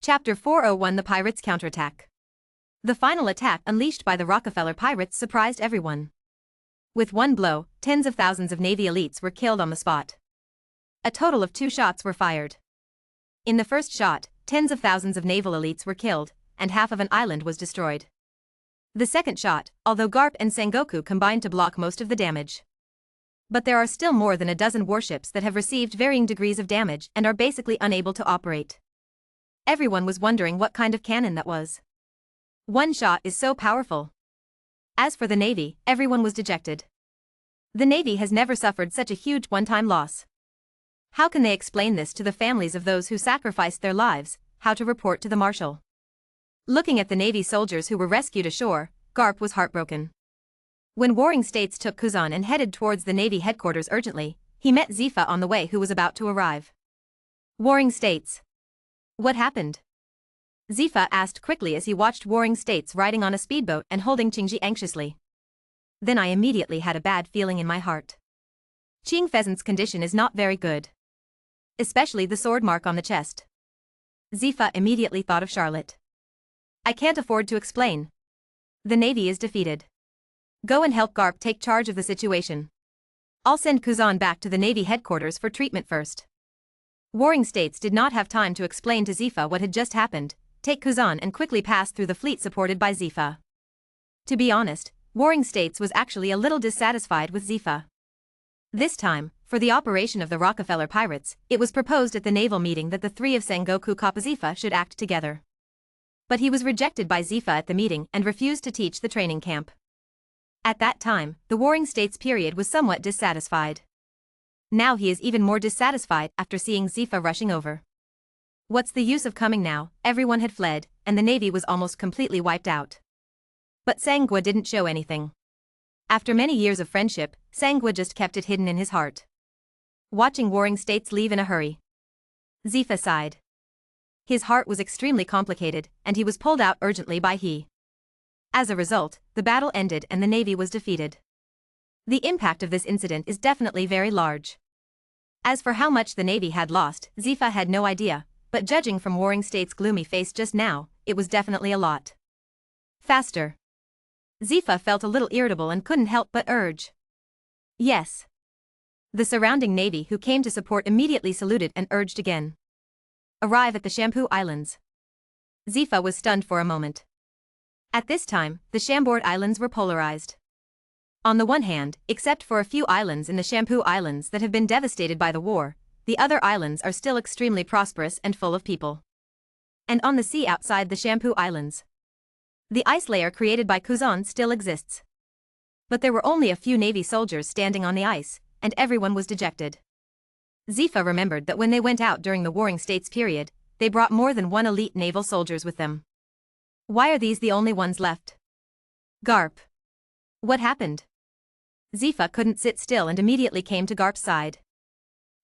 Chapter 401 The Pirates Counterattack. The final attack unleashed by the Rockefeller pirates surprised everyone. With one blow, tens of thousands of Navy elites were killed on the spot. A total of 2 shots were fired. In the first shot, tens of thousands of naval elites were killed, and half of an island was destroyed. The second shot, although Garp and Sengoku combined to block most of the damage. But there are still more than a dozen warships that have received varying degrees of damage and are basically unable to operate. Everyone was wondering what kind of cannon that was. One shot is so powerful. As for the Navy, everyone was dejected. The Navy has never suffered such a huge one-time loss. How can they explain this to the families of those who sacrificed their lives? How to report to the Marshal? Looking at the Navy soldiers who were rescued ashore, Garp was heartbroken. When Warring States took Kuzan and headed towards the Navy headquarters urgently, he met Zifa on the way who was about to arrive. Warring States. What happened? Zifa asked quickly as he watched Warring States riding on a speedboat and holding Qingji anxiously. Then I immediately had a bad feeling in my heart. Qing Pheasant's condition is not very good. Especially the sword mark on the chest. Zifa immediately thought of Charlotte. I can't afford to explain. The Navy is defeated. Go and help Garp take charge of the situation. I'll send Kuzan back to the Navy headquarters for treatment first. Warring States did not have time to explain to Zifa what had just happened, take Kuzan and quickly pass through the fleet supported by Zifa. To be honest, Warring States was actually a little dissatisfied with Zifa. This time, for the operation of the Rockefeller pirates, it was proposed at the naval meeting that the three of Sengoku Kappa Zifa should act together. But he was rejected by Zifa at the meeting and refused to teach the training camp. At that time, the Warring States period was somewhat dissatisfied. Now he is even more dissatisfied after seeing Zifa rushing over. What's the use of coming now? Everyone had fled, and the Navy was almost completely wiped out. But Sangwa didn't show anything. After many years of friendship, Sangwa just kept it hidden in his heart. Watching Warring States leave in a hurry, Zifa sighed. His heart was extremely complicated, and he was pulled out urgently by he. As a result, the battle ended and the Navy was defeated. The impact of this incident is definitely very large. As for how much the Navy had lost, Zifa had no idea, but judging from Warring States' gloomy face just now, it was definitely a lot. Faster. Zifa felt a little irritable and couldn't help but urge. Yes. The surrounding Navy who came to support immediately saluted and urged again. Arrive at the Shampoo Islands. Zifa was stunned for a moment. At this time, the Chambord Islands were polarized. On the one hand, except for a few islands in the Shampoo Islands that have been devastated by the war, the other islands are still extremely prosperous and full of people. And on the sea outside the Shampoo Islands, the ice layer created by Kuzan still exists. But there were only a few Navy soldiers standing on the ice, and everyone was dejected. Zifa remembered that when they went out during the Warring States period, they brought more than one elite naval soldiers with them. Why are these the only ones left? Garp. What happened? Zifa couldn't sit still and immediately came to Garp's side.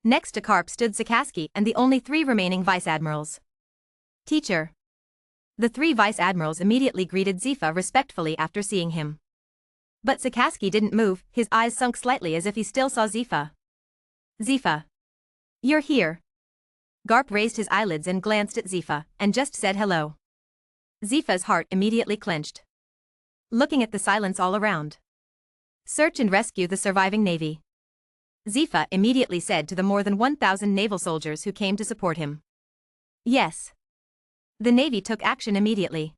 Next to Garp stood Sakaski and the only 3 remaining vice-admirals. Teacher. The 3 vice-admirals immediately greeted Zifa respectfully after seeing him. But Sakaski didn't move, his eyes sunk slightly as if he still saw Zifa. Zifa. You're here. Garp raised his eyelids and glanced at Zifa, and just said hello. Zifa's heart immediately clenched. Looking at the silence all around. Search and rescue the surviving Navy. Zifa immediately said to the more than 1,000 naval soldiers who came to support him. Yes. The Navy took action immediately.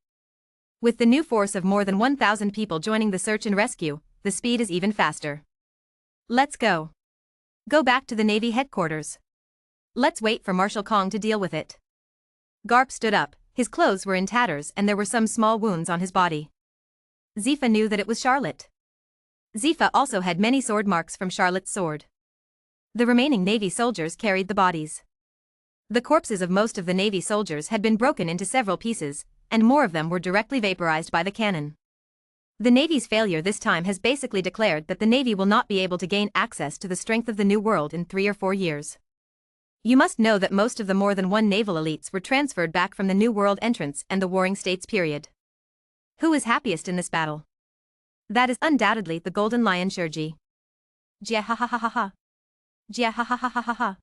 With the new force of more than 1,000 people joining the search and rescue, the speed is even faster. Let's go. Go back to the Navy headquarters. Let's wait for Marshal Kong to deal with it. Garp stood up, his clothes were in tatters and there were some small wounds on his body. Zifa knew that it was Charlotte. Zifa also had many sword marks from Charlotte's sword. The remaining Navy soldiers carried the bodies. The corpses of most of the Navy soldiers had been broken into several pieces, and more of them were directly vaporized by the cannon. The Navy's failure this time has basically declared that the Navy will not be able to gain access to the strength of the New World in 3 or 4 years. You must know that most of the more than 1 naval elites were transferred back from the New World entrance and the Warring States period. Who is happiest in this battle? That is undoubtedly the Golden Lion Shurji. Jia ha ha ha ha ha. Jia ha ha ha ha ha ha.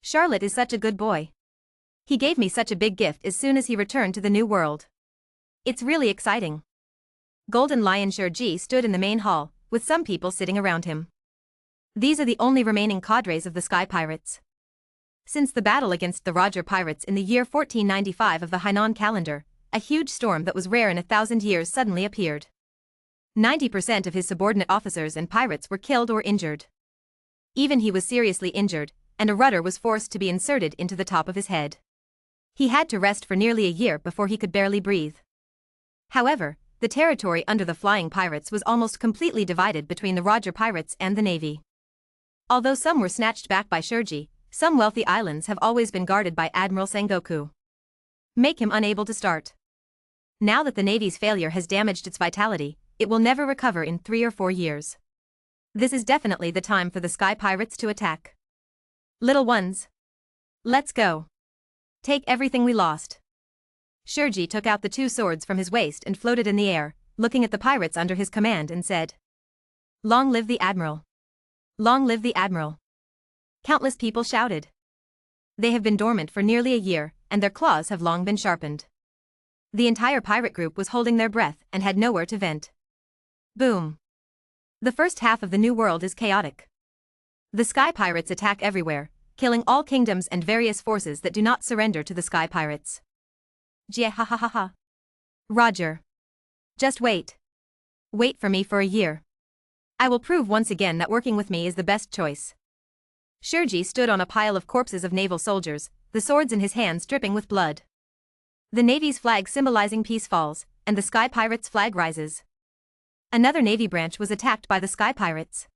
Charlotte is such a good boy. He gave me such a big gift as soon as he returned to the new world. It's really exciting. Golden Lion Shueisha stood in the main hall, with some people sitting around him. These are the only remaining cadres of the Sky Pirates. Since the battle against the Roger Pirates in the year 1495 of the Hainan calendar, a huge storm that was rare in 1,000 years suddenly appeared. 90% of his subordinate officers and pirates were killed or injured. Even he was seriously injured, and a rudder was forced to be inserted into the top of his head. He had to rest for nearly a year before he could barely breathe. However, the territory under the Flying Pirates was almost completely divided between the Roger Pirates and the Navy. Although some were snatched back by Shueisha, some wealthy islands have always been guarded by Admiral Sengoku. Make him unable to start. Now that the Navy's failure has damaged its vitality, it will never recover in 3 or 4 years. This is definitely the time for the Sky Pirates to attack. Little ones. Let's go. Take everything we lost. Shueisha took out the 2 swords from his waist and floated in the air, looking at the pirates under his command and said, "Long live the Admiral! Long live the Admiral!" Countless people shouted. They have been dormant for nearly a year, and their claws have long been sharpened. The entire pirate group was holding their breath and had nowhere to vent. Boom. The first half of the new world is chaotic. The Sky Pirates attack everywhere, killing all kingdoms and various forces that do not surrender to the Sky Pirates. Jiahahaha. Roger. Just wait. Wait for me for a year. I will prove once again that working with me is the best choice. Shueisha stood on a pile of corpses of naval soldiers, the swords in his hands dripping with blood. The Navy's flag symbolizing peace falls, and the Sky Pirates' flag rises. Another Navy branch was attacked by the Sky Pirates.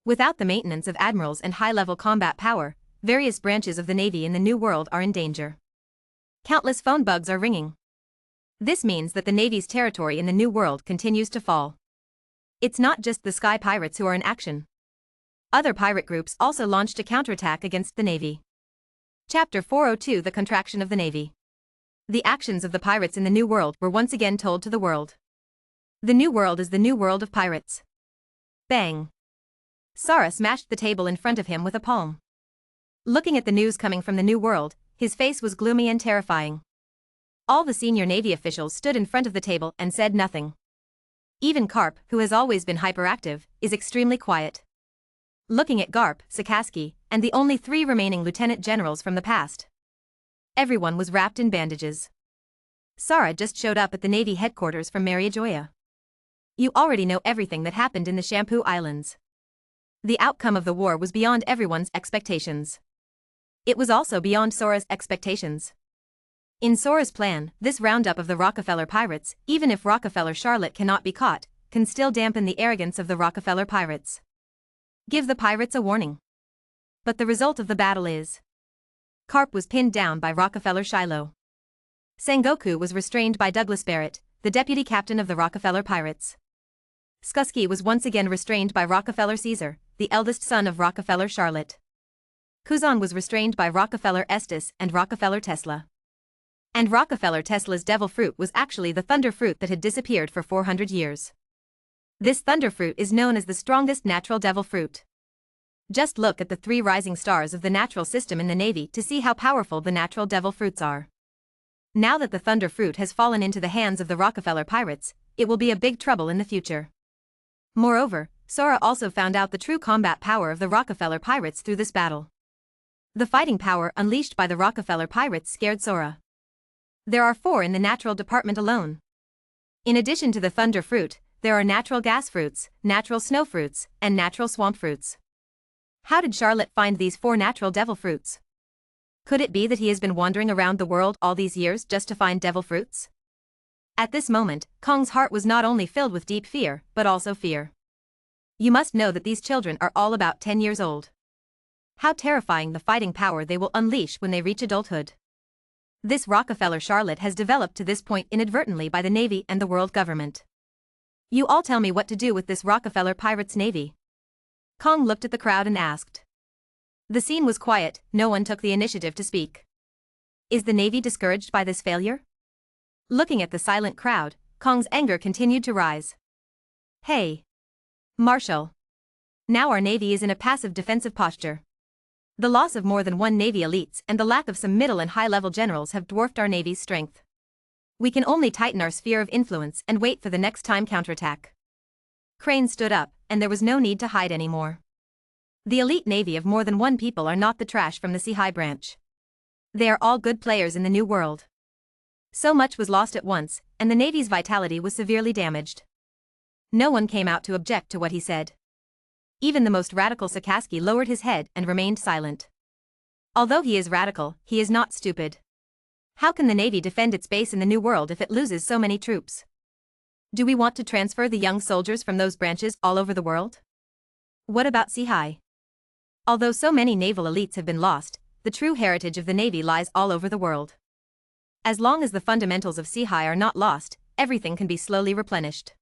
Without the maintenance of admirals and high-level combat power, various branches of the Navy in the New World are in danger. Countless phone bugs are ringing. This means that the Navy's territory in the New World continues to fall. It's not just the Sky Pirates who are in action. Other pirate groups also launched a counterattack against the Navy. Chapter 402: The Contraction of the Navy. The actions of the pirates in the New World were once again told to the world. The New World is the new world of pirates. Bang! Sara smashed the table in front of him with a palm. Looking at the news coming from the New World, his face was gloomy and terrifying. All the senior Navy officials stood in front of the table and said nothing. Even Garp, who has always been hyperactive, is extremely quiet. Looking at Garp, Sakazuki, and the only 3 remaining lieutenant generals from the past. Everyone was wrapped in bandages. Sara just showed up at the Navy headquarters from Mariajoya. You already know everything that happened in the Shampoo Islands. The outcome of the war was beyond everyone's expectations. It was also beyond Sora's expectations. In Sora's plan, this roundup of the Rockefeller pirates, even if Rockefeller Charlotte cannot be caught, can still dampen the arrogance of the Rockefeller pirates. Give the pirates a warning. But the result of the battle is Garp was pinned down by Rockefeller Shiloh. Sengoku was restrained by Douglas Barrett, the deputy captain of the Rockefeller pirates. Skusky was once again restrained by Rockefeller Caesar, the eldest son of Rockefeller Charlotte. Kuzan was restrained by Rockefeller Estes and Rockefeller Tesla. And Rockefeller Tesla's devil fruit was actually the thunder fruit that had disappeared for 400 years. This thunder fruit is known as the strongest natural devil fruit. Just look at the 3 rising stars of the natural system in the Navy to see how powerful the natural devil fruits are. Now that the thunder fruit has fallen into the hands of the Rockefeller pirates, it will be a big trouble in the future. Moreover, Sora also found out the true combat power of the Rockefeller pirates through this battle. The fighting power unleashed by the Rockefeller pirates scared Sora. There are 4 in the natural department alone. In addition to the thunder fruit, there are natural gas fruits, natural snow fruits, and natural swamp fruits. How did Charlotte find these 4 natural devil fruits? Could it be that he has been wandering around the world all these years just to find devil fruits? At this moment, Kong's heart was not only filled with deep fear, but also fear. You must know that these children are all about 10 years old. How terrifying the fighting power they will unleash when they reach adulthood. This Rockefeller Charlotte has developed to this point inadvertently by the Navy and the world government. You all tell me what to do with this Rockefeller Pirates Navy. Kong looked at the crowd and asked. The scene was quiet, no one took the initiative to speak. Is the Navy discouraged by this failure? Looking at the silent crowd, Kong's anger continued to rise. Hey! Marshal! Now our Navy is in a passive defensive posture. The loss of more than one Navy elites and the lack of some middle and high-level generals have dwarfed our Navy's strength. We can only tighten our sphere of influence and wait for the next time counterattack. Crane stood up, and there was no need to hide anymore. The elite Navy of more than one people are not the trash from the Sea High branch. They are all good players in the New World. So much was lost at once, and the Navy's vitality was severely damaged. No one came out to object to what he said. Even the most radical Sakazuki lowered his head and remained silent. Although he is radical, he is not stupid. How can the Navy defend its base in the New World if it loses so many troops? Do we want to transfer the young soldiers from those branches all over the world? What about Sea High? Although so many naval elites have been lost, the true heritage of the Navy lies all over the world. As long as the fundamentals of Sea High are not lost, everything can be slowly replenished.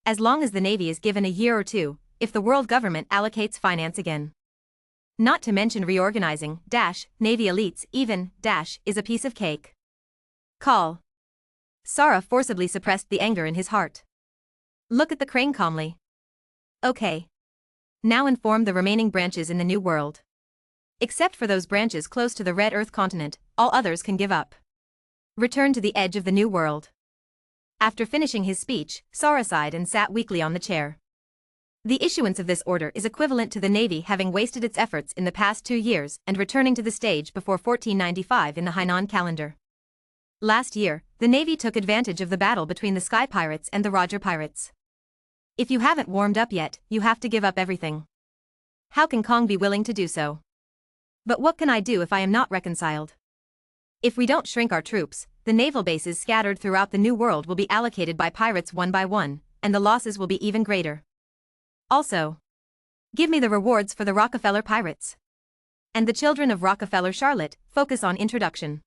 As long as the Navy is given a year or two, if the world government allocates finance again. Not to mention reorganizing, Navy elites even, is a piece of cake. Call. Sara forcibly suppressed the anger in his heart. Look at the Crane calmly. Okay. Now inform the remaining branches in the New World. Except for those branches close to the Red Earth continent, all others can give up. Return to the edge of the New World. After finishing his speech, Sara sighed and sat weakly on the chair. The issuance of this order is equivalent to the Navy having wasted its efforts in the past 2 years and returning to the stage before 1495 in the Hainan calendar. Last year, the Navy took advantage of the battle between the Sky Pirates and the Roger Pirates. If you haven't warmed up yet, you have to give up everything. How can Kong be willing to do so? But what can I do if I am not reconciled? If we don't shrink our troops, the naval bases scattered throughout the New World will be allocated by pirates one by one, and the losses will be even greater. Also, give me the rewards for the Rockefeller Pirates. And the children of Rockefeller Charlotte, focus on introduction.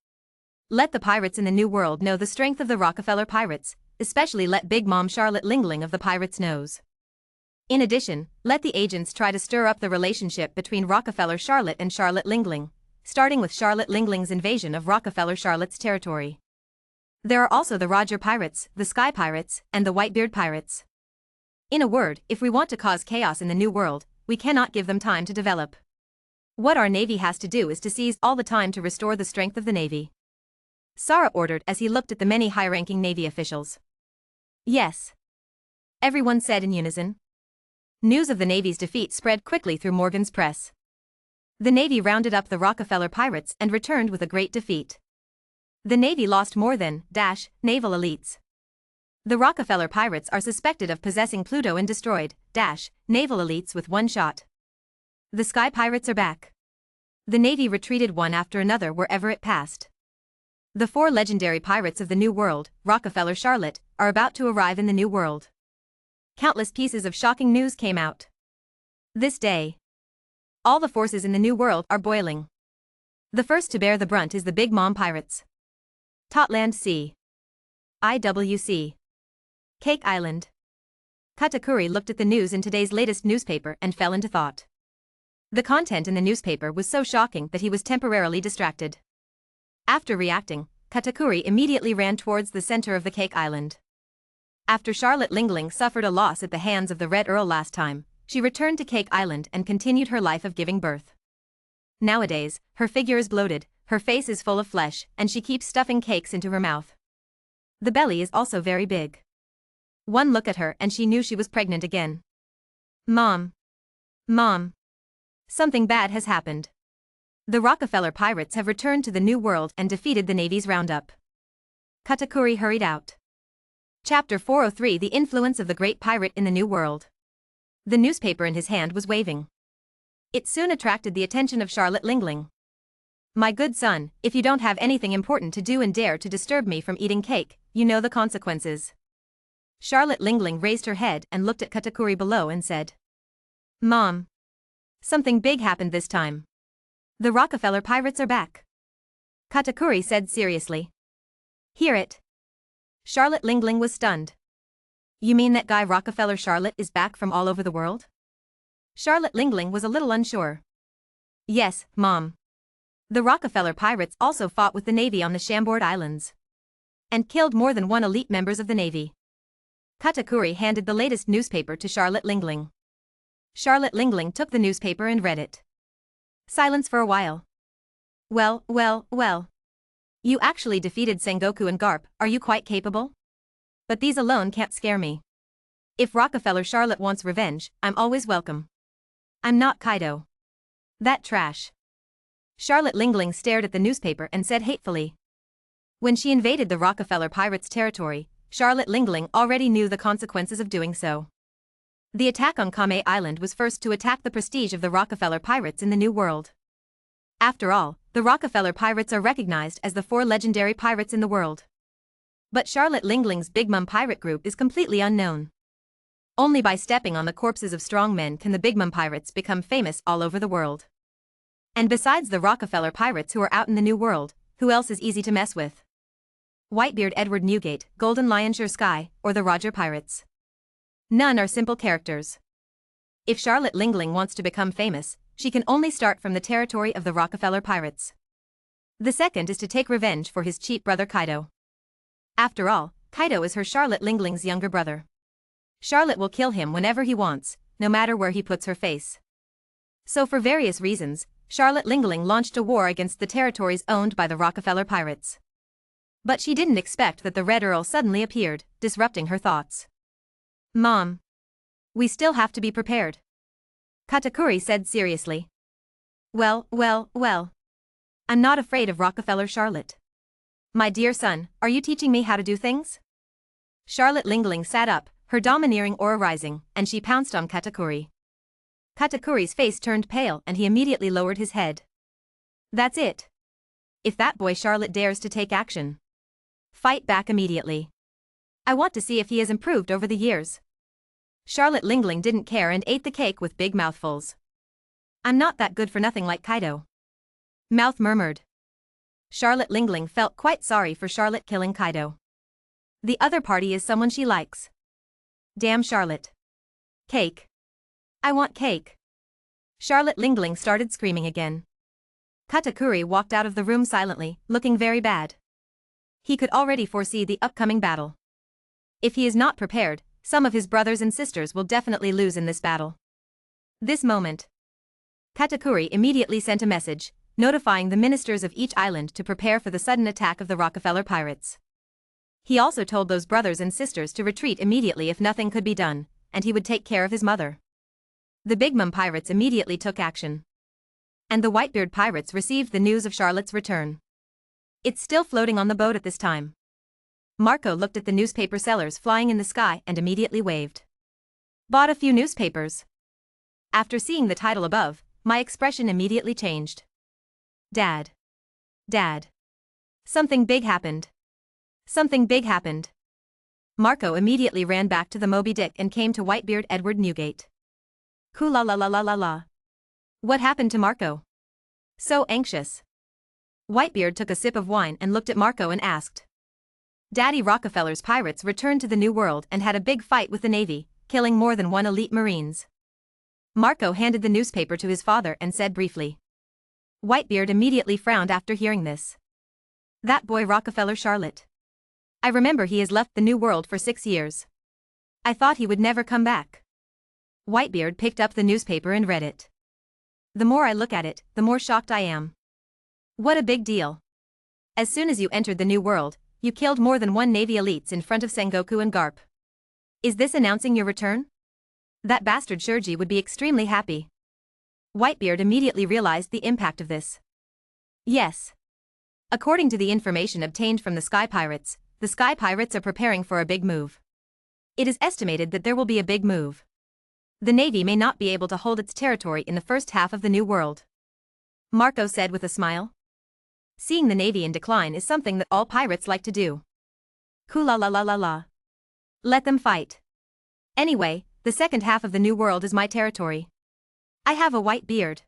Let the pirates in the New World know the strength of the Rockefeller Pirates, especially let Big Mom Charlotte Lingling of the Pirates knows. In addition, let the agents try to stir up the relationship between Rockefeller Charlotte and Charlotte Lingling, starting with Charlotte Lingling's invasion of Rockefeller Charlotte's territory. There are also the Roger Pirates, the Sky Pirates, and the Whitebeard Pirates. In a word, if we want to cause chaos in the New World, we cannot give them time to develop. What our Navy has to do is to seize all the time to restore the strength of the Navy. Sara ordered as he looked at the many high-ranking Navy officials. Yes. Everyone said in unison. News of the Navy's defeat spread quickly through Morgan's press. The Navy rounded up the Rockefeller Pirates and returned with a great defeat. The Navy lost more than, naval elites. The Rockefeller Pirates are suspected of possessing Pluto and destroyed, naval elites with one shot. The Sky Pirates are back. The Navy retreated one after another wherever it passed. The 4 legendary pirates of the New World, Rockefeller Charlotte, are about to arrive in the New World. Countless pieces of shocking news came out. This day, all the forces in the New World are boiling. The first to bear the brunt is the Big Mom Pirates. Totland Sea. IWC. Cake Island. Katakuri looked at the news in today's latest newspaper and fell into thought. The content in the newspaper was so shocking that he was temporarily distracted. After reacting, Katakuri immediately ran towards the center of the Cake Island. After Charlotte Lingling suffered a loss at the hands of the Red Earl last time, she returned to Cake Island and continued her life of giving birth. Nowadays, her figure is bloated, her face is full of flesh, and she keeps stuffing cakes into her mouth. The belly is also very big. One look at her and she knew she was pregnant again. Mom. Mom. Something bad has happened. The Rockefeller Pirates have returned to the New World and defeated the Navy's roundup. Katakuri hurried out. Chapter 403 The Influence of the Great Pirate in the New World. The newspaper in his hand was waving. It soon attracted the attention of Charlotte Lingling. My good son, if you don't have anything important to do and dare to disturb me from eating cake, you know the consequences. Charlotte Lingling raised her head and looked at Katakuri below and said. Mom. Something big happened this time. The Rockefeller Pirates are back. Katakuri said seriously. Hear it. Charlotte Lingling was stunned. You mean that guy Rockefeller Charlotte is back from all over the world? Charlotte Lingling was a little unsure. Yes, Mom. The Rockefeller Pirates also fought with the Navy on the Chambord Islands. And killed more than 1 elite members of the Navy. Katakuri handed the latest newspaper to Charlotte Lingling. Charlotte Lingling took the newspaper and read it. Silence for a while. Well, well, well. You actually defeated Sengoku and Garp, are you quite capable? But these alone can't scare me. If Rockefeller Charlotte wants revenge, I'm always welcome. I'm not Kaido. That trash. Charlotte Lingling stared at the newspaper and said hatefully. When she invaded the Rockefeller pirates' territory, Charlotte Lingling already knew the consequences of doing so. The attack on Kame Island was first to attack the prestige of the Rockefeller pirates in the New World. After all, the Rockefeller pirates are recognized as the 4 legendary pirates in the world. But Charlotte Lingling's Big Mom pirate group is completely unknown. Only by stepping on the corpses of strong men can the Big Mom pirates become famous all over the world. And besides the Rockefeller pirates who are out in the New World, who else is easy to mess with? Whitebeard Edward Newgate, Golden Lion Sure Sky, or the Roger Pirates. None are simple characters. If Charlotte Lingling wants to become famous, she can only start from the territory of the Rockefeller pirates. The second is to take revenge for his cheap brother Kaido. After all, Kaido is her Charlotte Lingling's younger brother. Charlotte will kill him whenever he wants, no matter where he puts her face. So for various reasons, Charlotte Lingling launched a war against the territories owned by the Rockefeller pirates. But she didn't expect that the Red Earl suddenly appeared, disrupting her thoughts. Mom. We still have to be prepared. Katakuri said seriously. Well, well, well. I'm not afraid of Rockefeller Charlotte. My dear son, are you teaching me how to do things? Charlotte Lingling sat up, her domineering aura rising, and she pounced on Katakuri. Katakuri's face turned pale and he immediately lowered his head. That's it. If that boy Charlotte dares to take action, fight back immediately. I want to see if he has improved over the years. Charlotte Lingling didn't care and ate the cake with big mouthfuls. I'm not that good for nothing like Kaido. Mouth murmured. Charlotte Lingling felt quite sorry for Charlotte killing Kaido. The other party is someone she likes. Damn Charlotte. Cake. I want cake. Charlotte Lingling started screaming again. Katakuri walked out of the room silently, looking very bad. He could already foresee the upcoming battle. If he is not prepared, some of his brothers and sisters will definitely lose in this battle. This moment. Katakuri immediately sent a message, notifying the ministers of each island to prepare for the sudden attack of the Rockefeller pirates. He also told those brothers and sisters to retreat immediately if nothing could be done, and he would take care of his mother. The Big Mom pirates immediately took action. And the Whitebeard pirates received the news of Charlotte's return. It's still floating on the boat at this time. Marco looked at the newspaper sellers flying in the sky and immediately waved. Bought a few newspapers. After seeing the title above, my expression immediately changed. Dad. Dad. Something big happened. Something big happened. Marco immediately ran back to the Moby Dick and came to Whitebeard Edward Newgate. Kula la la la la la. What happened to Marco? So anxious. Whitebeard took a sip of wine and looked at Marco and asked. Daddy Rockefeller's pirates returned to the New World and had a big fight with the Navy, killing more than 1 elite Marines. Marco handed the newspaper to his father and said briefly. Whitebeard immediately frowned after hearing this. That boy Rockefeller Charlotte. I remember he has left the New World for 6 years. I thought he would never come back. Whitebeard picked up the newspaper and read it. The more I look at it, the more shocked I am. What a big deal. As soon as you entered the New World, you killed more than 1 Navy elites in front of Sengoku and Garp. Is this announcing your return? That bastard Shurji would be extremely happy. Whitebeard immediately realized the impact of this. Yes. According to the information obtained from the Sky Pirates, the Sky Pirates are preparing for a big move. It is estimated that there will be a big move. The Navy may not be able to hold its territory in the first half of the New World. Marco said with a smile. Seeing the Navy in decline is something that all pirates like to do. Kula la la la la. Let them fight. Anyway, the second half of the New World is my territory. I have a white beard.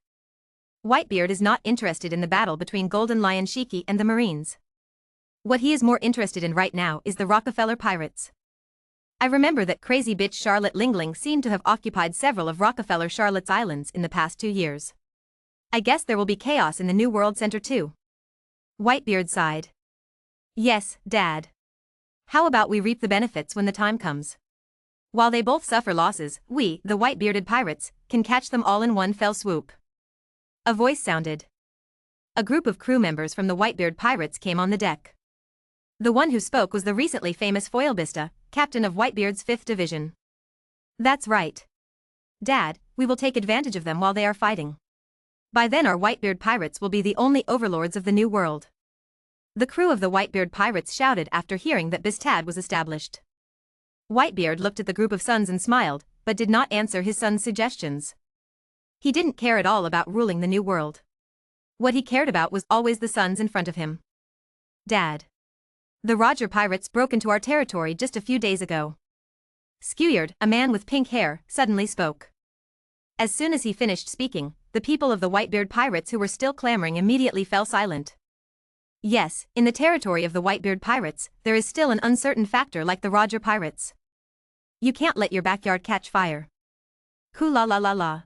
Whitebeard is not interested in the battle between Golden Lion Shiki and the Marines. What he is more interested in right now is the Rockefeller pirates. I remember that crazy bitch Charlotte Lingling seemed to have occupied several of Rockefeller Charlotte's islands in the past 2 years. I guess there will be chaos in the New World Center too. Whitebeard sighed. Yes, Dad. How about we reap the benefits when the time comes? While they both suffer losses, we, the white-bearded pirates, can catch them all in one fell swoop. A voice sounded. A group of crew members from the Whitebeard pirates came on the deck. The one who spoke was the recently famous Foilbista, captain of Whitebeard's 5th Division. That's right. Dad, we will take advantage of them while they are fighting. By then our Whitebeard pirates will be the only overlords of the new world. The crew of the Whitebeard pirates shouted after hearing that Bistad was established. Whitebeard looked at the group of sons and smiled, but did not answer his son's suggestions. He didn't care at all about ruling the new world. What he cared about was always the sons in front of him. Dad. The Roger pirates broke into our territory just a few days ago. Skeward, a man with pink hair, suddenly spoke. As soon as he finished speaking, the people of the Whitebeard pirates who were still clamoring immediately fell silent. Yes, in the territory of the Whitebeard pirates, there is still an uncertain factor like the Roger pirates. You can't let your backyard catch fire. Ku-la la la la.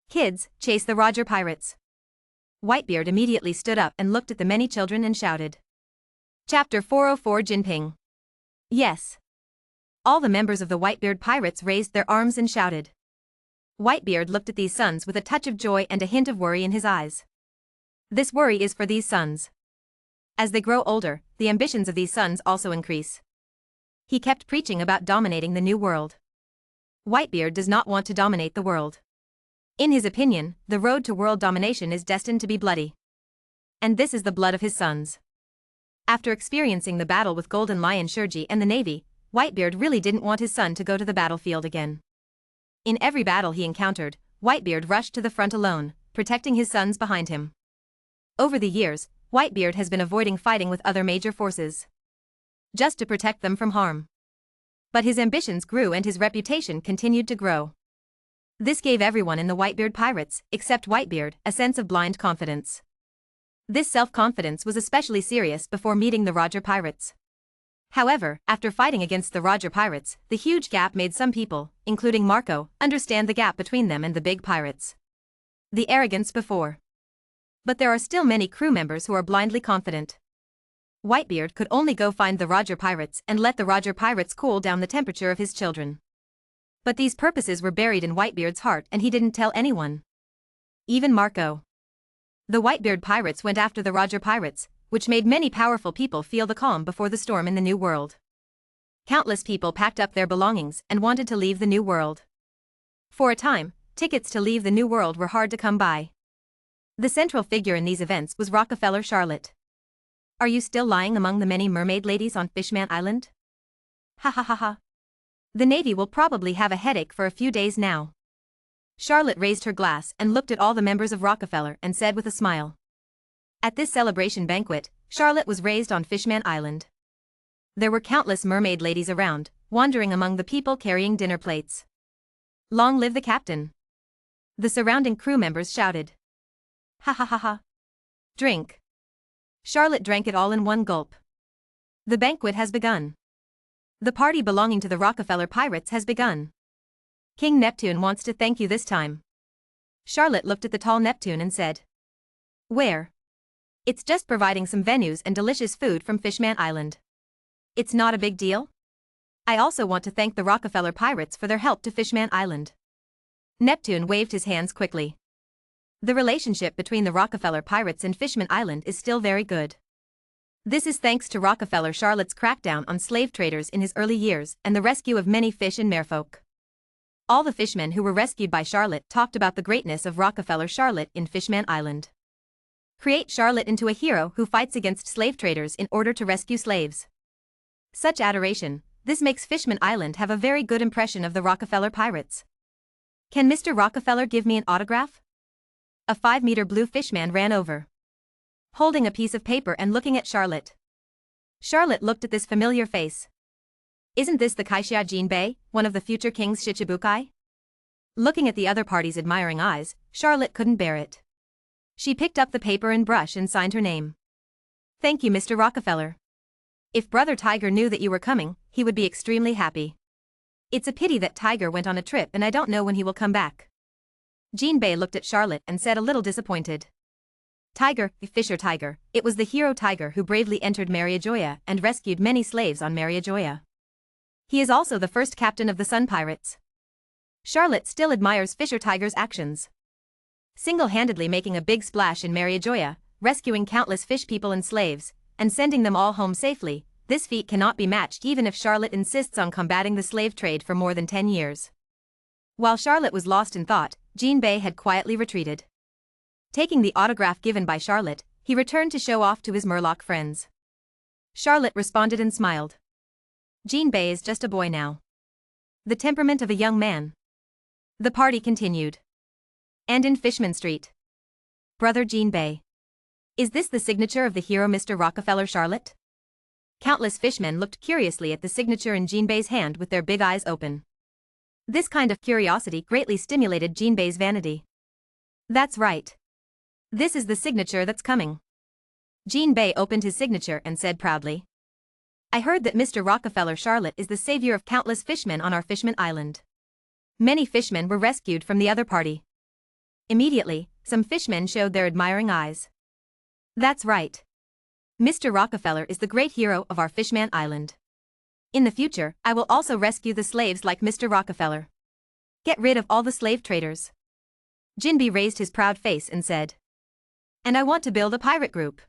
Kids, chase the Roger pirates. Whitebeard immediately stood up and looked at the many children and shouted. Chapter 404 Jinping. Yes. All the members of the Whitebeard pirates raised their arms and shouted. Whitebeard looked at these sons with a touch of joy and a hint of worry in his eyes. This worry is for these sons. As they grow older, the ambitions of these sons also increase. He kept preaching about dominating the new world. Whitebeard does not want to dominate the world. In his opinion, the road to world domination is destined to be bloody. And this is the blood of his sons. After experiencing the battle with Golden Lion Shurji and the Navy, Whitebeard really didn't want his son to go to the battlefield again. In every battle he encountered, Whitebeard rushed to the front alone, protecting his sons behind him. Over the years, Whitebeard has been avoiding fighting with other major forces, just to protect them from harm. But his ambitions grew and his reputation continued to grow. This gave everyone in the Whitebeard pirates, except Whitebeard, a sense of blind confidence. This self-confidence was especially serious before meeting the Roger pirates. However, after fighting against the Roger pirates, the huge gap made some people, including Marco, understand the gap between them and the big pirates. The arrogance before. But there are still many crew members who are blindly confident. Whitebeard could only go find the Roger pirates and let the Roger pirates cool down the temperature of his children. But these purposes were buried in Whitebeard's heart and he didn't tell anyone. Even Marco. The Whitebeard pirates went after the Roger pirates, which made many powerful people feel the calm before the storm in the new world. Countless people packed up their belongings and wanted to leave the new world. For a time, tickets to leave the new world were hard to come by. The central figure in these events was Rockefeller Charlotte. Are you still lying among the many mermaid ladies on Fishman Island? Ha ha ha ha. The Navy will probably have a headache for a few days now. Charlotte raised her glass and looked at all the members of Rockefeller and said with a smile. At this celebration banquet, Charlotte was raised on Fishman Island. There were countless mermaid ladies around, wandering among the people carrying dinner plates. Long live the captain! The surrounding crew members shouted. Ha ha ha ha. Drink. Charlotte drank it all in one gulp. The banquet has begun. The party belonging to the Rockefeller pirates has begun. King Neptune wants to thank you this time. Charlotte looked at the tall Neptune and said. Where? It's just providing some venues and delicious food from Fishman Island. It's not a big deal. I also want to thank the Rockefeller pirates for their help to Fishman Island. Neptune waved his hands quickly. The relationship between the Rockefeller pirates and Fishman Island is still very good. This is thanks to Rockefeller Charlotte's crackdown on slave traders in his early years and the rescue of many fish and merfolk. All the fishmen who were rescued by Charlotte talked about the greatness of Rockefeller Charlotte in Fishman Island. Create Charlotte into a hero who fights against slave traders in order to rescue slaves. Such adoration, this makes Fishman Island have a very good impression of the Rockefeller pirates. Can Mr. Rockefeller give me an autograph? A 5-meter blue fishman ran over, holding a piece of paper and looking at Charlotte. Charlotte looked at this familiar face. Isn't this the Kaishia Jinbei, one of the future kings Shichibukai? Looking at the other party's admiring eyes, Charlotte couldn't bear it. She picked up the paper and brush and signed her name. Thank you, Mr. Rockefeller. If Brother Tiger knew that you were coming, he would be extremely happy. It's a pity that Tiger went on a trip and I don't know when he will come back. Jinbei looked at Charlotte and said a little disappointed. Tiger, the Fisher Tiger, it was the hero Tiger who bravely entered Mariajoya and rescued many slaves on Mariajoya. He is also the first captain of the Sun Pirates. Charlotte still admires Fisher Tiger's actions. single-handedly making a big splash in Mariajoya, rescuing countless fish people and slaves, and sending them all home safely. This feat cannot be matched even if Charlotte insists on combating the slave trade for more than 10 years. While Charlotte was lost in thought, Jinbei had quietly retreated. Taking the autograph given by Charlotte, he returned to show off to his Murloc friends. Charlotte responded and smiled. Jinbei is just a boy now. The temperament of a young man. The party continued. And in Fishman Street. Brother Jinbei. Is this the signature of the hero Mr. Rockefeller, Charlotte? Countless fishmen looked curiously at the signature in Jinbei's hand with their big eyes open. This kind of curiosity greatly stimulated Jinbei's vanity. That's right. This is the signature that's coming. Jinbei opened his signature and said proudly. I heard that Mr. Rockefeller Charlotte is the savior of countless fishmen on our Fishman Island. Many fishmen were rescued from the other party. Immediately, some fishmen showed their admiring eyes. That's right. Mr. Rockefeller is the great hero of our Fishman Island. In the future, I will also rescue the slaves like Mr. Rockefeller. Get rid of all the slave traders. Jinbei raised his proud face and said. And I want to build a pirate group.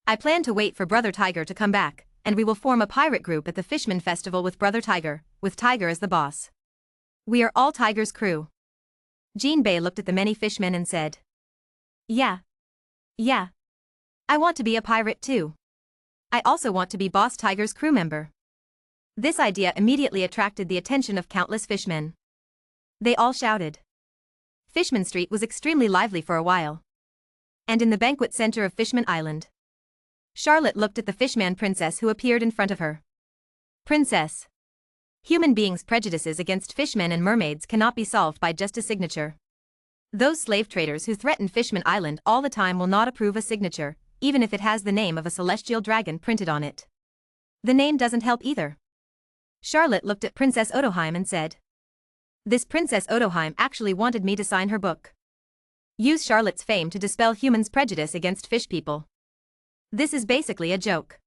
I plan to wait for Brother Tiger to come back, and we will form a pirate group at the Fishman Festival with Brother Tiger, with Tiger as the boss. We are all Tiger's crew. Jinbei looked at the many fishmen and said. Yeah. I want to be a pirate too. I also want to be Boss Tiger's crew member. This idea immediately attracted the attention of countless fishmen. They all shouted. Fishman Street was extremely lively for a while. And in the banquet center of Fishman Island, Charlotte looked at the fishman princess who appeared in front of her. Princess. Human beings' prejudices against fishmen and mermaids cannot be solved by just a signature. Those slave traders who threaten Fishman Island all the time will not approve a signature, even if it has the name of a celestial dragon printed on it. The name doesn't help either. Charlotte looked at Princess Odoheim and said. This Princess Odoheim actually wanted me to sign her book. Use Charlotte's fame to dispel humans' prejudice against fish people. This is basically a joke.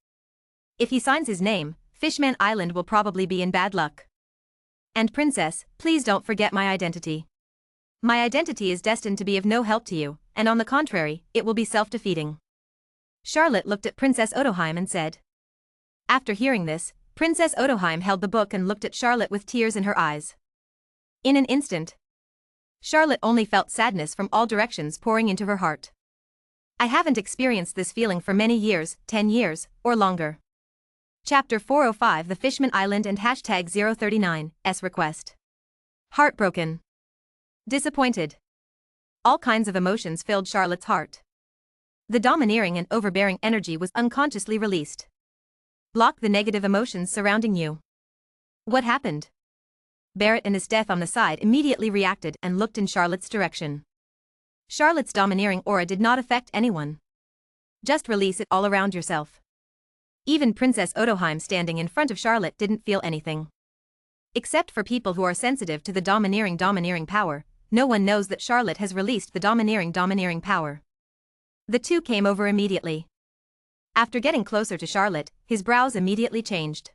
If he signs his name, Fishman Island will probably be in bad luck. And Princess, please don't forget my identity. My identity is destined to be of no help to you, and on the contrary, it will be self-defeating. Charlotte looked at Princess Odoheim and said. After hearing this, Princess Odoheim held the book and looked at Charlotte with tears in her eyes. In an instant, Charlotte only felt sadness from all directions pouring into her heart. I haven't experienced this feeling for many years, 10 years, or longer. Chapter 405 The Fishman Island and #039 039's request. Heartbroken. Disappointed. All kinds of emotions filled Charlotte's heart. The domineering and overbearing energy was unconsciously released. Block the negative emotions surrounding you. What happened? Barrett and his death on the side immediately reacted and looked in Charlotte's direction. Charlotte's domineering aura did not affect anyone. Just release it all around yourself. Even Princess Odoheim standing in front of Charlotte didn't feel anything. Except for people who are sensitive to the domineering power, no one knows that Charlotte has released the domineering power. The two came over immediately. After getting closer to Charlotte, his brows immediately changed.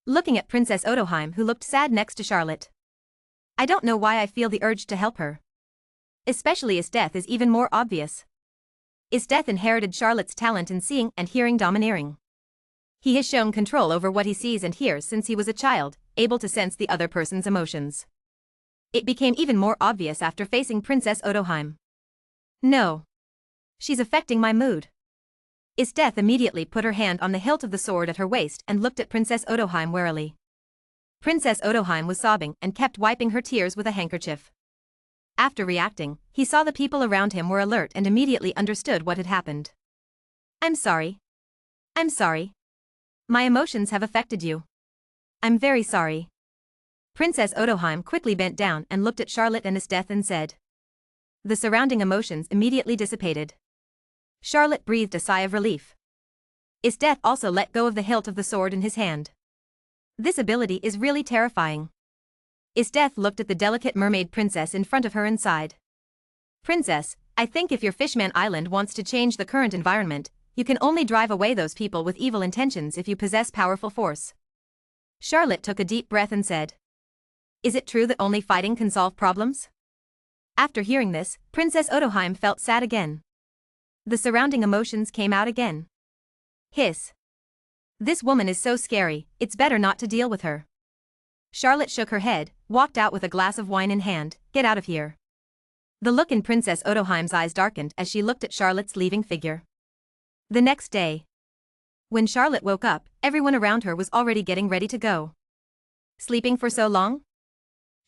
Looking at Princess Odoheim who looked sad next to Charlotte. I don't know why I feel the urge to help her. Especially Esteth is even more obvious. Esteth inherited Charlotte's talent in seeing and hearing domineering. He has shown control over what he sees and hears since he was a child, able to sense the other person's emotions. It became even more obvious after facing Princess Odoheim. No. She's affecting my mood. Esteth immediately put her hand on the hilt of the sword at her waist and looked at Princess Odoheim warily. Princess Odoheim was sobbing and kept wiping her tears with a handkerchief. After reacting, he saw the people around him were alert and immediately understood what had happened. I'm sorry. I'm sorry. My emotions have affected you. I'm very sorry. Princess Odoheim quickly bent down and looked at Charlotte and Esteth and said. The surrounding emotions immediately dissipated. Charlotte breathed a sigh of relief. Esteth also let go of the hilt of the sword in his hand. This ability is really terrifying. Esteth looked at the delicate mermaid princess in front of her and sighed. Princess, I think if your Fishman Island wants to change the current environment, you can only drive away those people with evil intentions if you possess powerful force. Charlotte took a deep breath and said. Is it true that only fighting can solve problems? After hearing this, Princess Odoheim felt sad again. The surrounding emotions came out again. Hiss. This woman is so scary, it's better not to deal with her. Charlotte shook her head, walked out with a glass of wine in hand. Get out of here. The look in Princess Odoheim's eyes darkened as she looked at Charlotte's leaving figure. The next day, when Charlotte woke up, everyone around her was already getting ready to go. Sleeping for so long?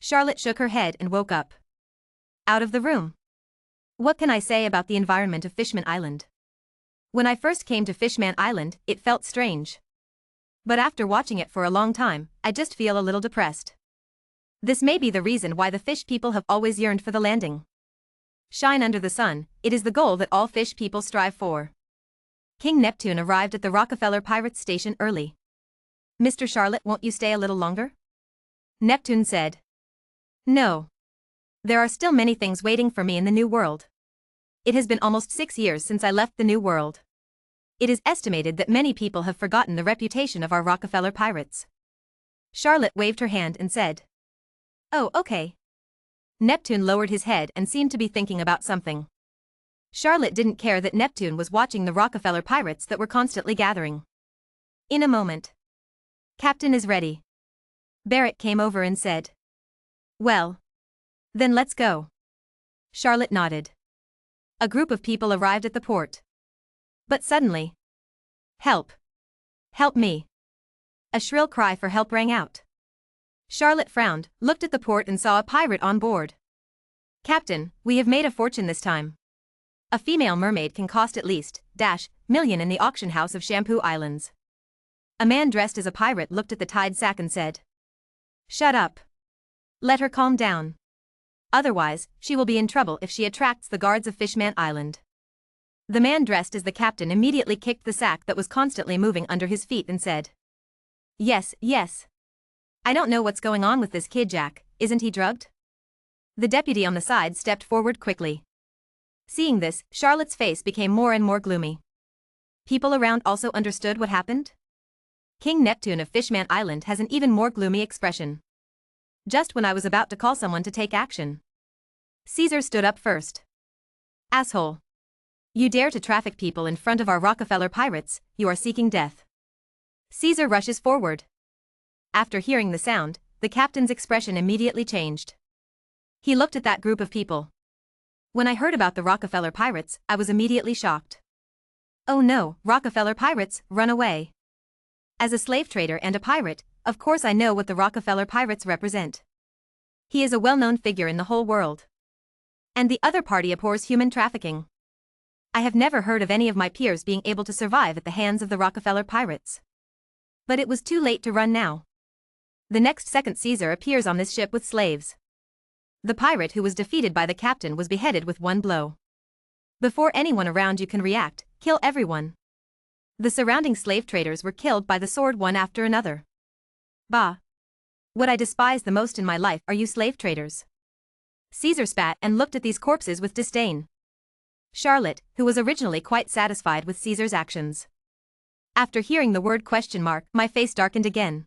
Charlotte shook her head and woke up. Out of the room. What can I say about the environment of Fishman Island? When I first came to Fishman Island, it felt strange. But after watching it for a long time, I just feel a little depressed. This may be the reason why the fish people have always yearned for the landing. Shine under the sun, it is the goal that all fish people strive for. King Neptune arrived at the Rockefeller Pirates station early. Mr. Charlotte, won't you stay a little longer? Neptune said. No. There are still many things waiting for me in the New World. It has been almost 6 years since I left the New World. It is estimated that many people have forgotten the reputation of our Rockefeller Pirates. Charlotte waved her hand and said. Oh, okay. Neptune lowered his head and seemed to be thinking about something. Charlotte didn't care that Neptune was watching the Rockefeller Pirates that were constantly gathering. In a moment. Captain is ready. Barrett came over and said. Well. Then let's go. Charlotte nodded. A group of people arrived at the port. But suddenly. Help. Help me. A shrill cry for help rang out. Charlotte frowned, looked at the port and saw a pirate on board. Captain, we have made a fortune this time. A female mermaid can cost at least, million in the auction house of Shampoo Islands. A man dressed as a pirate looked at the tied sack and said. Shut up. Let her calm down. Otherwise, she will be in trouble if she attracts the guards of Fishman Island. The man dressed as the captain immediately kicked the sack that was constantly moving under his feet and said. Yes, yes. I don't know what's going on with this kid Jack, isn't he drugged? The deputy on the side stepped forward quickly. Seeing this, Charlotte's face became more and more gloomy. People around also understood what happened? King Neptune of Fishman Island has an even more gloomy expression. Just when I was about to call someone to take action. Caesar stood up first. Asshole. You dare to traffic people in front of our Rockefeller Pirates, you are seeking death. Caesar rushes forward. After hearing the sound, the captain's expression immediately changed. He looked at that group of people. When I heard about the Rockefeller Pirates, I was immediately shocked. Oh no, Rockefeller Pirates, run away. As a slave trader and a pirate, of course I know what the Rockefeller Pirates represent. He is a well-known figure in the whole world. And the other party abhors human trafficking. I have never heard of any of my peers being able to survive at the hands of the Rockefeller Pirates. But it was too late to run now. The next second Caesar appears on this ship with slaves. The pirate who was defeated by the captain was beheaded with one blow. Before anyone around you can react, kill everyone. The surrounding slave traders were killed by the sword one after another. Bah. What I despise the most in my life are you slave traders. Caesar spat and looked at these corpses with disdain. Charlotte, who was originally quite satisfied with Caesar's actions. After hearing the word ? My face darkened again.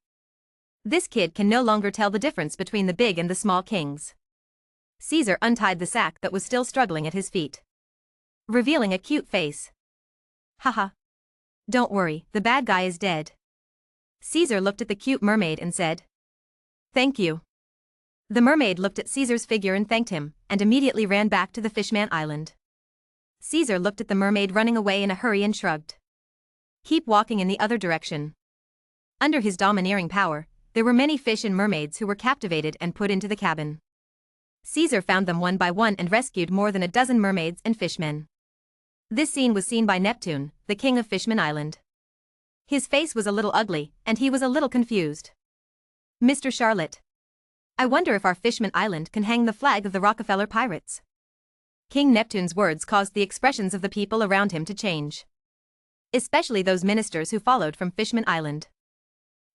This kid can no longer tell the difference between the big and the small kings. Caesar untied the sack that was still struggling at his feet, revealing a cute face. Haha. Don't worry, the bad guy is dead. Caesar looked at the cute mermaid and said. Thank you. The mermaid looked at Caesar's figure and thanked him, and immediately ran back to the Fishman Island. Caesar looked at the mermaid running away in a hurry and shrugged. Keep walking in the other direction. Under his domineering power, there were many fish and mermaids who were captivated and put into the cabin. Caesar found them one by one and rescued more than a dozen mermaids and fishmen. This scene was seen by Neptune, the king of Fishman Island. His face was a little ugly, and he was a little confused. Mr. Charlotte. I wonder if our Fishman Island can hang the flag of the Rockefeller Pirates. King Neptune's words caused the expressions of the people around him to change. Especially those ministers who followed from Fishman Island.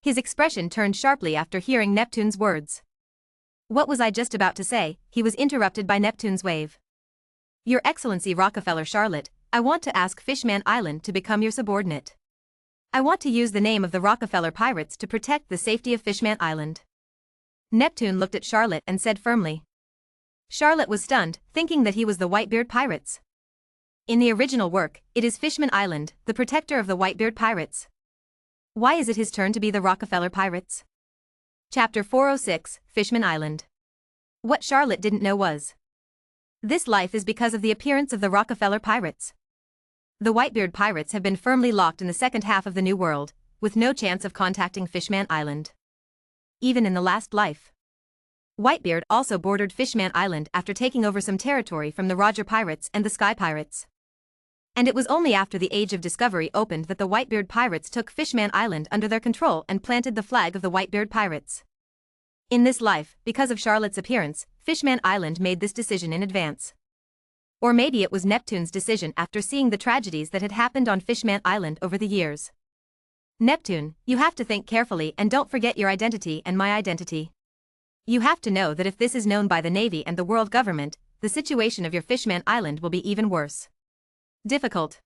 His expression turned sharply after hearing Neptune's words. What was I just about to say? He was interrupted by Neptune's wave. Your Excellency Rockefeller Charlotte, I want to ask Fishman Island to become your subordinate. I want to use the name of the Rockefeller Pirates to protect the safety of Fishman Island. Neptune looked at Charlotte and said firmly. Charlotte was stunned, thinking that he was the Whitebeard pirates. In the original work, it is Fishman Island, the protector of the Whitebeard pirates. Why is it his turn to be the Rockefeller pirates? Chapter 406, Fishman Island. What Charlotte didn't know was, this life is because of the appearance of the Rockefeller pirates. The Whitebeard pirates have been firmly locked in the second half of the New World, with no chance of contacting Fishman Island. Even in the last life. Whitebeard also bordered Fishman Island after taking over some territory from the Roger pirates and the Sky pirates. And it was only after the Age of Discovery opened that the Whitebeard pirates took Fishman Island under their control and planted the flag of the Whitebeard pirates. In this life, because of Charlotte's appearance, Fishman Island made this decision in advance. Or maybe it was Neptune's decision after seeing the tragedies that had happened on Fishman Island over the years. Neptune, you have to think carefully and don't forget your identity and my identity. You have to know that if this is known by the Navy and the world government, the situation of your Fishman Island will be even worse. Difficult.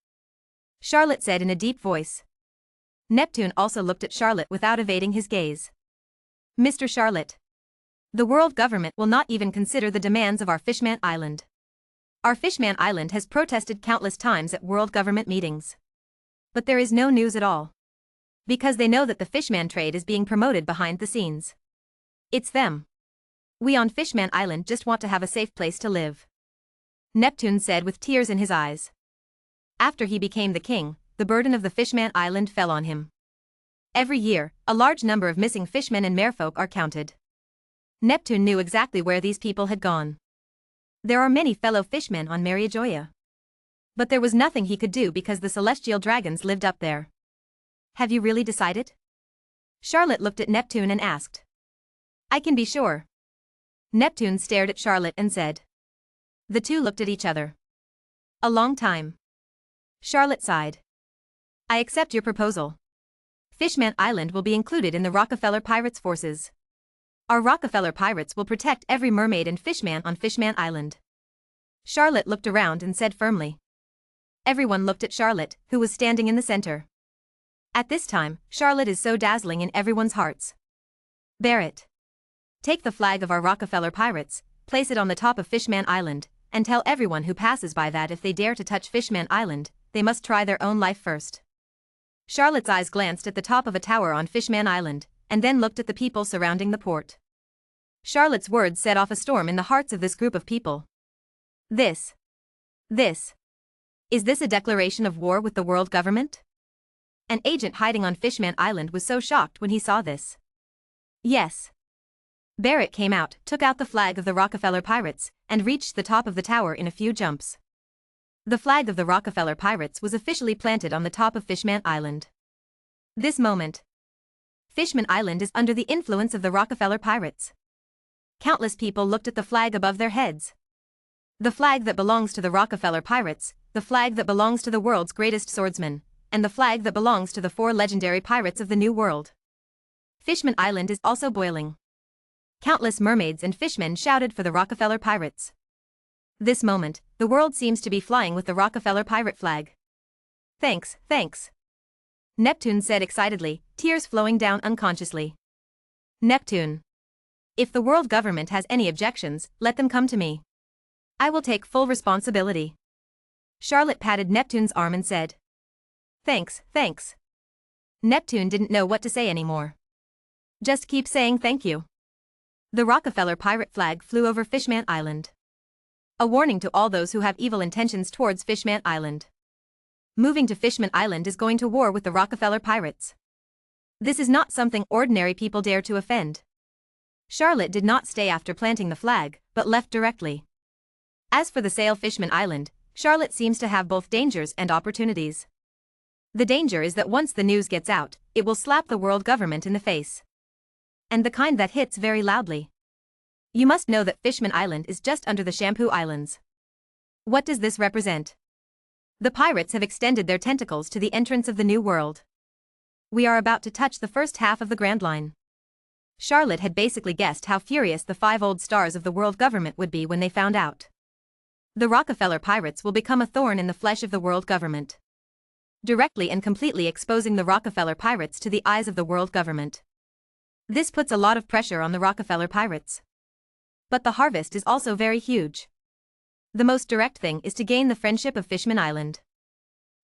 Charlotte said in a deep voice. Neptune also looked at Charlotte without evading his gaze. Mr. Charlotte. The world government will not even consider the demands of our Fishman Island. Our Fishman Island has protested countless times at world government meetings. But there is no news at all. Because they know that the Fishman trade is being promoted behind the scenes. It's them. We on Fishman Island just want to have a safe place to live. Neptune said with tears in his eyes. After he became the king, the burden of the Fishman Island fell on him. Every year, a large number of missing fishmen and merfolk are counted. Neptune knew exactly where these people had gone. There are many fellow fishmen on Mariajoya. But there was nothing he could do because the celestial dragons lived up there. Have you really decided? Charlotte looked at Neptune and asked. I can be sure. Neptune stared at Charlotte and said. The two looked at each other. A long time. Charlotte sighed. I accept your proposal. Fishman Island will be included in the Rockefeller Pirates forces. Our Rockefeller Pirates will protect every mermaid and fishman on Fishman Island. Charlotte looked around and said firmly. Everyone looked at Charlotte, who was standing in the center. At this time, Charlotte is so dazzling in everyone's hearts. Bear it. Take the flag of our Rockefeller Pirates, place it on the top of Fishman Island, and tell everyone who passes by that if they dare to touch Fishman Island, they must try their own life first. Charlotte's eyes glanced at the top of a tower on Fishman Island, and then looked at the people surrounding the port. Charlotte's words set off a storm in the hearts of this group of people. Is this a declaration of war with the world government? An agent hiding on Fishman Island was so shocked when he saw this. Yes. Barrett came out, took out the flag of the Rockefeller Pirates, and reached the top of the tower in a few jumps. The flag of the Rockefeller Pirates was officially planted on the top of Fishman Island. This moment. Fishman Island is under the influence of the Rockefeller Pirates. Countless people looked at the flag above their heads. The flag that belongs to the Rockefeller Pirates, the flag that belongs to the world's greatest swordsman, and the flag that belongs to the 4 legendary pirates of the New World. Fishman Island is also boiling. Countless mermaids and fishmen shouted for the Rockefeller Pirates. This moment, the world seems to be flying with the Rockefeller pirate flag. Thanks. Neptune said excitedly, tears flowing down unconsciously. Neptune. If the world government has any objections, let them come to me. I will take full responsibility. Charlotte patted Neptune's arm and said. Thanks. Neptune didn't know what to say anymore. Just keep saying thank you. The Rockefeller pirate flag flew over Fishman Island. A warning to all those who have evil intentions towards Fishman Island. Moving to Fishman Island is going to war with the Rockefeller Pirates. This is not something ordinary people dare to offend. Charlotte did not stay after planting the flag, but left directly. As for the sail Fishman Island, Charlotte seems to have both dangers and opportunities. The danger is that once the news gets out, it will slap the world government in the face. And the kind that hits very loudly. You must know that Fishman Island is just under the Shampoo Islands. What does this represent? The pirates have extended their tentacles to the entrance of the New World. We are about to touch the first half of the Grand Line. Charlotte had basically guessed how furious the 5 old stars of the world government would be when they found out. The Rockefeller Pirates will become a thorn in the flesh of the world government. Directly and completely exposing the Rockefeller Pirates to the eyes of the world government. This puts a lot of pressure on the Rockefeller Pirates. But the harvest is also very huge. The most direct thing is to gain the friendship of Fishman Island.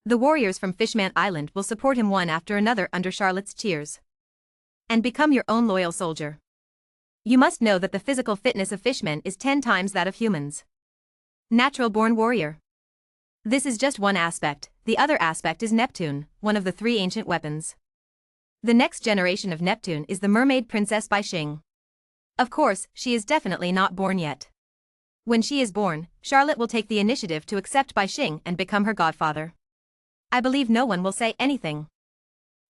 The warriors from Fishman Island will support him one after another under Charlotte's cheers. And become your own loyal soldier. You must know that the physical fitness of fishmen is 10 times that of humans. Natural-born warrior. This is just one aspect. The other aspect is Neptune, one of the 3 ancient weapons. The next generation of Neptune is the Mermaid Princess by Xing. Of course, she is definitely not born yet. When she is born, Charlotte will take the initiative to accept Bai Xing and become her godfather. I believe no one will say anything.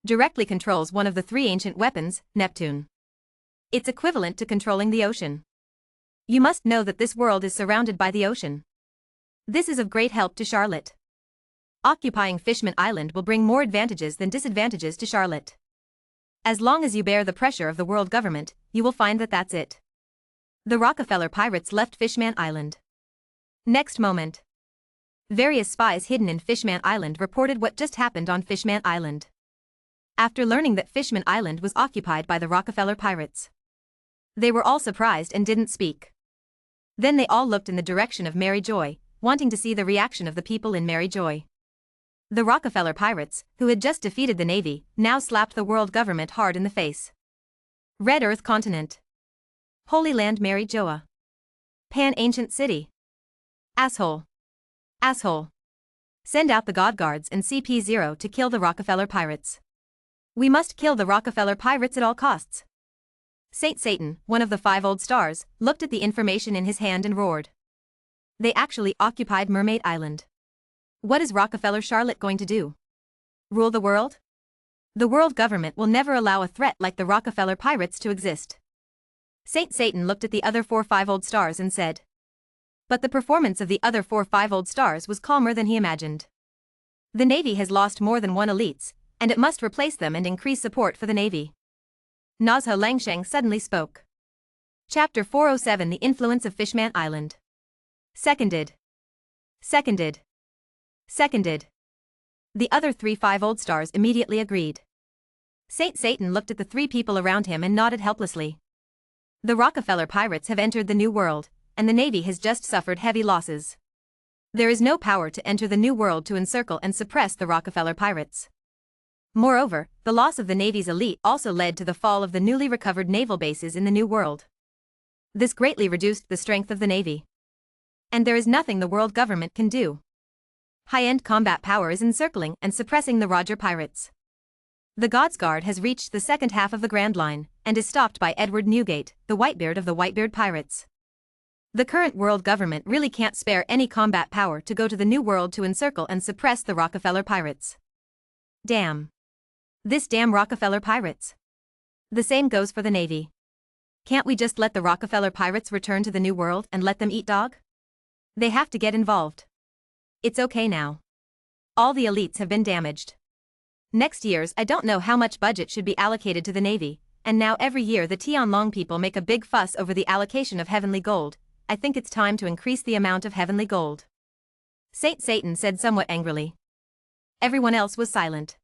Directly controls one of the 3 ancient weapons, Neptune. It's equivalent to controlling the ocean. You must know that this world is surrounded by the ocean. This is of great help to Charlotte. Occupying Fishman Island will bring more advantages than disadvantages to Charlotte. As long as you bear the pressure of the world government, you will find that that's it. The Rockefeller pirates left Fishman Island. Next moment. Various spies hidden in Fishman Island reported what just happened on Fishman Island. After learning that Fishman Island was occupied by the Rockefeller pirates, they were all surprised and didn't speak. Then they all looked in the direction of Mary Joy, wanting to see the reaction of the people in Mary Joy. The Rockefeller pirates, who had just defeated the Navy, now slapped the world government hard in the face. Red Earth Continent. Holy Land Mary Joa. Pan-Ancient City. Asshole. Asshole. Send out the God Guards and CP0 to kill the Rockefeller pirates. We must kill the Rockefeller pirates at all costs. Saint Satan, one of the 5 old stars, looked at the information in his hand and roared. They actually occupied Mermaid Island. What is Rockefeller Charlotte going to do? Rule the world? The world government will never allow a threat like the Rockefeller pirates to exist. Saint Satan looked at the other 4 5 old stars and said. But the performance of the other 4 5 old stars was calmer than he imagined. The Navy has lost more than 1 elites, and it must replace them and increase support for the Navy. Nazha Langsheng suddenly spoke. Chapter 407 The Influence of Fishman Island. Seconded. Seconded. Seconded. The other 3 5 old stars immediately agreed. Saint Satan looked at the 3 people around him and nodded helplessly. The Rockefeller pirates have entered the New World, and the Navy has just suffered heavy losses. There is no power to enter the New World to encircle and suppress the Rockefeller pirates. Moreover, the loss of the Navy's elite also led to the fall of the newly recovered naval bases in the New World. This greatly reduced the strength of the Navy. And there is nothing the world government can do. High-end combat power is encircling and suppressing the Roger pirates. The God's Guard has reached the second half of the Grand Line, and is stopped by Edward Newgate, the Whitebeard of the Whitebeard Pirates. The current world government really can't spare any combat power to go to the New World to encircle and suppress the Rockefeller pirates. Damn. This damn Rockefeller pirates. The same goes for the Navy. Can't we just let the Rockefeller pirates return to the New World and let them eat dog? They have to get involved. It's okay now. All the elites have been damaged. Next year's I don't know how much budget should be allocated to the Navy, and now every year the Tianlong people make a big fuss over the allocation of heavenly gold. I think it's time to increase the amount of heavenly gold. Saint Satan said somewhat angrily. Everyone else was silent.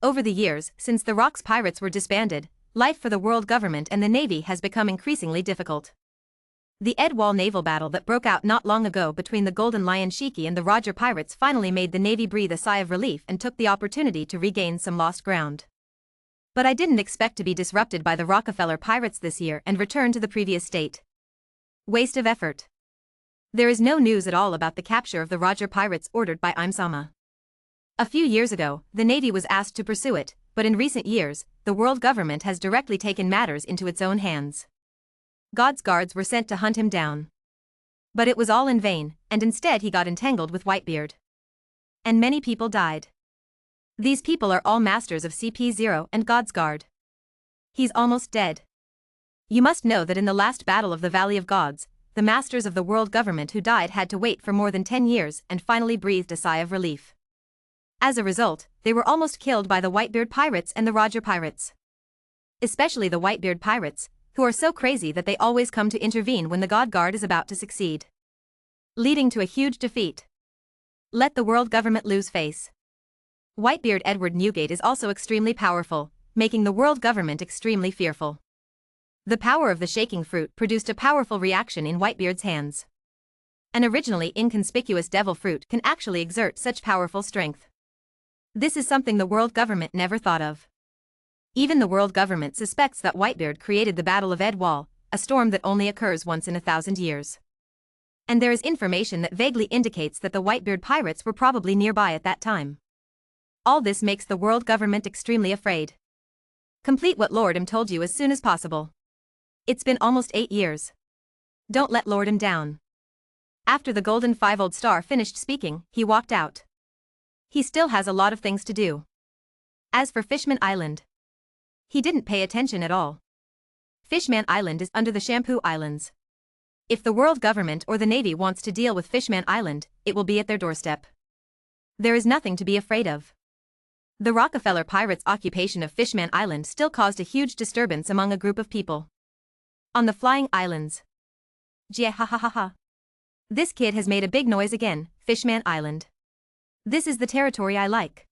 Over the years, since the Rocks pirates were disbanded, life for the world government and the Navy has become increasingly difficult. The Edwall naval battle that broke out not long ago between the Golden Lion Shiki and the Roger pirates finally made the Navy breathe a sigh of relief and took the opportunity to regain some lost ground. But I didn't expect to be disrupted by the Rockefeller pirates this year and return to the previous state. Waste of effort. There is no news at all about the capture of the Roger pirates ordered by Imsama. A few years ago, the Navy was asked to pursue it, but in recent years, the world government has directly taken matters into its own hands. God's guards were sent to hunt him down. But it was all in vain, and instead he got entangled with Whitebeard. And many people died. These people are all masters of CP0 and God's Guard. He's almost dead. You must know that in the last battle of the Valley of Gods, the masters of the world government who died had to wait for more than 10 years and finally breathed a sigh of relief. As a result, they were almost killed by the Whitebeard pirates and the Roger pirates. Especially the Whitebeard pirates, who are so crazy that they always come to intervene when the God Guard is about to succeed. Leading to a huge defeat. Let the world government lose face. Whitebeard Edward Newgate is also extremely powerful, making the world government extremely fearful. The power of the shaking fruit produced a powerful reaction in Whitebeard's hands. An originally inconspicuous devil fruit can actually exert such powerful strength. This is something the world government never thought of. Even the world government suspects that Whitebeard created the Battle of Edwall, a storm that only occurs once in 1,000 years. And there is information that vaguely indicates that the Whitebeard pirates were probably nearby at that time. All this makes the world government extremely afraid. Complete what Lord M told you as soon as possible. It's been almost 8 years. Don't let Lord M down. After the Golden Five-Old Star finished speaking, he walked out. He still has a lot of things to do. As for Fishman Island, he didn't pay attention at all. Fishman Island is under the Shampoo Islands. If the world government or the Navy wants to deal with Fishman Island, it will be at their doorstep. There is nothing to be afraid of. The Rockefeller pirates' occupation of Fishman Island still caused a huge disturbance among a group of people. On the Flying Islands. Jia ha ha ha ha. This kid has made a big noise again, Fishman Island. This is the territory I like.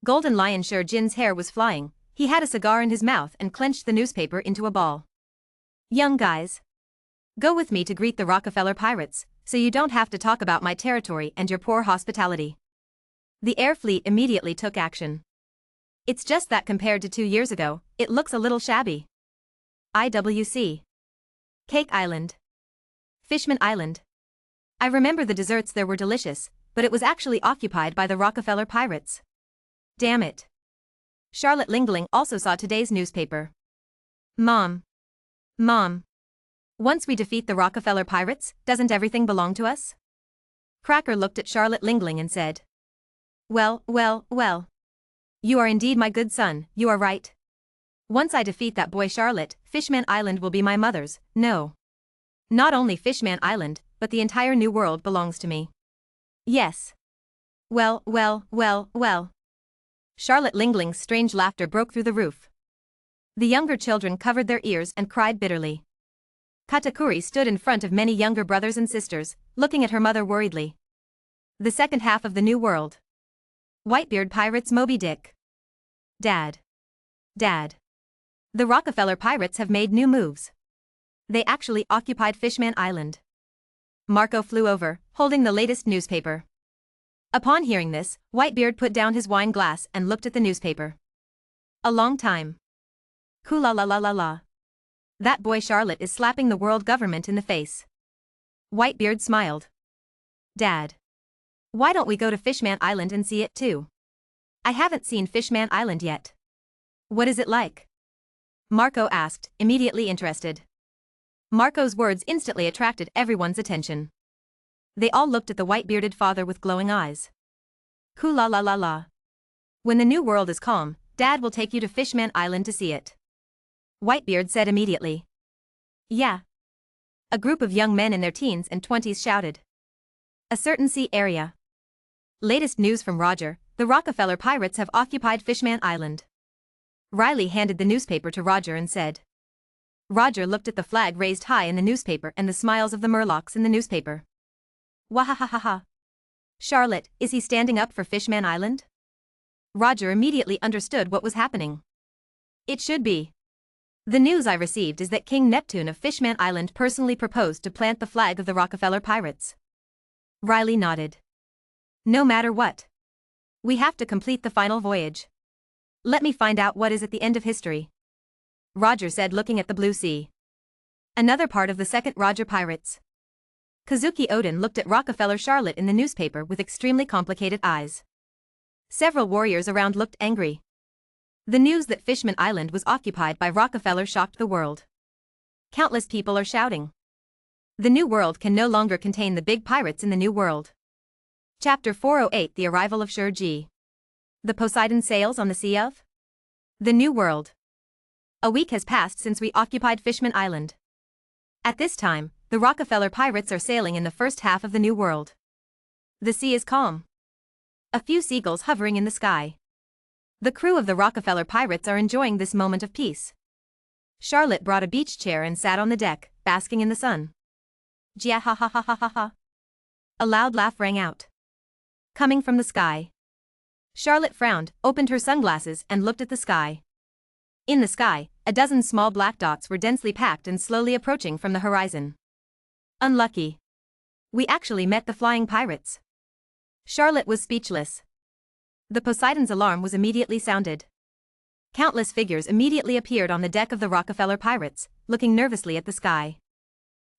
Golden Lion Sure Jin's hair was flying, he had a cigar in his mouth and clenched the newspaper into a ball. Young guys. Go with me to greet the Rockefeller pirates, so you don't have to talk about my territory and your poor hospitality. The air fleet immediately took action. It's just that compared to 2 years ago, it looks a little shabby. IWC. Cake Island. Fishman Island. I remember the desserts there were delicious, but it was actually occupied by the Rockefeller pirates. Damn it. Charlotte Lingling also saw today's newspaper. Mom. Once we defeat the Rockefeller pirates, doesn't everything belong to us? Cracker looked at Charlotte Lingling and said. Well. You are indeed my good son, you are right. Once I defeat that boy Charlotte, Fishman Island will be my mother's, no. Not only Fishman Island, but the entire new world belongs to me. Yes. Well. Charlotte Lingling's strange laughter broke through the roof. The younger children covered their ears and cried bitterly. Katakuri stood in front of many younger brothers and sisters, looking at her mother worriedly. The second half of the new world. Whitebeard pirates Moby Dick. Dad. The Rockefeller pirates have made new moves. They actually occupied Fishman Island. Marco flew over, holding the latest newspaper. Upon hearing this, Whitebeard put down his wine glass and looked at the newspaper. A long time. Kula-la-la-la-la. That boy Charlotte is slapping the world government in the face. Whitebeard smiled. Dad. Why don't we go to Fishman Island and see it too? I haven't seen Fishman Island yet. What is it like? Marco asked, immediately interested. Marco's words instantly attracted everyone's attention. They all looked at the white-bearded father with glowing eyes. Kula-la-la-la. When the new world is calm, Dad will take you to Fishman Island to see it. Whitebeard said immediately. Yeah. A group of young men in their teens and 20s shouted. A certain sea area. Latest news from Roger, the Rockefeller pirates have occupied Fishman Island. Riley handed the newspaper to Roger and said. Roger looked at the flag raised high in the newspaper and the smiles of the Murlocs in the newspaper. Wahahaha. Charlotte, is he standing up for Fishman Island? Roger immediately understood what was happening. It should be. The news I received is that King Neptune of Fishman Island personally proposed to plant the flag of the Rockefeller pirates. Riley nodded. No matter what. We have to complete the final voyage. Let me find out what is at the end of history. Roger said, looking at the blue sea. Another part of the second Roger pirates. Kazuki Odin looked at Rockefeller Charlotte in the newspaper with extremely complicated eyes. Several warriors around looked angry. The news that Fishman Island was occupied by Rockefeller shocked the world. Countless people are shouting. The new world can no longer contain the big pirates in the new world. Chapter 408, The Arrival of Shurji. The Poseidon sails on the sea of the new world. A week has passed since we occupied Fishman Island. At this time, the Rockefeller pirates are sailing in the first half of the new world. The sea is calm. A few seagulls hovering in the sky. The crew of the Rockefeller pirates are enjoying this moment of peace. Charlotte brought a beach chair and sat on the deck, basking in the sun. Jia ha ha ha ha ha ha. A loud laugh rang out. Coming from the sky. Charlotte frowned, opened her sunglasses and looked at the sky. In the sky, a dozen small black dots were densely packed and slowly approaching from the horizon. Unlucky. We actually met the flying pirates. Charlotte was speechless. The Poseidon's alarm was immediately sounded. Countless figures immediately appeared on the deck of the Rockefeller Pirates, looking nervously at the sky.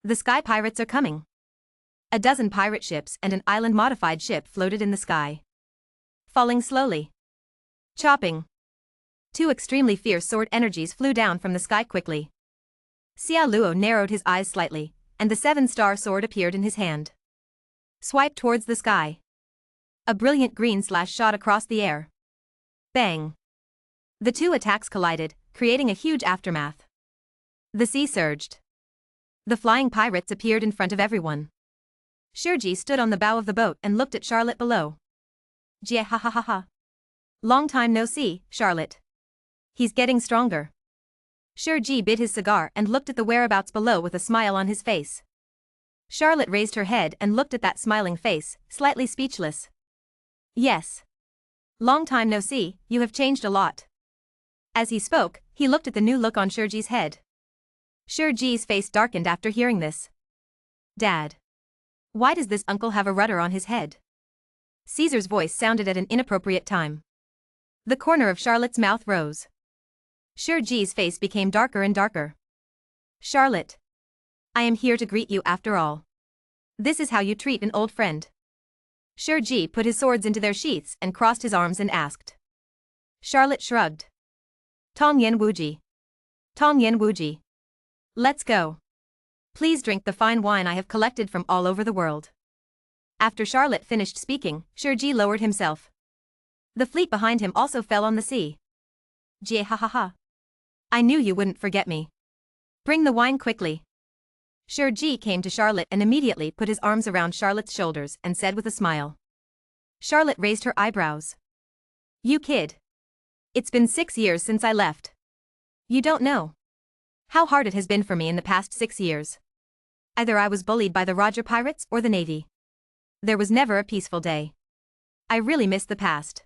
The sky pirates are coming. A dozen pirate ships and an island-modified ship floated in the sky. Falling slowly. Chopping. Two extremely fierce sword energies flew down from the sky quickly. Xia Luo narrowed his eyes slightly, and the seven-star sword appeared in his hand. Swipe towards the sky. A brilliant green slash shot across the air. Bang. The two attacks collided, creating a huge aftermath. The sea surged. The flying pirates appeared in front of everyone. Shueisha stood on the bow of the boat and looked at Charlotte below. Jie ha ha ha ha. Long time no see, Charlotte. He's getting stronger. Shueisha bit his cigar and looked at the whereabouts below with a smile on his face. Charlotte raised her head and looked at that smiling face, slightly speechless. Yes. Long time no see, you have changed a lot. As he spoke, he looked at the new look on Shueisha's head. Shueisha's face darkened after hearing this. Dad. Why does this uncle have a rudder on his head? Caesar's voice sounded at an inappropriate time. The corner of Charlotte's mouth rose. Shueisha's face became darker and darker. Charlotte. I am here to greet you after all. This is how you treat an old friend. Shueisha put his swords into their sheaths and crossed his arms and asked. Charlotte shrugged. Tong Yen Wuji. Tong Yen Wuji. Let's go. Please drink the fine wine I have collected from all over the world. After Charlotte finished speaking, Shueisha lowered himself. The fleet behind him also fell on the sea. Jie ha ha ha. I knew you wouldn't forget me. Bring the wine quickly. Shueisha came to Charlotte and immediately put his arms around Charlotte's shoulders and said with a smile. Charlotte raised her eyebrows. You kid. It's been 6 years since I left. You don't know how hard it has been for me in the past 6 years. Either I was bullied by the Roger Pirates or the Navy. There was never a peaceful day. I really miss the past.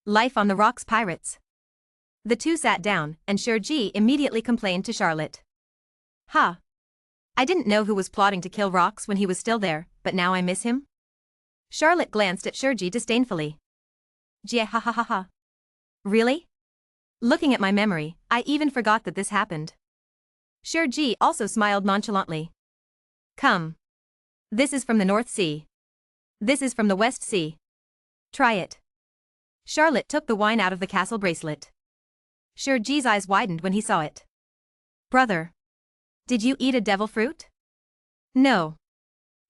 Life on the Rocks Pirates. The two sat down, and Shueisha immediately complained to Charlotte. Ha! I didn't know who was plotting to kill Rocks when he was still there, but now I miss him? Charlotte glanced at Shueisha disdainfully. Jie ha ha ha ha. Really? Looking at my memory, I even forgot that this happened. Shueisha also smiled nonchalantly. Come. This is from the North Sea. This is from the West Sea. Try it. Charlotte took the wine out of the castle bracelet. Shueisha's eyes widened when he saw it. Brother. Did you eat a devil fruit? No.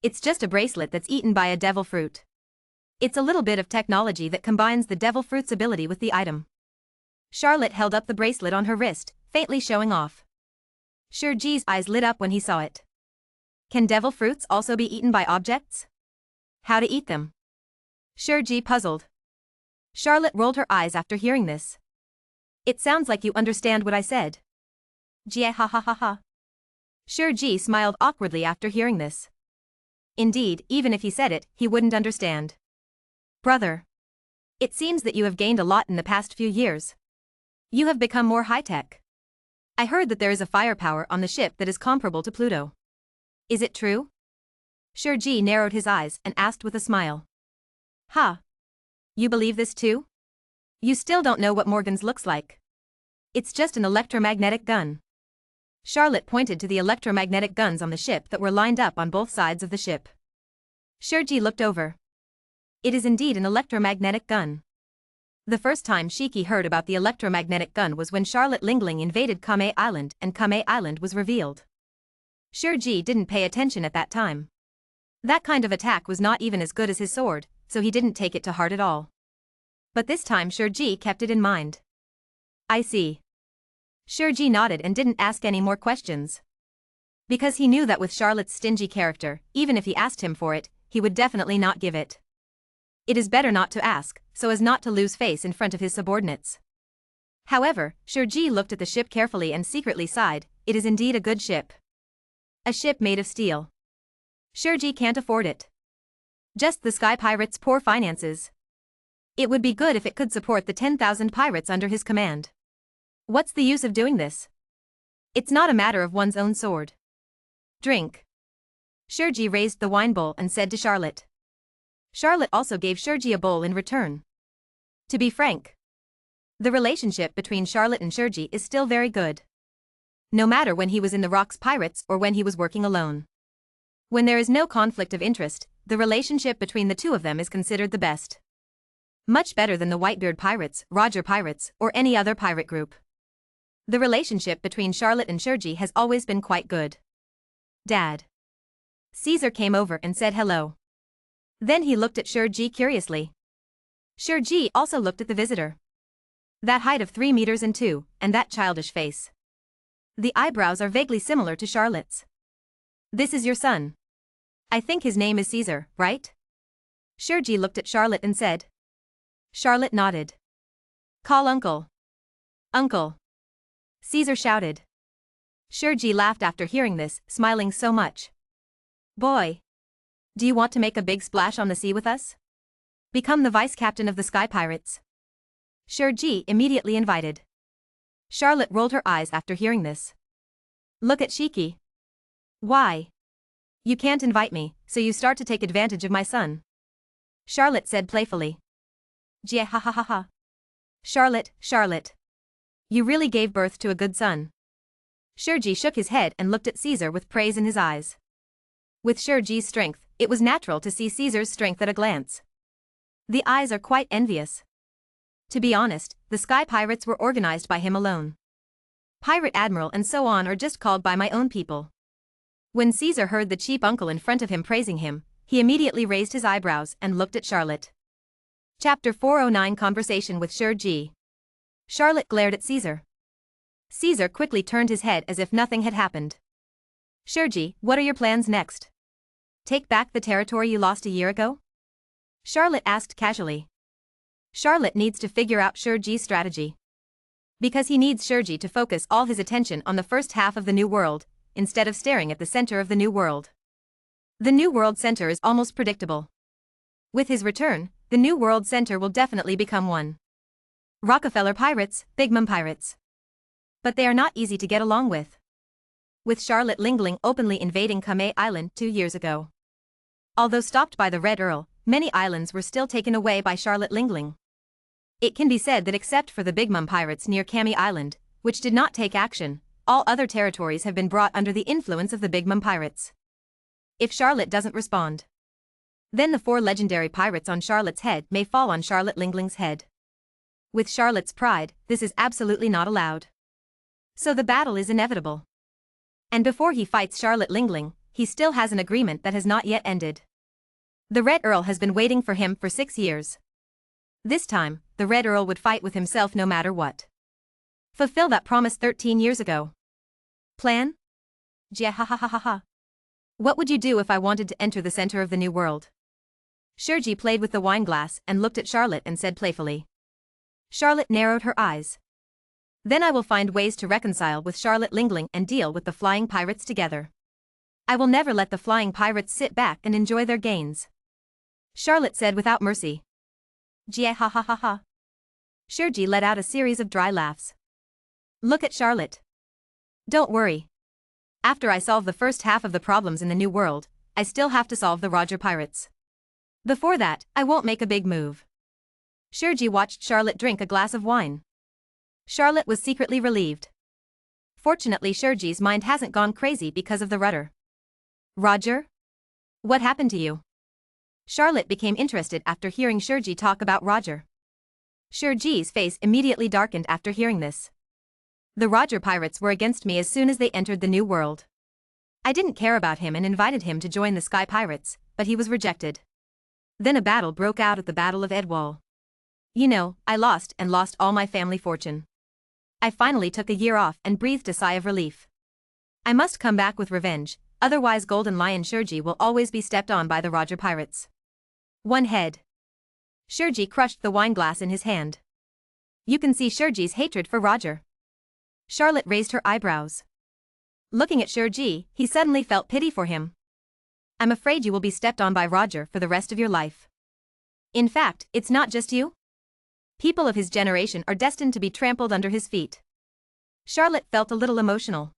It's just a bracelet that's eaten by a devil fruit. It's a little bit of technology that combines the devil fruit's ability with the item. Charlotte held up the bracelet on her wrist, faintly showing off. Shueisha's eyes lit up when he saw it. Can devil fruits also be eaten by objects? How to eat them? Shueisha puzzled. Charlotte rolled her eyes after hearing this. It sounds like you understand what I said. Jie ha ha ha ha. Shueisha smiled awkwardly after hearing this. Indeed, even if he said it, he wouldn't understand. Brother. It seems that you have gained a lot in the past few years. You have become more high-tech. I heard that there is a firepower on the ship that is comparable to Pluto. Is it true? Shueisha narrowed his eyes and asked with a smile. Ha! You believe this too? You still don't know what Morgan's looks like. It's just an electromagnetic gun. Charlotte pointed to the electromagnetic guns on the ship that were lined up on both sides of the ship. Shueisha looked over. It is indeed an electromagnetic gun. The first time Shiki heard about the electromagnetic gun was when Charlotte Lingling invaded Kame Island and Kame Island was revealed. Shueisha didn't pay attention at that time. That kind of attack was not even as good as his sword, so he didn't take it to heart at all. But this time Shueisha kept it in mind. I see. Shueisha nodded and didn't ask any more questions. Because he knew that with Charlotte's stingy character, even if he asked him for it, he would definitely not give it. It is better not to ask, so as not to lose face in front of his subordinates. However, Shueisha looked at the ship carefully and secretly sighed. It is indeed a good ship. A ship made of steel. Shueisha can't afford it. Just the Sky Pirates' poor finances. It would be good if it could support the 10,000 pirates under his command. What's the use of doing this? It's not a matter of one's own sword. Drink. Shueisha raised the wine bowl and said to Charlotte. Charlotte also gave Shueisha a bowl in return. To be frank, the relationship between Charlotte and Shueisha is still very good. No matter when he was in the Rocks Pirates or when he was working alone. When there is no conflict of interest, the relationship between the two of them is considered the best. Much better than the Whitebeard Pirates, Roger Pirates, or any other pirate group. The relationship between Charlotte and Shueisha has always been quite good. Dad. Caesar came over and said hello. Then he looked at Shueisha curiously. Shueisha also looked at the visitor. That height of 3 meters and 2, and that childish face. The eyebrows are vaguely similar to Charlotte's. This is your son. I think his name is Caesar, right? Shueisha looked at Charlotte and said. Charlotte nodded. Call uncle. Uncle. Caesar shouted. Shueisha laughed after hearing this, smiling so much. Boy. Do you want to make a big splash on the sea with us? Become the vice captain of the Sky Pirates. Shueisha immediately invited. Charlotte rolled her eyes after hearing this. Look at Shiki. Why? You can't invite me, so you start to take advantage of my son. Charlotte said playfully. Jia ha ha ha ha. Charlotte. You really gave birth to a good son. Shueisha shook his head and looked at Caesar with praise in his eyes. With Shueisha's strength, it was natural to see Caesar's strength at a glance. The eyes are quite envious. To be honest, the Sky Pirates were organized by him alone. Pirate Admiral and so on are just called by my own people. When Caesar heard the cheap uncle in front of him praising him, he immediately raised his eyebrows and looked at Charlotte. Chapter 409 Conversation with Shueisha. Charlotte glared at Caesar. Caesar quickly turned his head as if nothing had happened. Shueisha, what are your plans next? Take back the territory you lost a year ago? Charlotte asked casually. Charlotte needs to figure out Shueisha's strategy. Because he needs Shueisha to focus all his attention on the first half of the New World, instead of staring at the center of the New World. The New World Center is almost predictable. With his return, the New World Center will definitely become one. Rockefeller Pirates, Big Mom Pirates. But they are not easy to get along with. With Charlotte Lingling openly invading Kame Island 2 years ago. Although stopped by the Red Earl, many islands were still taken away by Charlotte Lingling. It can be said that except for the Big Mom Pirates near Kame Island, which did not take action, all other territories have been brought under the influence of the Big Mom Pirates. If Charlotte doesn't respond, then the 4 legendary pirates on Charlotte's head may fall on Charlotte Lingling's head. With Charlotte's pride, this is absolutely not allowed. So the battle is inevitable. And before he fights Charlotte Lingling, he still has an agreement that has not yet ended. The Red Earl has been waiting for him for 6 years. This time, the Red Earl would fight with himself no matter what. Fulfill that promise 13 years ago. Plan? Jia ha ha ha ha ha. What would you do if I wanted to enter the center of the New World? Shueisha played with the wine glass and looked at Charlotte and said playfully. Charlotte narrowed her eyes. Then I will find ways to reconcile with Charlotte Lingling and deal with the flying pirates together. I will never let the flying pirates sit back and enjoy their gains. Charlotte said without mercy. Jia ha ha ha ha. Shueisha let out a series of dry laughs. Look at Charlotte. Don't worry. After I solve the first half of the problems in the New World, I still have to solve the Roger Pirates. Before that, I won't make a big move. Shueisha watched Charlotte drink a glass of wine. Charlotte was secretly relieved. Fortunately, Shueisha's mind hasn't gone crazy because of the rudder. Roger? What happened to you? Charlotte became interested after hearing Shueisha talk about Roger. Shueisha's face immediately darkened after hearing this. The Roger Pirates were against me as soon as they entered the New World. I didn't care about him and invited him to join the Sky Pirates, but he was rejected. Then a battle broke out at the Battle of Edwall. You know, I lost all my family fortune. I finally took a year off and breathed a sigh of relief. I must come back with revenge, otherwise Golden Lion Shueisha will always be stepped on by the Roger Pirates. One head. Shueisha crushed the wine glass in his hand. You can see Shueisha's hatred for Roger. Charlotte raised her eyebrows. Looking at Shueisha, he suddenly felt pity for him. I'm afraid you will be stepped on by Roger for the rest of your life. In fact, it's not just you. People of his generation are destined to be trampled under his feet. Charlotte felt a little emotional.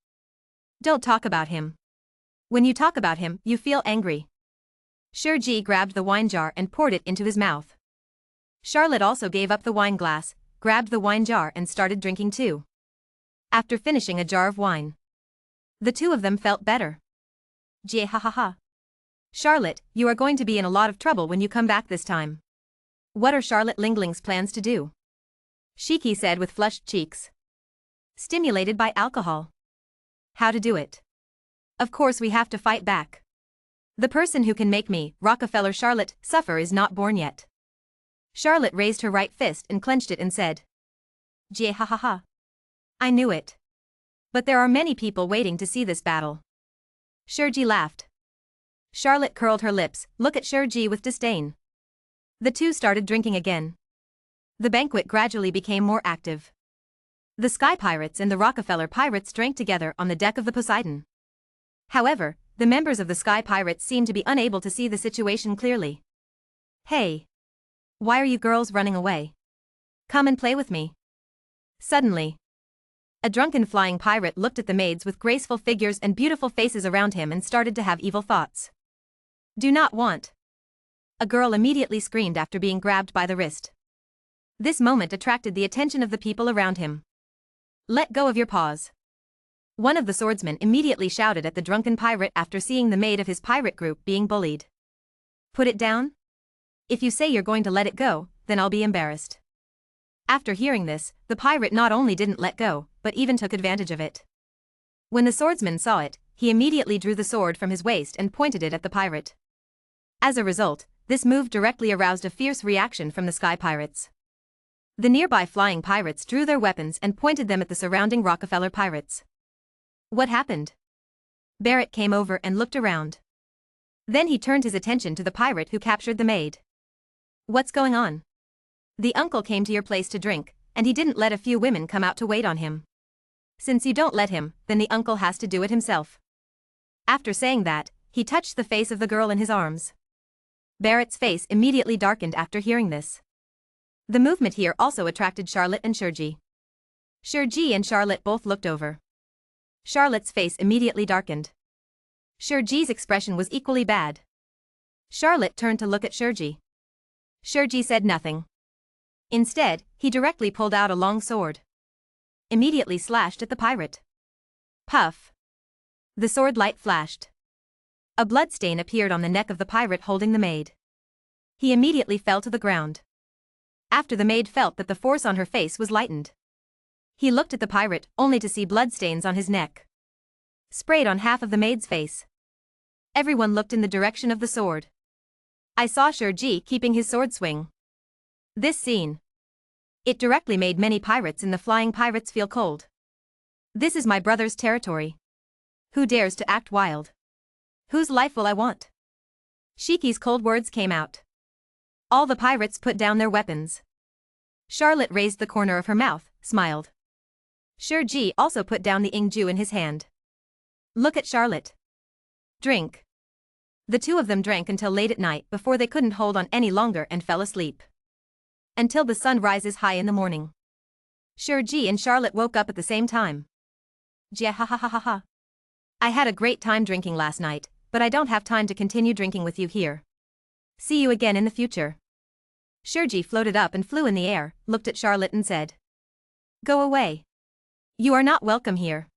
Don't talk about him. When you talk about him, you feel angry. Shueisha grabbed the wine jar and poured it into his mouth. Charlotte also gave up the wine glass, grabbed the wine jar and started drinking too. After finishing a jar of wine, the two of them felt better. Jie ha ha ha. Charlotte, you are going to be in a lot of trouble when you come back this time. What are Charlotte Lingling's plans to do? Shiki said with flushed cheeks. Stimulated by alcohol. How to do it? Of course we have to fight back. The person who can make me, Rockefeller Charlotte, suffer is not born yet. Charlotte raised her right fist and clenched it and said. Jie ha ha ha. I knew it. But there are many people waiting to see this battle. Shueisha laughed. Charlotte curled her lips, looked at Shueisha with disdain. The two started drinking again. The banquet gradually became more active. The Sky Pirates and the Rockefeller Pirates drank together on the deck of the Poseidon. However, the members of the Sky Pirates seemed to be unable to see the situation clearly. Hey! Why are you girls running away? Come and play with me. Suddenly, a drunken flying pirate looked at the maids with graceful figures and beautiful faces around him and started to have evil thoughts. Do not want. A girl immediately screamed after being grabbed by the wrist. This moment attracted the attention of the people around him. Let go of your paws. One of the swordsmen immediately shouted at the drunken pirate after seeing the maid of his pirate group being bullied. Put it down? If you say you're going to let it go, then I'll be embarrassed. After hearing this, the pirate not only didn't let go, but even took advantage of it. When the swordsman saw it, he immediately drew the sword from his waist and pointed it at the pirate. As a result, this move directly aroused a fierce reaction from the Sky Pirates. The nearby flying pirates drew their weapons and pointed them at the surrounding Rockefeller Pirates. What happened? Barrett came over and looked around. Then he turned his attention to the pirate who captured the maid. What's going on? The uncle came to your place to drink, and he didn't let a few women come out to wait on him. Since you don't let him, then the uncle has to do it himself. After saying that, he touched the face of the girl in his arms. Barrett's face immediately darkened after hearing this. The movement here also attracted Charlotte and Shueisha. Shueisha and Charlotte both looked over. Charlotte's face immediately darkened. Shueisha's expression was equally bad. Charlotte turned to look at Shueisha. Shueisha said nothing. Instead, he directly pulled out a long sword. Immediately slashed at the pirate. Puff. The sword light flashed. A bloodstain appeared on the neck of the pirate holding the maid. He immediately fell to the ground. After the maid felt that the force on her face was lightened. He looked at the pirate, only to see bloodstains on his neck. Sprayed on half of the maid's face. Everyone looked in the direction of the sword. I saw Shueisha keeping his sword swing. This scene. It directly made many pirates in the Flying Pirates feel cold. This is my brother's territory. Who dares to act wild? Whose life will I want? Shiki's cold words came out. All the pirates put down their weapons. Charlotte raised the corner of her mouth, smiled. Shueisha also put down the ingju in his hand. Look at Charlotte. Drink. The two of them drank until late at night before they couldn't hold on any longer and fell asleep. Until the sun rises high in the morning. Shueisha and Charlotte woke up at the same time. Jia ha ha ha ha ha. I had a great time drinking last night, but I don't have time to continue drinking with you here. See you again in the future. Shueisha floated up and flew in the air, looked at Charlotte and said. Go away. You are not welcome here.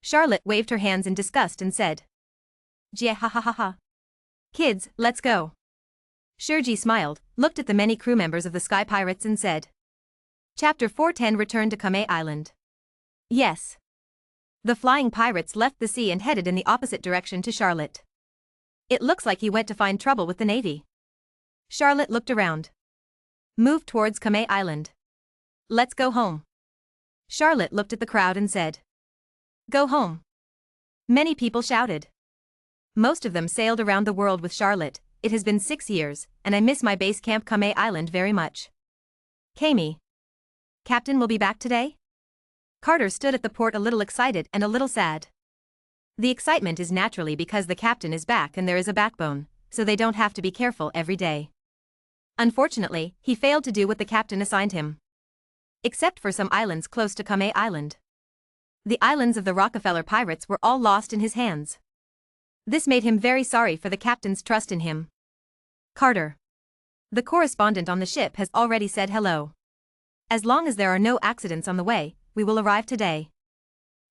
Charlotte waved her hands in disgust and said. Jia ha ha ha ha. Kids, let's go. Shueisha smiled, looked at the many crew members of the Sky Pirates and said. Chapter 410 Return to Kame Island. Yes. The flying pirates left the sea and headed in the opposite direction to Charlotte. It looks like he went to find trouble with the Navy. Charlotte looked around. Moved towards Kame Island. Let's go home. Charlotte looked at the crowd and said. Go home. Many people shouted. Most of them sailed around the world with Charlotte. It has been 6 years, and I miss my base camp Kame Island very much. Kami. Captain will be back today? Carter stood at the port a little excited and a little sad. The excitement is naturally because the captain is back and there is a backbone, so they don't have to be careful every day. Unfortunately, he failed to do what the captain assigned him. Except for some islands close to Kame Island. The islands of the Rockefeller pirates were all lost in his hands. This made him very sorry for the captain's trust in him. Carter. The correspondent on the ship has already said hello. As long as there are no accidents on the way, we will arrive today.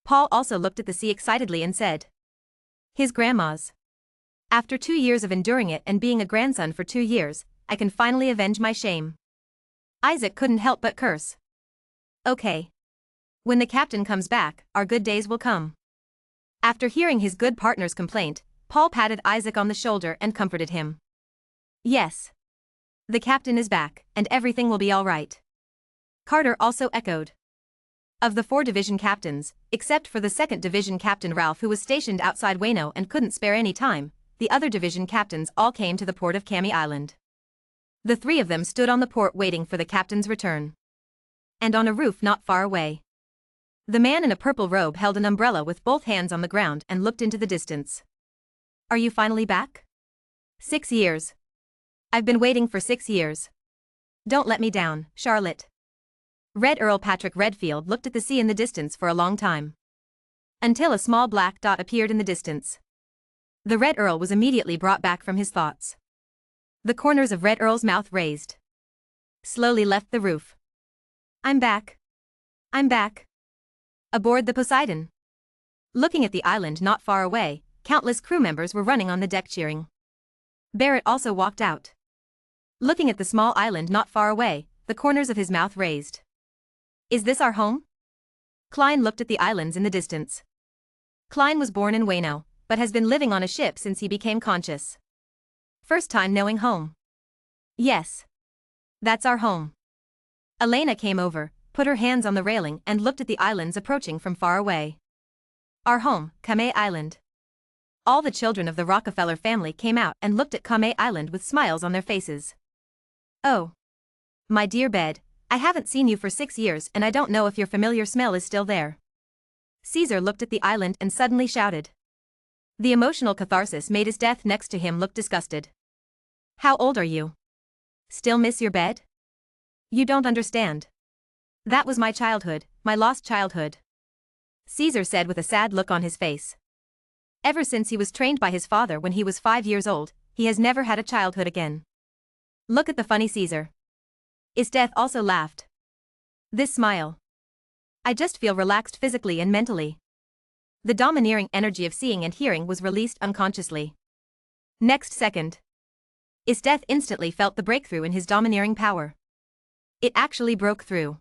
Paul also looked at the sea excitedly and said. His grandma's. After 2 years of enduring it and being a grandson for 2 years, I can finally avenge my shame. Isaac couldn't help but curse. Okay. When the captain comes back, our good days will come. After hearing his good partner's complaint, Paul patted Isaac on the shoulder and comforted him. Yes. The captain is back, and everything will be all right. Carter also echoed. Of the 4 division captains, except for the 2nd division captain Ralph, who was stationed outside Wano and couldn't spare any time, the other division captains all came to the port of Kami Island. The 3 of them stood on the port waiting for the captain's return. And on a roof not far away, the man in a purple robe held an umbrella with both hands on the ground and looked into the distance. Are you finally back? 6 years. I've been waiting for 6 years. Don't let me down, Charlotte. Red Earl Patrick Redfield looked at the sea in the distance for a long time. Until a small black dot appeared in the distance. The Red Earl was immediately brought back from his thoughts. The corners of Red Earl's mouth raised. Slowly left the roof. I'm back. I'm back. Aboard the Poseidon. Looking at the island not far away, countless crew members were running on the deck cheering. Barrett also walked out. Looking at the small island not far away, the corners of his mouth raised. Is this our home? Klein looked at the islands in the distance. Klein was born in Wano, but has been living on a ship since he became conscious. First time knowing home. Yes. That's our home. Elena came over, put her hands on the railing and looked at the islands approaching from far away. Our home, Kame Island. All the children of the Rockefeller family came out and looked at Kame Island with smiles on their faces. Oh. My dear bed, I haven't seen you for 6 years and I don't know if your familiar smell is still there. Caesar looked at the island and suddenly shouted. The emotional catharsis made his death next to him look disgusted. How old are you? Still miss your bed? You don't understand. That was my childhood, my lost childhood. Caesar said with a sad look on his face. Ever since he was trained by his father when he was 5 years old, he has never had a childhood again. Look at the funny Caesar. His death also laughed. This smile. I just feel relaxed physically and mentally. The domineering energy of seeing and hearing was released unconsciously. Next second. His death instantly felt the breakthrough in his domineering power. It actually broke through.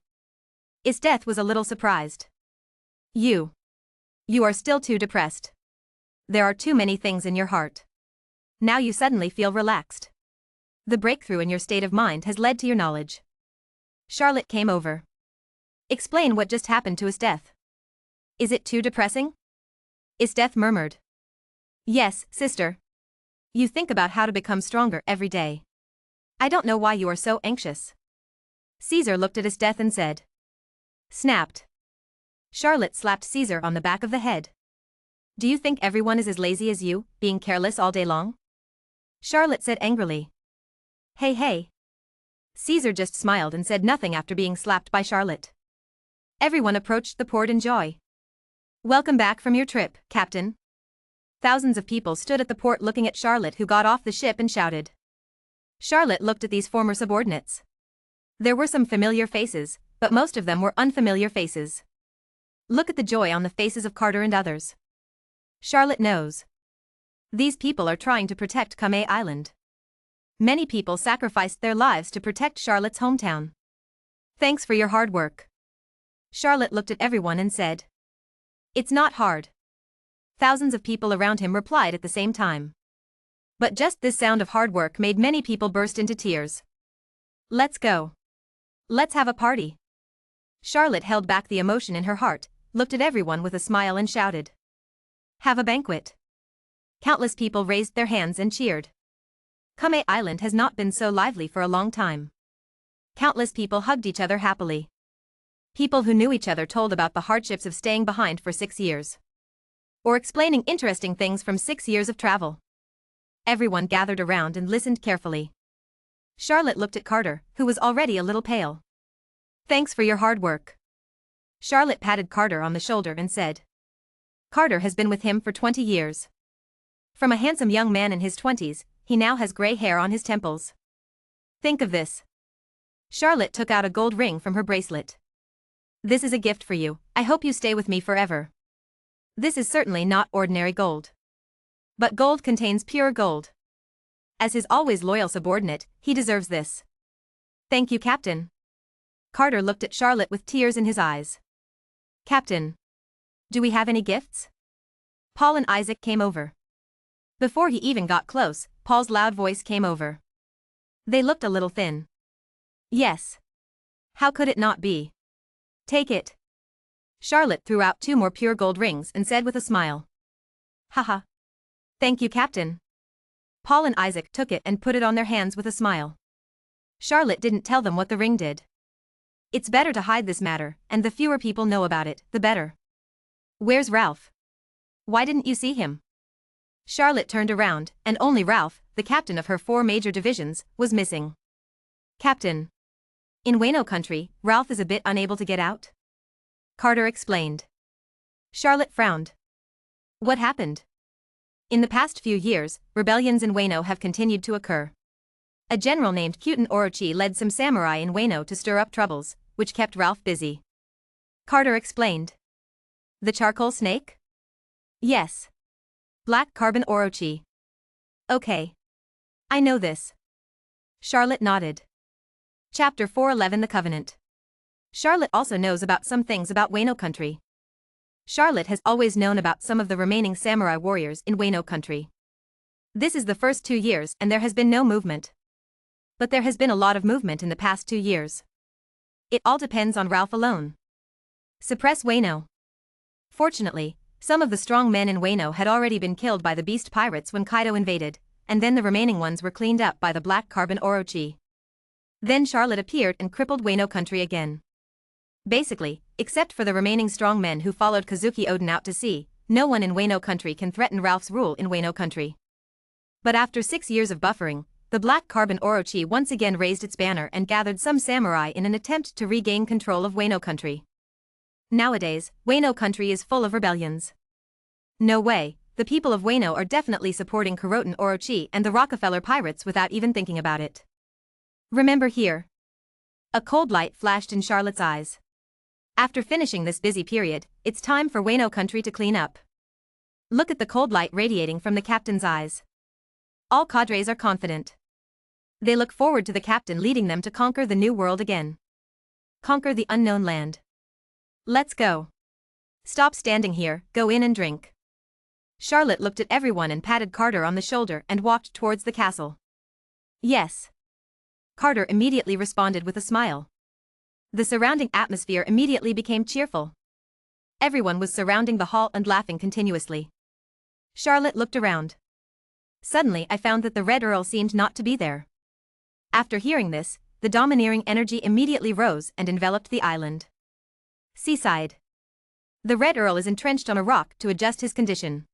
His death was a little surprised. You are still too depressed. There are too many things in your heart. Now you suddenly feel relaxed. The breakthrough in your state of mind has led to your knowledge. Charlotte came over. Explain what just happened to his death. Is it too depressing? His death murmured. Yes, sister. You think about how to become stronger every day. I don't know why you are so anxious. Caesar looked at his death and said. Snapped. Charlotte slapped Caesar on the back of the head. Do you think everyone is as lazy as you, being careless all day long? Charlotte said angrily. Hey. Caesar just smiled and said nothing after being slapped by Charlotte. Everyone approached the port in joy. Welcome back from your trip, Captain. Thousands of people stood at the port looking at Charlotte, who got off the ship and shouted. Charlotte looked at these former subordinates. There were some familiar faces, but most of them were unfamiliar faces. Look at the joy on the faces of Carter and others. Charlotte knows. These people are trying to protect Kame Island. Many people sacrificed their lives to protect Charlotte's hometown. Thanks for your hard work. Charlotte looked at everyone and said. It's not hard. Thousands of people around him replied at the same time. But just this sound of hard work made many people burst into tears. Let's go. Let's have a party. Charlotte held back the emotion in her heart, looked at everyone with a smile and shouted. Have a banquet. Countless people raised their hands and cheered. Kame Island has not been so lively for a long time. Countless people hugged each other happily. People who knew each other told about the hardships of staying behind for 6 years. Or explaining interesting things from 6 years of travel. Everyone gathered around and listened carefully. Charlotte looked at Carter, who was already a little pale. Thanks for your hard work. Charlotte patted Carter on the shoulder and said. Carter has been with him for 20 years. From a handsome young man in his 20s, he now has gray hair on his temples. Think of this. Charlotte took out a gold ring from her bracelet. This is a gift for you, I hope you stay with me forever. This is certainly not ordinary gold. But gold contains pure gold. As his always loyal subordinate, he deserves this. Thank you, Captain. Carter looked at Charlotte with tears in his eyes. Captain. Do we have any gifts? Paul and Isaac came over. Before he even got close, Paul's loud voice came over. They looked a little thin. Yes. How could it not be? Take it. Charlotte threw out 2 more pure gold rings and said with a smile. Haha. Thank you, Captain. Paul and Isaac took it and put it on their hands with a smile. Charlotte didn't tell them what the ring did. It's better to hide this matter, and the fewer people know about it, the better. Where's Ralph? Why didn't you see him? Charlotte turned around, and only Ralph, the captain of her 4 major divisions, was missing. Captain. In Wano country, Ralph is a bit unable to get out. Carter explained. Charlotte frowned. What happened? In the past few years, rebellions in Wano have continued to occur. A general named Kyuten Orochi led some samurai in Wano to stir up troubles, which kept Ralph busy. Carter explained. The charcoal snake? Yes. Black Carbon Orochi. Okay. I know this. Charlotte nodded. Chapter 411 The Covenant. Charlotte also knows about some things about Wano country. Charlotte has always known about some of the remaining samurai warriors in Wano country. This is the first 2 years and there has been no movement. But there has been a lot of movement in the past 2 years. It all depends on Ralph alone. Suppress Wano. Fortunately, some of the strong men in Wano had already been killed by the beast pirates when Kaido invaded, and then the remaining ones were cleaned up by the Black Carbon Orochi. Then Charlotte appeared and crippled Wano country again. Basically, except for the remaining strong men who followed Kazuki Oden out to sea, no one in Wano country can threaten Ralph's rule in Wano country. But after 6 years of buffering, the Black Carbon Orochi once again raised its banner and gathered some samurai in an attempt to regain control of Wano country. Nowadays, Wano country is full of rebellions. No way, the people of Wano are definitely supporting Kuroten Orochi and the Rockefeller pirates without even thinking about it. Remember here. A cold light flashed in Charlotte's eyes. After finishing this busy period, it's time for Wano country to clean up. Look at the cold light radiating from the captain's eyes. All cadres are confident. They look forward to the captain leading them to conquer the new world again. Conquer the unknown land. Let's go. Stop standing here, go in and drink. Charlotte looked at everyone and patted Carter on the shoulder and walked towards the castle. Yes. Carter immediately responded with a smile. The surrounding atmosphere immediately became cheerful. Everyone was surrounding the hall and laughing continuously. Charlotte looked around. Suddenly I found that the Red Earl seemed not to be there. After hearing this, the domineering energy immediately rose and enveloped the island. Seaside. The Red Earl is entrenched on a rock to adjust his condition.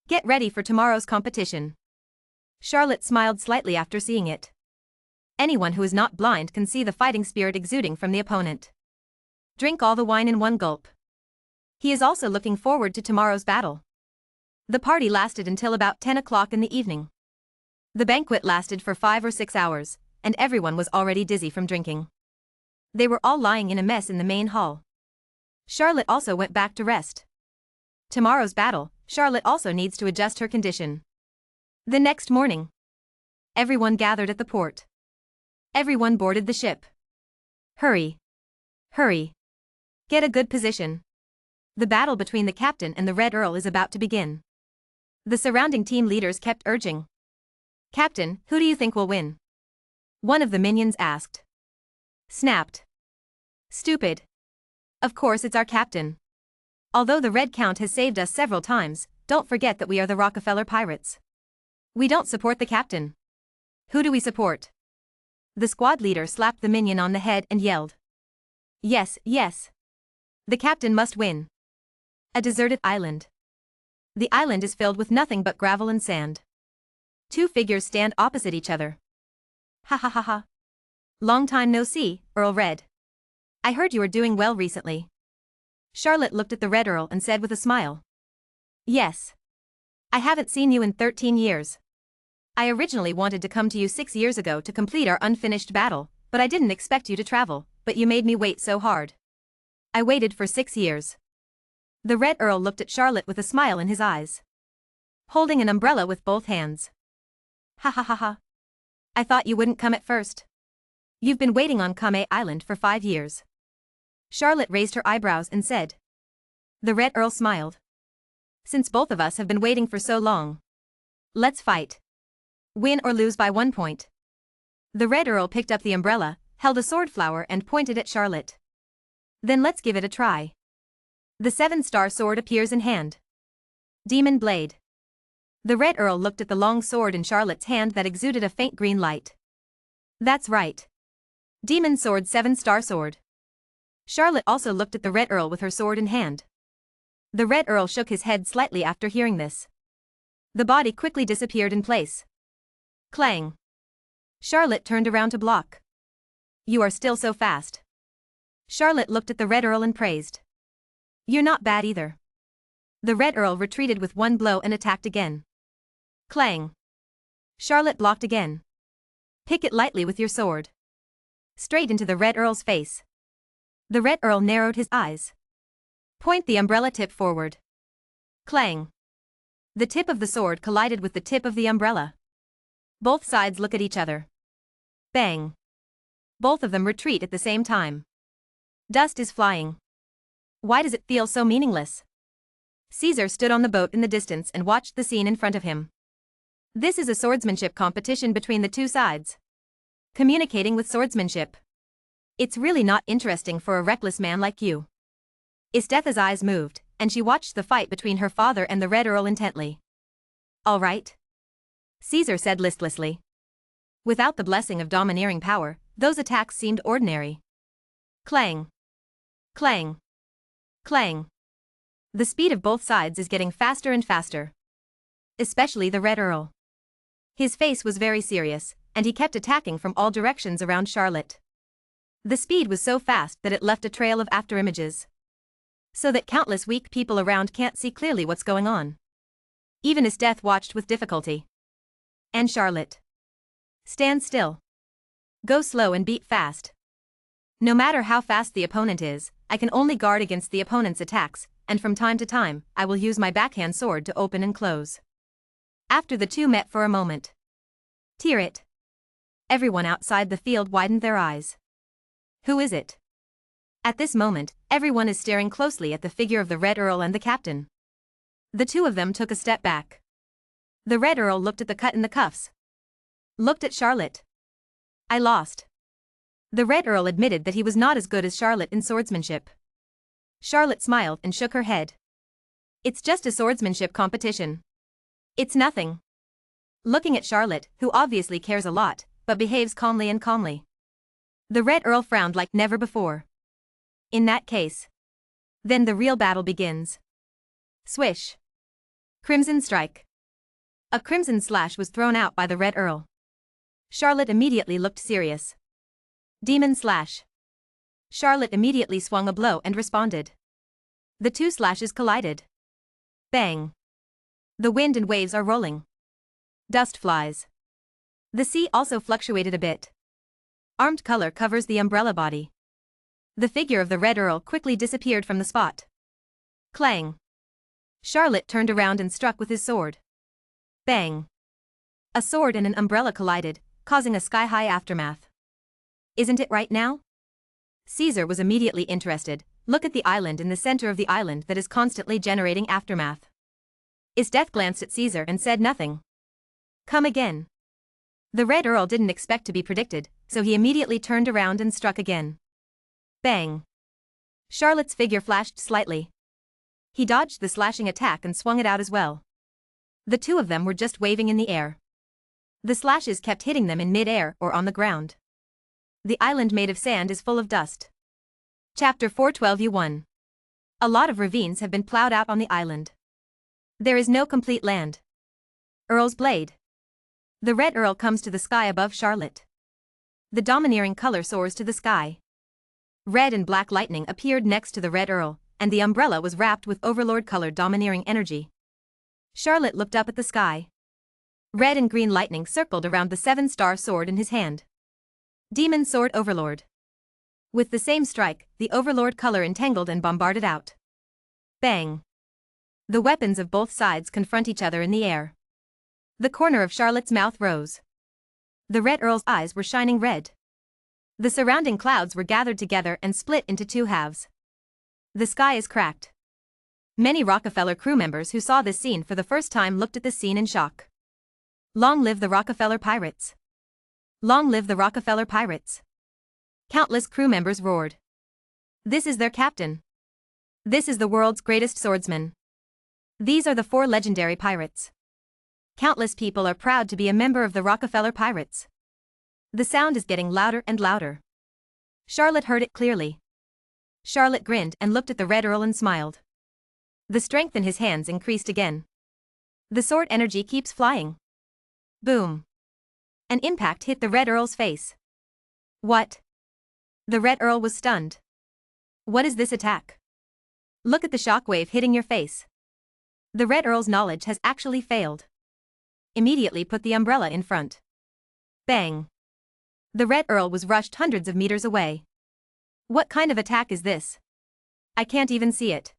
Get ready for tomorrow's competition. Charlotte smiled slightly after seeing it. Anyone who is not blind can see the fighting spirit exuding from the opponent. Drink all the wine in one gulp. He is also looking forward to tomorrow's battle. The party lasted until about 10 o'clock in the evening. The banquet lasted for 5 or 6 hours, and everyone was already dizzy from drinking. They were all lying in a mess in the main hall. Charlotte also went back to rest. Tomorrow's battle, Charlotte also needs to adjust her condition. The next morning, everyone gathered at the port. Everyone boarded the ship. Hurry. Hurry. Get a good position. The battle between the captain and the Red Earl is about to begin. The surrounding team leaders kept urging. Captain, who do you think will win? One of the minions asked. Snapped. Stupid. Of course it's our captain. Although the Red Count has saved us several times, don't forget that we are the Rockefeller pirates. We don't support the captain. Who do we support? The squad leader slapped the minion on the head and yelled. Yes, yes. The captain must win. A deserted island. The island is filled with nothing but gravel and sand. 2 figures stand opposite each other. Ha ha ha ha. Long time no see, Earl Red. I heard you are doing well recently. Charlotte looked at the Red Earl and said with a smile. Yes. I haven't seen you in 13 years. I originally wanted to come to you 6 years ago to complete our unfinished battle, but I didn't expect you to travel, but you made me wait so hard. I waited for 6 years. The Red Earl looked at Charlotte with a smile in his eyes. Holding an umbrella with both hands. Ha ha ha ha. I thought you wouldn't come at first. You've been waiting on Kame Island for 5 years. Charlotte raised her eyebrows and said. The Red Earl smiled. Since both of us have been waiting for so long. Let's fight. Win or lose by 1 point. The Red Earl picked up the umbrella, held a sword flower and pointed at Charlotte. Then let's give it a try. The 7-star sword appears in hand. Demon Blade. The Red Earl looked at the long sword in Charlotte's hand that exuded a faint green light. That's right. Demon Sword 7-star sword. Charlotte also looked at the Red Earl with her sword in hand. The Red Earl shook his head slightly after hearing this. The body quickly disappeared in place. Clang. Charlotte turned around to block. You are still so fast. Charlotte looked at the Red Earl and praised. You're not bad either. The Red Earl retreated with 1 blow and attacked again. Clang. Charlotte blocked again. Pick it lightly with your sword. Straight into the Red Earl's face. The Red Earl narrowed his eyes. Point the umbrella tip forward. Clang. The tip of the sword collided with the tip of the umbrella. Both sides look at each other. Bang. Both of them retreat at the same time. Dust is flying. Why does it feel so meaningless? Caesar stood on the boat in the distance and watched the scene in front of him. This is a swordsmanship competition between the two sides. Communicating with swordsmanship. It's really not interesting for a reckless man like you. Istetha's eyes moved, and she watched the fight between her father and the Red Earl intently. All right. Caesar said listlessly. Without the blessing of domineering power, those attacks seemed ordinary. Clang. Clang. Clang. The speed of both sides is getting faster and faster. Especially the Red Earl. His face was very serious, and he kept attacking from all directions around Charlotte. The speed was so fast that it left a trail of afterimages. So that countless weak people around can't see clearly what's going on. Even Isteth watched with difficulty. And Charlotte. Stand still. Go slow and beat fast. No matter how fast the opponent is, I can only guard against the opponent's attacks, and from time to time, I will use my backhand sword to open and close. After the two met for a moment. Tear it. Everyone outside the field widened their eyes. Who is it? At this moment, everyone is staring closely at the figure of the Red Earl and the captain. The two of them took a step back. The Red Earl looked at the cut in the cuffs. Looked at Charlotte. I lost. The Red Earl admitted that he was not as good as Charlotte in swordsmanship. Charlotte smiled and shook her head. It's just a swordsmanship competition. It's nothing. Looking at Charlotte, who obviously cares a lot, but behaves calmly. The Red Earl frowned like never before. In that case. Then the real battle begins. Swish. Crimson strike. A crimson slash was thrown out by the Red Earl. Charlotte immediately looked serious. Demon slash. Charlotte immediately swung a blow and responded. The two slashes collided. Bang. The wind and waves are rolling. Dust flies. The sea also fluctuated a bit. Armed color covers the umbrella body. The figure of the Red Earl quickly disappeared from the spot. Clang. Charlotte turned around and struck with his sword. Bang. A sword and an umbrella collided, causing a sky-high aftermath. Isn't it right now? Caesar was immediately interested. Look at the island in the center of the island that is constantly generating aftermath. Isteth glanced at Caesar and said nothing. Come again. The Red Earl didn't expect to be predicted, so he immediately turned around and struck again. Bang. Charlotte's figure flashed slightly. He dodged the slashing attack and swung it out as well. The two of them were just waving in the air. The slashes kept hitting them in mid-air or on the ground. The island made of sand is full of dust. Chapter 412U1. A lot of ravines have been plowed out on the island. There is no complete land. Earl's blade. The Red Earl comes to the sky above Charlotte. The domineering color soars to the sky. Red and black lightning appeared next to the Red Earl, and the umbrella was wrapped with overlord-colored domineering energy. Charlotte looked up at the sky. Red and green lightning circled around the 7-star sword in his hand. Demon Sword Overlord. With the same strike, the overlord color entangled and bombarded out. Bang! The weapons of both sides confront each other in the air. The corner of Charlotte's mouth rose. The Red Earl's eyes were shining red. The surrounding clouds were gathered together and split into 2 halves. The sky is cracked. Many Rockefeller crew members who saw this scene for the first time looked at the scene in shock. Long live the Rockefeller Pirates! Long live the Rockefeller Pirates! Countless crew members roared. This is their captain. This is the world's greatest swordsman. These are the 4 legendary pirates. Countless people are proud to be a member of the Rockefeller Pirates. The sound is getting louder and louder. Charlotte heard it clearly. Charlotte grinned and looked at the Red Earl and smiled. The strength in his hands increased again. The sword energy keeps flying. Boom. An impact hit the Red Earl's face. What? The Red Earl was stunned. What is this attack? Look at the shockwave hitting your face. The Red Earl's knowledge has actually failed. Immediately put the umbrella in front. Bang. The Red Earl was rushed hundreds of meters away. What kind of attack is this? I can't even see it.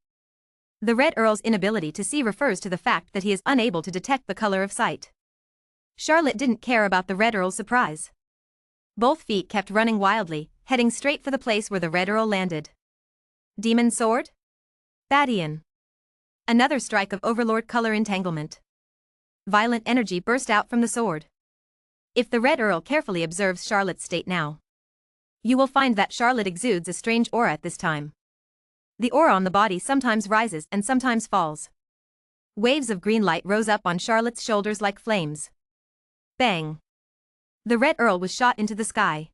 The Red Earl's inability to see refers to the fact that he is unable to detect the color of sight. Charlotte didn't care about the Red Earl's surprise. Both feet kept running wildly, heading straight for the place where the Red Earl landed. Demon Sword? Badian. Another strike of Overlord color entanglement. Violent energy burst out from the sword. If the Red Earl carefully observes Charlotte's state now, you will find that Charlotte exudes a strange aura at this time. The aura on the body sometimes rises and sometimes falls. Waves of green light rose up on Charlotte's shoulders like flames. Bang! The Red Earl was shot into the sky.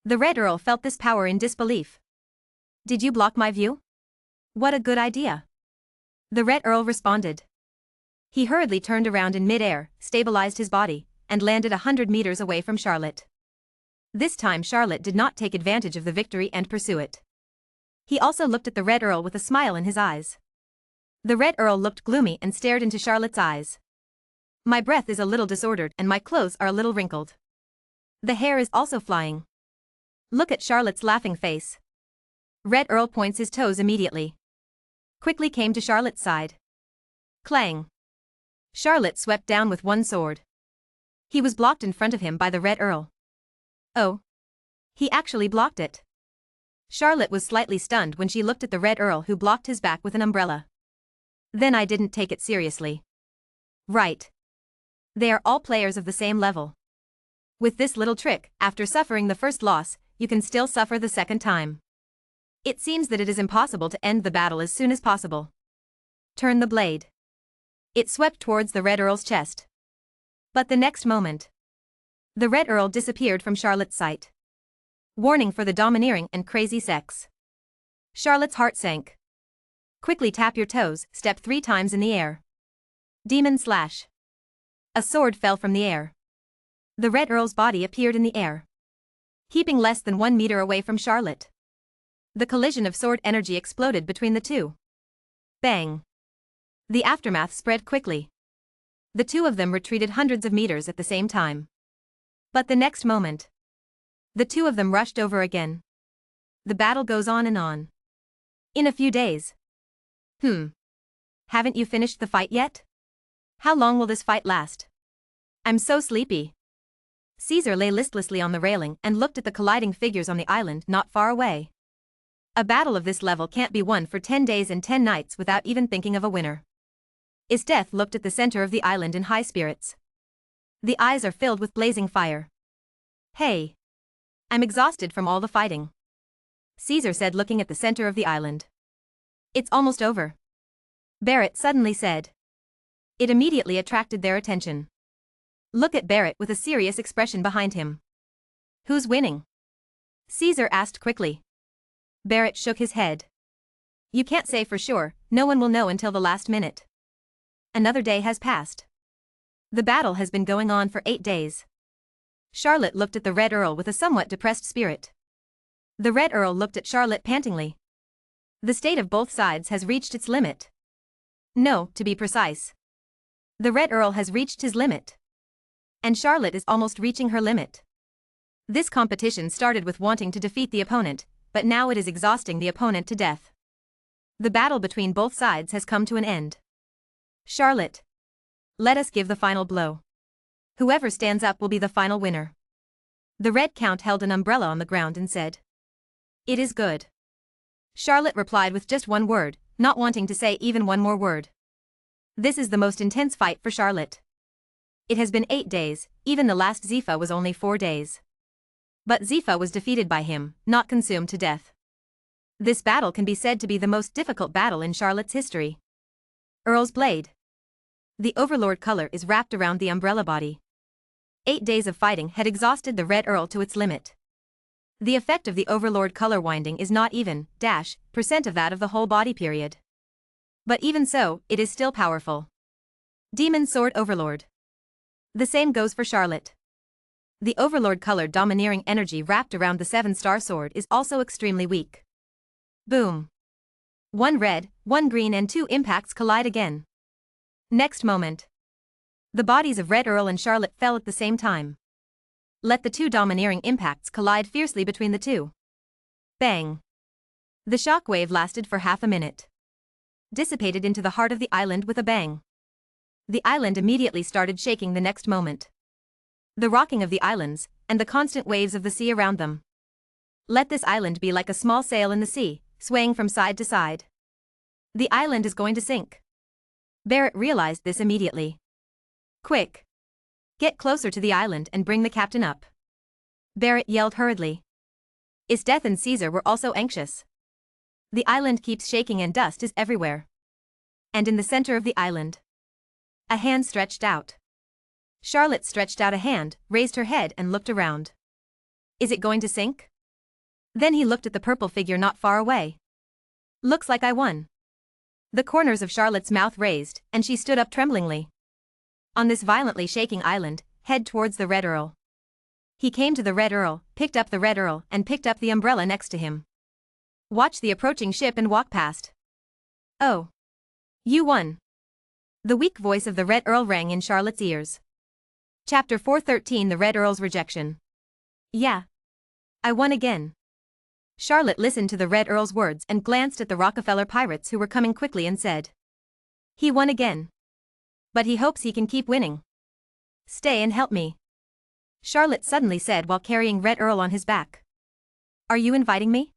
The Red Earl felt this power in disbelief. Did you block my view? What a good idea! The Red Earl responded. He hurriedly turned around in mid-air, stabilized his body, and landed 100 meters away from Charlotte. This time Charlotte did not take advantage of the victory and pursue it. He also looked at the Red Earl with a smile in his eyes. The Red Earl looked gloomy and stared into Charlotte's eyes. My breath is a little disordered and my clothes are a little wrinkled. The hair is also flying. Look at Charlotte's laughing face. Red Earl points his toes immediately. Quickly came to Charlotte's side. Clang. Charlotte swept down with one sword. He was blocked in front of him by the Red Earl. Oh. He actually blocked it. Charlotte was slightly stunned when she looked at the Red Earl who blocked his back with an umbrella. Then I didn't take it seriously. Right. They are all players of the same level. With this little trick, after suffering the first loss, you can still suffer the second time. It seems that it is impossible to end the battle as soon as possible. Turn the blade. It swept towards the Red Earl's chest. But the next moment, the Red Earl disappeared from Charlotte's sight. Warning for the domineering and crazy sex. Charlotte's heart sank. Quickly tap your toes, step 3 times in the air. Demon Slash. A sword fell from the air. The Red Earl's body appeared in the air, heaping less than 1 meter away from Charlotte. The collision of sword energy exploded between the two. Bang. The aftermath spread quickly. The two of them retreated hundreds of meters at the same time. But the next moment, the two of them rushed over again. The battle goes on and on. In a few days. Haven't you finished the fight yet? How long will this fight last? I'm so sleepy. Caesar lay listlessly on the railing and looked at the colliding figures on the island not far away. A battle of this level can't be won for 10 days and 10 nights without even thinking of a winner. Isteth looked at the center of the island in high spirits. The eyes are filled with blazing fire. Hey. I'm exhausted from all the fighting. Caesar said, looking at the center of the island. It's almost over. Barrett suddenly said. It immediately attracted their attention. Look at Barrett with a serious expression behind him. Who's winning? Caesar asked quickly. Barrett shook his head. You can't say for sure, no one will know until the last minute. Another day has passed. The battle has been going on for 8 days. Charlotte looked at the Red Earl with a somewhat depressed spirit. The Red Earl looked at Charlotte pantingly. The state of both sides has reached its limit. No, to be precise. The Red Earl has reached his limit. And Charlotte is almost reaching her limit. This competition started with wanting to defeat the opponent, but now it is exhausting the opponent to death. The battle between both sides has come to an end. Charlotte. Let us give the final blow. Whoever stands up will be the final winner. The Red Count held an umbrella on the ground and said, "It is good." Charlotte replied with just one word, not wanting to say even one more word. This is the most intense fight for Charlotte. It has been 8 days, even the last Zifa was only 4 days. But Zifa was defeated by him, not consumed to death. This battle can be said to be the most difficult battle in Charlotte's history. Earl's Blade. The Overlord color is wrapped around the umbrella body. 8 days of fighting had exhausted the Red Earl to its limit. The effect of the Overlord color winding is not even % of that of the whole body period. But even so, it is still powerful. Demon Sword Overlord. The same goes for Charlotte. The Overlord color domineering energy wrapped around the 7-star sword is also extremely weak. Boom. 1 red, 1 green and 2 impacts collide again. Next moment. The bodies of Red Earl and Charlotte fell at the same time. Let the 2 domineering impacts collide fiercely between the two. Bang. The shockwave lasted for half a minute. Dissipated into the heart of the island with a bang. The island immediately started shaking the next moment. The rocking of the islands, and the constant waves of the sea around them. Let this island be like a small sail in the sea, swaying from side to side. The island is going to sink. Barrett realized this immediately. Quick! Get closer to the island and bring the captain up. Barrett yelled hurriedly. Isdeth and Caesar were also anxious. The island keeps shaking and dust is everywhere. And in the center of the island, a hand stretched out. Charlotte stretched out a hand, raised her head and looked around. Is it going to sink? Then he looked at the purple figure not far away. Looks like I won. The corners of Charlotte's mouth raised, and she stood up tremblingly. On this violently shaking island, head towards the Red Earl. He came to the Red Earl, picked up the Red Earl and picked up the umbrella next to him. Watched the approaching ship and walked past. Oh. You won. The weak voice of the Red Earl rang in Charlotte's ears. Chapter 413 The Red Earl's Rejection. Yeah. I won again. Charlotte listened to the Red Earl's words and glanced at the Rockefeller pirates who were coming quickly and said, he won again. But he hopes he can keep winning. Stay and help me. Charlotte suddenly said while carrying Red Earl on his back. Are you inviting me?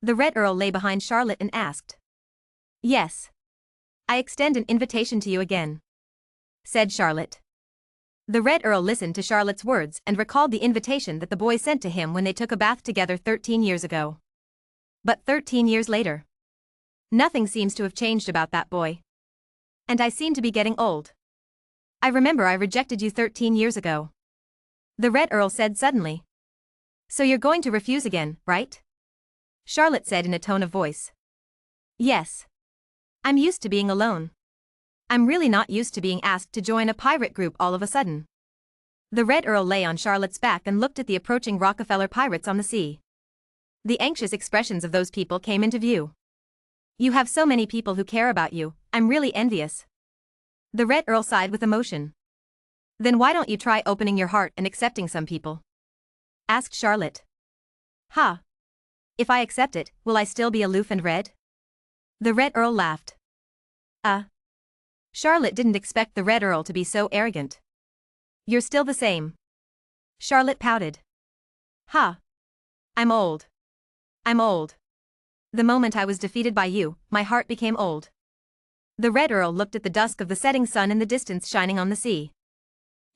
The Red Earl lay behind Charlotte and asked. Yes. I extend an invitation to you again, said Charlotte. The Red Earl listened to Charlotte's words and recalled the invitation that the boy sent to him when they took a bath together 13 years ago. But 13 years later, nothing seems to have changed about that boy. And I seem to be getting old. I remember I rejected you 13 years ago. The Red Earl said suddenly. So you're going to refuse again, right? Charlotte said in a tone of voice. Yes. I'm used to being alone. I'm really not used to being asked to join a pirate group all of a sudden. The Red Earl lay on Charlotte's back and looked at the approaching Rockefeller pirates on the sea. The anxious expressions of those people came into view. You have so many people who care about you, I'm really envious. The Red Earl sighed with emotion. Then why don't you try opening your heart and accepting some people? Asked Charlotte. Ha! If I accept it, will I still be aloof and red? The Red Earl laughed. Charlotte didn't expect the Red Earl to be so arrogant. You're still the same. Charlotte pouted. Ha! I'm old. I'm old. The moment I was defeated by you, my heart became old. The Red Earl looked at the dusk of the setting sun in the distance shining on the sea.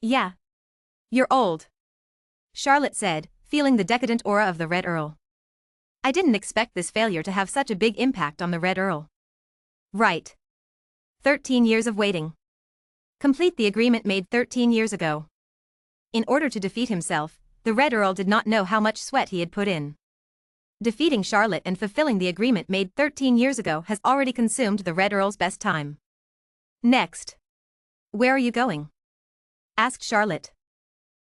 Yeah. You're old. Charlotte said, feeling the decadent aura of the Red Earl. I didn't expect this failure to have such a big impact on the Red Earl. Right. 13 years of waiting. Complete the agreement made 13 years ago. In order to defeat himself, the Red Earl did not know how much sweat he had put in. Defeating Charlotte and fulfilling the agreement made 13 years ago has already consumed the Red Earl's best time. Next. Where are you going? Asked Charlotte.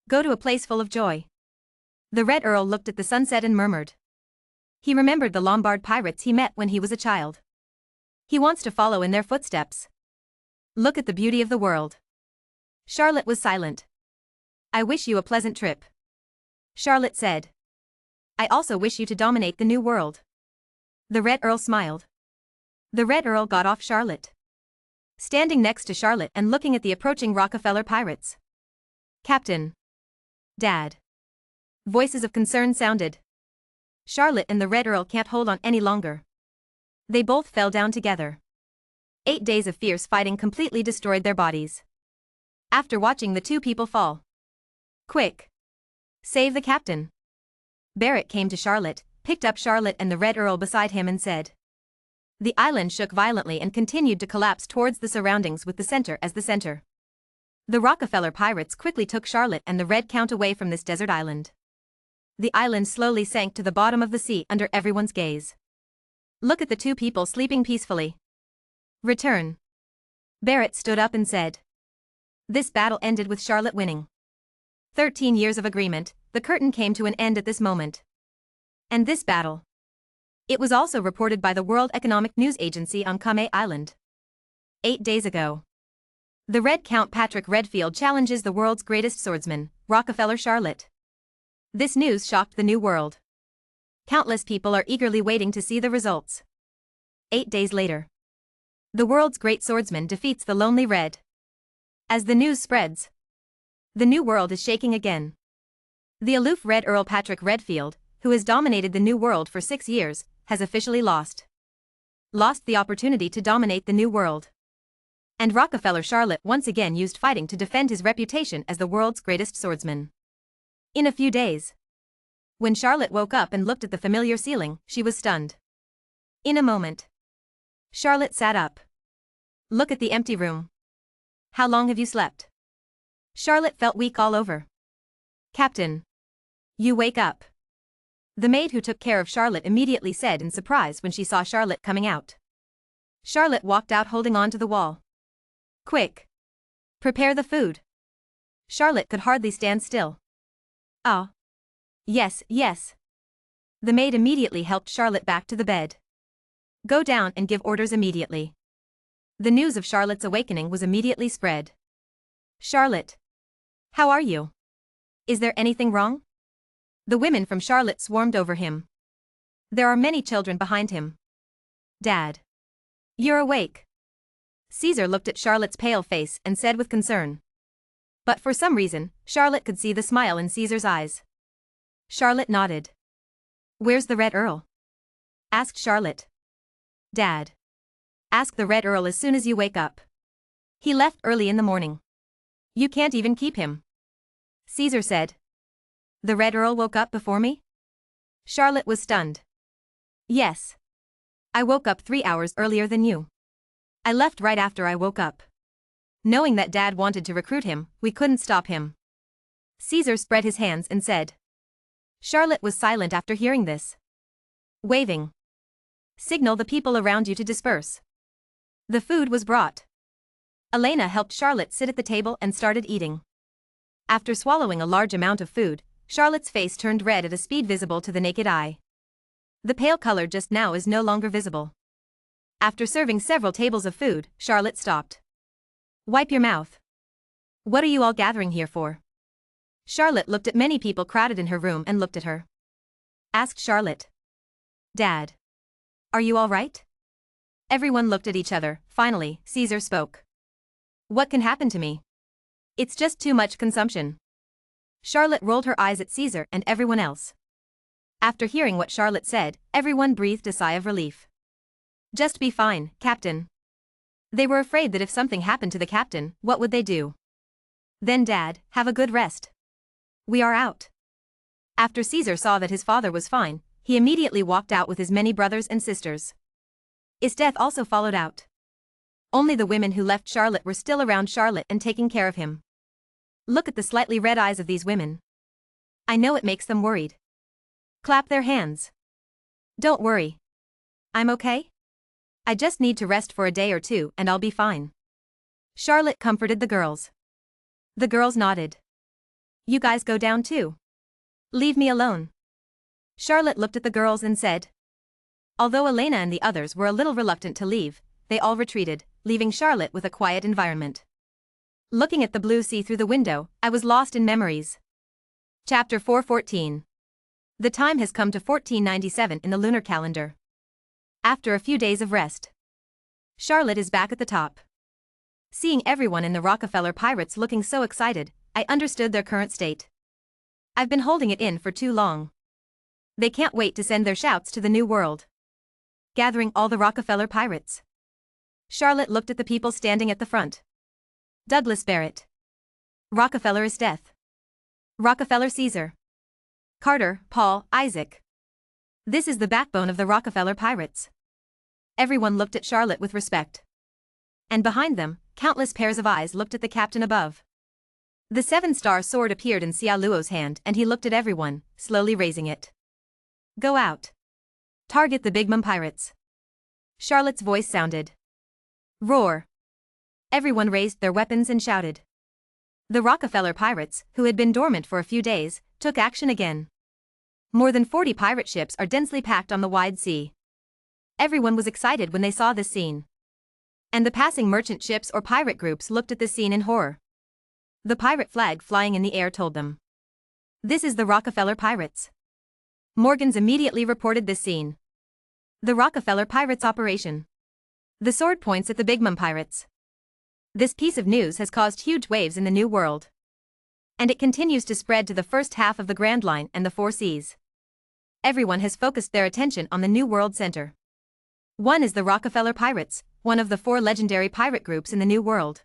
Go to a place full of joy. The Red Earl looked at the sunset and murmured. He remembered the Lombard pirates he met when he was a child. He wants to follow in their footsteps. Look at the beauty of the world. Charlotte was silent. I wish you a pleasant trip. Charlotte said. I also wish you to dominate the new world. The Red Earl smiled. The Red Earl got off Charlotte. Standing next to Charlotte and looking at the approaching Rockefeller pirates. Captain. Dad. Voices of concern sounded. Charlotte and the Red Earl can't hold on any longer. They both fell down together. 8 days of fierce fighting completely destroyed their bodies. After watching the two people fall. Quick. Save the captain. Barrett came to Charlotte, picked up Charlotte and the Red Earl beside him and said. The island shook violently and continued to collapse towards the surroundings with the center as the center. The Rockefeller pirates quickly took Charlotte and the Red Count away from this desert island. The island slowly sank to the bottom of the sea under everyone's gaze. Look at the two people sleeping peacefully. Return. Barrett stood up and said. This battle ended with Charlotte winning. 13 years of agreement, the curtain came to an end at this moment. And this battle. It was also reported by the World Economic News Agency on Kame Island. 8 days ago. The Red Count Patrick Redfield challenges the world's greatest swordsman, Rockefeller Charlotte. This news shocked the new world. Countless people are eagerly waiting to see the results. 8 days later. The world's great swordsman defeats the lonely Red. As the news spreads, the new world is shaking again. The aloof Red Earl Patrick Redfield, who has dominated the new world for 6 years, has officially lost. Lost the opportunity to dominate the new world. And Rockefeller Charlotte once again used fighting to defend his reputation as the world's greatest swordsman. In a few days. When Charlotte woke up and looked at the familiar ceiling, she was stunned. In a moment. Charlotte sat up. Look at the empty room. How long have you slept? Charlotte felt weak all over. Captain. You wake up. The maid who took care of Charlotte immediately said in surprise when she saw Charlotte coming out. Charlotte walked out holding on to the wall. Quick. Prepare the food. Charlotte could hardly stand still. Ah. Yes, yes. The maid immediately helped Charlotte back to the bed. Go down and give orders immediately. The news of Charlotte's awakening was immediately spread. Charlotte. How are you? Is there anything wrong? The women from Charlotte swarmed over him. There are many children behind him. Dad. You're awake. Caesar looked at Charlotte's pale face and said with concern. But for some reason, Charlotte could see the smile in Caesar's eyes. Charlotte nodded. Where's the Red Earl? Asked Charlotte. Dad. Ask the Red Earl as soon as you wake up. He left early in the morning. You can't even keep him. Caesar said. The Red Earl woke up before me? Charlotte was stunned. Yes. I woke up 3 hours earlier than you. I left right after I woke up. Knowing that Dad wanted to recruit him, we couldn't stop him. Caesar spread his hands and said. Charlotte was silent after hearing this. Waving. Signal the people around you to disperse. The food was brought. Elena helped Charlotte sit at the table and started eating. After swallowing a large amount of food, Charlotte's face turned red at a speed visible to the naked eye. The pale color just now is no longer visible. After serving several tables of food, Charlotte stopped. Wipe your mouth. What are you all gathering here for? Charlotte looked at many people crowded in her room and looked at her. Asked Charlotte. Dad. Are you all right? Everyone looked at each other. Finally, Caesar spoke. What can happen to me? It's just too much consumption. Charlotte rolled her eyes at Caesar and everyone else. After hearing what Charlotte said, everyone breathed a sigh of relief. Just be fine, Captain. They were afraid that if something happened to the captain, what would they do? Then Dad, have a good rest. We are out. After Caesar saw that his father was fine, he immediately walked out with his many brothers and sisters. His death also followed out. Only the women who left Charlotte were still around Charlotte and taking care of him. Look at the slightly red eyes of these women. I know it makes them worried. Clap their hands. Don't worry. I'm okay. I just need to rest for a day or two and I'll be fine. Charlotte comforted the girls. The girls nodded. You guys go down too. Leave me alone. Charlotte looked at the girls and said. Although Elena and the others were a little reluctant to leave, they all retreated, leaving Charlotte with a quiet environment. Looking at the blue sea through the window, I was lost in memories. Chapter 4:14. The time has come to 1497 in the lunar calendar. After a few days of rest, Charlotte is back at the top. Seeing everyone in the Rockefeller Pirates looking so excited, I understood their current state. I've been holding it in for too long. They can't wait to send their shouts to the new world. Gathering all the Rockefeller Pirates. Charlotte looked at the people standing at the front. Douglas Barrett. Rockefeller is death. Rockefeller Caesar. Carter, Paul, Isaac. This is the backbone of the Rockefeller Pirates. Everyone looked at Charlotte with respect. And behind them, countless pairs of eyes looked at the captain above. The 7-star sword appeared in Xia Luo's hand and he looked at everyone, slowly raising it. Go out. Target the Big Mom Pirates. Charlotte's voice sounded. Roar. Everyone raised their weapons and shouted. The Rockefeller Pirates, who had been dormant for a few days, took action again. More than 40 pirate ships are densely packed on the wide sea. Everyone was excited when they saw this scene. And the passing merchant ships or pirate groups looked at the scene in horror. The pirate flag flying in the air told them. This is the Rockefeller Pirates. Morgans immediately reported this scene. The Rockefeller Pirates operation. The sword points at the Big Mom Pirates. This piece of news has caused huge waves in the New World. And it continues to spread to the first half of the Grand Line and the Four Seas. Everyone has focused their attention on the New World Center. One is the Rockefeller Pirates, one of the 4 legendary pirate groups in the New World.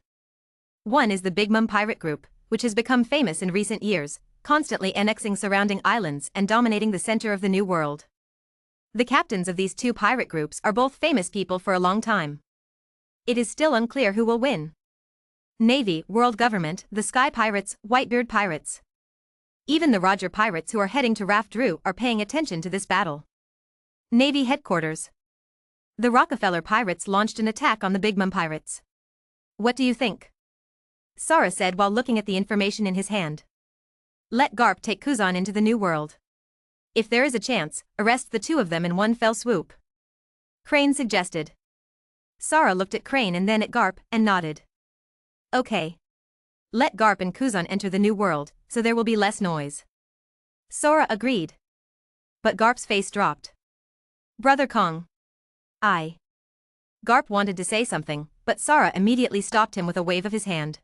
One is the Big Mom Pirate Group, which has become famous in recent years, constantly annexing surrounding islands and dominating the center of the New World. The captains of these 2 pirate groups are both famous people for a long time. It is still unclear who will win. Navy, World Government, the Sky Pirates, Whitebeard Pirates. Even the Roger Pirates who are heading to Raft Drew are paying attention to this battle. Navy Headquarters. The Rockefeller Pirates launched an attack on the Big Mom Pirates. What do you think? Sara said while looking at the information in his hand. Let Garp take Kuzan into the New World. If there is a chance, arrest the 2 of them in one fell swoop. Crane suggested. Sara looked at Crane and then at Garp and nodded. Okay. Let Garp and Kuzan enter the New World, so there will be less noise. Sora agreed. But Garp's face dropped. Brother Kong. Garp wanted to say something, but Sara immediately stopped him with a wave of his hand.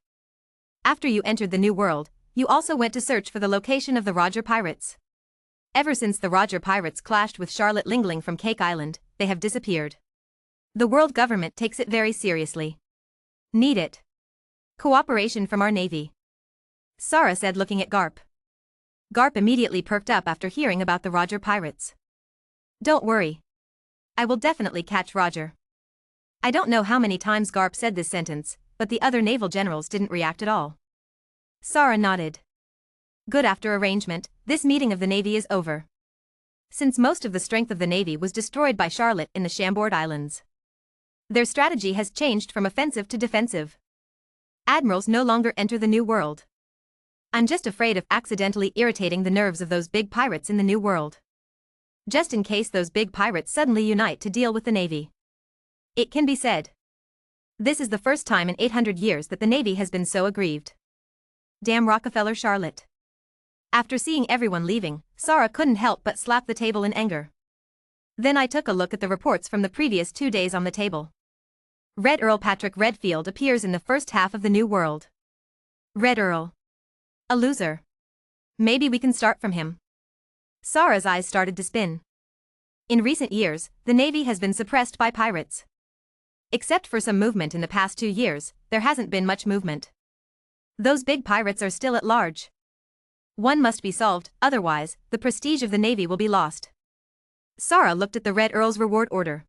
After you entered the New World, you also went to search for the location of the Roger Pirates. Ever since the Roger Pirates clashed with Charlotte Lingling from Cake Island, they have disappeared. The world government takes it very seriously. Need it. Cooperation from our Navy. Sara said looking at Garp. Garp immediately perked up after hearing about the Roger Pirates. Don't worry. I will definitely catch Roger. I don't know how many times Garp said this sentence, but the other naval generals didn't react at all. Sara nodded. Good. After arrangement, this meeting of the Navy is over. Since most of the strength of the Navy was destroyed by Charlotte in the Chambord Islands. Their strategy has changed from offensive to defensive. Admirals no longer enter the New World. I'm just afraid of accidentally irritating the nerves of those big pirates in the New World. Just in case those big pirates suddenly unite to deal with the Navy. It can be said. This is the first time in 800 years that the Navy has been so aggrieved. Damn Rockefeller Charlotte. After seeing everyone leaving, Sara couldn't help but slap the table in anger. Then I took a look at the reports from the previous 2 days on the table. Red Earl Patrick Redfield appears in the first half of the New World. Red Earl. A loser. Maybe we can start from him. Sara's eyes started to spin. In recent years, the Navy has been suppressed by pirates. Except for some movement in the past 2 years, there hasn't been much movement. Those big pirates are still at large. One must be solved, otherwise, the prestige of the Navy will be lost. Sara looked at the Red Earl's reward order.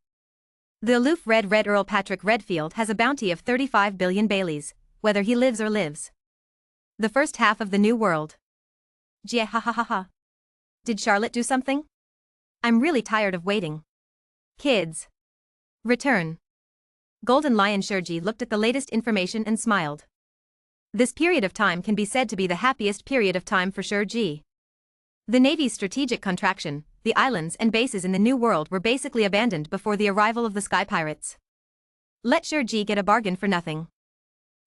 The aloof Red Earl Patrick Redfield has a bounty of 35 billion Baileys, whether he lives or lives. The first half of the New World. Jia ha ha ha ha. Did Charlotte do something? I'm really tired of waiting. Kids. Return. Golden Lion Shurji looked at the latest information and smiled. This period of time can be said to be the happiest period of time for Shurji. The Navy's strategic contraction, the islands and bases in the New World were basically abandoned before the arrival of the Sky Pirates. Let Shueisha get a bargain for nothing.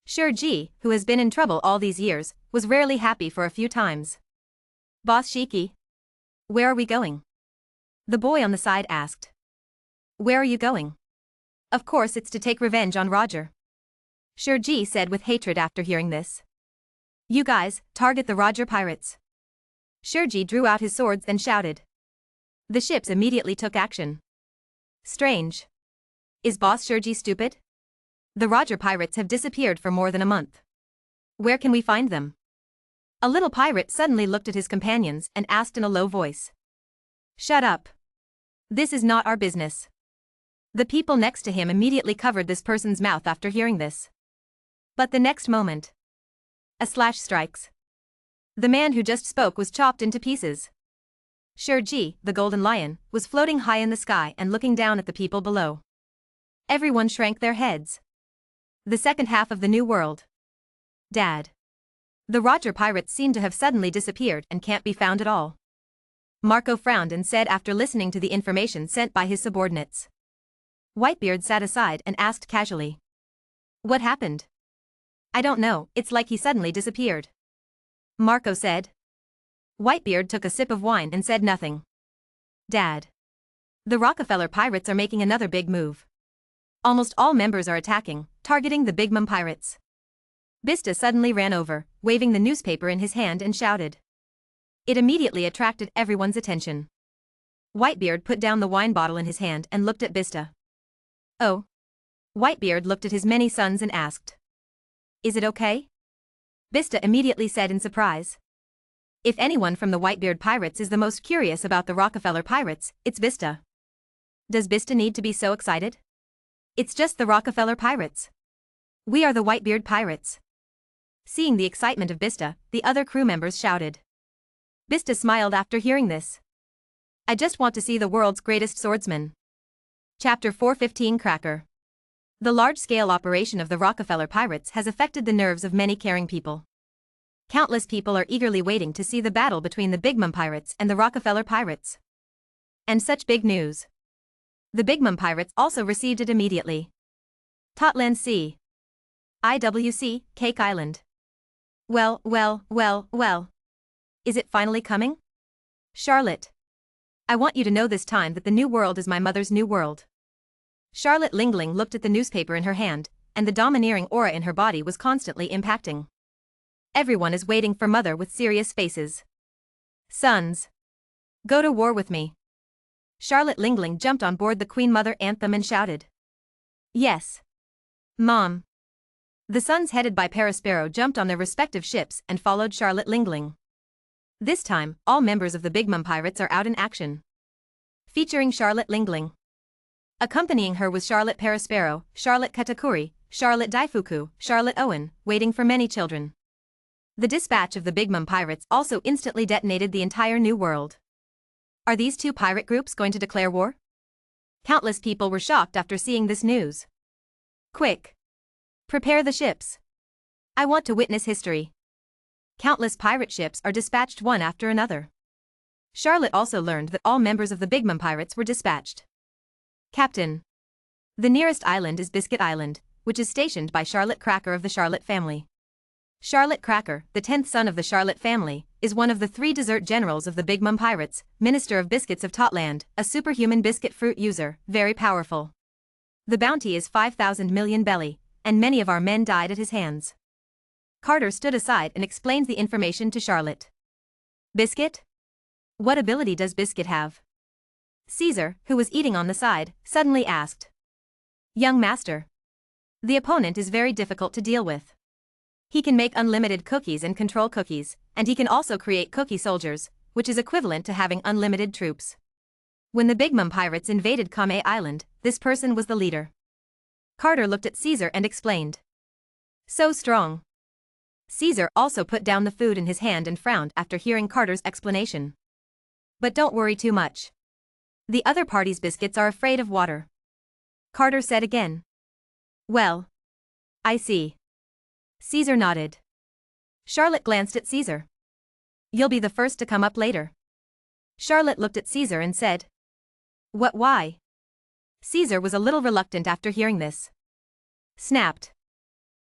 Shueisha, who has been in trouble all these years, was rarely happy for a few times. Boss Shiki? Where are we going? The boy on the side asked. Where are you going? Of course it's to take revenge on Roger. Shueisha said with hatred after hearing this. You guys, target the Roger pirates. Shueisha drew out his swords and shouted. The ships immediately took action. Strange. Is Boss Shueisha stupid? The Roger pirates have disappeared for more than a month. Where can we find them? A little pirate suddenly looked at his companions and asked in a low voice. Shut up. This is not our business. The people next to him immediately covered this person's mouth after hearing this. But the next moment, a slash strikes. The man who just spoke was chopped into pieces. Shueisha, the golden lion, was floating high in the sky and looking down at the people below. Everyone shrank their heads. The second half of the New World. Dad. The Roger pirates seem to have suddenly disappeared and can't be found at all. Marco frowned and said after listening to the information sent by his subordinates. Whitebeard sat aside and asked casually. What happened? I don't know, it's like he suddenly disappeared. Marco said. Whitebeard took a sip of wine and said nothing. Dad. The Rockefeller pirates are making another big move. Almost all members are attacking, targeting the Big Mom pirates. Bista suddenly ran over, waving the newspaper in his hand and shouted. It immediately attracted everyone's attention. Whitebeard put down the wine bottle in his hand and looked at Bista. Oh. Whitebeard looked at his many sons and asked. Is it okay? Bista immediately said in surprise. If anyone from the Whitebeard pirates is the most curious about the Rockefeller pirates, it's Bista. Does Bista need to be so excited? It's just the Rockefeller pirates. We are the Whitebeard pirates. Seeing the excitement of Bista, the other crew members shouted. Bista smiled after hearing this. I just want to see the world's greatest swordsman. Chapter 415 Cracker. The large-scale operation of the Rockefeller pirates has affected the nerves of many caring people. Countless people are eagerly waiting to see the battle between the Big Mom pirates and the Rockefeller pirates. And such big news. The Big Mom pirates also received it immediately. Totland Sea. IWC, Cake Island. Well. Is it finally coming? Charlotte. I want you to know this time that the New World is my mother's new world. Charlotte Lingling looked at the newspaper in her hand, and the domineering aura in her body was constantly impacting. Everyone is waiting for mother with serious faces. Sons. Go to war with me. Charlotte Lingling jumped on board the Queen Mother anthem and shouted. Yes. Mom. The sons headed by Paraspero jumped on their respective ships and followed Charlotte Lingling. This time, all members of the Big Mom pirates are out in action. Featuring Charlotte Lingling. Accompanying her was Charlotte Paraspero, Charlotte Katakuri, Charlotte Daifuku, Charlotte Owen, waiting for many children. The dispatch of the Big Mom pirates also instantly detonated the entire New World. Are these two pirate groups going to declare war? Countless people were shocked after seeing this news. Quick! Prepare the ships. I want to witness history. Countless pirate ships are dispatched one after another. Charlotte also learned that all members of the Big Mom pirates were dispatched. Captain. The nearest island is Biscuit Island, which is stationed by Charlotte Cracker of the Charlotte family. Charlotte Cracker, the 10th son of the Charlotte family, is one of the 3 dessert generals of the Big Mom pirates, Minister of Biscuits of Totland, a superhuman biscuit fruit user, very powerful. The bounty is 5,000 million belly, and many of our men died at his hands. Carter stood aside and explained the information to Charlotte. Biscuit? What ability does Biscuit have? Caesar, who was eating on the side, suddenly asked. Young master. The opponent is very difficult to deal with. He can make unlimited cookies and control cookies, and he can also create cookie soldiers, which is equivalent to having unlimited troops. When the Big Mom pirates invaded Kame Island, this person was the leader. Carter looked at Caesar and explained. So strong. Caesar also put down the food in his hand and frowned after hearing Carter's explanation. But don't worry too much. The other party's biscuits are afraid of water. Carter said again. Well. I see. Caesar nodded. Charlotte glanced at Caesar. You'll be the first to come up later. Charlotte looked at Caesar and said. What, why? Caesar was a little reluctant after hearing this. Snapped.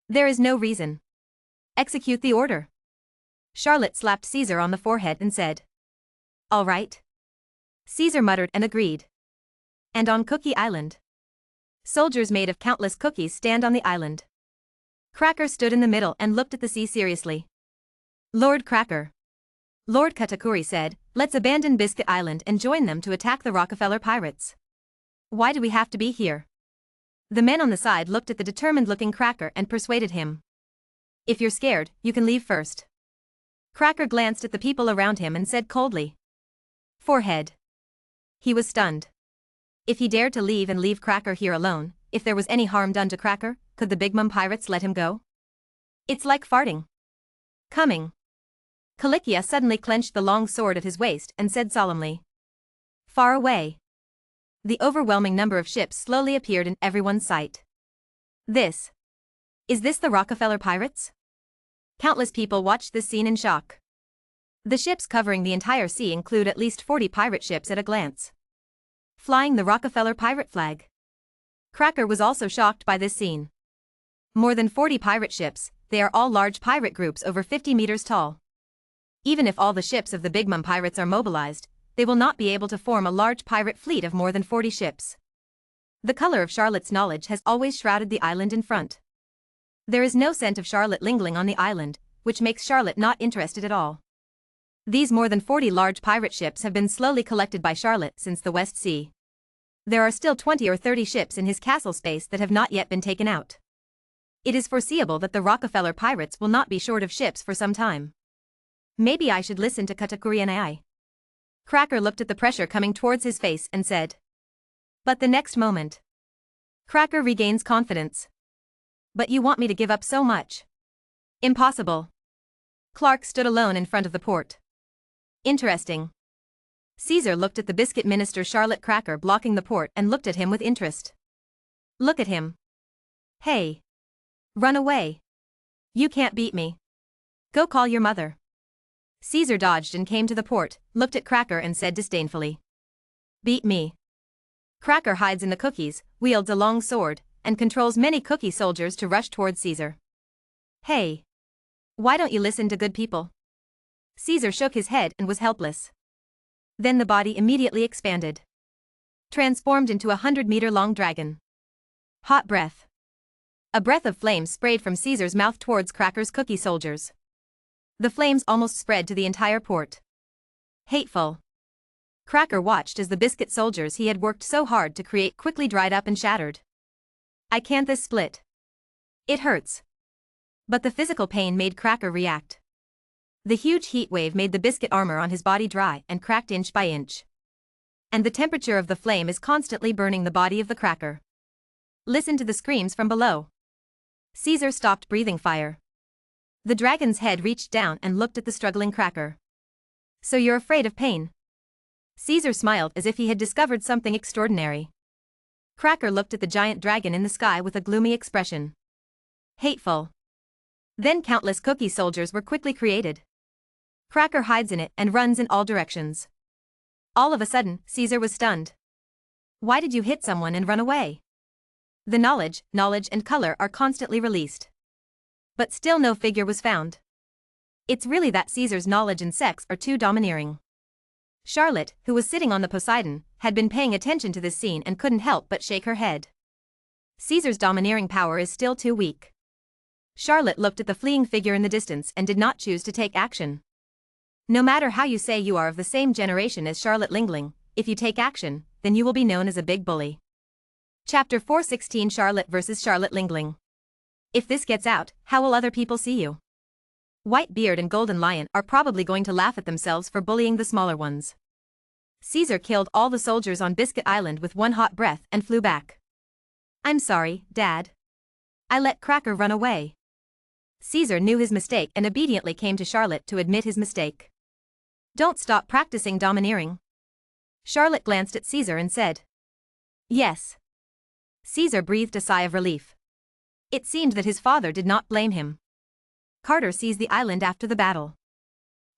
There is no reason. Execute the order. Charlotte slapped Caesar on the forehead and said. All right. Caesar muttered and agreed. And on Cookie Island. Soldiers made of countless cookies stand on the island. Cracker stood in the middle and looked at the sea seriously. Lord Cracker. Lord Katakuri said, let's abandon Biscuit Island and join them to attack the Rockefeller pirates. Why do we have to be here? The men on the side looked at the determined-looking Cracker and persuaded him. If you're scared, you can leave first. Cracker glanced at the people around him and said coldly. Forehead. He was stunned. If he dared to leave and leave Cracker here alone, if there was any harm done to Cracker, could the Big Mom pirates let him go? It's like farting. Coming. Calicia suddenly clenched the long sword at his waist and said solemnly. Far away. The overwhelming number of ships slowly appeared in everyone's sight. Is this the Rockefeller pirates? Countless people watched this scene in shock. The ships covering the entire sea include at least 40 pirate ships at a glance. Flying the Rockefeller pirate flag. Cracker was also shocked by this scene. More than 40 pirate ships, they are all large pirate groups over 50 meters tall. Even if all the ships of the Big Mom pirates are mobilized, they will not be able to form a large pirate fleet of more than 40 ships. The color of Charlotte's knowledge has always shrouded the island in front. There is no scent of Charlotte lingering on the island, which makes Charlotte not interested at all. These more than 40 large pirate ships have been slowly collected by Charlotte since the West Sea. There are still 20 or 30 ships in his castle space that have not yet been taken out. It is foreseeable that the Rockefeller pirates will not be short of ships for some time. Maybe I should listen to Katakuri and Ai. Cracker looked at the pressure coming towards his face and said. But the next moment. Cracker regains confidence. But you want me to give up so much? Impossible. Clark stood alone in front of the port. Interesting. Caesar looked at the biscuit minister Charlotte Cracker blocking the port and looked at him with interest. Look at him. Hey. Run away. You can't beat me. Go call your mother. Caesar dodged and came to the port, looked at Cracker and said disdainfully. Beat me. Cracker hides in the cookies, wields a long sword, and controls many cookie soldiers to rush towards Caesar. Hey. Why don't you listen to good people? Caesar shook his head and was helpless. Then the body immediately expanded. Transformed into a 100-meter-long dragon. Hot breath. A breath of flames sprayed from Caesar's mouth towards Cracker's cookie soldiers. The flames almost spread to the entire port. Hateful. Cracker watched as the biscuit soldiers he had worked so hard to create quickly dried up and shattered. I can't this split. It hurts. But the physical pain made Cracker react. The huge heat wave made the biscuit armor on his body dry and cracked inch by inch. And the temperature of the flame is constantly burning the body of the Cracker. Listen to the screams from below. Caesar stopped breathing fire. The dragon's head reached down and looked at the struggling Cracker. So you're afraid of pain? Caesar smiled as if he had discovered something extraordinary. Cracker looked at the giant dragon in the sky with a gloomy expression. Hateful. Then countless cookie soldiers were quickly created. Cracker hides in it and runs in all directions. All of a sudden, Caesar was stunned. Why did you hit someone and run away? The knowledge and color are constantly released. But still no figure was found. It's really that Caesar's knowledge and sex are too domineering. Charlotte, who was sitting on the Poseidon, had been paying attention to this scene and couldn't help but shake her head. Caesar's domineering power is still too weak. Charlotte looked at the fleeing figure in the distance and did not choose to take action. No matter how you say you are of the same generation as Charlotte Lingling, if you take action, then you will be known as a big bully. Chapter 416 Charlotte vs. Charlotte Lingling. If this gets out, how will other people see you? Whitebeard and Golden Lion are probably going to laugh at themselves for bullying the smaller ones. Caesar killed all the soldiers on Biscuit Island with one hot breath and flew back. I'm sorry, Dad. I let Cracker run away. Caesar knew his mistake and obediently came to Charlotte to admit his mistake. Don't stop practicing domineering. Charlotte glanced at Caesar and said. Yes. Caesar breathed a sigh of relief. It seemed that his father did not blame him. Carter seized the island after the battle.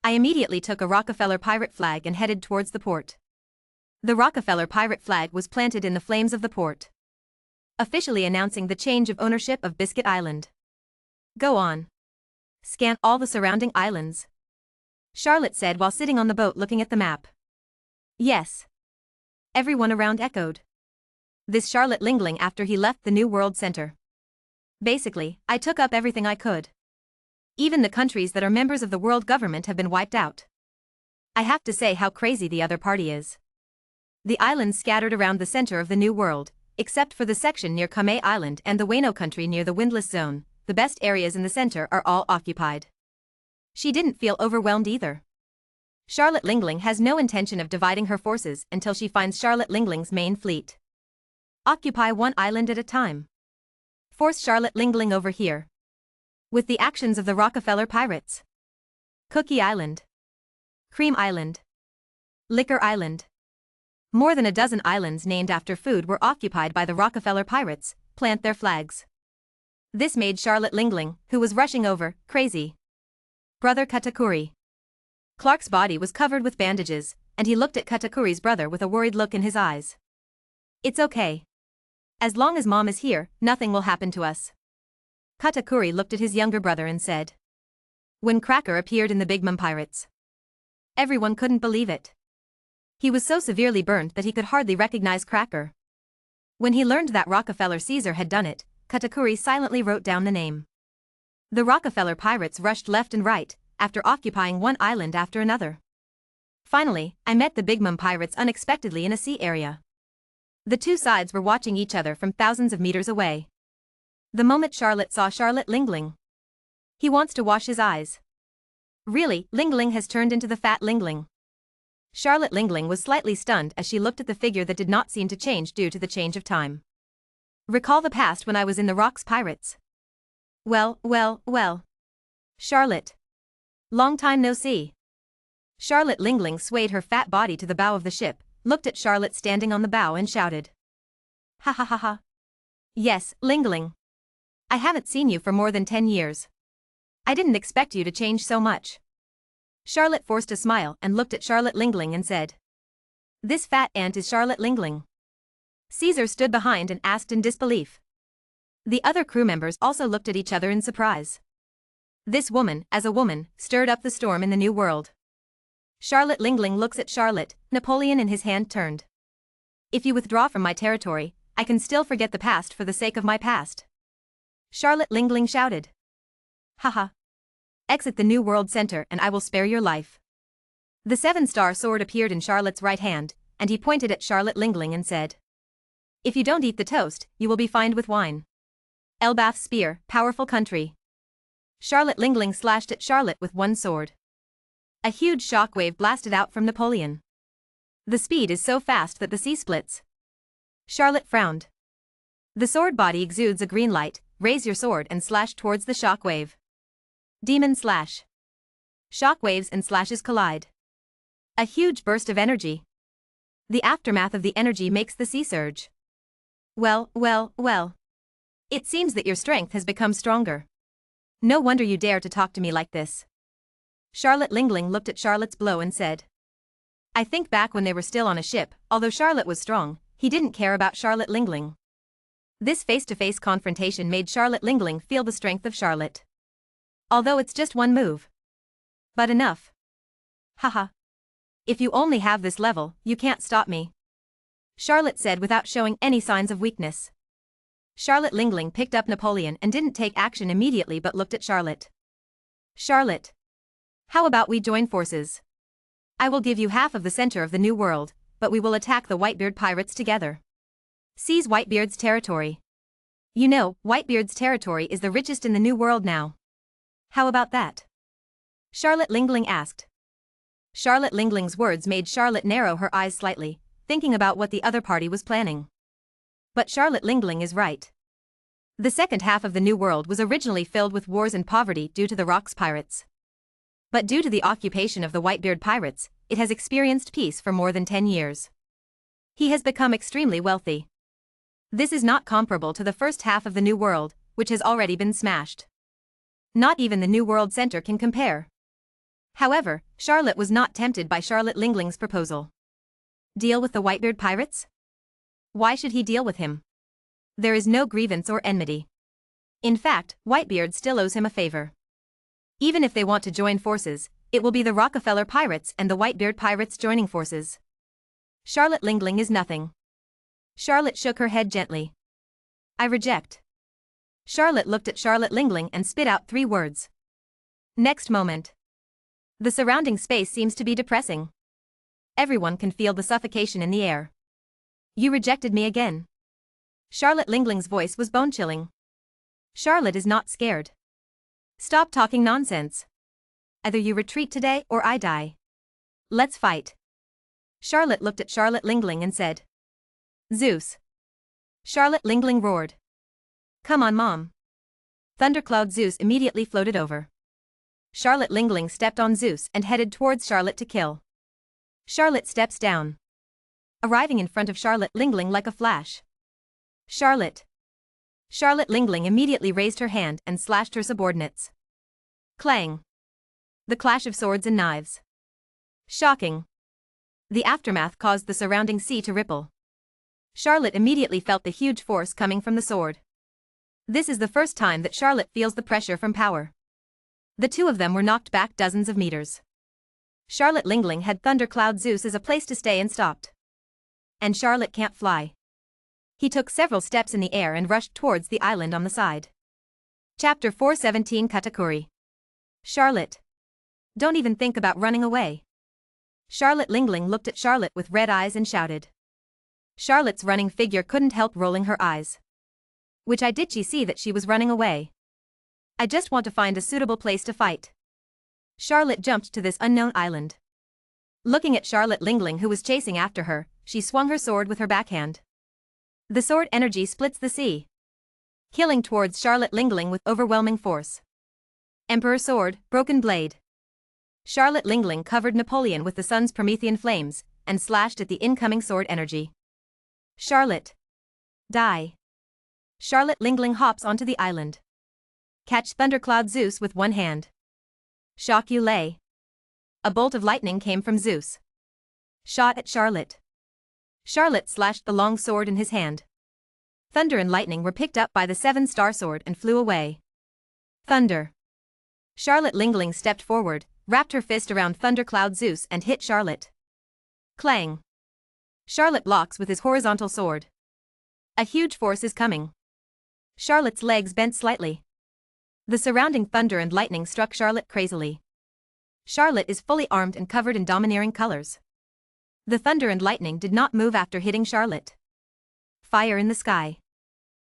I immediately took a Rockefeller pirate flag and headed towards the port. The Rockefeller pirate flag was planted in the flames of the port, officially announcing the change of ownership of Biscuit Island. Go on. Scan all the surrounding islands, Charlotte said while sitting on the boat looking at the map. Yes. Everyone around echoed. This Charlotte Lingling after he left the New World Center. Basically, I took up everything I could. Even the countries that are members of the world government have been wiped out. I have to say how crazy the other party is. The islands scattered around the center of the New World, except for the section near Kame Island and the Wano country near the Windless Zone, the best areas in the center are all occupied. She didn't feel overwhelmed either. Charlotte Lingling has no intention of dividing her forces until she finds Charlotte Lingling's main fleet. Occupy one island at a time. Force Charlotte Lingling over here. With the actions of the Rockefeller pirates. Cookie Island. Cream Island. Liquor Island. More than a dozen islands named after food were occupied by the Rockefeller pirates, plant their flags. This made Charlotte Lingling, who was rushing over, crazy. Brother Katakuri. Clark's body was covered with bandages, and he looked at Katakuri's brother with a worried look in his eyes. It's okay. As long as Mom is here, nothing will happen to us. Katakuri looked at his younger brother and said. When Cracker appeared in the Big Mom Pirates, everyone couldn't believe it. He was so severely burned that he could hardly recognize Cracker. When he learned that Rockefeller Caesar had done it, Katakuri silently wrote down the name. The Rockefeller pirates rushed left and right, after occupying one island after another. Finally, I met the Big Mom Pirates unexpectedly in a sea area. The two sides were watching each other from thousands of meters away. The moment Charlotte saw Charlotte Lingling. He wants to wash his eyes. Really, Lingling has turned into the fat Lingling. Charlotte Lingling was slightly stunned as she looked at the figure that did not seem to change due to the change of time. Recall the past when I was in the Rocks Pirates. Well. Charlotte. Long time no see. Charlotte Lingling swayed her fat body to the bow of the ship, looked at Charlotte standing on the bow and shouted. Ha ha ha ha. Yes, Lingling. I haven't seen you for more than 10 years. I didn't expect you to change so much. Charlotte forced a smile and looked at Charlotte Lingling and said. This fat ant is Charlotte Lingling. Caesar stood behind and asked in disbelief. The other crew members also looked at each other in surprise. This woman, as a woman, stirred up the storm in the New World. Charlotte Lingling looks at Charlotte, Napoleon in his hand turned. If you withdraw from my territory, I can still forget the past for the sake of my past. Charlotte Lingling shouted. Haha. Exit the New World Center and I will spare your life. The 7-star sword appeared in Charlotte's right hand, and he pointed at Charlotte Lingling and said. If you don't eat the toast, you will be fined with wine. Elbath spear, powerful country. Charlotte Lingling slashed at Charlotte with one sword. A huge shockwave blasted out from Napoleon. The speed is so fast that the sea splits. Charlotte frowned. The sword body exudes a green light, raise your sword and slash towards the shockwave. Demon slash. Shockwaves and slashes collide. A huge burst of energy. The aftermath of the energy makes the sea surge. Well. It seems that your strength has become stronger. No wonder you dare to talk to me like this. Charlotte Lingling looked at Charlotte's blow and said. I think back when they were still on a ship, although Charlotte was strong, he didn't care about Charlotte Lingling. This face-to-face confrontation made Charlotte Lingling feel the strength of Charlotte. Although it's just one move. But enough. Haha. If you only have this level, you can't stop me. Charlotte said without showing any signs of weakness. Charlotte Lingling picked up Napoleon and didn't take action immediately but looked at Charlotte. Charlotte. How about we join forces? I will give you half of the center of the New World, but we will attack the Whitebeard pirates together. Seize Whitebeard's territory. You know, Whitebeard's territory is the richest in the New World now. How about that? Charlotte Lingling asked. Charlotte Lingling's words made Charlotte narrow her eyes slightly, thinking about what the other party was planning. But Charlotte Lingling is right. The second half of the New World was originally filled with wars and poverty due to the Rocks Pirates. But due to the occupation of the Whitebeard Pirates, it has experienced peace for more than 10 years. He has become extremely wealthy. This is not comparable to the first half of the New World, which has already been smashed. Not even the New World Center can compare. However, Charlotte was not tempted by Charlotte Lingling's proposal. Deal with the Whitebeard pirates? Why should he deal with him? There is no grievance or enmity. In fact, Whitebeard still owes him a favor. Even if they want to join forces, it will be the Rockefeller pirates and the Whitebeard pirates joining forces. Charlotte Lingling is nothing. Charlotte shook her head gently. I reject. Charlotte looked at Charlotte Lingling and spit out 3 words. Next moment. The surrounding space seems to be depressing. Everyone can feel the suffocation in the air. You rejected me again. Charlotte Lingling's voice was bone-chilling. Charlotte is not scared. Stop talking nonsense. Either you retreat today or I die. Let's fight. Charlotte looked at Charlotte Lingling and said. Zeus. Charlotte Lingling roared. Come on, Mom. Thundercloud Zeus immediately floated over. Charlotte Lingling stepped on Zeus and headed towards Charlotte to kill. Charlotte steps down, arriving in front of Charlotte Lingling like a flash. Charlotte. Charlotte Lingling immediately raised her hand and slashed her subordinates. Clang. The clash of swords and knives. Shocking. The aftermath caused the surrounding sea to ripple. Charlotte immediately felt the huge force coming from the sword. This is the first time that Charlotte feels the pressure from power. The 2 of them were knocked back dozens of meters. Charlotte Lingling had Thundercloud Zeus as a place to stay and stopped. And Charlotte can't fly. He took several steps in the air and rushed towards the island on the side. Chapter 417 Katakuri. Charlotte. Don't even think about running away. Charlotte Lingling looked at Charlotte with red eyes and shouted. Charlotte's running figure couldn't help rolling her eyes. Which eye did she see that she was running away? I just want to find a suitable place to fight. Charlotte jumped to this unknown island. Looking at Charlotte Lingling who was chasing after her, she swung her sword with her backhand. The sword energy splits the sea, killing towards Charlotte Lingling with overwhelming force. Emperor Sword, Broken Blade. Charlotte Lingling covered Napoleon with the sun's Promethean flames, and slashed at the incoming sword energy. Charlotte. Die. Charlotte Lingling hops onto the island. Catch Thundercloud Zeus with one hand. Shock you lay. A bolt of lightning came from Zeus. Shot at Charlotte. Charlotte slashed the long sword in his hand. Thunder and lightning were picked up by the 7-star sword and flew away. Thunder. Charlotte Lingling stepped forward, wrapped her fist around Thundercloud Zeus and hit Charlotte. Clang. Charlotte blocks with his horizontal sword. A huge force is coming. Charlotte's legs bent slightly. The surrounding thunder and lightning struck Charlotte crazily. Charlotte is fully armed and covered in domineering colors. The thunder and lightning did not move after hitting Charlotte. Fire in the sky.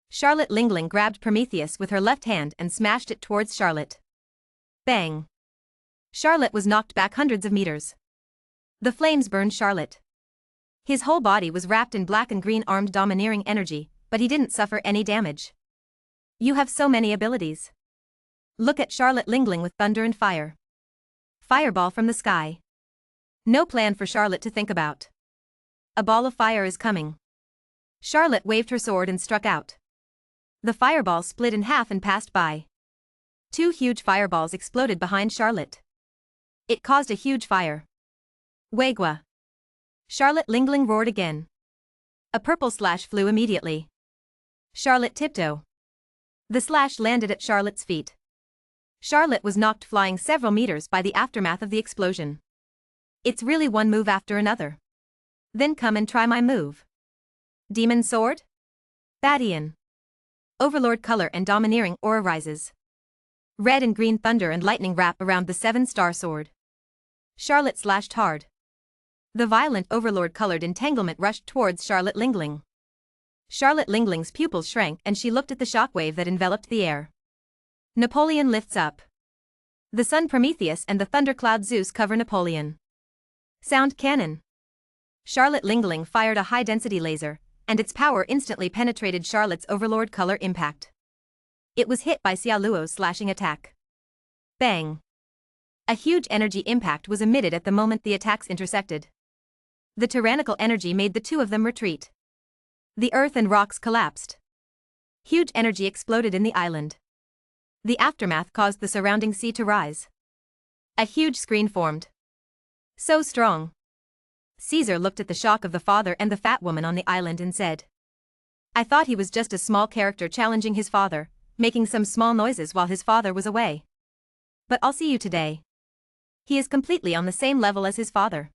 Charlotte Lingling grabbed Prometheus with her left hand and smashed it towards Charlotte. Bang. Charlotte was knocked back hundreds of meters. The flames burned Charlotte. His whole body was wrapped in black and green armed domineering energy, but he didn't suffer any damage. You have so many abilities. Look at Charlotte Lingling with thunder and fire. Fireball from the sky. No plan for Charlotte to think about. A ball of fire is coming. Charlotte waved her sword and struck out. The fireball split in half and passed by. 2 huge fireballs exploded behind Charlotte. It caused a huge fire. Wagwa. Charlotte Lingling roared again. A purple slash flew immediately. Charlotte tiptoe. The slash landed at Charlotte's feet. Charlotte was knocked flying several meters by the aftermath of the explosion. It's really one move after another. Then come and try my move. Demon Sword? Badian. Overlord color and domineering aura rises. Red and green thunder and lightning wrap around the 7-star sword. Charlotte slashed hard. The violent overlord colored entanglement rushed towards Charlotte Lingling. Charlotte Lingling's pupils shrank and she looked at the shockwave that enveloped the air. Napoleon lifts up. The sun Prometheus and the thundercloud Zeus cover Napoleon. Sound cannon. Charlotte Lingling fired a high-density laser, and its power instantly penetrated Charlotte's overlord color impact. It was hit by Xiaoluo's slashing attack. Bang. A huge energy impact was emitted at the moment the attacks intersected. The tyrannical energy made the 2 of them retreat. The earth and rocks collapsed. Huge energy exploded in the island. The aftermath caused the surrounding sea to rise. A huge screen formed. So strong. Caesar looked at the shock of the father and the fat woman on the island and said, I thought he was just a small character challenging his father, making some small noises while his father was away. But I'll see you today. He is completely on the same level as his father.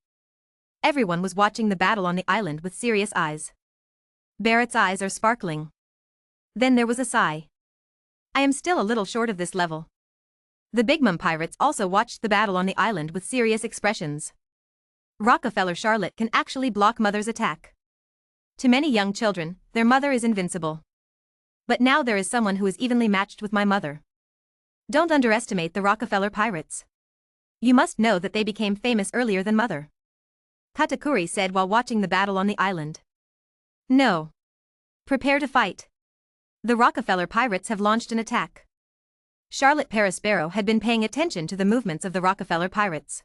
Everyone was watching the battle on the island with serious eyes. Barrett's eyes are sparkling. Then there was a sigh. I am still a little short of this level. The Big Mom pirates also watched the battle on the island with serious expressions. Rockefeller Charlotte can actually block Mother's attack. To many young children, their mother is invincible. But now there is someone who is evenly matched with my mother. Don't underestimate the Rockefeller pirates. You must know that they became famous earlier than Mother. Katakuri said while watching the battle on the island. No. Prepare to fight. The Rockefeller pirates have launched an attack. Charlotte Perospero had been paying attention to the movements of the Rockefeller pirates.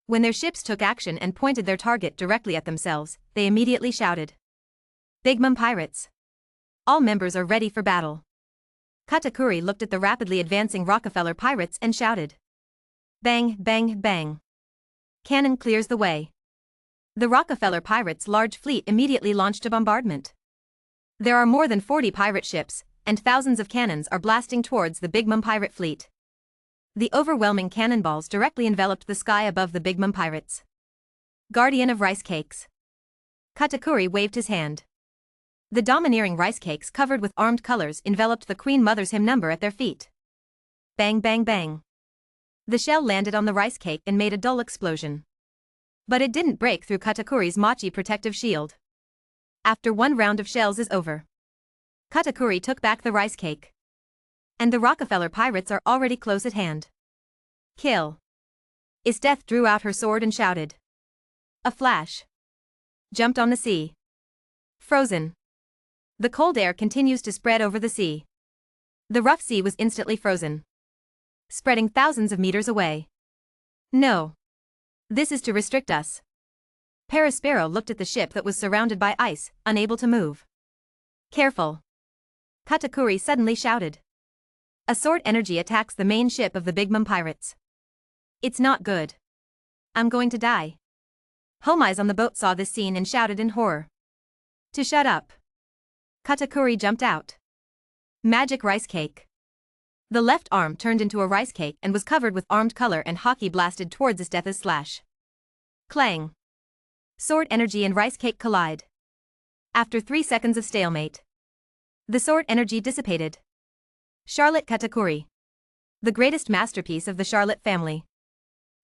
When their ships took action and pointed their target directly at themselves, they immediately shouted. Big Mom pirates. All members are ready for battle. Katakuri looked at the rapidly advancing Rockefeller pirates and shouted. Bang, bang, bang. Cannon clears the way. The Rockefeller pirates' large fleet immediately launched a bombardment. There are more than 40 pirate ships, and thousands of cannons are blasting towards the Big Mom pirate fleet. The overwhelming cannonballs directly enveloped the sky above the Big Mom pirates. Guardian of rice cakes. Katakuri waved his hand. The domineering rice cakes covered with armed colors enveloped the Queen Mother's hymn number at their feet. Bang, bang, bang. The shell landed on the rice cake and made a dull explosion. But it didn't break through Katakuri's Machi protective shield. After one round of shells is over, Katakuri took back the rice cake. And the Rockefeller pirates are already close at hand. Kill. Isdeath drew out her sword and shouted. A flash. Jumped on the sea. Frozen. The cold air continues to spread over the sea. The rough sea was instantly frozen, spreading thousands of meters away. No. This is to restrict us. Perospero looked at the ship that was surrounded by ice, unable to move. Careful. Katakuri suddenly shouted. A sword energy attacks the main ship of the Big Mom pirates. It's not good. I'm going to die. Homais on the boat saw this scene and shouted in horror. To shut up. Katakuri jumped out. Magic rice cake. The left arm turned into a rice cake and was covered with armed color and hockey blasted towards Isdeath's slash. Clang. Sword energy and rice cake collide. After 3 seconds of stalemate, the sword energy dissipated. Charlotte Katakuri. The greatest masterpiece of the Charlotte family.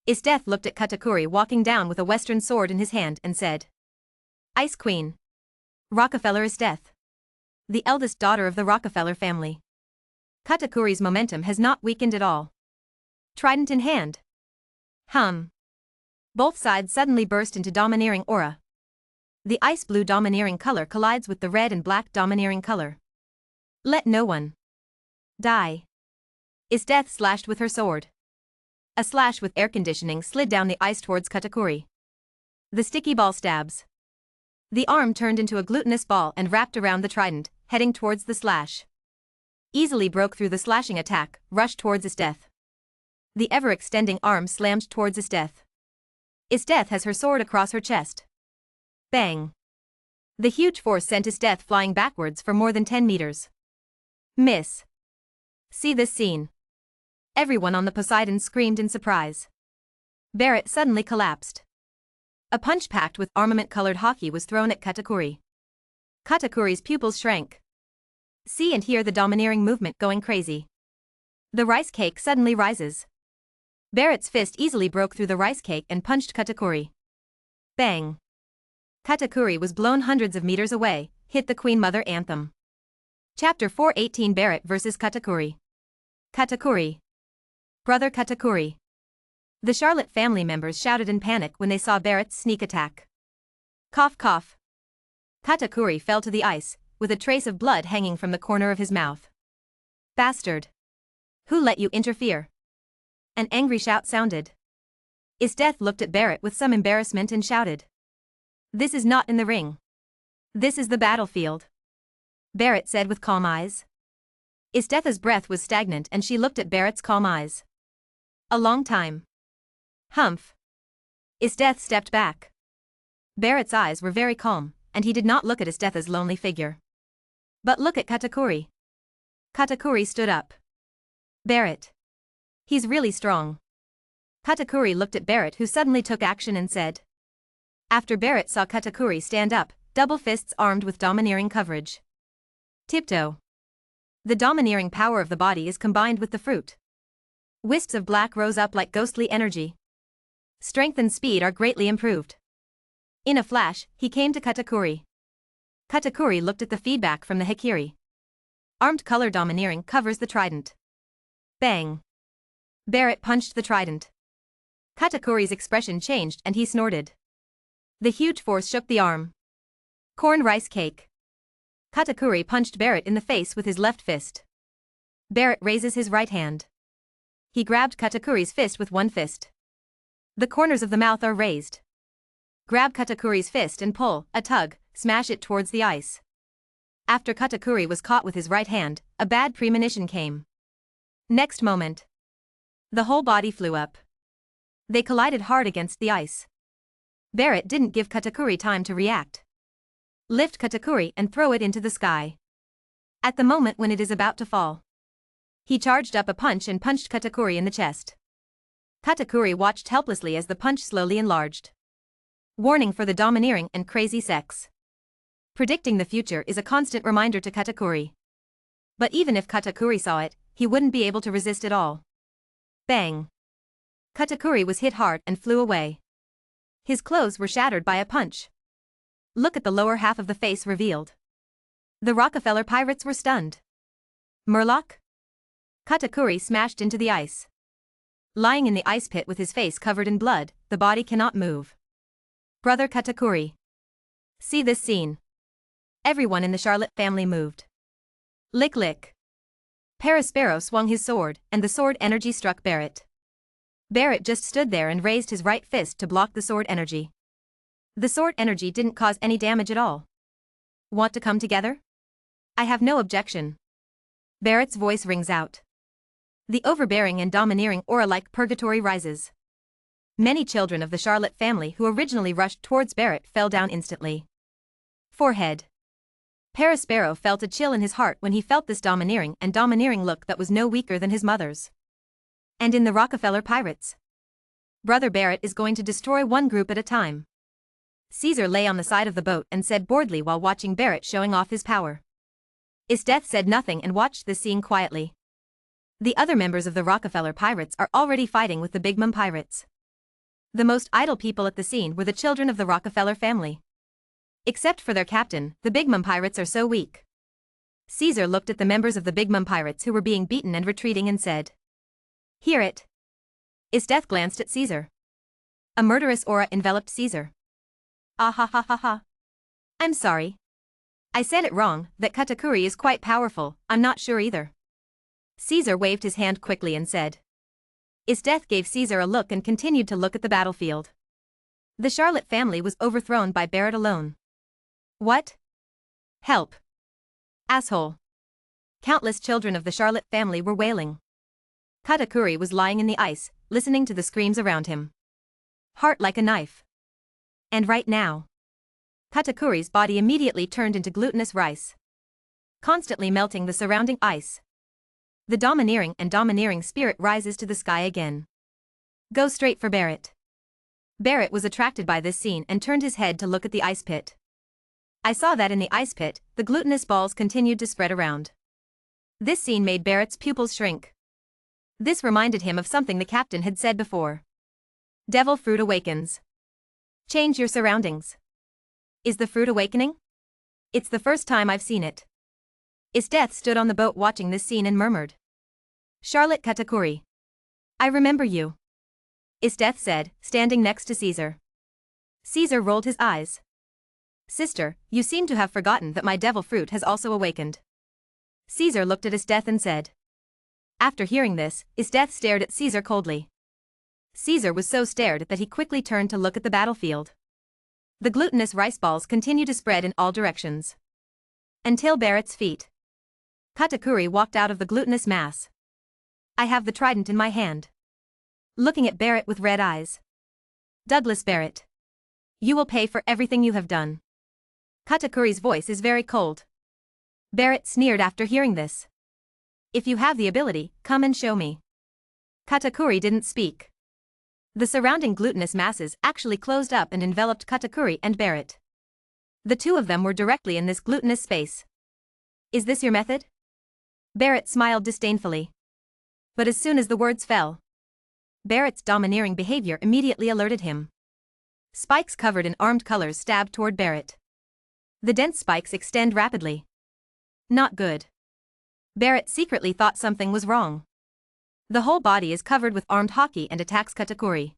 Isdeath looked at Katakuri walking down with a western sword in his hand and said. Ice Queen. Rockefeller Isdeath. The eldest daughter of the Rockefeller family. Katakuri's momentum has not weakened at all. Trident in hand. Both sides suddenly burst into domineering aura. The ice blue domineering color collides with the red and black domineering color. Let no one die. Isdeath slashed with her sword. A slash with air conditioning slid down the ice towards Katakuri. The sticky ball stabs. The arm turned into a glutinous ball and wrapped around the trident, heading towards the slash. Easily broke through the slashing attack, rushed towards Isdeath. The ever-extending arm slammed towards Isdeath. Isdeath has her sword across her chest. Bang. The huge force sent Isdeath flying backwards for more than 10 meters. Miss. See this scene. Everyone on the Poseidon screamed in surprise. Barrett suddenly collapsed. A punch packed with armament-colored hockey was thrown at Katakuri. Katakuri's pupils shrank. See and hear the domineering movement going crazy. The rice cake suddenly rises. Barrett's fist easily broke through the rice cake and punched Katakuri. Bang. Katakuri was blown hundreds of meters away, hit the Queen Mother anthem. Chapter 418 Barrett vs. Katakuri. Katakuri. Brother Katakuri. The Charlotte family members shouted in panic when they saw Barrett's sneak attack. Cough cough. Katakuri fell to the ice, with a trace of blood hanging from the corner of his mouth. Bastard. Who let you interfere? An angry shout sounded. Isdeath looked at Barrett with some embarrassment and shouted. This is not in the ring. This is the battlefield. Barrett said with calm eyes. Isdeath's breath was stagnant and she looked at Barrett's calm eyes. A long time. Humph. Isdeth stepped back. Barrett's eyes were very calm, and he did not look at Isdeth's lonely figure. But look at Katakuri. Katakuri stood up. Barrett. He's really strong. Katakuri looked at Barrett, who suddenly took action and said. After Barrett saw Katakuri stand up, double fists armed with domineering coverage. Tiptoe. The domineering power of the body is combined with the fruit. Wisps of black rose up like ghostly energy. Strength and speed are greatly improved. In a flash, he came to Katakuri. Katakuri looked at the feedback from the Hikiri. Armed color domineering covers the trident. Bang. Barrett punched the trident. Katakuri's expression changed and he snorted. The huge force shook the arm. Corn rice cake. Katakuri punched Barrett in the face with his left fist. Barrett raises his right hand. He grabbed Katakuri's fist with one fist. The corners of the mouth are raised. Grab Katakuri's fist and pull, a tug, smash it towards the ice. After Katakuri was caught with his right hand, a bad premonition came. Next moment, the whole body flew up. They collided hard against the ice. Barrett didn't give Katakuri time to react. Lift Katakuri and throw it into the sky. At the moment when it is about to fall, he charged up a punch and punched Katakuri in the chest. Katakuri watched helplessly as the punch slowly enlarged. Warning for the domineering and crazy sex. Predicting the future is a constant reminder to Katakuri. But even if Katakuri saw it, he wouldn't be able to resist it all. Bang. Katakuri was hit hard and flew away. His clothes were shattered by a punch. Look at the lower half of the face revealed. The Rockefeller pirates were stunned. Murloc? Katakuri smashed into the ice. Lying in the ice pit with his face covered in blood, the body cannot move. Brother Katakuri. See this scene. Everyone in the Charlotte family moved. Lick lick. Parasparrow swung his sword, and the sword energy struck Barrett. Barrett just stood there and raised his right fist to block the sword energy. The sword energy didn't cause any damage at all. Want to come together? I have no objection. Barrett's voice rings out. The overbearing and domineering aura like purgatory rises. Many children of the Charlotte family who originally rushed towards Barrett fell down instantly. Forehead. Parasparrow felt a chill in his heart when he felt this domineering look that was no weaker than his mother's. And in the Rockefeller pirates, Brother Barrett is going to destroy one group at a time. Caesar lay on the side of the boat and said boredly while watching Barrett showing off his power. Isdeth said nothing and watched the scene quietly. The other members of the Rockefeller pirates are already fighting with the Big Mom pirates. The most idle people at the scene were the children of the Rockefeller family. Except for their captain, the Big Mom pirates are so weak. Caesar looked at the members of the Big Mom pirates who were being beaten and retreating and said, "Hear it." Isdeth glanced at Caesar. A murderous aura enveloped Caesar. Ah ha ha ha ha. I'm sorry. I said it wrong, that Katakuri is quite powerful, I'm not sure either. Caesar waved his hand quickly and said. Isdeth gave Caesar a look and continued to look at the battlefield. The Charlotte family was overthrown by Barrett alone. What? Help. Asshole. Countless children of the Charlotte family were wailing. Katakuri was lying in the ice, listening to the screams around him. Heart like a knife. And right now, Katakuri's body immediately turned into glutinous rice, constantly melting the surrounding ice. The domineering spirit rises to the sky again. Go straight for Barrett. Barrett was attracted by this scene and turned his head to look at the ice pit. I saw that in the ice pit, the glutinous balls continued to spread around. This scene made Barrett's pupils shrink. This reminded him of something the captain had said before. Devil fruit awakens. Change your surroundings. Is the fruit awakening? It's the first time I've seen it. Isdeth stood on the boat watching this scene and murmured. Charlotte Katakuri. I remember you. Isdeth said, standing next to Caesar. Caesar rolled his eyes. Sister, you seem to have forgotten that my devil fruit has also awakened. Caesar looked at Isdeth and said. After hearing this, Isdeth stared at Caesar coldly. Caesar was so stared that he quickly turned to look at the battlefield. The glutinous rice balls continued to spread in all directions. Until Barrett's feet. Katakuri walked out of the glutinous mass. I have the trident in my hand. looking at Barrett with red eyes. Douglas Barrett. You will pay for everything you have done. Katakuri's voice is very cold. Barrett sneered after hearing this. If you have the ability, come and show me. Katakuri didn't speak. The surrounding glutinous masses actually closed up and enveloped Katakuri and Barrett. The two of them were directly in this glutinous space. Is this your method? Barrett smiled disdainfully. But as soon as the words fell, Barrett's domineering behavior immediately alerted him. Spikes covered in armed colors stabbed toward Barrett. The dense spikes extend rapidly. Not good. Barrett secretly thought something was wrong. The whole body is covered with armed haki and attacks Katakuri.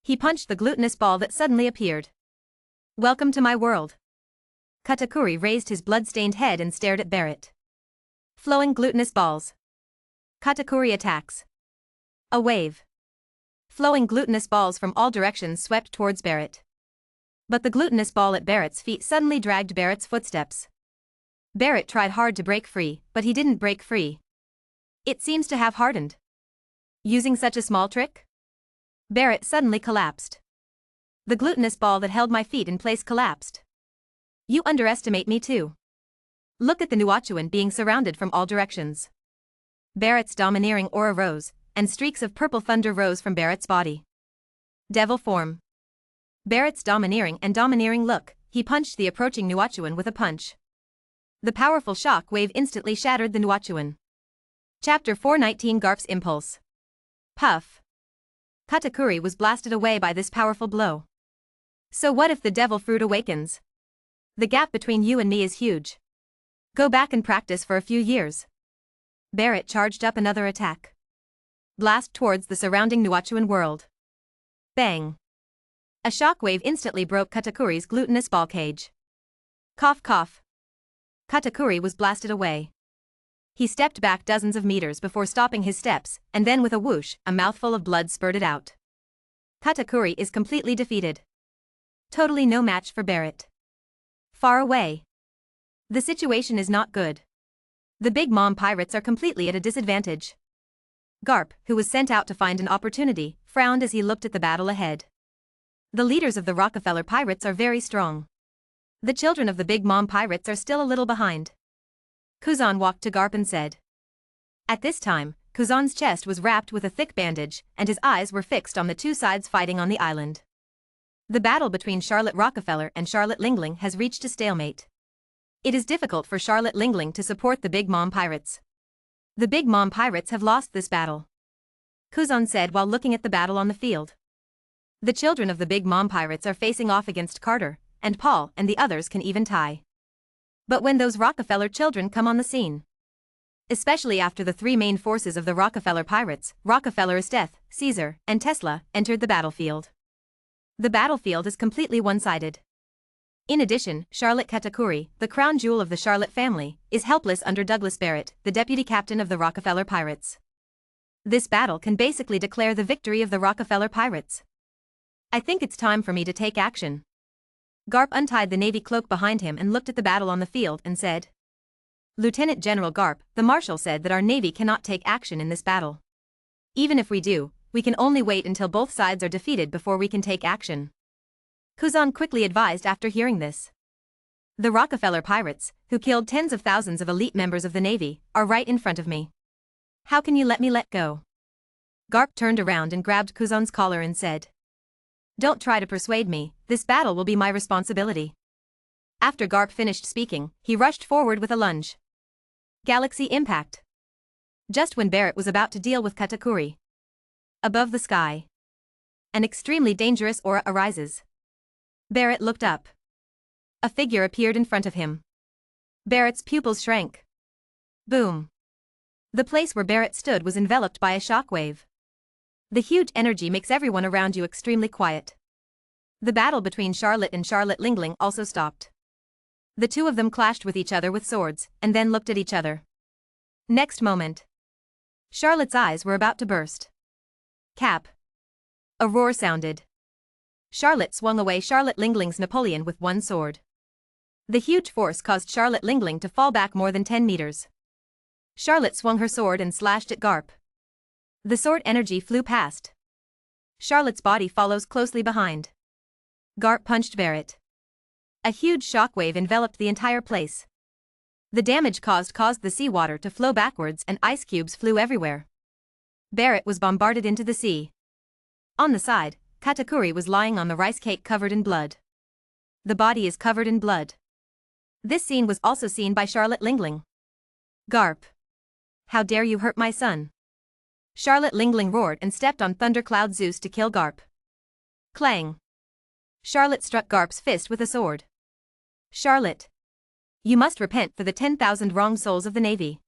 He punched the glutinous ball that suddenly appeared. Welcome to my world. Katakuri raised his blood-stained head and stared at Barrett. Flowing glutinous balls. Katakuri attacks. A wave. Flowing glutinous balls from all directions swept towards Barrett. But the glutinous ball at Barrett's feet suddenly dragged Barrett's footsteps. Barrett tried hard to break free, but he didn't break free. It seems to have hardened. Using such a small trick? Barrett suddenly collapsed. The glutinous ball that held my feet in place collapsed. You underestimate me too. Look at the Nuachuan being surrounded from all directions. Barrett's domineering aura rose, and streaks of purple thunder rose from Barrett's body. Devil form. Barrett's domineering look, he punched the approaching Nuachuan with a punch. The powerful shock wave instantly shattered the Nuachuan. Chapter 419 Garp's Impulse. Puff. Katakuri was blasted away by this powerful blow. So what if the devil fruit awakens? The gap between you and me is huge. Go back and practice for a few years. Barrett charged up another attack. Blast towards the surrounding Nuachuan world. Bang. A shockwave instantly broke Katakuri's glutinous ball cage. Cough cough. Katakuri was blasted away. He stepped back dozens of meters before stopping his steps, and then with a whoosh, a mouthful of blood spurted out. Katakuri is completely defeated. Totally no match for Barrett. Far away. The situation is not good. The Big Mom pirates are completely at a disadvantage. Garp, who was sent out to find an opportunity, frowned as he looked at the battle ahead. The leaders of the Rockefeller pirates are very strong. The children of the Big Mom pirates are still a little behind. Kuzan walked to Garp and said. At this time, Kuzan's chest was wrapped with a thick bandage, and his eyes were fixed on the two sides fighting on the island. The battle between Charlotte Rockefeller and Charlotte Lingling has reached a stalemate. It is difficult for Charlotte Lingling to support the Big Mom pirates. The Big Mom pirates have lost this battle. Kuzan said while looking at the battle on the field. The children of the Big Mom pirates are facing off against Carter, and Paul and the others can even tie. But when those Rockefeller children come on the scene, especially after the three main forces of the Rockefeller pirates, Rockefeller Estes, Caesar, and Tesla, entered the battlefield. The battlefield is completely one-sided. In addition, Charlotte Katakuri, the crown jewel of the Charlotte family, is helpless under Douglas Barrett, the deputy captain of the Rockefeller pirates. This battle can basically declare the victory of the Rockefeller pirates. I think it's time for me to take action. Garp untied the navy cloak behind him and looked at the battle on the field and said. Lieutenant General Garp, the marshal said that our navy cannot take action in this battle. Even if we do, we can only wait until both sides are defeated before we can take action. Kuzan quickly advised after hearing this. The Rockefeller pirates, who killed tens of thousands of elite members of the navy, are right in front of me. How can you let me let go? Garp turned around and grabbed Kuzan's collar and said. Don't try to persuade me, this battle will be my responsibility. After Garp finished speaking, he rushed forward with a lunge. Galaxy impact. Just when Barrett was about to deal with Katakuri. Above the sky. An extremely dangerous aura arises. Barrett looked up. A figure appeared in front of him. Barrett's pupils shrank. Boom. The place where Barrett stood was enveloped by a shockwave. The huge energy makes everyone around you extremely quiet. The battle between Charlotte and Charlotte Lingling also stopped. The two of them clashed with each other with swords, and then looked at each other. Next moment. Charlotte's eyes were about to burst. Cap. A roar sounded. Charlotte swung away Charlotte Lingling's Napoleon with one sword. The huge force caused Charlotte Lingling to fall back more than 10 meters. Charlotte swung her sword and slashed at Garp. The sword energy flew past. Charlotte's body follows closely behind. Garp punched Barrett. A huge shockwave enveloped the entire place. The damage caused the seawater to flow backwards and ice cubes flew everywhere. Barrett was bombarded into the sea. On the side, Katakuri was lying on the rice cake covered in blood. The body is covered in blood. This scene was also seen by Charlotte Lingling. Garp. How dare you hurt my son? Charlotte Lingling roared and stepped on Thundercloud Zeus to kill Garp. Clang. Charlotte struck Garp's fist with a sword. Charlotte. You must repent for the 10,000 wrong souls of the Navy.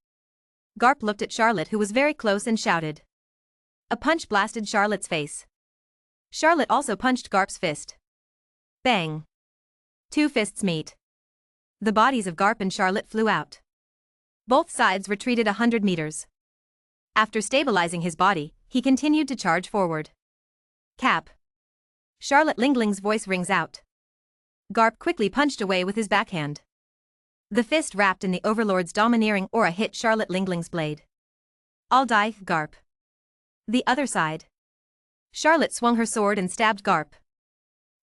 Garp looked at Charlotte, who was very close, and shouted. A punch blasted Charlotte's face. Charlotte also punched Garp's fist. Bang. Two fists meet. The bodies of Garp and Charlotte flew out. Both sides retreated 100 meters. After stabilizing his body, he continued to charge forward. Cap. Charlotte Lingling's voice rings out. Garp quickly punched away with his backhand. The fist wrapped in the Overlord's domineering aura hit Charlotte Lingling's blade. I'll die, Garp. The other side. Charlotte swung her sword and stabbed Garp.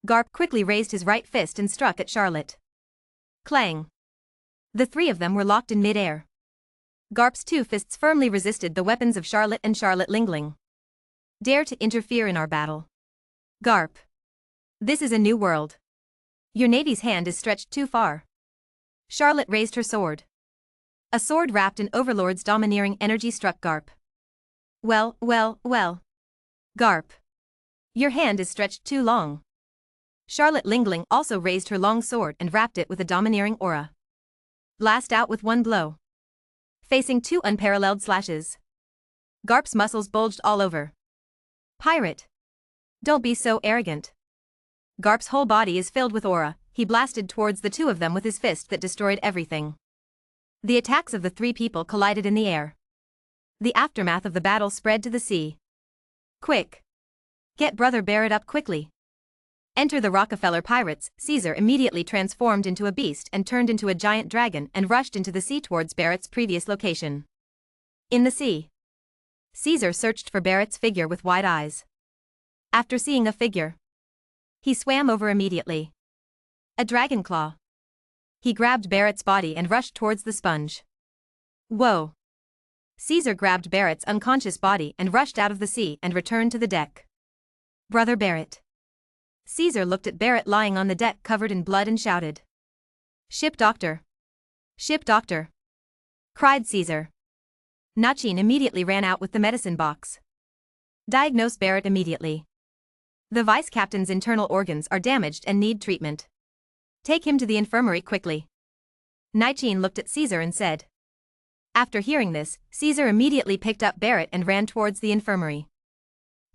Garp quickly raised his right fist and struck at Charlotte. Clang. The three of them were locked in mid-air. Garp's two fists firmly resisted the weapons of Charlotte and Charlotte Lingling. Dare to interfere in our battle. Garp. This is a new world. Your Navy's hand is stretched too far. Charlotte raised her sword. A sword wrapped in Overlord's domineering energy struck Garp. Well. Garp. Your hand is stretched too long. Charlotte Lingling also raised her long sword and wrapped it with a domineering aura. Blast out with one blow. Facing two unparalleled slashes. Garp's muscles bulged all over. Pirate. Don't be so arrogant. Garp's whole body is filled with aura. He blasted towards the two of them with his fist that destroyed everything. The attacks of the three people collided in the air. The aftermath of the battle spread to the sea. Quick. Get Brother Barrett up quickly. Enter the Rockefeller pirates. Caesar immediately transformed into a beast and turned into a giant dragon and rushed into the sea towards Barrett's previous location. In the sea. Caesar searched for Barrett's figure with wide eyes. After seeing a figure, he swam over immediately. A dragon claw. He grabbed Barrett's body and rushed towards the sponge. Whoa. Caesar grabbed Barrett's unconscious body and rushed out of the sea and returned to the deck. Brother Barrett. Caesar looked at Barrett lying on the deck covered in blood and shouted. Ship doctor. Ship doctor. Cried Caesar. Nachin immediately ran out with the medicine box. Diagnose Barrett immediately. The vice captain's internal organs are damaged and need treatment. Take him to the infirmary quickly. Nachin looked at Caesar and said. After hearing this, Caesar immediately picked up Barrett and ran towards the infirmary.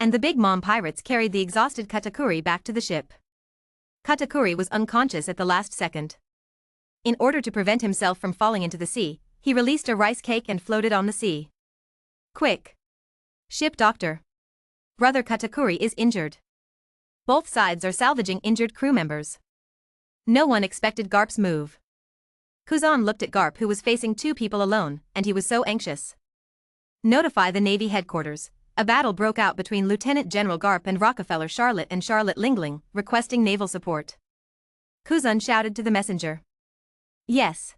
And the Big Mom pirates carried the exhausted Katakuri back to the ship. Katakuri was unconscious at the last second. In order to prevent himself from falling into the sea, he released a rice cake and floated on the sea. Quick. Ship doctor. Brother Katakuri is injured. Both sides are salvaging injured crew members. No one expected Garp's move. Kuzan looked at Garp, who was facing two people alone, and he was so anxious. Notify the Navy headquarters. A battle broke out between Lieutenant General Garp and Rockefeller Charlotte and Charlotte Lingling, requesting naval support. Kuzan shouted to the messenger. Yes.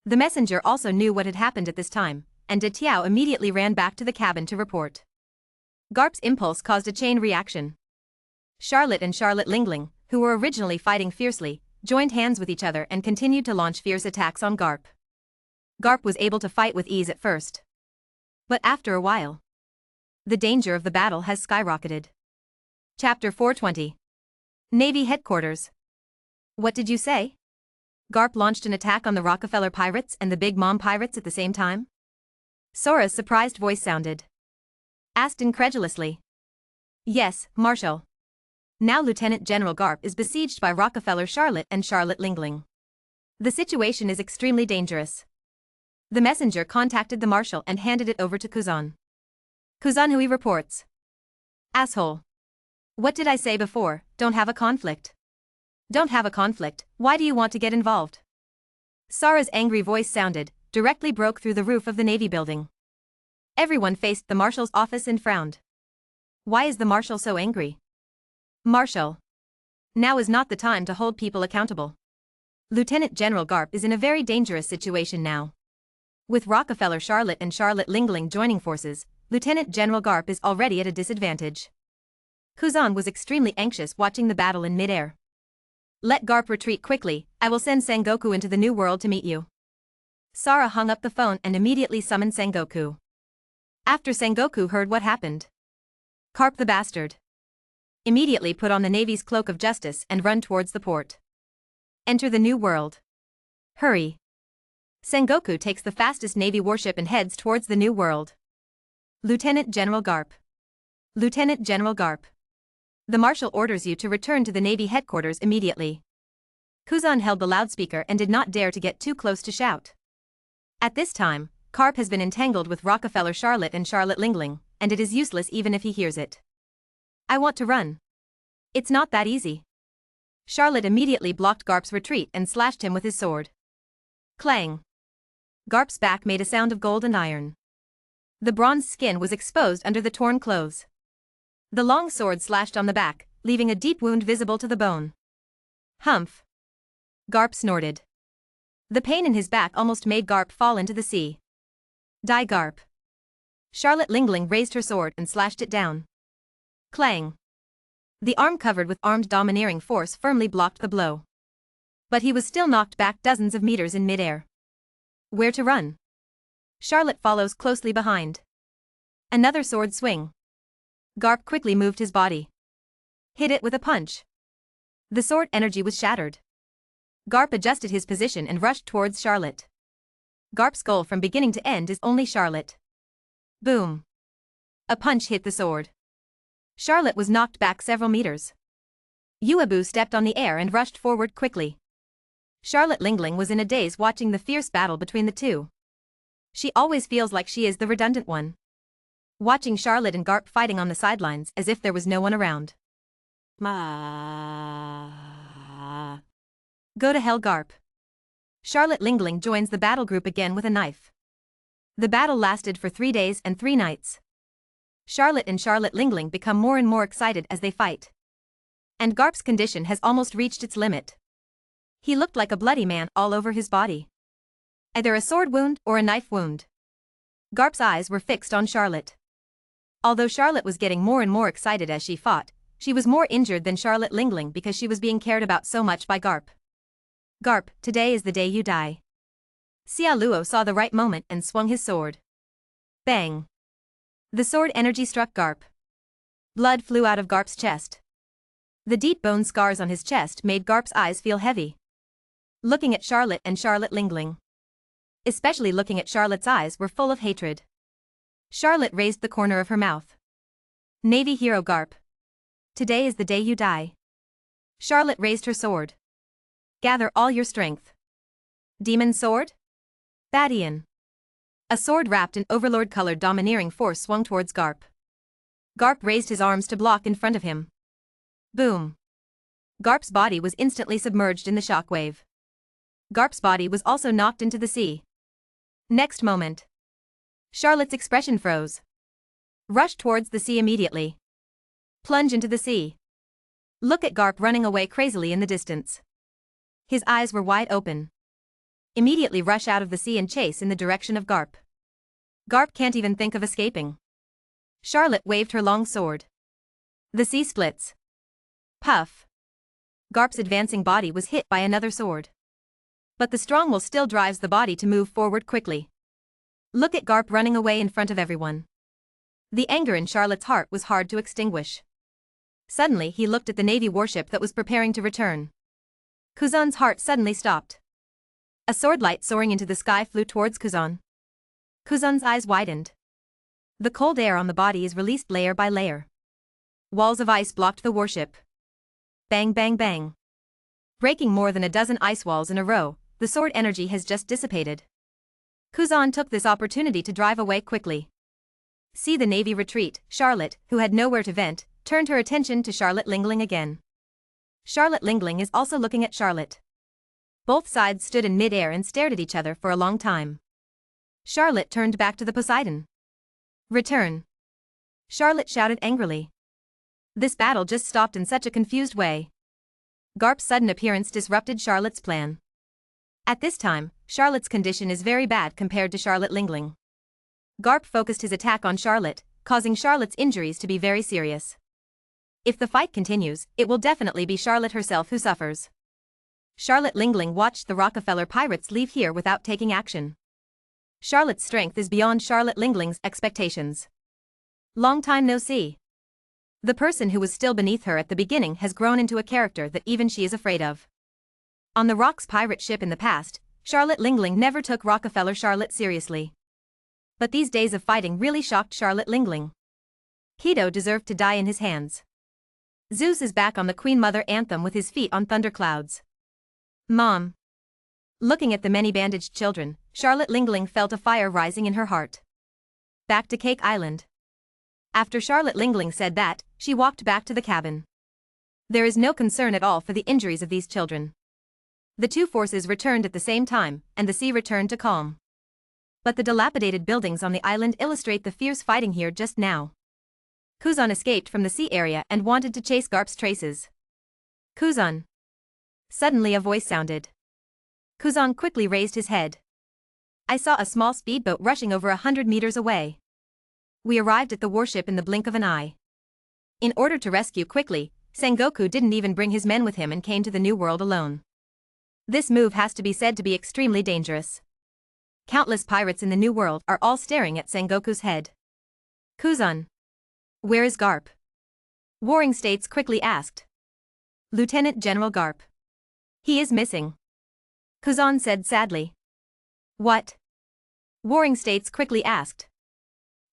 The messenger also knew what had happened at this time, and De Tiao immediately ran back to the cabin to report. Garp's impulse caused a chain reaction. Charlotte and Charlotte Lingling, who were originally fighting fiercely, joined hands with each other and continued to launch fierce attacks on Garp. Garp was able to fight with ease at first. But after a while, the danger of the battle has skyrocketed. Chapter 420. Navy Headquarters. What did you say? Garp launched an attack on the Rockefeller pirates and the Big Mom pirates at the same time? Sora's surprised voice sounded. Asked incredulously. Yes, Marshal. Now Lieutenant General Garp is besieged by Rockefeller Charlotte and Charlotte Lingling. The situation is extremely dangerous. The messenger contacted the Marshal and handed it over to Kuzan. Kuzanhui reports. Asshole. What did I say before? Don't have a conflict. Don't have a conflict, why do you want to get involved? Sara's angry voice sounded, directly broke through the roof of the Navy building. Everyone faced the Marshal's office and frowned. Why is the Marshal so angry? Marshal. Now is not the time to hold people accountable. Lieutenant General Garp is in a very dangerous situation now. With Rockefeller Charlotte and Charlotte Lingling joining forces, Lieutenant General Garp is already at a disadvantage. Kuzan was extremely anxious watching the battle in midair. Let Garp retreat quickly, I will send Sengoku into the new world to meet you. Sara hung up the phone and immediately summoned Sengoku. After Sengoku heard what happened, Garp the bastard immediately put on the Navy's cloak of justice and run towards the port. Enter the new world. Hurry. Sengoku takes the fastest Navy warship and heads towards the new world. Lieutenant General Garp. Lieutenant General Garp. The Marshal orders you to return to the Navy headquarters immediately. Kuzan held the loudspeaker and did not dare to get too close to shout. At this time, Garp has been entangled with Rockefeller Charlotte and Charlotte Lingling, and it is useless even if he hears it. I want to run. It's not that easy. Charlotte immediately blocked Garp's retreat and slashed him with his sword. Clang. Garp's back made a sound of gold and iron. The bronze skin was exposed under the torn clothes. The long sword slashed on the back, leaving a deep wound visible to the bone. Humph. Garp snorted. The pain in his back almost made Garp fall into the sea. Die Garp. Charlotte Lingling raised her sword and slashed it down. Clang. The arm covered with armed domineering force firmly blocked the blow. But he was still knocked back dozens of meters in midair. Where to run? Charlotte follows closely behind. Another sword swing. Garp quickly moved his body. Hit it with a punch. The sword energy was shattered. Garp adjusted his position and rushed towards Charlotte. Garp's goal from beginning to end is only Charlotte. Boom. A punch hit the sword. Charlotte was knocked back several meters. Uebu stepped on the air and rushed forward quickly. Charlotte Lingling was in a daze watching the fierce battle between the two. She always feels like she is the redundant one. Watching Charlotte and Garp fighting on the sidelines as if there was no one around. Go to hell Garp. Charlotte Lingling joins the battle group again with a knife. The battle lasted for 3 days and 3 nights. Charlotte and Charlotte Lingling become more and more excited as they fight. And Garp's condition has almost reached its limit. He looked like a bloody man all over his body. Either a sword wound or a knife wound. Garp's eyes were fixed on Charlotte. Although Charlotte was getting more and more excited as she fought, she was more injured than Charlotte Lingling because she was being cared about so much by Garp. Garp, today is the day you die. Xia Luo saw the right moment and swung his sword. Bang. The sword energy struck Garp. Blood flew out of Garp's chest. The deep bone scars on his chest made Garp's eyes feel heavy. Looking at Charlotte and Charlotte Lingling. Especially looking at Charlotte's eyes were full of hatred. Charlotte raised the corner of her mouth. Navy hero Garp. Today is the day you die. Charlotte raised her sword. Gather all your strength. Demon sword? Badian. A sword wrapped in overlord-colored domineering force swung towards Garp. Garp raised his arms to block in front of him. Boom. Garp's body was instantly submerged in the shockwave. Garp's body was also knocked into the sea. Next moment. Charlotte's expression froze. Rush towards the sea immediately. Plunge into the sea. Look at Garp running away crazily in the distance. His eyes were wide open. Immediately rush out of the sea and chase in the direction of Garp. Garp can't even think of escaping. Charlotte waved her long sword. The sea splits. Puff. Garp's advancing body was hit by another sword. But the strong will still drives the body to move forward quickly. Look at Garp running away in front of everyone. The anger in Charlotte's heart was hard to extinguish. Suddenly he looked at the Navy warship that was preparing to return. Kuzan's heart suddenly stopped. A sword light soaring into the sky flew towards Kuzan. Kuzan's eyes widened. The cold air on the body is released layer by layer. Walls of ice blocked the warship. Bang bang bang. Breaking more than a dozen ice walls in a row, the sword energy has just dissipated. Kuzan took this opportunity to drive away quickly. See the Navy retreat, Charlotte, who had nowhere to vent, turned her attention to Charlotte Lingling again. Charlotte Lingling is also looking at Charlotte. Both sides stood in mid-air and stared at each other for a long time. Charlotte turned back to the Poseidon. Return. Charlotte shouted angrily. This battle just stopped in such a confused way. Garp's sudden appearance disrupted Charlotte's plan. At this time, Charlotte's condition is very bad compared to Charlotte Lingling. Garp focused his attack on Charlotte, causing Charlotte's injuries to be very serious. If the fight continues, it will definitely be Charlotte herself who suffers. Charlotte Lingling watched the Rockefeller pirates leave here without taking action. Charlotte's strength is beyond Charlotte Lingling's expectations. Long time no see. The person who was still beneath her at the beginning has grown into a character that even she is afraid of. On the Rock's pirate ship in the past, Charlotte Lingling never took Rockefeller Charlotte seriously. But these days of fighting really shocked Charlotte Lingling. Kido deserved to die in his hands. Zeus is back on the Queen Mother anthem with his feet on thunderclouds. Mom. Looking at the many bandaged children, Charlotte Lingling felt a fire rising in her heart. Back to Cake Island. After Charlotte Lingling said that, she walked back to the cabin. There is no concern at all for the injuries of these children. The two forces returned at the same time, and the sea returned to calm. But the dilapidated buildings on the island illustrate the fierce fighting here just now. Kuzan escaped from the sea area and wanted to chase Garp's traces. Kuzan. Suddenly a voice sounded. Kuzan quickly raised his head. I saw a small speedboat rushing over 100 meters away. We arrived at the warship in the blink of an eye. In order to rescue quickly, Sengoku didn't even bring his men with him and came to the New World alone. This move has to be said to be extremely dangerous. Countless pirates in the New World are all staring at Sengoku's head. Kuzan. Where is Garp? Warring States quickly asked. Lieutenant General Garp. He is missing. Kuzan said sadly. What? Warring States quickly asked.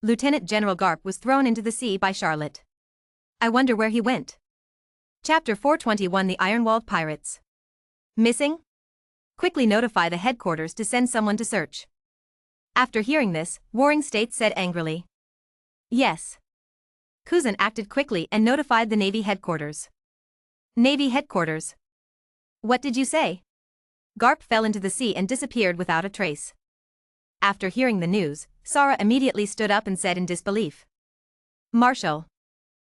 Lieutenant General Garp was thrown into the sea by Charlotte. I wonder where he went. Chapter 421 The Ironwalled Pirates. Missing? Quickly notify the headquarters to send someone to search. After hearing this, Warring States said angrily. Yes. Kuzan acted quickly and notified the Navy headquarters. Navy headquarters. What did you say? Garp fell into the sea and disappeared without a trace. After hearing the news, Sara immediately stood up and said in disbelief. Marshal.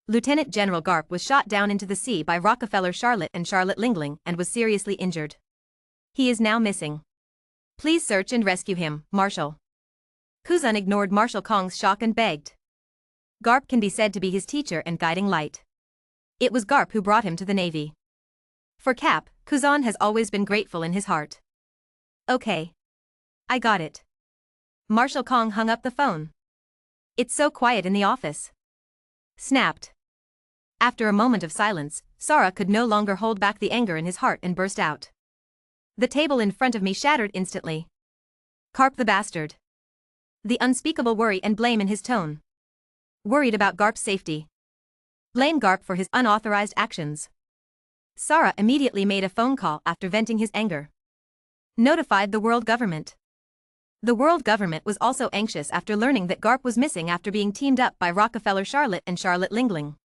Lieutenant General Garp was shot down into the sea by Rockefeller Charlotte and Charlotte Lingling and was seriously injured. He is now missing. Please search and rescue him, Marshal. Kuzan ignored Marshal Kong's shock and begged. Garp can be said to be his teacher and guiding light. It was Garp who brought him to the Navy. For Cap, Kuzan has always been grateful in his heart. Okay. I got it. Marshal Kong hung up the phone. It's so quiet in the office. Snapped. After a moment of silence, Sara could no longer hold back the anger in his heart and burst out. The table in front of me shattered instantly. Garp the bastard. The unspeakable worry and blame in his tone. Worried about Garp's safety. Blame Garp for his unauthorized actions. Sara immediately made a phone call after venting his anger. Notified the world government. The world government was also anxious after learning that Garp was missing after being teamed up by Rockefeller Charlotte and Charlotte Lingling.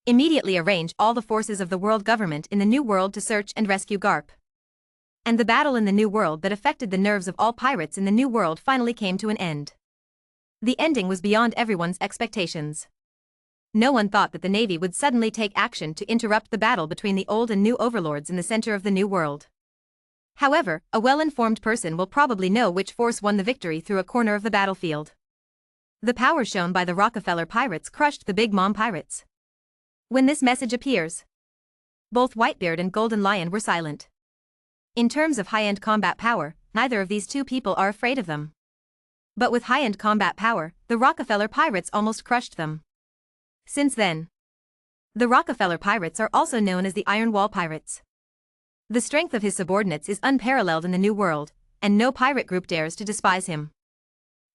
Immediately arrange all the forces of the world government in the New World to search and rescue Garp. And the battle in the New World that affected the nerves of all pirates in the New World finally came to an end. The ending was beyond everyone's expectations. No one thought that the Navy would suddenly take action to interrupt the battle between the old and new overlords in the center of the New World. However, a well-informed person will probably know which force won the victory through a corner of the battlefield. The power shown by the Rockefeller pirates crushed the Big Mom pirates. When this message appears, both Whitebeard and Golden Lion were silent. In terms of high-end combat power, neither of these two people are afraid of them. But with high-end combat power, the Rockefeller pirates almost crushed them. Since then, the Rockefeller pirates are also known as the Iron Wall Pirates. The strength of his subordinates is unparalleled in the New World, and no pirate group dares to despise him.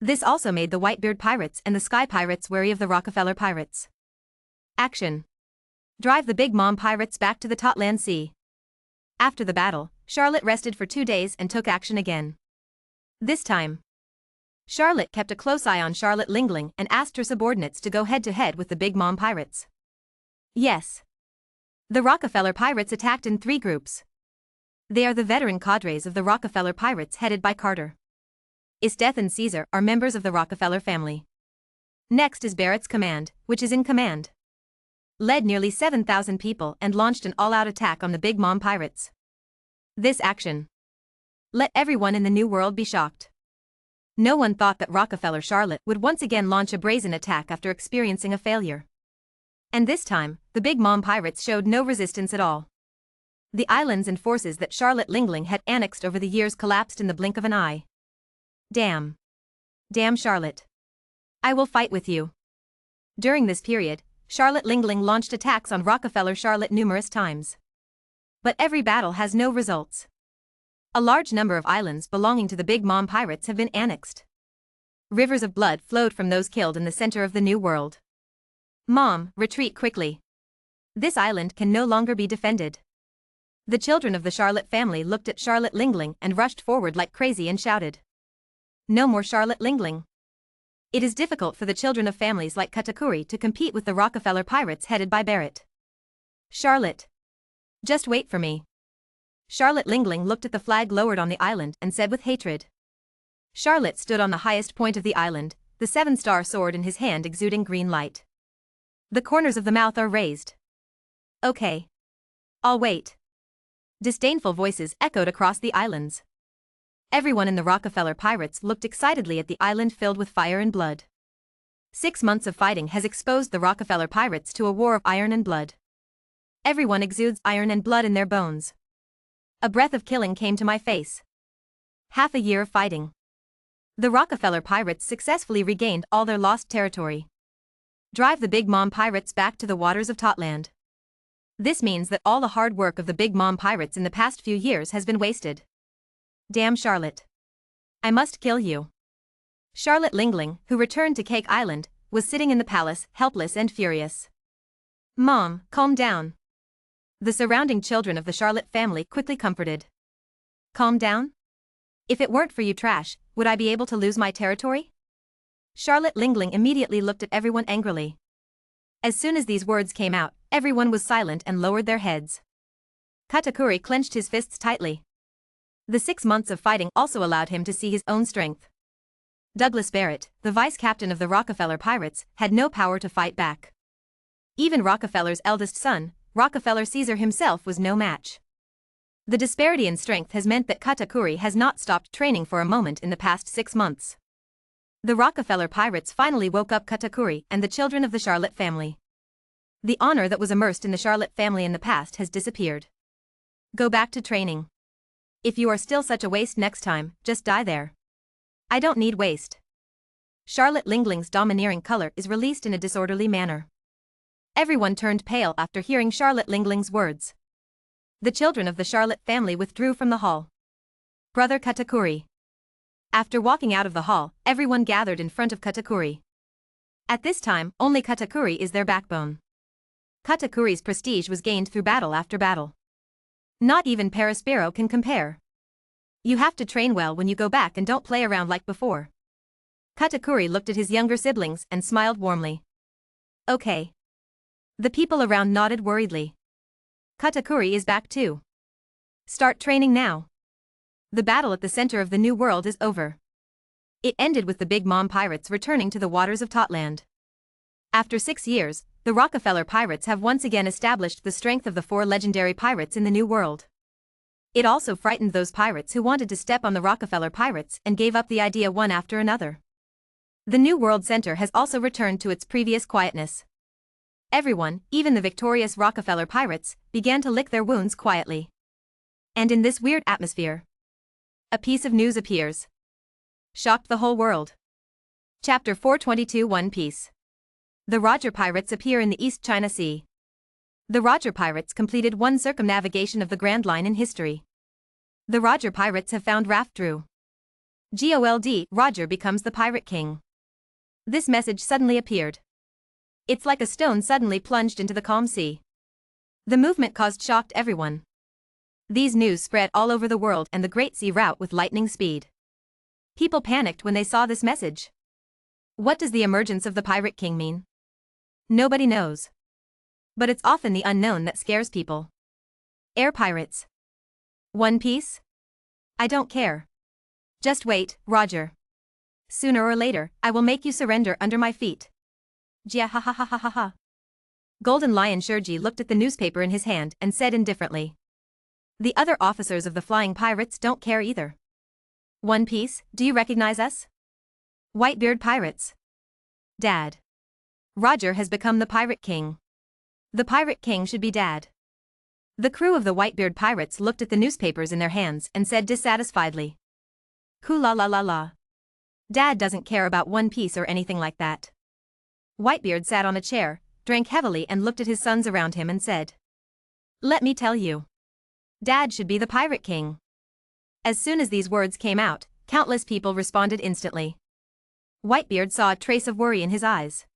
This also made the Whitebeard pirates and the Sky pirates wary of the Rockefeller pirates. Action. Drive the Big Mom pirates back to the Totland Sea. After the battle, Charlotte rested for 2 days and took action again. This time, Charlotte kept a close eye on Charlotte Lingling and asked her subordinates to go head-to-head with the Big Mom pirates. Yes. The Rockefeller pirates attacked in 3 groups. They are the veteran cadres of the Rockefeller pirates headed by Carter. Isteth and Caesar are members of the Rockefeller family. Next is Barrett's command, which is in command. Led nearly 7,000 people and launched an all-out attack on the Big Mom pirates. This action let everyone in the New World be shocked. No one thought that Rockefeller Charlotte would once again launch a brazen attack after experiencing a failure. And this time, the Big Mom pirates showed no resistance at all. The islands and forces that Charlotte Lingling had annexed over the years collapsed in the blink of an eye. Damn. Damn Charlotte. I will fight with you. During this period, Charlotte Lingling launched attacks on Rockefeller Charlotte numerous times. But every battle has no results. A large number of islands belonging to the Big Mom pirates have been annexed. Rivers of blood flowed from those killed in the center of the New World. Mom, retreat quickly. This island can no longer be defended. The children of the Charlotte family looked at Charlotte Lingling and rushed forward like crazy and shouted. No more Charlotte Lingling. It is difficult for the children of families like Katakuri to compete with the Rockefeller pirates headed by Barrett. Charlotte. Just wait for me. Charlotte Lingling looked at the flag lowered on the island and said with hatred. Charlotte stood on the highest point of the island, the 7-star sword in his hand exuding green light. The corners of the mouth are raised. Okay. I'll wait. Disdainful voices echoed across the islands. Everyone in the Rockefeller pirates looked excitedly at the island filled with fire and blood. 6 months of fighting has exposed the Rockefeller pirates to a war of iron and blood. Everyone exudes iron and blood in their bones. A breath of killing came to my face. Half a year of fighting. The Rockefeller pirates successfully regained all their lost territory. Drive the Big Mom pirates back to the waters of Totland. This means that all the hard work of the Big Mom pirates in the past few years has been wasted. Damn Charlotte. I must kill you. Charlotte Lingling, who returned to Cake Island, was sitting in the palace, helpless and furious. Mom, calm down. The surrounding children of the Charlotte family quickly comforted. Calm down? If it weren't for you trash, would I be able to lose my territory? Charlotte Lingling immediately looked at everyone angrily. As soon as these words came out, everyone was silent and lowered their heads. Katakuri clenched his fists tightly. The 6 months of fighting also allowed him to see his own strength. Douglas Barrett, the vice-captain of the Rockefeller pirates, had no power to fight back. Even Rockefeller's eldest son, Rockefeller Caesar himself, was no match. The disparity in strength has meant that Katakuri has not stopped training for a moment in the past 6 months. The Rockefeller pirates finally woke up Katakuri and the children of the Charlotte family. The honor that was immersed in the Charlotte family in the past has disappeared. Go back to training. If you are still such a waste next time, just die there. I don't need waste. Charlotte Lingling's domineering color is released in a disorderly manner. Everyone turned pale after hearing Charlotte Lingling's words. The children of the Charlotte family withdrew from the hall. Brother Katakuri. After walking out of the hall, everyone gathered in front of Katakuri. At this time, only Katakuri is their backbone. Katakuri's prestige was gained through battle after battle. Not even Perispero can compare. You have to train well when you go back and don't play around like before. Katakuri looked at his younger siblings and smiled warmly. Okay. The people around nodded worriedly. Katakuri is back too. Start training now. The battle at the center of the New World is over. It ended with the Big Mom pirates returning to the waters of Totland. After 6 years, the Rockefeller pirates have once again established the strength of the 4 legendary pirates in the New World. It also frightened those pirates who wanted to step on the Rockefeller pirates and gave up the idea one after another. The New World Center has also returned to its previous quietness. Everyone, even the victorious Rockefeller pirates, began to lick their wounds quietly. And in this weird atmosphere, a piece of news appears. Shocked the whole world. Chapter 422 One Piece. The Roger Pirates appear in the East China Sea. The Roger Pirates completed one circumnavigation of the Grand Line in history. The Roger Pirates have found Raft Drew. GOLD, Roger becomes the Pirate King. This message suddenly appeared. It's like a stone suddenly plunged into the calm sea. The movement caused shock to everyone. These news spread all over the world and the Great Sea route with lightning speed. People panicked when they saw this message. What does the emergence of the Pirate King mean? Nobody knows. But it's often the unknown that scares people. Air pirates. One Piece? I don't care. Just wait, Roger. Sooner or later, I will make you surrender under my feet. Jia ha ha ha ha ha ha. Golden Lion Shurji looked at the newspaper in his hand and said indifferently. The other officers of the flying pirates don't care either. One Piece, do you recognize us? Whitebeard pirates. Dad. Roger has become the Pirate King. The Pirate King should be Dad. The crew of the Whitebeard pirates looked at the newspapers in their hands and said dissatisfiedly. Hoo la la la la. Dad doesn't care about One Piece or anything like that. Whitebeard sat on a chair, drank heavily and looked at his sons around him and said. Let me tell you. Dad should be the Pirate King. As soon as these words came out, countless people responded instantly. Whitebeard saw a trace of worry in his eyes.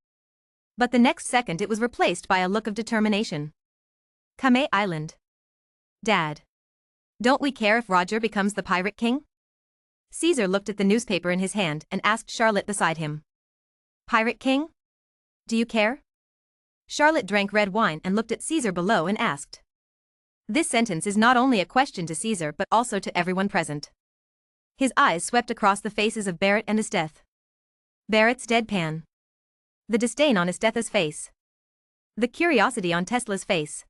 But the next second it was replaced by a look of determination. Kame Island. Dad. Don't we care if Roger becomes the Pirate King? Caesar looked at the newspaper in his hand and asked Charlotte beside him. Pirate King? Do you care? Charlotte drank red wine and looked at Caesar below and asked. This sentence is not only a question to Caesar but also to everyone present. His eyes swept across the faces of Barrett and Esteth. Barrett's deadpan. The disdain on Estetha's face. The curiosity on Tesla's face.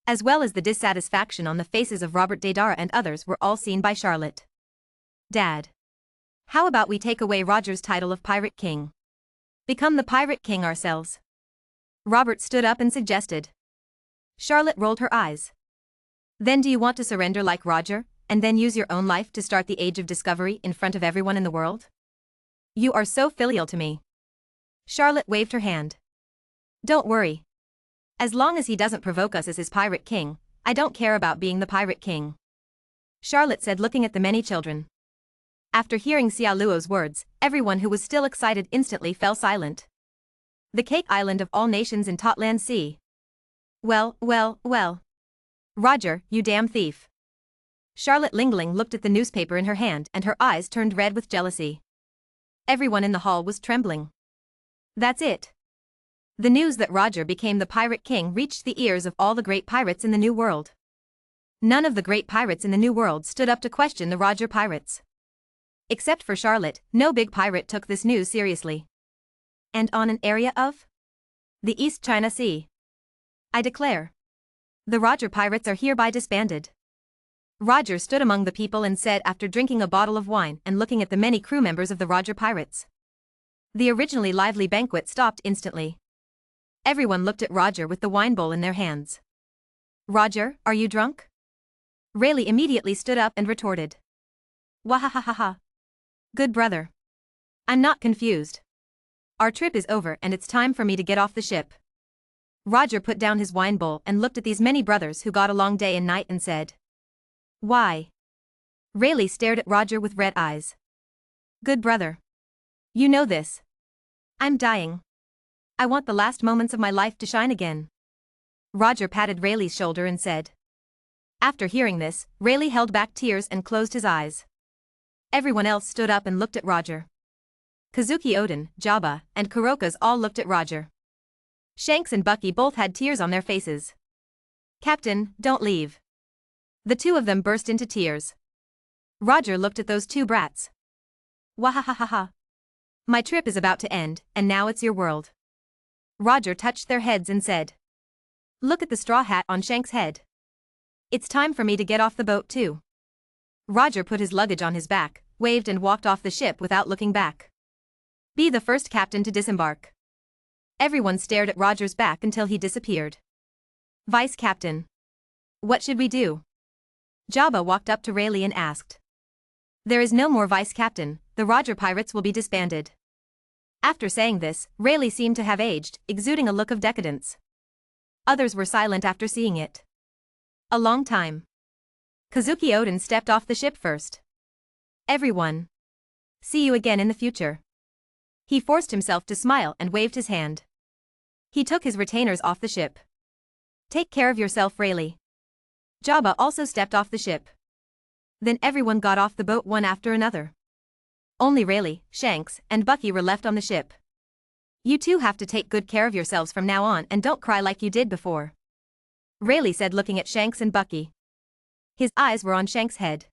As well as the dissatisfaction on the faces of Robert Deidara and others were all seen by Charlotte. Dad. How about we take away Roger's title of Pirate King? Become the Pirate King ourselves. Robert stood up and suggested. Charlotte rolled her eyes. Then do you want to surrender like Roger, and then use your own life to start the age of discovery in front of everyone in the world? You are so filial to me. Charlotte waved her hand. Don't worry. As long as he doesn't provoke us as his Pirate King, I don't care about being the Pirate King. Charlotte said looking at the many children. After hearing Xia Luo's words, everyone who was still excited instantly fell silent. The Cake Island of all nations in Totland Sea. Well, well, well. Roger, you damn thief. Charlotte Lingling looked at the newspaper in her hand and her eyes turned red with jealousy. Everyone in the hall was trembling. That's it. The news that Roger became the Pirate King reached the ears of all the great pirates in the New World. None of the great pirates in the New World stood up to question the Roger pirates. Except for Charlotte, no big pirate took this news seriously. And on an area of? The East China Sea. I declare. The Roger pirates are hereby disbanded. Roger stood among the people and said after drinking a bottle of wine and looking at the many crew members of the Roger pirates. The originally lively banquet stopped instantly. Everyone looked at Roger with the wine bowl in their hands. Roger, are you drunk? Rayleigh immediately stood up and retorted. Wahahaha. Good brother. I'm not confused. Our trip is over and it's time for me to get off the ship. Roger put down his wine bowl and looked at these many brothers who got along day and night and said. Why? Rayleigh stared at Roger with red eyes. Good brother. You know this. I'm dying. I want the last moments of my life to shine again. Roger patted Rayleigh's shoulder and said. After hearing this, Rayleigh held back tears and closed his eyes. Everyone else stood up and looked at Roger. Kazuki Oden, Jabba, and Kuroka's all looked at Roger. Shanks and Bucky both had tears on their faces. Captain, don't leave. The two of them burst into tears. Roger looked at those two brats. Wahahaha. My trip is about to end, and now it's your world. Roger touched their heads and said. Look at the straw hat on Shank's head. It's time for me to get off the boat too. Roger put his luggage on his back, waved and walked off the ship without looking back. Be the first captain to disembark. Everyone stared at Roger's back until he disappeared. Vice Captain. What should we do? Jabba walked up to Rayleigh and asked. There is no more Vice Captain, the Roger pirates will be disbanded. After saying this, Rayleigh seemed to have aged, exuding a look of decadence. Others were silent after seeing it. A long time. Kazuki Oden stepped off the ship first. Everyone. See you again in the future. He forced himself to smile and waved his hand. He took his retainers off the ship. Take care of yourself, Rayleigh. Jabba also stepped off the ship. Then everyone got off the boat one after another. Only Rayleigh, Shanks, and Bucky were left on the ship. You two have to take good care of yourselves from now on and don't cry like you did before. Rayleigh said looking at Shanks and Bucky. His eyes were on Shanks' head.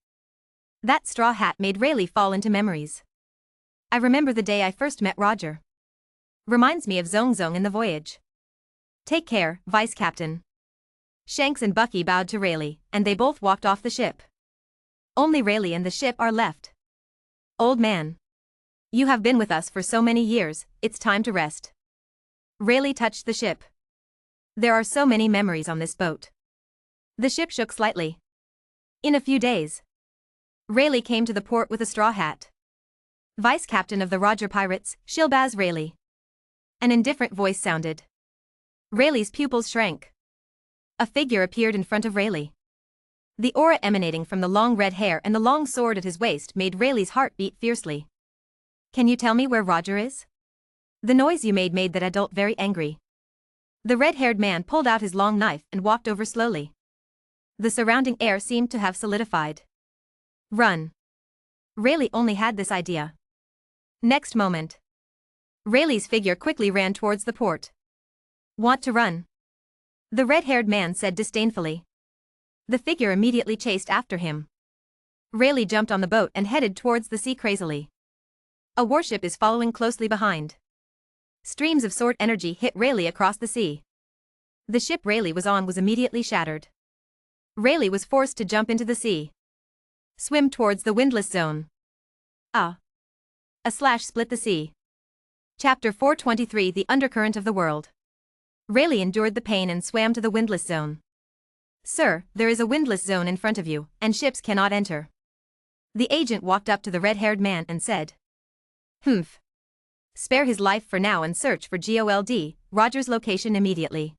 That straw hat made Rayleigh fall into memories. I remember the day I first met Roger. Reminds me of Zong Zong in the voyage. Take care, Vice Captain. Shanks and Bucky bowed to Rayleigh, and they both walked off the ship. Only Rayleigh and the ship are left. Old man. You have been with us for so many years, it's time to rest. Rayleigh touched the ship. There are so many memories on this boat. The ship shook slightly. In a few days. Rayleigh came to the port with a straw hat. Vice Captain of the Roger Pirates, Shilbaz Rayleigh. An indifferent voice sounded. Rayleigh's pupils shrank. A figure appeared in front of Rayleigh. The aura emanating from the long red hair and the long sword at his waist made Rayleigh's heart beat fiercely. Can you tell me where Roger is? The noise you made that adult very angry. The red-haired man pulled out his long knife and walked over slowly. The surrounding air seemed to have solidified. Run. Rayleigh only had this idea. Next moment. Rayleigh's figure quickly ran towards the port. Want to run? The red-haired man said disdainfully. The figure immediately chased after him. Rayleigh jumped on the boat and headed towards the sea crazily. A warship is following closely behind. Streams of sword energy hit Rayleigh across the sea. The ship Rayleigh was on was immediately shattered. Rayleigh was forced to jump into the sea. Swim towards the windless zone. A slash split the sea. Chapter 423 The Undercurrent of the World. Rayleigh endured the pain and swam to the windless zone. Sir, there is a windless zone in front of you, and ships cannot enter. The agent walked up to the red-haired man and said. Humph. Spare his life for now and search for GOLD, Roger's location immediately.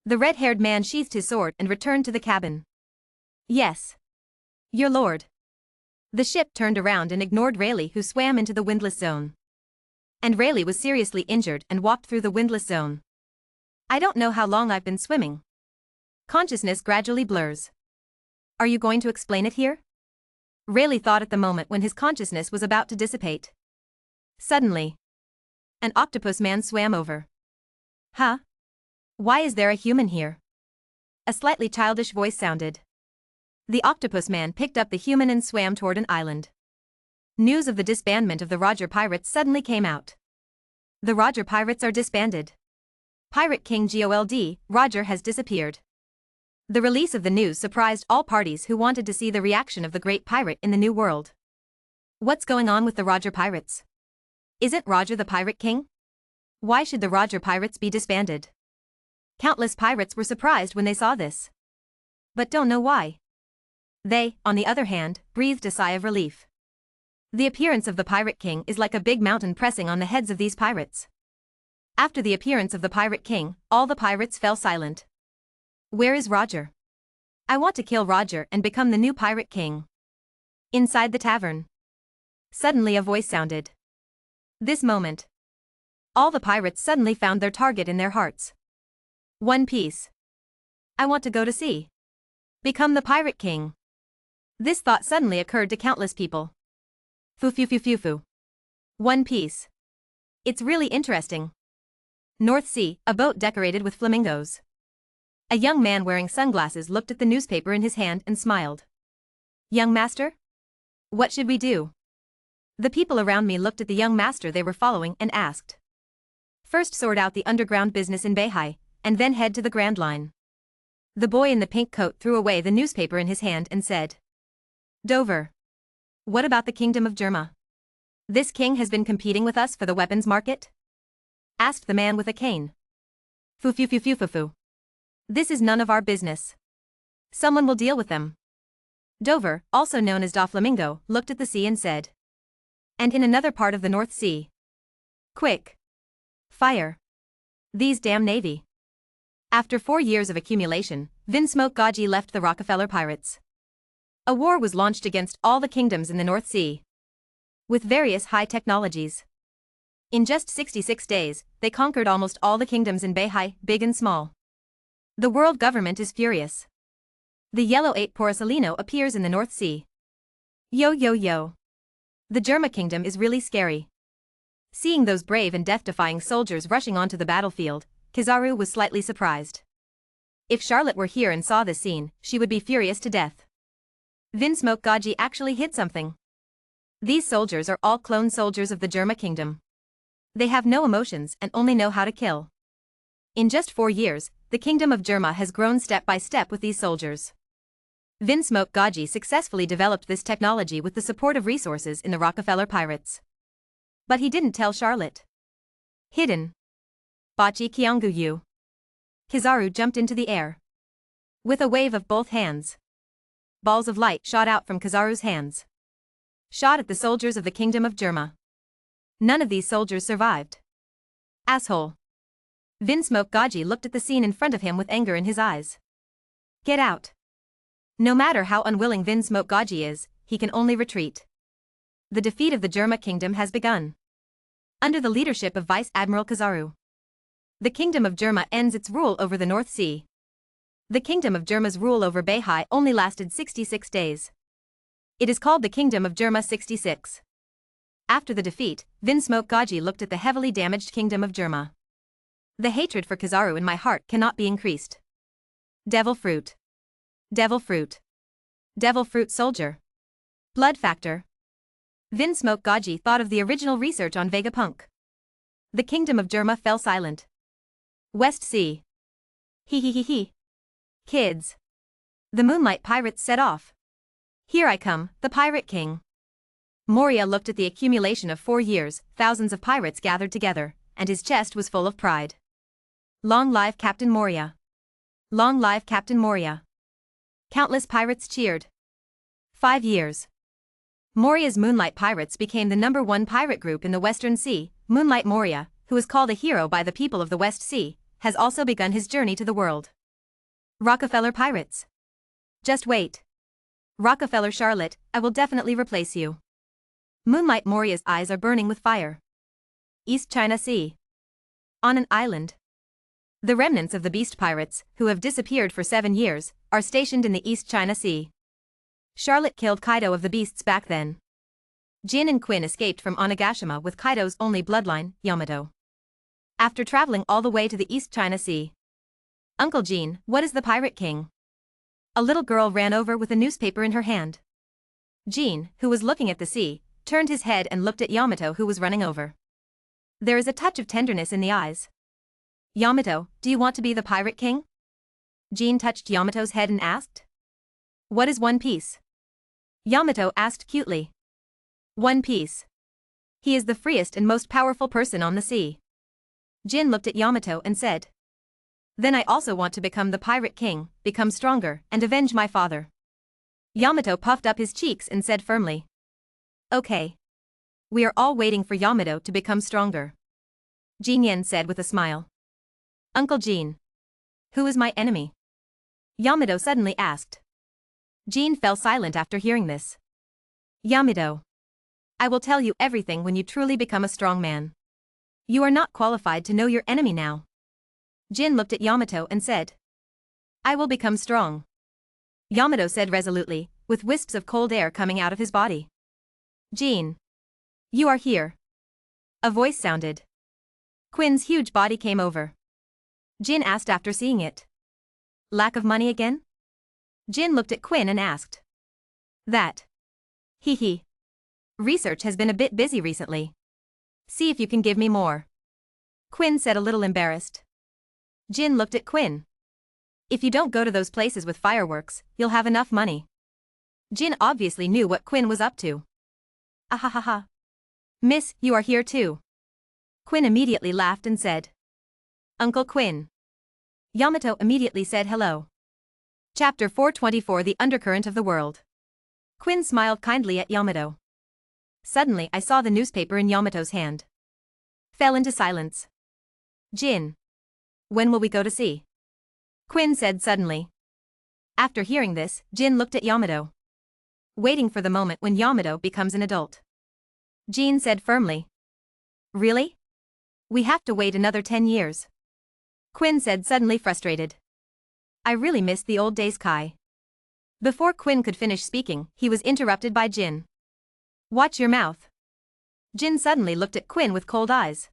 The red-haired man sheathed his sword and returned to the cabin. Yes. Your lord. The ship turned around and ignored Rayleigh, who swam into the windless zone. And Rayleigh was seriously injured and walked through the windless zone. I don't know how long I've been swimming. Consciousness gradually blurs. Are you going to explain it here? Rayleigh thought at the moment when his consciousness was about to dissipate. Suddenly. An octopus man swam over. Huh? Why is there a human here? A slightly childish voice sounded. The octopus man picked up the human and swam toward an island. News of the disbandment of the Roger Pirates suddenly came out. The Roger Pirates are disbanded. Pirate King GOLD, Roger has disappeared. The release of the news surprised all parties who wanted to see the reaction of the great pirate in the new world. What's going on with the Roger Pirates? Isn't Roger the Pirate King? Why should the Roger Pirates be disbanded? Countless pirates were surprised when they saw this. But don't know why. They, on the other hand, breathed a sigh of relief. The appearance of the Pirate King is like a big mountain pressing on the heads of these pirates. After the appearance of the Pirate King, all the pirates fell silent. Where is Roger? I want to kill Roger and become the new Pirate King. Inside the tavern. Suddenly a voice sounded. This moment. All the pirates suddenly found their target in their hearts. One Piece. I want to go to sea. Become the Pirate King. This thought suddenly occurred to countless people. Fu. One Piece. It's really interesting. North Sea, a boat decorated with flamingos. A young man wearing sunglasses looked at the newspaper in his hand and smiled. Young master? What should we do? The people around me looked at the young master they were following and asked. First sort out the underground business in Beihai, and then head to the Grand Line. The boy in the pink coat threw away the newspaper in his hand and said. Dover. What about the Kingdom of Germa? This king has been competing with us for the weapons market? Asked the man with a cane. Fu. This is none of our business. Someone will deal with them. Dover, also known as Doflamingo, looked at the sea and said. And in another part of the North Sea. Quick. Fire. These damn navy. After 4 years of accumulation, Vinsmoke Gaji left the Rockefeller Pirates. A war was launched against all the kingdoms in the North Sea. With various high technologies. In just 66 days, they conquered almost all the kingdoms in Beihai, big and small. The world government is furious. The yellow ape Porosalino appears in the North Sea. Yo. The Germa kingdom is really scary. Seeing those brave and death-defying soldiers rushing onto the battlefield, Kizaru was slightly surprised. If Charlotte were here and saw this scene, she would be furious to death. Vinsmoke Gaji actually hit something. These soldiers are all clone soldiers of the Germa kingdom. They have no emotions and only know how to kill. In just 4 years, the kingdom of Germa has grown step by step with these soldiers. Vinsmoke Gaji successfully developed this technology with the support of resources in the Rockefeller Pirates. But he didn't tell Charlotte. Hidden. Bachi Kyangguyu. Kizaru jumped into the air. With a wave of both hands. Balls of light shot out from Kizaru's hands. Shot at the soldiers of the kingdom of Germa. None of these soldiers survived. Asshole. Vinsmoke Gaji looked at the scene in front of him with anger in his eyes. Get out. No matter how unwilling Vinsmoke Gaji is, he can only retreat. The defeat of the Germa kingdom has begun. Under the leadership of Vice Admiral Kizaru. The kingdom of Germa ends its rule over the North Sea. The kingdom of Germa's rule over Beihai only lasted 66 days. It is called the Kingdom of Germa 66. After the defeat, Vinsmoke Gaji looked at the heavily damaged kingdom of Germa. The hatred for Kizaru in my heart cannot be increased. Devil fruit. Devil fruit. Devil fruit soldier. Blood factor. Vinsmoke Gaji thought of the original research on Vegapunk. The kingdom of Germa fell silent. West Sea. He. Kids. The Moonlight Pirates set off. Here I come, the Pirate King. Moria looked at the accumulation of 4 years, thousands of pirates gathered together, and his chest was full of pride. Long live Captain Moria. Long live Captain Moria. Countless pirates cheered. 5 years. Moria's Moonlight Pirates became the #1 pirate group in the Western Sea. Moonlight Moria, who is called a hero by the people of the West Sea, has also begun his journey to the world. Rockefeller Pirates. Just wait. Rockefeller Charlotte, I will definitely replace you. Moonlight Moria's eyes are burning with fire. East China Sea. On an island. The remnants of the Beast Pirates, who have disappeared for 7 years, are stationed in the East China Sea. Charlotte killed Kaido of the Beasts back then. Jin and Quinn escaped from Onigashima with Kaido's only bloodline, Yamato. After traveling all the way to the East China Sea. Uncle Jean, what is the Pirate King? A little girl ran over with a newspaper in her hand. Jean, who was looking at the sea, turned his head and looked at Yamato, who was running over. There is a touch of tenderness in the eyes. Yamato, do you want to be the Pirate King? Jean touched Yamato's head and asked. What is One Piece? Yamato asked cutely. One Piece. He is the freest and most powerful person on the sea. Jin looked at Yamato and said. Then I also want to become the Pirate King, become stronger, and avenge my father. Yamato puffed up his cheeks and said firmly. Okay. We are all waiting for Yamato to become stronger. Jin Yen said with a smile. Uncle Jean. Who is my enemy? Yamato suddenly asked. Jin fell silent after hearing this. Yamato. I will tell you everything when you truly become a strong man. You are not qualified to know your enemy now. Jin looked at Yamato and said. I will become strong. Yamato said resolutely, with wisps of cold air coming out of his body. Jin. You are here. A voice sounded. Quinn's huge body came over. Jin asked after seeing it. Lack of money again? Jin looked at Quinn and asked. That. Hee. Research has been a bit busy recently. See if you can give me more. Quinn said a little embarrassed. Jin looked at Quinn. If you don't go to those places with fireworks, you'll have enough money. Jin obviously knew what Quinn was up to. Ahahaha. Miss, you are here too. Quinn immediately laughed and said. Uncle Quinn. Yamato immediately said hello. Chapter 424 The Undercurrent of the World. Quinn smiled kindly at Yamato. Suddenly I saw the newspaper in Yamato's hand. Fell into silence. Jin. When will we go to sea? Quinn said suddenly. After hearing this, Jin looked at Yamato. Waiting for the moment when Yamato becomes an adult. Jin said firmly. Really? We have to wait another 10 years. Quinn said suddenly frustrated. I really miss the old days, Kai. Before Quinn could finish speaking, he was interrupted by Jin. Watch your mouth. Jin suddenly looked at Quinn with cold eyes.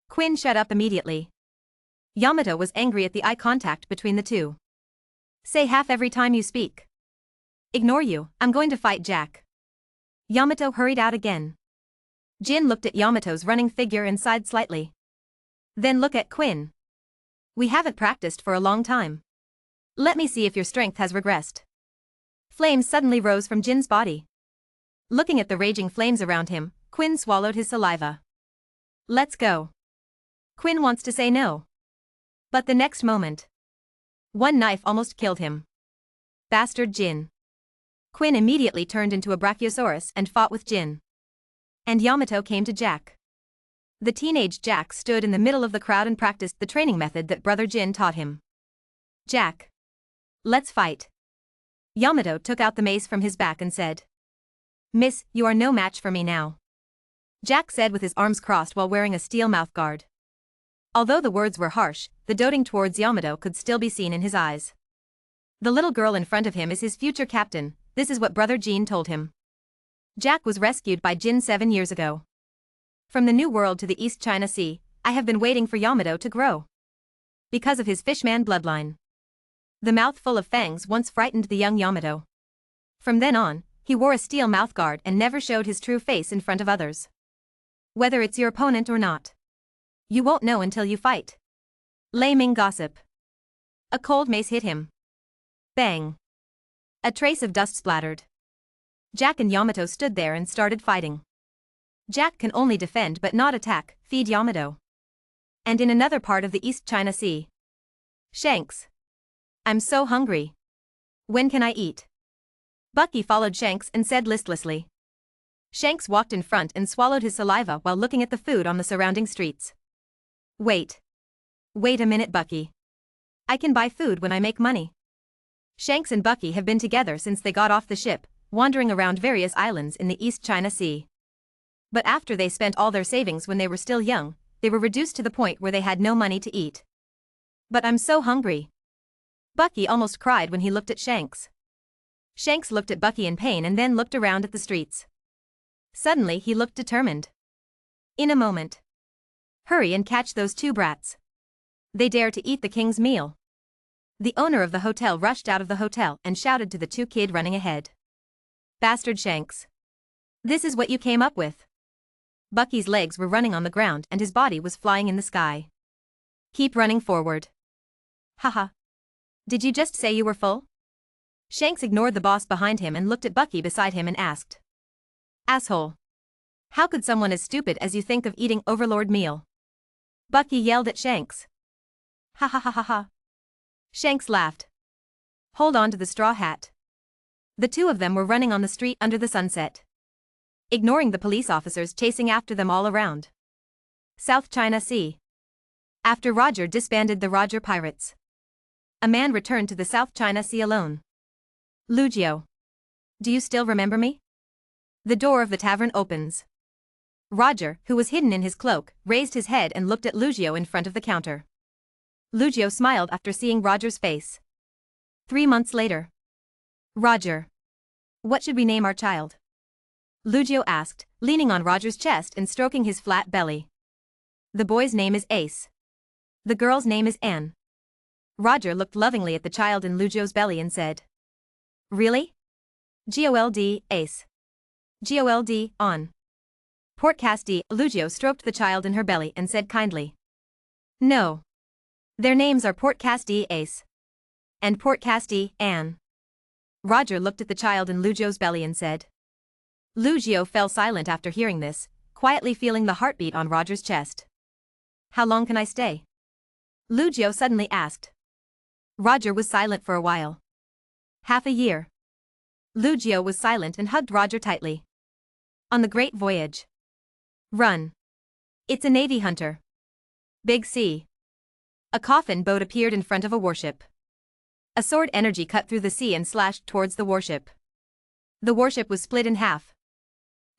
Quinn shut up immediately. Yamato was angry at the eye contact between the two. Say half every time you speak. Ignore you, I'm going to fight Jack. Yamato hurried out again. Jin looked at Yamato's running figure and sighed slightly. Then look at Quinn. We haven't practiced for a long time. Let me see if your strength has regressed. Flames suddenly rose from Jin's body. Looking at the raging flames around him, Quinn swallowed his saliva. Let's go. Quinn wants to say no. But the next moment, one knife almost killed him. Bastard Jin. Quinn immediately turned into a Brachiosaurus and fought with Jin. And Yamato came to Jack. The teenage Jack stood in the middle of the crowd and practiced the training method that brother Jin taught him. Jack. Let's fight. Yamato took out the mace from his back and said. Miss, you are no match for me now. Jack said with his arms crossed while wearing a steel mouthguard. Although the words were harsh, the doting towards Yamato could still be seen in his eyes. The little girl in front of him is his future captain, this is what brother Jin told him. Jack was rescued by Jin 7 years ago. From the New World to the East China Sea, I have been waiting for Yamato to grow. Because of his fishman bloodline. The mouth full of fangs once frightened the young Yamato. From then on, he wore a steel mouthguard and never showed his true face in front of others. Whether it's your opponent or not. You won't know until you fight. Lei Ming gossip. A cold mace hit him. Bang. A trace of dust splattered. Jack and Yamato stood there and started fighting. Jack can only defend but not attack, feed Yamato. And in another part of the East China Sea. Shanks. I'm so hungry. When can I eat? Bucky followed Shanks and said listlessly. Shanks walked in front and swallowed his saliva while looking at the food on the surrounding streets. Wait. Wait a minute, Bucky. I can buy food when I make money. Shanks and Bucky have been together since they got off the ship, wandering around various islands in the East China Sea. But after they spent all their savings when they were still young, they were reduced to the point where they had no money to eat. But I'm so hungry. Bucky almost cried when he looked at Shanks. Shanks looked at Bucky in pain and then looked around at the streets. Suddenly he looked determined. In a moment. Hurry and catch those 2 brats. They dare to eat the king's meal. The owner of the hotel rushed out of the hotel and shouted to the 2 kids running ahead. Bastard Shanks. This is what you came up with. Bucky's legs were running on the ground and his body was flying in the sky. Keep running forward. Haha. Did you just say you were full? Shanks ignored the boss behind him and looked at Bucky beside him and asked. Asshole. How could someone as stupid as you think of eating overlord meal? Bucky yelled at Shanks. Ha ha ha ha ha. Shanks laughed. Hold on to the straw hat. The 2 of them were running on the street under the sunset. Ignoring the police officers chasing after them all around. South China Sea. After Roger disbanded the Roger Pirates. A man returned to the South China Sea alone. Lugio. Do you still remember me? The door of the tavern opens. Roger, who was hidden in his cloak, raised his head and looked at Lugio in front of the counter. Lugio smiled after seeing Roger's face. 3 months later. Roger. What should we name our child? Lugio asked, leaning on Roger's chest and stroking his flat belly. The boy's name is Ace. The girl's name is Anne. Roger looked lovingly at the child in Lugio's belly and said. Really? Gold, Ace. Gold, on. Portcast D. Lugio stroked the child in her belly and said kindly. No. Their names are Portcast D. Ace. And Portcast D. Anne. Roger looked at the child in Lugio's belly and said. Lugio fell silent after hearing this, quietly feeling the heartbeat on Roger's chest. How long can I stay? Lugio suddenly asked. Roger was silent for a while. Half a year. Lugio was silent and hugged Roger tightly. On the great voyage. Run. It's a navy hunter. Big sea. A coffin boat appeared in front of a warship. A sword energy cut through the sea and slashed towards the warship. The warship was split in half.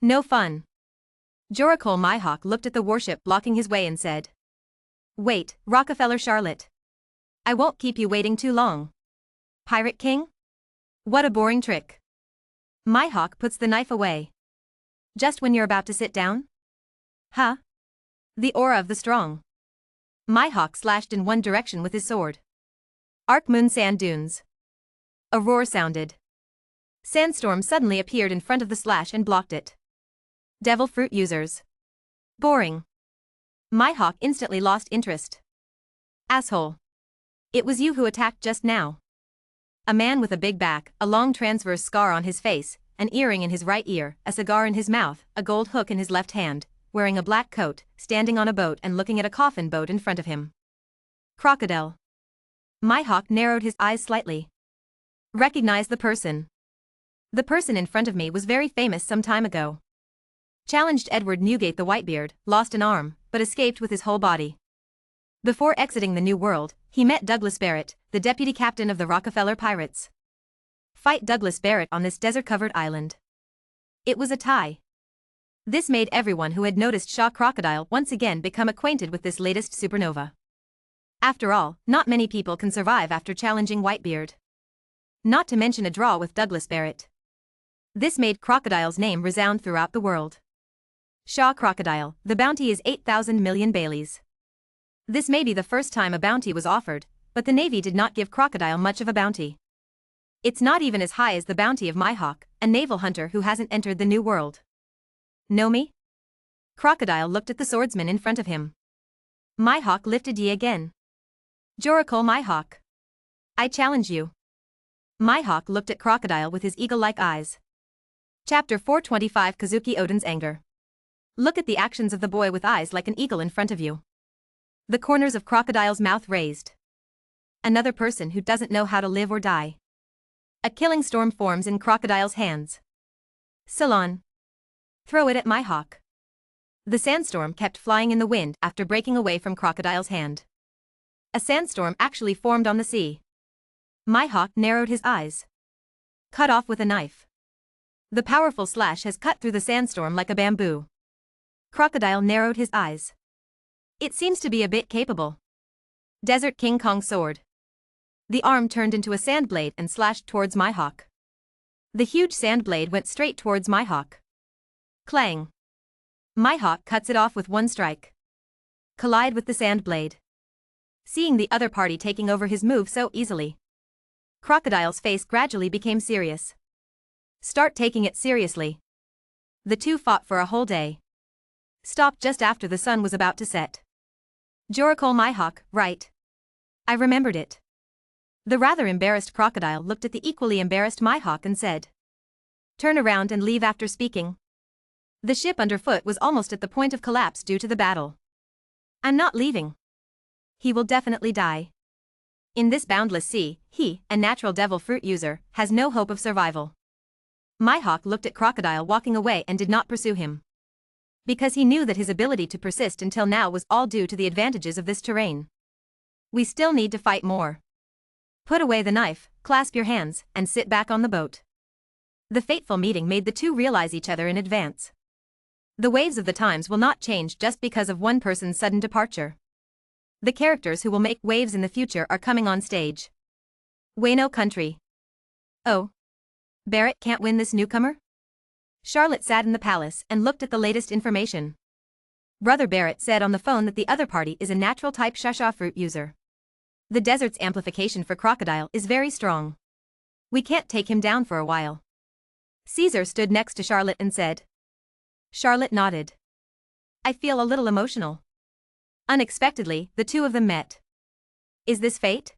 No fun. Joricole Mihawk looked at the warship blocking his way and said. Wait, Rockefeller Charlotte. I won't keep you waiting too long. Pirate King? What a boring trick. Mihawk puts the knife away. Just when you're about to sit down? Huh? The aura of the strong. Mihawk slashed in one direction with his sword. Arc Moon Sand Dunes. A roar sounded. Sandstorm suddenly appeared in front of the slash and blocked it. Devil Fruit users. Boring. Mihawk instantly lost interest. Asshole. It was you who attacked just now. A man with a big back, a long transverse scar on his face, an earring in his right ear, a cigar in his mouth, a gold hook in his left hand, wearing a black coat, standing on a boat and looking at a coffin boat in front of him. Crocodile. Mihawk narrowed his eyes slightly. Recognize the person. The person in front of me was very famous some time ago. Challenged Edward Newgate the Whitebeard, lost an arm, but escaped with his whole body. Before exiting the New World, he met Douglas Barrett, the deputy captain of the Rockefeller Pirates. Fight Douglas Barrett on this desert-covered island. It was a tie. This made everyone who had noticed Shaw Crocodile once again become acquainted with this latest supernova. After all, not many people can survive after challenging Whitebeard. Not to mention a draw with Douglas Barrett. This made Crocodile's name resound throughout the world. Shaw Crocodile, the bounty is 8,000 million Baileys. This may be the first time a bounty was offered, but the Navy did not give Crocodile much of a bounty. It's not even as high as the bounty of Mihawk, a naval hunter who hasn't entered the New World. Know me? Crocodile looked at the swordsman in front of him. Mihawk lifted ye again. Jorokol Mihawk. I challenge you. Mihawk looked at Crocodile with his eagle-like eyes. Chapter 425 Kazuki Oden's Anger. Look at the actions of the boy with eyes like an eagle in front of you. The corners of Crocodile's mouth raised. Another person who doesn't know how to live or die. A killing storm forms in Crocodile's hands. Salon. Throw it at Mihawk. The sandstorm kept flying in the wind after breaking away from Crocodile's hand. A sandstorm actually formed on the sea. Mihawk narrowed his eyes. Cut off with a knife. The powerful slash has cut through the sandstorm like a bamboo. Crocodile narrowed his eyes. It seems to be a bit capable. Desert King Kong sword. The arm turned into a sand blade and slashed towards Mihawk. The huge sand blade went straight towards Mihawk. Clang. Mihawk cuts it off with one strike. Collide with the sand blade. Seeing the other party taking over his move so easily, Crocodile's face gradually became serious. Start taking it seriously. The two fought for a whole day. Stopped just after the sun was about to set. Jorokol Mihawk, right. I remembered it. The rather embarrassed Crocodile looked at the equally embarrassed Mihawk and said, turn around and leave after speaking. The ship underfoot was almost at the point of collapse due to the battle. I'm not leaving. He will definitely die. In this boundless sea, he, a natural devil fruit user, has no hope of survival. Mihawk looked at Crocodile walking away and did not pursue him. Because he knew that his ability to persist until now was all due to the advantages of this terrain. We still need to fight more. Put away the knife, clasp your hands, and sit back on the boat. The fateful meeting made the two realize each other in advance. The waves of the times will not change just because of one person's sudden departure. The characters who will make waves in the future are coming on stage. Wano Country. Oh. Barrett can't win this newcomer? Charlotte sat in the palace and looked at the latest information. Brother Barrett said on the phone that the other party is a natural type shasha fruit user. The desert's amplification for Crocodile is very strong. We can't take him down for a while. Caesar stood next to Charlotte and said. Charlotte nodded. I feel a little emotional. Unexpectedly, the two of them met. Is this fate?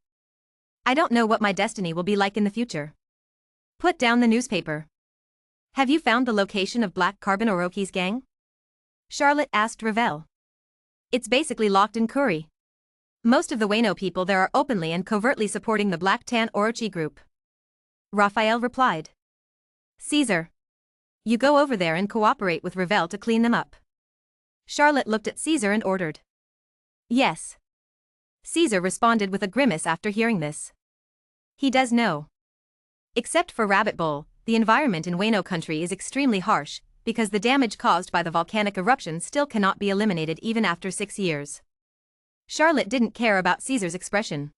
I don't know what my destiny will be like in the future. Put down the newspaper. Have you found the location of Black Carbon Orochi's gang? Charlotte asked Ravel. It's basically locked in Kuri. Most of the Wano people there are openly and covertly supporting the Black Tan Orochi group. Raphael replied. Caesar. You go over there and cooperate with Ravel to clean them up. Charlotte looked at Caesar and ordered. Yes. Caesar responded with a grimace after hearing this. He does know. Except for Rabbit Bowl, the environment in Wano Country is extremely harsh, because the damage caused by the volcanic eruption still cannot be eliminated even after 6 years. Charlotte didn't care about Caesar's expression.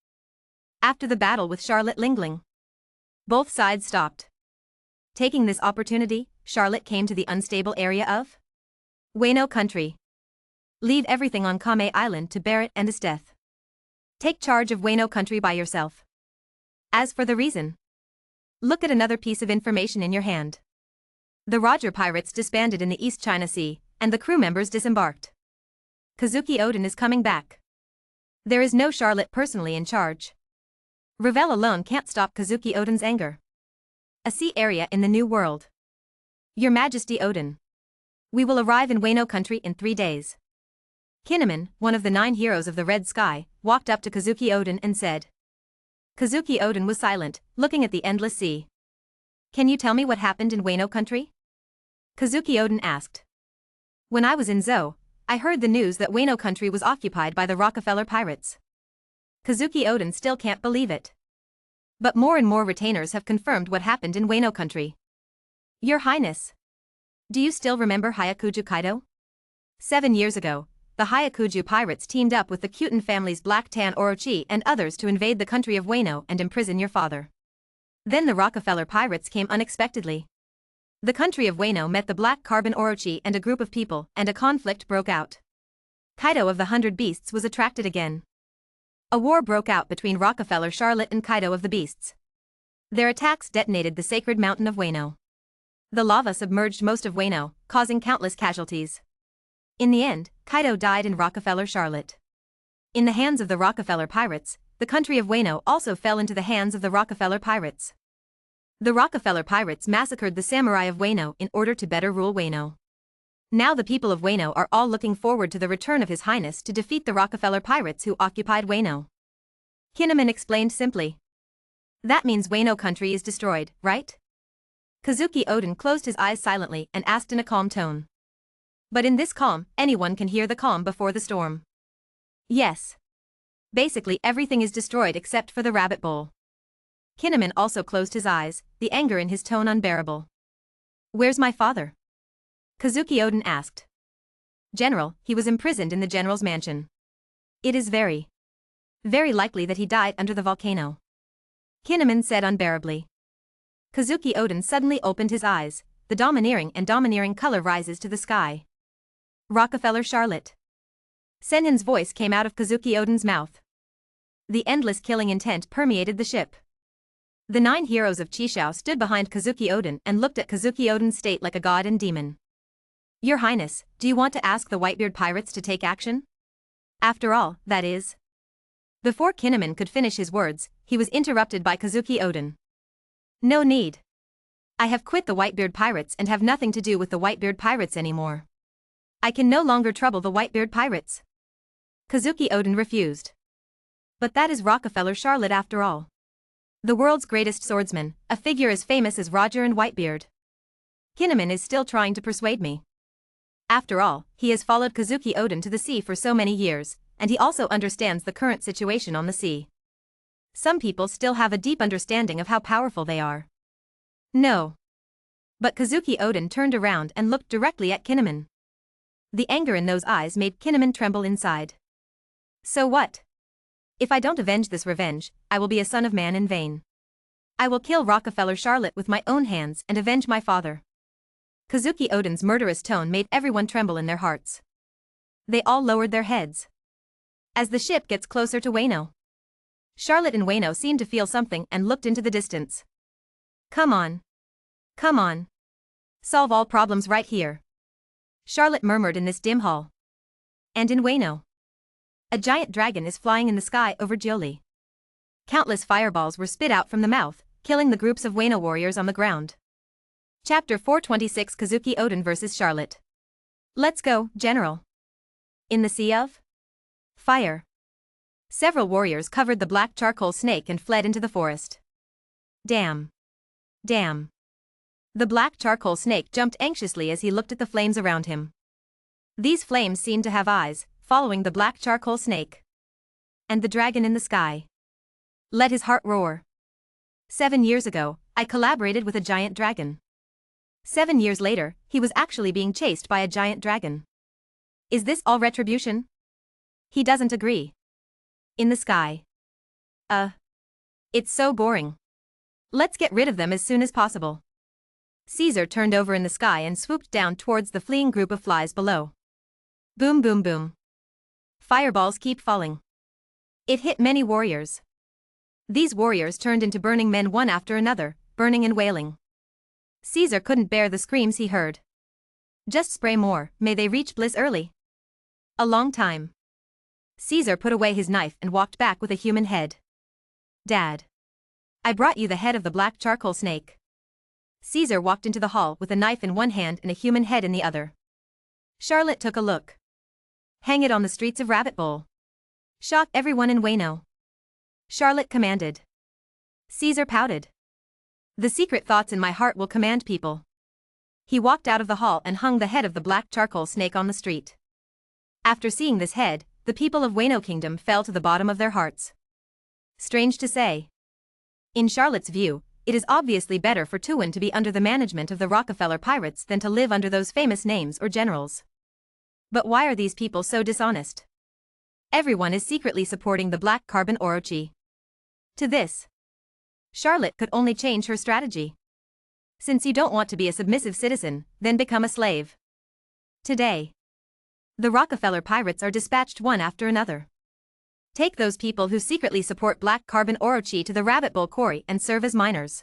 After the battle with Charlotte Lingling, both sides stopped. Taking this opportunity, Charlotte came to the unstable area of Wano Country. Leave everything on Kame Island to Barrett and his death. Take charge of Wano Country by yourself. As for the reason, look at another piece of information in your hand. The Roger pirates disbanded in the East China Sea, and the crew members disembarked. Kazuki Oden is coming back. There is no Charlotte personally in charge. Revel alone can't stop Kazuki Oden's anger. A sea area in the New World. Your Majesty Oden. We will arrive in Wano country in 3 days. Kinemon, one of the 9 heroes of the Red Sky, walked up to Kazuki Oden and said. Kazuki Oden was silent, looking at the endless sea. Can you tell me what happened in Wano country? Kazuki Oden asked. When I was in Zou, I heard the news that Wano country was occupied by the Rockefeller pirates. Kazuki Oden still can't believe it. But more and more retainers have confirmed what happened in Wano country. Your Highness. Do you still remember Hyakuju Kaido? 7 years ago, the Hyakuju pirates teamed up with the Kyuten family's Black Tan Orochi and others to invade the country of Wano and imprison your father. Then the Rockefeller pirates came unexpectedly. The country of Wano met the Black Carbon Orochi and a group of people, and a conflict broke out. Kaido of the 100 Beasts was attracted again. A war broke out between Rockefeller Charlotte and Kaido of the Beasts. Their attacks detonated the sacred mountain of Wano. The lava submerged most of Wano, causing countless casualties. In the end, Kaido died in Rockefeller Charlotte. In the hands of the Rockefeller pirates, the country of Wano also fell into the hands of the Rockefeller pirates. The Rockefeller pirates massacred the samurai of Wano in order to better rule Wano. Now the people of Wano are all looking forward to the return of His Highness to defeat the Rockefeller pirates who occupied Wano. Kinemon explained simply. That means Wano country is destroyed, right? Kazuki Oden closed his eyes silently and asked in a calm tone. But in this calm, anyone can hear the calm before the storm. Yes. Basically everything is destroyed except for the rabbit bowl. Kinemon also closed his eyes, the anger in his tone unbearable. Where's my father? Kazuki Oden asked. General, he was imprisoned in the general's mansion. It is very likely that he died under the volcano. Kinemon said unbearably. Kazuki Oden suddenly opened his eyes, the domineering color rises to the sky. Rockefeller Charlotte. Sennin's voice came out of Kazuki Oden's mouth. The endless killing intent permeated the ship. The 9 heroes of Chisao stood behind Kazuki Oden and looked at Kazuki Oden's state like a god and demon. Your Highness, do you want to ask the Whitebeard pirates to take action? After all, that is. Before Kinemon could finish his words, he was interrupted by Kazuki Oden. No need. I have quit the Whitebeard pirates and have nothing to do with the Whitebeard pirates anymore. I can no longer trouble the Whitebeard pirates. Kazuki Oden refused. But that is Rockefeller Charlotte after all. The world's greatest swordsman, a figure as famous as Roger and Whitebeard. Kinemon is still trying to persuade me. After all, he has followed Kazuki Oden to the sea for so many years, and he also understands the current situation on the sea. Some people still have a deep understanding of how powerful they are. No. But Kazuki Oden turned around and looked directly at Kinemon. The anger in those eyes made Kinemon tremble inside. So what? If I don't avenge this revenge, I will be a son of man in vain. I will kill Rockefeller Charlotte with my own hands and avenge my father. Kazuki Oden's murderous tone made everyone tremble in their hearts. They all lowered their heads. As the ship gets closer to Wano, Charlotte and Wano seemed to feel something and looked into the distance. Come on. Come on. Solve all problems right here. Charlotte murmured in this dim hall. And in Wano, a giant dragon is flying in the sky over Jioli. Countless fireballs were spit out from the mouth, killing the groups of Wano warriors on the ground. Chapter 426 Kazuki Oden vs. Charlotte. Let's go, General. In the sea of fire. Several warriors covered the black charcoal snake and fled into the forest. Damn. Damn. The black charcoal snake jumped anxiously as he looked at the flames around him. These flames seemed to have eyes, following the black charcoal snake. And the dragon in the sky. Let his heart roar. 7 years ago, I collaborated with a giant dragon. 7 years later, he was actually being chased by a giant dragon. Is this all retribution? He doesn't agree. In the sky. It's so boring. Let's get rid of them as soon as possible. Caesar turned over in the sky and swooped down towards the fleeing group of flies below. Boom boom boom. Fireballs keep falling. It hit many warriors. These warriors turned into burning men one after another, burning and wailing. Caesar couldn't bear the screams he heard. Just spray more, may they reach bliss early. A long time. Caesar put away his knife and walked back with a human head. Dad. I brought you the head of the black charcoal snake. Caesar walked into the hall with a knife in one hand and a human head in the other. Charlotte took a look. Hang it on the streets of Rabbit Bowl. Shock everyone in Wano. Charlotte commanded. Caesar pouted. The secret thoughts in my heart will command people. He walked out of the hall and hung the head of the black charcoal snake on the street. After seeing this head, the people of Wano Kingdom fell to the bottom of their hearts. Strange to say. In Charlotte's view, it is obviously better for Tuin to be under the management of the Rockefeller pirates than to live under those famous names or generals. But why are these people so dishonest? Everyone is secretly supporting the black carbon Orochi. To this, Charlotte could only change her strategy. Since you don't want to be a submissive citizen, then become a slave. Today, the Rockefeller pirates are dispatched one after another. Take those people who secretly support black carbon Orochi to the Rabbit Bowl quarry and serve as miners.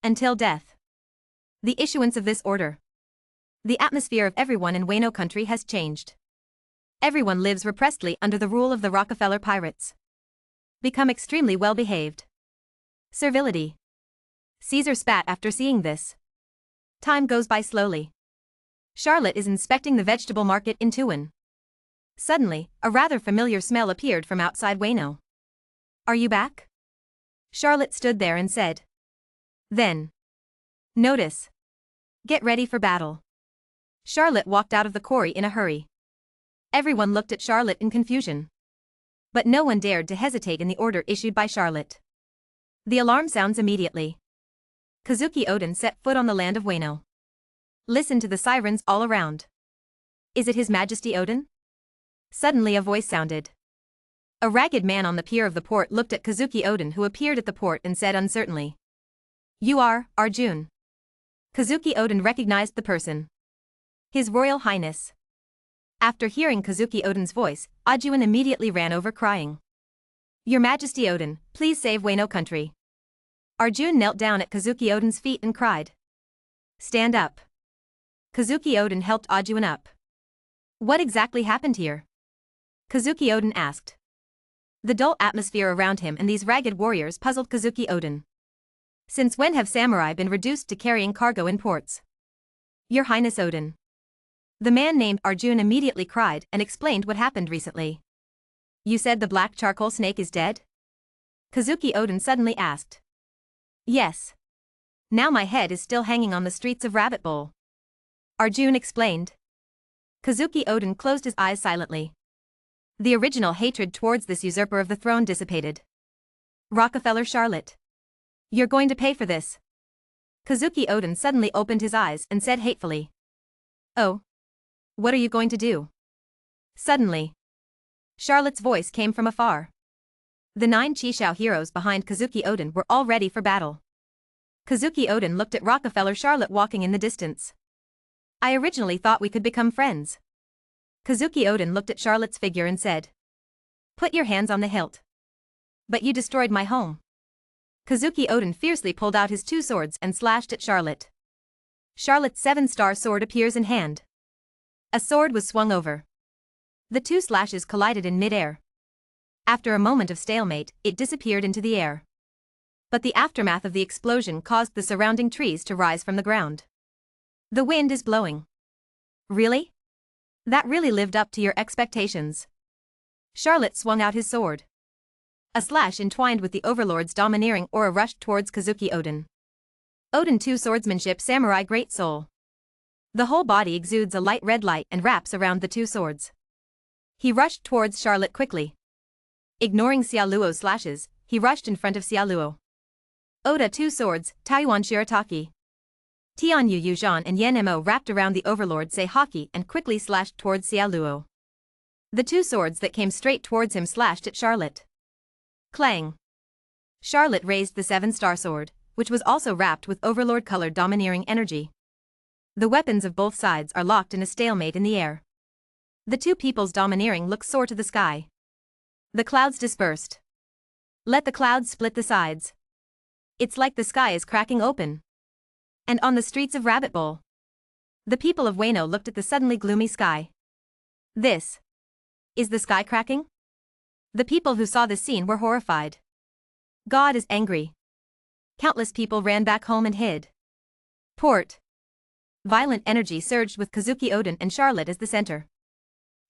Until death. The issuance of this order. The atmosphere of everyone in Wano country has changed. Everyone lives repressedly under the rule of the Rockefeller pirates. Become extremely well-behaved. Servility. Caesar spat after seeing this. Time goes by slowly. Charlotte is inspecting the vegetable market in Tuin. Suddenly, a rather familiar smell appeared from outside Wano. Are you back? Charlotte stood there and said. Then. Notice. Get ready for battle. Charlotte walked out of the quarry in a hurry. Everyone looked at Charlotte in confusion. But no one dared to hesitate in the order issued by Charlotte. The alarm sounds immediately. Kazuki Oden set foot on the land of Wano. Listen to the sirens all around. Is it His Majesty Oden? Suddenly a voice sounded. A ragged man on the pier of the port looked at Kazuki Oden, who appeared at the port, and said uncertainly. You are Arjun. Kazuki Oden recognized the person. His Royal Highness. After hearing Kazuki Oden's voice, Arjun immediately ran over crying. Your Majesty Oden, please save Wano country. Arjun knelt down at Kazuki Oden's feet and cried. Stand up. Kazuki Oden helped Arjun up. What exactly happened here? Kazuki Oden asked. The dull atmosphere around him and these ragged warriors puzzled Kazuki Oden. Since when have samurai been reduced to carrying cargo in ports? Your Highness Oden. The man named Arjun immediately cried and explained what happened recently. You said the black charcoal snake is dead? Kazuki Oden suddenly asked. Yes. Now my head is still hanging on the streets of Rabbit Bowl. Arjun explained. Kazuki Oden closed his eyes silently. The original hatred towards this usurper of the throne dissipated. Rockefeller Charlotte. You're going to pay for this. Kazuki Oden suddenly opened his eyes and said hatefully. Oh. What are you going to do? Suddenly. Charlotte's voice came from afar. The 9 Chishao heroes behind Kazuki Oden were all ready for battle. Kazuki Oden looked at Rockefeller Charlotte walking in the distance. I originally thought we could become friends. Kazuki Oden looked at Charlotte's figure and said. Put your hands on the hilt. But you destroyed my home. Kazuki Oden fiercely pulled out his 2 swords and slashed at Charlotte. Charlotte's 7-star sword appears in hand. A sword was swung over. The 2 slashes collided in mid-air. After a moment of stalemate, it disappeared into the air. But the aftermath of the explosion caused the surrounding trees to rise from the ground. The wind is blowing. Really? That really lived up to your expectations. Charlotte swung out his sword. A slash entwined with the Overlord's domineering aura rushed towards Kazuki Oden. Oden 2 swordsmanship samurai great soul. The whole body exudes a light red light and wraps around the 2 swords. He rushed towards Charlotte quickly. Ignoring Xiaoluo's slashes, he rushed in front of Xiaoluo. Oda 2 swords, Taiwan Shirataki. Tian Yu Yuzhan and Yen Mo wrapped around the Overlord Sei Haki and quickly slashed towards Xiaoluo. The 2 swords that came straight towards him slashed at Charlotte. Clang. Charlotte raised the 7-star sword, which was also wrapped with Overlord-colored domineering energy. The weapons of both sides are locked in a stalemate in the air. The 2 people's domineering looks soar to the sky. The clouds dispersed. Let the clouds split the sides. It's like the sky is cracking open. And on the streets of Rabbit Bowl. The people of Wano looked at the suddenly gloomy sky. This. Is the sky cracking? The people who saw this scene were horrified. God is angry. Countless people ran back home and hid. Port. Violent energy surged with Kazuki Oden and Charlotte as the center.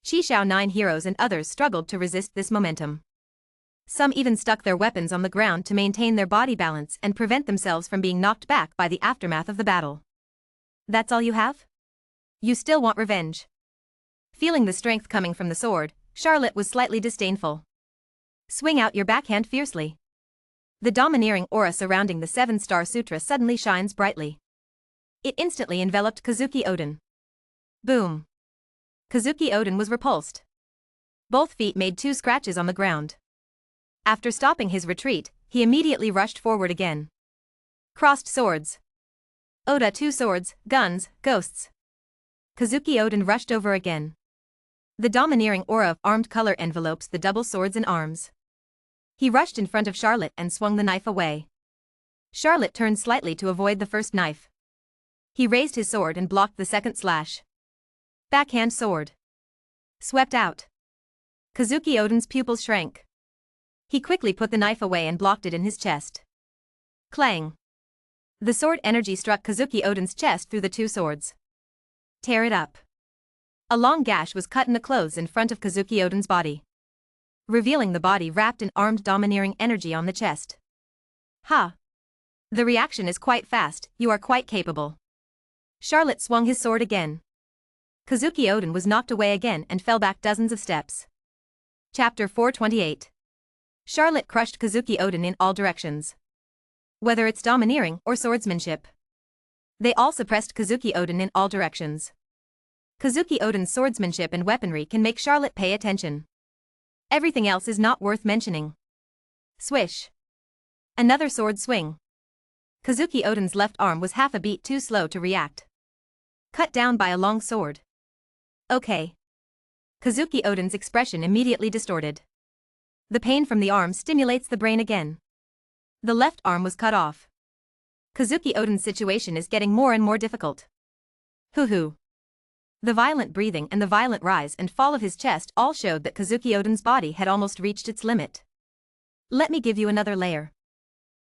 Chishao 9 heroes and others struggled to resist this momentum. Some even stuck their weapons on the ground to maintain their body balance and prevent themselves from being knocked back by the aftermath of the battle. That's all you have? You still want revenge? Feeling the strength coming from the sword, Charlotte was slightly disdainful. Swing out your backhand fiercely. The domineering aura surrounding the 7-star sutra suddenly shines brightly. It instantly enveloped Kazuki Oden. Boom. Kazuki Oden was repulsed. Both feet made 2 scratches on the ground. After stopping his retreat, he immediately rushed forward again. Crossed swords. Oda 2 swords, guns, ghosts. Kazuki Oden rushed over again. The domineering aura of armed color envelopes the double swords and arms. He rushed in front of Charlotte and swung the knife away. Charlotte turned slightly to avoid the first knife. He raised his sword and blocked the second slash. Backhand sword. Swept out. Kazuki Oden's pupils shrank. He quickly put the knife away and blocked it in his chest. Clang. The sword energy struck Kazuki Oden's chest through the 2 swords. Tear it up. A long gash was cut in the clothes in front of Kazuki Oden's body, revealing the body wrapped in armed domineering energy on the chest. Ha! The reaction is quite fast, you are quite capable. Charlotte swung his sword again. Kazuki Oden was knocked away again and fell back dozens of steps. Chapter 428. Charlotte crushed Kazuki Oden in all directions. Whether it's domineering or swordsmanship, they all suppressed Kazuki Oden in all directions. Kazuki Oden's swordsmanship and weaponry can make Charlotte pay attention. Everything else is not worth mentioning. Swish. Another sword swing. Kazuki Oden's left arm was half a beat too slow to react. Cut down by a long sword. Okay. Kazuki Oden's expression immediately distorted. The pain from the arm stimulates the brain again. The left arm was cut off. Kazuki Oden's situation is getting more and more difficult. Hoo-hoo. The violent breathing and the violent rise and fall of his chest all showed that Kazuki Oden's body had almost reached its limit. Let me give you another layer.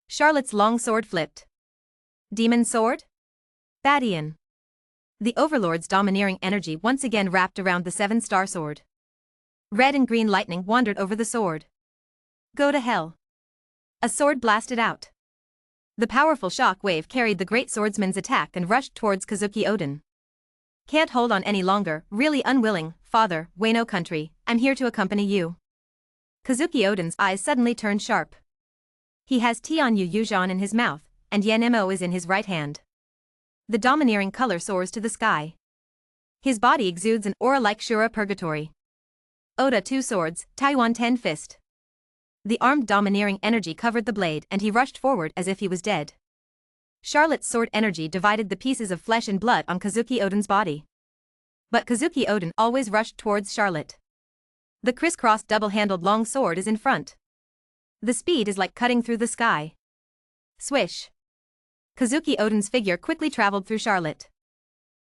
Charlotte's long sword flipped. Demon sword? Badian. The Overlord's domineering energy once again wrapped around the 7-star sword. Red and green lightning wandered over the sword. Go to hell. A sword blasted out. The powerful shock wave carried the great swordsman's attack and rushed towards Kazuki Oden. Can't hold on any longer, really unwilling, father, Wano country, I'm here to accompany you. Kazuki Oden's eyes suddenly turned sharp. He has Tianyu Yuuzhan in his mouth, and Yanmo is in his right hand. The domineering color soars to the sky. His body exudes an aura like Shura Purgatory. Oda 2 swords, Taiwan 10 fist. The armed domineering energy covered the blade and he rushed forward as if he was dead. Charlotte's sword energy divided the pieces of flesh and blood on Kazuki Oden's body. But Kazuki Oden always rushed towards Charlotte. The crisscrossed double-handled long sword is in front. The speed is like cutting through the sky. Swish. Kazuki Oden's figure quickly traveled through Charlotte.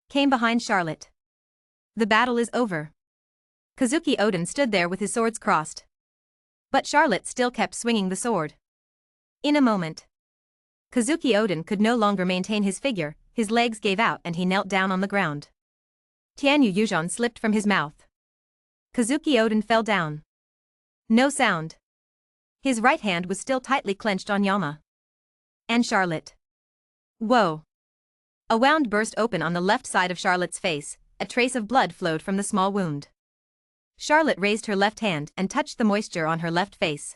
Came behind Charlotte. The battle is over. Kazuki Oden stood there with his swords crossed. But Charlotte still kept swinging the sword. In a moment, Kazuki Oden could no longer maintain his figure, his legs gave out and he knelt down on the ground. Tianyu Yuuzhan slipped from his mouth. Kazuki Oden fell down. No sound. His right hand was still tightly clenched on Yama. And Charlotte. Whoa. A wound burst open on the left side of Charlotte's face, a trace of blood flowed from the small wound. Charlotte raised her left hand and touched the moisture on her left face.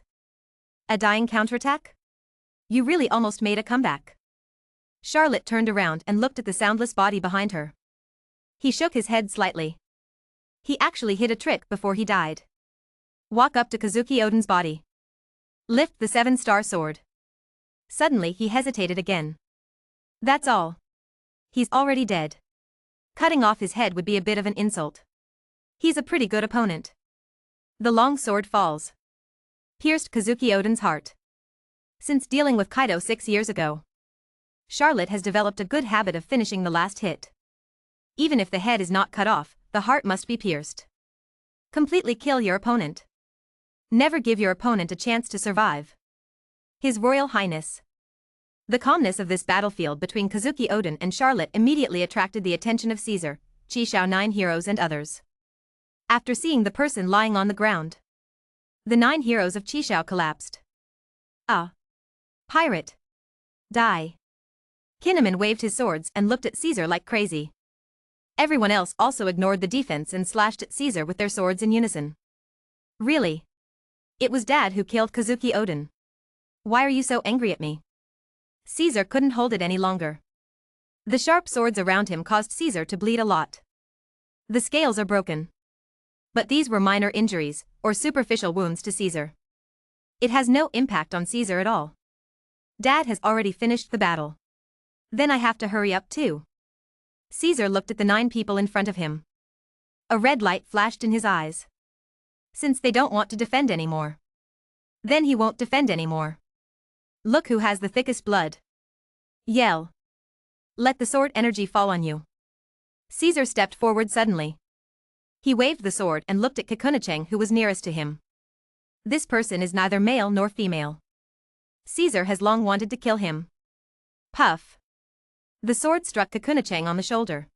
A dying counterattack? You really almost made a comeback. Charlotte turned around and looked at the soundless body behind her. He shook his head slightly. He actually hit a trick before he died. Walk up to Kazuki Oden's body. Lift the 7-star sword. Suddenly he hesitated again. That's all. He's already dead. Cutting off his head would be a bit of an insult. He's a pretty good opponent. The long sword falls. Pierced Kazuki Oden's heart. Since dealing with Kaido 6 years ago, Charlotte has developed a good habit of finishing the last hit. Even if the head is not cut off, the heart must be pierced. Completely kill your opponent. Never give your opponent a chance to survive. His Royal Highness. The calmness of this battlefield between Kazuki Oden and Charlotte immediately attracted the attention of Caesar, Chisao 9 heroes and others. After seeing the person lying on the ground, the 9 heroes of Chisao collapsed. Ah. Pirate. Die. Kinemon waved his swords and looked at Caesar like crazy. Everyone else also ignored the defense and slashed at Caesar with their swords in unison. Really? It was Dad who killed Kazuki Oden. Why are you so angry at me? Caesar couldn't hold it any longer. The sharp swords around him caused Caesar to bleed a lot. The scales are broken. But these were minor injuries, or superficial wounds to Caesar. It has no impact on Caesar at all. Dad has already finished the battle. Then I have to hurry up too. Caesar looked at the 9 people in front of him. A red light flashed in his eyes. Since they don't want to defend anymore, then he won't defend anymore. Look who has the thickest blood. Yell. Let the sword energy fall on you. Caesar stepped forward suddenly. He waved the sword and looked at Kakunacheng, who was nearest to him. This person is neither male nor female. Caesar has long wanted to kill him. Puff. The sword struck Kakunacheng on the shoulder.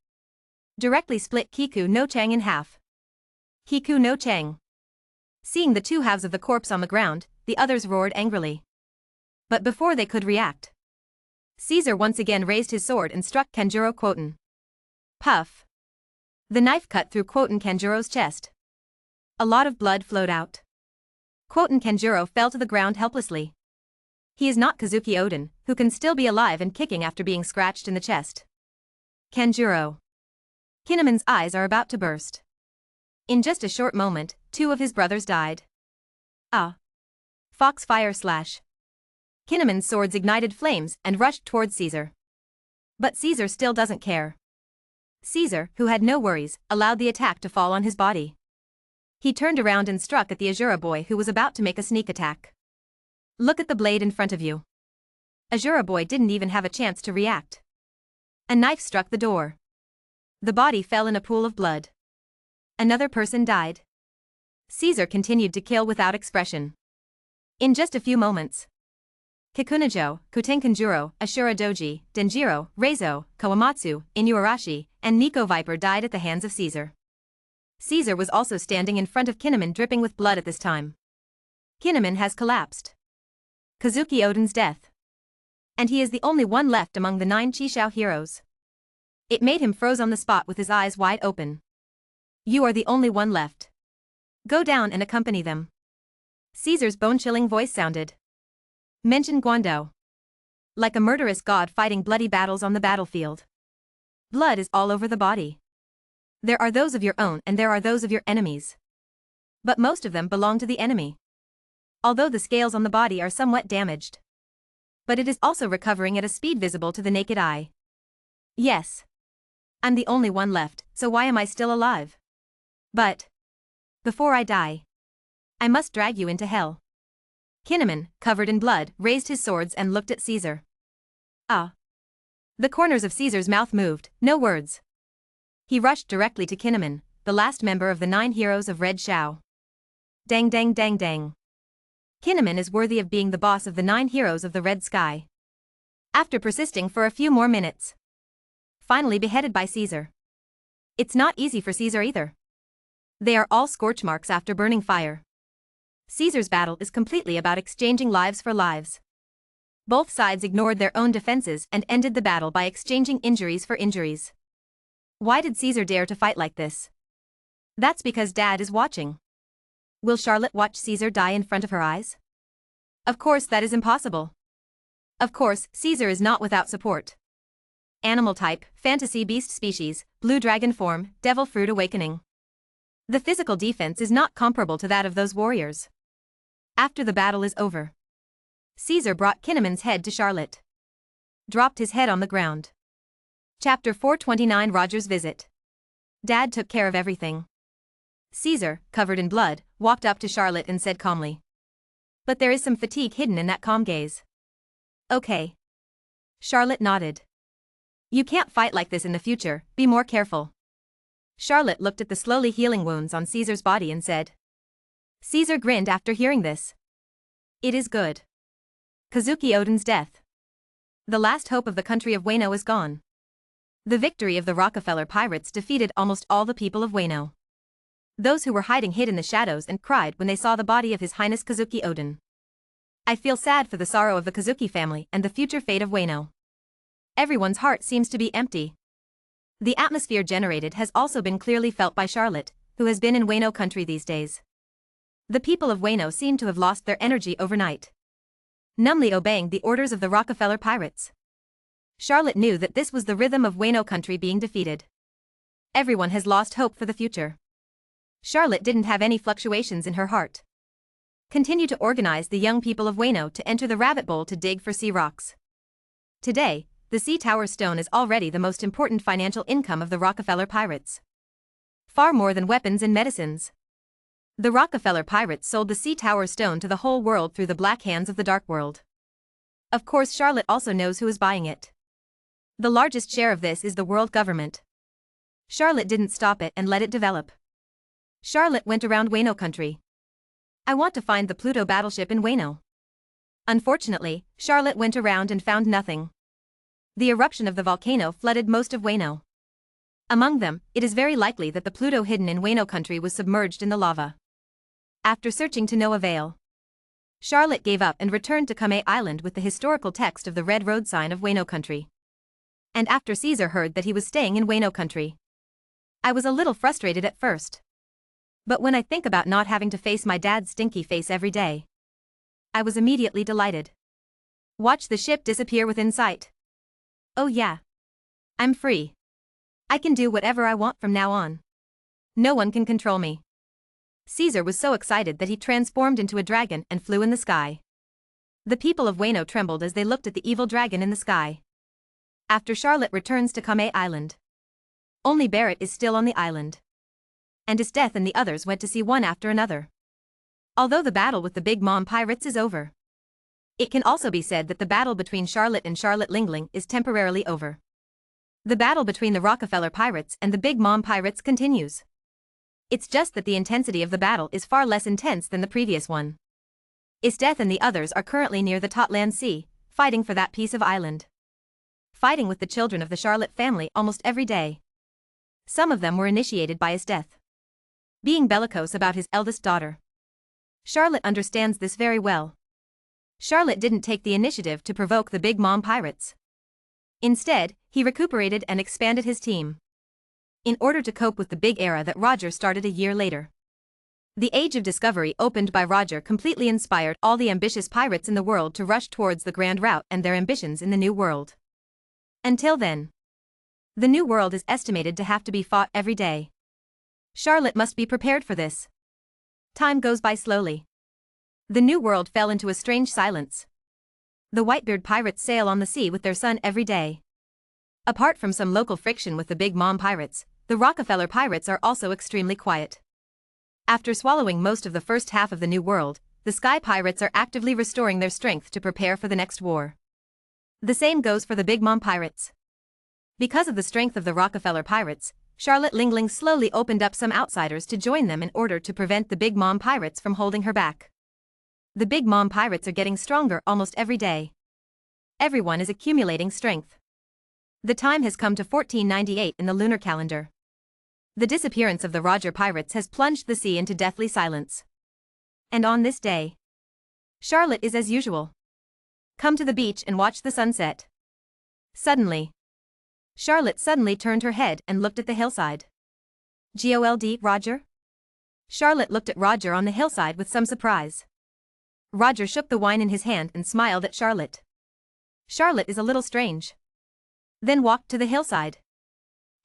Directly split Kiku no Chang in half. Kiku no Chang. Seeing the 2 halves of the corpse on the ground, the others roared angrily. But before they could react, Caesar once again raised his sword and struck Kanjuro Quoten. Puff. The knife cut through Quoten Kanjuro's chest. A lot of blood flowed out. Quoten Kanjuro fell to the ground helplessly. He is not Kazuki Oden, who can still be alive and kicking after being scratched in the chest. Kanjuro. Kinemon's eyes are about to burst. In just a short moment, 2 of his brothers died. Ah. Foxfire slash. Kinemon's swords ignited flames and rushed towards Caesar. But Caesar still doesn't care. Caesar, who had no worries, allowed the attack to fall on his body. He turned around and struck at the Azura boy who was about to make a sneak attack. Look at the blade in front of you. Azura boy didn't even have a chance to react. A knife struck the door. The body fell in a pool of blood. Another person died. Caesar continued to kill without expression. In just a few moments, Kikunajo, Kutenkanjuro, Ashura Doji, Denjiro, Reizo, Kawamatsu, Inuarashi, and Nico Viper died at the hands of Caesar. Caesar was also standing in front of Kinemon dripping with blood at this time. Kinemon has collapsed. Kazuki Oden's death. And he is the only one left among the 9 Chisao heroes. It made him froze on the spot with his eyes wide open. You are the only one left. Go down and accompany them. Caesar's bone-chilling voice sounded. Mention Guando. Like a murderous god fighting bloody battles on the battlefield. Blood is all over the body. There are those of your own and there are those of your enemies. But most of them belong to the enemy. Although the scales on the body are somewhat damaged. But it is also recovering at a speed visible to the naked eye. Yes. I'm the only one left, so why am I still alive? But before I die, I must drag you into hell. Kinemon, covered in blood, raised his swords and looked at Caesar. Ah. The corners of Caesar's mouth moved, no words. He rushed directly to Kinemon, the last member of the 9 heroes of Red Shao. Dang dang dang dang. Kinemon is worthy of being the boss of the 9 heroes of the Red Sky. After persisting for a few more minutes, finally beheaded by Caesar. It's not easy for Caesar either. They are all scorch marks after burning fire. Caesar's battle is completely about exchanging lives for lives. Both sides ignored their own defenses and ended the battle by exchanging injuries for injuries. Why did Caesar dare to fight like this? That's because Dad is watching. Will Charlotte watch Caesar die in front of her eyes? Of course that is impossible. Of course, Caesar is not without support. Animal type, fantasy beast species, blue dragon form, devil fruit awakening. The physical defense is not comparable to that of those warriors. After the battle is over, Caesar brought Kinemon's head to Charlotte. Dropped his head on the ground. Chapter 429 Roger's visit. Dad took care of everything. Caesar, covered in blood, walked up to Charlotte and said calmly. But there is some fatigue hidden in that calm gaze. Okay. Charlotte nodded. You can't fight like this in the future, be more careful. Charlotte looked at the slowly healing wounds on Caesar's body and said. Caesar grinned after hearing this. It is good. Kazuki Oden's death. The last hope of the country of Wano is gone. The victory of the Rockefeller pirates defeated almost all the people of Wano. Those who were hiding hid in the shadows and cried when they saw the body of His Highness Kazuki Oden. I feel sad for the sorrow of the Kazuki family and the future fate of Wano. Everyone's heart seems to be empty. The atmosphere generated has also been clearly felt by Charlotte, who has been in Wano country these days. The people of Wano seem to have lost their energy overnight, numbly obeying the orders of the Rockefeller pirates. Charlotte knew that this was the rhythm of Wano country being defeated. Everyone has lost hope for the future. Charlotte didn't have any fluctuations in her heart. Continue to organize the young people of Wano to enter the rabbit bowl to dig for sea rocks. Today, the Sea Tower Stone is already the most important financial income of the Rockefeller pirates. Far more than weapons and medicines. The Rockefeller pirates sold the Sea Tower Stone to the whole world through the black hands of the Dark World. Of course, Charlotte also knows who is buying it. The largest share of this is the world government. Charlotte didn't stop it and let it develop. Charlotte went around Wano country. I want to find the Pluto battleship in Wano. Unfortunately, Charlotte went around and found nothing. The eruption of the volcano flooded most of Wano. Among them, it is very likely that the Pluto hidden in Wano country was submerged in the lava. After searching to no avail, Charlotte gave up and returned to Kame Island with the historical text of the red road sign of Wano country. And after Caesar heard that he was staying in Wano country, I was a little frustrated at first. But when I think about not having to face my dad's stinky face every day, I was immediately delighted. Watch the ship disappear within sight. Oh yeah. I'm free. I can do whatever I want from now on. No one can control me. Caesar was so excited that he transformed into a dragon and flew in the sky. The people of Wano trembled as they looked at the evil dragon in the sky. After Charlotte returns to Kame Island, only Barrett is still on the island. And his death and the others went to sea one after another. Although the battle with the Big Mom pirates is over, it can also be said that the battle between Charlotte and Charlotte Lingling is temporarily over. The battle between the Rockefeller pirates and the Big Mom pirates continues. It's just that the intensity of the battle is far less intense than the previous one. His death and the others are currently near the Totland Sea, fighting for that piece of island. Fighting with the children of the Charlotte family almost every day. Some of them were initiated by his death. Being bellicose about his eldest daughter. Charlotte understands this very well. Charlotte didn't take the initiative to provoke the Big Mom pirates. Instead, he recuperated and expanded his team. In order to cope with the big era that Roger started a year later. The Age of Discovery opened by Roger completely inspired all the ambitious pirates in the world to rush towards the grand route and their ambitions in the New World. Until then, the New World is estimated to have to be fought every day. Charlotte must be prepared for this. Time goes by slowly. The New World fell into a strange silence. The Whitebeard pirates sail on the sea with their son every day. Apart from some local friction with the Big Mom pirates, the Rockefeller pirates are also extremely quiet. After swallowing most of the first half of the New World, the Sky pirates are actively restoring their strength to prepare for the next war. The same goes for the Big Mom pirates. Because of the strength of the Rockefeller pirates, Charlotte Lingling slowly opened up some outsiders to join them in order to prevent the Big Mom pirates from holding her back. The Big Mom pirates are getting stronger almost every day. Everyone is accumulating strength. The time has come to 1498 in the lunar calendar. The disappearance of the Roger pirates has plunged the sea into deathly silence. And on this day, Charlotte is as usual. Come to the beach and watch the sunset. Suddenly, Charlotte suddenly turned her head and looked at the hillside. "Gold, Roger?" Charlotte looked at Roger on the hillside with some surprise. Roger shook the wine in his hand and smiled at Charlotte. Charlotte is a little strange. Then walked to the hillside.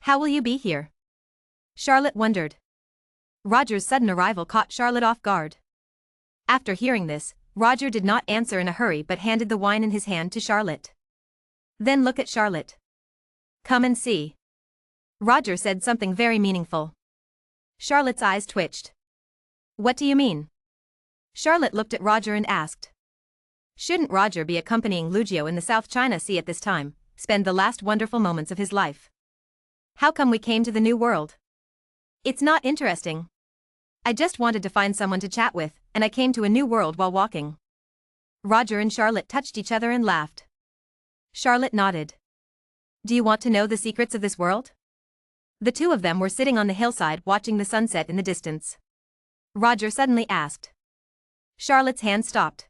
"How will you be here?" Charlotte wondered. Roger's sudden arrival caught Charlotte off guard. After hearing this, Roger did not answer in a hurry but handed the wine in his hand to Charlotte. "Then look at Charlotte. Come and see." Roger said something very meaningful. Charlotte's eyes twitched. "What do you mean?" Charlotte looked at Roger and asked. Shouldn't Roger be accompanying Lugio in the South China Sea at this time, spend the last wonderful moments of his life? How come we came to the New World? It's not interesting. I just wanted to find someone to chat with, and I came to a new world while walking. Roger and Charlotte touched each other and laughed. Charlotte nodded. Do you want to know the secrets of this world? The two of them were sitting on the hillside watching the sunset in the distance. Roger suddenly asked. Charlotte's hand stopped.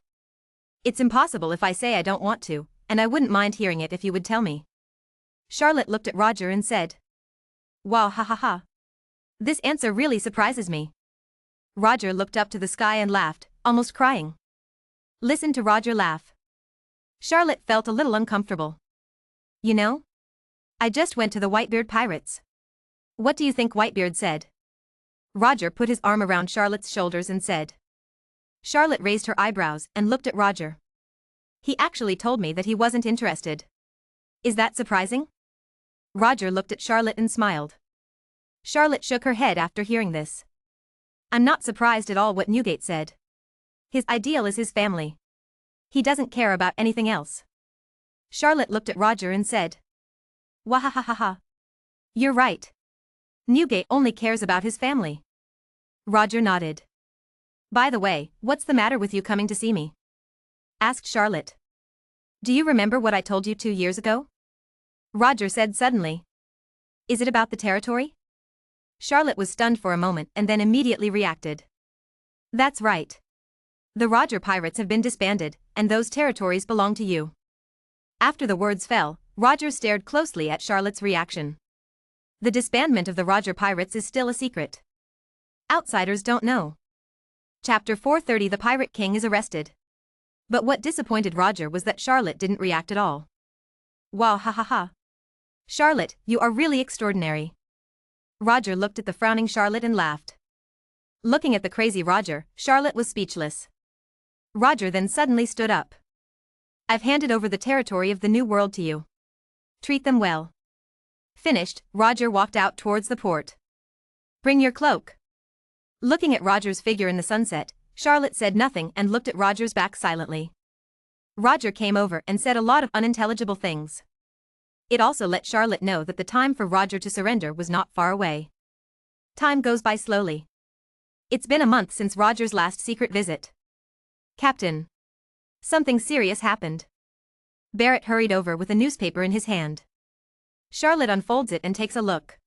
It's impossible if I say I don't want to, and I wouldn't mind hearing it if you would tell me. Charlotte looked at Roger and said. Wow, ha ha ha. This answer really surprises me. Roger looked up to the sky and laughed, almost crying. Listen to Roger laugh. Charlotte felt a little uncomfortable. You know? I just went to the Whitebeard pirates. What do you think Whitebeard said? Roger put his arm around Charlotte's shoulders and said. Charlotte raised her eyebrows and looked at Roger. He actually told me that he wasn't interested. Is that surprising? Roger looked at Charlotte and smiled. Charlotte shook her head after hearing this. I'm not surprised at all what Newgate said. His ideal is his family. He doesn't care about anything else. Charlotte looked at Roger and said. Wahahaha. You're right. Newgate only cares about his family. Roger nodded. By the way, what's the matter with you coming to see me? Asked Charlotte. Do you remember what I told you 2 years ago? Roger said suddenly. Is it about the territory? Charlotte was stunned for a moment and then immediately reacted. That's right. The Roger pirates have been disbanded, and those territories belong to you. After the words fell, Roger stared closely at Charlotte's reaction. The disbandment of the Roger pirates is still a secret. Outsiders don't know. Chapter 430 The Pirate King is arrested. But what disappointed Roger was that Charlotte didn't react at all. Wow, ha ha ha. Charlotte, you are really extraordinary. Roger looked at the frowning Charlotte and laughed. Looking at the crazy Roger, Charlotte was speechless. Roger then suddenly stood up. I've handed over the territory of the new world to you. Treat them well. Finished, Roger walked out towards the port. Bring your cloak. Looking at Roger's figure in the sunset, Charlotte said nothing and looked at Roger's back silently. Roger came over and said a lot of unintelligible things. It also let Charlotte know that the time for Roger to surrender was not far away. Time goes by slowly. It's been a month since Roger's last secret visit. Captain. Something serious happened. Barrett hurried over with a newspaper in his hand. Charlotte unfolds it and takes a look.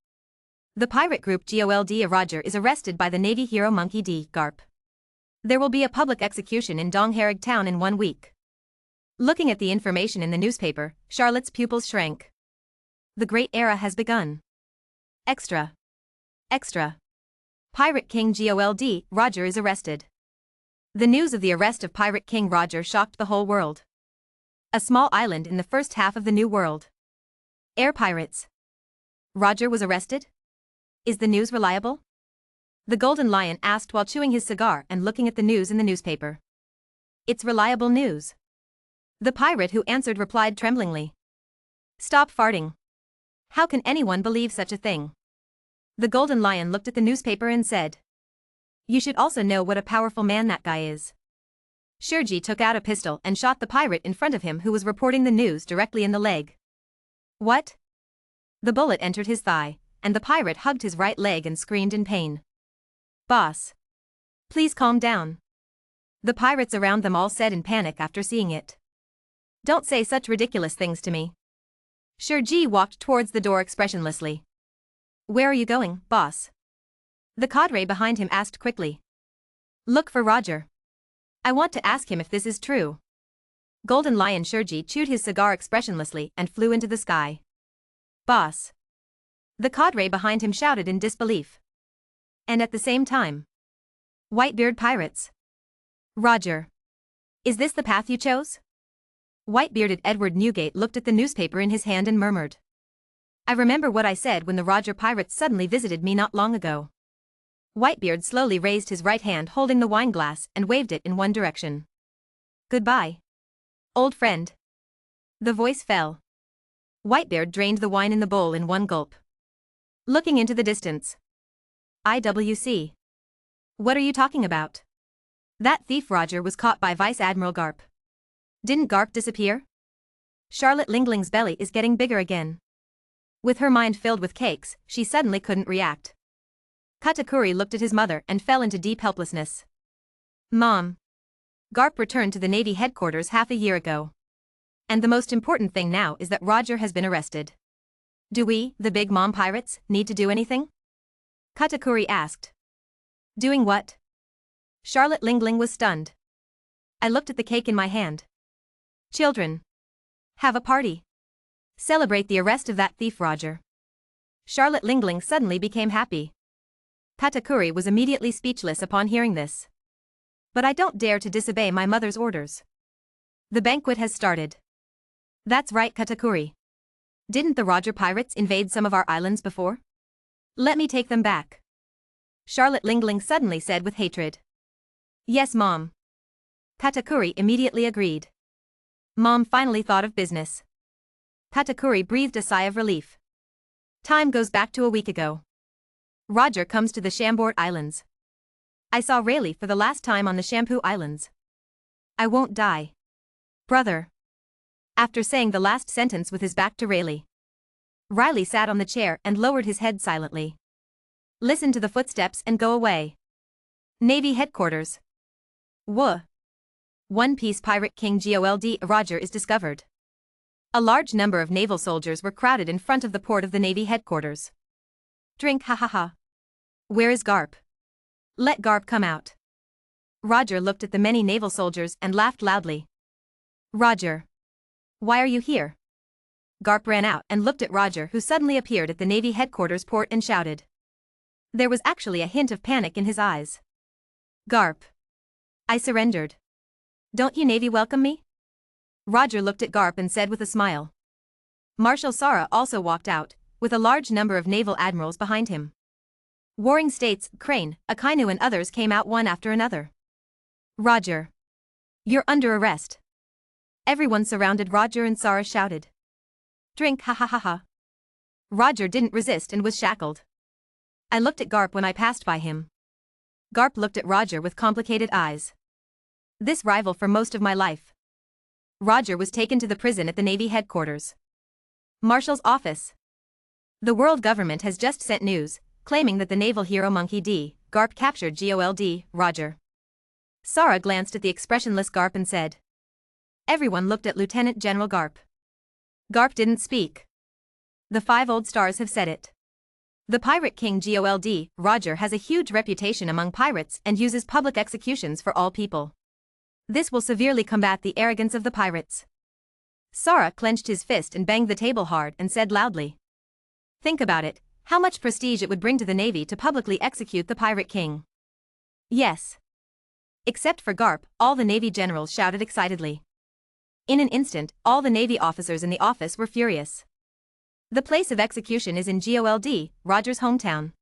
The pirate group Gold Roger is arrested by the Navy hero Monkey D. Garp. There will be a public execution in Dongharig town in 1 week. Looking at the information in the newspaper, Charlotte's pupils shrank. The great era has begun. Extra. Extra. Pirate King Gold Roger is arrested. The news of the arrest of Pirate King Roger shocked the whole world. A small island in the first half of the New World. Air pirates. Roger was arrested? Is the news reliable? The Golden Lion asked while chewing his cigar and looking at the news in the newspaper. It's reliable news. The pirate who answered replied tremblingly. Stop farting. How can anyone believe such a thing? The Golden Lion looked at the newspaper and said. You should also know what a powerful man that guy is. Shueisha took out a pistol and shot the pirate in front of him who was reporting the news directly in the leg. What? The bullet entered his thigh, and the pirate hugged his right leg and screamed in pain. Boss. Please calm down. The pirates around them all said in panic after seeing it. Don't say such ridiculous things to me. Shueisha walked towards the door expressionlessly. Where are you going, boss? The cadre behind him asked quickly. Look for Roger. I want to ask him if this is true. Golden Lion Shueisha chewed his cigar expressionlessly and flew into the sky. Boss. The cadre behind him shouted in disbelief. And at the same time. Whitebeard pirates. Roger. Is this the path you chose? White-bearded Edward Newgate looked at the newspaper in his hand and murmured. I remember what I said when the Roger pirates suddenly visited me not long ago. Whitebeard slowly raised his right hand holding the wine glass and waved it in one direction. Goodbye. Old friend. The voice fell. Whitebeard drained the wine in the bowl in one gulp. Looking into the distance. IWC. What are you talking about? That thief Roger was caught by Vice Admiral Garp. Didn't Garp disappear? Charlotte Lingling's belly is getting bigger again. With her mind filled with cakes, she suddenly couldn't react. Katakuri looked at his mother and fell into deep helplessness. Mom. Garp returned to the Navy headquarters half a year ago. And the most important thing now is that Roger has been arrested. Do we, the Big Mom pirates, need to do anything? Katakuri asked. Doing what? Charlotte Lingling was stunned. I looked at the cake in my hand. Children. Have a party. Celebrate the arrest of that thief Roger. Charlotte Lingling suddenly became happy. Katakuri was immediately speechless upon hearing this. But I don't dare to disobey my mother's orders. The banquet has started. That's right, Katakuri. Didn't the Roger pirates invade some of our islands before? Let me take them back. Charlotte Lingling suddenly said with hatred. Yes, Mom. Katakuri immediately agreed. Mom finally thought of business. Katakuri breathed a sigh of relief. Time goes back to a week ago. Roger comes to the Chambord Islands. I saw Rayleigh for the last time on the Shampoo Islands. I won't die. Brother. After saying the last sentence with his back to Rayleigh, Riley sat on the chair and lowered his head silently. Listen to the footsteps and go away. Navy headquarters. One Piece pirate king Gold Roger is discovered. A large number of naval soldiers were crowded in front of the port of the Navy headquarters. Drink, ha ha ha. Where is Garp? Let Garp come out. Roger looked at the many naval soldiers and laughed loudly. Roger. Why are you here? Garp ran out and looked at Roger, who suddenly appeared at the Navy headquarters port and shouted. There was actually a hint of panic in his eyes. Garp. I surrendered. Don't you Navy welcome me? Roger looked at Garp and said with a smile. Marshal Sara also walked out, with a large number of naval admirals behind him. Warring States, Crane, Akainu and others came out one after another. Roger. You're under arrest. Everyone surrounded Roger and Sara shouted. Drink, ha ha ha ha. Roger didn't resist and was shackled. I looked at Garp when I passed by him. Garp looked at Roger with complicated eyes. This rival for most of my life. Roger was taken to the prison at the Navy headquarters. Marshal's office. The world government has just sent news, claiming that the naval hero Monkey D. Garp captured Gold Roger. Sara glanced at the expressionless Garp and said. Everyone looked at Lieutenant General Garp. Garp didn't speak. The 5 old stars have said it. The pirate king Gold Roger has a huge reputation among pirates and uses public executions for all people. This will severely combat the arrogance of the pirates. Sara clenched his fist and banged the table hard and said loudly. Think about it, how much prestige it would bring to the Navy to publicly execute the pirate king. Yes. Except for Garp, all the Navy generals shouted excitedly. In an instant, all the Navy officers in the office were furious. The place of execution is in Gold Roger's hometown.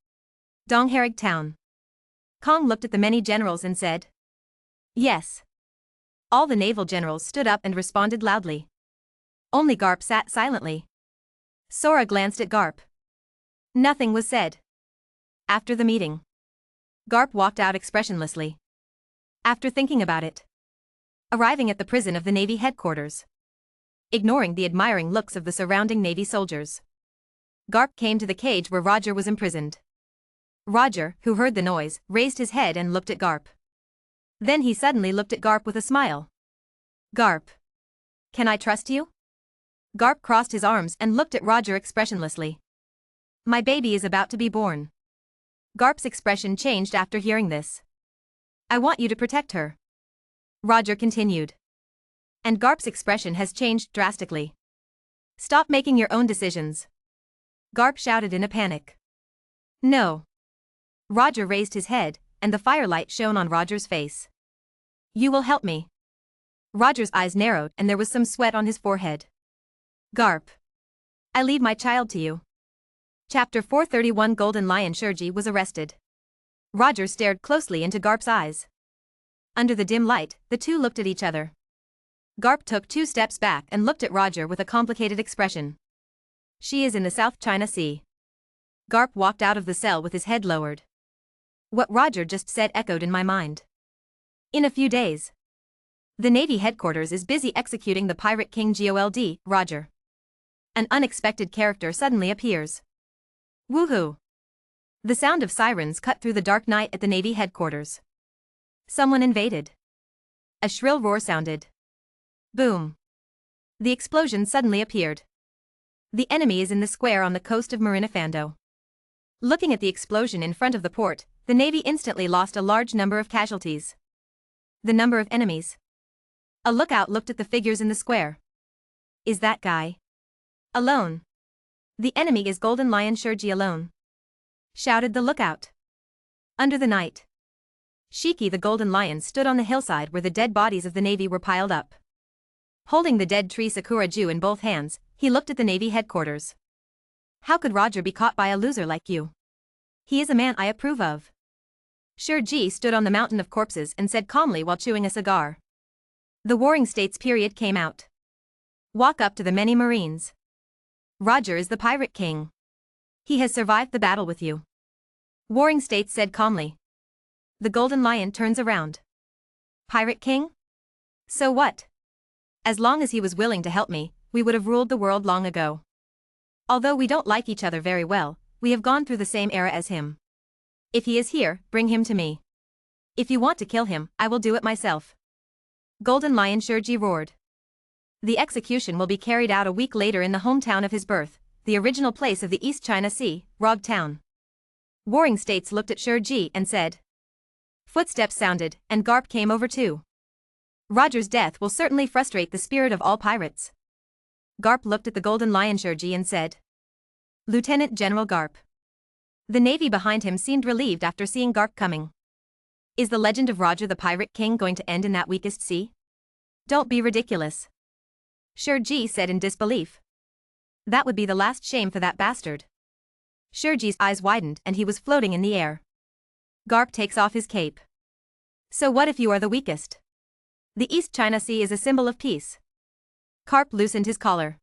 Dongharig town. Kong looked at the many generals and said. Yes. All the naval generals stood up and responded loudly. Only Garp sat silently. Sora glanced at Garp. Nothing was said. After the meeting, Garp walked out expressionlessly. After thinking about it, arriving at the prison of the Navy headquarters, ignoring the admiring looks of the surrounding Navy soldiers, Garp came to the cage where Roger was imprisoned. Roger, who heard the noise, raised his head and looked at Garp. Then he suddenly looked at Garp with a smile. Garp. Can I trust you? Garp crossed his arms and looked at Roger expressionlessly. My baby is about to be born. Garp's expression changed after hearing this. I want you to protect her. Roger continued. And Garp's expression has changed drastically. Stop making your own decisions. Garp shouted in a panic. No. Roger raised his head, and the firelight shone on Roger's face. You will help me. Roger's eyes narrowed and there was some sweat on his forehead. Garp. I leave my child to you. Chapter 431 Golden Lion Shurji was arrested. Roger stared closely into Garp's eyes. Under the dim light, the two looked at each other. Garp took 2 steps back and looked at Roger with a complicated expression. She is in the South China Sea. Garp walked out of the cell with his head lowered. What Roger just said echoed in my mind. In a few days, the Navy headquarters is busy executing the pirate king Gold Roger. An unexpected character suddenly appears. Woohoo! The sound of sirens cut through the dark night at the Navy headquarters. Someone invaded. A shrill roar sounded. Boom. The explosion suddenly appeared. The enemy is in the square on the coast of Marinafando. Looking at the explosion in front of the port, the Navy instantly lost a large number of casualties. The number of enemies. A lookout looked at the figures in the square. Is that guy alone? The enemy is Golden Lion Shueisha alone, shouted the lookout. Under the night, Shiki the Golden Lion stood on the hillside where the dead bodies of the Navy were piled up. Holding the dead tree Sakura-ju in both hands, he looked at the Navy headquarters. How could Roger be caught by a loser like you? He is a man I approve of. Shueisha stood on the mountain of corpses and said calmly while chewing a cigar. The Warring States period came out. Walk up to the many Marines. Roger is the Pirate King. He has survived the battle with you. Warring States said calmly. The Golden Lion turns around. Pirate King? So what? As long as he was willing to help me, we would have ruled the world long ago. Although we don't like each other very well, we have gone through the same era as him. If he is here, bring him to me. If you want to kill him, I will do it myself. Golden Lion Shueisha roared. The execution will be carried out a week later in the hometown of his birth, the original place of the East China Sea, Rog Town. Warring States looked at Shueisha and said. Footsteps sounded, and Garp came over too. Roger's death will certainly frustrate the spirit of all pirates. Garp looked at the Golden Lion Shueisha and said. Lieutenant General Garp. The Navy behind him seemed relieved after seeing Garp coming. Is the legend of Roger the Pirate King going to end in that weakest sea? Don't be ridiculous. Shueisha said in disbelief. That would be the last shame for that bastard. Shueisha's eyes widened and he was floating in the air. Garp takes off his cape. So what if you are the weakest? The East China Sea is a symbol of peace. Garp loosened his collar.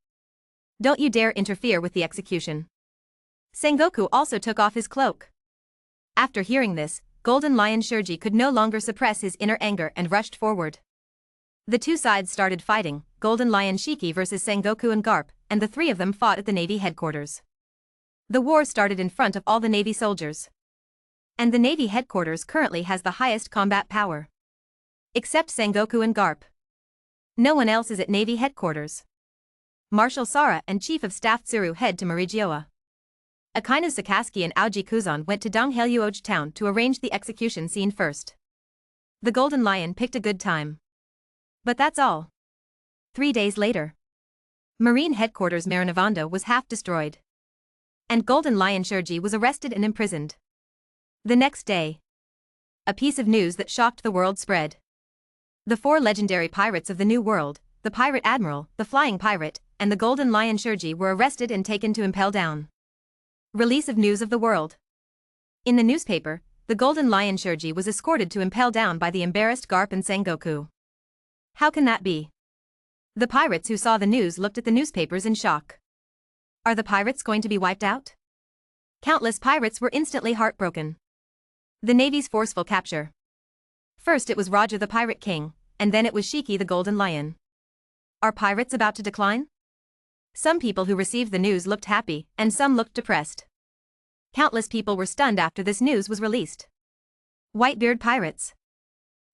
Don't you dare interfere with the execution. Sengoku also took off his cloak. After hearing this, Golden Lion Shueisha could no longer suppress his inner anger and rushed forward. The two sides started fighting, Golden Lion Shiki versus Sengoku and Garp, and the three of them fought at the Navy headquarters. The war started in front of all the Navy soldiers. And the Navy headquarters currently has the highest combat power. Except Sengoku and Garp. No one else is at Navy headquarters. Marshal Sara and Chief of Staff Tsuru head to Marigioa. Akainu Sakazuki and Aoji Kuzan went to Donghaeryuoj town to arrange the execution scene first. The Golden Lion picked a good time. But that's all. 3 days later, Marine headquarters Marinavando was half destroyed. And Golden Lion Shueisha was arrested and imprisoned. The next day, a piece of news that shocked the world spread. The 4 legendary pirates of the New World, the Pirate Admiral, the Flying Pirate, and the Golden Lion Shueisha were arrested and taken to Impel Down. Release of news of the world. In the newspaper, the Golden Lion Shueisha was escorted to Impel Down by the embarrassed Garp and Sengoku. How can that be? The pirates who saw the news looked at the newspapers in shock. Are the pirates going to be wiped out? Countless pirates were instantly heartbroken. The Navy's forceful capture. First it was Roger the Pirate King, and then it was Shiki the Golden Lion. Are pirates about to decline? Some people who received the news looked happy, and some looked depressed. Countless people were stunned after this news was released. Whitebeard pirates.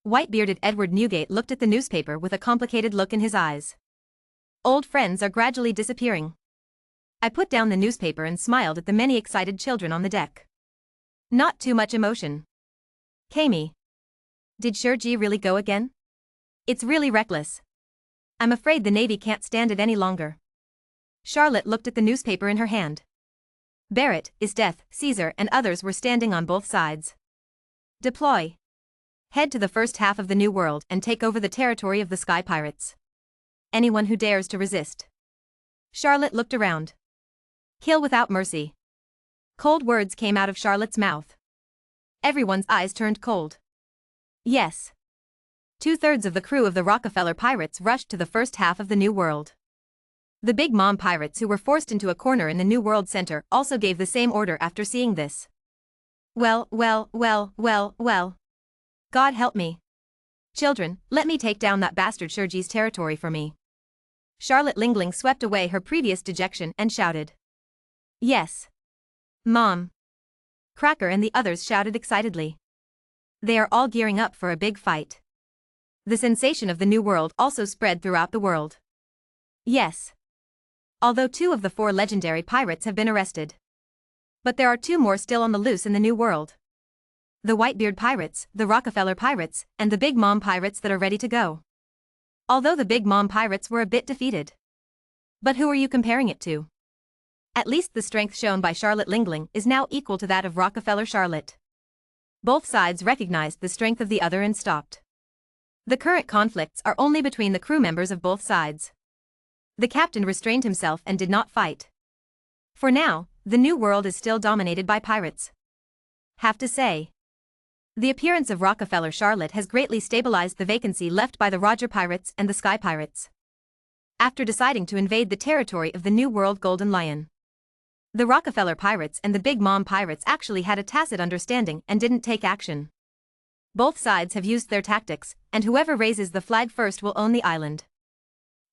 White-bearded Edward Newgate looked at the newspaper with a complicated look in his eyes. Old friends are gradually disappearing. I put down the newspaper and smiled at the many excited children on the deck. Not too much emotion. Kami. Did Shueisha really go again? It's really reckless. I'm afraid the Navy can't stand it any longer. Charlotte looked at the newspaper in her hand. Barrett, Isdeath, Caesar and others were standing on both sides. Deploy. Head to the first half of the New World and take over the territory of the Sky Pirates. Anyone who dares to resist. Charlotte looked around. Kill without mercy. Cold words came out of Charlotte's mouth. Everyone's eyes turned cold. Yes. 2/3 of the crew of the Rockefeller Pirates rushed to the first half of the New World. The Big Mom Pirates who were forced into a corner in the New World Center also gave the same order after seeing this. Well. God help me. Children, let me take down that bastard Shueisha's territory for me. Charlotte Lingling swept away her previous dejection and shouted. Yes. Mom. Cracker and the others shouted excitedly. They are all gearing up for a big fight. The sensation of the new world also spread throughout the world. Yes. Although 2 of the 4 legendary pirates have been arrested. But there are 2 more still on the loose in the new world. The Whitebeard pirates, the Rockefeller pirates, and the Big Mom pirates that are ready to go. Although the Big Mom pirates were a bit defeated. But who are you comparing it to? At least the strength shown by Charlotte Lingling is now equal to that of Rockefeller Charlotte. Both sides recognized the strength of the other and stopped. The current conflicts are only between the crew members of both sides. The captain restrained himself and did not fight. For now, the new world is still dominated by pirates. Have to say. The appearance of Rockefeller Charlotte has greatly stabilized the vacancy left by the Roger Pirates and the Sky Pirates. After deciding to invade the territory of the New World Golden Lion. The Rockefeller Pirates and the Big Mom Pirates actually had a tacit understanding and didn't take action. Both sides have used their tactics, and whoever raises the flag first will own the island.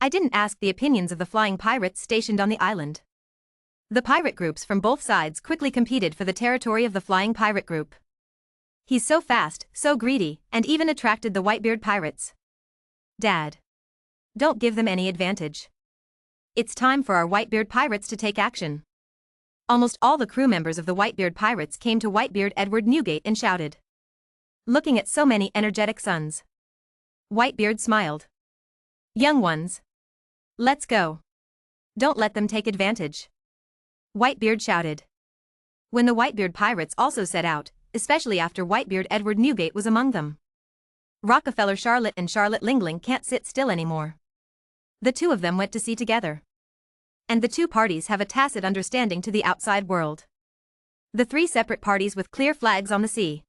I didn't ask the opinions of the flying pirates stationed on the island. The pirate groups from both sides quickly competed for the territory of the flying pirate group. He's so fast, so greedy, and even attracted the Whitebeard pirates. Dad. Don't give them any advantage. It's time for our Whitebeard pirates to take action. Almost all the crew members of the Whitebeard pirates came to Whitebeard Edward Newgate and shouted. Looking at so many energetic sons. Whitebeard smiled. Young ones. Let's go. Don't let them take advantage. Whitebeard shouted. When the Whitebeard pirates also set out, especially after Whitebeard Edward Newgate was among them. Rockefeller Charlotte and Charlotte Lingling can't sit still anymore. The 2 of them went to sea together. And the 2 parties have a tacit understanding to the outside world. The 3 separate parties with clear flags on the sea.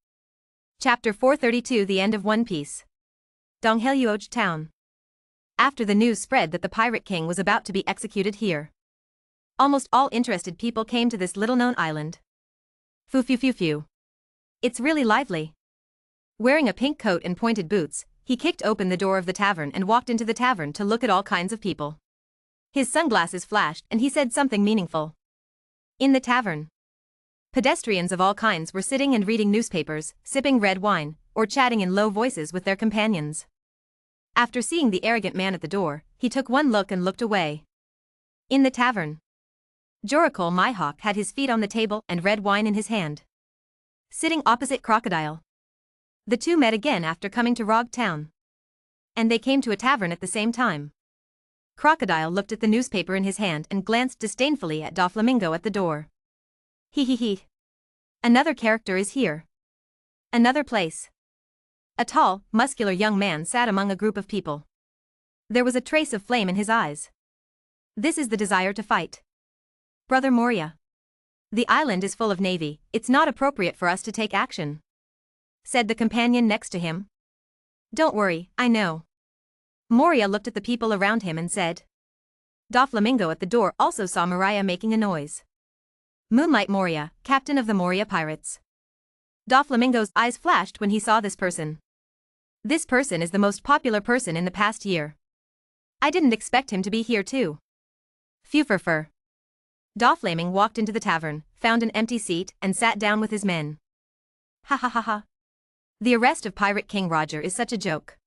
Chapter 432 The End of One Piece. Donghaeryoj Town. After the news spread that the Pirate King was about to be executed here. Almost all interested people came to this little-known island. Phew phew phew phew. It's really lively. Wearing a pink coat and pointed boots, he kicked open the door of the tavern and walked into the tavern to look at all kinds of people. His sunglasses flashed and he said something meaningful. In the tavern. Pedestrians of all kinds were sitting and reading newspapers, sipping red wine, or chatting in low voices with their companions. After seeing the arrogant man at the door, he took one look and looked away. In the tavern. Jorokol Mihawk had his feet on the table and red wine in his hand. Sitting opposite Crocodile. The 2 met again after coming to Rog Town. And they came to a tavern at the same time. Crocodile looked at the newspaper in his hand and glanced disdainfully at Doflamingo at the door. Hee hee hee. Another character is here. Another place. A tall, muscular young man sat among a group of people. There was a trace of flame in his eyes. This is the desire to fight. Brother Moria. The island is full of navy, it's not appropriate for us to take action. Said the companion next to him. Don't worry, I know. Moria looked at the people around him and said. Doflamingo at the door also saw Moria making a noise. Moonlight Moria, captain of the Moria pirates. Doflamingo's eyes flashed when he saw this person. This person is the most popular person in the past year. I didn't expect him to be here too. Phew for fur. Doflaming walked into the tavern, found an empty seat, and sat down with his men. Ha ha ha ha. The arrest of Pirate King Roger is such a joke.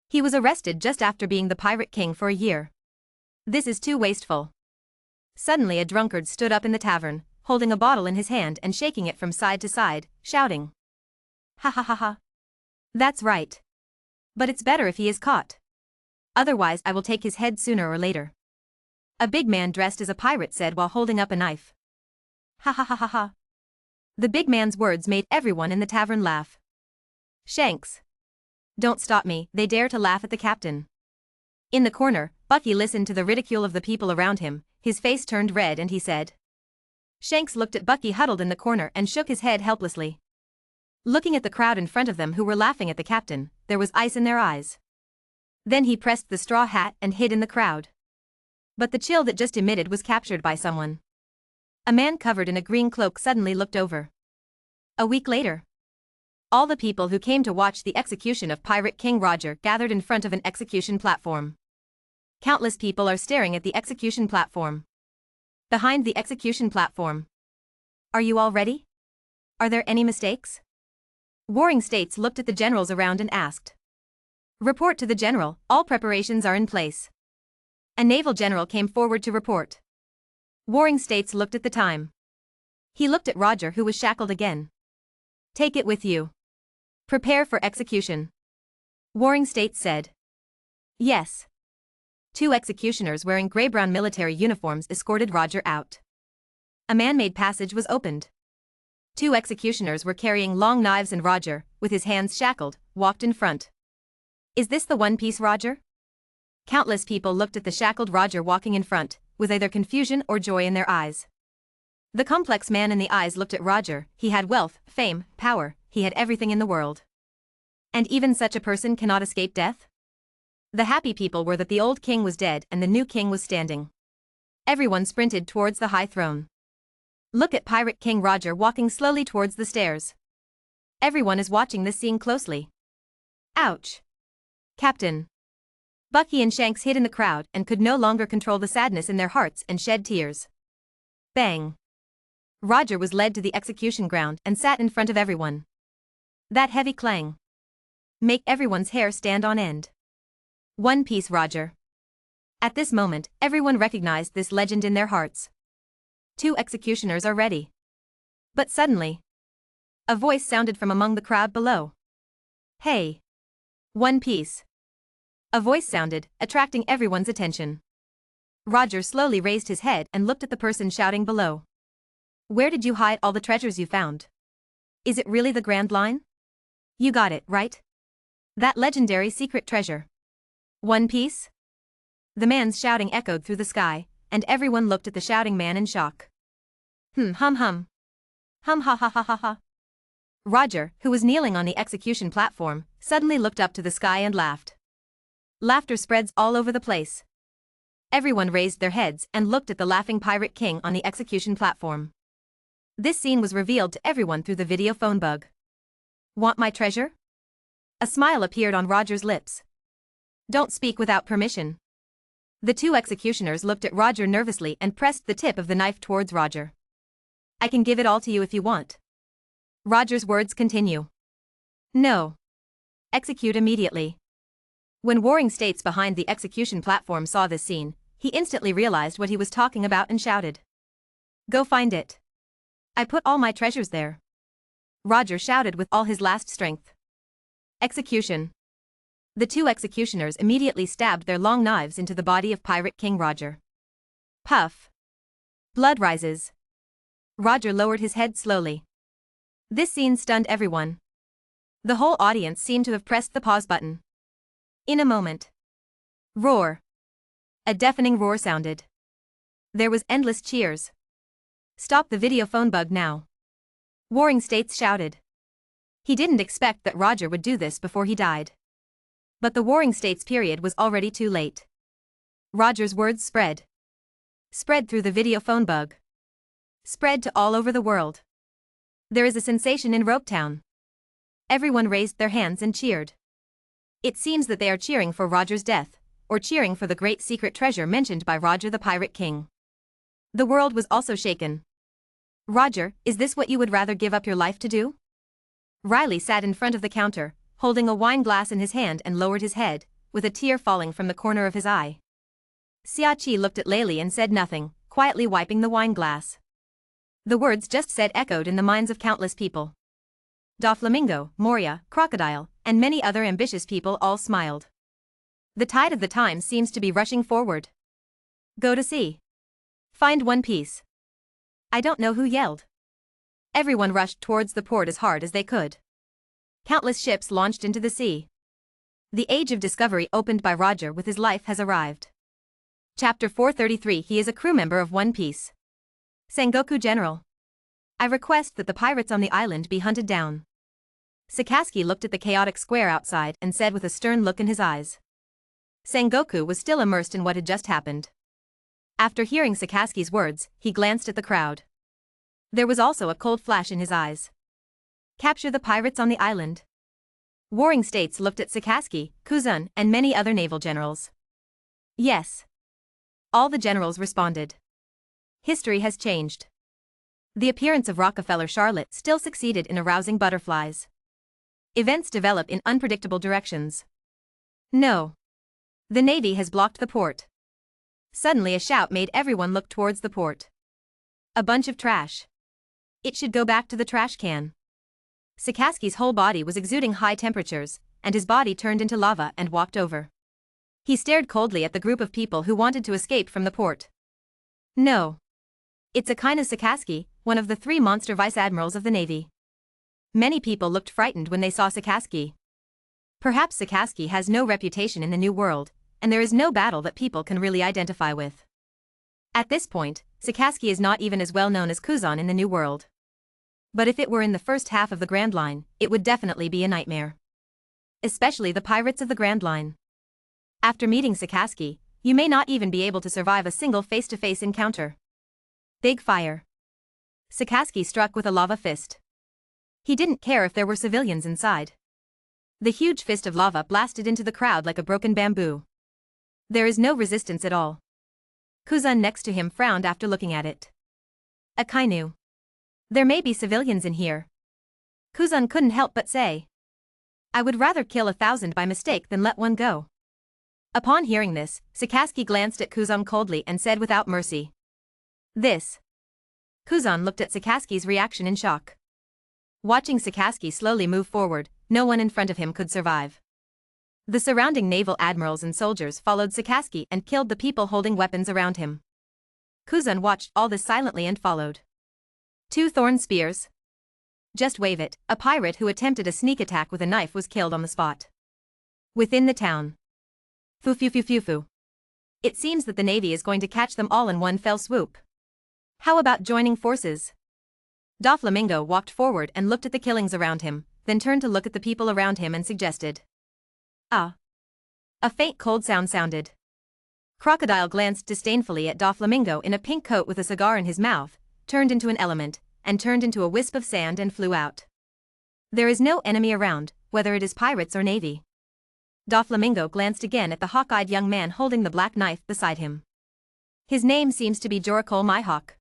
He was arrested just after being the Pirate King for a year. This is too wasteful. Suddenly a drunkard stood up in the tavern, holding a bottle in his hand and shaking it from side to side, shouting. Ha ha ha ha. That's right. But it's better if he is caught. Otherwise I will take his head sooner or later. A big man dressed as a pirate said while holding up a knife. Ha ha ha ha ha. The big man's words made everyone in the tavern laugh. Shanks. Don't stop me, they dare to laugh at the captain. In the corner, Bucky listened to the ridicule of the people around him, his face turned red and he said. Shanks looked at Bucky huddled in the corner and shook his head helplessly. Looking at the crowd in front of them who were laughing at the captain, there was ice in their eyes. Then he pressed the straw hat and hid in the crowd. But the chill that just emitted was captured by someone. A man covered in a green cloak suddenly looked over. A week later. All the people who came to watch the execution of Pirate King Roger gathered in front of an execution platform. Countless people are staring at the execution platform. Behind the execution platform. Are you all ready? Are there any mistakes? Warring States looked at the generals around and asked. Report to the general, all preparations are in place. A naval general came forward to report. Warring States looked at the time. He looked at Roger, who was shackled again. Take it with you. Prepare for execution. Warring States said. Yes. 2 executioners wearing gray-brown military uniforms escorted Roger out. A man-made passage was opened. 2 executioners were carrying long knives and Roger, with his hands shackled, walked in front. Is this the One Piece Roger? Countless people looked at the shackled Roger walking in front, with either confusion or joy in their eyes. The complex man in the eyes looked at Roger. He had wealth, fame, power, he had everything in the world. And even such a person cannot escape death? The happy people were that the old king was dead and the new king was standing. Everyone sprinted towards the high throne. Look at Pirate King Roger walking slowly towards the stairs. Everyone is watching this scene closely. Ouch. Captain. Bucky and Shanks hid in the crowd and could no longer control the sadness in their hearts and shed tears. Bang. Roger was led to the execution ground and sat in front of everyone. That heavy clang. Make everyone's hair stand on end. One Piece Roger. At this moment, everyone recognized this legend in their hearts. 2 executioners are ready. But suddenly, a voice sounded from among the crowd below. Hey! One Piece. A voice sounded, attracting everyone's attention. Roger slowly raised his head and looked at the person shouting below. Where did you hide all the treasures you found? Is it really the Grand Line? You got it, right? That legendary secret treasure. One Piece? The man's shouting echoed through the sky, and everyone looked at the shouting man in shock. Hum hum hum. Hum ha ha ha ha ha. Roger, who was kneeling on the execution platform, suddenly looked up to the sky and laughed. Laughter spreads all over the place. Everyone raised their heads and looked at the laughing Pirate King on the execution platform. This scene was revealed to everyone through the video phone bug. Want my treasure? A smile appeared on Roger's lips. Don't speak without permission. The 2 executioners looked at Roger nervously and pressed the tip of the knife towards Roger. I can give it all to you if you want. Roger's words continue. No. Execute immediately. When Warring States behind the execution platform saw this scene, he instantly realized what he was talking about and shouted. Go find it. I put all my treasures there. Roger shouted with all his last strength. Execution. The 2 executioners immediately stabbed their long knives into the body of Pirate King Roger. Puff. Blood rises. Roger lowered his head slowly. This scene stunned everyone. The whole audience seemed to have pressed the pause button. In a moment. Roar. A deafening roar sounded. There was endless cheers. Stop the video phone bug now. Warring States shouted. He didn't expect that Roger would do this before he died. But the Warring States period was already too late. Roger's words spread. Spread through the video phone bug. Spread to all over the world. There is a sensation in Ropetown. Everyone raised their hands and cheered. It seems that they are cheering for Roger's death, or cheering for the great secret treasure mentioned by Roger the Pirate King. The world was also shaken. Roger, is this what you would rather give up your life to do? Riley sat in front of the counter, holding a wine glass in his hand and lowered his head, with a tear falling from the corner of his eye. Xiachi looked at Laylee and said nothing, quietly wiping the wine glass. The words just said echoed in the minds of countless people. Doflamingo, Moria, Crocodile, and many other ambitious people all smiled. The tide of the times seems to be rushing forward. Go to sea. Find One Piece. I don't know who yelled. Everyone rushed towards the port as hard as they could. Countless ships launched into the sea. The age of discovery opened by Roger with his life has arrived. Chapter 433. He is a crew member of One Piece. Sengoku General. I request that the pirates on the island be hunted down. Sakazuki looked at the chaotic square outside and said with a stern look in his eyes. Sengoku was still immersed in what had just happened. After hearing Sakazuki's words, he glanced at the crowd. There was also a cold flash in his eyes. Capture the pirates on the island. Warring States looked at Sakazuki, Kuzun, and many other naval generals. Yes. All the generals responded. History has changed. The appearance of Rockefeller Charlotte still succeeded in arousing butterflies. Events develop in unpredictable directions. No. The Navy has blocked the port. Suddenly a shout made everyone look towards the port. A bunch of trash. It should go back to the trash can. Sakaski's whole body was exuding high temperatures, and his body turned into lava and walked over. He stared coldly at the group of people who wanted to escape from the port. No. It's Akaina Sakaski, one of the 3 monster vice admirals of the Navy. Many people looked frightened when they saw Sakaski. Perhaps Sakaski has no reputation in the New World, and there is no battle that people can really identify with. At this point, Sakaski is not even as well known as Kuzan in the New World. But if it were in the first half of the Grand Line, it would definitely be a nightmare. Especially the pirates of the Grand Line. After meeting Sakaski, you may not even be able to survive a single face-to-face encounter. Big fire. Sakaski struck with a lava fist. He didn't care if there were civilians inside. The huge fist of lava blasted into the crowd like a broken bamboo. There is no resistance at all. Kuzan next to him frowned after looking at it. Akainu. There may be civilians in here. Kuzan couldn't help but say. I would rather kill 1,000 by mistake than let one go. Upon hearing this, Sakaski glanced at Kuzan coldly and said without mercy. This. Kuzan looked at Sakaski's reaction in shock. Watching Sakaski slowly move forward, no one in front of him could survive. The surrounding naval admirals and soldiers followed Sakaski and killed the people holding weapons around him. Kuzan watched all this silently and followed. 2 thorn spears. Just wave it. A pirate who attempted a sneak attack with a knife was killed on the spot. Within the town. Fu. It seems that the Navy is going to catch them all in one fell swoop. How about joining forces? Doflamingo walked forward and looked at the killings around him, then turned to look at the people around him and suggested. Ah. A faint cold sound sounded. Crocodile glanced disdainfully at Doflamingo in a pink coat with a cigar in his mouth, turned into an element, and turned into a wisp of sand and flew out. There is no enemy around, whether it is pirates or Navy. Doflamingo glanced again at the hawk-eyed young man holding the black knife beside him. His name seems to be Joricole Mihawk.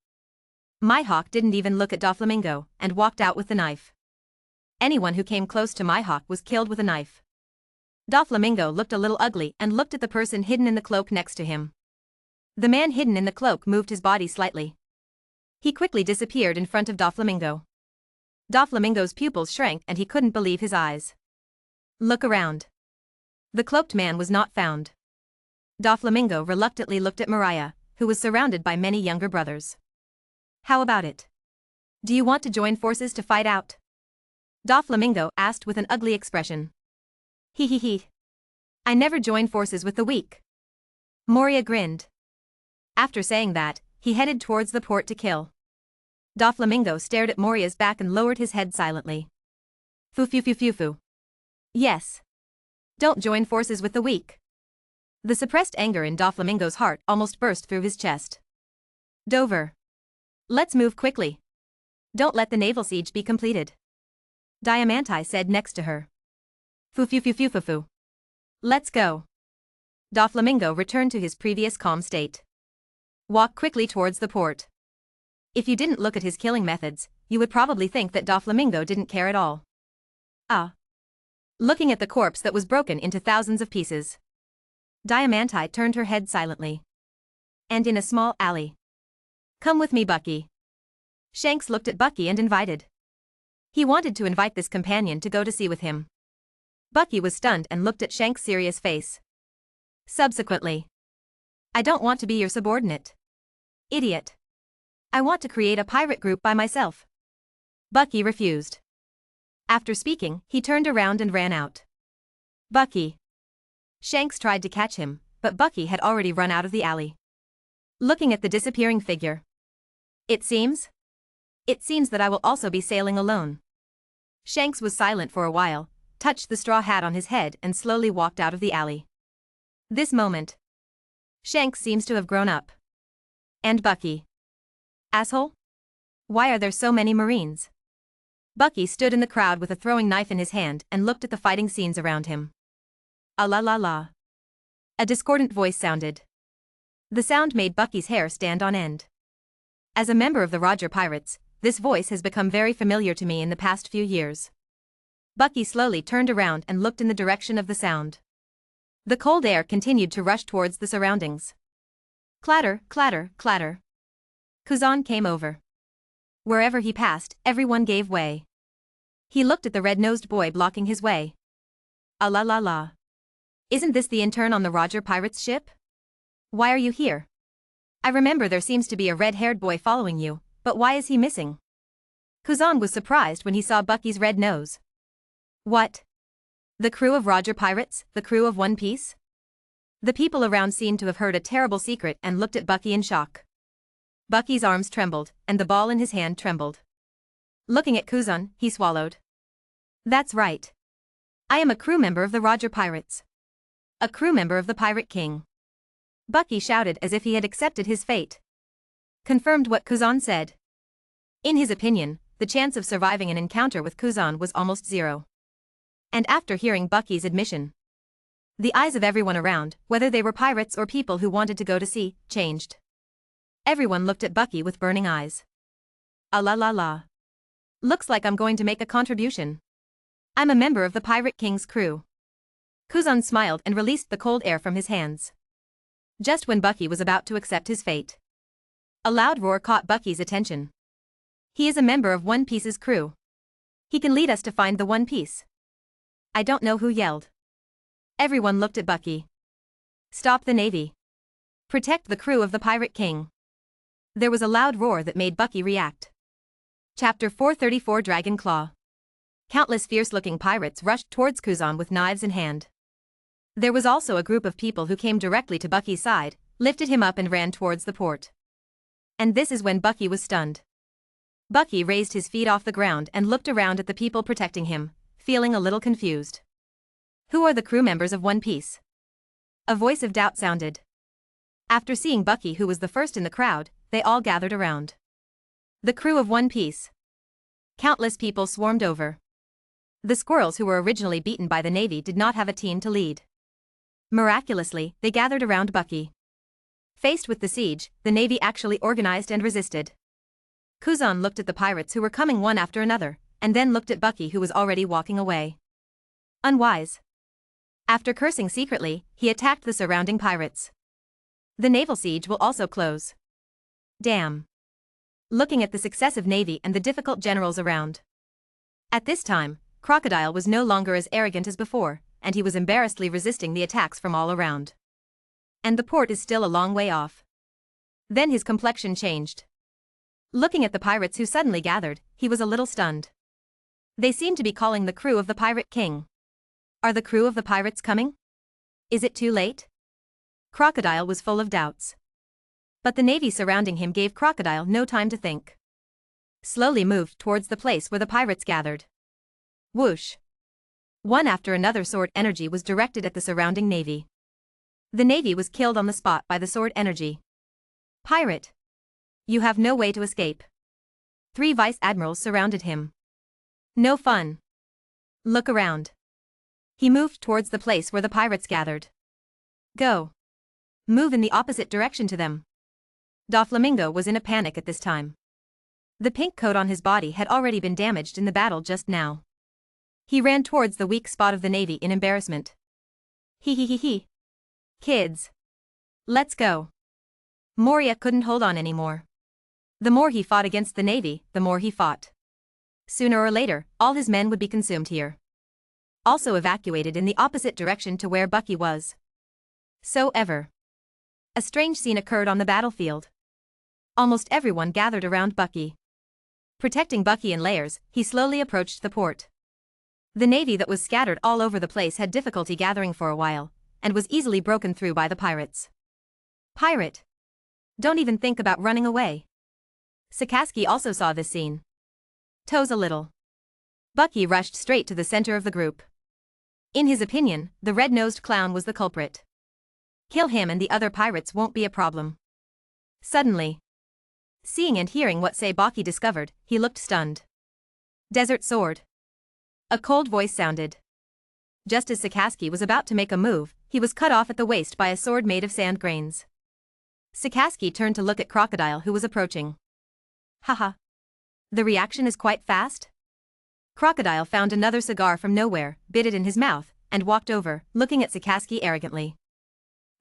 Mihawk didn't even look at Doflamingo, and walked out with the knife. Anyone who came close to Mihawk was killed with a knife. Doflamingo looked a little ugly and looked at the person hidden in the cloak next to him. The man hidden in the cloak moved his body slightly. He quickly disappeared in front of Doflamingo. Doflamingo's pupils shrank and he couldn't believe his eyes. Look around. The cloaked man was not found. Doflamingo reluctantly looked at Mariah, who was surrounded by many younger brothers. How about it? Do you want to join forces to fight out? Doflamingo asked with an ugly expression. He. I never join forces with the weak. Moria grinned. After saying that, he headed towards the port to kill. Doflamingo stared at Moria's back and lowered his head silently. Fu. Yes. Don't join forces with the weak. The suppressed anger in Doflamingo's heart almost burst through his chest. Dover. Let's move quickly. Don't let the naval siege be completed. Diamanti said next to her. Fu. Let's go. Doflamingo returned to his previous calm state. Walk quickly towards the port. If you didn't look at his killing methods, you would probably think that Doflamingo didn't care at all. Ah. Looking at the corpse that was broken into thousands of pieces. Diamanti turned her head silently. And in a small alley. Come with me, Bucky. Shanks looked at Bucky and invited. He wanted to invite this companion to go to sea with him. Bucky was stunned and looked at Shanks' serious face. Subsequently. I don't want to be your subordinate. Idiot. I want to create a pirate group by myself. Bucky refused. After speaking, he turned around and ran out. Bucky. Shanks tried to catch him, but Bucky had already run out of the alley. Looking at the disappearing figure. It seems that I will also be sailing alone. Shanks was silent for a while, touched the straw hat on his head and slowly walked out of the alley. This moment. Shanks seems to have grown up. And Bucky. Asshole? Why are there so many Marines? Bucky stood in the crowd with a throwing knife in his hand and looked at the fighting scenes around him. Ah la la la. A discordant voice sounded. The sound made Bucky's hair stand on end. As a member of the Roger Pirates, this voice has become very familiar to me in the past few years. Bucky slowly turned around and looked in the direction of the sound. The cold air continued to rush towards the surroundings. Clatter, clatter, clatter. Kuzan came over. Wherever he passed, everyone gave way. He looked at the red-nosed boy blocking his way. Ah la la la. Isn't this the intern on the Roger Pirates ship? Why are you here? I remember there seems to be a red-haired boy following you, but why is he missing? Kuzan was surprised when he saw Bucky's red nose. What? The crew of Roger Pirates, the crew of One Piece? The people around seemed to have heard a terrible secret and looked at Bucky in shock. Bucky's arms trembled, and the ball in his hand trembled. Looking at Kuzan, he swallowed. That's right. I am a crew member of the Roger Pirates. A crew member of the Pirate King. Bucky shouted as if he had accepted his fate. Confirmed what Kuzan said. In his opinion, the chance of surviving an encounter with Kuzan was almost zero. And after hearing Bucky's admission, the eyes of everyone around, whether they were pirates or people who wanted to go to sea, changed. Everyone looked at Bucky with burning eyes. Ah la la la. Looks like I'm going to make a contribution. I'm a member of the Pirate King's crew. Kuzan smiled and released the cold air from his hands. Just when Bucky was about to accept his fate, a loud roar caught Bucky's attention. He is a member of One Piece's crew. He can lead us to find the One Piece. I don't know who yelled. Everyone looked at Bucky. Stop the Navy. Protect the crew of the Pirate King. There was a loud roar that made Bucky react. Chapter 434 Dragon Claw. Countless fierce-looking pirates rushed towards Kuzan with knives in hand. There was also a group of people who came directly to Bucky's side, lifted him up and ran towards the port. And this is when Bucky was stunned. Bucky raised his feet off the ground and looked around at the people protecting him, feeling a little confused. Who are the crew members of One Piece? A voice of doubt sounded. After seeing Bucky, who was the first in the crowd, they all gathered around. The crew of One Piece. Countless people swarmed over. The squirrels who were originally beaten by the Navy did not have a team to lead. Miraculously, they gathered around Bucky. Faced with the siege, the Navy actually organized and resisted. Kuzan looked at the pirates who were coming one after another, and then looked at Bucky, who was already walking away. Unwise. After cursing secretly, he attacked the surrounding pirates. The naval siege will also close. Damn. Looking at the successive Navy and the difficult generals around. At this time, Crocodile was no longer as arrogant as before, and he was embarrassedly resisting the attacks from all around. And the port is still a long way off. Then his complexion changed. Looking at the pirates who suddenly gathered, he was a little stunned. They seemed to be calling the crew of the Pirate King. Are the crew of the pirates coming? Is it too late? Crocodile was full of doubts. But the Navy surrounding him gave Crocodile no time to think. Slowly moved towards the place where the pirates gathered. Whoosh. One after another sword energy was directed at the surrounding Navy. The Navy was killed on the spot by the sword energy. Pirate. You have no way to escape. 3 vice admirals surrounded him. No fun. Look around. He moved towards the place where the pirates gathered. Go. Move in the opposite direction to them. Doflamingo was in a panic at this time. The pink coat on his body had already been damaged in the battle just now. He ran towards the weak spot of the Navy in embarrassment. He. Kids. Let's go. Moria couldn't hold on anymore. The more he fought against the Navy, the more he fought. Sooner or later, all his men would be consumed here. Also evacuated in the opposite direction to where Bucky was. So ever. A strange scene occurred on the battlefield. Almost everyone gathered around Bucky. Protecting Bucky in layers, he slowly approached the port. The Navy that was scattered all over the place had difficulty gathering for a while, and was easily broken through by the pirates. Pirate! Don't even think about running away. Sakazuki also saw this scene. Toes a little. Bucky rushed straight to the center of the group. In his opinion, the red-nosed clown was the culprit. Kill him and the other pirates won't be a problem. Suddenly, seeing and hearing what Bucky discovered, he looked stunned. Desert sword. A cold voice sounded. Just as Sakazuki was about to make a move, he was cut off at the waist by a sword made of sand grains. Sakazuki turned to look at Crocodile, who was approaching. Haha. The reaction is quite fast? Crocodile found another cigar from nowhere, bit it in his mouth, and walked over, looking at Sakaski arrogantly.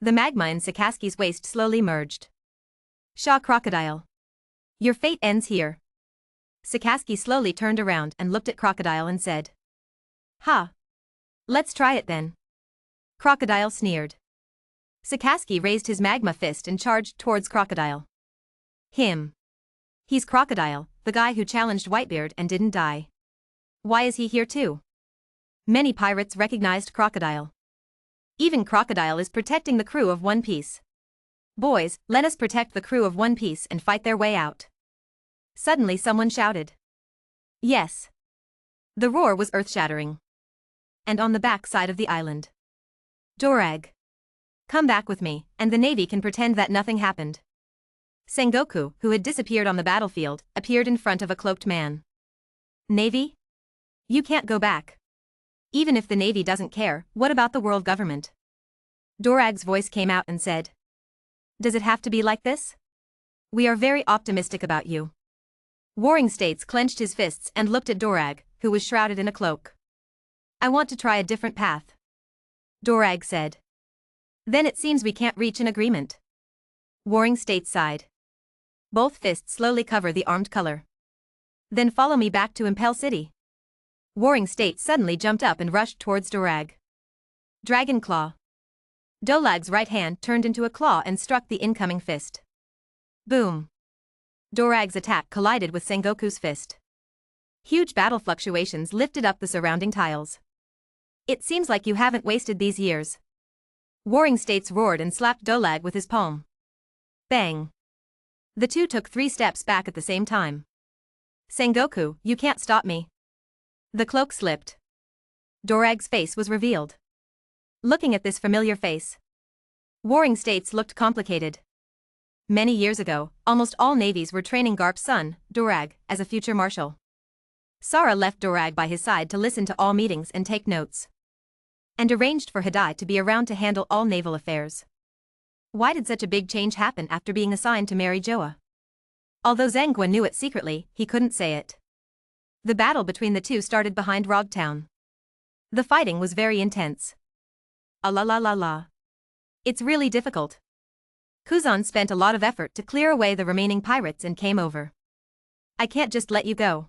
The magma in Sakaski's waist slowly merged. Shaw Crocodile. Your fate ends here. Sakaski slowly turned around and looked at Crocodile and said. Ha! Let's try it then. Crocodile sneered. Sakaski raised his magma fist and charged towards Crocodile. Him. He's Crocodile, the guy who challenged Whitebeard and didn't die. Why is he here too? Many pirates recognized Crocodile. Even Crocodile is protecting the crew of One Piece. Boys, let us protect the crew of One Piece and fight their way out. Suddenly someone shouted. Yes. The roar was earth-shattering. And on the back side of the island. Dorag. Come back with me, and the Navy can pretend that nothing happened. Sengoku, who had disappeared on the battlefield, appeared in front of a cloaked man. Navy? You can't go back. Even if the Navy doesn't care, what about the world government? Dorag's voice came out and said. Does it have to be like this? We are very optimistic about you. Warring States clenched his fists and looked at Dorag, who was shrouded in a cloak. I want to try a different path. Dorag said. Then it seems we can't reach an agreement. Warring States sighed. Both fists slowly cover the armed color. Then follow me back to Impel City. Warring States suddenly jumped up and rushed towards Dorag. Dragon Claw. Dolag's right hand turned into a claw and struck the incoming fist. Boom. Dorag's attack collided with Sengoku's fist. Huge battle fluctuations lifted up the surrounding tiles. It seems like you haven't wasted these years. Warring States roared and slapped Dolag with his palm. Bang. The two took 3 steps back at the same time. Sengoku, you can't stop me. The cloak slipped. Dorag's face was revealed. Looking at this familiar face, Warring States looked complicated. Many years ago, almost all navies were training Garp's son, Dorag, as a future marshal. Sara left Dorag by his side to listen to all meetings and take notes. And arranged for Hidai to be around to handle all naval affairs. Why did such a big change happen after being assigned to marry Joa? Although Zengua knew it secretly, he couldn't say it. The battle between the two started behind Rogtown. The fighting was very intense. La la la la. It's really difficult. Kuzan spent a lot of effort to clear away the remaining pirates and came over. I can't just let you go.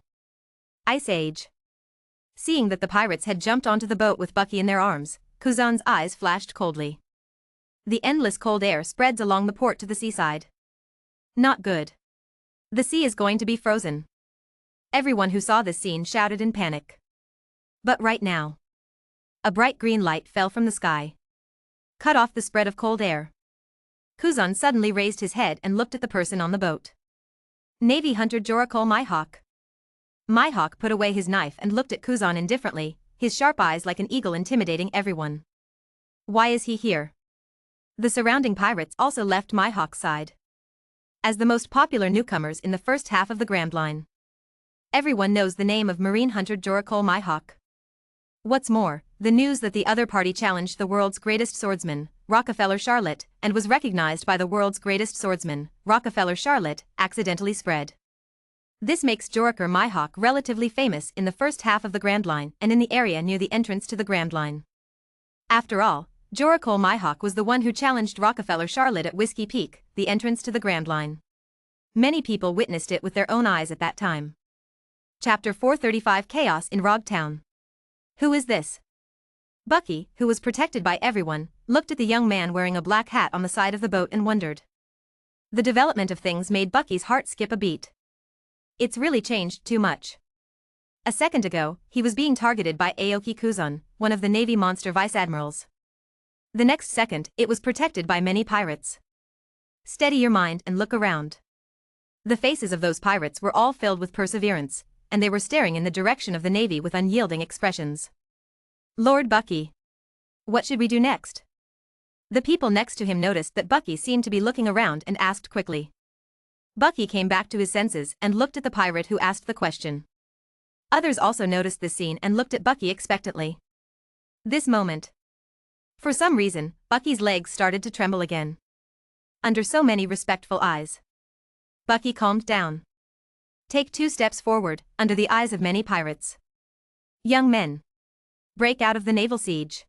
Ice Age. Seeing that the pirates had jumped onto the boat with Bucky in their arms, Kuzan's eyes flashed coldly. The endless cold air spreads along the port to the seaside. Not good. The sea is going to be frozen. Everyone who saw this scene shouted in panic. But right now, a bright green light fell from the sky. Cut off the spread of cold air. Kuzan suddenly raised his head and looked at the person on the boat. Navy Hunter Jorakol Mihawk. Mihawk put away his knife and looked at Kuzan indifferently, his sharp eyes like an eagle intimidating everyone. Why is he here? The surrounding pirates also left Mihawk's side. As the most popular newcomers in the first half of the Grand Line, everyone knows the name of Marine Hunter Jorakol Mihawk. What's more, the news that the other party challenged the world's greatest swordsman, Rockefeller Charlotte, and was recognized by the world's greatest swordsman, Rockefeller Charlotte, accidentally spread. This makes Jorakol Mihawk relatively famous in the first half of the Grand Line and in the area near the entrance to the Grand Line. After all, Jorakol Mihawk was the one who challenged Rockefeller Charlotte at Whiskey Peak, the entrance to the Grand Line. Many people witnessed it with their own eyes at that time. Chapter 435 Chaos in Rogtown. Who is this? Bucky, who was protected by everyone, looked at the young man wearing a black hat on the side of the boat and wondered. The development of things made Bucky's heart skip a beat. It's really changed too much. A second ago, he was being targeted by Aoki Kuzan, one of the Navy monster vice admirals. The next second, it was protected by many pirates. Steady your mind and look around. The faces of those pirates were all filled with perseverance, and they were staring in the direction of the Navy with unyielding expressions. Lord Bucky. What should we do next? The people next to him noticed that Bucky seemed to be looking around and asked quickly. Bucky came back to his senses and looked at the pirate who asked the question. Others also noticed this scene and looked at Bucky expectantly. This moment. For some reason, Bucky's legs started to tremble again. Under so many respectful eyes, Bucky calmed down. Take 2 steps forward, under the eyes of many pirates. Young men. Break out of the naval siege.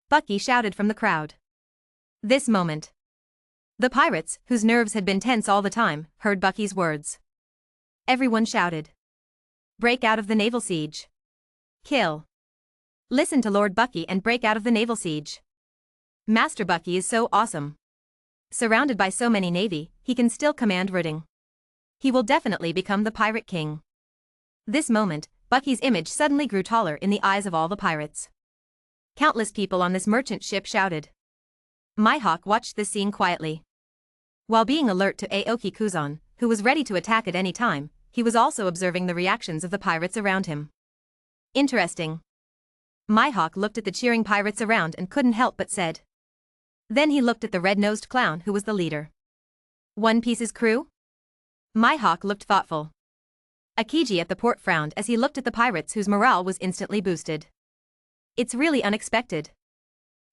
Bucky shouted from the crowd. This moment. The pirates, whose nerves had been tense all the time, heard Bucky's words. Everyone shouted. Break out of the naval siege. Kill. Listen to Lord Bucky and break out of the naval siege. Master Bucky is so awesome. Surrounded by so many navy, he can still command ridding. He will definitely become the pirate king. This moment, Bucky's image suddenly grew taller in the eyes of all the pirates. Countless people on this merchant ship shouted. Mihawk watched this scene quietly. While being alert to Aoki Kuzan, who was ready to attack at any time, he was also observing the reactions of the pirates around him. Interesting. Mihawk looked at the cheering pirates around and couldn't help but said. Then he looked at the red-nosed clown who was the leader. One Piece's crew? Mihawk looked thoughtful. Akiji at the port frowned as he looked at the pirates whose morale was instantly boosted. It's really unexpected.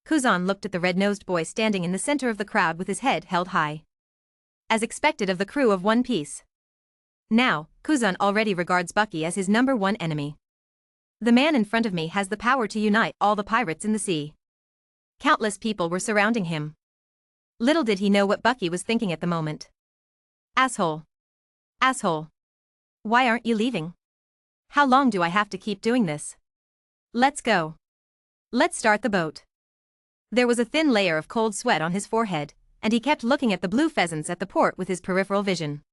Kuzan looked at the red-nosed boy standing in the center of the crowd with his head held high. As expected of the crew of One Piece. Now, Kuzan already regards Bucky as his #1 enemy. The man in front of me has the power to unite all the pirates in the sea. Countless people were surrounding him. Little did he know what Bucky was thinking at the moment. Asshole. Asshole. Why aren't you leaving? How long do I have to keep doing this? Let's go. Let's start the boat. There was a thin layer of cold sweat on his forehead, and he kept looking at the blue pheasants at the port with his peripheral vision.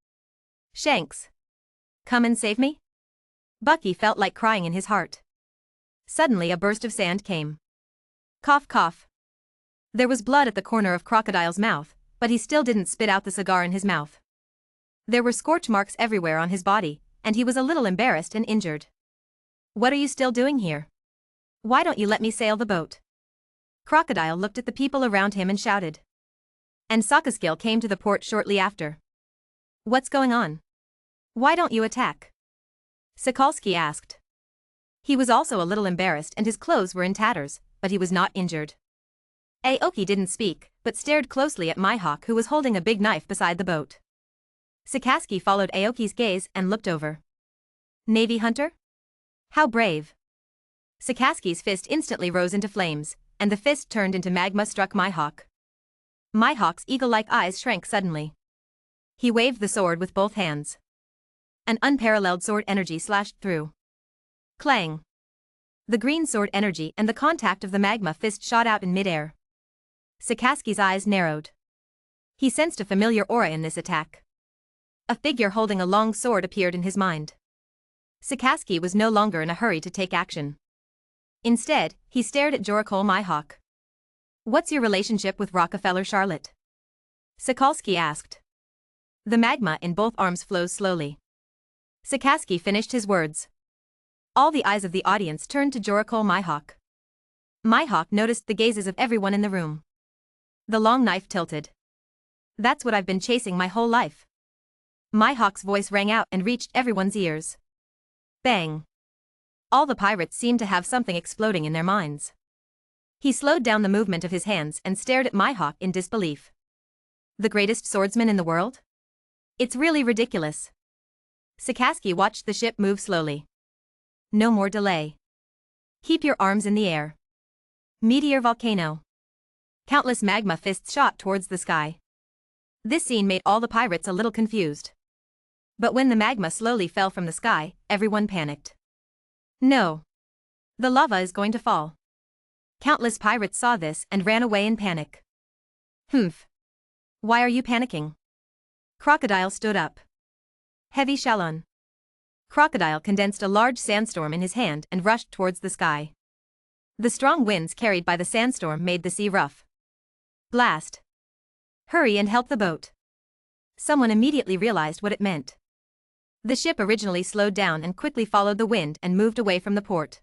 Shanks. Come and save me? Bucky felt like crying in his heart. Suddenly a burst of sand came. Cough cough. There was blood at the corner of Crocodile's mouth, but he still didn't spit out the cigar in his mouth. There were scorch marks everywhere on his body, and he was a little embarrassed and injured. What are you still doing here? Why don't you let me sail the boat? Crocodile looked at the people around him and shouted. And Sakaskill came to the port shortly after. What's going on? Why don't you attack? Sokolsky asked. He was also a little embarrassed and his clothes were in tatters, but he was not injured. Aoki didn't speak, but stared closely at Mihawk who was holding a big knife beside the boat. Sakaski followed Aoki's gaze and looked over. Navy hunter? How brave. Sakaski's fist instantly rose into flames, and the fist turned into magma struck Mihawk. Mihawk's eagle-like eyes shrank suddenly. He waved the sword with both hands. An unparalleled sword energy slashed through. Clang. The green sword energy and the contact of the magma fist shot out in midair. Sakaski's eyes narrowed. He sensed a familiar aura in this attack. A figure holding a long sword appeared in his mind. Sakaski was no longer in a hurry to take action. Instead, he stared at Jorokol Mihawk. What's your relationship with Rockefeller Charlotte? Sokolsky asked. The magma in both arms flows slowly. Sakaski finished his words. All the eyes of the audience turned to Jorokol Mihawk. Mihawk noticed the gazes of everyone in the room. The long knife tilted. That's what I've been chasing my whole life. Mihawk's voice rang out and reached everyone's ears. Bang. All the pirates seemed to have something exploding in their minds. He slowed down the movement of his hands and stared at Mihawk in disbelief. The greatest swordsman in the world? It's really ridiculous. Sakaski watched the ship move slowly. No more delay. Keep your arms in the air. Meteor volcano. Countless magma fists shot towards the sky. This scene made all the pirates a little confused. But when the magma slowly fell from the sky, everyone panicked. No. The lava is going to fall. Countless pirates saw this and ran away in panic. Humph. Why are you panicking? Crocodile stood up. Heavy Shalon. Crocodile condensed a large sandstorm in his hand and rushed towards the sky. The strong winds carried by the sandstorm made the sea rough. Blast. Hurry and help the boat. Someone immediately realized what it meant. The ship originally slowed down and quickly followed the wind and moved away from the port.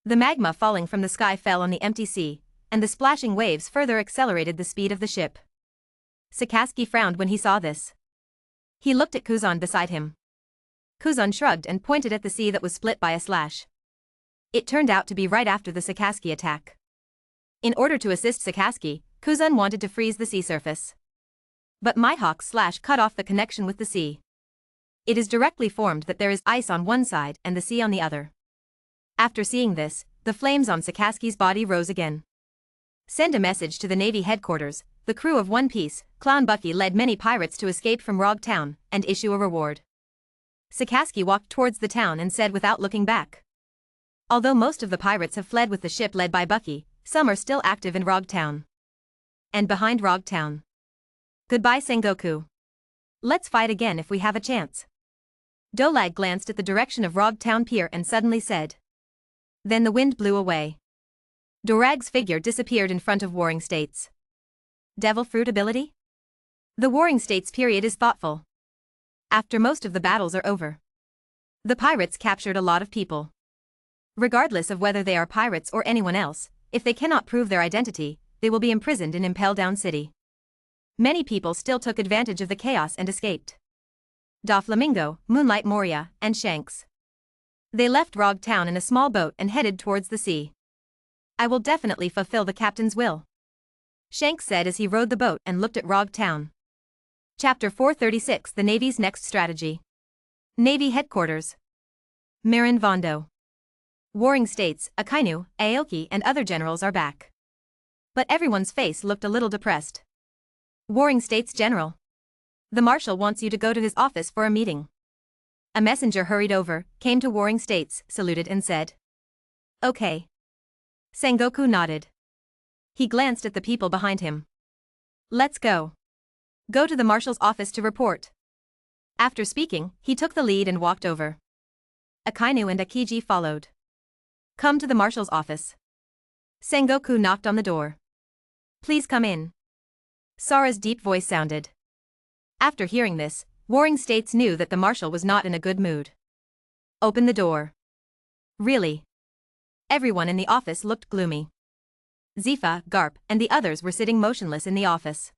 The magma falling from the sky fell on the empty sea, and the splashing waves further accelerated the speed of the ship. Sakaski frowned when he saw this. He looked at Kuzan beside him. Kuzan shrugged and pointed at the sea that was split by a slash. It turned out to be right after the Sakaski attack. In order to assist Sakaski, Kuzan wanted to freeze the sea surface. But Mihawk's slash cut off the connection with the sea. It is directly formed that there is ice on one side and the sea on the other. After seeing this, the flames on Sakazuki's body rose again. Send a message to the Navy headquarters. The crew of One Piece, Clown Bucky led many pirates to escape from Rogue Town, and issue a reward. Sakazuki walked towards the town and said without looking back. Although most of the pirates have fled with the ship led by Bucky, some are still active in Rogue Town. And behind Rogue Town. Goodbye Sengoku. Let's fight again if we have a chance. Dolag glanced at the direction of Rogue Town Pier and suddenly said. Then the wind blew away. Dorag's figure disappeared in front of Warring States. Devil Fruit ability? The Warring States period is thoughtful. After most of the battles are over, the pirates captured a lot of people. Regardless of whether they are pirates or anyone else, if they cannot prove their identity, they will be imprisoned in Impel Down City. Many people still took advantage of the chaos and escaped. Doflamingo, Moonlight Moria, and Shanks. They left Rogue Town in a small boat and headed towards the sea. I will definitely fulfill the captain's will, Shanks said as he rowed the boat and looked at Rogue Town. Chapter 436 The Navy's Next Strategy. Navy Headquarters. Marin Vondo. Warring States, Akainu, Aoki and other generals are back. But everyone's face looked a little depressed. Warring States General. The Marshal wants you to go to his office for a meeting. A messenger hurried over, came to Warring States, saluted and said. Okay. Sengoku nodded. He glanced at the people behind him. Let's go. Go to the Marshal's office to report. After speaking, he took the lead and walked over. Akainu and Akiji followed. Come to the Marshal's office. Sengoku knocked on the door. Please come in. Sara's deep voice sounded. After hearing this, Warring States knew that the Marshal was not in a good mood. Open the door. Really? Everyone in the office looked gloomy. Zifa, Garp, and the others were sitting motionless in the office.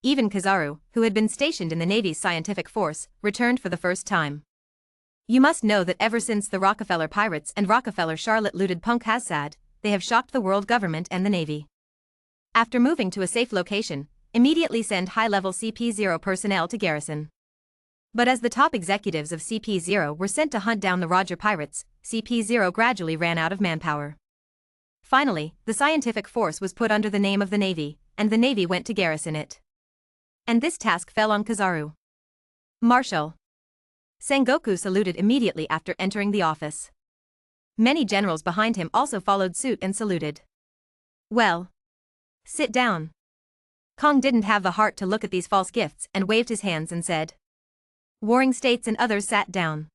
Even Kizaru, who had been stationed in the Navy's scientific force, returned for the first time. You must know that ever since the Rockefeller Pirates and Rockefeller Charlotte looted Punk Hassad, they have shocked the world government and the Navy. After moving to a safe location, immediately send high-level CP0 personnel to garrison. But as the top executives of CP0 were sent to hunt down the Roger Pirates, CP0 gradually ran out of manpower. Finally, the scientific force was put under the name of the Navy, and the Navy went to garrison it. And this task fell on Kizaru. Marshal. Sengoku saluted immediately after entering the office. Many generals behind him also followed suit and saluted. Well. Sit down. Kong didn't have the heart to look at these false gifts and waved his hands and said. Warring States and others sat down.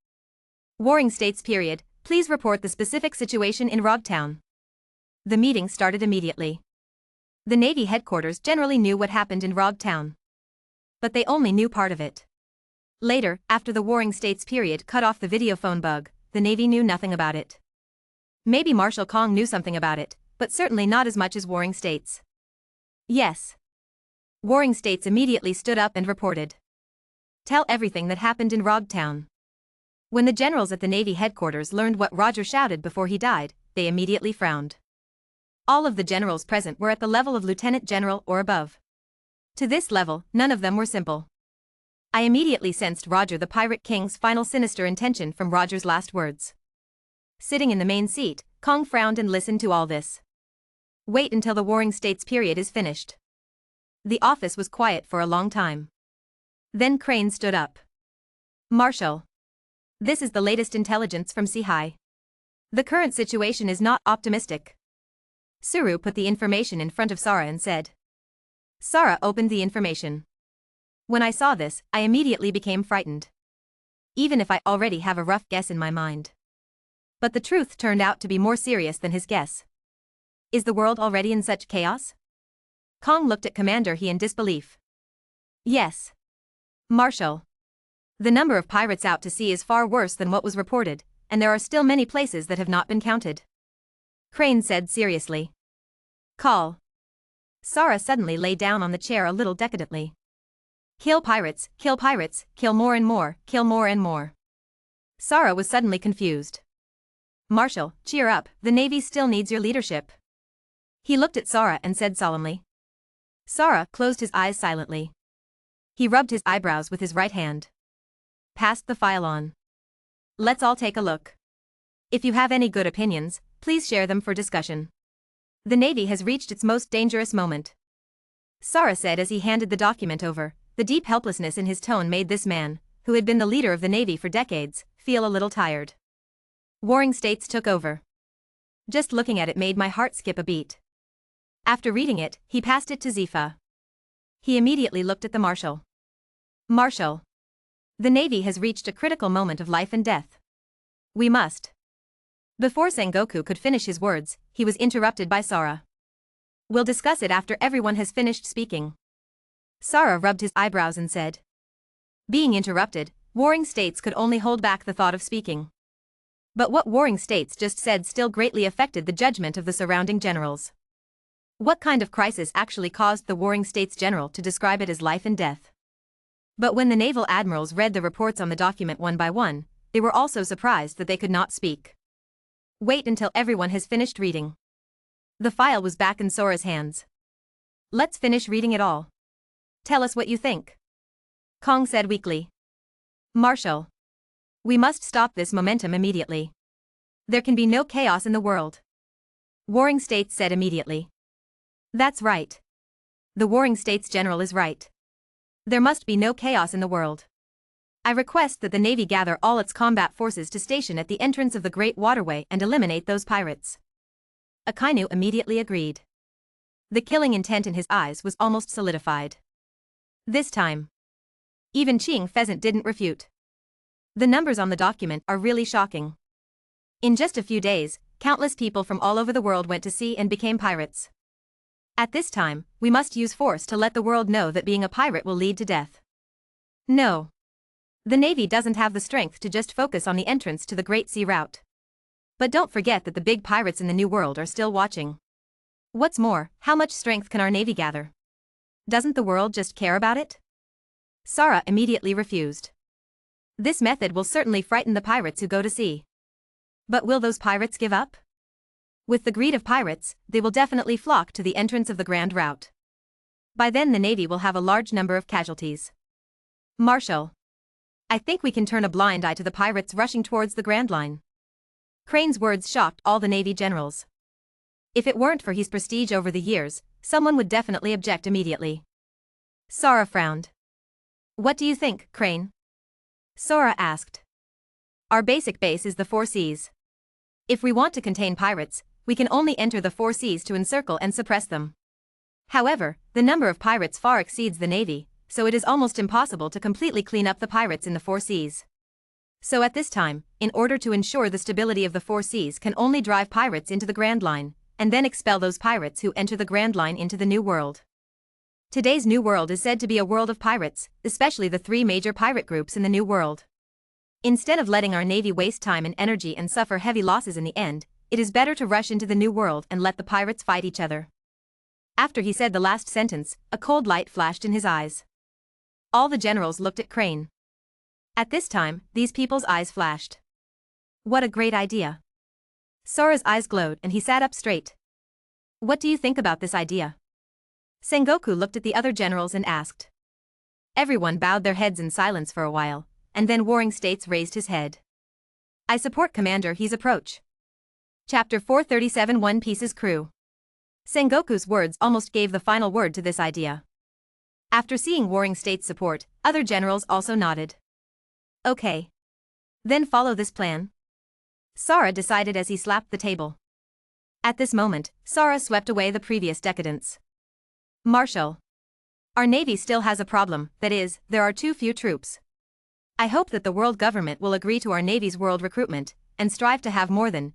Warring States period, please report the specific situation in Rogue Town. The meeting started immediately. The Navy headquarters generally knew what happened in Rogue Town. But they only knew part of it. Later, after the Warring States period cut off the videophone bug, the Navy knew nothing about it. Maybe Marshal Kong knew something about it, but certainly not as much as Warring States. Yes. Warring States immediately stood up and reported. Tell everything that happened in Rogue Town. When the generals at the Navy headquarters learned what Roger shouted before he died, they immediately frowned. All of the generals present were at the level of lieutenant general or above. To this level, none of them were simple. I immediately sensed Roger the Pirate King's final sinister intention from Roger's last words. Sitting in the main seat, Kong frowned and listened to all this. Wait until the Warring States period is finished. The office was quiet for a long time. Then Crane stood up. Marshal. This is the latest intelligence from Sea. The current situation is not optimistic. Suru put the information in front of Sara and said. Sara opened the information. When I saw this, I immediately became frightened. Even if I already have a rough guess in my mind. But the truth turned out to be more serious than his guess. Is the world already in such chaos? Kong looked at Commander He in disbelief. Yes. Marshal. The number of pirates out to sea is far worse than what was reported, and there are still many places that have not been counted. Crane said seriously. Call. Sara suddenly lay down on the chair a little decadently. Kill pirates, kill more and more, kill more and more. Sara was suddenly confused. Marshal, cheer up, the Navy still needs your leadership. He looked at Sara and said solemnly. Sara closed his eyes silently. He rubbed his eyebrows with his right hand. passed the file on. Let's all take a look. If you have any good opinions, please share them for discussion. The Navy has reached its most dangerous moment. Sara said as he handed the document over. The deep helplessness in his tone made this man, who had been the leader of the Navy for decades, feel a little tired. Warring states took over. Just looking at it made my heart skip a beat. After reading it, he passed it to Zifa. He immediately looked at the Marshal. Marshal. The Navy has reached a critical moment of life and death. We must. Before Sengoku could finish his words, he was interrupted by Sara. We'll discuss it after everyone has finished speaking. Sara rubbed his eyebrows and said. Being interrupted, warring states could only hold back the thought of speaking. But what warring states just said still greatly affected the judgment of the surrounding generals. What kind of crisis actually caused the warring states general to describe it as life and death? But when the naval admirals read the reports on the document one by one, they were also surprised that they could not speak. Wait until everyone has finished reading. The file was back in Sora's hands. Let's finish reading it all. Tell us what you think. Kong said weakly. Marshal. We must stop this momentum immediately. There can be no chaos in the world. Warring States said immediately. That's right. The Warring States General is right. There must be no chaos in the world. I request that the Navy gather all its combat forces to station at the entrance of the Great Waterway and eliminate those pirates. Akainu immediately agreed. The killing intent in his eyes was almost solidified. This time. Even Ching Pheasant didn't refute. The numbers on the document are really shocking. In just a few days, countless people from all over the world went to sea and became pirates. At this time, we must use force to let the world know that being a pirate will lead to death. No. The Navy doesn't have the strength to just focus on the entrance to the Great Sea Route. But don't forget that the big pirates in the New World are still watching. What's more, how much strength can our Navy gather? Doesn't the world just care about it? Sara immediately refused. This method will certainly frighten the pirates who go to sea. But will those pirates give up? With the greed of pirates, they will definitely flock to the entrance of the Grand Route. By then the Navy will have a large number of casualties. Marshal. I think we can turn a blind eye to the pirates rushing towards the Grand Line. Crane's words shocked all the Navy generals. If it weren't for his prestige over the years, someone would definitely object immediately. Sara frowned. What do you think, Crane? Sora asked. Our basic base is the four seas. If we want to contain pirates, we can only enter the four seas to encircle and suppress them. However, the number of pirates far exceeds the Navy, so it is almost impossible to completely clean up the pirates in the four seas. So at this time, in order to ensure the stability of the four seas can only drive pirates into the Grand Line, and then expel those pirates who enter the Grand Line into the New World. Today's New World is said to be a world of pirates, especially the three major pirate groups in the New World. Instead of letting our Navy waste time and energy and suffer heavy losses in the end, it is better to rush into the New World and let the pirates fight each other. After he said the last sentence, a cold light flashed in his eyes. All the generals looked at Crane. At this time, these people's eyes flashed. What a great idea. Sora's eyes glowed and he sat up straight. What do you think about this idea? Sengoku looked at the other generals and asked. Everyone bowed their heads in silence for a while, and then Warring States raised his head. I support Commander He's approach. Chapter 437 One Piece's crew. Sengoku's words almost gave the final word to this idea. After seeing Warring States' support, other generals also nodded. Okay. Then follow this plan. Sara decided as he slapped the table. At this moment, Sara swept away the previous decadence. Marshal. Our Navy still has a problem, that is, there are too few troops. I hope that the world government will agree to our Navy's world recruitment, and strive to have more than,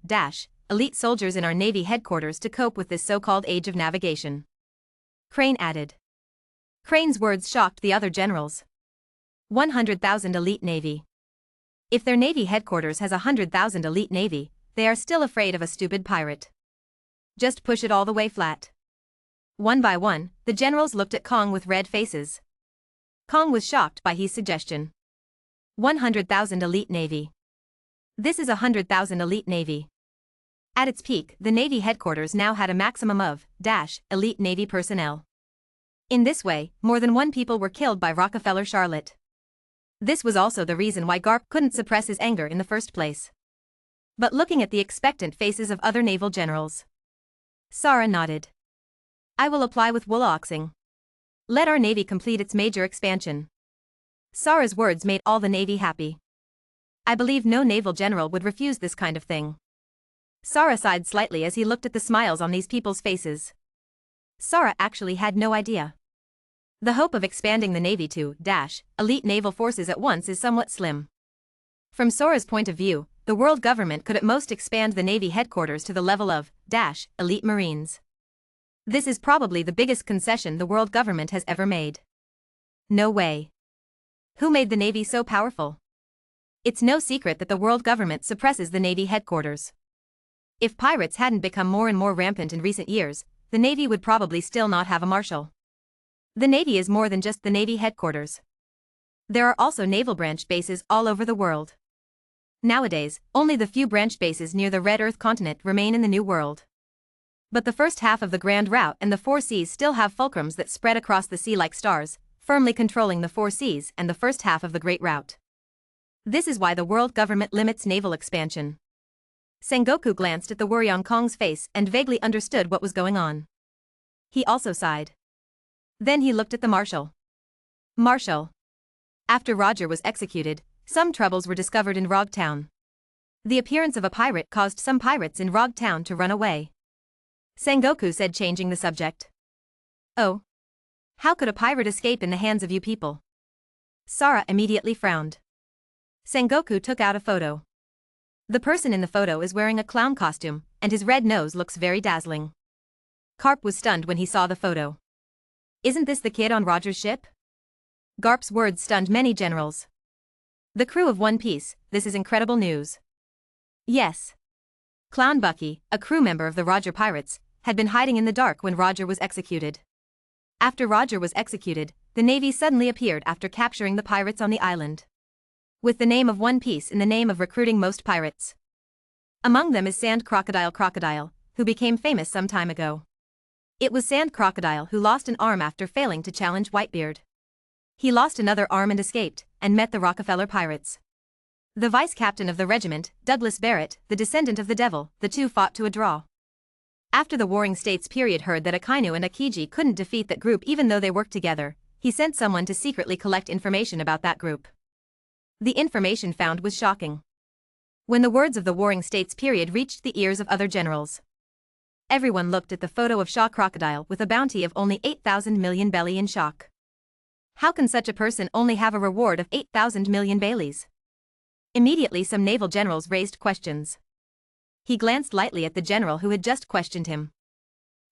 elite soldiers in our Navy headquarters to cope with this so-called age of navigation. Crane added. Crane's words shocked the other generals. 100,000 elite Navy. If their Navy headquarters has 100,000 elite Navy, they are still afraid of a stupid pirate. Just push it all the way flat. One by one, the generals looked at Kong with red faces. Kong was shocked by his suggestion. 100,000 elite Navy. This is 100,000 elite Navy. At its peak, the Navy headquarters now had a maximum of, elite Navy personnel. In this way, more than one people were killed by Rockefeller Charlotte. This was also the reason why Garp couldn't suppress his anger in the first place. But looking at the expectant faces of other naval generals, Sara nodded. I will apply with Wooloxing. Let our navy complete its major expansion. Sara's words made all the navy happy. I believe no naval general would refuse this kind of thing. Sara sighed slightly as he looked at the smiles on these people's faces. Sara actually had no idea. The hope of expanding the navy to elite naval forces at once is somewhat slim. From Sora's point of view, the world government could at most expand the navy headquarters to the level of elite marines. This is probably the biggest concession the world government has ever made. No way. Who made the navy so powerful? It's no secret that the world government suppresses the navy headquarters. If pirates hadn't become more and more rampant in recent years, the navy would probably still not have a marshal. The navy is more than just the navy headquarters. There are also naval branch bases all over the world. Nowadays, only the few branch bases near the Red Earth continent remain in the New World. But the first half of the Grand Route and the Four Seas still have fulcrums that spread across the sea like stars, firmly controlling the Four Seas and the first half of the Great Route. This is why the world government limits naval expansion. Sengoku glanced at the Wuryong Kong's face and vaguely understood what was going on. He also sighed. Then he looked at the marshal. Marshal. After Roger was executed, some troubles were discovered in Rog Town. The appearance of a pirate caused some pirates in Rog Town to run away. Sengoku said, changing the subject. Oh. How could a pirate escape in the hands of you people? Sara immediately frowned. Sengoku took out a photo. The person in the photo is wearing a clown costume, and his red nose looks very dazzling. Garp was stunned when he saw the photo. Isn't this the kid on Roger's ship? Garp's words stunned many generals. The crew of One Piece, this is incredible news. Yes. Clown Bucky, a crew member of the Roger Pirates, had been hiding in the dark when Roger was executed. After Roger was executed, the Navy suddenly appeared after capturing the pirates on the island. With the name of One Piece in the name of recruiting most pirates. Among them is Sand Crocodile, who became famous some time ago. It was Sand Crocodile who lost an arm after failing to challenge Whitebeard. He lost another arm and escaped, and met the Rockefeller pirates. The vice-captain of the regiment, Douglas Barrett, the descendant of the devil, the two fought to a draw. After the Warring States period heard that Akainu and Akiji couldn't defeat that group even though they worked together, he sent someone to secretly collect information about that group. The information found was shocking. When the words of the Warring States period reached the ears of other generals, everyone looked at the photo of Shaw Crocodile with a bounty of only 8,000 million belly in shock. How can such a person only have a reward of 8,000 million Baileys? Immediately some naval generals raised questions. He glanced lightly at the general who had just questioned him.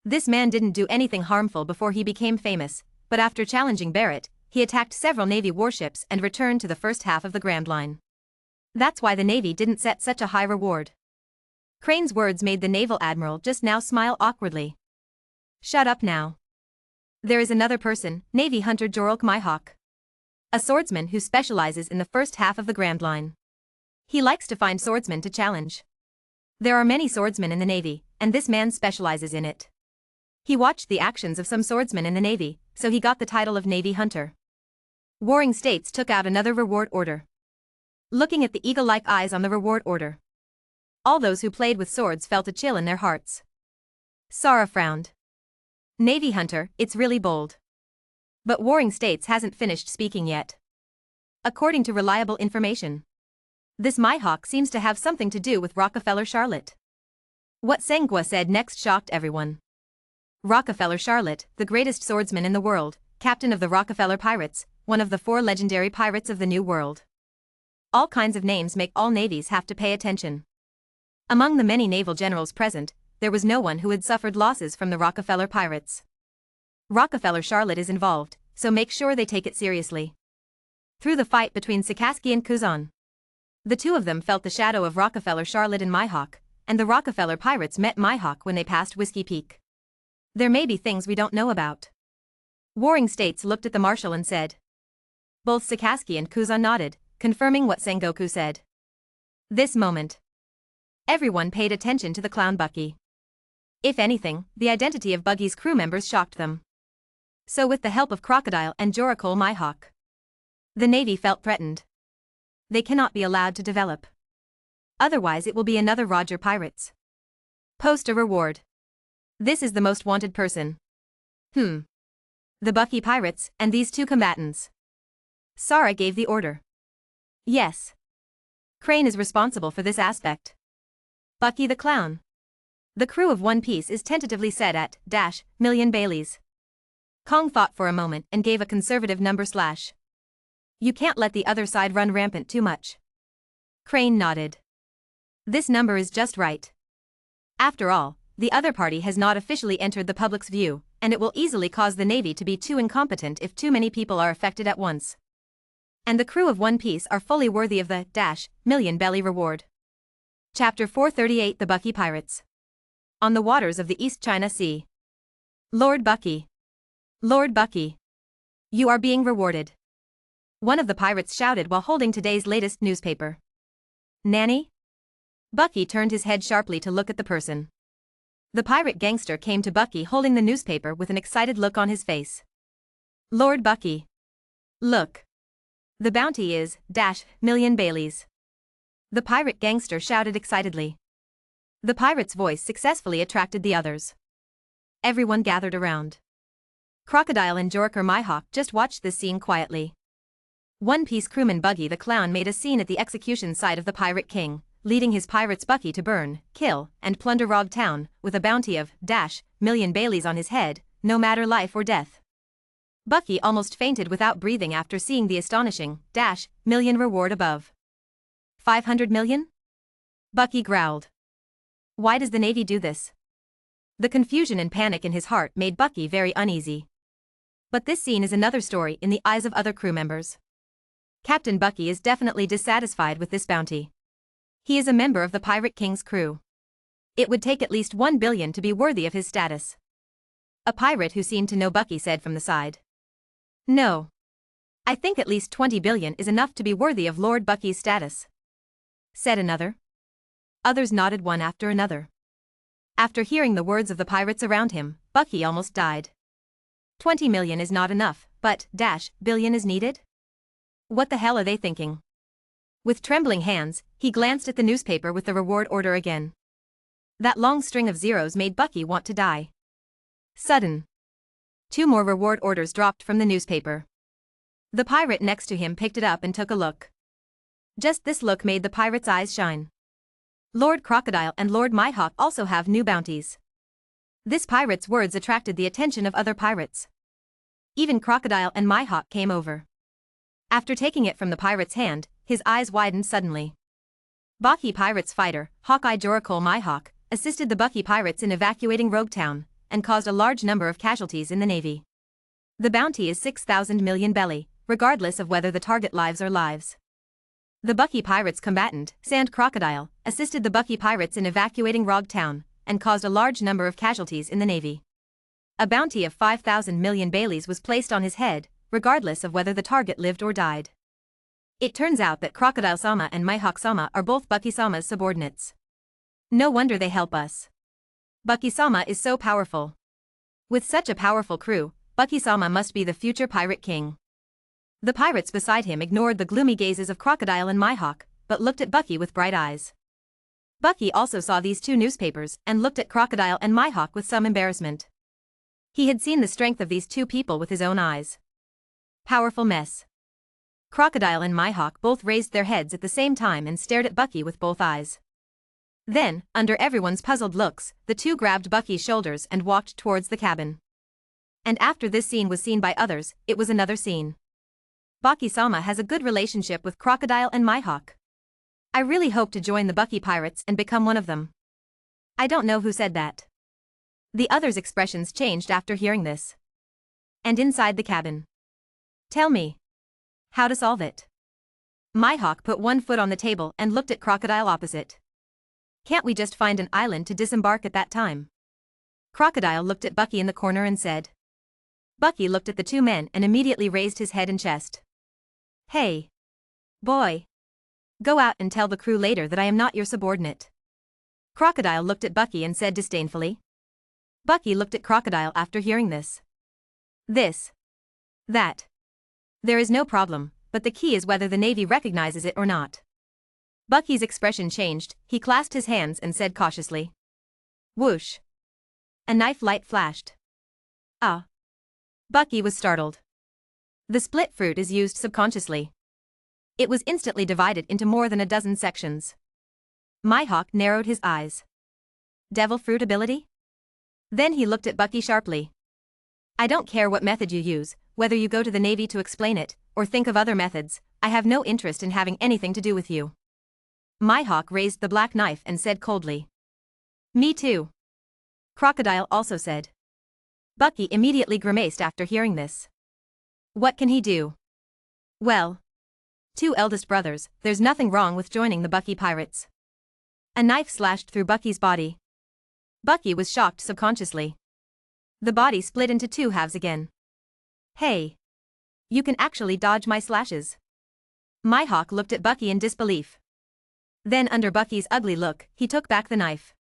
This man didn't do anything harmful before he became famous, but after challenging Barrett, he attacked several Navy warships and returned to the first half of the Grand Line. That's why the Navy didn't set such a high reward. Crane's words made the naval admiral just now smile awkwardly. Shut up now. There is another person, Navy hunter Jorok Mihawk. A swordsman who specializes in the first half of the Grand Line. He likes to find swordsmen to challenge. There are many swordsmen in the Navy, and this man specializes in it. He watched the actions of some swordsmen in the Navy, so he got the title of Navy Hunter. Warring States took out another reward order. Looking at the eagle-like eyes on the reward order, all those who played with swords felt a chill in their hearts. Sara frowned. Navy Hunter, it's really bold. But Warring States hasn't finished speaking yet. According to reliable information, this Mihawk seems to have something to do with Rockefeller Charlotte. What Sengwa said next shocked everyone. Rockefeller Charlotte, the greatest swordsman in the world, captain of the Rockefeller Pirates, one of the 4 legendary pirates of the New World. All kinds of names make all navies have to pay attention. Among the many naval generals present, there was no one who had suffered losses from the Rockefeller Pirates. Rockefeller Charlotte is involved, so make sure they take it seriously. Through the fight between Sakazuki and Kuzan, the two of them felt the shadow of Rockefeller Charlotte and Mihawk, and the Rockefeller Pirates met Mihawk when they passed Whiskey Peak. There may be things we don't know about. Warring States looked at the marshal and said. Both Sakazuki and Kuzan nodded, confirming what Sengoku said. This moment, everyone paid attention to the clown Bucky. If anything, the identity of Buggy's crew members shocked them. So with the help of Crocodile and Jorokol Mihawk, The Navy felt threatened. They cannot be allowed to develop. Otherwise it will be another Roger Pirates. Post a reward. This is the most wanted person. The Bucky Pirates, and these two combatants. Sara gave the order. Yes. Crane is responsible for this aspect. Bucky the Clown. The crew of One Piece is tentatively set at -million Baileys. Kong thought for a moment and gave a conservative number /. You can't let the other side run rampant too much. Crane nodded. This number is just right. After all, the other party has not officially entered the public's view, and it will easily cause the Navy to be too incompetent if too many people are affected at once. And the crew of One Piece are fully worthy of the -million belly reward. Chapter 438 The Bucky Pirates. On the waters of the East China Sea. Lord Bucky. Lord Bucky. You are being rewarded. One of the pirates shouted while holding today's latest newspaper. Nanny? Bucky turned his head sharply to look at the person. The pirate gangster came to Bucky holding the newspaper with an excited look on his face. Lord Bucky. Look. The bounty is -million Baileys. The pirate gangster shouted excitedly. The pirate's voice successfully attracted the others. Everyone gathered around. Crocodile and Joker Mihawk just watched this scene quietly. One Piece crewman Buggy the Clown made a scene at the execution site of the Pirate King, leading his pirates Bucky to burn, kill, and plunder Rog Town, with a bounty of -million Baileys on his head, no matter life or death. Bucky almost fainted without breathing after seeing the astonishing -million reward above. 500 million? Bucky growled. Why does the Navy do this? The confusion and panic in his heart made Bucky very uneasy. But this scene is another story in the eyes of other crew members. Captain Bucky is definitely dissatisfied with this bounty. He is a member of the Pirate King's crew. It would take at least 1 billion to be worthy of his status. A pirate who seemed to know Bucky said from the side. No. I think at least 20 billion is enough to be worthy of Lord Bucky's status. Said another. Others nodded one after another. After hearing the words of the pirates around him, Bucky almost died. 20 million is not enough, but -billion is needed? What the hell are they thinking? With trembling hands, he glanced at the newspaper with the reward order again. That long string of zeros made Bucky want to die. Sudden. 2 more reward orders dropped from the newspaper. The pirate next to him picked it up and took a look. Just this look made the pirate's eyes shine. Lord Crocodile and Lord Mihawk also have new bounties. This pirate's words attracted the attention of other pirates. Even Crocodile and Mihawk came over. After taking it from the pirate's hand, his eyes widened suddenly. Bucky Pirates fighter, Hawkeye Joracle Mihawk, assisted the Bucky Pirates in evacuating Rogue Town, and caused a large number of casualties in the Navy. The bounty is 6,000 million belly, regardless of whether the target lives or lives. The Bucky Pirates combatant, Sand Crocodile, assisted the Bucky Pirates in evacuating Rogue Town, and caused a large number of casualties in the Navy. A bounty of 5,000 million Baileys was placed on his head, regardless of whether the target lived or died. It turns out that Crocodile-sama and Mihawk-sama are both Bucky-sama's subordinates. No wonder they help us. Bucky-sama is so powerful. With such a powerful crew, Bucky-sama must be the future pirate king. The pirates beside him ignored the gloomy gazes of Crocodile and Mihawk, but looked at Bucky with bright eyes. Bucky also saw these 2 newspapers and looked at Crocodile and Mihawk with some embarrassment. He had seen the strength of these 2 people with his own eyes. Powerful mess. Crocodile and Mihawk both raised their heads at the same time and stared at Bucky with both eyes. Then, under everyone's puzzled looks, the 2 grabbed Bucky's shoulders and walked towards the cabin. And after this scene was seen by others, it was another scene. Bucky-sama has a good relationship with Crocodile and Mihawk. I really hope to join the Bucky Pirates and become one of them. I don't know who said that. The others' expressions changed after hearing this. And inside the cabin. Tell me. How to solve it. Mihawk put one foot on the table and looked at Crocodile opposite. Can't we just find an island to disembark at that time? Crocodile looked at Bucky in the corner and said. Bucky looked at the 2 men and immediately raised his head and chest. Hey. Boy. Go out and tell the crew later that I am not your subordinate. Crocodile looked at Bucky and said disdainfully. Bucky looked at Crocodile after hearing this. This. That. There is no problem, but the key is whether the Navy recognizes it or not. Bucky's expression changed, he clasped his hands and said cautiously. Whoosh. A knife light flashed. Ah. Bucky was startled. The split fruit is used subconsciously. It was instantly divided into more than a dozen sections. Mihawk narrowed his eyes. Devil fruit ability? Then he looked at Bucky sharply. I don't care what method you use, whether you go to the Navy to explain it, or think of other methods, I have no interest in having anything to do with you. Mihawk raised the black knife and said coldly. Me too. Crocodile also said. Bucky immediately grimaced after hearing this. What can he do? Well. 2 eldest brothers, there's nothing wrong with joining the Bucky pirates. A knife slashed through Bucky's body. Bucky was shocked subconsciously. The body split into 2 halves again. Hey. You can actually dodge my slashes. Mihawk looked at Bucky in disbelief. Then under Bucky's ugly look, he took back the knife.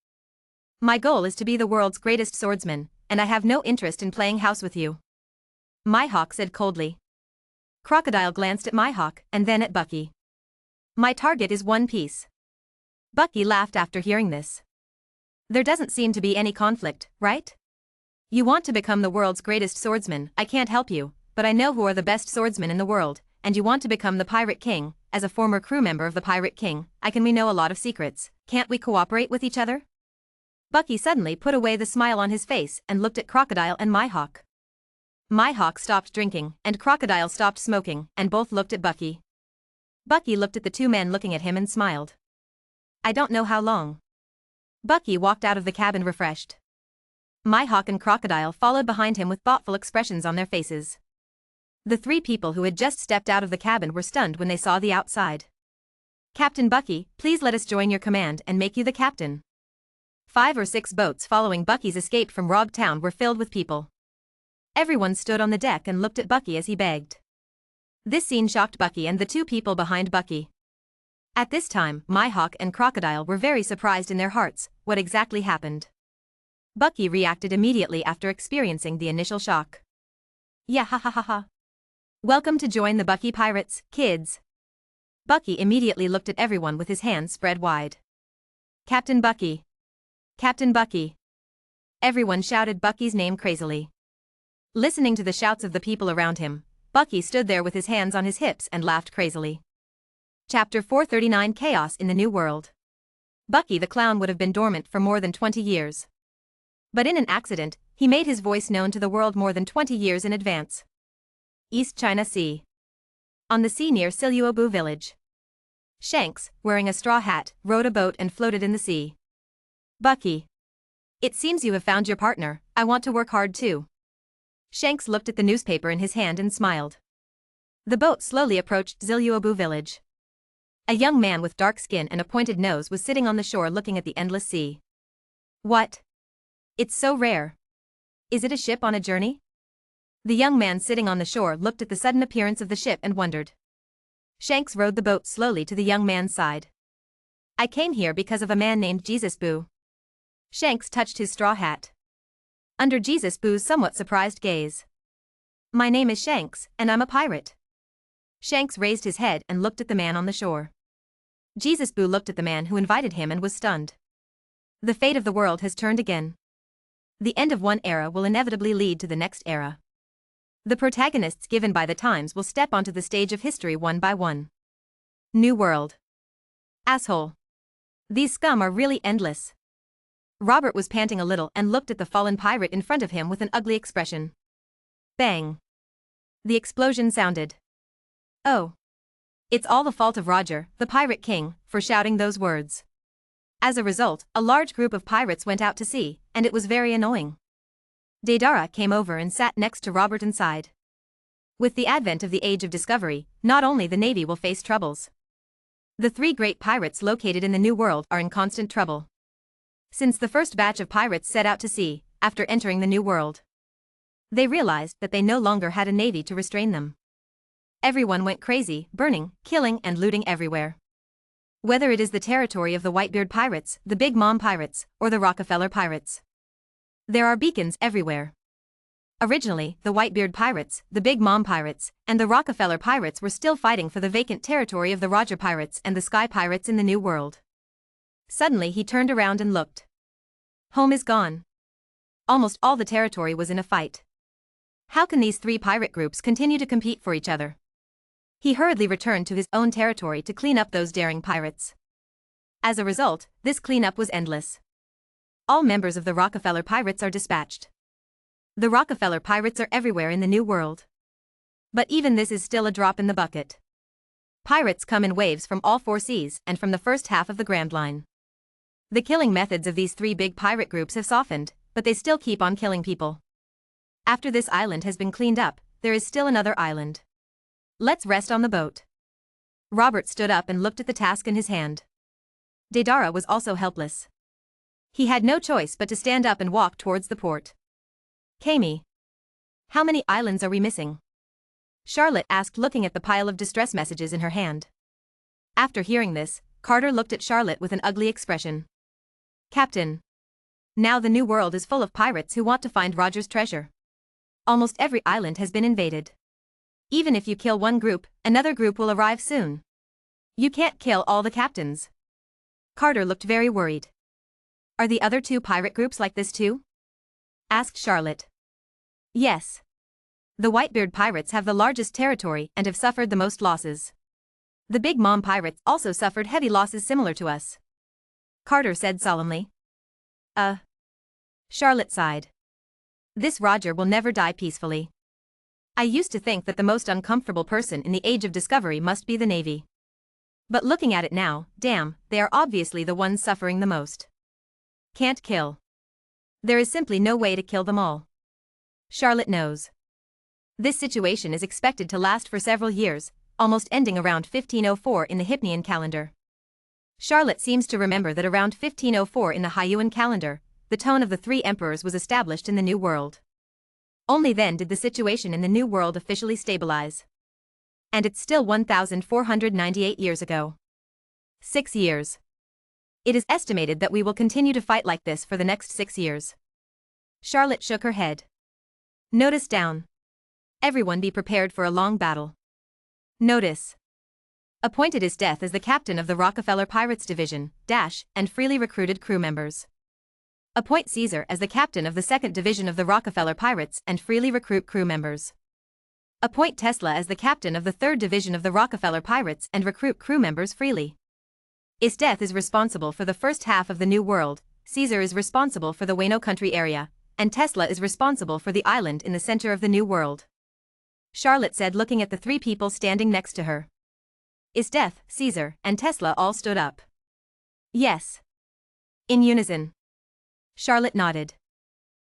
My goal is to be the world's greatest swordsman, and I have no interest in playing house with you. Mihawk said coldly. Crocodile glanced at Mihawk and then at Bucky. My target is One Piece. Bucky laughed after hearing this. There doesn't seem to be any conflict, right? You want to become the world's greatest swordsman, I can't help you, but I know who are the best swordsmen in the world, and you want to become the Pirate King. As a former crew member of the Pirate King, we know a lot of secrets, can't we cooperate with each other? Bucky suddenly put away the smile on his face and looked at Crocodile and Mihawk. Mihawk stopped drinking, and Crocodile stopped smoking, and both looked at Bucky. Bucky looked at the 2 men looking at him and smiled. I don't know how long. Bucky walked out of the cabin refreshed. Mihawk and Crocodile followed behind him with thoughtful expressions on their faces. The 3 people who had just stepped out of the cabin were stunned when they saw the outside. Captain Bucky, please let us join your command and make you the captain. 5 or 6 boats following Bucky's escape from Rogue Town were filled with people. Everyone stood on the deck and looked at Bucky as he begged. This scene shocked Bucky and the 2 people behind Bucky. At this time, Mihawk and Crocodile were very surprised in their hearts. What exactly happened? Bucky reacted immediately after experiencing the initial shock. Yeah, ha ha ha ha. Welcome to join the Bucky Pirates, kids. Bucky immediately looked at everyone with his hands spread wide. Captain Bucky. Captain Bucky. Everyone shouted Bucky's name crazily. Listening to the shouts of the people around him, Bucky stood there with his hands on his hips and laughed crazily. Chapter 439 Chaos in the New World. Bucky the Clown would have been dormant for more than 20 years. But in an accident, he made his voice known to the world more than 20 years in advance. East China Sea. On the sea near Siluobu village. Shanks, wearing a straw hat, rowed a boat and floated in the sea. Bucky. It seems you have found your partner, I want to work hard too. Shanks looked at the newspaper in his hand and smiled. The boat slowly approached Siluobu village. A young man with dark skin and a pointed nose was sitting on the shore looking at the endless sea. What? It's so rare. Is it a ship on a journey? The young man sitting on the shore looked at the sudden appearance of the ship and wondered. Shanks rowed the boat slowly to the young man's side. I came here because of a man named Jesus Boo. Shanks touched his straw hat. Under Jesus Boo's somewhat surprised gaze. My name is Shanks, and I'm a pirate. Shanks raised his head and looked at the man on the shore. Jesus Boo looked at the man who invited him and was stunned. The fate of the world has turned again. The end of one era will inevitably lead to the next era. The protagonists given by the times will step onto the stage of history one by one. New world. Asshole. These scum are really endless. Robert was panting a little and looked at the fallen pirate in front of him with an ugly expression. Bang. The explosion sounded. Oh. It's all the fault of Roger, the Pirate King, for shouting those words. As a result, a large group of pirates went out to sea, and it was very annoying. Deidara came over and sat next to Robert and sighed. With the advent of the Age of Discovery, not only the Navy will face troubles. The 3 great pirates located in the New World are in constant trouble. Since the first batch of pirates set out to sea, after entering the New World, they realized that they no longer had a navy to restrain them. Everyone went crazy, burning, killing and looting everywhere. Whether it is the territory of the Whitebeard pirates, the Big Mom pirates, or the Rockefeller pirates. There are beacons everywhere. Originally, the Whitebeard pirates, the Big Mom pirates, and the Rockefeller pirates were still fighting for the vacant territory of the Roger pirates and the Sky pirates in the New World. Suddenly he turned around and looked. Home is gone. Almost all the territory was in a fight. How can these three pirate groups continue to compete for each other? He hurriedly returned to his own territory to clean up those daring pirates. As a result, this cleanup was endless. All members of the Rockefeller pirates are dispatched. The Rockefeller pirates are everywhere in the New World. But even this is still a drop in the bucket. Pirates come in waves from all four seas and from the first half of the Grand Line. The killing methods of these three big pirate groups have softened, but they still keep on killing people. After this island has been cleaned up, there is still another island. Let's rest on the boat. Robert stood up and looked at the task in his hand. Deidara was also helpless. He had no choice but to stand up and walk towards the port. Kami. How many islands are we missing? Charlotte asked, looking at the pile of distress messages in her hand. After hearing this, Carter looked at Charlotte with an ugly expression. Captain. Now the New World is full of pirates who want to find Roger's treasure. Almost every island has been invaded. Even if you kill one group, another group will arrive soon. You can't kill all the captains. Carter looked very worried. Are the other two pirate groups like this too? Asked Charlotte. Yes. The Whitebeard pirates have the largest territory and have suffered the most losses. The Big Mom pirates also suffered heavy losses similar to us. Carter said solemnly. Charlotte sighed. This Roger will never die peacefully. I used to think that the most uncomfortable person in the Age of Discovery must be the Navy. But looking at it now, damn, they are obviously the ones suffering the most. Can't kill. There is simply no way to kill them all. Charlotte knows. This situation is expected to last for several years, almost ending around 1504 in the Hypnian calendar. Charlotte seems to remember that around 1504 in the Hyuan calendar, the tone of the three emperors was established in the New World. Only then did the situation in the New World officially stabilize. And it's still 1498 years ago. 6 years. It is estimated that we will continue to fight like this for the next 6 years. Charlotte shook her head. Notice down. Everyone be prepared for a long battle. Notice. Appointed his death as the captain of the Rockefeller Pirates Division, and freely recruited crew members. Appoint Caesar as the captain of the 2nd Division of the Rockefeller Pirates and freely recruit crew members. Appoint Tesla as the captain of the 3rd Division of the Rockefeller Pirates and recruit crew members freely. His death is responsible for the first half of the New World, Caesar is responsible for the Wano country area, and Tesla is responsible for the island in the center of the New World. Charlotte said, looking at the three people standing next to her. Is Death, Caesar, and Tesla all stood up? Yes. In unison. Charlotte nodded.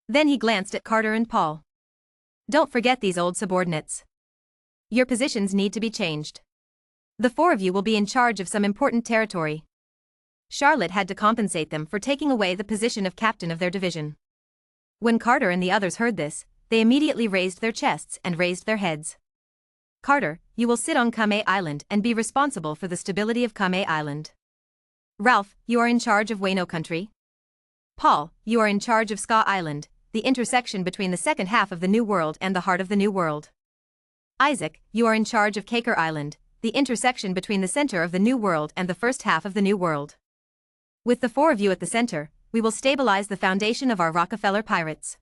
Then he glanced at Carter and Paul. Don't forget these old subordinates. Your positions need to be changed. The 4 of you will be in charge of some important territory. Charlotte had to compensate them for taking away the position of captain of their division. When Carter and the others heard this, they immediately raised their chests and raised their heads. Carter, you will sit on Kame Island and be responsible for the stability of Kame Island. Ralph, you are in charge of Wano country. Paul, you are in charge of Ska Island, the intersection between the second half of the New World and the heart of the New World. Isaac, you are in charge of Caker Island, the intersection between the center of the New World and the first half of the New World. With the 4 of you at the center, we will stabilize the foundation of our Rockefeller Pirates.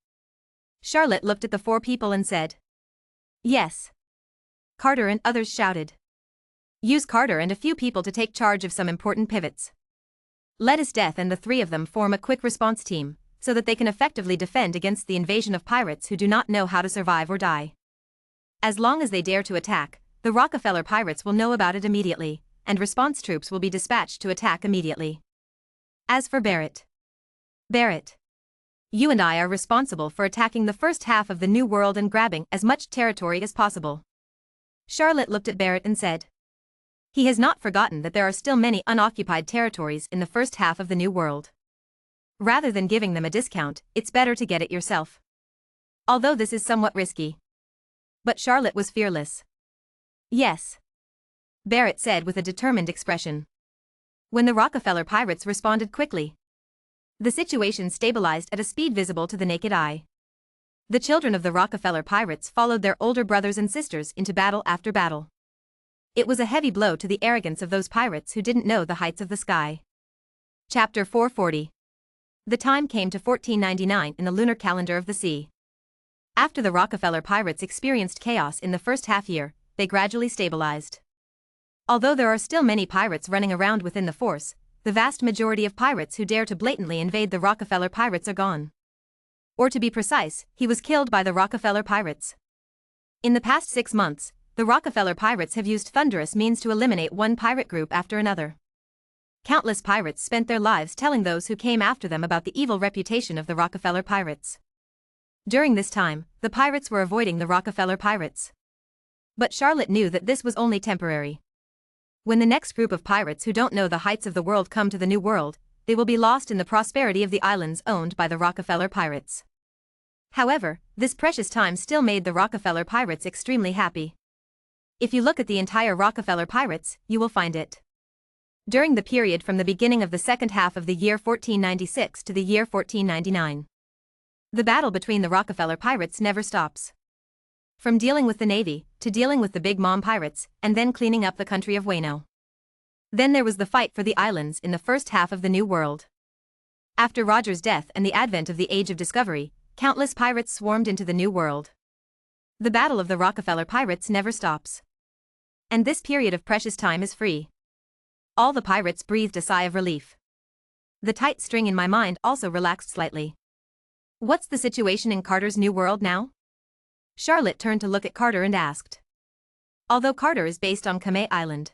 Charlotte looked at the 4 people and said. Yes. Carter and others shouted. Use Carter and a few people to take charge of some important pivots. Let His Death and the 3 of them form a quick response team, so that they can effectively defend against the invasion of pirates who do not know how to survive or die. As long as they dare to attack, the Rockefeller Pirates will know about it immediately, and response troops will be dispatched to attack immediately. As for Barrett. Barrett. You and I are responsible for attacking the first half of the New World and grabbing as much territory as possible. Charlotte looked at Barrett and said. He has not forgotten that there are still many unoccupied territories in the first half of the New World. Rather than giving them a discount, it's better to get it yourself. Although this is somewhat risky. But Charlotte was fearless. Yes. Barrett said with a determined expression. When the Rockefeller Pirates responded quickly. The situation stabilized at a speed visible to the naked eye. The children of the Rockefeller pirates followed their older brothers and sisters into battle after battle. It was a heavy blow to the arrogance of those pirates who didn't know the heights of the sky. Chapter 440. The time came to 1499 in the lunar calendar of the sea. After the Rockefeller pirates experienced chaos in the first half year, they gradually stabilized. Although there are still many pirates running around within the force, the vast majority of pirates who dare to blatantly invade the Rockefeller pirates are gone. Or to be precise, he was killed by the Rockefeller pirates. In the past 6 months, the Rockefeller pirates have used thunderous means to eliminate one pirate group after another. Countless pirates spent their lives telling those who came after them about the evil reputation of the Rockefeller pirates. During this time, the pirates were avoiding the Rockefeller pirates. But Charlotte knew that this was only temporary. When the next group of pirates who don't know the heights of the world come to the New World, they will be lost in the prosperity of the islands owned by the Rockefeller pirates. However, this precious time still made the Rockefeller pirates extremely happy. If you look at the entire Rockefeller pirates, you will find it. During the period from the beginning of the second half of the year 1496 to the year 1499. The battle between the Rockefeller pirates never stops. From dealing with the Navy, to dealing with the Big Mom pirates, and then cleaning up the country of Wano. Then there was the fight for the islands in the first half of the New World. After Roger's death and the advent of the Age of Discovery, countless pirates swarmed into the New World. The battle of the Rockefeller pirates never stops. And this period of precious time is free. All the pirates breathed a sigh of relief. The tight string in my mind also relaxed slightly. What's the situation in Carter's New World now? Charlotte turned to look at Carter and asked. Although Carter is based on Kame Island.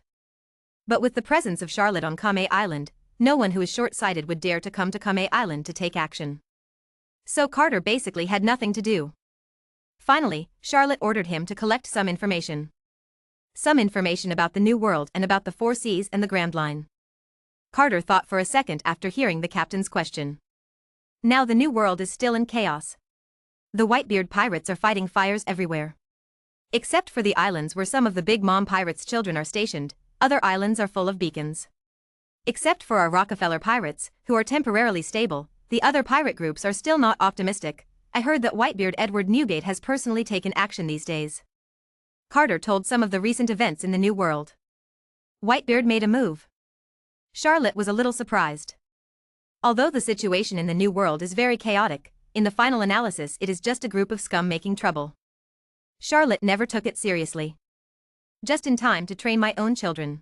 But with the presence of Charlotte on Kame Island, no one who is short-sighted would dare to come to Kame Island to take action. So Carter basically had nothing to do. Finally, Charlotte ordered him to collect some information. Some information about the New World and about the Four Seas and the Grand Line. Carter thought for a second after hearing the captain's question. Now the New World is still in chaos. The Whitebeard pirates are fighting fires everywhere. Except for the islands where some of the Big Mom pirates' children are stationed, other islands are full of beacons. Except for our Rockefeller pirates, who are temporarily stable, the other pirate groups are still not optimistic. I heard that Whitebeard Edward Newgate has personally taken action these days. Carter told some of the recent events in the New World. Whitebeard made a move. Charlotte was a little surprised. Although the situation in the New World is very chaotic, in the final analysis it is just a group of scum making trouble. Charlotte never took it seriously. Just in time to train my own children.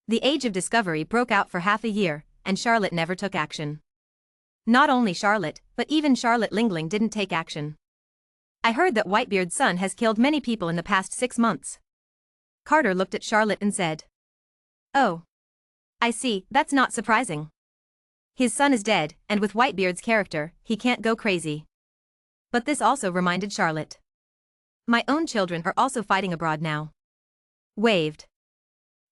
The Age of Discovery broke out for half a year, and Charlotte never took action. Not only Charlotte, but even Charlotte Lingling didn't take action. I heard that Whitebeard's son has killed many people in the past 6 months. Carter looked at Charlotte and said. Oh. I see, that's not surprising. His son is dead, and with Whitebeard's character, he can't go crazy. But this also reminded Charlotte. My own children are also fighting abroad now. Waved.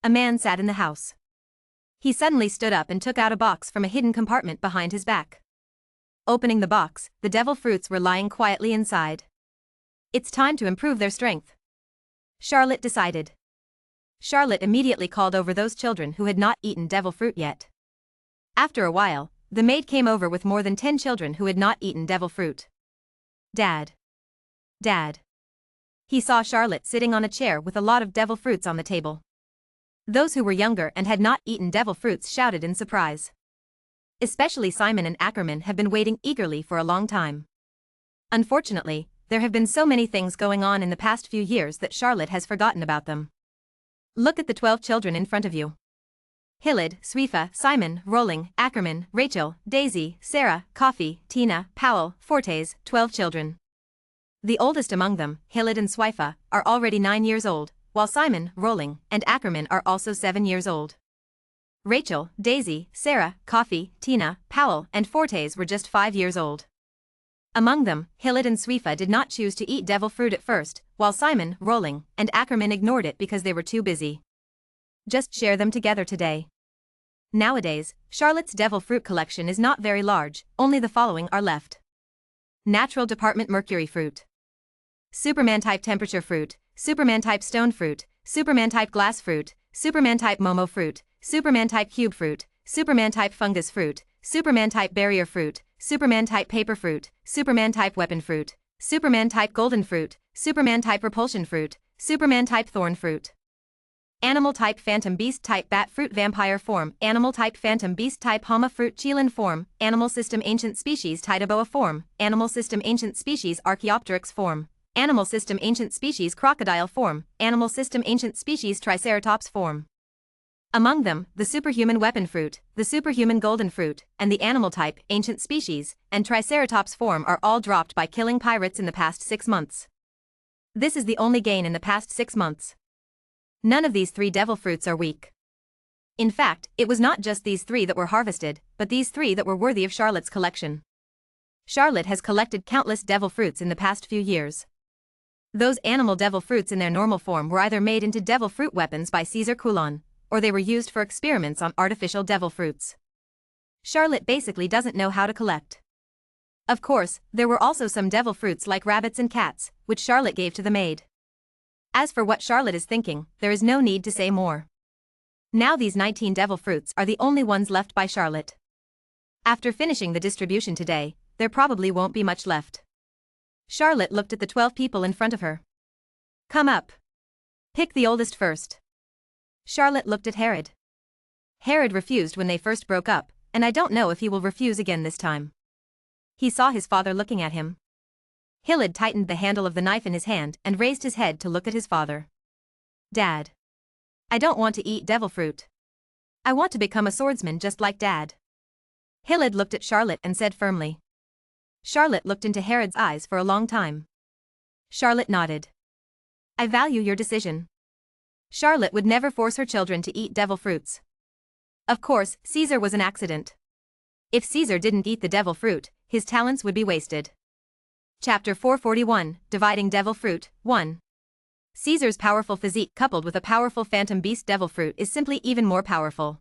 A man sat in the house. He suddenly stood up and took out a box from a hidden compartment behind his back. Opening the box, the devil fruits were lying quietly inside. It's time to improve their strength. Charlotte decided. Charlotte immediately called over those children who had not eaten devil fruit yet. After a while, the maid came over with more than 10 children who had not eaten devil fruit. Dad. Dad. He saw Charlotte sitting on a chair with a lot of devil fruits on the table. Those who were younger and had not eaten devil fruits shouted in surprise. Especially Simon and Ackerman have been waiting eagerly for a long time. Unfortunately, there have been so many things going on in the past few years that Charlotte has forgotten about them. Look at the 12 children in front of you. Hillid, Swifa, Simon, Rolling, Ackerman, Rachel, Daisy, Sarah, Coffee, Tina, Powell, Fortes, 12 children. The oldest among them, Hillid and Swifa, are already 9 years old, while Simon, Rolling, and Ackerman are also 7 years old. Rachel, Daisy, Sarah, Coffee, Tina, Powell, and Fortes were just 5 years old. Among them, Hillid and Swifa did not choose to eat devil fruit at first, while Simon, Rolling, and Ackerman ignored it because they were too busy. Just share them together today. Nowadays, Charlotte's devil fruit collection is not very large, only the following are left. Natural Department Mercury fruit. Superman-type temperature fruit, Superman-type stone fruit, Superman-type glass fruit, Superman-type momo fruit, Superman-type cube fruit, Superman-type fungus fruit, Superman-type barrier fruit, Superman-type paper fruit, Superman-type weapon fruit, Superman-type golden fruit, Superman-type repulsion fruit, Superman-type thorn fruit. Animal-type phantom beast-type bat fruit vampire form, animal-type phantom beast-type hama fruit qilin form, animal system ancient species Tidaboa form, animal system ancient species Archaeopteryx form, animal system ancient species crocodile form, animal system ancient species triceratops form. Among them, the superhuman weapon fruit, the superhuman golden fruit, and the animal-type ancient species and triceratops form are all dropped by killing pirates in the past 6 months. This is the only gain in the past 6 months. None of these 3 devil fruits are weak. In fact, it was not just these 3 that were harvested, but these 3 that were worthy of Charlotte's collection. Charlotte has collected countless devil fruits in the past few years. Those animal devil fruits in their normal form were either made into devil fruit weapons by Caesar Coulon, or they were used for experiments on artificial devil fruits. Charlotte basically doesn't know how to collect. Of course, there were also some devil fruits like rabbits and cats, which Charlotte gave to the maid. As for what Charlotte is thinking, there is no need to say more. Now these 19 devil fruits are the only ones left by Charlotte. After finishing the distribution today, there probably won't be much left. Charlotte looked at the 12 people in front of her. Come up. Pick the oldest first. Charlotte looked at Herod. Herod refused when they first broke up, and I don't know if he will refuse again this time. He saw his father looking at him. Hilid tightened the handle of the knife in his hand and raised his head to look at his father. Dad. I don't want to eat devil fruit. I want to become a swordsman just like Dad. Hilid looked at Charlotte and said firmly. Charlotte looked into Herod's eyes for a long time. Charlotte nodded. I value your decision. Charlotte would never force her children to eat devil fruits. Of course, Caesar was an accident. If Caesar didn't eat the devil fruit, his talents would be wasted. Chapter 441, Dividing Devil Fruit, 1. Caesar's powerful physique coupled with a powerful phantom beast devil fruit is simply even more powerful.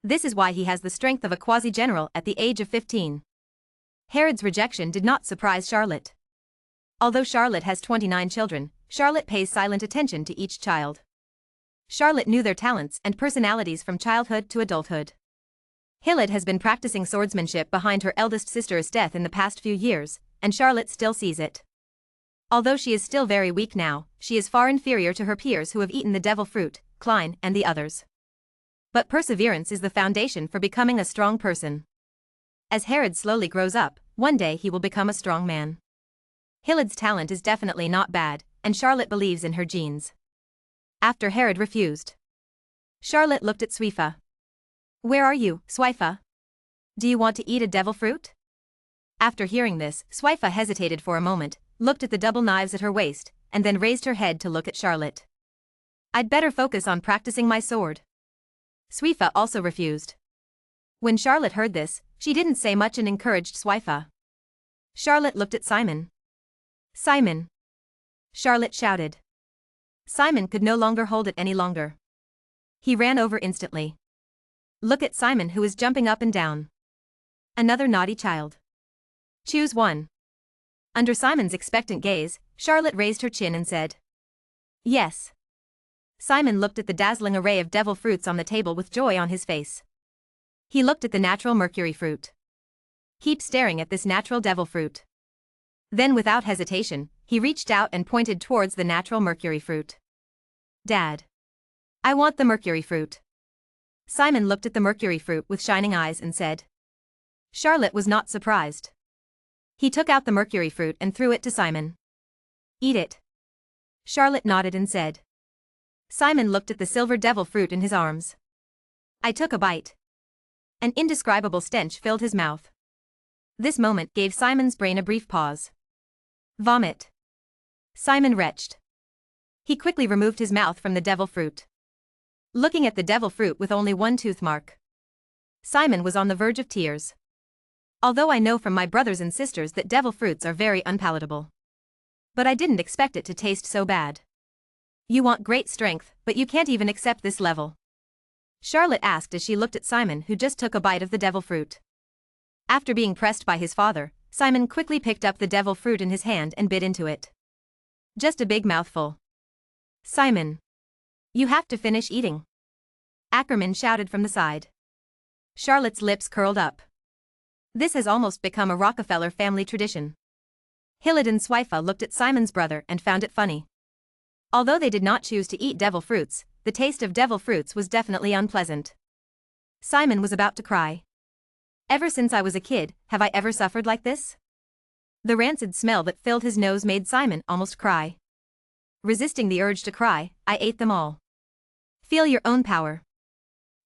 This is why he has the strength of a quasi-general at the age of 15. Herod's rejection did not surprise Charlotte. Although Charlotte has 29 children, Charlotte pays silent attention to each child. Charlotte knew their talents and personalities from childhood to adulthood. Hilid has been practicing swordsmanship behind her eldest sister's death in the past few years, and Charlotte still sees it. Although she is still very weak now, she is far inferior to her peers who have eaten the devil fruit, Klein and the others. But perseverance is the foundation for becoming a strong person. As Herod slowly grows up, one day he will become a strong man. Hilid's talent is definitely not bad, and Charlotte believes in her genes. After Herod refused, Charlotte looked at Shueisha. Where are you, Shueisha? Do you want to eat a devil fruit? After hearing this, Shueisha hesitated for a moment, looked at the double knives at her waist, and then raised her head to look at Charlotte. I'd better focus on practicing my sword. Shueisha also refused. When Charlotte heard this, she didn't say much and encouraged Shueisha. Charlotte looked at Simon. Simon! Charlotte shouted. Simon could no longer hold it any longer. He ran over instantly. Look at Simon, who is jumping up and down. Another naughty child. Choose one. Under Simon's expectant gaze, Charlotte raised her chin and said, Yes. Simon looked at the dazzling array of devil fruits on the table with joy on his face. He looked at the natural mercury fruit. Keep staring at this natural devil fruit. Then without hesitation, he reached out and pointed towards the natural mercury fruit. Dad. I want the mercury fruit. Simon looked at the mercury fruit with shining eyes and said. Charlotte was not surprised. He took out the mercury fruit and threw it to Simon. Eat it. Charlotte nodded and said. Simon looked at the silver devil fruit in his arms. I took a bite. An indescribable stench filled his mouth. This moment gave Simon's brain a brief pause. Vomit. Simon retched. He quickly removed his mouth from the devil fruit. Looking at the devil fruit with only one tooth mark, Simon was on the verge of tears. Although I know from my brothers and sisters that devil fruits are very unpalatable. But I didn't expect it to taste so bad. You want great strength, but you can't even accept this level. Charlotte asked as she looked at Simon, who just took a bite of the devil fruit. After being pressed by his father, Simon quickly picked up the devil fruit in his hand and bit into it. Just a big mouthful. Simon. You have to finish eating. Ackerman shouted from the side. Charlotte's lips curled up. This has almost become a Rockefeller family tradition. Hilid and Swifa looked at Simon's brother and found it funny. Although they did not choose to eat devil fruits, the taste of devil fruits was definitely unpleasant. Simon was about to cry. Ever since I was a kid, have I ever suffered like this? The rancid smell that filled his nose made Simon almost cry. Resisting the urge to cry, I ate them all. Feel your own power.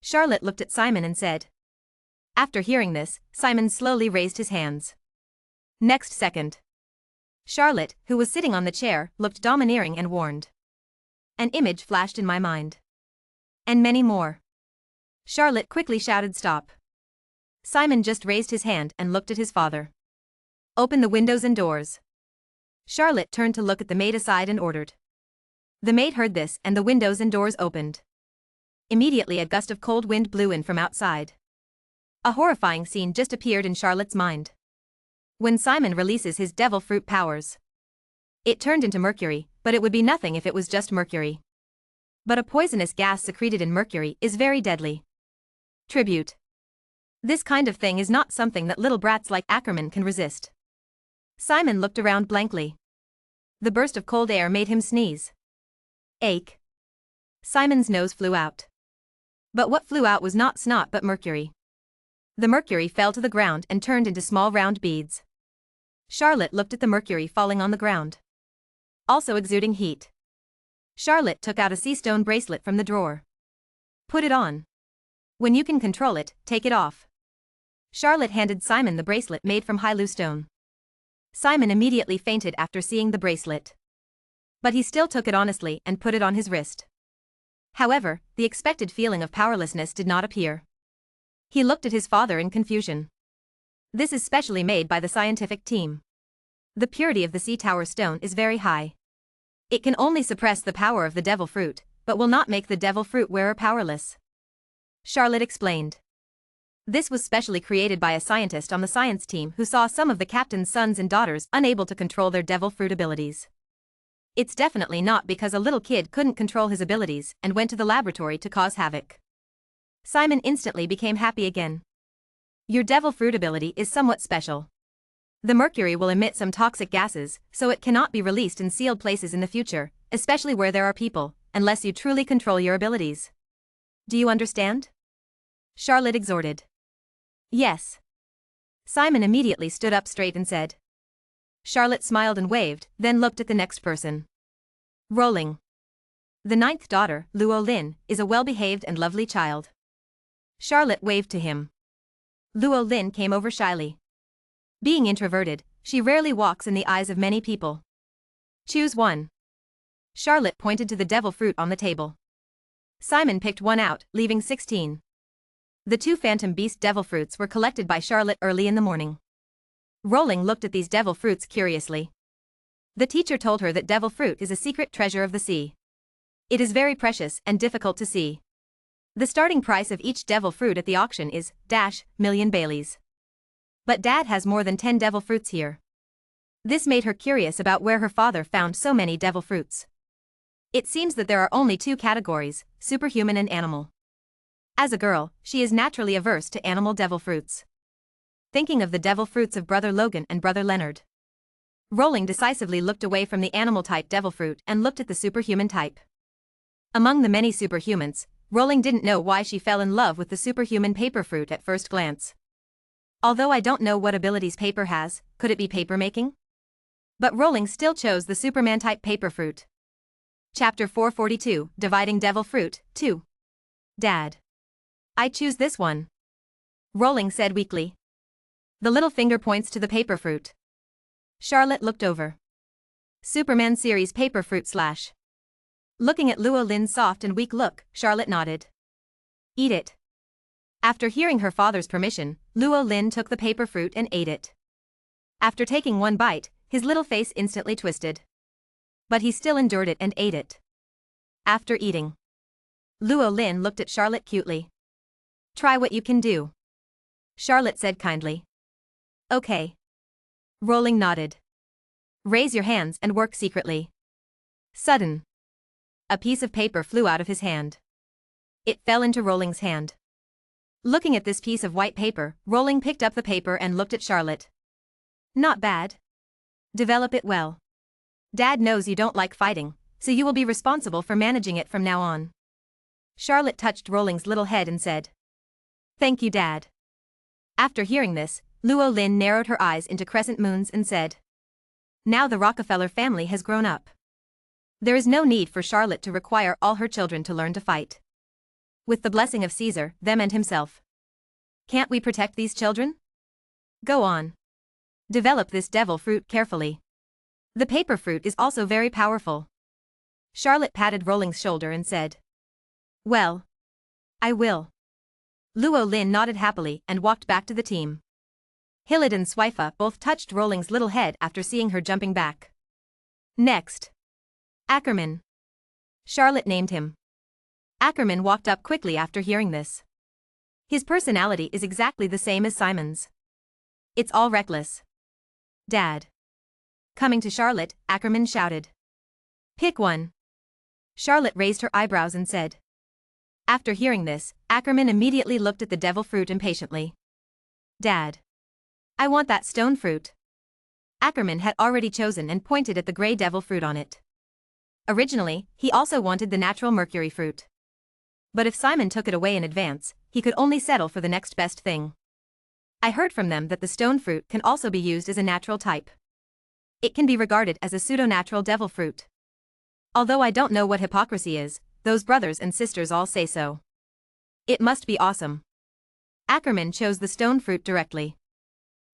Charlotte looked at Simon and said. After hearing this, Simon slowly raised his hands. Next second. Charlotte, who was sitting on the chair, looked domineering and warned. An image flashed in my mind. And many more. Charlotte quickly shouted stop. Simon just raised his hand and looked at his father. Open the windows and doors. Charlotte turned to look at the maid aside and ordered. The maid heard this and the windows and doors opened. Immediately a gust of cold wind blew in from outside. A horrifying scene just appeared in Charlotte's mind. When Simon releases his devil fruit powers. It turned into mercury, but it would be nothing if it was just mercury. But a poisonous gas secreted in mercury is very deadly. Tribute. This kind of thing is not something that little brats like Ackerman can resist. Simon looked around blankly. The burst of cold air made him sneeze. Ache. Simon's nose flew out. But what flew out was not snot but mercury. The mercury fell to the ground and turned into small round beads. Charlotte looked at the mercury falling on the ground. Also exuding heat. Charlotte took out a sea stone bracelet from the drawer. Put it on. When you can control it, take it off. Charlotte handed Simon the bracelet made from Hyloo stone. Simon immediately fainted after seeing the bracelet. But he still took it honestly and put it on his wrist. However, the expected feeling of powerlessness did not appear. He looked at his father in confusion. This is specially made by the scientific team. The purity of the sea tower stone is very high. It can only suppress the power of the devil fruit, but will not make the devil fruit wearer powerless. Charlotte explained. This was specially created by a scientist on the science team who saw some of the captain's sons and daughters unable to control their devil fruit abilities. It's definitely not because a little kid couldn't control his abilities and went to the laboratory to cause havoc. Simon instantly became happy again. Your devil fruit ability is somewhat special. The mercury will emit some toxic gases, so it cannot be released in sealed places in the future, especially where there are people, unless you truly control your abilities. Do you understand? Charlotte exhorted. Yes. Simon immediately stood up straight and said. Charlotte smiled and waved, then looked at the next person. Rolling. The 9th daughter, Luo Lin, is a well-behaved and lovely child. Charlotte waved to him. Luo Lin came over shyly. Being introverted, she rarely walks in the eyes of many people. Choose one. Charlotte pointed to the devil fruit on the table. Simon picked one out, leaving 16. The 2 phantom beast devil fruits were collected by Charlotte early in the morning. Rolling looked at these devil fruits curiously. The teacher told her that devil fruit is a secret treasure of the sea. It is very precious and difficult to see. The starting price of each devil fruit at the auction is million Baileys. But Dad has more than 10 devil fruits here. This made her curious about where her father found so many devil fruits. It seems that there are only 2 categories, superhuman and animal. As a girl, she is naturally averse to animal devil fruits. Thinking of the devil fruits of Brother Logan and Brother Leonard. Rolling decisively looked away from the animal type devil fruit and looked at the superhuman type. Among the many superhumans, Rolling didn't know why she fell in love with the superhuman paper fruit at first glance. Although I don't know what abilities paper has, could it be paper making? But Rolling still chose the Superman type paper fruit. Chapter 442, Dividing Devil Fruit, 2. Dad. I choose this one. Rolling said weakly. The little finger points to the paper fruit. Charlotte looked over. Superman series paper fruit / Looking at Luo Lin's soft and weak look, Charlotte nodded. Eat it. After hearing her father's permission, Luo Lin took the paper fruit and ate it. After taking one bite, his little face instantly twisted. But he still endured it and ate it. After eating, Luo Lin looked at Charlotte cutely. Try what you can do. Charlotte said kindly. Okay. Rolling nodded. Raise your hands and work secretly. Sudden. A piece of paper flew out of his hand. It fell into Rolling's hand. Looking at this piece of white paper, Rolling picked up the paper and looked at Charlotte. Not bad. Develop it well. Dad knows you don't like fighting, so you will be responsible for managing it from now on. Charlotte touched Rolling's little head and said, "Thank you, Dad." After hearing this, Luo Lin narrowed her eyes into crescent moons and said, "Now the Rockefeller family has grown up. There is no need for Charlotte to require all her children to learn to fight. With the blessing of Caesar, them and himself. Can't we protect these children? Go on. Develop this devil fruit carefully. The paper fruit is also very powerful." Charlotte patted Rolling's shoulder and said, "Well, I will." Luo Lin nodded happily and walked back to the team. Hilid and Swifa both touched Rolling's little head after seeing her jumping back. Next. Ackerman. Charlotte named him. Ackerman walked up quickly after hearing this. His personality is exactly the same as Simon's. It's all reckless. Dad. Coming to Charlotte, Ackerman shouted. "Pick one." Charlotte raised her eyebrows and said. After hearing this, Ackerman immediately looked at the devil fruit impatiently. "Dad. I want that stone fruit." Ackerman had already chosen and pointed at the gray devil fruit on it. Originally, he also wanted the natural mercury fruit. But if Simon took it away in advance, he could only settle for the next best thing. I heard from them that the stone fruit can also be used as a natural type. It can be regarded as a pseudo-natural devil fruit. Although I don't know what hypocrisy is, those brothers and sisters all say so. It must be awesome. Ackerman chose the stone fruit directly.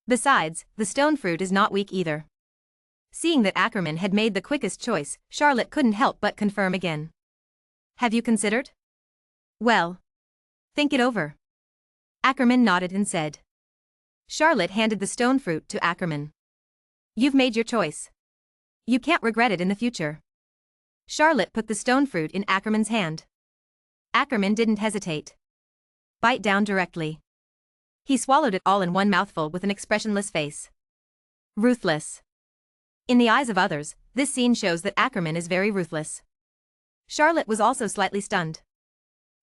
Besides, the stone fruit is not weak either. Seeing that Ackerman had made the quickest choice, Charlotte couldn't help but confirm again. "Have you considered?" "Well, think it over." Ackerman nodded and said. Charlotte handed the stone fruit to Ackerman. "You've made your choice. You can't regret it in the future." Charlotte put the stone fruit in Ackerman's hand. Ackerman didn't hesitate. Bite down directly. He swallowed it all in one mouthful with an expressionless face. Ruthless. In the eyes of others, this scene shows that Ackerman is very ruthless. Charlotte was also slightly stunned.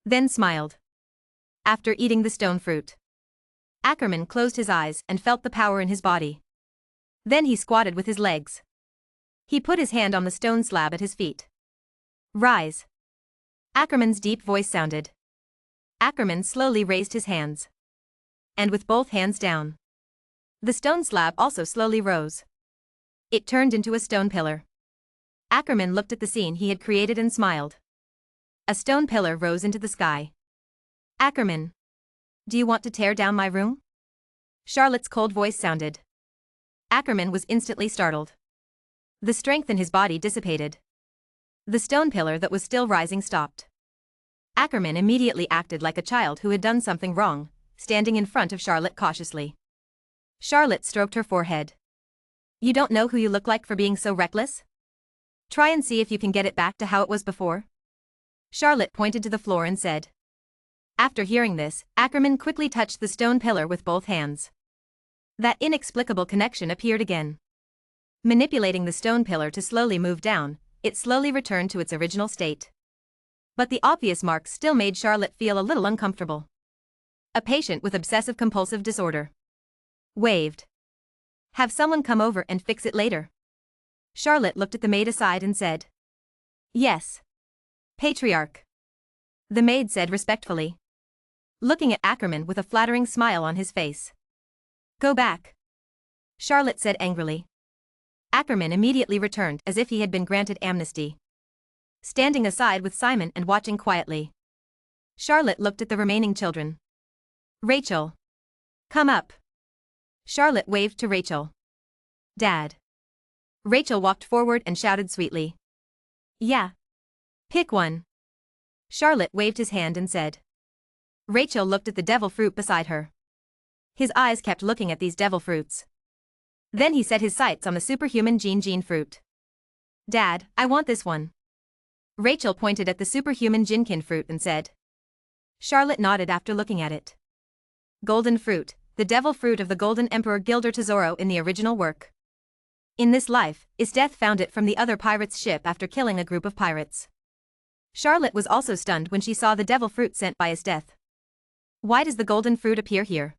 Then smiled. After eating the stone fruit, Ackerman closed his eyes and felt the power in his body. Then he squatted with his legs. He put his hand on the stone slab at his feet. "Rise." Ackerman's deep voice sounded. Ackerman slowly raised his hands. And with both hands down, the stone slab also slowly rose. It turned into a stone pillar. Ackerman looked at the scene he had created and smiled. A stone pillar rose into the sky. "Ackerman. Do you want to tear down my room?" Charlotte's cold voice sounded. Ackerman was instantly startled. The strength in his body dissipated. The stone pillar that was still rising stopped. Ackerman immediately acted like a child who had done something wrong, standing in front of Charlotte cautiously. Charlotte stroked her forehead. "You don't know who you look like for being so reckless? Try and see if you can get it back to how it was before." Charlotte pointed to the floor and said. After hearing this, Ackerman quickly touched the stone pillar with both hands. That inexplicable connection appeared again. Manipulating the stone pillar to slowly move down, it slowly returned to its original state. But the obvious marks still made Charlotte feel a little uncomfortable. A patient with obsessive-compulsive disorder. Waved. "Have someone come over and fix it later." Charlotte looked at the maid aside and said. "Yes. Patriarch." The maid said respectfully. Looking at Ackerman with a flattering smile on his face. "Go back." Charlotte said angrily. Ackerman immediately returned as if he had been granted amnesty. Standing aside with Simon and watching quietly. Charlotte looked at the remaining children. "Rachel. Come up." Charlotte waved to Rachel. "Dad." Rachel walked forward and shouted sweetly. "Yeah. Pick one." Charlotte waved his hand and said. Rachel looked at the devil fruit beside her. His eyes kept looking at these devil fruits. Then he set his sights on the superhuman gene fruit. "Dad, I want this one." Rachel pointed at the superhuman jinkin fruit and said. Charlotte nodded after looking at it. Golden fruit, the devil fruit of the Golden Emperor Gilder to Zoro in the original work. In this life, is death found it from the other pirate's ship after killing a group of pirates. Charlotte was also stunned when she saw the devil fruit sent by his death. Why does the golden fruit appear here?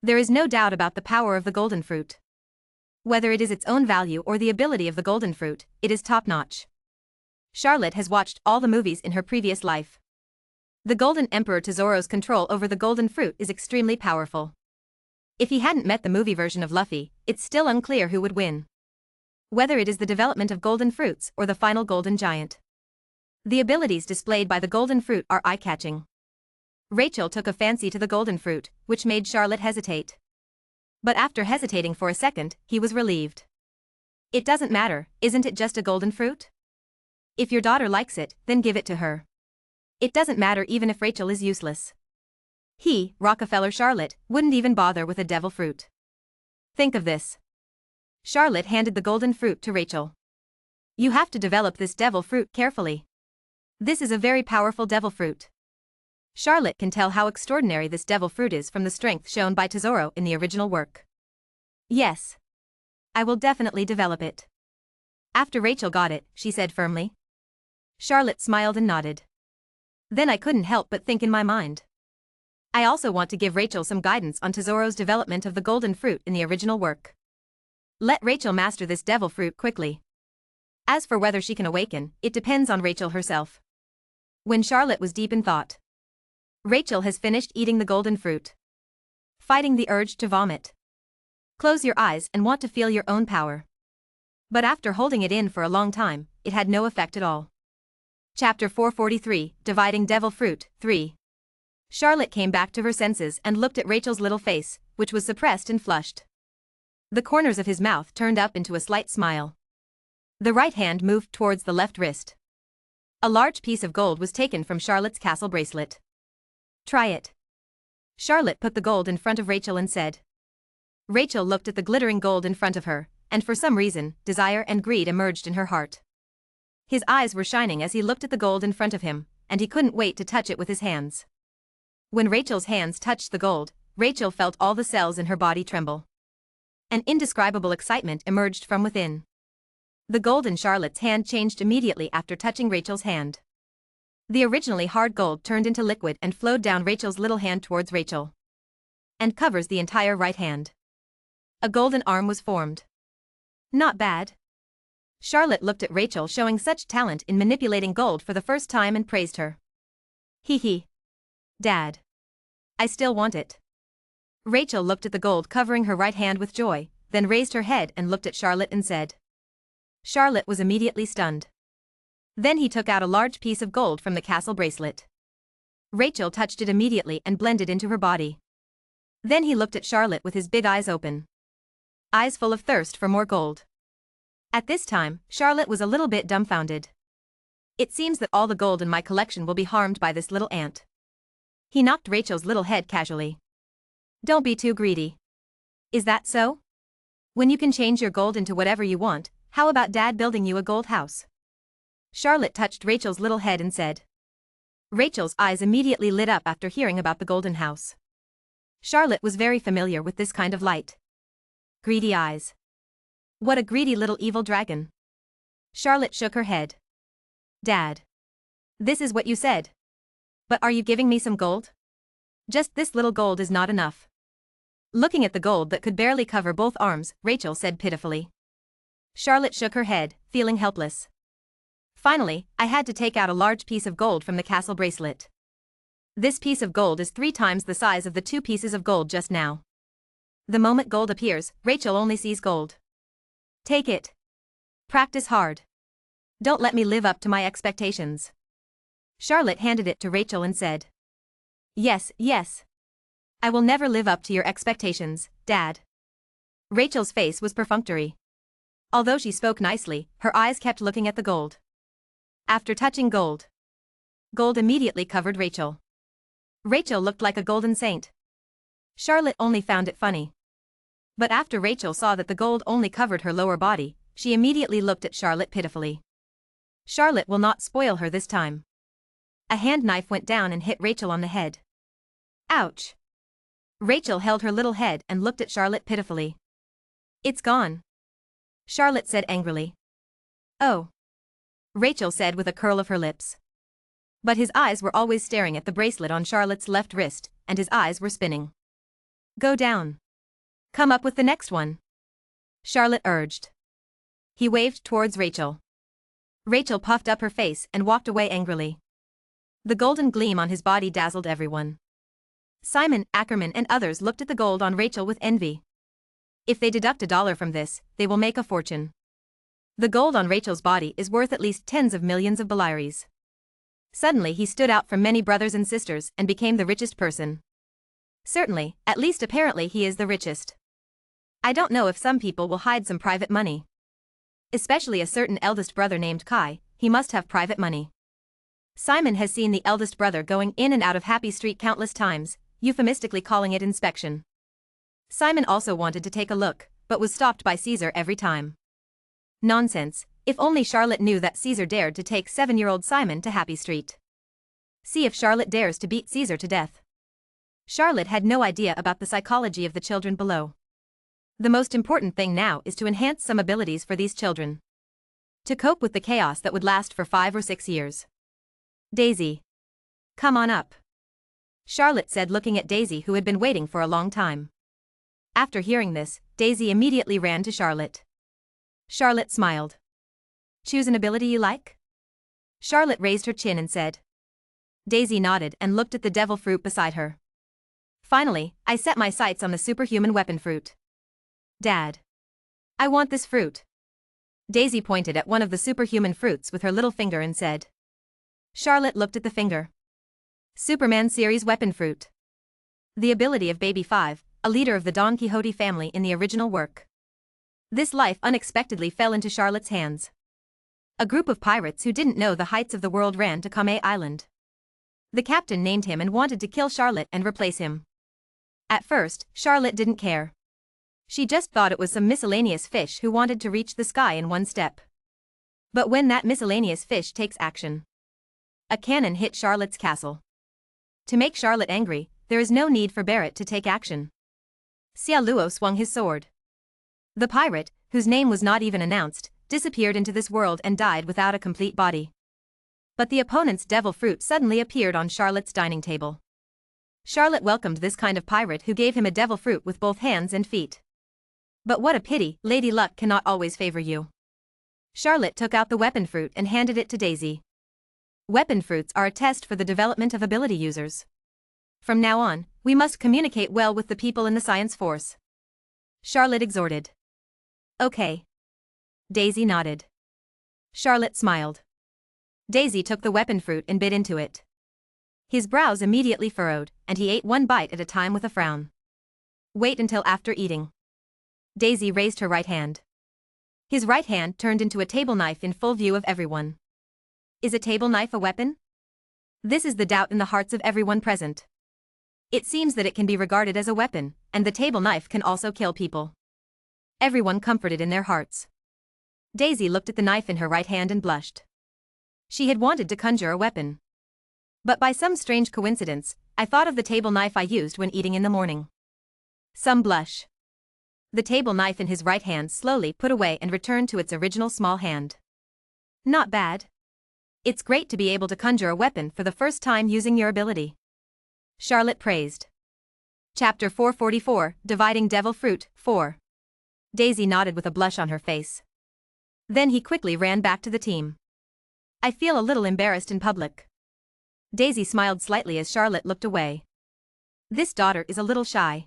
There is no doubt about the power of the golden fruit. Whether it is its own value or the ability of the golden fruit, it is top-notch. Charlotte has watched all the movies in her previous life. The Golden Emperor Zoro's control over the golden fruit is extremely powerful. If he hadn't met the movie version of Luffy, it's still unclear who would win. Whether it is the development of golden fruits or the final golden giant. The abilities displayed by the golden fruit are eye-catching. Rachel took a fancy to the golden fruit, which made Charlotte hesitate. But after hesitating for a second, he was relieved. It doesn't matter, isn't it just a golden fruit? If your daughter likes it, then give it to her. It doesn't matter even if Rachel is useless. He, Rockefeller Charlotte, wouldn't even bother with a devil fruit. Think of this. Charlotte handed the golden fruit to Rachel. You have to develop this devil fruit carefully. This is a very powerful devil fruit. Charlotte can tell how extraordinary this devil fruit is from the strength shown by Zoro in the original work. Yes. I will definitely develop it. After Rachel got it, she said firmly. Charlotte smiled and nodded. Then I couldn't help but think in my mind. I also want to give Rachel some guidance on Zoro's development of the golden fruit in the original work. Let Rachel master this devil fruit quickly. As for whether she can awaken, it depends on Rachel herself. When Charlotte was deep in thought. Rachel has finished eating the golden fruit. Fighting the urge to vomit. Close your eyes and want to feel your own power. But after holding it in for a long time, it had no effect at all. Chapter 443, Dividing Devil Fruit, 3. Charlotte came back to her senses and looked at Rachel's little face, which was suppressed and flushed. The corners of his mouth turned up into a slight smile. The right hand moved towards the left wrist. A large piece of gold was taken from Charlotte's castle bracelet. Try it. Charlotte put the gold in front of Rachel and said. Rachel looked at the glittering gold in front of her, and for some reason, desire and greed emerged in her heart. His eyes were shining as he looked at the gold in front of him, and he couldn't wait to touch it with his hands. When Rachel's hands touched the gold, Rachel felt all the cells in her body tremble. An indescribable excitement emerged from within. The gold in Charlotte's hand changed immediately after touching Rachel's hand. The originally hard gold turned into liquid and flowed down Rachel's little hand towards Rachel. And covers the entire right hand. A golden arm was formed. Not bad. Charlotte looked at Rachel showing such talent in manipulating gold for the first time and praised her. Hee hee. Dad. I still want it. Rachel looked at the gold covering her right hand with joy, then raised her head and looked at Charlotte and said. Charlotte was immediately stunned. Then he took out a large piece of gold from the castle bracelet. Rachel touched it immediately and blended into her body. Then he looked at Charlotte with his big eyes open. Eyes full of thirst for more gold. At this time, Charlotte was a little bit dumbfounded. It seems that all the gold in my collection will be harmed by this little ant. He knocked Rachel's little head casually. Don't be too greedy. Is that so? When you can change your gold into whatever you want, how about Dad building you a gold house? Charlotte touched Rachel's little head and said. Rachel's eyes immediately lit up after hearing about the golden house. Charlotte was very familiar with this kind of light. Greedy eyes. What a greedy little evil dragon. Charlotte shook her head. Dad. This is what you said. But are you giving me some gold? Just this little gold is not enough. Looking at the gold that could barely cover both arms, Rachel said pitifully. Charlotte shook her head, feeling helpless. Finally, I had to take out a large piece of gold from the castle bracelet. This piece of gold is 3 times the size of the 2 pieces of gold just now. The moment gold appears, Rachel only sees gold. Take it. Practice hard. Don't let me live up to my expectations. Charlotte handed it to Rachel and said. Yes, yes. I will never live up to your expectations, Dad. Rachel's face was perfunctory. Although she spoke nicely, her eyes kept looking at the gold. After touching gold, gold immediately covered Rachel. Rachel looked like a golden saint. Charlotte only found it funny. But after Rachel saw that the gold only covered her lower body, she immediately looked at Charlotte pitifully. Charlotte will not spoil her this time. A hand knife went down and hit Rachel on the head. Ouch. Rachel held her little head and looked at Charlotte pitifully. It's gone. Charlotte said angrily. Oh. Rachel said with a curl of her lips. But his eyes were always staring at the bracelet on Charlotte's left wrist, and his eyes were spinning. Go down. Come up with the next one. Charlotte urged. He waved towards Rachel. Rachel puffed up her face and walked away angrily. The golden gleam on his body dazzled everyone. Simon, Ackerman and others looked at the gold on Rachel with envy. If they deduct $1 from this, they will make a fortune. The gold on Rachel's body is worth at least tens of millions of boliares. Suddenly he stood out from many brothers and sisters and became the richest person. Certainly, at least apparently he is the richest. I don't know if some people will hide some private money. Especially a certain eldest brother named Kai, he must have private money. Simon has seen the eldest brother going in and out of Happy Street countless times, euphemistically calling it inspection. Simon also wanted to take a look, but was stopped by Caesar every time. Nonsense, if only Charlotte knew that Caesar dared to take 7-year-old Simon to Happy Street. See if Charlotte dares to beat Caesar to death. Charlotte had no idea about the psychology of the children below. The most important thing now is to enhance some abilities for these children. To cope with the chaos that would last for 5 or 6 years. Daisy. Come on up. Charlotte said, looking at Daisy, who had been waiting for a long time. After hearing this, Daisy immediately ran to Charlotte. Charlotte smiled. Choose an ability you like? Charlotte raised her chin and said. Daisy nodded and looked at the devil fruit beside her. Finally, I set my sights on the superhuman weapon fruit. Dad. I want this fruit. Daisy pointed at one of the superhuman fruits with her little finger and said. Charlotte looked at the finger. Superman series weapon fruit. The ability of Baby 5, a leader of the Don Quixote family in the original work. This life unexpectedly fell into Charlotte's hands. A group of pirates who didn't know the heights of the world ran to Kame Island. The captain named him and wanted to kill Charlotte and replace him. At first, Charlotte didn't care. She just thought it was some miscellaneous fish who wanted to reach the sky in one step. But when that miscellaneous fish takes action, a cannon hit Charlotte's castle. To make Charlotte angry, there is no need for Barrett to take action. Xia Luo swung his sword. The pirate, whose name was not even announced, disappeared into this world and died without a complete body. But the opponent's devil fruit suddenly appeared on Charlotte's dining table. Charlotte welcomed this kind of pirate who gave him a devil fruit with both hands and feet. But what a pity, Lady Luck cannot always favor you. Charlotte took out the weapon fruit and handed it to Daisy. Weapon fruits are a test for the development of ability users. From now on, we must communicate well with the people in the science force. Charlotte exhorted. Okay. Daisy nodded. Charlotte smiled. Daisy took the weapon fruit and bit into it. His brows immediately furrowed, and he ate one bite at a time with a frown. Wait until after eating. Daisy raised her right hand. His right hand turned into a table knife in full view of everyone. Is a table knife a weapon? This is the doubt in the hearts of everyone present. It seems that it can be regarded as a weapon, and the table knife can also kill people. Everyone comforted in their hearts. Daisy looked at the knife in her right hand and blushed. She had wanted to conjure a weapon. But by some strange coincidence, I thought of the table knife I used when eating in the morning. Some blush. The table knife in his right hand slowly put away and returned to its original small hand. Not bad. It's great to be able to conjure a weapon for the first time using your ability. Charlotte praised. Chapter 444, Dividing Devil Fruit, 4. Daisy nodded with a blush on her face. Then he quickly ran back to the team. I feel a little embarrassed in public. Daisy smiled slightly as Charlotte looked away. This daughter is a little shy.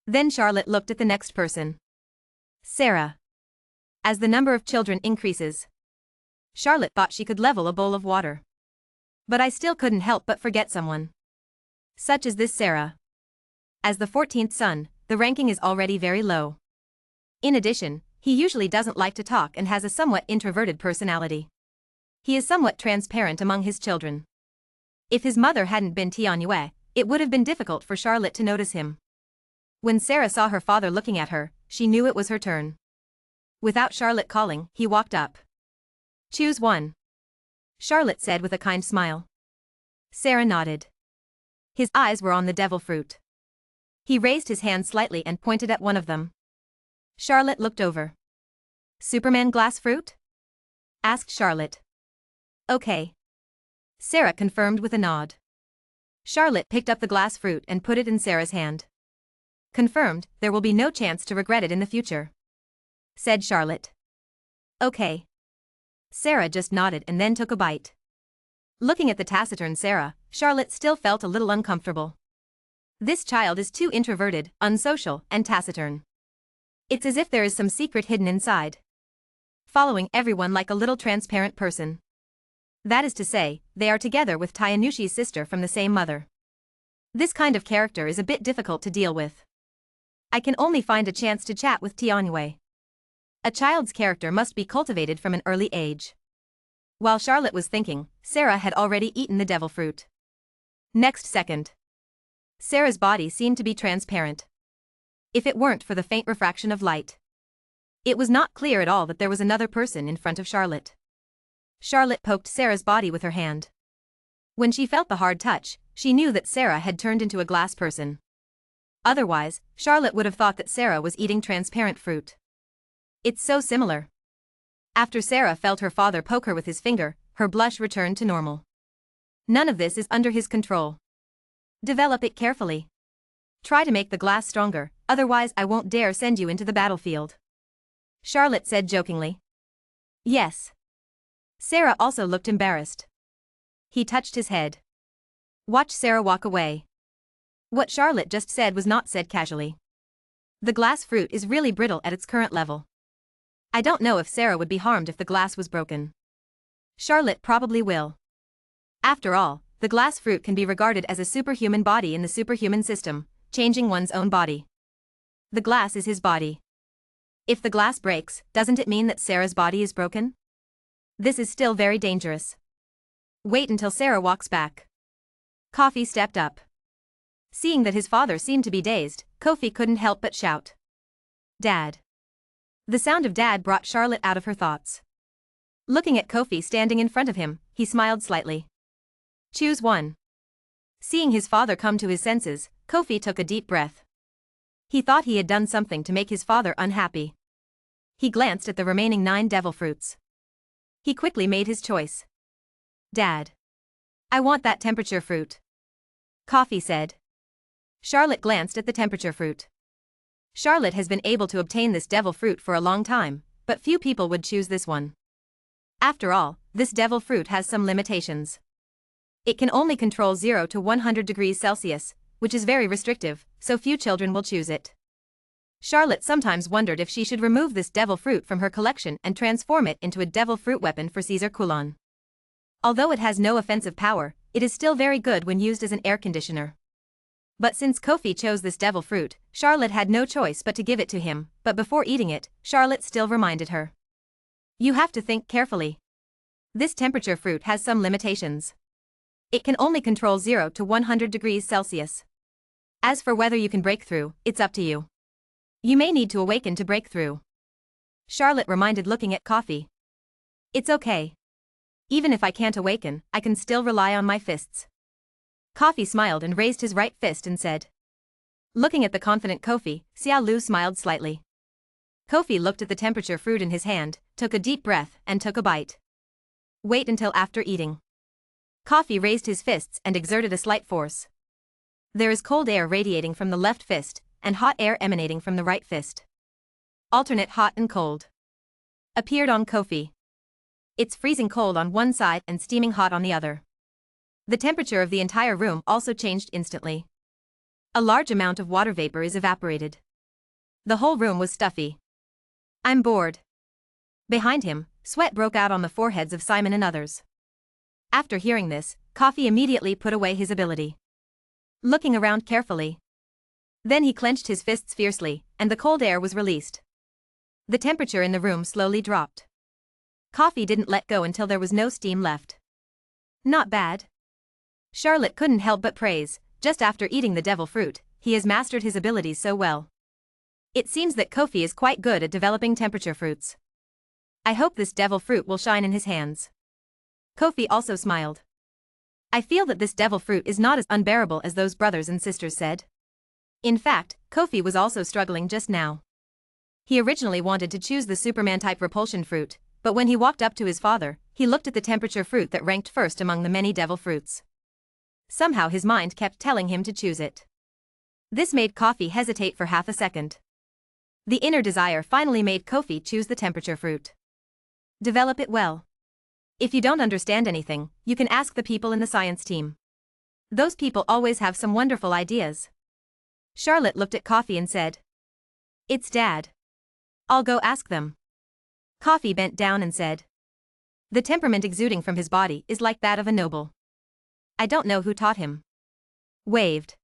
Then Charlotte looked at the next person. Sarah. As the number of children increases, Charlotte thought she could level a bowl of water. But I still couldn't help but forget someone. Such as this Sarah. As the 14th son, the ranking is already very low. In addition, he usually doesn't like to talk and has a somewhat introverted personality. He is somewhat transparent among his children. If his mother hadn't been Tianyue, it would have been difficult for Charlotte to notice him. When Sarah saw her father looking at her, she knew it was her turn. Without Charlotte calling, he walked up. Choose one. Charlotte said with a kind smile. Sarah nodded. His eyes were on the devil fruit. He raised his hand slightly and pointed at one of them. Charlotte looked over. Superman glass fruit? Asked Charlotte. Okay. Sarah confirmed with a nod. Charlotte picked up the glass fruit and put it in Sarah's hand. Confirmed, there will be no chance to regret it in the future. said Charlotte. Okay. Sarah just nodded and then took a bite. Looking at the taciturn Sarah, Charlotte still felt a little uncomfortable. This child is too introverted, unsocial, and taciturn. It's as if there is some secret hidden inside, following everyone like a little transparent person. That is to say, they are together with Tayanushi's sister from the same mother. This kind of character is a bit difficult to deal with. I can only find a chance to chat with Tianwei. A child's character must be cultivated from an early age. While Charlotte was thinking, Sarah had already eaten the devil fruit. Next second, Sarah's body seemed to be transparent. If it weren't for the faint refraction of light, it was not clear at all that there was another person in front of Charlotte. Charlotte poked Sarah's body with her hand. When she felt the hard touch, she knew that Sarah had turned into a glass person. Otherwise, Charlotte would have thought that Sarah was eating transparent fruit. It's so similar. After Sarah felt her father poke her with his finger, her blush returned to normal. None of this is under his control. Develop it carefully. Try to make the glass stronger, otherwise I won't dare send you into the battlefield. Charlotte said jokingly. Yes. Sarah also looked embarrassed. He touched his head. Watch Sarah walk away. What Charlotte just said was not said casually. The glass fruit is really brittle at its current level. I don't know if Sarah would be harmed if the glass was broken. Charlotte probably will. After all, the glass fruit can be regarded as a superhuman body in the superhuman system, changing one's own body. The glass is his body. If the glass breaks, doesn't it mean that Sarah's body is broken? This is still very dangerous. Wait until Sarah walks back. Kofi stepped up. Seeing that his father seemed to be dazed, Kofi couldn't help but shout. Dad. The sound of Dad brought Charlotte out of her thoughts. Looking at Kofi standing in front of him, he smiled slightly. Choose one. Seeing his father come to his senses, Kofi took a deep breath. He thought he had done something to make his father unhappy. He glanced at the remaining 9 devil fruits. He quickly made his choice. Dad. I want that temperature fruit. Kofi said. Charlotte glanced at the temperature fruit. Charlotte has been able to obtain this devil fruit for a long time, but few people would choose this one. After all, this devil fruit has some limitations. It can only control 0 to 100 degrees Celsius, which is very restrictive, so few children will choose it. Charlotte sometimes wondered if she should remove this devil fruit from her collection and transform it into a devil fruit weapon for Caesar Kulon. Although it has no offensive power, it is still very good when used as an air conditioner. But since Kofi chose this devil fruit, Charlotte had no choice but to give it to him, but before eating it, Charlotte still reminded her. You have to think carefully. This temperature fruit has some limitations. It can only control 0 to 100 degrees Celsius. As for whether you can break through, it's up to you. You may need to awaken to break through. Charlotte reminded looking at Kofi. It's okay. Even if I can't awaken, I can still rely on my fists. Kofi smiled and raised his right fist and said. Looking at the confident Kofi, Xiao Lu smiled slightly. Kofi looked at the temperature fruit in his hand, took a deep breath, and took a bite. Wait until after eating. Kofi raised his fists and exerted a slight force. There is cold air radiating from the left fist, and hot air emanating from the right fist. Alternate hot and cold appeared on Kofi. It's freezing cold on one side and steaming hot on the other. The temperature of the entire room also changed instantly. A large amount of water vapor is evaporated. The whole room was stuffy. I'm bored. Behind him, sweat broke out on the foreheads of Simon and others. After hearing this, Kofi immediately put away his ability. Looking around carefully. Then he clenched his fists fiercely, and the cold air was released. The temperature in the room slowly dropped. Kofi didn't let go until there was no steam left. Not bad. Charlotte couldn't help but praise, just after eating the devil fruit, he has mastered his abilities so well. It seems that Kofi is quite good at developing temperature fruits. I hope this devil fruit will shine in his hands. Kofi also smiled. I feel that this devil fruit is not as unbearable as those brothers and sisters said. In fact, Kofi was also struggling just now. He originally wanted to choose the Superman-type repulsion fruit, but when he walked up to his father, he looked at the temperature fruit that ranked first among the many devil fruits. Somehow his mind kept telling him to choose it. This made Kofi hesitate for half a second. The inner desire finally made Kofi choose the temperature fruit. Develop it well. If you don't understand anything, you can ask the people in the science team. Those people always have some wonderful ideas. Charlotte looked at Coffee and said, "It's Dad. I'll go ask them." Coffee bent down and said, "The temperament exuding from his body is like that of a noble. I don't know who taught him." Waved.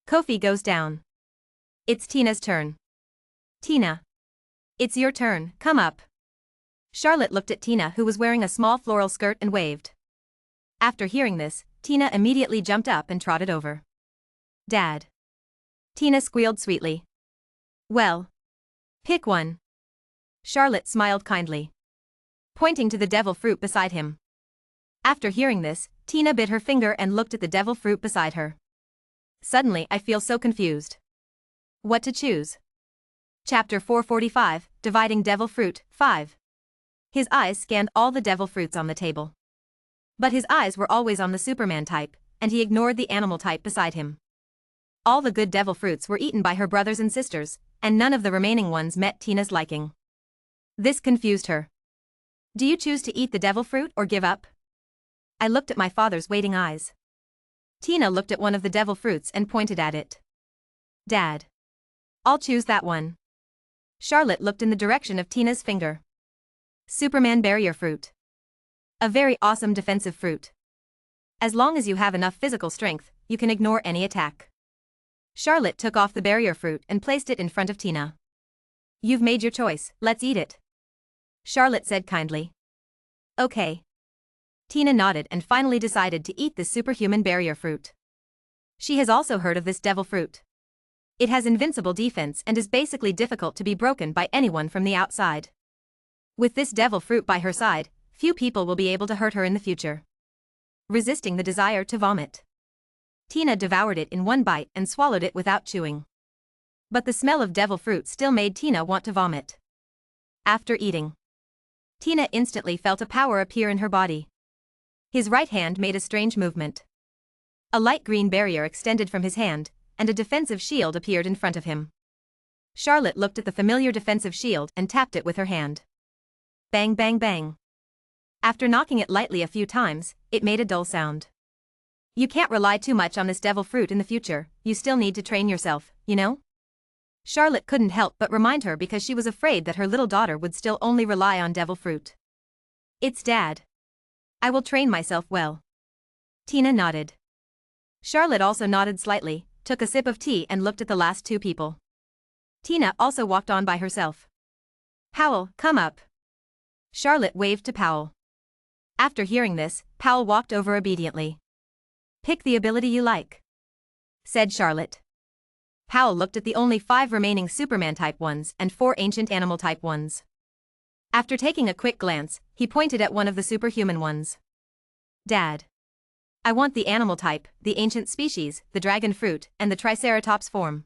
Kofi goes down. It's Tina's turn. Tina. It's your turn, come up. Charlotte looked at Tina, who was wearing a small floral skirt, and waved. After hearing this, Tina immediately jumped up and trotted over. Dad. Tina squealed sweetly. Well. Pick one. Charlotte smiled kindly, pointing to the devil fruit beside him. After hearing this, Tina bit her finger and looked at the devil fruit beside her. Suddenly I feel so confused. What to choose? Chapter 445, Dividing Devil Fruit, 5. His eyes scanned all the devil fruits on the table. But his eyes were always on the Superman type, and he ignored the animal type beside him. All the good devil fruits were eaten by her brothers and sisters, and none of the remaining ones met Tina's liking. This confused her. Do you choose to eat the devil fruit or give up? I looked at my father's waiting eyes. Tina looked at one of the devil fruits and pointed at it. Dad. I'll choose that one. Charlotte looked in the direction of Tina's finger. Superman barrier fruit. A very awesome defensive fruit. As long as you have enough physical strength, you can ignore any attack. Charlotte took off the barrier fruit and placed it in front of Tina. You've made your choice, let's eat it. Charlotte said kindly. Okay. Tina nodded and finally decided to eat this superhuman barrier fruit. She has also heard of this devil fruit. It has invincible defense and is basically difficult to be broken by anyone from the outside. With this devil fruit by her side, few people will be able to hurt her in the future. Resisting the desire to vomit, Tina devoured it in one bite and swallowed it without chewing. But the smell of devil fruit still made Tina want to vomit. After eating, Tina instantly felt a power appear in her body. His right hand made a strange movement. A light green barrier extended from his hand, and a defensive shield appeared in front of him. Charlotte looked at the familiar defensive shield and tapped it with her hand. Bang bang bang. After knocking it lightly a few times, it made a dull sound. You can't rely too much on this devil fruit in the future, you still need to train yourself, you know? Charlotte couldn't help but remind her because she was afraid that her little daughter would still only rely on devil fruit. It's Dad. I will train myself well. Tina nodded. Charlotte also nodded slightly, took a sip of tea and looked at the last two people. Tina also walked on by herself. Powell, come up. Charlotte waved to Powell. After hearing this, Powell walked over obediently. Pick the ability you like, said Charlotte. Powell looked at the only 5 remaining Superman-type ones and 4 ancient animal-type ones. After taking a quick glance, he pointed at one of the superhuman ones. Dad. I want the animal type, the ancient species, the dragon fruit, and the triceratops form.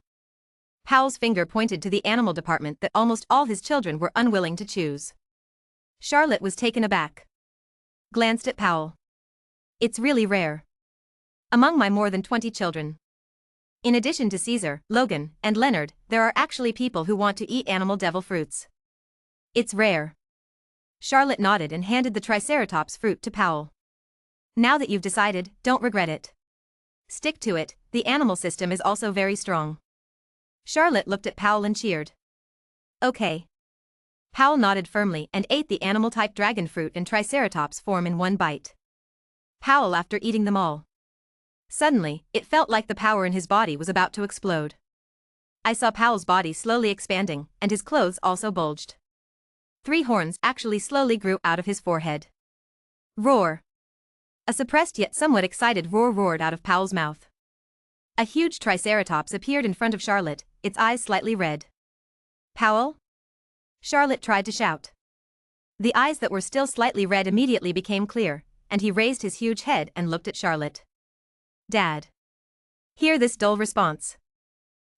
Powell's finger pointed to the animal department that almost all his children were unwilling to choose. Charlotte was taken aback. Glanced at Powell. It's really rare. Among my more than 20 children. In addition to Caesar, Logan, and Leonard, there are actually people who want to eat animal devil fruits. It's rare. Charlotte nodded and handed the triceratops fruit to Powell. Now that you've decided, don't regret it. Stick to it, the animal system is also very strong. Charlotte looked at Powell and cheered. Okay. Powell nodded firmly and ate the animal-type dragon fruit and triceratops form in one bite. Powell after eating them all. Suddenly, it felt like the power in his body was about to explode. I saw Powell's body slowly expanding, and his clothes also bulged. 3 horns actually slowly grew out of his forehead. Roar. A suppressed yet somewhat excited roar roared out of Powell's mouth. A huge triceratops appeared in front of Charlotte, its eyes slightly red. Powell? Charlotte tried to shout. The eyes that were still slightly red immediately became clear, and he raised his huge head and looked at Charlotte. Dad. Hear this dull response.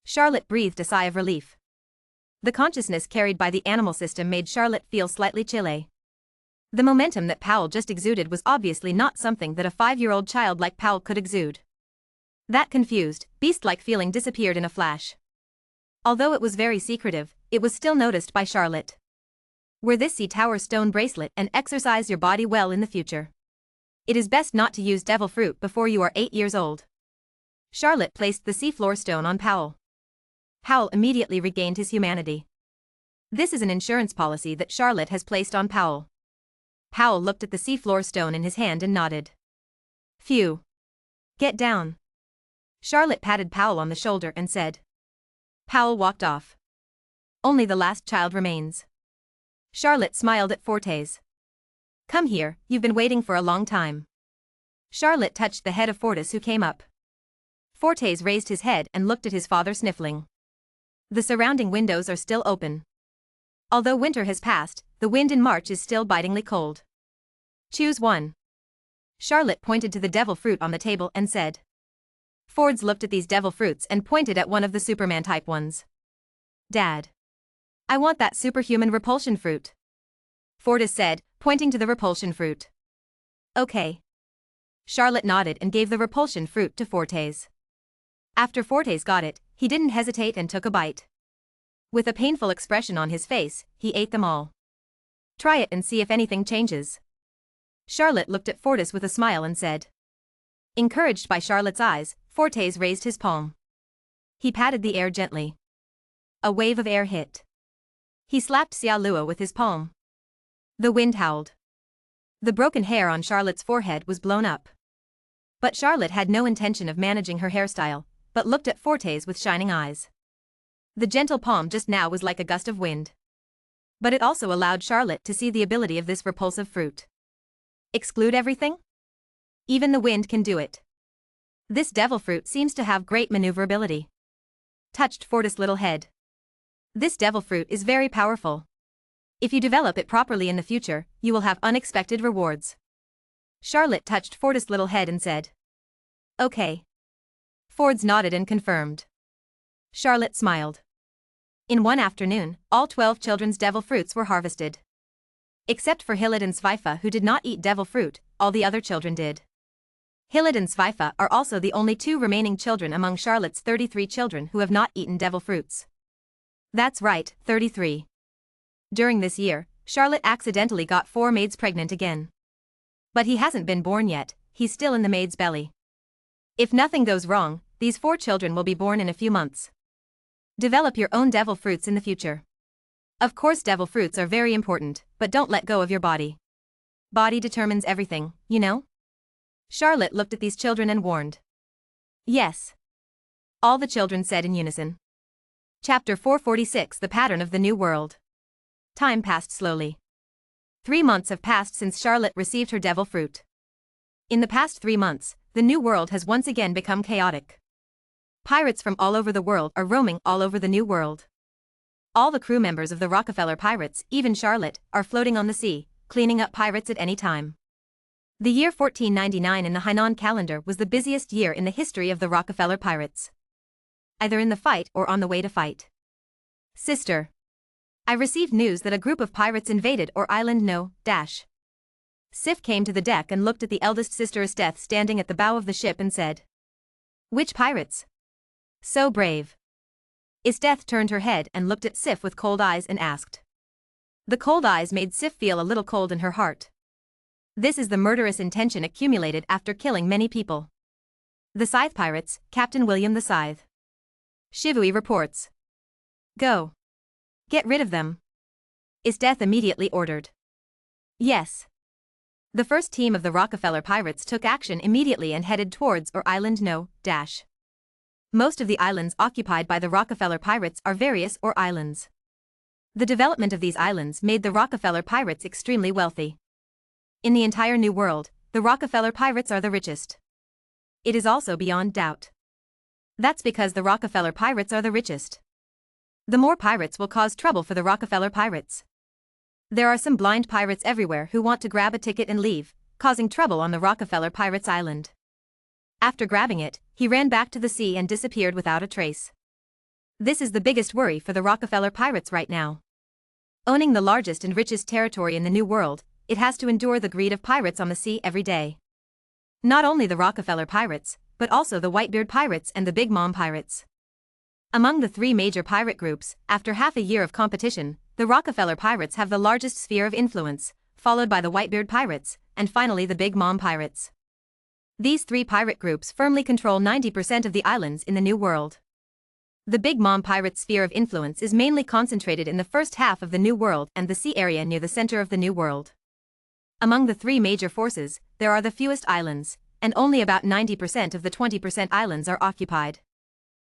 Charlotte breathed a sigh of relief. The consciousness carried by the animal system made Charlotte feel slightly chilly. The momentum that Powell just exuded was obviously not something that a 5-year-old child like Powell could exude. That confused, beast-like feeling disappeared in a flash. Although it was very secretive, it was still noticed by Charlotte. Wear this Sea Tower stone bracelet and exercise your body well in the future. It is best not to use devil fruit before you are 8 years old. Charlotte placed the seafloor stone on Powell. Powell immediately regained his humanity. This is an insurance policy that Charlotte has placed on Powell. Powell looked at the seafloor stone in his hand and nodded. Phew. Get down. Charlotte patted Powell on the shoulder and said. Powell walked off. Only the last child remains. Charlotte smiled at Fortes. Come here, you've been waiting for a long time. Charlotte touched the head of Fortis, who came up. Fortes raised his head and looked at his father, sniffling. The surrounding windows are still open. Although winter has passed, the wind in March is still bitingly cold. Choose one. Charlotte pointed to the devil fruit on the table and said. Fords looked at these devil fruits and pointed at one of the Superman-type ones. Dad. I want that superhuman repulsion fruit. Fortis said, pointing to the repulsion fruit. Okay. Charlotte nodded and gave the repulsion fruit to Fortes. After Fortes got it, he didn't hesitate and took a bite. With a painful expression on his face, he ate them all. Try it and see if anything changes. Charlotte looked at Fortis with a smile and said. Encouraged by Charlotte's eyes, Fortes raised his palm. He patted the air gently. A wave of air hit. He slapped Xiaolua with his palm. The wind howled. The broken hair on Charlotte's forehead was blown up. But Charlotte had no intention of managing her hairstyle, but looked at Fortes with shining eyes. The gentle palm just now was like a gust of wind. But it also allowed Charlotte to see the ability of this repulsive fruit. Exclude everything? Even the wind can do it. This devil fruit seems to have great maneuverability. Touched Fortis' little head. This devil fruit is very powerful. If you develop it properly in the future, you will have unexpected rewards. Charlotte touched Fortis' little head and said. Okay. Fords nodded and confirmed. Charlotte smiled. In one afternoon, all 12 children's devil fruits were harvested. Except for Hillid and Sveifa, who did not eat devil fruit, all the other children did. Hillid and Sveifa are also the only 2 remaining children among Charlotte's 33 children who have not eaten devil fruits. That's right, 33. During this year, Charlotte accidentally got 4 maids pregnant again. But he hasn't been born yet, he's still in the maid's belly. If nothing goes wrong, these 4 children will be born in a few months. Develop your own devil fruits in the future. Of course, devil fruits are very important, but don't let go of your body. Body determines everything, you know? Charlotte looked at these children and warned. Yes. All the children said in unison. Chapter 446, The Pattern of the New World. Time passed slowly. 3 months have passed since Charlotte received her devil fruit. In the past 3 months, the new world has once again become chaotic. Pirates from all over the world are roaming all over the new world. All the crew members of the Rockefeller Pirates, even Charlotte, are floating on the sea, cleaning up pirates at any time. The year 1499 in the Hainan calendar was the busiest year in the history of the Rockefeller Pirates. Either in the fight or on the way to fight. Sister. I received news that a group of pirates invaded our island no. Sif came to the deck and looked at the eldest sister Esteth standing at the bow of the ship and said. Which pirates? So brave. Esteth turned her head and looked at Sif with cold eyes and asked. The cold eyes made Sif feel a little cold in her heart. This is the murderous intention accumulated after killing many people. The Scythe Pirates, Captain William the Scythe. Shivui reports. Go. Get rid of them. Esteth immediately ordered. Yes. The first team of the Rockefeller Pirates took action immediately and headed towards our island no. Most of the islands occupied by the Rockefeller Pirates are various or islands. The development of these islands made the Rockefeller Pirates extremely wealthy. In the entire New World, the Rockefeller Pirates are the richest. It is also beyond doubt. That's because the Rockefeller Pirates are the richest. The more pirates will cause trouble for the Rockefeller Pirates. There are some blind pirates everywhere who want to grab a ticket and leave, causing trouble on the Rockefeller Pirates Island. After grabbing it, he ran back to the sea and disappeared without a trace. This is the biggest worry for the Rockefeller Pirates right now. Owning the largest and richest territory in the New World, it has to endure the greed of pirates on the sea every day. Not only the Rockefeller Pirates, but also the Whitebeard Pirates and the Big Mom Pirates. Among the three major pirate groups, after half a year of competition, the Rockefeller Pirates have the largest sphere of influence, followed by the Whitebeard Pirates, and finally the Big Mom Pirates. These three pirate groups firmly control 90% of the islands in the New World. The Big Mom Pirates' sphere of influence is mainly concentrated in the first half of the New World and the sea area near the center of the New World. Among the three major forces, there are the fewest islands, and only about 90% of the 20% islands are occupied.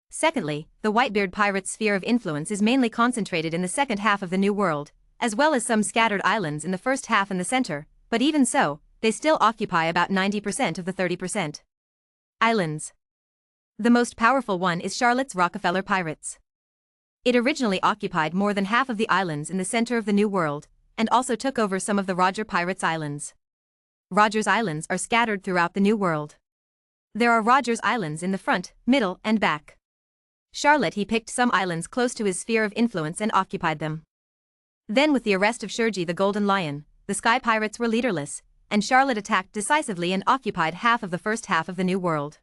Secondly, the Whitebeard Pirates' sphere of influence is mainly concentrated in the second half of the New World, as well as some scattered islands in the first half and the center, but even so, they still occupy about 90% of the 30% islands. The most powerful one is Charlotte's Rockefeller Pirates. It originally occupied more than half of the islands in the center of the New World, and also took over some of the Roger Pirates' islands. Roger's islands are scattered throughout the New World. There are Roger's islands in the front, middle, and back. Charlotte he picked some islands close to his sphere of influence and occupied them. Then with the arrest of Shurji the Golden Lion, the Sky Pirates were leaderless, and Charlotte attacked decisively and occupied half of the first half of the New World.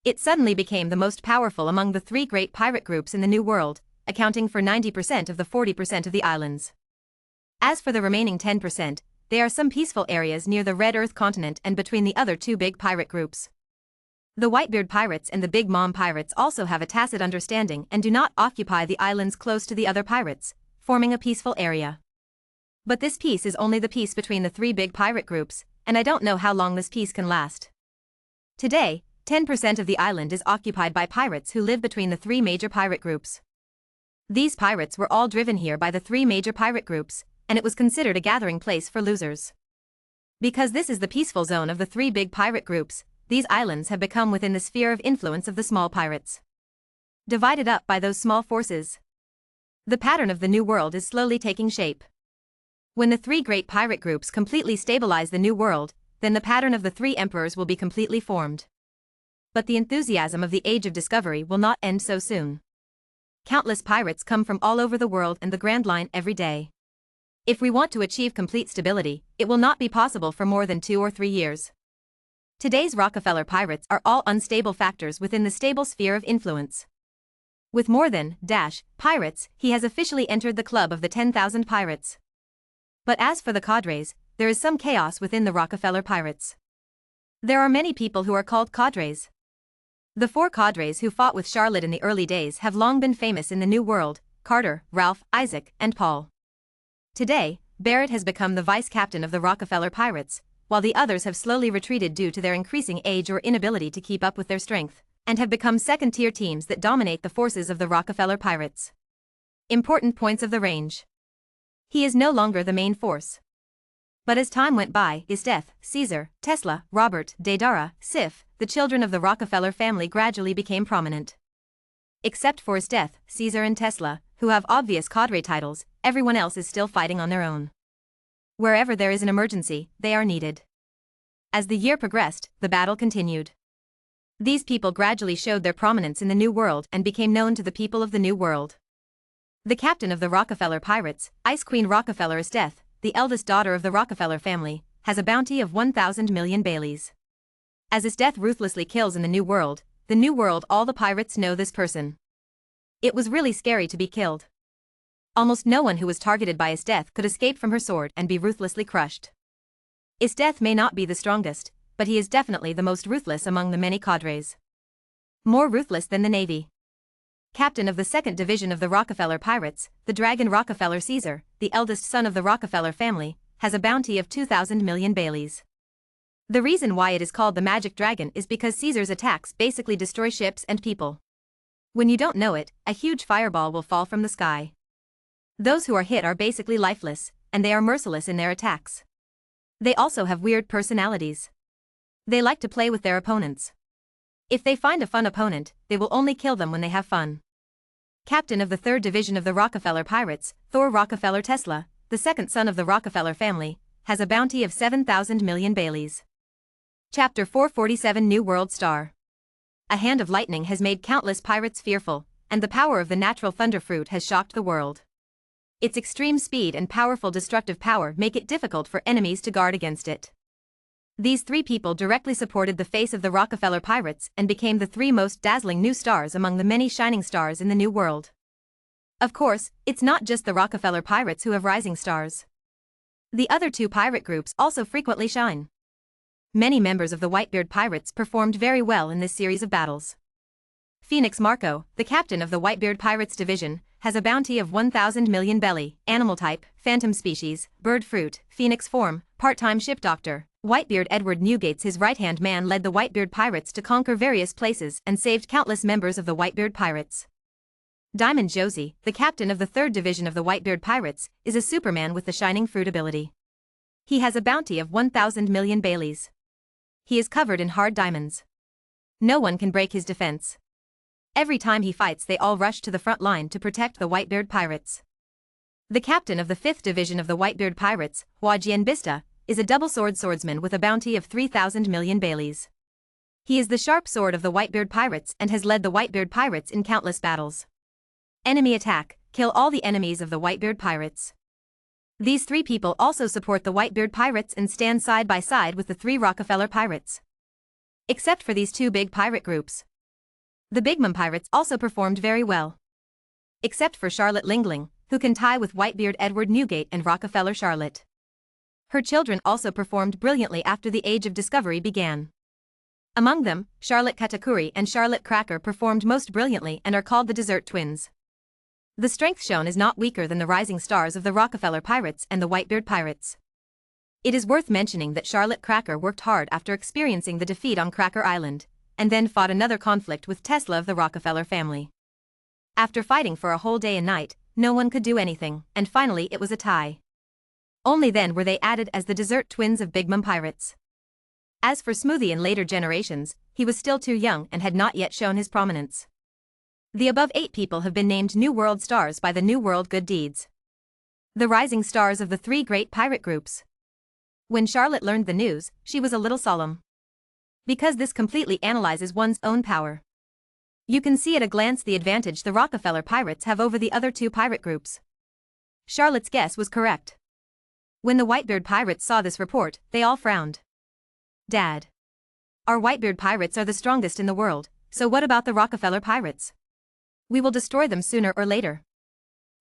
It suddenly became the most powerful among the three great pirate groups in the New World, accounting for 90% of the 40% of the islands. As for the remaining 10%, they are some peaceful areas near the Red Earth continent and between the other two big pirate groups. The Whitebeard Pirates and the Big Mom Pirates also have a tacit understanding and do not occupy the islands close to the other pirates, forming a peaceful area. But this peace is only the peace between the three big pirate groups, and I don't know how long this peace can last. Today, 10% of the island is occupied by pirates who live between the three major pirate groups. These pirates were all driven here by the three major pirate groups, and it was considered a gathering place for losers. Because this is the peaceful zone of the three big pirate groups, these islands have become within the sphere of influence of the small pirates. Divided up by those small forces, the pattern of the New World is slowly taking shape. When the three great pirate groups completely stabilize the New World, then the pattern of the three emperors will be completely formed. But the enthusiasm of the Age of Discovery will not end so soon. Countless pirates come from all over the world and the Grand Line every day. If we want to achieve complete stability, it will not be possible for more than 2 or 3 years. Today's Rockefeller pirates are all unstable factors within the stable sphere of influence. With more than pirates, he has officially entered the club of the 10,000 pirates. But as for the cadres, there is some chaos within the Rockefeller pirates. There are many people who are called cadres. The 4 cadres who fought with Charlotte in the early days have long been famous in the New World: Carter, Ralph, Isaac, and Paul. Today, Barrett has become the vice-captain of the Rockefeller Pirates, while the others have slowly retreated due to their increasing age or inability to keep up with their strength, and have become second-tier teams that dominate the forces of the Rockefeller Pirates. Important points of the range. He is no longer the main force. But as time went by, Esteth, Caesar, Tesla, Robert, Daedara, Sif, the children of the Rockefeller family gradually became prominent. Except for Esteth, Caesar and Tesla, who have obvious cadre titles, everyone else is still fighting on their own. Wherever there is an emergency, they are needed. As the year progressed, the battle continued. These people gradually showed their prominence in the New World and became known to the people of the New World. The captain of the Rockefeller Pirates, Ice Queen Rockefeller Esteth, the eldest daughter of the Rockefeller family, has a bounty of 1,000 million Baileys. As Esteth ruthlessly kills in the New World, all the pirates know this person. It was really scary to be killed. Almost no one who was targeted by Esteth could escape from her sword and be ruthlessly crushed. Esteth may not be the strongest, but he is definitely the most ruthless among the many cadres. More ruthless than the Navy. Captain of the 2nd Division of the Rockefeller Pirates, the Dragon Rockefeller Caesar, the eldest son of the Rockefeller family, has a bounty of 2,000 million Baileys. The reason why it is called the Magic Dragon is because Caesar's attacks basically destroy ships and people. When you don't know it, a huge fireball will fall from the sky. Those who are hit are basically lifeless, and they are merciless in their attacks. They also have weird personalities. They like to play with their opponents. If they find a fun opponent, they will only kill them when they have fun. Captain of the 3rd Division of the Rockefeller Pirates, Thor Rockefeller Tesla, the 2nd son of the Rockefeller family, has a bounty of 7,000 million Baileys. Chapter 447 New World Star. A hand of lightning has made countless pirates fearful, and the power of the natural thunder fruit has shocked the world. Its extreme speed and powerful destructive power make it difficult for enemies to guard against it. These three people directly supported the face of the Rockefeller Pirates and became the three most dazzling new stars among the many shining stars in the New World. Of course, it's not just the Rockefeller Pirates who have rising stars. The other two pirate groups also frequently shine. Many members of the Whitebeard Pirates performed very well in this series of battles. Phoenix Marco, the captain of the Whitebeard Pirates division, has a bounty of 1,000 million belly, animal type, phantom species, bird fruit, phoenix form, part-time ship doctor. Whitebeard Edward Newgates, his right-hand man, led the Whitebeard Pirates to conquer various places and saved countless members of the Whitebeard Pirates. Diamond Josie, the captain of the 3rd division of the Whitebeard Pirates, is a Superman with the shining fruit ability. He has a bounty of 1,000 million Baileys. He is covered in hard diamonds. No one can break his defense. Every time he fights, they all rush to the front line to protect the Whitebeard Pirates. The captain of the 5th division of the Whitebeard Pirates, Huajian Bista, is a double-sword swordsman with a bounty of 3,000 million Baileys. He is the sharp sword of the Whitebeard Pirates and has led the Whitebeard Pirates in countless battles. Enemy attack, kill all the enemies of the Whitebeard Pirates. These three people also support the Whitebeard Pirates and stand side by side with the three Rockefeller Pirates. Except for these two big pirate groups. The Big Mom Pirates also performed very well. Except for Charlotte Lingling, who can tie with Whitebeard Edward Newgate and Rockefeller Charlotte. Her children also performed brilliantly after the Age of Discovery began. Among them, Charlotte Katakuri and Charlotte Cracker performed most brilliantly and are called the Desert Twins. The strength shown is not weaker than the rising stars of the Rockefeller Pirates and the Whitebeard Pirates. It is worth mentioning that Charlotte Cracker worked hard after experiencing the defeat on Cracker Island, and then fought another conflict with Tesla of the Rockefeller family. After fighting for a whole day and night, no one could do anything, and finally it was a tie. Only then were they added as the Desert Twins of Big Mom Pirates. As for Smoothie in later generations, he was still too young and had not yet shown his prominence. The above 8 people have been named New World Stars by the New World Good Deeds. The rising stars of the 3 great pirate groups. When Charlotte learned the news, she was a little solemn. Because this completely analyzes one's own power. You can see at a glance the advantage the Rockefeller Pirates have over the other 2 pirate groups. Charlotte's guess was correct. When the Whitebeard Pirates saw this report, they all frowned. Dad. Our Whitebeard Pirates are the strongest in the world, so what about the Rockefeller Pirates? We will destroy them sooner or later.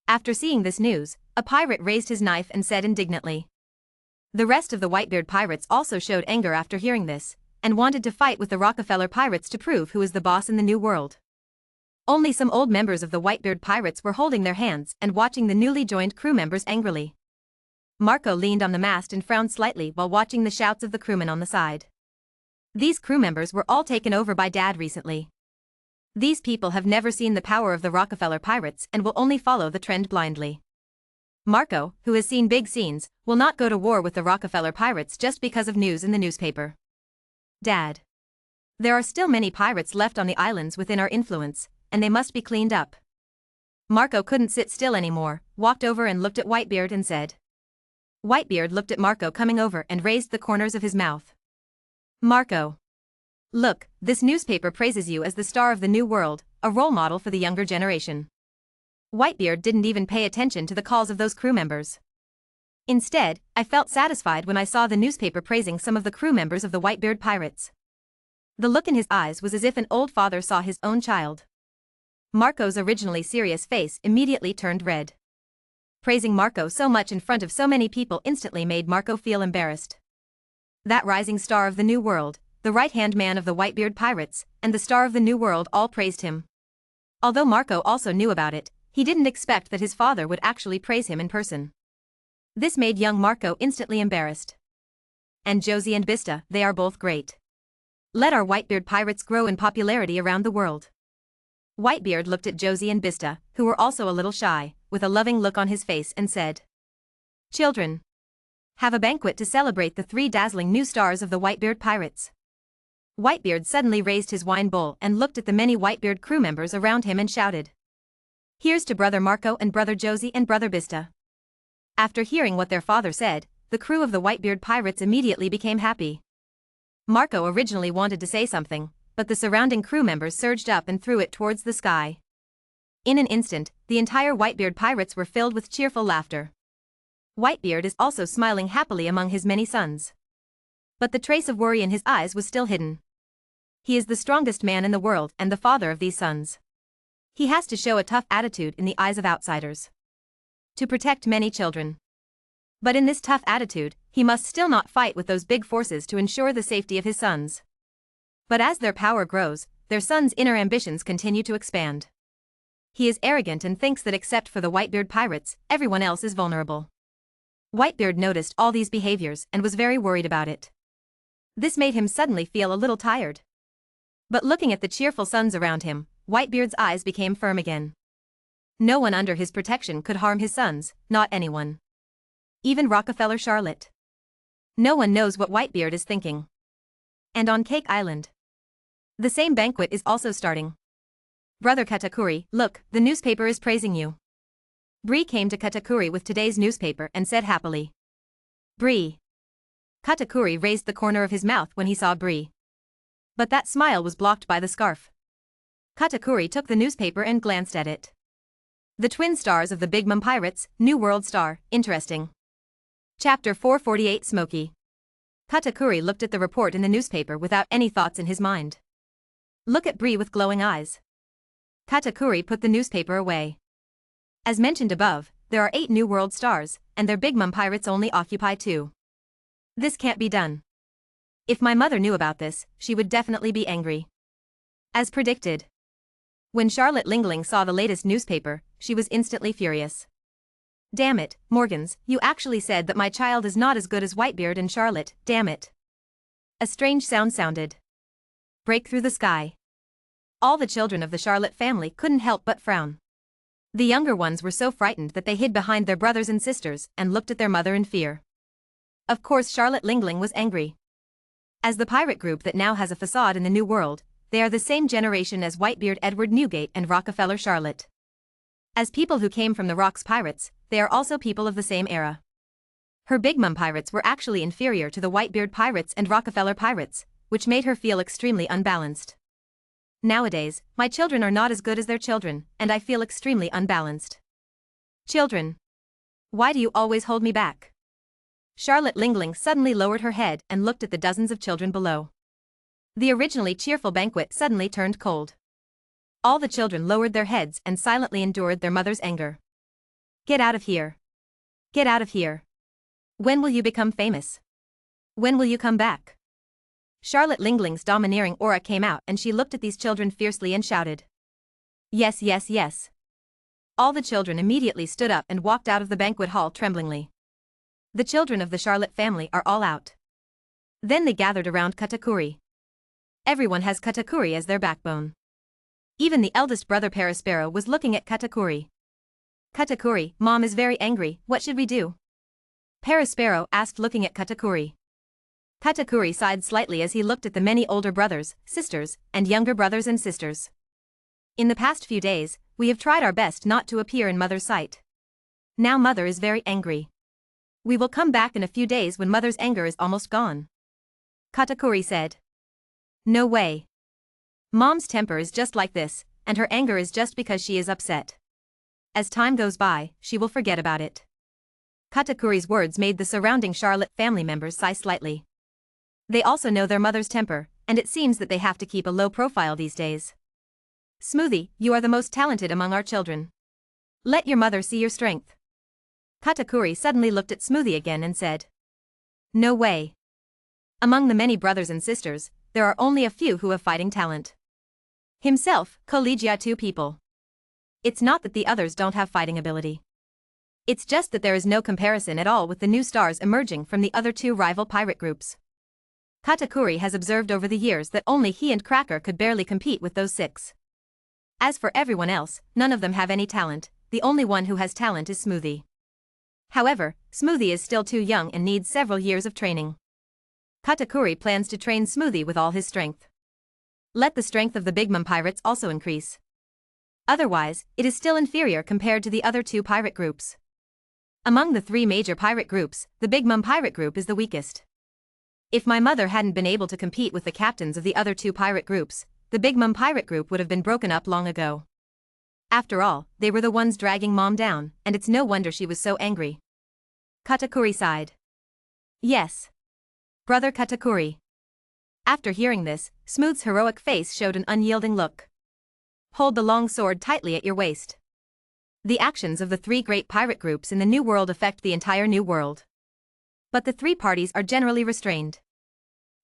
After seeing this news, a pirate raised his knife and said indignantly. The rest of the Whitebeard Pirates also showed anger after hearing this, and wanted to fight with the Rockefeller Pirates to prove who is the boss in the new world. Only some old members of the Whitebeard Pirates were holding their hands and watching the newly joined crew members angrily. Marco leaned on the mast and frowned slightly while watching the shouts of the crewmen on the side. These crew members were all taken over by Dad recently. These people have never seen the power of the Rockefeller Pirates and will only follow the trend blindly. Marco, who has seen big scenes, will not go to war with the Rockefeller Pirates just because of news in the newspaper. Dad. There are still many pirates left on the islands within our influence, and they must be cleaned up. Marco couldn't sit still anymore, walked over and looked at Whitebeard and said. Whitebeard looked at Marco coming over and raised the corners of his mouth. Marco. Look, this newspaper praises you as the star of the new world, a role model for the younger generation. Whitebeard didn't even pay attention to the calls of those crew members. Instead, I felt satisfied when I saw the newspaper praising some of the crew members of the Whitebeard Pirates. The look in his eyes was as if an old father saw his own child. Marco's originally serious face immediately turned red. Praising Marco so much in front of so many people instantly made Marco feel embarrassed. That rising star of the new world, the right-hand man of the Whitebeard Pirates, and the star of the new world all praised him. Although Marco also knew about it, he didn't expect that his father would actually praise him in person. This made young Marco instantly embarrassed. And Josie and Bista, they are both great. Let our Whitebeard Pirates grow in popularity around the world. Whitebeard looked at Josie and Bista, who were also a little shy, with a loving look on his face and said. Children. Have a banquet to celebrate the 3 dazzling new stars of the Whitebeard Pirates. Whitebeard suddenly raised his wine bowl and looked at the many Whitebeard crew members around him and shouted. Here's to Brother Marco and Brother Josie and Brother Bista. After hearing what their father said, the crew of the Whitebeard Pirates immediately became happy. Marco originally wanted to say something, but the surrounding crew members surged up and threw it towards the sky. In an instant, the entire Whitebeard Pirates were filled with cheerful laughter. Whitebeard is also smiling happily among his many sons. But the trace of worry in his eyes was still hidden. He is the strongest man in the world and the father of these sons. He has to show a tough attitude in the eyes of outsiders. To protect many children. But in this tough attitude, he must still not fight with those big forces to ensure the safety of his sons. But as their power grows, their sons' inner ambitions continue to expand. He is arrogant and thinks that except for the Whitebeard pirates, everyone else is vulnerable. Whitebeard noticed all these behaviors and was very worried about it. This made him suddenly feel a little tired. But looking at the cheerful sons around him, Whitebeard's eyes became firm again. No one under his protection could harm his sons, not anyone. Even Rockefeller Charlotte. No one knows what Whitebeard is thinking. And on Cake Island, the same banquet is also starting. Brother Katakuri, look, the newspaper is praising you. Bree came to Katakuri with today's newspaper and said happily. Bree. Katakuri raised the corner of his mouth when he saw Bree. But that smile was blocked by the scarf. Katakuri took the newspaper and glanced at it. The twin stars of the Big Mom Pirates, New World Star, interesting. Chapter 448 Smoky. Katakuri looked at the report in the newspaper without any thoughts in his mind. Look at Bree with glowing eyes. Katakuri put the newspaper away. As mentioned above, there are 8 New World Stars, and their Big Mom Pirates only occupy 2. This can't be done. If my mother knew about this, she would definitely be angry. As predicted. When Charlotte Lingling saw the latest newspaper, she was instantly furious. Damn it, Morgans, you actually said that my child is not as good as Whitebeard and Charlotte, damn it. A strange sound sounded. Break through the sky. All the children of the Charlotte family couldn't help but frown. The younger ones were so frightened that they hid behind their brothers and sisters and looked at their mother in fear. Of course Charlotte Lingling was angry. As the pirate group that now has a facade in the New World, they are the same generation as Whitebeard Edward Newgate and Rockefeller Charlotte. As people who came from the Rocks Pirates, they are also people of the same era. Her Big Mom Pirates were actually inferior to the Whitebeard Pirates and Rockefeller Pirates, which made her feel extremely unbalanced. Nowadays, my children are not as good as their children, and I feel extremely unbalanced. Children. Why do you always hold me back? Charlotte Lingling suddenly lowered her head and looked at the dozens of children below. The originally cheerful banquet suddenly turned cold. All the children lowered their heads and silently endured their mother's anger. Get out of here. Get out of here. When will you become famous? When will you come back? Charlotte Lingling's domineering aura came out and she looked at these children fiercely and shouted. Yes, yes, yes. All the children immediately stood up and walked out of the banquet hall tremblingly. The children of the Charlotte family are all out. Then they gathered around Katakuri. Everyone has Katakuri as their backbone. Even the eldest brother Perispero was looking at Katakuri. Katakuri, Mom is very angry, what should we do? Perispero asked looking at Katakuri. Katakuri sighed slightly as he looked at the many older brothers, sisters, and younger brothers and sisters. In the past few days, we have tried our best not to appear in Mother's sight. Now Mother is very angry. We will come back in a few days when Mother's anger is almost gone. Katakuri said. No way. Mom's temper is just like this, and her anger is just because she is upset. As time goes by, she will forget about it. Katakuri's words made the surrounding Charlotte family members sigh slightly. They also know their mother's temper, and it seems that they have to keep a low profile these days. Smoothie, you are the most talented among our children. Let your mother see your strength. Katakuri suddenly looked at Smoothie again and said. No way. Among the many brothers and sisters, there are only a few who have fighting talent. Himself, Collegiate people. It's not that the others don't have fighting ability. It's just that there is no comparison at all with the new stars emerging from the other 2 rival pirate groups. Katakuri has observed over the years that only he and Cracker could barely compete with those 6. As for everyone else, none of them have any talent, the only one who has talent is Smoothie. However, Smoothie is still too young and needs several years of training. Katakuri plans to train Smoothie with all his strength. Let the strength of the Big Mom Pirates also increase. Otherwise, it is still inferior compared to the other 2 pirate groups. Among the 3 major pirate groups, the Big Mom Pirate group is the weakest. If my mother hadn't been able to compete with the captains of the other 2 pirate groups, the Big Mom Pirate group would have been broken up long ago. After all, they were the ones dragging Mom down, and it's no wonder she was so angry. Katakuri sighed. Yes. Brother Katakuri. After hearing this, Smooth's heroic face showed an unyielding look. Hold the long sword tightly at your waist. The actions of the three great pirate groups in the New World affect the entire New World. But the three parties are generally restrained.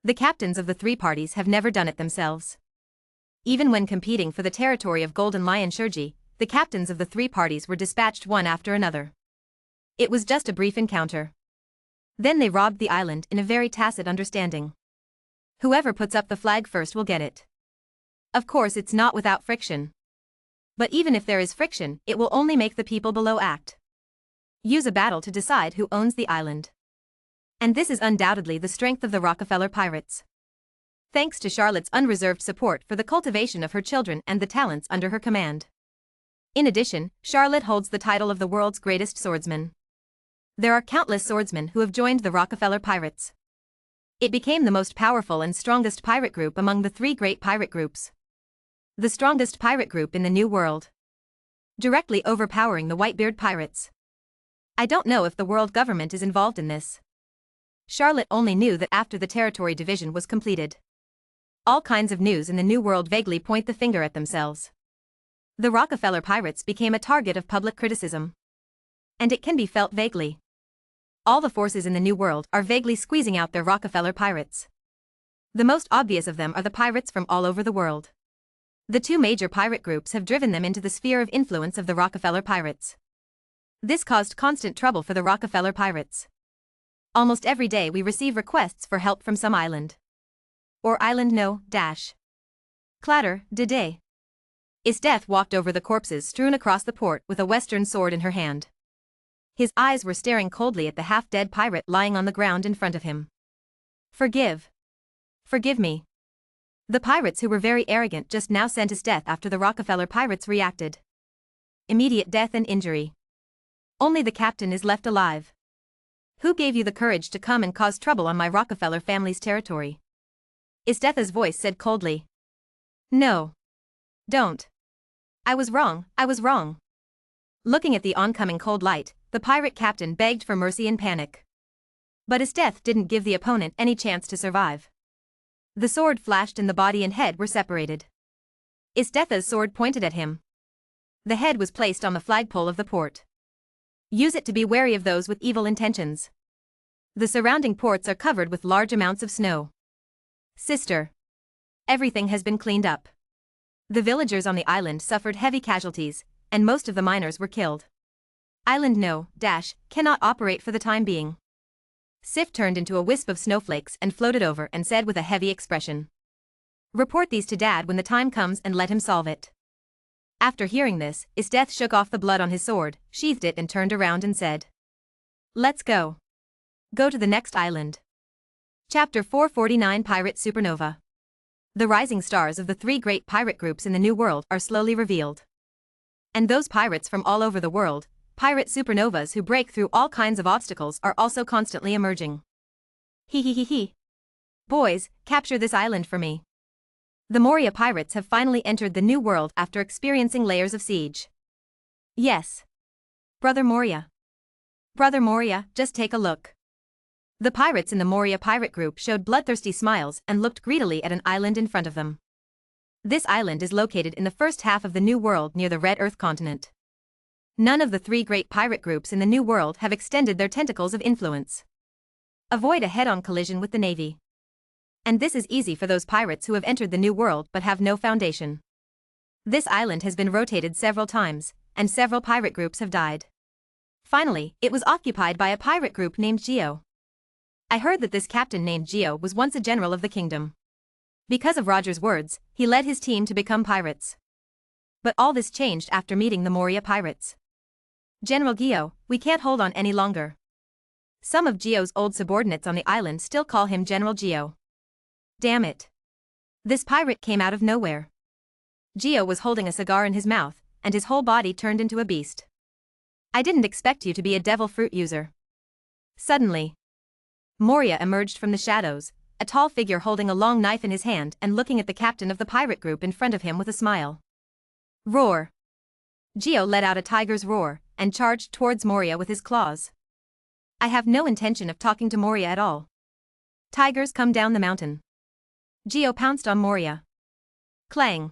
The captains of the three parties have never done it themselves. Even when competing for the territory of Golden Lion Shurji, the captains of the three parties were dispatched one after another. It was just a brief encounter. Then they robbed the island in a very tacit understanding. Whoever puts up the flag first will get it. Of course, it's not without friction. But even if there is friction, it will only make the people below act. Use a battle to decide who owns the island. And this is undoubtedly the strength of the Rockefeller Pirates. Thanks to Charlotte's unreserved support for the cultivation of her children and the talents under her command. In addition, Charlotte holds the title of the world's greatest swordsman. There are countless swordsmen who have joined the Rockefeller Pirates. It became the most powerful and strongest pirate group among the three great pirate groups. The strongest pirate group in the New World. Directly overpowering the Whitebeard Pirates. I don't know if the world government is involved in this. Charlotte only knew that after the territory division was completed. All kinds of news in the New World vaguely point the finger at themselves. The Rockefeller Pirates became a target of public criticism. And it can be felt vaguely. All the forces in the New World are vaguely squeezing out their Rockefeller Pirates. The most obvious of them are the pirates from all over the world. The two major pirate groups have driven them into the sphere of influence of the Rockefeller Pirates. This caused constant trouble for the Rockefeller Pirates. Almost every day we receive requests for help from some island. Or island no, dash. Clatter, de-day. Death walked over the corpses strewn across the port with a western sword in her hand. His eyes were staring coldly at the half-dead pirate lying on the ground in front of him. Forgive. Forgive me. The pirates who were very arrogant just now sent Death after the Rockefeller Pirates reacted. Immediate death and injury. Only the captain is left alive. Who gave you the courage to come and cause trouble on my Rockefeller family's territory? Death's voice said coldly. No. Don't. I was wrong, I was wrong. Looking at the oncoming cold light, the pirate captain begged for mercy in panic. But Death didn't give the opponent any chance to survive. The sword flashed and the body and head were separated. Death's sword pointed at him. The head was placed on the flagpole of the port. Use it to be wary of those with evil intentions. The surrounding ports are covered with large amounts of snow. Sister. Everything has been cleaned up. The villagers on the island suffered heavy casualties, and most of the miners were killed. Island no, dash, cannot operate for the time being. Sif turned into a wisp of snowflakes and floated over and said with a heavy expression. Report these to Dad when the time comes and let him solve it. After hearing this, Death shook off the blood on his sword, sheathed it and turned around and said. Let's go. Go to the next island. Chapter 449 Pirate Supernova. The rising stars of the three great pirate groups in the New World are slowly revealed. And those pirates from all over the world, pirate supernovas who break through all kinds of obstacles, are also constantly emerging. He. Boys, capture this island for me. The Moria pirates have finally entered the New World after experiencing layers of siege. Yes. Brother Moria. Brother Moria, just take a look. The pirates in the Moria pirate group showed bloodthirsty smiles and looked greedily at an island in front of them. This island is located in the first half of the New World near the Red Earth continent. None of the three great pirate groups in the New World have extended their tentacles of influence. Avoid a head-on collision with the Navy. And this is easy for those pirates who have entered the New World but have no foundation. This island has been rotated several times, and several pirate groups have died. Finally, it was occupied by a pirate group named Geo. I heard that this captain named Geo was once a general of the kingdom. Because of Roger's words, he led his team to become pirates. But all this changed after meeting the Moria pirates. General Geo, we can't hold on any longer. Some of Geo's old subordinates on the island still call him General Geo. Damn it. This pirate came out of nowhere. Geo was holding a cigar in his mouth, and his whole body turned into a beast. I didn't expect you to be a devil fruit user. Suddenly, Moria emerged from the shadows, a tall figure holding a long knife in his hand and looking at the captain of the pirate group in front of him with a smile. Roar. Geo let out a tiger's roar and charged towards Moria with his claws. I have no intention of talking to Moria at all. Tigers come down the mountain. Geo pounced on Moria. Clang.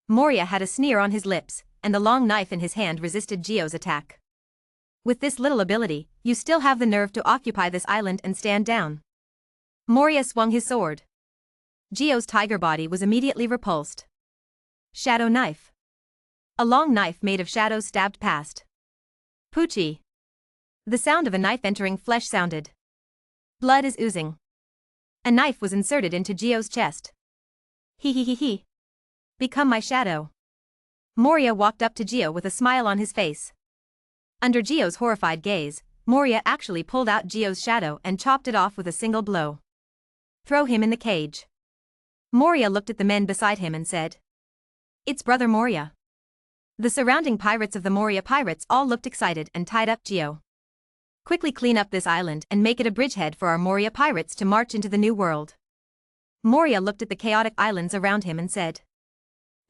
Moria had a sneer on his lips, and the long knife in his hand resisted Geo's attack. With this little ability, you still have the nerve to occupy this island and stand down. Moria swung his sword. Geo's tiger body was immediately repulsed. Shadow knife. A long knife made of shadows stabbed past. Poochie. The sound of a knife entering flesh sounded. Blood is oozing. A knife was inserted into Geo's chest. He. Become my shadow. Moria walked up to Geo with a smile on his face. Under Geo's horrified gaze, Moria actually pulled out Geo's shadow and chopped it off with a single blow. Throw him in the cage. Moria looked at the men beside him and said, "It's Brother Moria." The surrounding pirates of the Moria pirates all looked excited and tied up Geo. Quickly clean up this island and make it a bridgehead for our Moria pirates to march into the new world. Moria looked at the chaotic islands around him and said.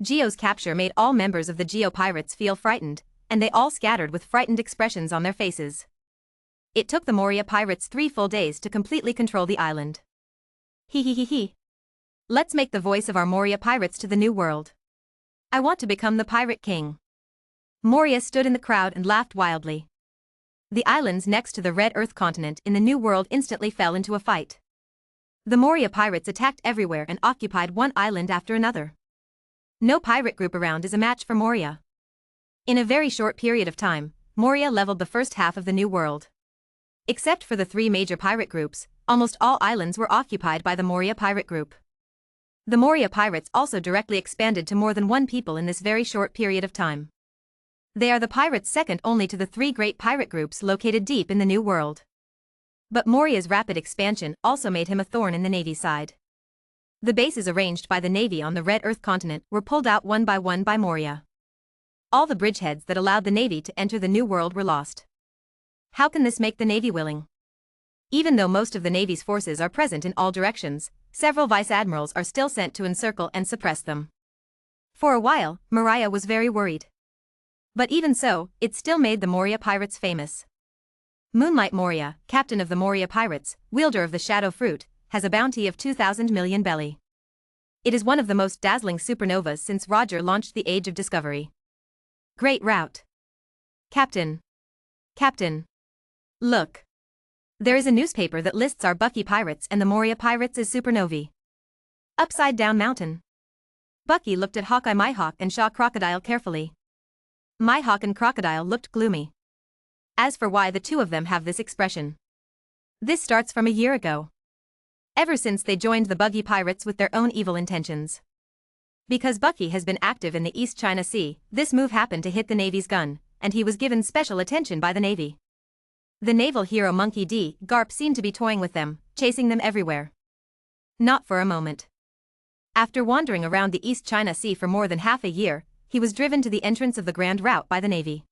Geo's capture made all members of the Geo pirates feel frightened, and they all scattered with frightened expressions on their faces. It took the Moria pirates 3 full days to completely control the island. He. Let's make the voice of our Moria pirates to the new world. I want to become the pirate king. Moria stood in the crowd and laughed wildly. The islands next to the Red Earth continent in the New World instantly fell into a fight. The Moria pirates attacked everywhere and occupied one island after another. No pirate group around is a match for Moria. In a very short period of time, Moria leveled the first half of the New World. Except for the 3 major pirate groups, almost all islands were occupied by the Moria pirate group. The Moria pirates also directly expanded to more than 1 people in this very short period of time. They are the pirates second only to the 3 great pirate groups located deep in the New World. But Moria's rapid expansion also made him a thorn in the Navy's side. The bases arranged by the Navy on the Red Earth continent were pulled out one by Moria. All the bridgeheads that allowed the Navy to enter the New World were lost. How can this make the Navy willing? Even though most of the Navy's forces are present in all directions, several vice admirals are still sent to encircle and suppress them. For a while, Moria was very worried. But even so, it still made the Moria pirates famous. Moonlight Moria, captain of the Moria pirates, wielder of the Shadow Fruit, has a bounty of 2,000 million belly. It is one of the most dazzling supernovas since Roger launched the Age of Discovery. Great route. Captain. Look. There is a newspaper that lists our Bucky pirates and the Moria pirates as supernovae. Upside Down Mountain. Bucky looked at Hawkeye Mihawk and Shaw Crocodile carefully. Mihawk and Crocodile looked gloomy. As for why the 2 of them have this expression. This starts from a year ago. Ever since they joined the Buggy pirates with their own evil intentions. Because Bucky has been active in the East China Sea, this move happened to hit the Navy's gun, and he was given special attention by the Navy. The naval hero Monkey D. Garp seemed to be toying with them, chasing them everywhere. Not for a moment. After wandering around the East China Sea for more than half a year, he was driven to the entrance of the Grand Route by the Navy.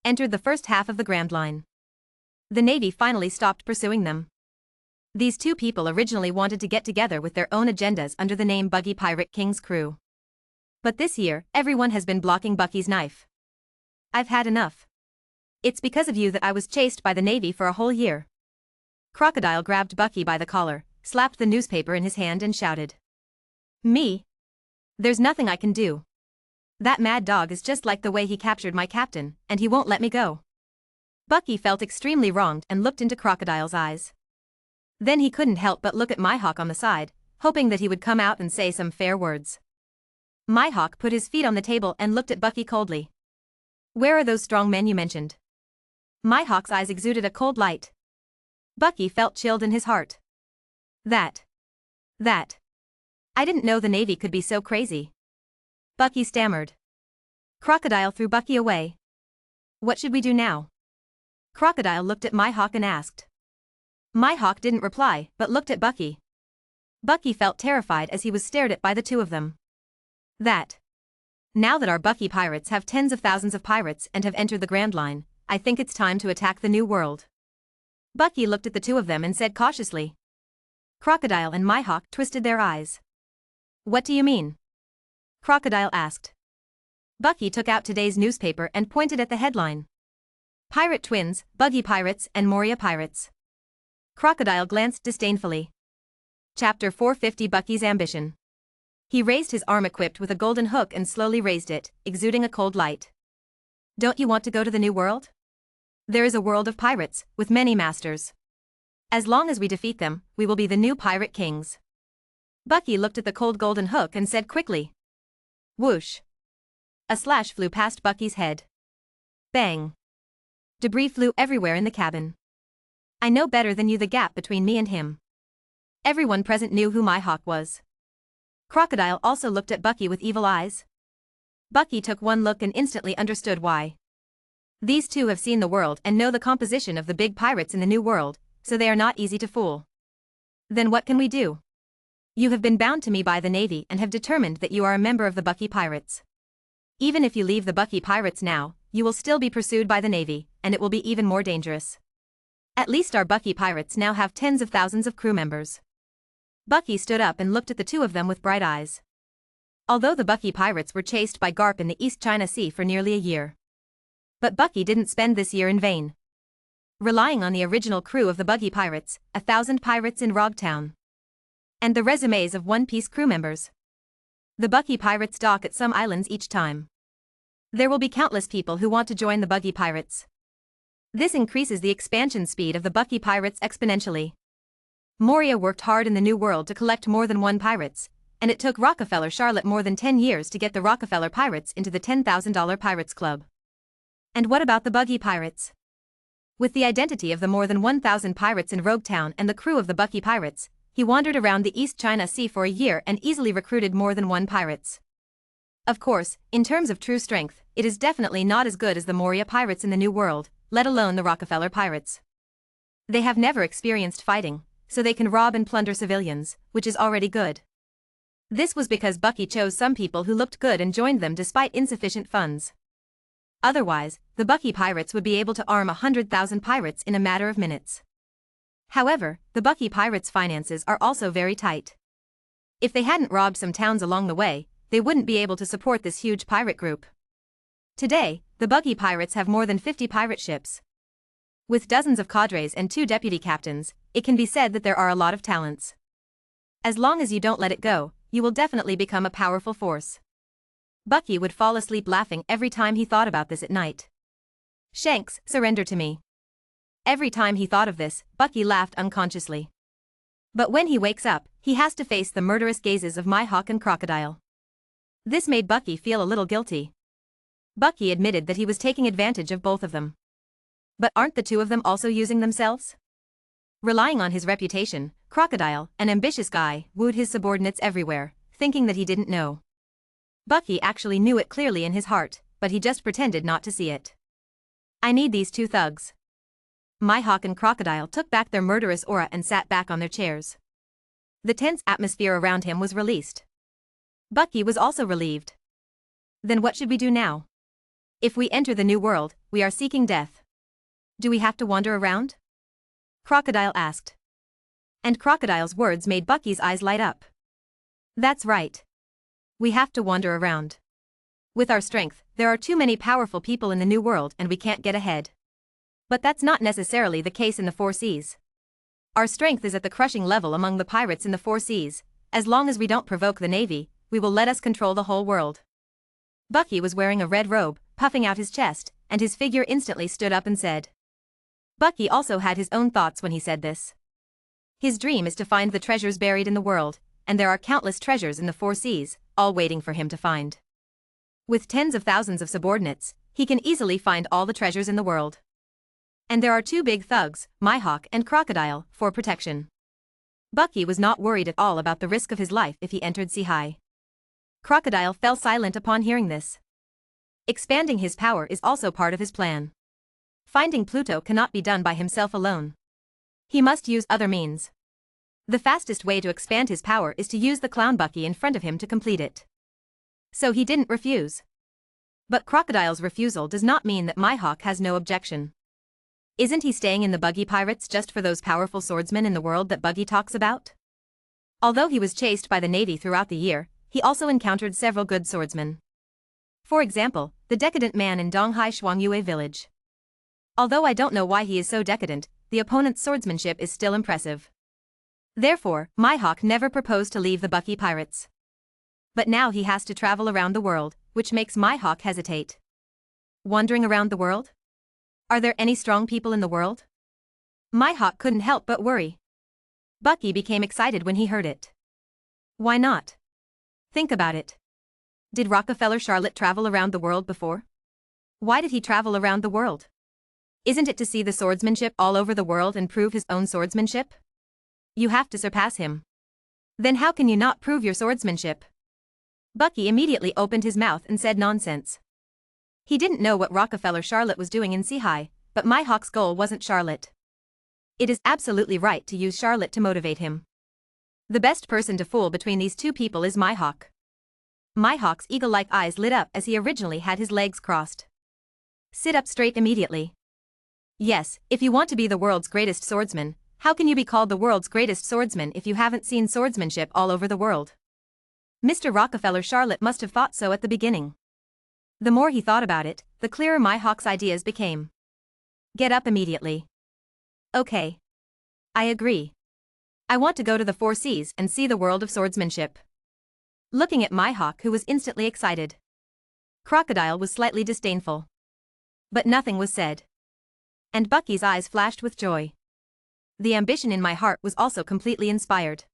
Entered the first half of the Grand Line. The Navy finally stopped pursuing them. These 2 people originally wanted to get together with their own agendas under the name Buggy Pirate King's Crew. But this year, everyone has been blocking Bucky's knife. I've had enough. It's because of you that I was chased by the Navy for a whole year. Crocodile grabbed Bucky by the collar, slapped the newspaper in his hand and shouted. Me? There's nothing I can do. That mad dog is just like the way he captured my captain, and he won't let me go. Bucky felt extremely wronged and looked into Crocodile's eyes. Then he couldn't help but look at Mihawk on the side, hoping that he would come out and say some fair words. Mihawk put his feet on the table and looked at Bucky coldly. Where are those strong men you mentioned? Mihawk's eyes exuded a cold light. Bucky felt chilled in his heart. That. I didn't know the Navy could be so crazy. Bucky stammered. Crocodile threw Bucky away. What should we do now? Crocodile looked at Mihawk and asked. Mihawk didn't reply, but looked at Bucky. Bucky felt terrified as he was stared at by the 2 of them. Now that our Bucky pirates have tens of thousands of pirates and have entered the Grand Line, I think it's time to attack the New World. Bucky looked at the 2 of them and said cautiously. Crocodile and Mihawk twisted their eyes. What do you mean? Crocodile asked. Bucky took out today's newspaper and pointed at the headline. Pirate twins, Buggy pirates and Moria pirates. Crocodile glanced disdainfully. Chapter 450 Bucky's Ambition. He raised his arm equipped with a golden hook and slowly raised it, exuding a cold light. Don't you want to go to the new world? There is a world of pirates, with many masters. As long as we defeat them, we will be the new pirate kings. Bucky looked at the cold golden hook and said quickly. Whoosh. A slash flew past Bucky's head. Bang. Debris flew everywhere in the cabin. I know better than you the gap between me and him. Everyone present knew who Mihawk was. Crocodile also looked at Bucky with evil eyes. Bucky took one look and instantly understood why. These two have seen the world and know the composition of the big pirates in the new world, so they are not easy to fool. Then what can we do? You have been bound to me by the Navy and have determined that you are a member of the Bucky Pirates. Even if you leave the Bucky Pirates now, you will still be pursued by the Navy, and it will be even more dangerous. At least our Bucky Pirates now have tens of thousands of crew members. Bucky stood up and looked at the two of them with bright eyes. Although the Bucky Pirates were chased by Garp in the East China Sea for nearly a year. But Bucky didn't spend this year in vain. Relying on the original crew of the Bucky Pirates, 1,000 pirates in Rogtown. And the resumes of One Piece crew members. The Bucky Pirates dock at some islands each time. There will be countless people who want to join the Bucky Pirates. This increases the expansion speed of the Bucky Pirates exponentially. Moria worked hard in the New World to collect more than 1 pirates, and it took Rockefeller Charlotte more than 10 years to get the Rockefeller Pirates into the $10,000 Pirates Club. And what about the Bucky Pirates? With the identity of the more than 1,000 pirates in Roguetown and the crew of the Bucky Pirates, he wandered around the East China Sea for a year and easily recruited more than 1 pirates. Of course, in terms of true strength, it is definitely not as good as the Moria Pirates in the New World, let alone the Rockefeller Pirates. They have never experienced fighting, so they can rob and plunder civilians, which is already good. This was because Bucky chose some people who looked good and joined them despite insufficient funds. Otherwise, the Bucky Pirates would be able to arm 100,000 pirates in a matter of minutes. However, the Bucky Pirates' finances are also very tight. If they hadn't robbed some towns along the way, they wouldn't be able to support this huge pirate group. Today, the Bucky Pirates have more than 50 pirate ships. With dozens of cadres and 2 deputy captains, it can be said that there are a lot of talents. As long as you don't let it go, you will definitely become a powerful force. Bucky would fall asleep laughing every time he thought about this at night. Shanks, surrender to me. Every time he thought of this, Bucky laughed unconsciously. But when he wakes up, he has to face the murderous gazes of Mihawk and Crocodile. This made Bucky feel a little guilty. Bucky admitted that he was taking advantage of both of them. But aren't the two of them also using themselves? Relying on his reputation, Crocodile, an ambitious guy, wooed his subordinates everywhere, thinking that he didn't know. Bucky actually knew it clearly in his heart, but he just pretended not to see it. I need these 2 thugs. Mihawk and Crocodile took back their murderous aura and sat back on their chairs. The tense atmosphere around him was released. Bucky was also relieved. Then what should we do now? If we enter the new world, we are seeking death. Do we have to wander around? Crocodile asked. And Crocodile's words made Bucky's eyes light up. That's right. We have to wander around. With our strength, there are too many powerful people in the new world and we can't get ahead. But that's not necessarily the case in the 4 seas. Our strength is at the crushing level among the pirates in the 4 seas. As long as we don't provoke the Navy, we will let us control the whole world. Bucky was wearing a red robe, puffing out his chest, and his figure instantly stood up and said. Bucky also had his own thoughts when he said this. His dream is to find the treasures buried in the world, and there are countless treasures in the 4 seas, all waiting for him to find. With tens of thousands of subordinates, he can easily find all the treasures in the world. And there are 2 big thugs, Mihawk and Crocodile, for protection. Bucky was not worried at all about the risk of his life if he entered sea high. Crocodile fell silent upon hearing this. Expanding his power is also part of his plan. Finding Pluto cannot be done by himself alone. He must use other means. The fastest way to expand his power is to use the clown Bucky in front of him to complete it. So he didn't refuse. But Crocodile's refusal does not mean that Mihawk has no objection. Isn't he staying in the Bucky Pirates just for those powerful swordsmen in the world that Bucky talks about? Although he was chased by the Navy throughout the year, he also encountered several good swordsmen. For example, the decadent man in Donghai Shuangyue village. Although I don't know why he is so decadent, the opponent's swordsmanship is still impressive. Therefore, Mihawk never proposed to leave the Bucky pirates. But now he has to travel around the world, which makes Mihawk hesitate. Wandering around the world? Are there any strong people in the world? Mihawk couldn't help but worry. Bucky became excited when he heard it. Why not? Think about it. Did Rockefeller Charlotte travel around the world before? Why did he travel around the world? Isn't it to see the swordsmanship all over the world and prove his own swordsmanship? You have to surpass him. Then how can you not prove your swordsmanship? Bucky immediately opened his mouth and said nonsense. He didn't know what Rockefeller Charlotte was doing in Seahai, but Mihawk's goal wasn't Charlotte. It is absolutely right to use Charlotte to motivate him. The best person to fool between these two people is Mihawk. Mihawk's eagle-like eyes lit up as he originally had his legs crossed. Sit up straight immediately. Yes, if you want to be the world's greatest swordsman, how can you be called the world's greatest swordsman if you haven't seen swordsmanship all over the world? Mr. Rockefeller Charlotte must have thought so at the beginning. The more he thought about it, the clearer Mihawk's ideas became. Get up immediately. Okay. I agree. I want to go to the 4 Seas and see the world of swordsmanship. Looking at Mihawk, who was instantly excited. Crocodile was slightly disdainful. But nothing was said. And Bucky's eyes flashed with joy. The ambition in my heart was also completely inspired.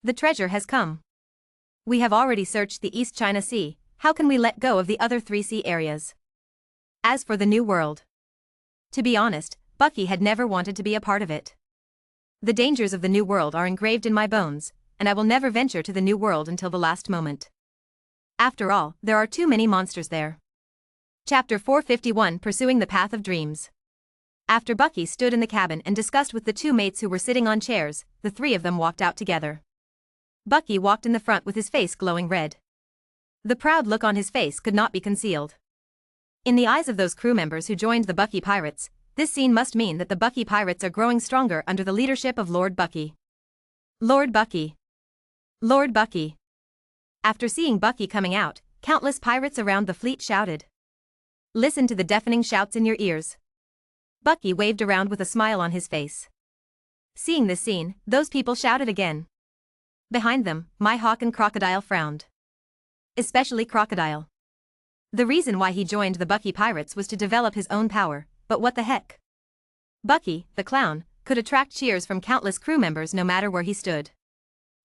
The treasure has come. We have already searched the East China Sea, how can we let go of the other 3 sea areas? As for the New World. To be honest, Bucky had never wanted to be a part of it. The dangers of the New World are engraved in my bones, and I will never venture to the New World until the last moment. After all, there are too many monsters there. Chapter 451 Pursuing the Path of Dreams. After Bucky stood in the cabin and discussed with the 2 mates who were sitting on chairs, the 3 of them walked out together. Bucky walked in the front with his face glowing red. The proud look on his face could not be concealed. In the eyes of those crew members who joined the Bucky Pirates, this scene must mean that the Bucky Pirates are growing stronger under the leadership of Lord Bucky. Lord Bucky. Lord Bucky. After seeing Bucky coming out, countless pirates around the fleet shouted. Listen to the deafening shouts in your ears. Bucky waved around with a smile on his face. Seeing this scene, those people shouted again. Behind them, Mihawk and Crocodile frowned. Especially Crocodile. The reason why he joined the Bucky Pirates was to develop his own power, but what the heck? Bucky, the clown, could attract cheers from countless crew members no matter where he stood.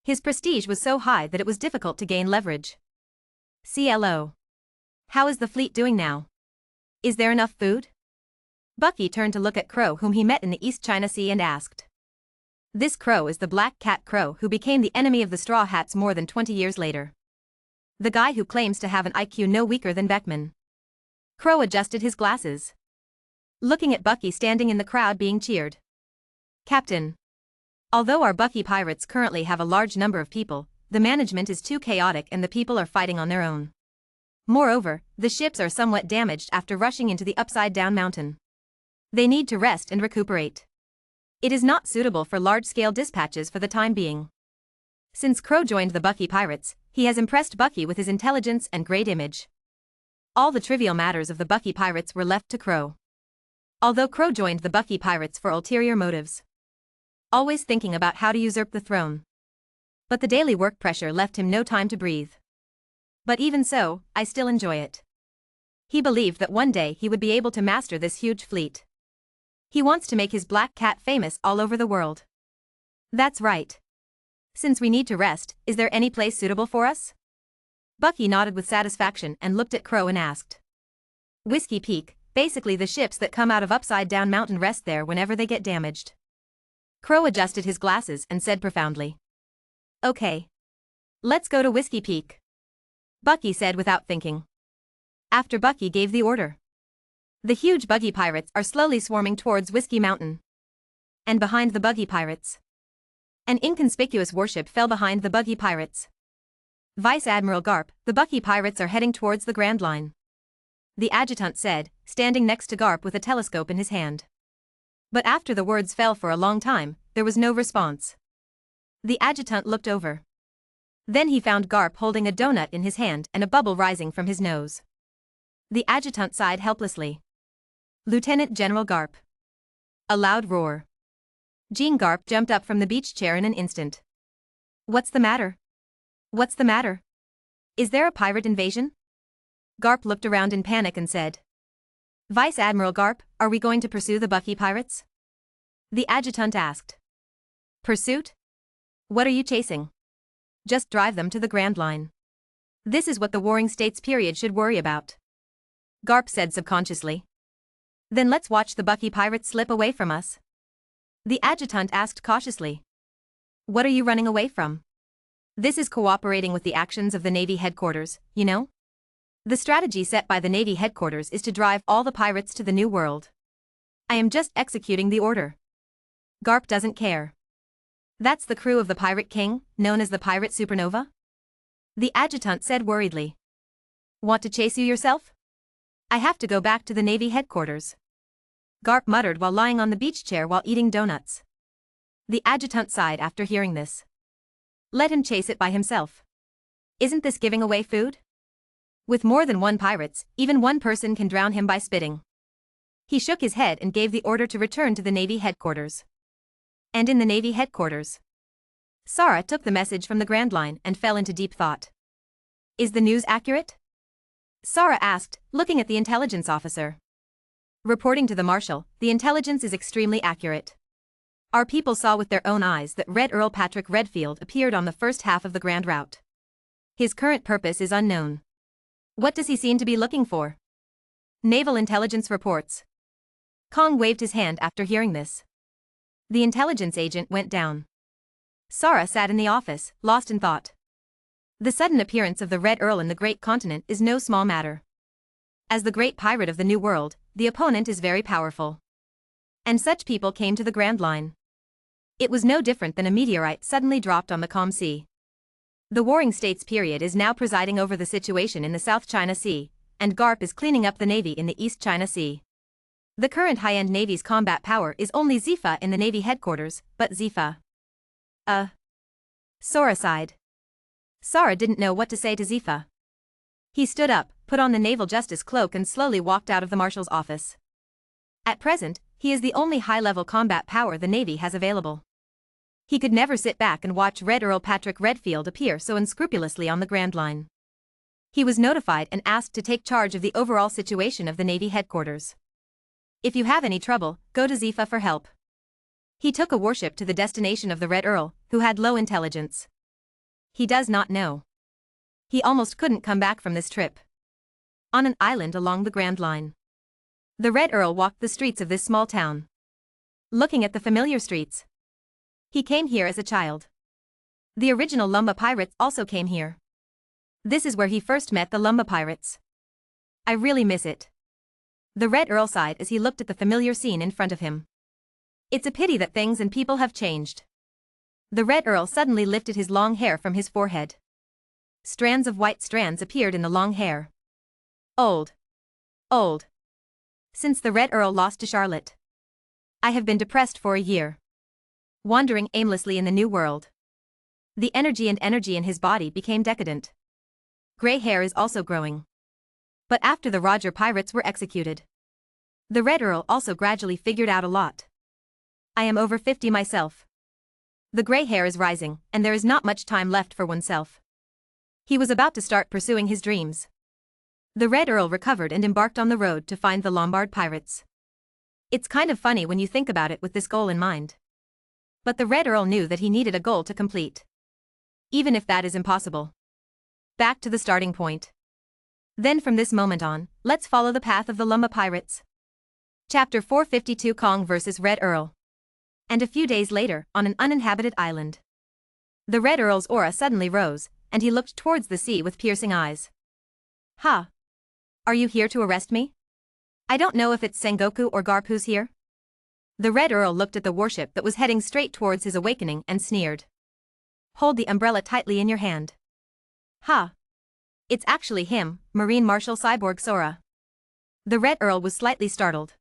His prestige was so high that it was difficult to gain leverage. CLO. How is the fleet doing now? Is there enough food? Bucky turned to look at Crow, whom he met in the East China Sea, and asked. This Crow is the Black Cat Crow who became the enemy of the Straw Hats more than 20 years later. The guy who claims to have an IQ no weaker than Beckman. Crow adjusted his glasses. Looking at Bucky standing in the crowd being cheered. Captain. Although our Bucky Pirates currently have a large number of people, the management is too chaotic and the people are fighting on their own. Moreover, the ships are somewhat damaged after rushing into the upside-down mountain. They need to rest and recuperate. It is not suitable for large-scale dispatches for the time being. Since Crow joined the Bucky Pirates, he has impressed Bucky with his intelligence and great image. All the trivial matters of the Bucky Pirates were left to Crow. Although Crow joined the Bucky Pirates for ulterior motives. Always thinking about how to usurp the throne. But the daily work pressure left him no time to breathe. But even so, I still enjoy it. He believed that one day he would be able to master this huge fleet. He wants to make his Black Cat famous all over the world. That's right. Since we need to rest, is there any place suitable for us? Bucky nodded with satisfaction and looked at Crow and asked. Whiskey Peak, basically the ships that come out of Upside Down Mountain rest there whenever they get damaged. Crow adjusted his glasses and said profoundly. Okay. Let's go to Whiskey Peak. Bucky said without thinking. After Bucky gave the order. The huge Buggy Pirates are slowly swarming towards Whiskey Mountain. And behind the Buggy Pirates. An inconspicuous warship fell behind the Buggy Pirates. Vice Admiral Garp, the Bucky Pirates are heading towards the Grand Line. The adjutant said, standing next to Garp with a telescope in his hand. But after the words fell for a long time, there was no response. The adjutant looked over. Then he found Garp holding a donut in his hand and a bubble rising from his nose. The adjutant sighed helplessly. Lieutenant General Garp. A loud roar. Jean Garp jumped up from the beach chair in an instant. What's the matter? What's the matter? Is there a pirate invasion? Garp looked around in panic and said. Vice Admiral Garp, are we going to pursue the Bucky pirates? The adjutant asked. Pursuit? What are you chasing? Just drive them to the Grand Line. This is what the Warring States period should worry about. Garp said subconsciously. Then let's watch the Bucky pirates slip away from us. The adjutant asked cautiously. What are you running away from? This is cooperating with the actions of the Navy headquarters, you know? The strategy set by the Navy headquarters is to drive all the pirates to the New World. I am just executing the order. Garp doesn't care. That's the crew of the Pirate King, known as the Pirate Supernova? The adjutant said worriedly. Want to chase you yourself? I have to go back to the Navy headquarters. Garp muttered while lying on the beach chair while eating donuts. The adjutant sighed after hearing this. Let him chase it by himself. Isn't this giving away food? With more than one pirates, even one person can drown him by spitting. He shook his head and gave the order to return to the Navy headquarters. And in the Navy headquarters, Sarah took the message from the Grand Line and fell into deep thought. Is the news accurate? Sarah asked, looking at the intelligence officer. Reporting to the Marshal, the intelligence is extremely accurate. Our people saw with their own eyes that Red Earl Patrick Redfield appeared on the first half of the Grand Route. His current purpose is unknown. What does he seem to be looking for? Naval Intelligence reports. Kong waved his hand after hearing this. The intelligence agent went down. Sarah sat in the office, lost in thought. The sudden appearance of the Red Earl in the Great Continent is no small matter. As the great pirate of the New World, the opponent is very powerful. And such people came to the Grand Line. It was no different than a meteorite suddenly dropped on the calm sea. The Warring States period is now presiding over the situation in the South China Sea, and Garp is cleaning up the Navy in the East China Sea. The current high-end Navy's combat power is only Zifa in the Navy headquarters, but Zifa. Sora sighed. Sarah didn't know what to say to Zifa. He stood up, put on the Naval Justice cloak and slowly walked out of the Marshal's office. At present, he is the only high-level combat power the Navy has available. He could never sit back and watch Red Earl Patrick Redfield appear so unscrupulously on the Grand Line. He was notified and asked to take charge of the overall situation of the Navy headquarters. If you have any trouble, go to Zifa for help. He took a warship to the destination of the Red Earl, who had low intelligence. He does not know. He almost couldn't come back from this trip. On an island along the Grand Line, the Red Earl walked the streets of this small town. Looking at the familiar streets. He came here as a child. The original Lumba pirates also came here. This is where he first met the Lumba pirates. I really miss it. The Red Earl sighed as he looked at the familiar scene in front of him. It's a pity that things and people have changed. The Red Earl suddenly lifted his long hair from his forehead. Strands of white strands appeared in the long hair. Old. Since the Red Earl lost to Charlotte, I have been depressed for a year. Wandering aimlessly in the New World. The energy in his body became decadent. Gray hair is also growing. But after the Roger pirates were executed, the Red Earl also gradually figured out a lot. I am over 50 myself. The gray hair is rising, and there is not much time left for oneself. He was about to start pursuing his dreams. The Red Earl recovered and embarked on the road to find the Lombard pirates. It's kind of funny when you think about it with this goal in mind. But the Red Earl knew that he needed a goal to complete. Even if that is impossible. Back to the starting point. Then from this moment on, let's follow the path of the Lumba pirates. Chapter 452 Kong vs. Red Earl. And a few days later, on an uninhabited island. The Red Earl's aura suddenly rose, and he looked towards the sea with piercing eyes. Ha! Are you here to arrest me? I don't know if it's Sengoku or Garp who's here. The Red Earl looked at the warship that was heading straight towards his awakening and sneered. Hold the umbrella tightly in your hand. Ha! It's actually him, Marine Marshal Cyborg Sora. The Red Earl was slightly startled.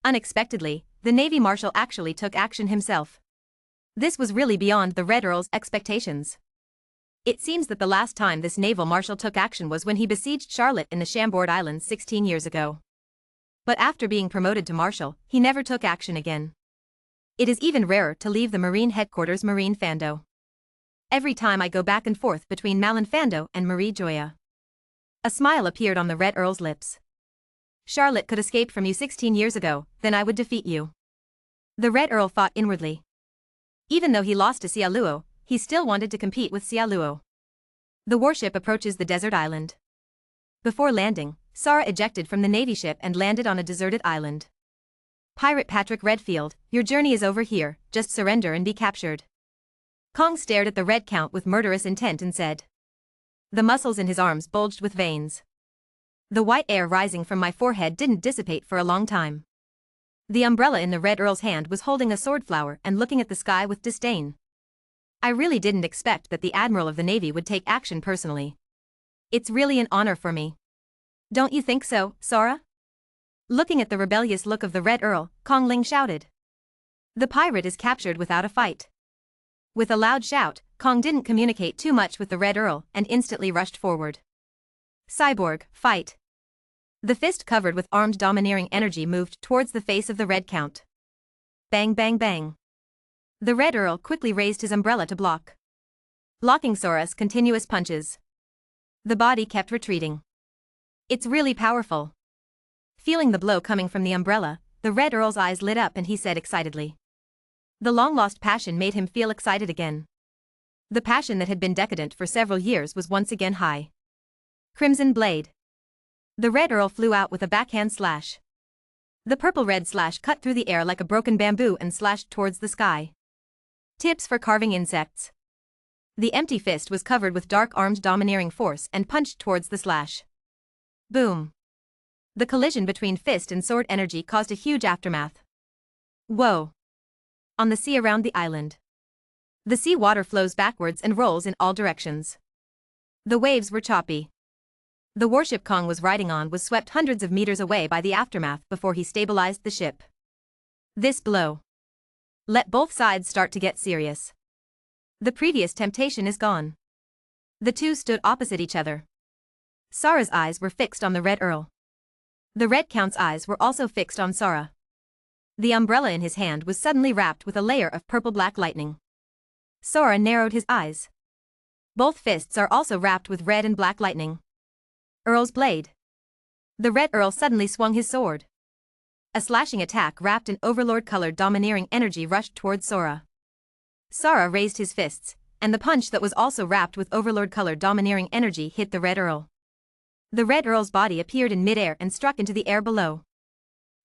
Unexpectedly, the Navy Marshal actually took action himself. This was really beyond the Red Earl's expectations. It seems that the last time this naval marshal took action was when he besieged Charlotte in the Chambord Islands 16 years ago. But after being promoted to Marshal, he never took action again. It is even rarer to leave the Marine headquarters Marine Fando. Every time I go back and forth between Malin Fando and Marie Joya. A smile appeared on the Red Earl's lips. Charlotte could escape from you 16 years ago, then I would defeat you. The Red Earl thought inwardly. Even though he lost to Sialuo, he still wanted to compete with Sialuo. The warship approaches the desert island. Before landing, Sara ejected from the Navy ship and landed on a deserted island. Pirate Patrick Redfield, your journey is over here, just surrender and be captured. Kong stared at the Red Count with murderous intent and said. The muscles in his arms bulged with veins. The white air rising from my forehead didn't dissipate for a long time. The umbrella in the Red Earl's hand was holding a sword flower and looking at the sky with disdain. I really didn't expect that the Admiral of the Navy would take action personally. It's really an honor for me. Don't you think so, Sora? Looking at the rebellious look of the Red Earl, Kong Ling shouted. The pirate is captured without a fight. With a loud shout, Kong didn't communicate too much with the Red Earl and instantly rushed forward. Cyborg, fight. The fist covered with armed domineering energy moved towards the face of the Red Count. Bang bang bang. The Red Earl quickly raised his umbrella to block. Blocking Sora's continuous punches. The body kept retreating. It's really powerful. Feeling the blow coming from the umbrella, the Red Earl's eyes lit up and he said excitedly. The long-lost passion made him feel excited again. The passion that had been decadent for several years was once again high. Crimson Blade. The Red Earl flew out with a backhand slash. The purple-red slash cut through the air like a broken bamboo and slashed towards the sky. Tips for carving insects. The empty fist was covered with dark-armed domineering force and punched towards the slash. Boom. The collision between fist and sword energy caused a huge aftermath. Whoa. On the sea around the island. The sea water flows backwards and rolls in all directions. The waves were choppy. The warship Kong was riding on was swept hundreds of meters away by the aftermath before he stabilized the ship. This blow. Let both sides start to get serious. The previous temptation is gone. The two stood opposite each other. Sara's eyes were fixed on the Red Earl. The Red Count's eyes were also fixed on Sara. The umbrella in his hand was suddenly wrapped with a layer of purple-black lightning. Sora narrowed his eyes. Both fists are also wrapped with red and black lightning. Earl's blade. The Red Earl suddenly swung his sword. A slashing attack wrapped in overlord-colored domineering energy rushed towards Sora. Sora raised his fists, and the punch that was also wrapped with overlord-colored domineering energy hit the Red Earl. The Red Earl's body appeared in midair and struck into the air below.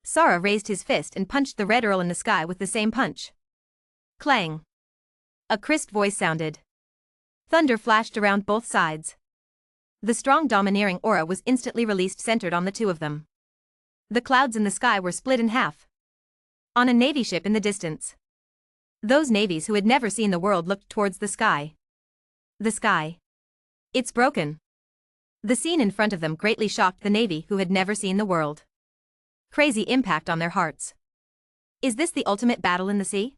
Sora raised his fist and punched the Red Earl in the sky with the same punch. Clang. A crisp voice sounded. Thunder flashed around both sides. The strong domineering aura was instantly released centered on the two of them. The clouds in the sky were split in half. On a navy ship in the distance. Those navies who had never seen the world looked towards the sky. The sky. It's broken. The scene in front of them greatly shocked the navy who had never seen the world. Crazy impact on their hearts. Is this the ultimate battle in the sea?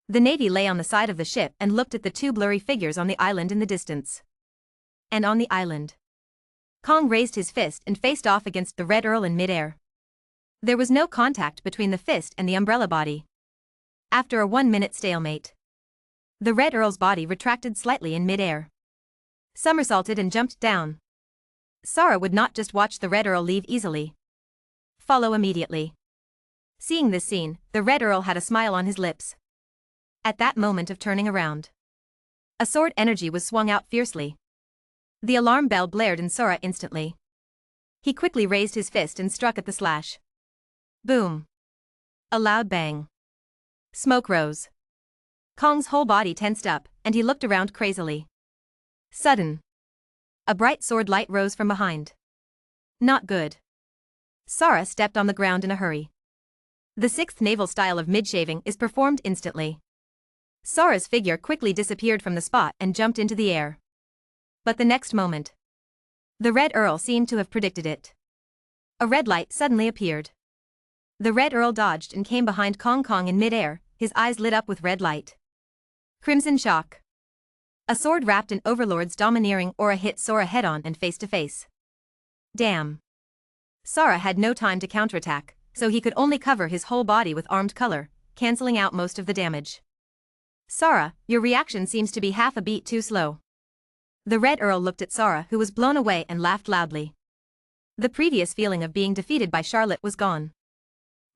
The navy lay on the side of the ship and looked at the two blurry figures on the island in the distance. And on the island. Kong raised his fist and faced off against the Red Earl in midair. There was no contact between the fist and the umbrella body. After a 1-minute stalemate, the Red Earl's body retracted slightly in midair. Somersaulted and jumped down. Sara would not just watch the Red Earl leave easily. Follow immediately. Seeing this scene, the Red Earl had a smile on his lips. At that moment of turning around, a sword energy was swung out fiercely. The alarm bell blared in Sora instantly. He quickly raised his fist and struck at the slash. Boom. A loud bang. Smoke rose. Kong's whole body tensed up, and he looked around crazily. Sudden. A bright sword light rose from behind. Not good. Sara stepped on the ground in a hurry. The 6th naval style of mid-shaving is performed instantly. Sora's figure quickly disappeared from the spot and jumped into the air. But the next moment, the Red Earl seemed to have predicted it. A red light suddenly appeared. The Red Earl dodged and came behind Kong in midair, his eyes lit up with red light. Crimson shock. A sword wrapped in Overlord's domineering aura hit Sora head-on and face-to-face. Damn. Sara had no time to counterattack, so he could only cover his whole body with armed color, cancelling out most of the damage. Sara, your reaction seems to be half a beat too slow. The Red Earl looked at Sara, who was blown away, and laughed loudly. The previous feeling of being defeated by Charlotte was gone.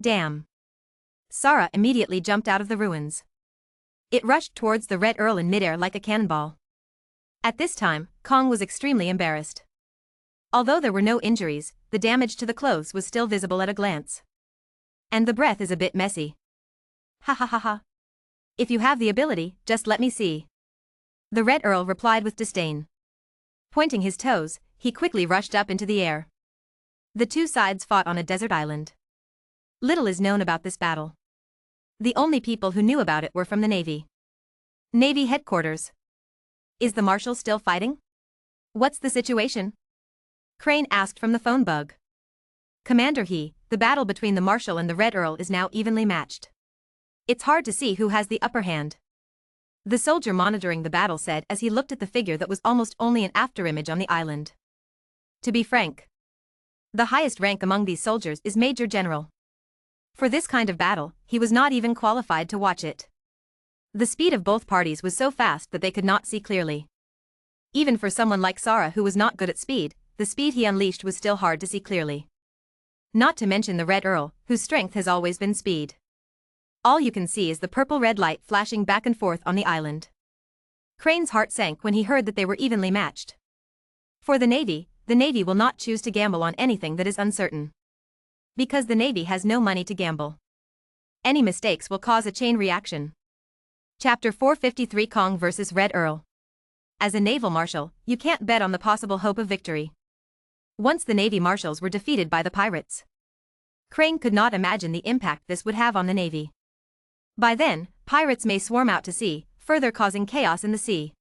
Damn. Sara immediately jumped out of the ruins. It rushed towards the Red Earl in midair like a cannonball. At this time, Kong was extremely embarrassed. Although there were no injuries, the damage to the clothes was still visible at a glance. And the breath is a bit messy. Ha ha ha ha. If you have the ability, just let me see. The Red Earl replied with disdain. Pointing his toes, he quickly rushed up into the air. The two sides fought on a desert island. Little is known about this battle. The only people who knew about it were from the Navy. Navy headquarters. Is the Marshal still fighting? What's the situation? Crane asked from the phone bug. Commander, the battle between the Marshal and the Red Earl is now evenly matched. It's hard to see who has the upper hand. The soldier monitoring the battle said as he looked at the figure that was almost only an afterimage on the island. To be frank, the highest rank among these soldiers is Major General. For this kind of battle, he was not even qualified to watch it. The speed of both parties was so fast that they could not see clearly. Even for someone like Sara, who was not good at speed, the speed he unleashed was still hard to see clearly. Not to mention the Red Earl, whose strength has always been speed. All you can see is the purple-red light flashing back and forth on the island. Crane's heart sank when he heard that they were evenly matched. For the Navy will not choose to gamble on anything that is uncertain. Because the Navy has no money to gamble. Any mistakes will cause a chain reaction. Chapter 453, Kong vs. Red Earl. As a naval marshal, you can't bet on the possible hope of victory. Once the Navy marshals were defeated by the pirates, Crane could not imagine the impact this would have on the Navy. By then, pirates may swarm out to sea, further causing chaos in the sea.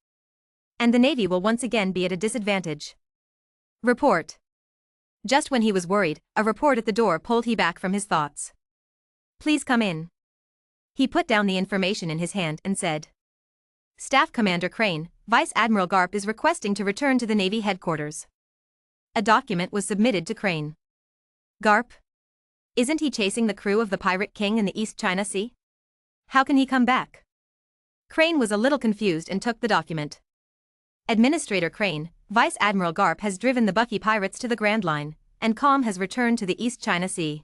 And the Navy will once again be at a disadvantage. Report. Just when he was worried, a report at the door pulled him back from his thoughts. Please come in. He put down the information in his hand and said. Staff Commander Crane, Vice Admiral Garp is requesting to return to the Navy headquarters. A document was submitted to Crane. Garp? Isn't he chasing the crew of the Pirate King in the East China Sea? How can he come back? Crane was a little confused and took the document. Administrator Crane, Vice Admiral Garp has driven the Bucky pirates to the Grand Line, and Calm has returned to the East China Sea.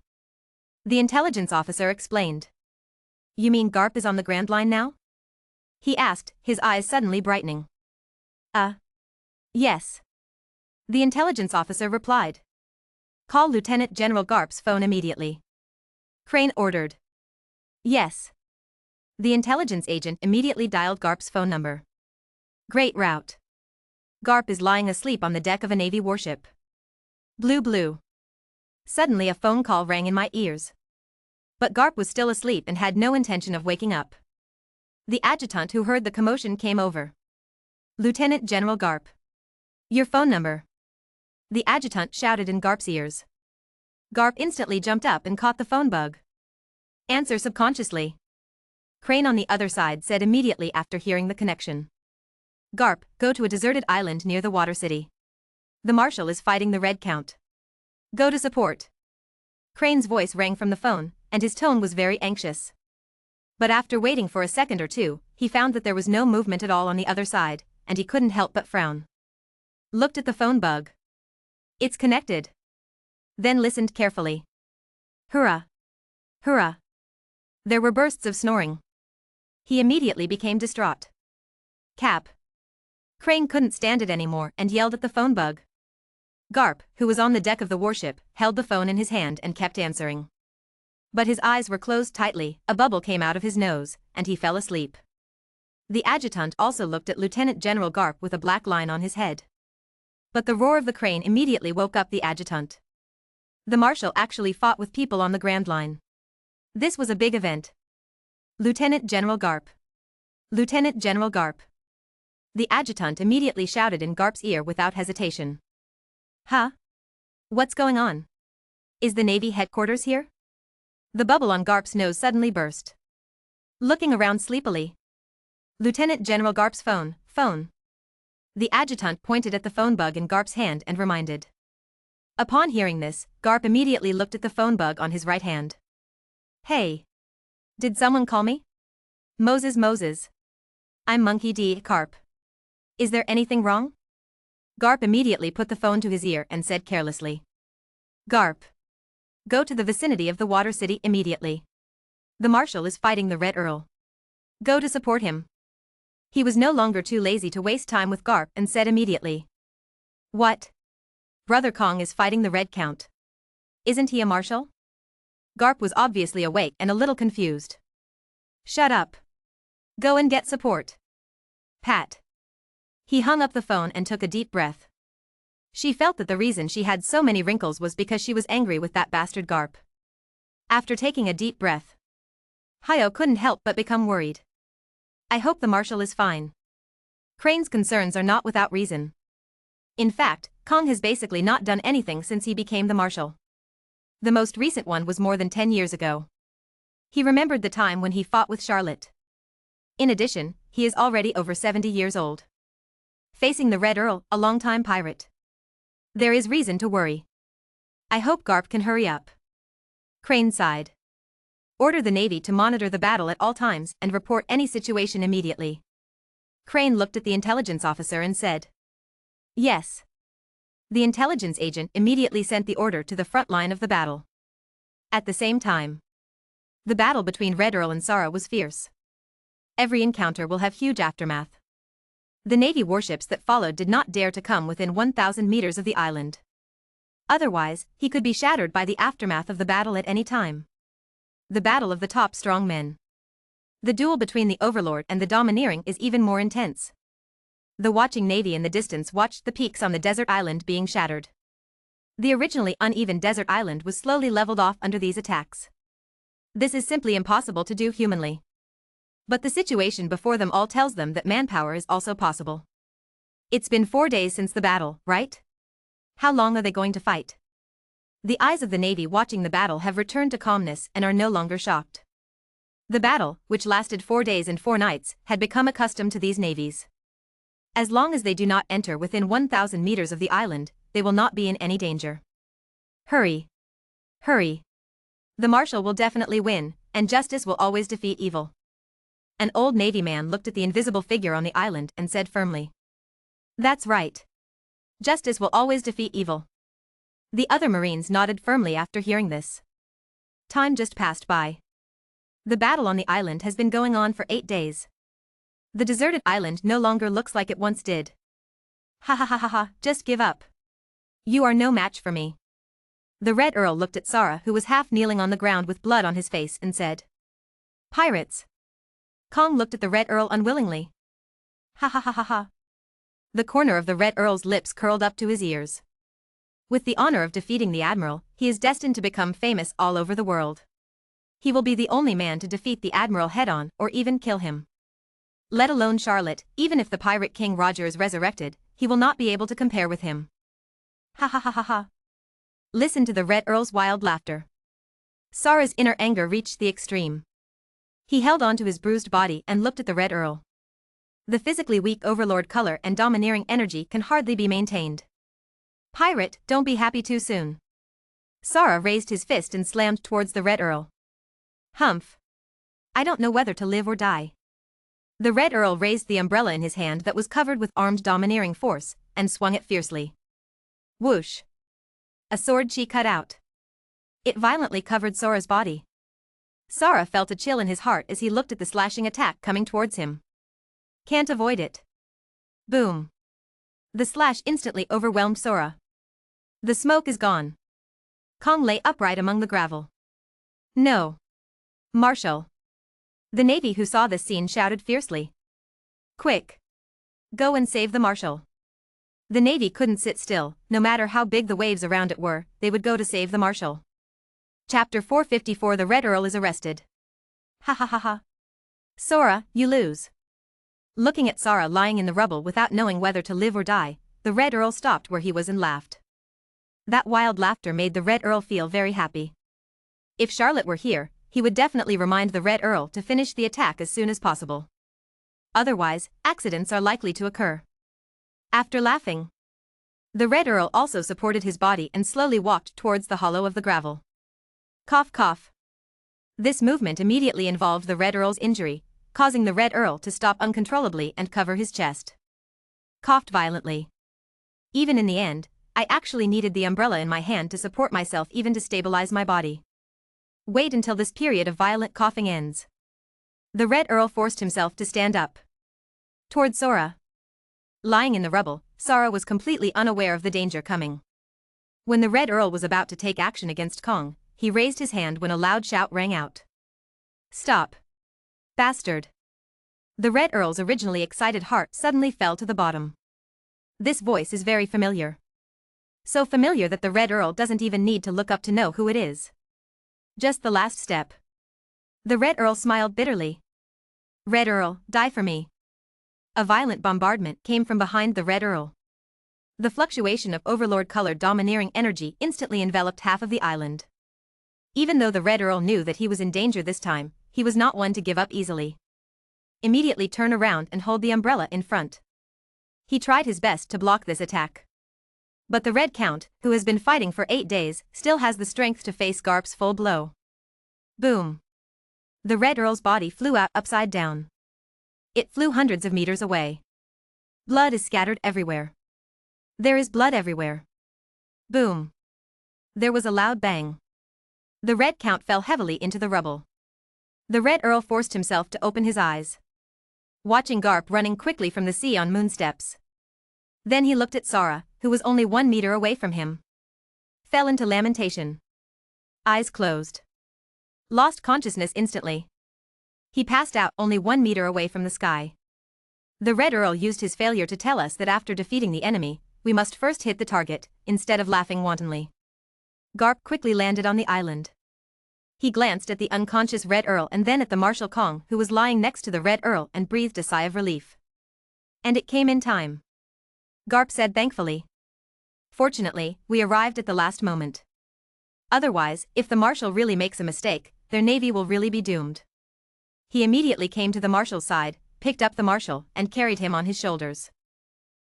The intelligence officer explained. You mean Garp is on the Grand Line now? He asked, his eyes suddenly brightening. Yes. The intelligence officer replied. Call Lieutenant General Garp's phone immediately. Crane ordered. Yes. The intelligence agent immediately dialed Garp's phone number. Great route. Garp is lying asleep on the deck of a Navy warship. Blue. Suddenly a phone call rang in my ears. But Garp was still asleep and had no intention of waking up. The adjutant who heard the commotion came over. Lieutenant General Garp. Your phone number. The adjutant shouted in Garp's ears. Garp instantly jumped up and caught the phone bug. Answer subconsciously. Crane on the other side said immediately after hearing the connection. Garp, go to a deserted island near the Water City. The Marshal is fighting the Red Count. Go to support. Crane's voice rang from the phone, and his tone was very anxious. But after waiting for a second or two, he found that there was no movement at all on the other side, and he couldn't help but frown. Looked at the phone bug. It's connected. Then listened carefully. Hurrah! Hurrah! There were bursts of snoring. He immediately became distraught. Cap. Crane couldn't stand it anymore and yelled at the phone bug. Garp, who was on the deck of the warship, held the phone in his hand and kept answering. But his eyes were closed tightly, a bubble came out of his nose, and he fell asleep. The adjutant also looked at Lieutenant General Garp with a black line on his head. But the roar of the crane immediately woke up the adjutant. The Marshal actually fought with people on the Grand Line. This was a big event. Lieutenant General Garp. Lieutenant General Garp. The adjutant immediately shouted in Garp's ear without hesitation. Huh? What's going on? Is the Navy headquarters here? The bubble on Garp's nose suddenly burst. Looking around sleepily. Lieutenant General Garp's phone. The adjutant pointed at the phone bug in Garp's hand and reminded. Upon hearing this, Garp immediately looked at the phone bug on his right hand. Hey. Did someone call me? Moses. I'm Monkey D. Carp. Is there anything wrong? Garp immediately put the phone to his ear and said carelessly. Garp. Go to the vicinity of the Water City immediately. The Marshal is fighting the Red Earl. Go to support him. He was no longer too lazy to waste time with Garp and said immediately. What? Brother Kong is fighting the Red Count. Isn't he a marshal? Garp was obviously awake and a little confused. Shut up. Go and get support. Pat. He hung up the phone and took a deep breath. She felt that the reason she had so many wrinkles was because she was angry with that bastard Garp. After taking a deep breath, Hayo couldn't help but become worried. I hope the Marshal is fine. Crane's concerns are not without reason. In fact, Kong has basically not done anything since he became the Marshal. The most recent one was more than 10 years ago. He remembered the time when he fought with Charlotte. In addition, he is already over 70 years old. Facing the Red Earl, a longtime pirate. There is reason to worry. I hope Garp can hurry up. Crane sighed. Order the Navy to monitor the battle at all times and report any situation immediately. Crane looked at the intelligence officer and said. Yes. The intelligence agent immediately sent the order to the front line of the battle. At the same time, the battle between Red Earl and Sara was fierce. Every encounter will have huge aftermath. The Navy warships that followed did not dare to come within 1,000 meters of the island. Otherwise, he could be shattered by the aftermath of the battle at any time. The battle of the top strong men. The duel between the Overlord and the Domineering is even more intense. The watching Navy in the distance watched the peaks on the desert island being shattered. The originally uneven desert island was slowly leveled off under these attacks. This is simply impossible to do humanly. But the situation before them all tells them that manpower is also possible. It's been 4 days since the battle, right? How long are they going to fight? The eyes of the Navy watching the battle have returned to calmness and are no longer shocked. The battle, which lasted 4 days and 4 nights, had become accustomed to these navies. As long as they do not enter within 1,000 meters of the island, they will not be in any danger. Hurry. Hurry. The Marshal will definitely win, and justice will always defeat evil. An old Navy man looked at the invisible figure on the island and said firmly. That's right. Justice will always defeat evil. The other Marines nodded firmly after hearing this. Time just passed by. The battle on the island has been going on for 8 days. The deserted island no longer looks like it once did. Ha ha ha ha ha, just give up. You are no match for me. The Red Earl looked at Sara, who was half kneeling on the ground with blood on his face, and said. Pirates. Kong looked at the Red Earl unwillingly. Ha ha ha ha ha. The corner of the Red Earl's lips curled up to his ears. With the honor of defeating the Admiral, he is destined to become famous all over the world. He will be the only man to defeat the Admiral head-on or even kill him. Let alone Charlotte, even if the Pirate King Roger is resurrected, he will not be able to compare with him. Ha ha ha ha ha. Listen to the Red Earl's wild laughter. Sara's inner anger reached the extreme. He held on to his bruised body and looked at the Red Earl. The physically weak Overlord color and domineering energy can hardly be maintained. Pirate, don't be happy too soon. Sara raised his fist and slammed towards the Red Earl. Humph. I don't know whether to live or die. The Red Earl raised the umbrella in his hand that was covered with armed domineering force, and swung it fiercely. Whoosh. A sword chi cut out. It violently covered Sora's body. Sara felt a chill in his heart as he looked at the slashing attack coming towards him. Can't avoid it. Boom. The slash instantly overwhelmed Sora. The smoke is gone. Kong lay upright among the gravel. No. Marshal. The Navy who saw this scene shouted fiercely. Quick. Go and save the Marshal. The Navy couldn't sit still, no matter how big the waves around it were, they would go to save the Marshal. Chapter 454. The Red Earl is arrested. Ha ha ha ha. Sora, you lose. Looking at Sara lying in the rubble without knowing whether to live or die, the Red Earl stopped where he was and laughed. That wild laughter made the Red Earl feel very happy. If Charlotte were here, he would definitely remind the Red Earl to finish the attack as soon as possible. Otherwise, accidents are likely to occur. After laughing, The Red Earl also supported his body and slowly walked towards the hollow of the gravel. Cough cough. This movement immediately involved the Red Earl's injury, causing the Red Earl to stop uncontrollably and cover his chest. Coughed violently. Even in the end, I actually needed the umbrella in my hand to support myself, even to stabilize my body. Wait until this period of violent coughing ends. The Red Earl forced himself to stand up. Towards Sora. Lying in the rubble, Sora was completely unaware of the danger coming. When the Red Earl was about to take action against Kong, he raised his hand when a loud shout rang out. Stop. Bastard. The Red Earl's originally excited heart suddenly fell to the bottom. This voice is very familiar. So familiar that the Red Earl doesn't even need to look up to know who it is. Just the last step. The Red Earl smiled bitterly. Red Earl, die for me. A violent bombardment came from behind the Red Earl. The fluctuation of overlord-colored domineering energy instantly enveloped half of the island. Even though the Red Earl knew that he was in danger this time, he was not one to give up easily. Immediately turn around and hold the umbrella in front. He tried his best to block this attack. But the Red Count, who has been fighting for 8 days, still has the strength to face Garp's full blow. Boom. The Red Earl's body flew out upside down. It flew hundreds of meters away. Blood is scattered everywhere. There is blood everywhere. Boom. There was a loud bang. The Red Count fell heavily into the rubble. The Red Earl forced himself to open his eyes, watching Garp running quickly from the sea on moon steps. Then he looked at Sora, who was only 1 meter away from him. Fell into lamentation. Eyes closed. Lost consciousness instantly. He passed out only 1 meter away from the sky. The Red Earl used his failure to tell us that after defeating the enemy, we must first hit the target, instead of laughing wantonly. Garp quickly landed on the island. He glanced at the unconscious Red Earl and then at the Marshal Kong, who was lying next to the Red Earl, and breathed a sigh of relief. And it came in time. Garp said thankfully. Fortunately, we arrived at the last moment. Otherwise, if the Marshal really makes a mistake, their navy will really be doomed. He immediately came to the Marshal's side, picked up the Marshal, and carried him on his shoulders.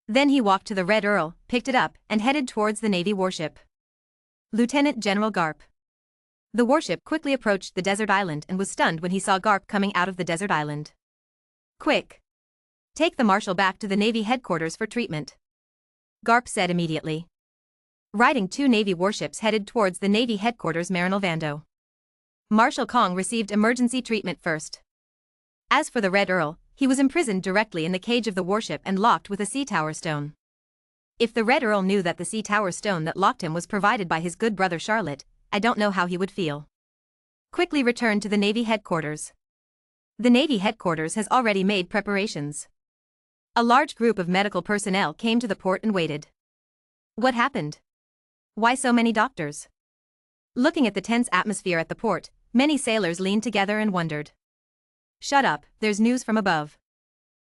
Then he walked to the Red Earl, picked it up, and headed towards the Navy warship. Lieutenant General Garp. The warship quickly approached the desert island and was stunned when he saw Garp coming out of the desert island. Quick! Take the Marshal back to the Navy headquarters for treatment. Garp said immediately. Riding 2 Navy warships headed towards the Navy headquarters Marinalvando. Marshal Kong received emergency treatment first. As for the Red Earl, he was imprisoned directly in the cage of the warship and locked with a sea tower stone. If the Red Earl knew that the sea tower stone that locked him was provided by his good brother Charlotte, I don't know how he would feel. Quickly returned to the Navy headquarters. The Navy headquarters has already made preparations. A large group of medical personnel came to the port and waited. What happened? Why so many doctors? Looking at the tense atmosphere at the port, many sailors leaned together and wondered. Shut up, there's news from above.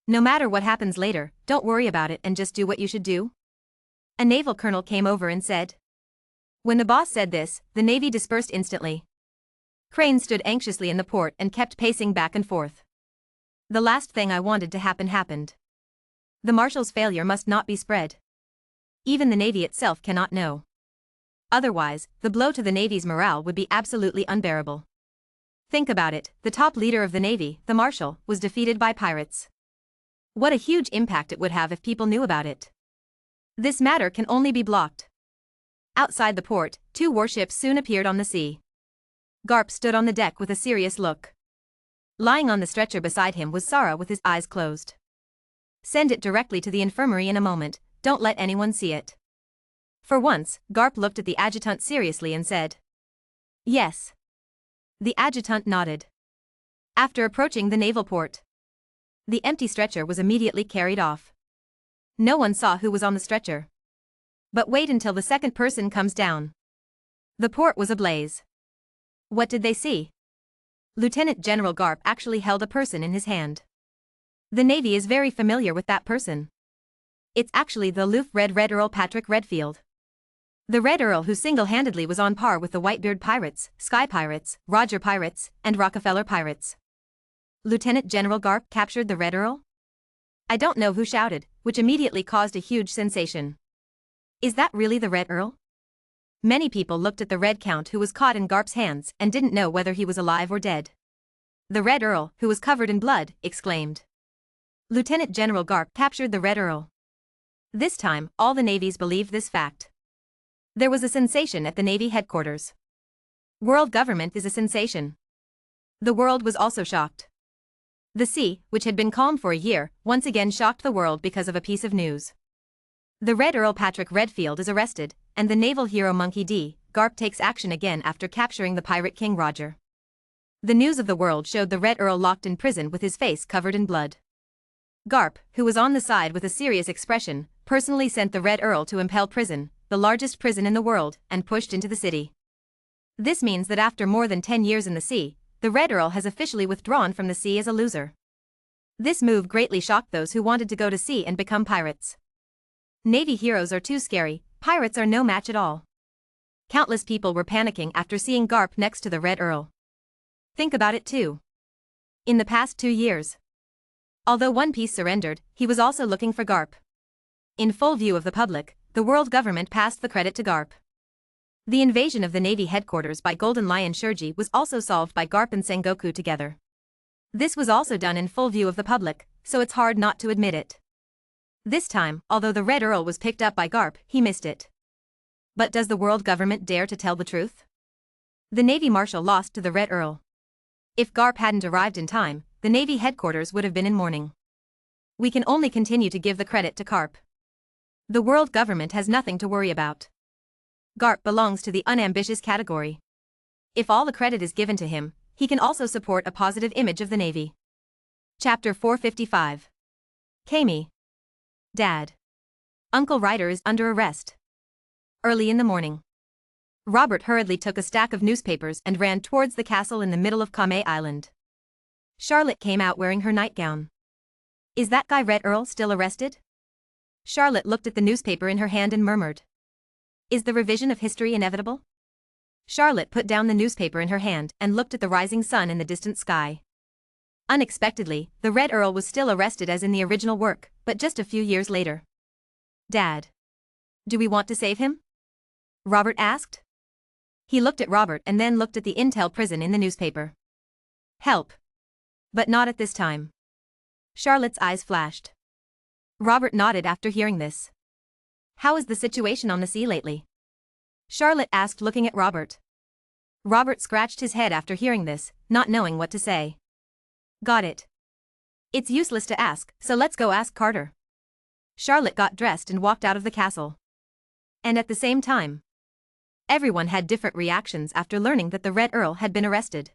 No matter what happens later, don't worry about it and just do what you should do. A naval colonel came over and said. When the boss said this, the Navy dispersed instantly. Crane stood anxiously in the port and kept pacing back and forth. The last thing I wanted to happen happened. The Marshal's failure must not be spread. Even the Navy itself cannot know. Otherwise, the blow to the Navy's morale would be absolutely unbearable. Think about it, the top leader of the Navy, the Marshal, was defeated by pirates. What a huge impact it would have if people knew about it. This matter can only be blocked. Outside the port, 2 warships soon appeared on the sea. Garp stood on the deck with a serious look. Lying on the stretcher beside him was Sora with his eyes closed. Send it directly to the infirmary in a moment, don't let anyone see it. For once, Garp looked at the adjutant seriously and said. Yes. The adjutant nodded. After approaching the naval port, the empty stretcher was immediately carried off. No one saw who was on the stretcher. But wait until the second person comes down. The port was ablaze. What did they see? Lieutenant General Garp actually held a person in his hand. The Navy is very familiar with that person. It's actually the aloof Red Earl Patrick Redfield. The Red Earl who single-handedly was on par with the Whitebeard Pirates, Sky Pirates, Roger Pirates, and Rockefeller Pirates. Lieutenant General Garp captured the Red Earl? I don't know who shouted, which immediately caused a huge sensation. Is that really the Red Earl? Many people looked at the Red Count who was caught in Garp's hands and didn't know whether he was alive or dead. The Red Earl, who was covered in blood, exclaimed. Lieutenant General Garp captured the Red Earl. This time, all the navies believed this fact. There was a sensation at the Navy headquarters. World government is a sensation. The world was also shocked. The sea, which had been calm for a year, once again shocked the world because of a piece of news. The Red Earl Patrick Redfield is arrested, and the naval hero Monkey D. Garp takes action again after capturing the pirate king Roger. The news of the world showed the Red Earl locked in prison with his face covered in blood. Garp, who was on the side with a serious expression, personally sent the Red Earl to Impel Prison, the largest prison in the world, and pushed into the city. This means that after more than 10 years in the sea, the Red Earl has officially withdrawn from the sea as a loser. This move greatly shocked those who wanted to go to sea and become pirates. Navy heroes are too scary, pirates are no match at all. Countless people were panicking after seeing Garp next to the Red Earl. Think about it too. In the past 2 years. Although One Piece surrendered, he was also looking for Garp. In full view of the public, the world government passed the credit to Garp. The invasion of the Navy headquarters by Golden Lion Shurji was also solved by Garp and Sengoku together. This was also done in full view of the public, so it's hard not to admit it. This time, although the Red Earl was picked up by Garp, he missed it. But does the world government dare to tell the truth? The Navy Marshal lost to the Red Earl. If Garp hadn't arrived in time, the Navy headquarters would have been in mourning. We can only continue to give the credit to Garp. The world government has nothing to worry about. Garp belongs to the unambitious category. If all the credit is given to him, he can also support a positive image of the Navy. Chapter 455. Kami. Dad. Uncle Ryder is under arrest. Early in the morning. Robert hurriedly took a stack of newspapers and ran towards the castle in the middle of Kame Island. Charlotte came out wearing her nightgown. Is that guy Red Earl still arrested? Charlotte looked at the newspaper in her hand and murmured. Is the revision of history inevitable? Charlotte put down the newspaper in her hand and looked at the rising sun in the distant sky. Unexpectedly, the Red Earl was still arrested as in the original work, but just a few years later. Dad. Do we want to save him? Robert asked. He looked at Robert and then looked at the Intel prison in the newspaper. Help. But not at this time. Charlotte's eyes flashed. Robert nodded after hearing this. How is the situation on the sea lately? Charlotte asked, looking at Robert. Robert scratched his head after hearing this, not knowing what to say. Got it. It's useless to ask, so let's go ask Carter. Charlotte got dressed and walked out of the castle. And at the same time, everyone had different reactions after learning that the Red Earl had been arrested.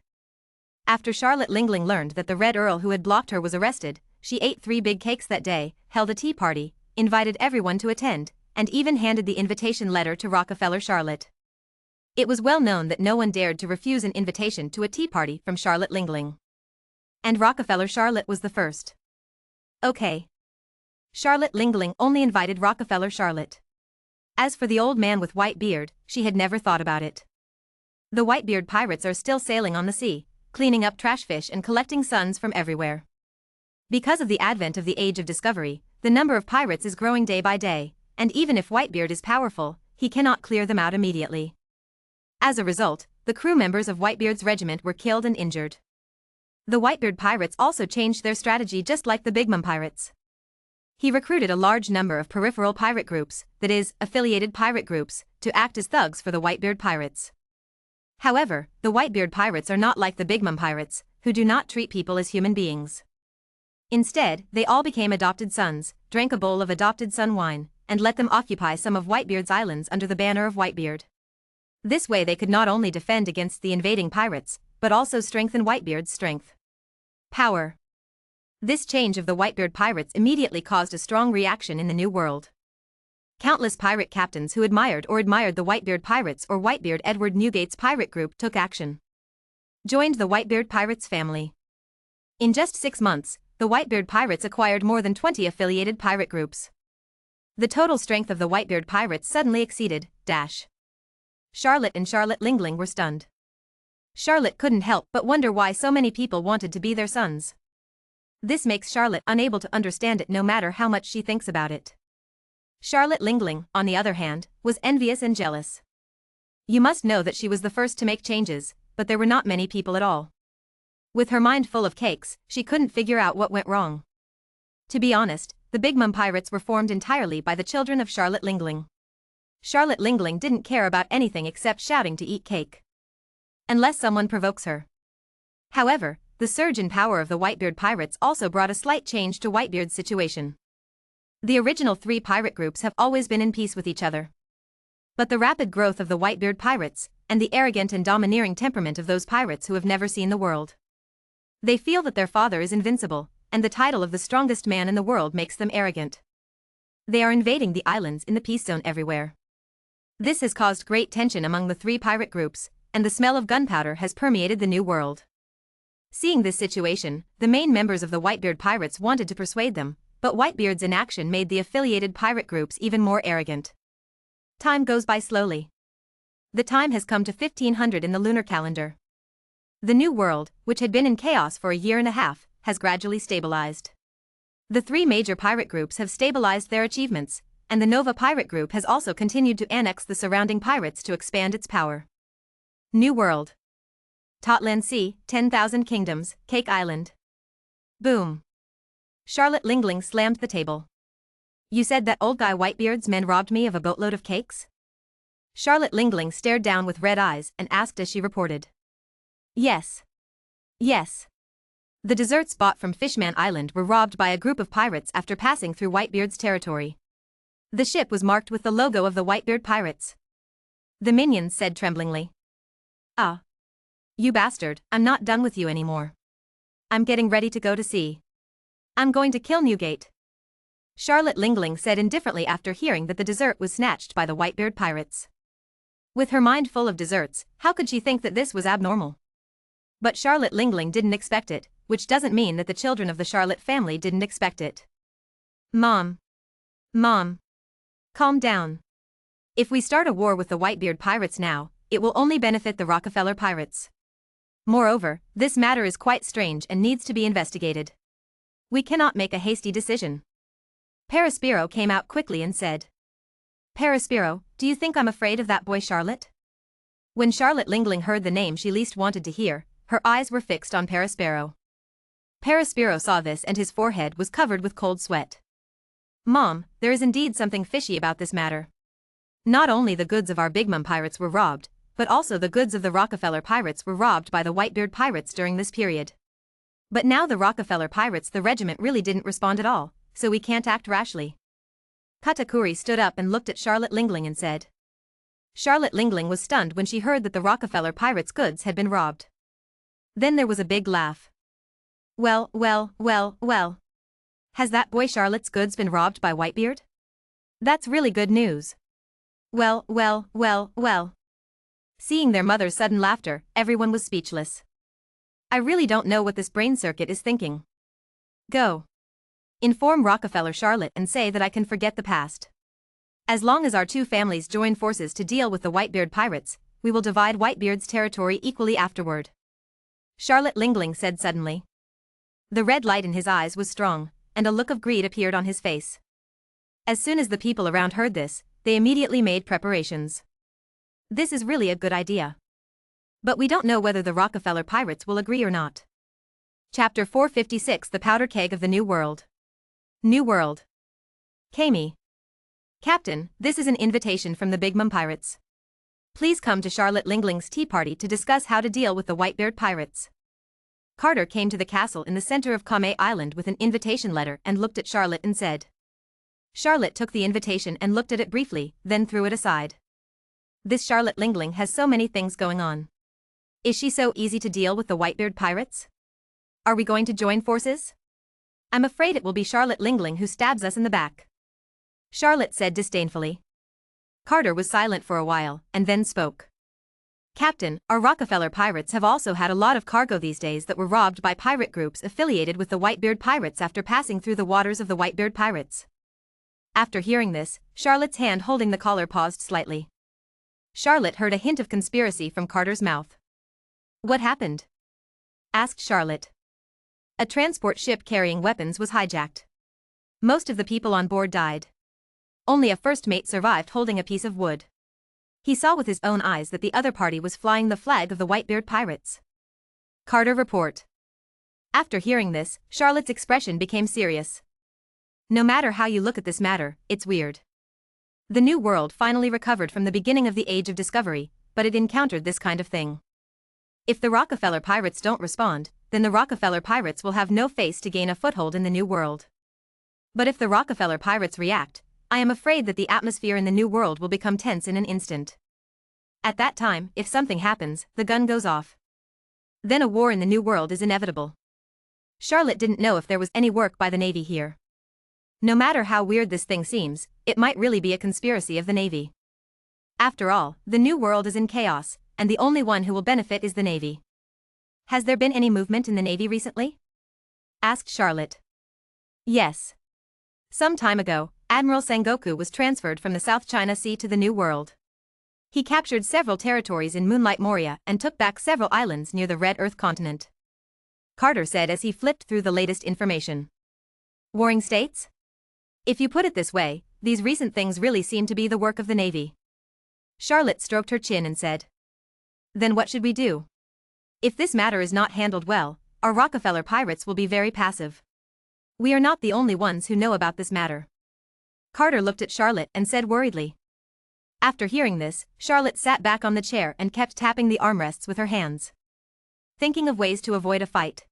After Charlotte Lingling learned that the Red Earl who had blocked her was arrested, she ate 3 big cakes that day, held a tea party, invited everyone to attend, and even handed the invitation letter to Rockefeller Charlotte. It was well known that no one dared to refuse an invitation to a tea party from Charlotte Lingling. And Rockefeller Charlotte was the first. Okay. Charlotte Lingling only invited Rockefeller Charlotte. As for the old man with white beard, she had never thought about it. The Whitebeard pirates are still sailing on the sea, cleaning up trash fish and collecting suns from everywhere. Because of the advent of the Age of Discovery, the number of pirates is growing day by day, and even if Whitebeard is powerful, he cannot clear them out immediately. As a result, the crew members of Whitebeard's regiment were killed and injured. The Whitebeard pirates also changed their strategy just like the Big Mom pirates. He recruited a large number of peripheral pirate groups, that is, affiliated pirate groups, to act as thugs for the Whitebeard pirates. However, the Whitebeard pirates are not like the Big Mom pirates, who do not treat people as human beings. Instead, they all became adopted sons, drank a bowl of adopted son wine, and let them occupy some of Whitebeard's islands under the banner of Whitebeard. This way they could not only defend against the invading pirates, but also strengthen Whitebeard's strength. Power. This change of the Whitebeard pirates immediately caused a strong reaction in the New World. Countless pirate captains who admired the Whitebeard pirates or Whitebeard Edward Newgate's pirate group took action. Joined the Whitebeard pirates family. In just 6 months, the Whitebeard pirates acquired more than 20 affiliated pirate groups. The total strength of the Whitebeard pirates suddenly exceeded, Charlotte and Charlotte Lingling were stunned. Charlotte couldn't help but wonder why so many people wanted to be their sons. This makes Charlotte unable to understand it no matter how much she thinks about it. Charlotte Lingling, on the other hand, was envious and jealous. You must know that she was the first to make changes, but there were not many people at all. With her mind full of cakes, she couldn't figure out what went wrong. To be honest, the Big Mom Pirates were formed entirely by the children of Charlotte Lingling. Charlotte Lingling didn't care about anything except shouting to eat cake. Unless someone provokes her. However, the surge in power of the Whitebeard Pirates also brought a slight change to Whitebeard's situation. The original 3 pirate groups have always been in peace with each other. But the rapid growth of the Whitebeard Pirates, and the arrogant and domineering temperament of those pirates who have never seen the world. They feel that their father is invincible, and the title of the strongest man in the world makes them arrogant. They are invading the islands in the peace zone everywhere. This has caused great tension among the 3 pirate groups, and the smell of gunpowder has permeated the new world. Seeing this situation, the main members of the Whitebeard Pirates wanted to persuade them, but Whitebeard's inaction made the affiliated pirate groups even more arrogant. Time goes by slowly. The time has come to 1500 in the lunar calendar. The new world, which had been in chaos for a year and a half, has gradually stabilized. The 3 major pirate groups have stabilized their achievements, and the Nova Pirate Group has also continued to annex the surrounding pirates to expand its power. New World. Totland Sea, 10,000 Kingdoms, Cake Island. Boom. Charlotte Lingling slammed the table. You said that old guy Whitebeard's men robbed me of a boatload of cakes? Charlotte Lingling stared down with red eyes and asked as she reported. Yes. Yes. The desserts bought from Fishman Island were robbed by a group of pirates after passing through Whitebeard's territory. The ship was marked with the logo of the Whitebeard Pirates. The minions said tremblingly. Ah. You bastard, I'm not done with you anymore. I'm getting ready to go to sea. I'm going to kill Newgate. Charlotte Lingling said indifferently after hearing that the dessert was snatched by the Whitebeard Pirates. With her mind full of desserts, how could she think that this was abnormal? But Charlotte Lingling didn't expect it, which doesn't mean that the children of the Charlotte family didn't expect it. Mom. Mom. Calm down. If we start a war with the Whitebeard Pirates now, it will only benefit the Rockefeller Pirates. Moreover, this matter is quite strange and needs to be investigated. We cannot make a hasty decision. Perispiro came out quickly and said. Perispiro, do you think I'm afraid of that boy Charlotte? When Charlotte Lingling heard the name she least wanted to hear, her eyes were fixed on Perispiro. Perispiro saw this and his forehead was covered with cold sweat. Mom, there is indeed something fishy about this matter. Not only the goods of our Big Mom Pirates were robbed, but also the goods of the Rockefeller Pirates were robbed by the Whitebeard Pirates during this period. But now the Rockefeller Pirates, the regiment really didn't respond at all, so we can't act rashly. Katakuri stood up and looked at Charlotte Lingling and said. Charlotte Lingling was stunned when she heard that the Rockefeller Pirates' goods had been robbed. Then there was a big laugh. Well. Has that boy Charlotte's goods been robbed by Whitebeard? That's really good news. Well. Seeing their mother's sudden laughter, everyone was speechless. I really don't know what this brain circuit is thinking. Go. Inform Rockefeller Charlotte and say that I can forget the past. As long as our 2 families join forces to deal with the Whitebeard Pirates, we will divide Whitebeard's territory equally afterward. Charlotte Lingling said suddenly. The red light in his eyes was strong, and a look of greed appeared on his face. As soon as the people around heard this, they immediately made preparations. This is really a good idea. But we don't know whether the Rockefeller Pirates will agree or not. Chapter 456, The Powder Keg of the New World. New World. Kami. Captain, this is an invitation from the Big Mom Pirates. Please come to Charlotte Lingling's tea party to discuss how to deal with the Whitebeard Pirates. Carter came to the castle in the center of Kame Island with an invitation letter and looked at Charlotte and said. Charlotte took the invitation and looked at it briefly, then threw it aside. This Charlotte Lingling has so many things going on. Is she so easy to deal with the Whitebeard Pirates? Are we going to join forces? I'm afraid it will be Charlotte Lingling who stabs us in the back. Charlotte said disdainfully. Carter was silent for a while, and then spoke. Captain, our Rockefeller Pirates have also had a lot of cargo these days that were robbed by pirate groups affiliated with the Whitebeard Pirates after passing through the waters of the Whitebeard Pirates. After hearing this, Charlotte's hand holding the collar paused slightly. Charlotte heard a hint of conspiracy from Carter's mouth. What happened? Asked Charlotte. A transport ship carrying weapons was hijacked. Most of the people on board died. only a first mate survived holding a piece of wood. He saw with his own eyes that the other party was flying the flag of the Whitebeard pirates. Carter report. After hearing this, Charlotte's expression became serious. No matter how you look at this matter, it's weird. The New World finally recovered from the beginning of the Age of Discovery, but it encountered this kind of thing. If the Rockefeller pirates don't respond, then the Rockefeller pirates will have no face to gain a foothold in the New World. But if the Rockefeller pirates react, I am afraid that the atmosphere in the New World will become tense in an instant. At that time, if something happens, the gun goes off. Then a war in the New World is inevitable. Charlotte didn't know if there was any work by the Navy here. No matter how weird this thing seems, it might really be a conspiracy of the Navy. After all, the New World is in chaos, and the only one who will benefit is the Navy. Has there been any movement in the Navy recently? Asked Charlotte. Yes. Some time ago, Admiral Sengoku was transferred from the South China Sea to the New World. He captured several territories in Moonlight Moria and took back several islands near the Red Earth continent. Carter said as he flipped through the latest information. Warring states? If you put it this way, these recent things really seem to be the work of the Navy. Charlotte stroked her chin and said. Then what should we do? If this matter is not handled well, our Rockefeller pirates will be very passive. We are not the only ones who know about this matter. Carter looked at Charlotte and said worriedly. After hearing this, Charlotte sat back on the chair and kept tapping the armrests with her hands, thinking of ways to avoid a fight.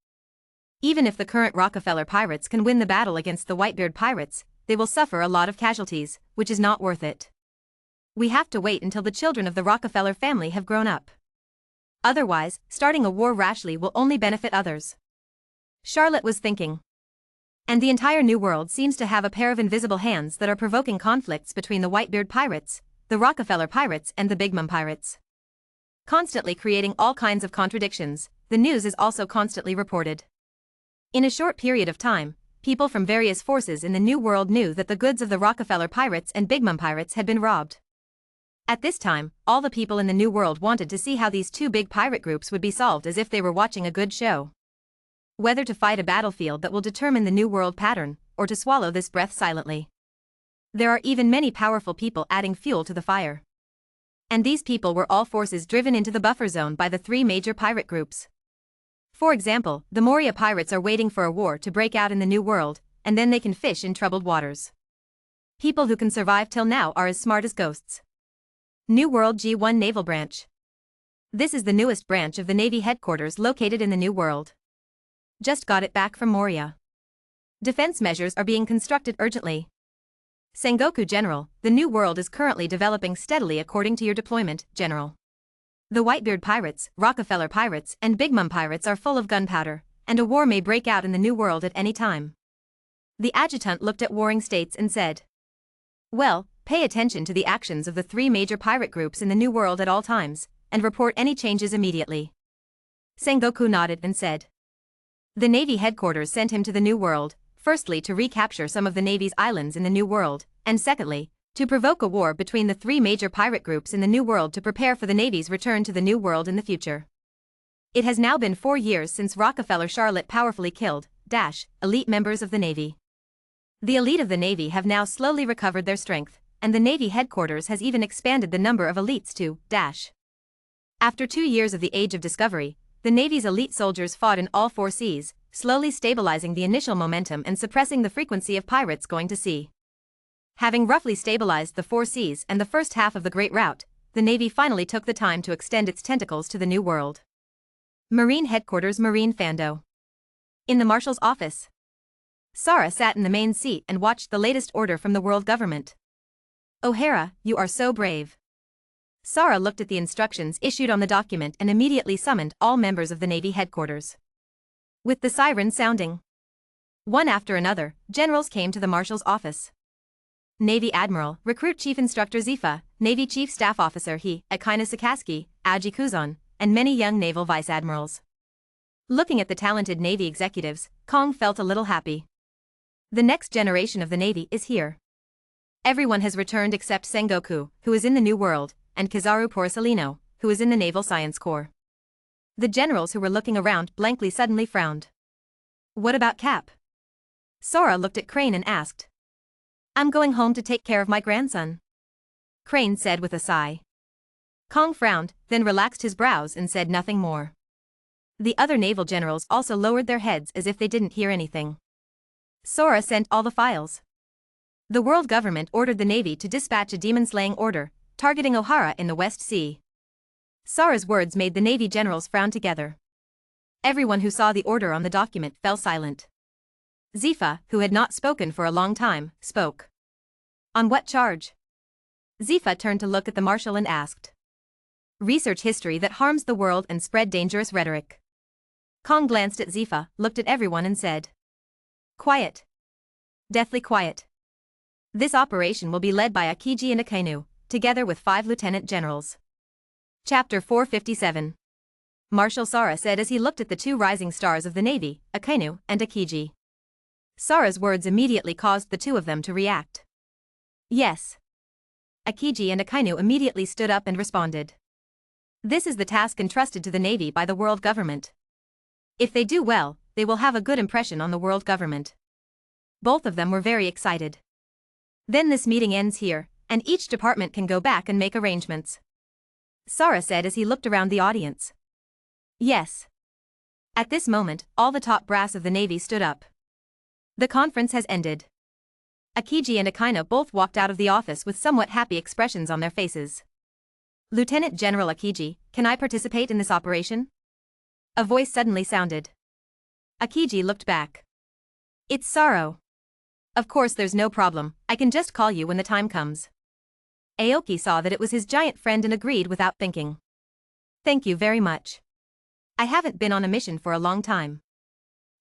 Even if the current Rockefeller pirates can win the battle against the Whitebeard pirates, they will suffer a lot of casualties, which is not worth it. We have to wait until the children of the Rockefeller family have grown up. Otherwise, starting a war rashly will only benefit others. Charlotte was thinking. And the entire New World seems to have a pair of invisible hands that are provoking conflicts between the Whitebeard pirates, the Rockefeller pirates and the Big Mom pirates. Constantly creating all kinds of contradictions, the news is also constantly reported. In a short period of time, people from various forces in the New World knew that the goods of the Rockefeller pirates and Big Mom pirates had been robbed. At this time, all the people in the New World wanted to see how these two big pirate groups would be solved as if they were watching a good show. Whether to fight a battlefield that will determine the New World pattern, or to swallow this breath silently. There are even many powerful people adding fuel to the fire. And these people were all forces driven into the buffer zone by the three major pirate groups. For example, the Moria pirates are waiting for a war to break out in the New World, and then they can fish in troubled waters. People who can survive till now are as smart as ghosts. New World G1 Naval Branch. This is the newest branch of the Navy headquarters located in the New World. Just got it back from Moria. Defense measures are being constructed urgently. Sengoku General, the New World is currently developing steadily according to your deployment, General. The Whitebeard pirates, Rockefeller pirates and Big Mom pirates are full of gunpowder, and a war may break out in the New World at any time. The adjutant looked at warring states and said. Well, pay attention to the actions of the three major pirate groups in the New World at all times, and report any changes immediately. Sengoku nodded and said. The Navy headquarters sent him to the New World, firstly to recapture some of the Navy's islands in the New World, and secondly, to provoke a war between the three major pirate groups in the New World to prepare for the Navy's return to the New World in the future. It has now been 4 years since Rockefeller Charlotte powerfully killed, elite members of the Navy. The elite of the Navy have now slowly recovered their strength, and the Navy headquarters has even expanded the number of elites to, After 2 years of the Age of Discovery, the Navy's elite soldiers fought in all 4 seas, slowly stabilizing the initial momentum and suppressing the frequency of pirates going to sea. Having roughly stabilized the 4 seas and the first half of the Great Route, the Navy finally took the time to extend its tentacles to the New World. Marine Headquarters Marine Fando. In the Marshal's office. Sarah sat in the main seat and watched the latest order from the world government. O'Hara, you are so brave. Sarah looked at the instructions issued on the document and immediately summoned all members of the Navy headquarters. With the siren sounding, one after another, generals came to the Marshal's office. Navy Admiral, Recruit Chief Instructor Zifa, Navy Chief Staff Officer Akina Sakaski, Aji Kuzon, and many young naval vice admirals. Looking at the talented Navy executives, Kong felt a little happy. The next generation of the Navy is here. Everyone has returned except Sengoku, who is in the New World, and Kizaru Porcellino, who is in the Naval Science Corps. The generals who were looking around blankly suddenly frowned. What about Cap? Sora looked at Crane and asked. I'm going home to take care of my grandson, Crane said with a sigh. Kong frowned, then relaxed his brows and said nothing more. The other naval generals also lowered their heads as if they didn't hear anything. Sora sent all the files. The world government ordered the Navy to dispatch a demon-slaying order, targeting Ohara in the West Sea. Sora's words made the Navy generals frown together. Everyone who saw the order on the document fell silent. Zifa, who had not spoken for a long time, spoke. On what charge? Zifa turned to look at the marshal and asked. Research history that harms the world and spread dangerous rhetoric. Kong glanced at Zifa, looked at everyone and said. Quiet. Deathly quiet. This operation will be led by Aokiji and Akainu, together with 5 lieutenant generals. Chapter 457. Marshal Sora said as he looked at the 2 rising stars of the Navy, Akainu and Aokiji. Sora's words immediately caused the 2 of them to react. Yes. Aokiji and Akainu immediately stood up and responded. This is the task entrusted to the Navy by the world government. If they do well, they will have a good impression on the world government. Both of them were very excited. Then this meeting ends here, and each department can go back and make arrangements. Sora said as he looked around the audience. Yes. At this moment, all the top brass of the Navy stood up. The conference has ended. Aokiji and Akainu both walked out of the office with somewhat happy expressions on their faces. Lieutenant General Aokiji, can I participate in this operation? A voice suddenly sounded. Aokiji looked back. It's Soro. Of course there's no problem, I can just call you when the time comes. Aoki saw that it was his giant friend and agreed without thinking. Thank you very much. I haven't been on a mission for a long time.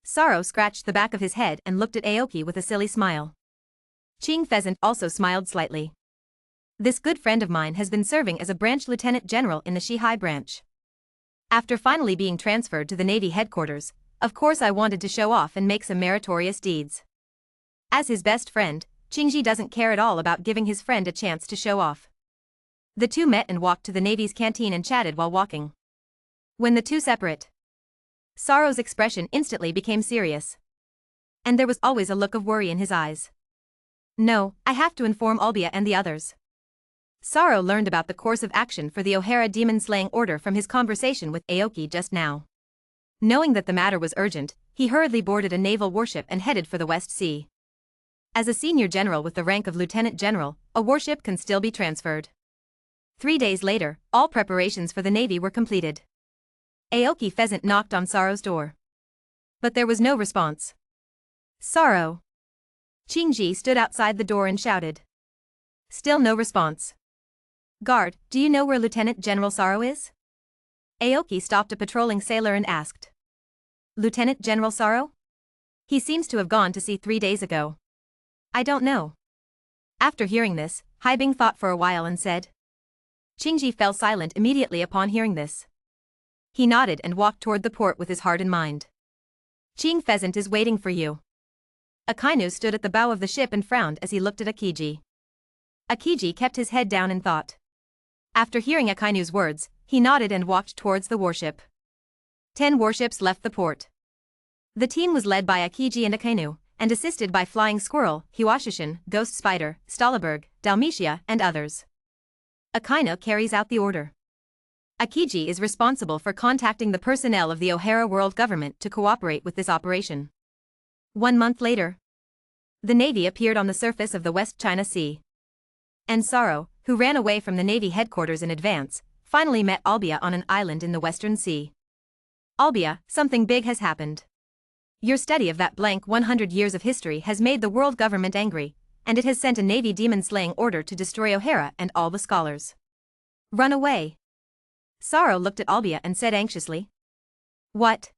Soro scratched the back of his head and looked at Aoki with a silly smile. Ching Pheasant also smiled slightly. This good friend of mine has been serving as a branch lieutenant general in the Shihai branch. After finally being transferred to the Navy headquarters, of course I wanted to show off and make some meritorious deeds. As his best friend, Chingji doesn't care at all about giving his friend a chance to show off. The 2 met and walked to the Navy's canteen and chatted while walking. When the 2 separate, Soro's expression instantly became serious. And there was always a look of worry in his eyes. No, I have to inform Albia and the others. Soro learned about the course of action for the Ohara demon-slaying order from his conversation with Aoki just now. Knowing that the matter was urgent, he hurriedly boarded a naval warship and headed for the West Sea. As a senior general with the rank of lieutenant general, a warship can still be transferred. 3 days later, all preparations for the Navy were completed. Aoki Pheasant knocked on Soro's door. But there was no response. Soro. Chingji stood outside the door and shouted. Still no response. Guard, do you know where Lieutenant General Soro is? Aoki stopped a patrolling sailor and asked. Lieutenant General Soro? He seems to have gone to sea 3 days ago. I don't know. After hearing this, Haibing thought for a while and said. Chingji fell silent immediately upon hearing this. He nodded and walked toward the port with his heart in mind. Ching Pheasant is waiting for you. Akainu stood at the bow of the ship and frowned as he looked at Aokiji. Aokiji kept his head down and thought. After hearing Akainu's words, he nodded and walked towards the warship. 10 warships left the port. The team was led by Aokiji and Akainu, and assisted by Flying Squirrel, Hiwashishin, Ghost Spider, Stalaberg, Dalmatia, and others. Akainu carries out the order. Aokiji is responsible for contacting the personnel of the Ohara world government to cooperate with this operation. 1 month later, the Navy appeared on the surface of the West China Sea. And Soro, who ran away from the Navy headquarters in advance, finally met Albia on an island in the Western Sea. Albia, something big has happened. Your study of that blank 100 years of history has made the world government angry, and it has sent a Navy demon-slaying order to destroy Ohara and all the scholars. Run away. Soro looked at Albia and said anxiously. What?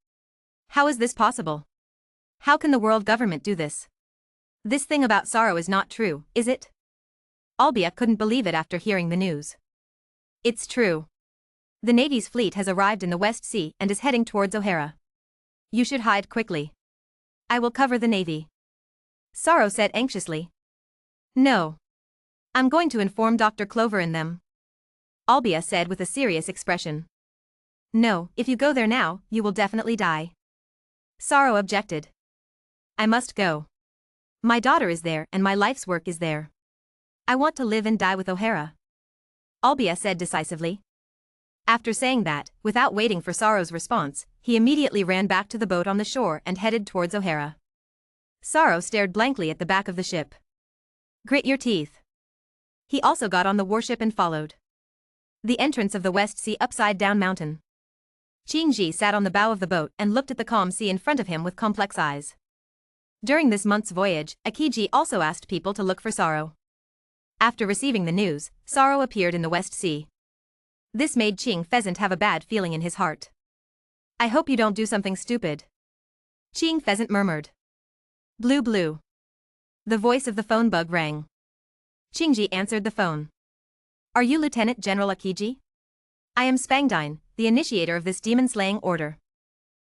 How is this possible? How can the world government do this? This thing about Soro is not true, is it? Albia couldn't believe it after hearing the news. It's true. The Navy's fleet has arrived in the West Sea and is heading towards Ohara. You should hide quickly. I will cover the Navy. Soro said anxiously. No. I'm going to inform Dr. Clover and them. Albia said with a serious expression. No, if you go there now, you will definitely die. Soro objected. I must go. My daughter is there and my life's work is there. I want to live and die with O'Hara. Albia said decisively. After saying that, without waiting for Sorrow's response, he immediately ran back to the boat on the shore and headed towards O'Hara. Sorrow stared blankly at the back of the ship. Grit your teeth. He also got on the warship and followed. The entrance of the West Sea upside-down mountain. Qingji sat on the bow of the boat and looked at the calm sea in front of him with complex eyes. During this month's voyage, Akiji also asked people to look for Sorrow. After receiving the news, Sorrow appeared in the West Sea. This made Qing Pheasant have a bad feeling in his heart. I hope you don't do something stupid. Qing Pheasant murmured. Blue blue. The voice of the phone bug rang. Qingji answered the phone. Are you Lieutenant General Akiji? I am Spangdine, the initiator of this demon-slaying order.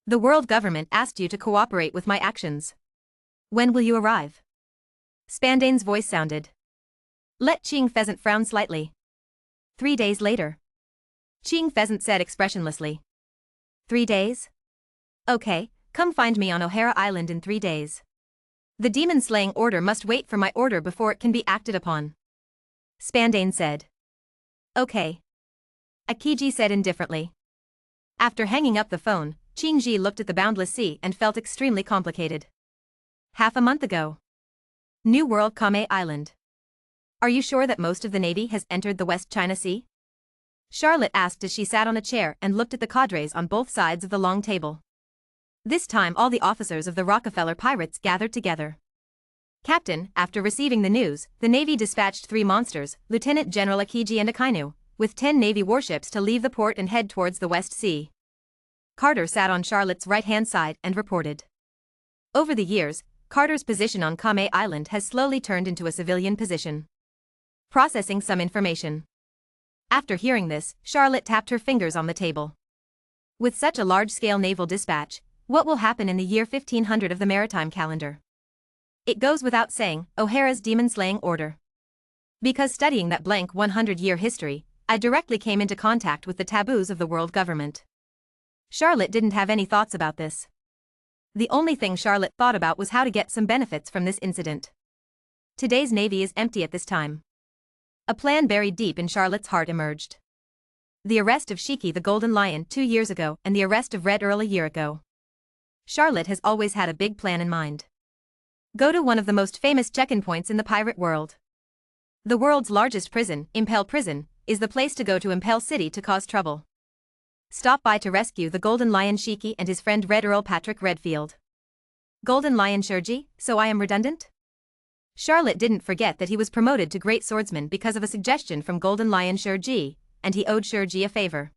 The world government asked you to cooperate with my actions. When will you arrive? Spandane's voice sounded. Let Qing Pheasant frown slightly. 3 days later. Qing Pheasant said expressionlessly. 3 days? Okay, come find me on O'Hara Island in 3 days. The demon-slaying order must wait for my order before it can be acted upon. Spandane said. Okay. Akiji said indifferently. After hanging up the phone, Qingji looked at the boundless sea and felt extremely complicated. Half a month ago. New World Kame Island. Are you sure that most of the Navy has entered the West China Sea? Charlotte asked as she sat on a chair and looked at the cadres on both sides of the long table. This time all the officers of the Rockefeller pirates gathered together. Captain, after receiving the news, the Navy dispatched 3 monsters, Lieutenant General Akiji and Akainu, with 10 Navy warships to leave the port and head towards the West Sea. Carter sat on Charlotte's right-hand side and reported. Over the years, Carter's position on Kame Island has slowly turned into a civilian position. Processing some information. After hearing this, Charlotte tapped her fingers on the table. With such a large-scale naval dispatch, what will happen in the year 1500 of the maritime calendar? It goes without saying, O'Hara's demon-slaying order. Because studying that blank 100-year history, I directly came into contact with the taboos of the world government. Charlotte didn't have any thoughts about this. The only thing Charlotte thought about was how to get some benefits from this incident. Today's Navy is empty at this time. A plan buried deep in Charlotte's heart emerged. The arrest of Shiki the Golden Lion 2 years ago and the arrest of Red Earl a year ago. Charlotte has always had a big plan in mind. Go to one of the most famous check-in points in the pirate world. The world's largest prison, Impel Prison, is the place to go to Impel City to cause trouble. Stop by to rescue the Golden Lion Shiki and his friend Red Earl Patrick Redfield. Golden Lion Shurji, so I am redundant? Charlotte didn't forget that he was promoted to Great Swordsman because of a suggestion from Golden Lion Shurji, and he owed Shurji a favor.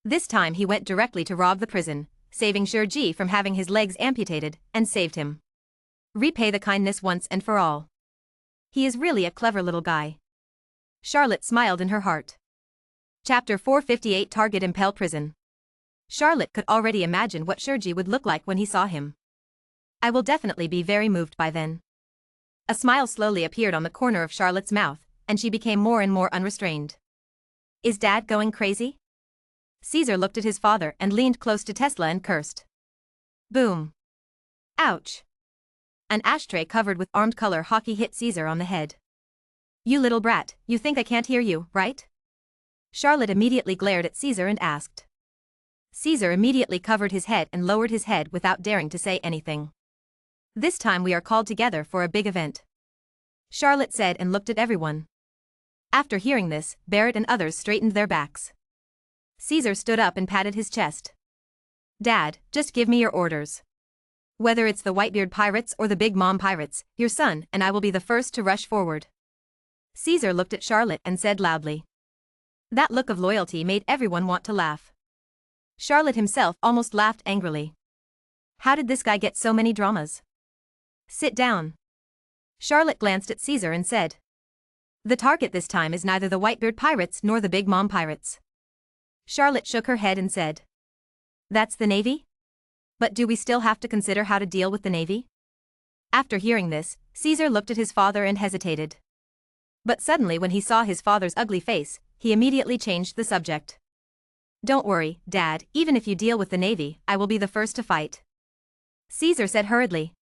This time he went directly to rob the prison, saving Shurji from having his legs amputated, and saved him. Repay the kindness once and for all. He is really a clever little guy. Charlotte smiled in her heart. Chapter 458 Target Impel Prison. Charlotte could already imagine what Shurji would look like when he saw him. I will definitely be very moved by then. A smile slowly appeared on the corner of Charlotte's mouth, and she became more and more unrestrained. Is Dad going crazy? Caesar looked at his father and leaned close to Tesla and cursed. Boom. Ouch. An ashtray covered with armed color hockey hit Caesar on the head. You little brat, you think I can't hear you, right? Charlotte immediately glared at Caesar and asked. Caesar immediately covered his head and lowered his head without daring to say anything. This time we are called together for a big event. Charlotte said and looked at everyone. After hearing this, Barrett and others straightened their backs. Caesar stood up and patted his chest. Dad, just give me your orders. Whether it's the Whitebeard Pirates or the Big Mom Pirates, your son and I will be the first to rush forward. Caesar looked at Charlotte and said loudly. That look of loyalty made everyone want to laugh. Charlotte himself almost laughed angrily. How did this guy get so many dramas? Sit down. Charlotte glanced at Caesar and said. The target this time is neither the Whitebeard Pirates nor the Big Mom Pirates. Charlotte shook her head and said. That's the Navy? But do we still have to consider how to deal with the Navy? After hearing this, Caesar looked at his father and hesitated. But suddenly when he saw his father's ugly face, he immediately changed the subject. Don't worry, Dad, even if you deal with the Navy, I will be the first to fight. Caesar said hurriedly.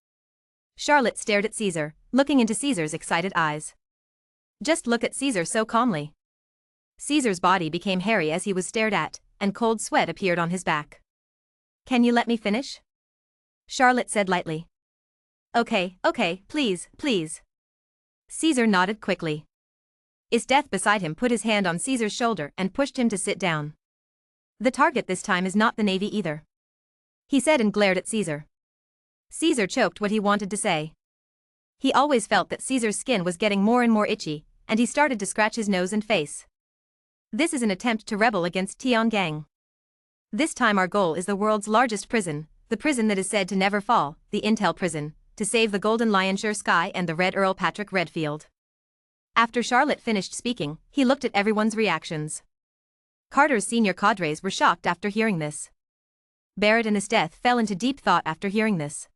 Charlotte stared at Caesar, looking into Caesar's excited eyes. Just look at Caesar so calmly. Caesar's body became hairy as he was stared at, and cold sweat appeared on his back. Can you let me finish? Charlotte said lightly. Okay, please, please. Caesar nodded quickly. His death beside him put his hand on Caesar's shoulder and pushed him to sit down. The target this time is not the Navy either, he said and glared at Caesar. Caesar choked what he wanted to say. He always felt that Caesar's skin was getting more and more itchy, and he started to scratch his nose and face. This is an attempt to rebel against Tiangang. This time our goal is the world's largest prison, the prison that is said to never fall, the Intel prison, to save the Golden Lion Sure Sky and the Red Earl Patrick Redfield. After Charlotte finished speaking, he looked at everyone's reactions. Carter's senior cadres were shocked after hearing this. Barrett and his death fell into deep thought after hearing this.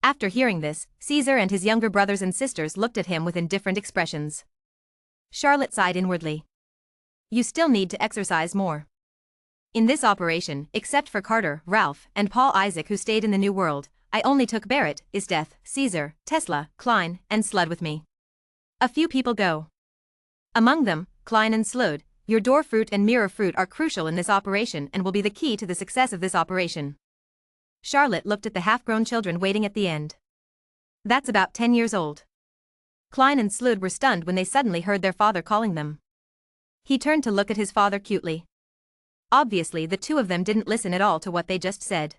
After hearing this, Caesar and his younger brothers and sisters looked at him with indifferent expressions. Charlotte sighed inwardly. You still need to exercise more. In this operation, except for Carter, Ralph, and Paul Isaac who stayed in the New World, I only took Barrett, Isdeath, Caesar, Tesla, Klein, and Slud with me. A few people go. Among them, Klein and Slud, your door fruit and mirror fruit are crucial in this operation and will be the key to the success of this operation. Charlotte looked at the half-grown children waiting at the end. That's about 10 years old. Klein and Slud were stunned when they suddenly heard their father calling them. He turned to look at his father cutely. Obviously the two of them didn't listen at all to what they just said.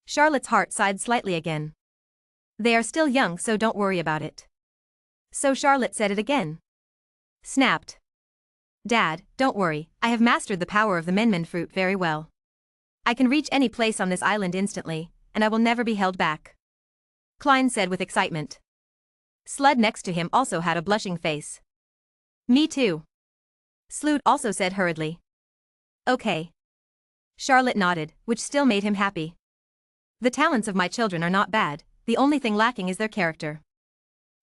Charlotte's heart sighed slightly again. They are still young, so don't worry about it. So Charlotte said it again. Snapped. Dad, don't worry, I have mastered the power of the Menmen fruit very well. I can reach any place on this island instantly, and I will never be held back. Klein said with excitement. Slud next to him also had a blushing face. Me too. Slud also said hurriedly. Okay. Charlotte nodded, which still made him happy. The talents of my children are not bad, the only thing lacking is their character.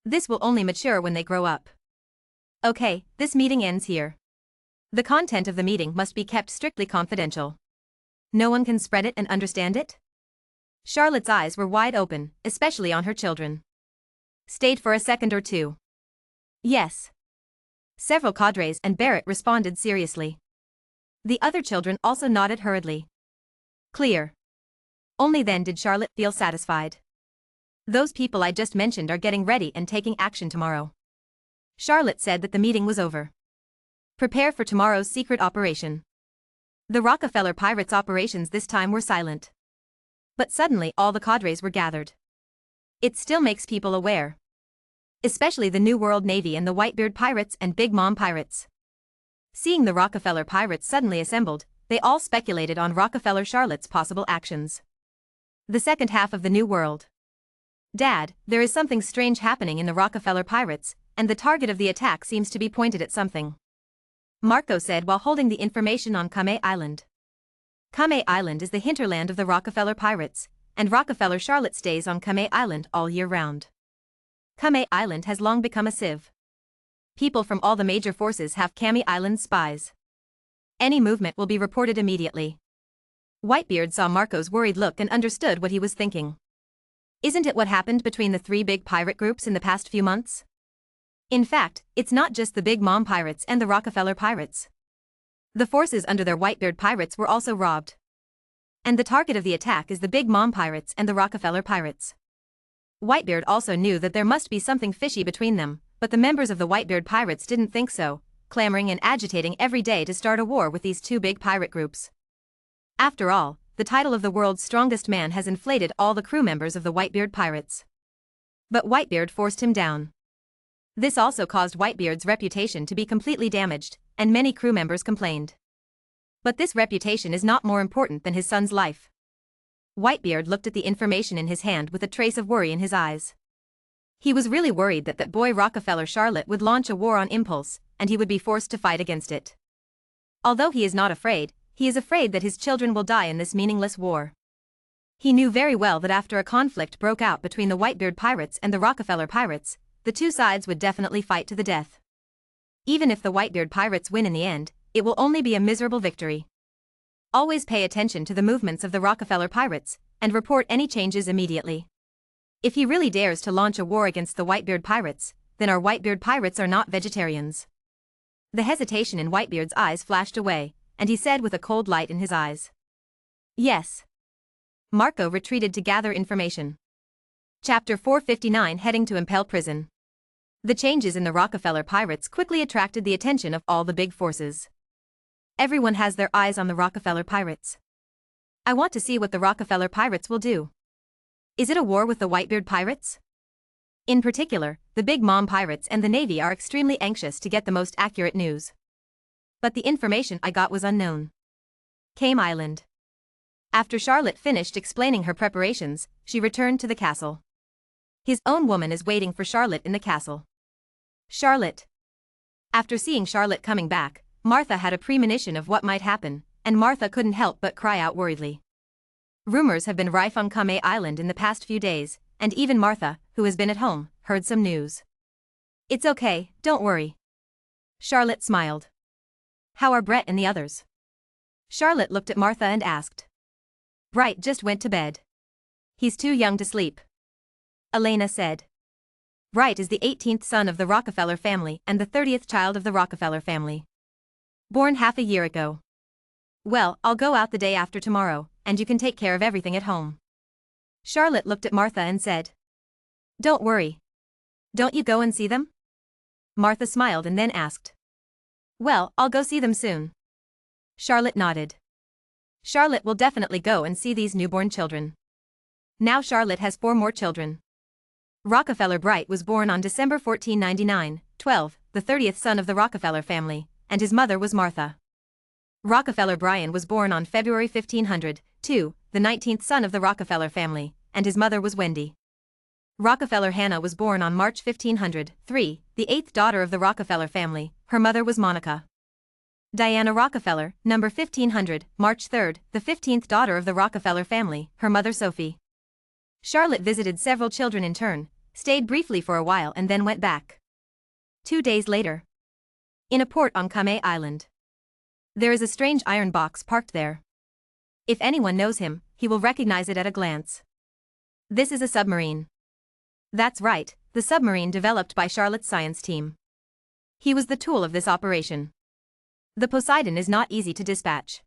This will only mature when they grow up. Okay, this meeting ends here. The content of the meeting must be kept strictly confidential. No one can spread it and understand it? Charlotte's eyes were wide open, especially on her children. Stayed for a second or two. Yes. Several cadres and Barrett responded seriously. The other children also nodded hurriedly. Clear. Only then did Charlotte feel satisfied. Those people I just mentioned are getting ready and taking action tomorrow. Charlotte said that the meeting was over. Prepare for tomorrow's secret operation. The Rockefeller Pirates operations this time were silent. But suddenly all the cadres were gathered. It still makes people aware. Especially the New World Navy and the Whitebeard Pirates and Big Mom Pirates. Seeing the Rockefeller Pirates suddenly assembled, they all speculated on Rockefeller Charlotte's possible actions. The second half of the New World. Dad, there is something strange happening in the Rockefeller Pirates, and the target of the attack seems to be pointed at something. Marco said while holding the information on Kame Island. Kame Island is the hinterland of the Rockefeller Pirates, and Rockefeller Charlotte stays on Kame Island all year round. Kame Island has long become a sieve. People from all the major forces have Kame Island spies. Any movement will be reported immediately. Whitebeard saw Marco's worried look and understood what he was thinking. Isn't it what happened between the three big pirate groups in the past few months? In fact, it's not just the Big Mom Pirates and the Rockefeller Pirates. The forces under their Whitebeard Pirates were also robbed. And the target of the attack is the Big Mom Pirates and the Rockefeller Pirates. Whitebeard also knew that there must be something fishy between them, but the members of the Whitebeard Pirates didn't think so, clamoring and agitating every day to start a war with these two big pirate groups. After all, the title of the world's strongest man has inflated all the crew members of the Whitebeard Pirates. But Whitebeard forced him down. This also caused Whitebeard's reputation to be completely damaged, and many crew members complained. But this reputation is not more important than his son's life. Whitebeard looked at the information in his hand with a trace of worry in his eyes. He was really worried that that boy Rockefeller Charlotte would launch a war on impulse, and he would be forced to fight against it. Although he is not afraid, he is afraid that his children will die in this meaningless war. He knew very well that after a conflict broke out between the Whitebeard Pirates and the Rockefeller Pirates, the two sides would definitely fight to the death. Even if the Whitebeard Pirates win in the end, it will only be a miserable victory. Always pay attention to the movements of the Rockefeller Pirates, and report any changes immediately. If he really dares to launch a war against the Whitebeard pirates, then our Whitebeard pirates are not vegetarians. The hesitation in Whitebeard's eyes flashed away, and he said with a cold light in his eyes. Yes. Marco retreated to gather information. Chapter 459 Heading to Impel Prison. The changes in the Rockefeller pirates quickly attracted the attention of all the big forces. Everyone has their eyes on the Rockefeller pirates. I want to see what the Rockefeller pirates will do. Is it a war with the Whitebeard pirates? In particular, the Big Mom pirates and the Navy are extremely anxious to get the most accurate news. But the information I got was unknown. Came Island. After Charlotte finished explaining her preparations, she returned to the castle. His own woman is waiting for Charlotte in the castle. Charlotte. After seeing Charlotte coming back, Martha had a premonition of what might happen, and Martha couldn't help but cry out worriedly. Rumors have been rife on Kame Island in the past few days, and even Martha, who has been at home, heard some news. It's okay, don't worry. Charlotte smiled. How are Brett and the others? Charlotte looked at Martha and asked. Brett just went to bed. He's too young to sleep. Elena said. Brett is the 18th son of the Rockefeller family and the 30th child of the Rockefeller family. Born half a year ago. Well, I'll go out the day after tomorrow, and you can take care of everything at home. Charlotte looked at Martha and said. Don't worry. Don't you go and see them? Martha smiled and then asked. Well, I'll go see them soon. Charlotte nodded. Charlotte will definitely go and see these newborn children. Now Charlotte has 4 more children. Rockefeller Bright was born on December 1499, 12, the 30th son of the Rockefeller family, and his mother was Martha. Rockefeller Brian was born on February 1500, 2, the 19th son of the Rockefeller family, and his mother was Wendy. Rockefeller Hannah was born on March 1500, 3, the 8th daughter of the Rockefeller family, her mother was Monica. Diana Rockefeller, number 1500, March 3, the 15th daughter of the Rockefeller family, her mother Sophie. Charlotte visited several children in turn, stayed briefly for a while and then went back. 2 days later. In a port on Kame Island. There is a strange iron box parked there. If anyone knows him, he will recognize it at a glance. This is a submarine. That's right, the submarine developed by Charlotte's science team. He was the tool of this operation. The Poseidon is not easy to dispatch.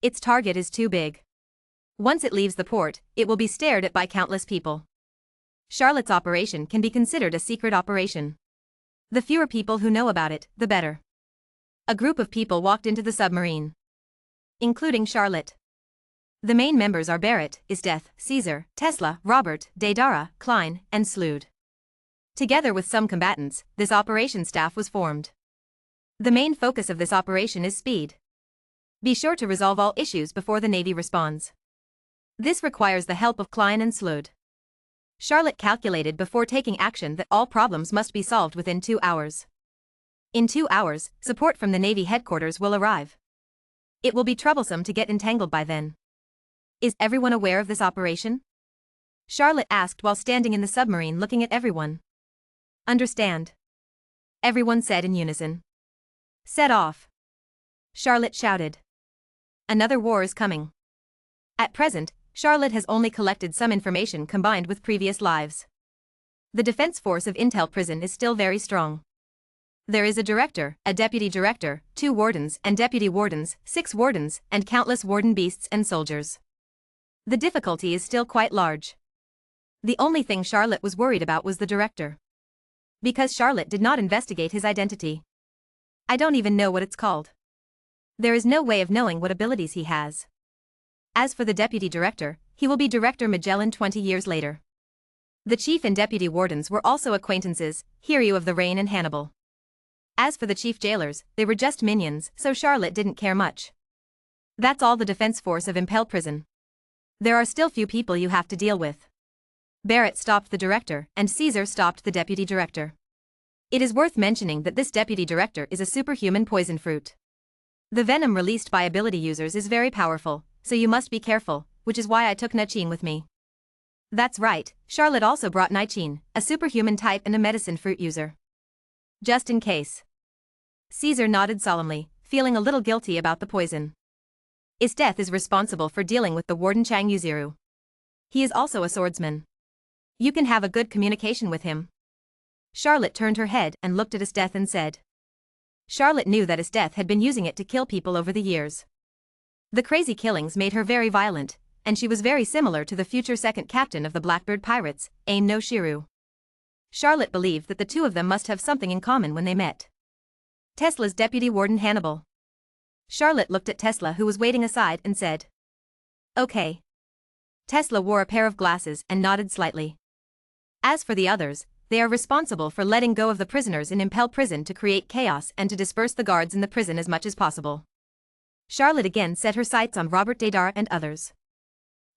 Its target is too big. Once it leaves the port, it will be stared at by countless people. Charlotte's operation can be considered a secret operation. The fewer people who know about it, the better. A group of people walked into the submarine. Including Charlotte. The main members are Barrett, Isdeath, Caesar, Tesla, Robert, Daedara, Klein, and Slood. Together with some combatants, this operation staff was formed. The main focus of this operation is speed. Be sure to resolve all issues before the Navy responds. This requires the help of Klein and Slood. Charlotte calculated before taking action that all problems must be solved within 2 hours. In 2 hours, support from the Navy headquarters will arrive. It will be troublesome to get entangled by then. Is everyone aware of this operation? Charlotte asked while standing in the submarine looking at everyone. Understand. Everyone said in unison. Set off. Charlotte shouted. Another war is coming. At present, Charlotte has only collected some information combined with previous lives. The defense force of Intel Prison is still very strong. There is a director, a deputy director, 2 wardens and deputy wardens, 6 wardens, and countless warden beasts and soldiers. The difficulty is still quite large. The only thing Charlotte was worried about was the director. Because Charlotte did not investigate his identity. I don't even know what it's called. There is no way of knowing what abilities he has. As for the deputy director, he will be Director Magellan 20 years later. The chief and deputy wardens were also acquaintances, Hiryu of the Rain and Hannibal. As for the chief jailers, they were just minions, so Charlotte didn't care much. That's all the defense force of Impel Prison. There are still few people you have to deal with. Barrett stopped the director, and Caesar stopped the deputy director. It is worth mentioning that this deputy director is a superhuman poison fruit. The venom released by ability users is very powerful, so you must be careful, which is why I took Nachin with me. That's right, Charlotte also brought Nachin, a superhuman type and a medicine fruit user. Just in case. Caesar nodded solemnly, feeling a little guilty about the poison. Isdeath is responsible for dealing with the warden Chang Yuziru. He is also a swordsman. You can have a good communication with him. Charlotte turned her head and looked at Esteth and said. Charlotte knew that Esteth had been using it to kill people over the years. The crazy killings made her very violent, and she was very similar to the future second captain of the Blackbird Pirates, Aim no Shiru. Charlotte believed that the two of them must have something in common when they met. Tesla's deputy warden Hannibal. Charlotte looked at Tesla, who was waiting aside, and said. Okay. Tesla wore a pair of glasses and nodded slightly. As for the others, they are responsible for letting go of the prisoners in Impel Prison to create chaos and to disperse the guards in the prison as much as possible. Charlotte again set her sights on Robert Deidara and others.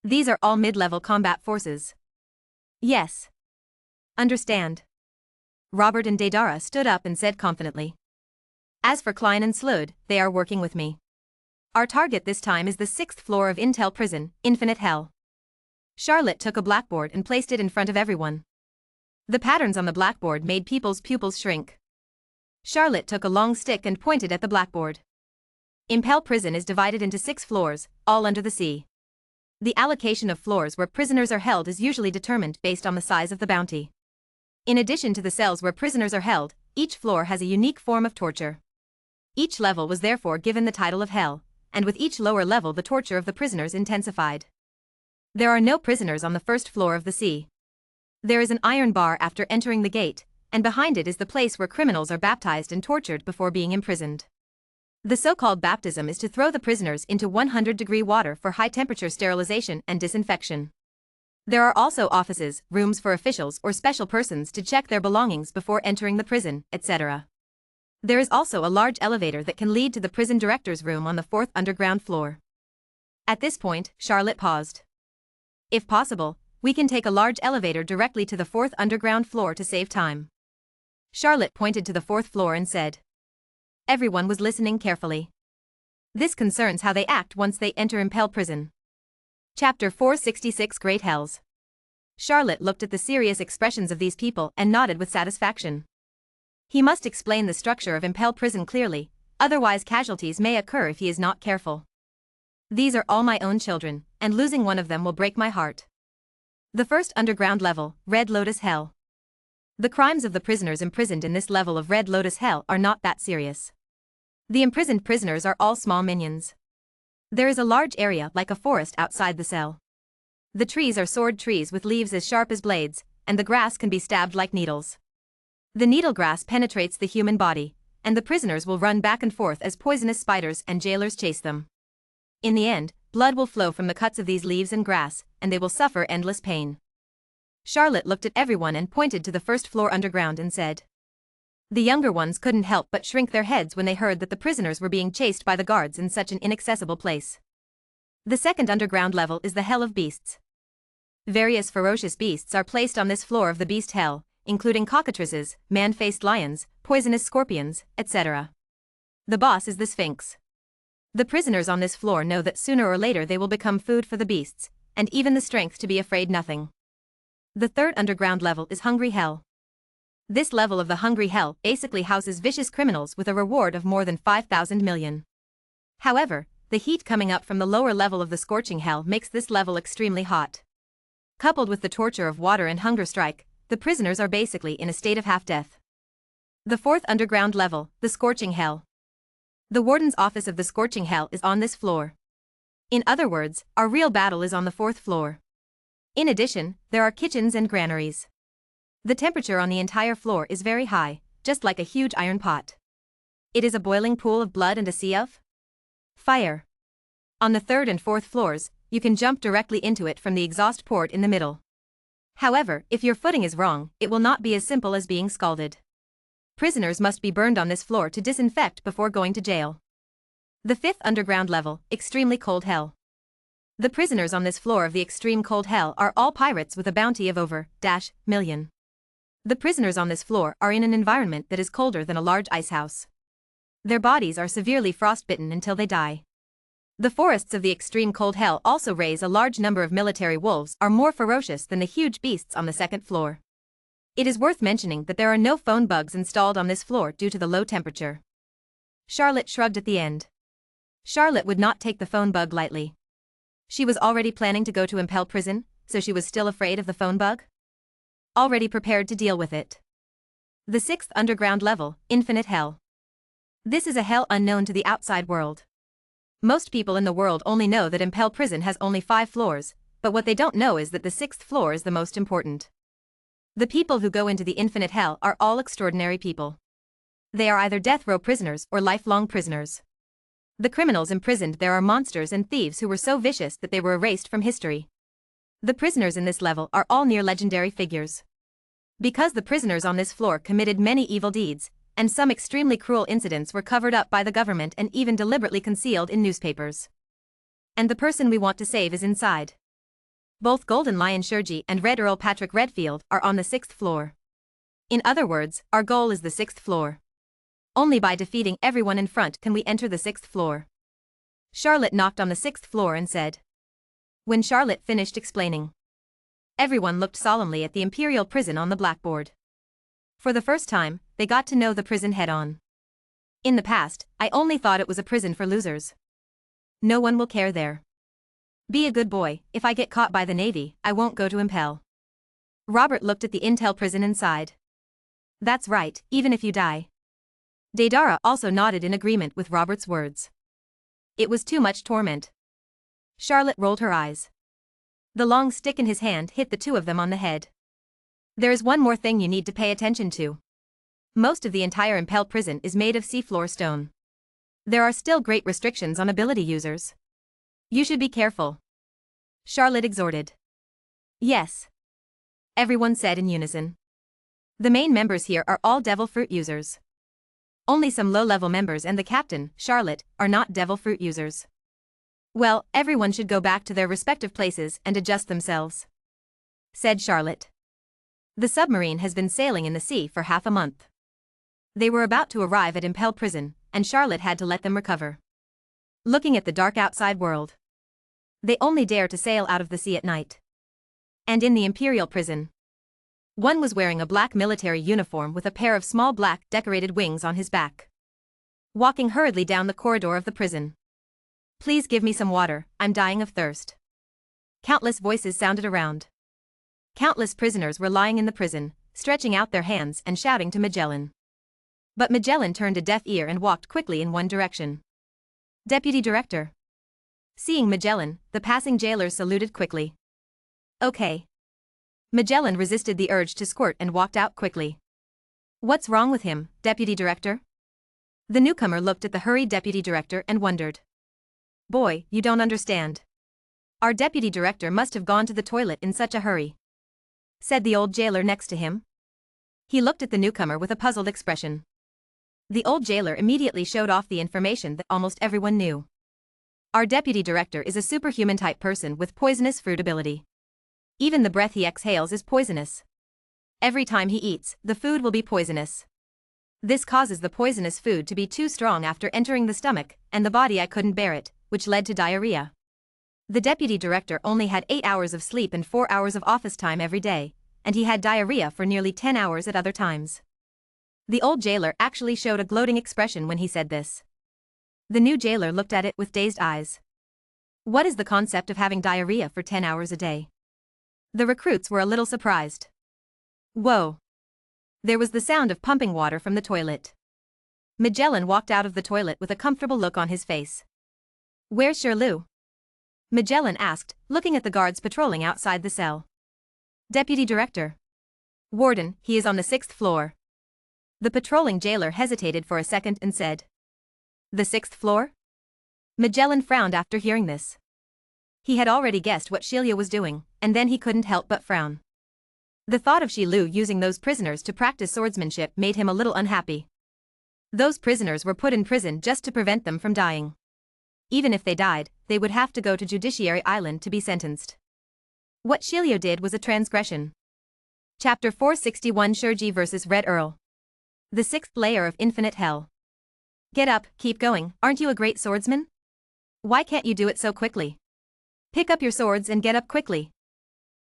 These are all mid-level combat forces. Yes. Understand. Robert and Deidara stood up and said confidently. As for Klein and Slud, they are working with me. Our target this time is the 6th floor of Intel Prison, Infinite Hell. Charlotte took a blackboard and placed it in front of everyone. The patterns on the blackboard made people's pupils shrink. Charlotte took a long stick and pointed at the blackboard. Impel Prison is divided into 6 floors, all under the sea. The allocation of floors where prisoners are held is usually determined based on the size of the bounty. In addition to the cells where prisoners are held, each floor has a unique form of torture. Each level was therefore given the title of Hell, and with each lower level the torture of the prisoners intensified. There are no prisoners on the 1st floor of the sea. There is an iron bar after entering the gate, and behind it is the place where criminals are baptized and tortured before being imprisoned. The so-called baptism is to throw the prisoners into 100-degree water for high-temperature sterilization and disinfection. There are also offices, rooms for officials or special persons to check their belongings before entering the prison, etc. There is also a large elevator that can lead to the prison director's room on the 4th underground floor. At this point, Charlotte paused. If possible, we can take a large elevator directly to the 4th underground floor to save time. Charlotte pointed to the 4th floor and said. Everyone was listening carefully. This concerns how they act once they enter Impel Prison. Chapter 466 Great Hells. Charlotte looked at the serious expressions of these people and nodded with satisfaction. He must explain the structure of Impel Prison clearly, otherwise casualties may occur if he is not careful. These are all my own children, and losing one of them will break my heart. The 1st underground level, Red Lotus Hell. The crimes of the prisoners imprisoned in this level of Red Lotus Hell are not that serious. The imprisoned prisoners are all small minions. There is a large area like a forest outside the cell. The trees are sword trees with leaves as sharp as blades, and the grass can be stabbed like needles. The needle grass penetrates the human body, and the prisoners will run back and forth as poisonous spiders and jailers chase them. In the end, blood will flow from the cuts of these leaves and grass, and they will suffer endless pain. Charlotte looked at everyone and pointed to the 1st floor underground and said. The younger ones couldn't help but shrink their heads when they heard that the prisoners were being chased by the guards in such an inaccessible place. The 2nd underground level is the Hell of Beasts. Various ferocious beasts are placed on this floor of the Beast Hell, including cockatrices, man-faced lions, poisonous scorpions, etc. The boss is the Sphinx. The prisoners on this floor know that sooner or later they will become food for the beasts, and even the strength to be afraid nothing. The 3rd underground level is Hungry Hell. This level of the Hungry Hell basically houses vicious criminals with a reward of more than 5,000 million. However, the heat coming up from the lower level of the Scorching Hell makes this level extremely hot. Coupled with the torture of water and hunger strike, the prisoners are basically in a state of half-death. The 4th underground level, the Scorching Hell. The warden's office of the Scorching Hell is on this floor. In other words, our real battle is on the 4th floor. In addition, there are kitchens and granaries. The temperature on the entire floor is very high, just like a huge iron pot. It is a boiling pool of blood and a sea of fire. On the 3rd and 4th floors, you can jump directly into it from the exhaust port in the middle. However, if your footing is wrong, it will not be as simple as being scalded. Prisoners must be burned on this floor to disinfect before going to jail. The 5th underground level, Extremely Cold Hell. The prisoners on this floor of the Extreme Cold Hell are all pirates with a bounty of over million. The prisoners on this floor are in an environment that is colder than a large ice house. Their bodies are severely frostbitten until they die. The forests of the Extreme Cold Hell also raise a large number of military wolves are more ferocious than the huge beasts on the 2nd floor. It is worth mentioning that there are no phone bugs installed on this floor due to the low temperature. Charlotte shrugged at the end. Charlotte would not take the phone bug lightly. She was already planning to go to Impel Prison, so she was still afraid of the phone bug? already prepared to deal with it. The 6th underground level, Infinite Hell. This is a hell unknown to the outside world. Most people in the world only know that Impel Prison has only 5 floors, but what they don't know is that the 6th floor is the most important. The people who go into the Infinite Hell are all extraordinary people. They are either death row prisoners or lifelong prisoners. The criminals imprisoned there are monsters and thieves who were so vicious that they were erased from history. The prisoners in this level are all near legendary figures. Because the prisoners on this floor committed many evil deeds, and some extremely cruel incidents were covered up by the government and even deliberately concealed in newspapers. And the person we want to save is inside. Both Golden Lion Shueisha and Red Earl Patrick Redfield are on the 6th floor. In other words, our goal is the 6th floor. Only by defeating everyone in front can we enter the 6th floor. Charlotte knocked on the 6th floor and said. When Charlotte finished explaining, everyone looked solemnly at the Imperial prison on the blackboard. For the first time, they got to know the prison head-on. In the past, I only thought it was a prison for losers. No one will care there. Be a good boy, if I get caught by the Navy, I won't go to Impel. Robert looked at the Intel prison and sighed. That's right, even if you die. Deidara also nodded in agreement with Robert's words. It was too much torment. Charlotte rolled her eyes. The long stick in his hand hit the two of them on the head. There is one more thing you need to pay attention to. Most of the entire Impel prison is made of seafloor stone. There are still great restrictions on ability users. You should be careful. Charlotte exhorted. Yes. Everyone said in unison. The main members here are all devil fruit users. Only some low-level members and the captain, Charlotte, are not devil fruit users. Well, everyone should go back to their respective places and adjust themselves, said Charlotte. The submarine has been sailing in the sea for half a month. They were about to arrive at Impel Prison, and Charlotte had to let them recover. Looking at the dark outside world. They only dare to sail out of the sea at night. And in the Imperial Prison. One was wearing a black military uniform with a pair of small black decorated wings on his back. Walking hurriedly down the corridor of the prison. Please give me some water, I'm dying of thirst. Countless voices sounded around. Countless prisoners were lying in the prison, stretching out their hands and shouting to Magellan. But Magellan turned a deaf ear and walked quickly in one direction. Deputy Director. Seeing Magellan, the passing jailers saluted quickly. Okay. Magellan resisted the urge to squirt and walked out quickly. What's wrong with him, Deputy Director? The newcomer looked at the hurried Deputy Director and wondered. Boy, you don't understand. Our Deputy Director must have gone to the toilet in such a hurry, said the old jailer next to him. He looked at the newcomer with a puzzled expression. The old jailer immediately showed off the information that almost everyone knew. Our Deputy Director is a superhuman-type person with poisonous fruit ability. Even the breath he exhales is poisonous. Every time he eats, the food will be poisonous. This causes the poisonous food to be too strong after entering the stomach, and the body couldn't bear it, which led to diarrhea. The Deputy Director only had 8 hours of sleep and 4 hours of office time every day, and he had diarrhea for nearly 10 hours at other times. The old jailer actually showed a gloating expression when he said this. The new jailer looked at it with dazed eyes. What is the concept of having diarrhea for 10 hours a day? The recruits were a little surprised. Whoa! There was the sound of pumping water from the toilet. Magellan walked out of the toilet with a comfortable look on his face. Where's Shirley? Magellan asked, looking at the guards patrolling outside the cell. Deputy Director. Warden, he is on the 6th floor. The patrolling jailer hesitated for a second and said. The 6th floor? Magellan frowned after hearing this. He had already guessed what Shueisha was doing, and then he couldn't help but frown. The thought of Shueisha using those prisoners to practice swordsmanship made him a little unhappy. Those prisoners were put in prison just to prevent them from dying. Even if they died, they would have to go to Judiciary Island to be sentenced. What Shueisha did was a transgression. Chapter 461 Shueisha vs. Red Earl. The 6th layer of Infinite Hell. Get up, keep going, aren't you a great swordsman? Why can't you do it so quickly? Pick up your swords and get up quickly.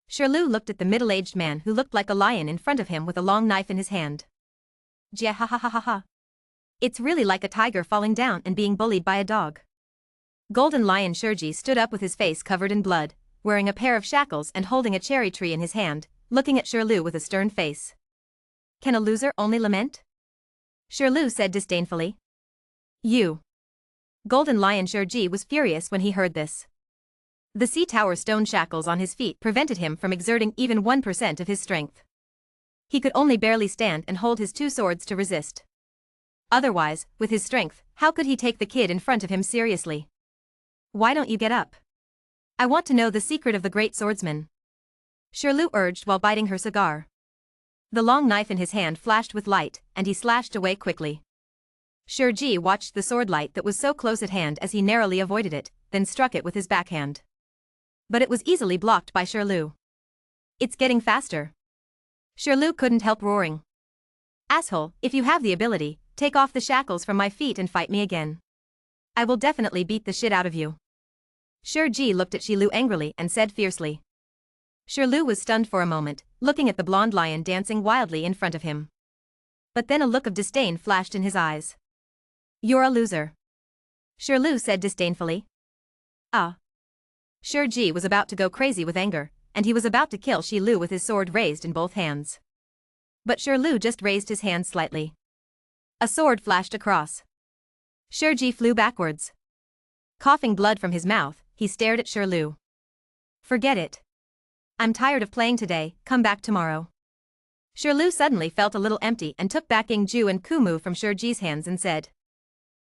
Shirley looked at the middle-aged man who looked like a lion in front of him with a long knife in his hand. Ja ha ha ha ha ha. It's really like a tiger falling down and being bullied by a dog. Golden Lion Shueisha stood up with his face covered in blood, wearing a pair of shackles and holding a cherry tree in his hand, looking at Shirlu with a stern face. Can a loser only lament? Shirlu said disdainfully. You. Golden Lion Shirji was furious when he heard this. The sea tower stone shackles on his feet prevented him from exerting even 1% of his strength. He could only barely stand and hold his two swords to resist. Otherwise, with his strength, how could he take the kid in front of him seriously? Why don't you get up? I want to know the secret of the great swordsman. Shirlu urged while biting her cigar. The long knife in his hand flashed with light, and he slashed away quickly. Shirji watched the sword light that was so close at hand as he narrowly avoided it, then struck it with his backhand. But it was easily blocked by Shirlu. It's getting faster. Shirlu couldn't help roaring. Asshole, if you have the ability, take off the shackles from my feet and fight me again. I will definitely beat the shit out of you. Shirji looked at Shirlu angrily and said fiercely. Shirlu was stunned for a moment, looking at the blonde lion dancing wildly in front of him. But then a look of disdain flashed in his eyes. You're a loser. Shirlu said disdainfully. Ah. Shirji was about to go crazy with anger, and he was about to kill Shirlu with his sword raised in both hands. But Shirlu just raised his hand slightly. A sword flashed across. Shirji flew backwards. Coughing blood from his mouth, he stared at Shirlu. Forget it. I'm tired of playing today, come back tomorrow. Shirlu suddenly felt a little empty and took back Ingju and Kumu from Shirji's hands and said.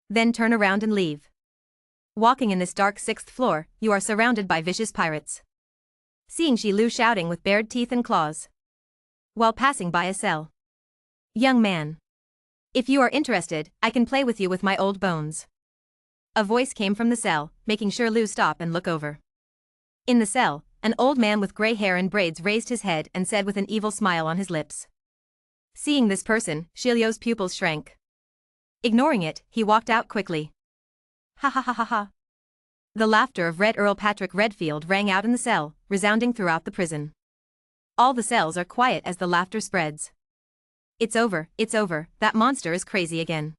Then turn around and leave. Walking in this dark 6th floor, you are surrounded by vicious pirates. Seeing Shirlu shouting with bared teeth and claws. While passing by a cell. Young man. If you are interested, I can play with you with my old bones. A voice came from the cell, making Shirlu stop and look over. In the cell, an old man with gray hair and braids raised his head and said with an evil smile on his lips. Seeing this person, Shirlu's pupils shrank. Ignoring it, he walked out quickly. Ha ha ha ha ha. The laughter of Red Earl Patrick Redfield rang out in the cell, resounding throughout the prison. All the cells are quiet as the laughter spreads. It's over, that monster is crazy again.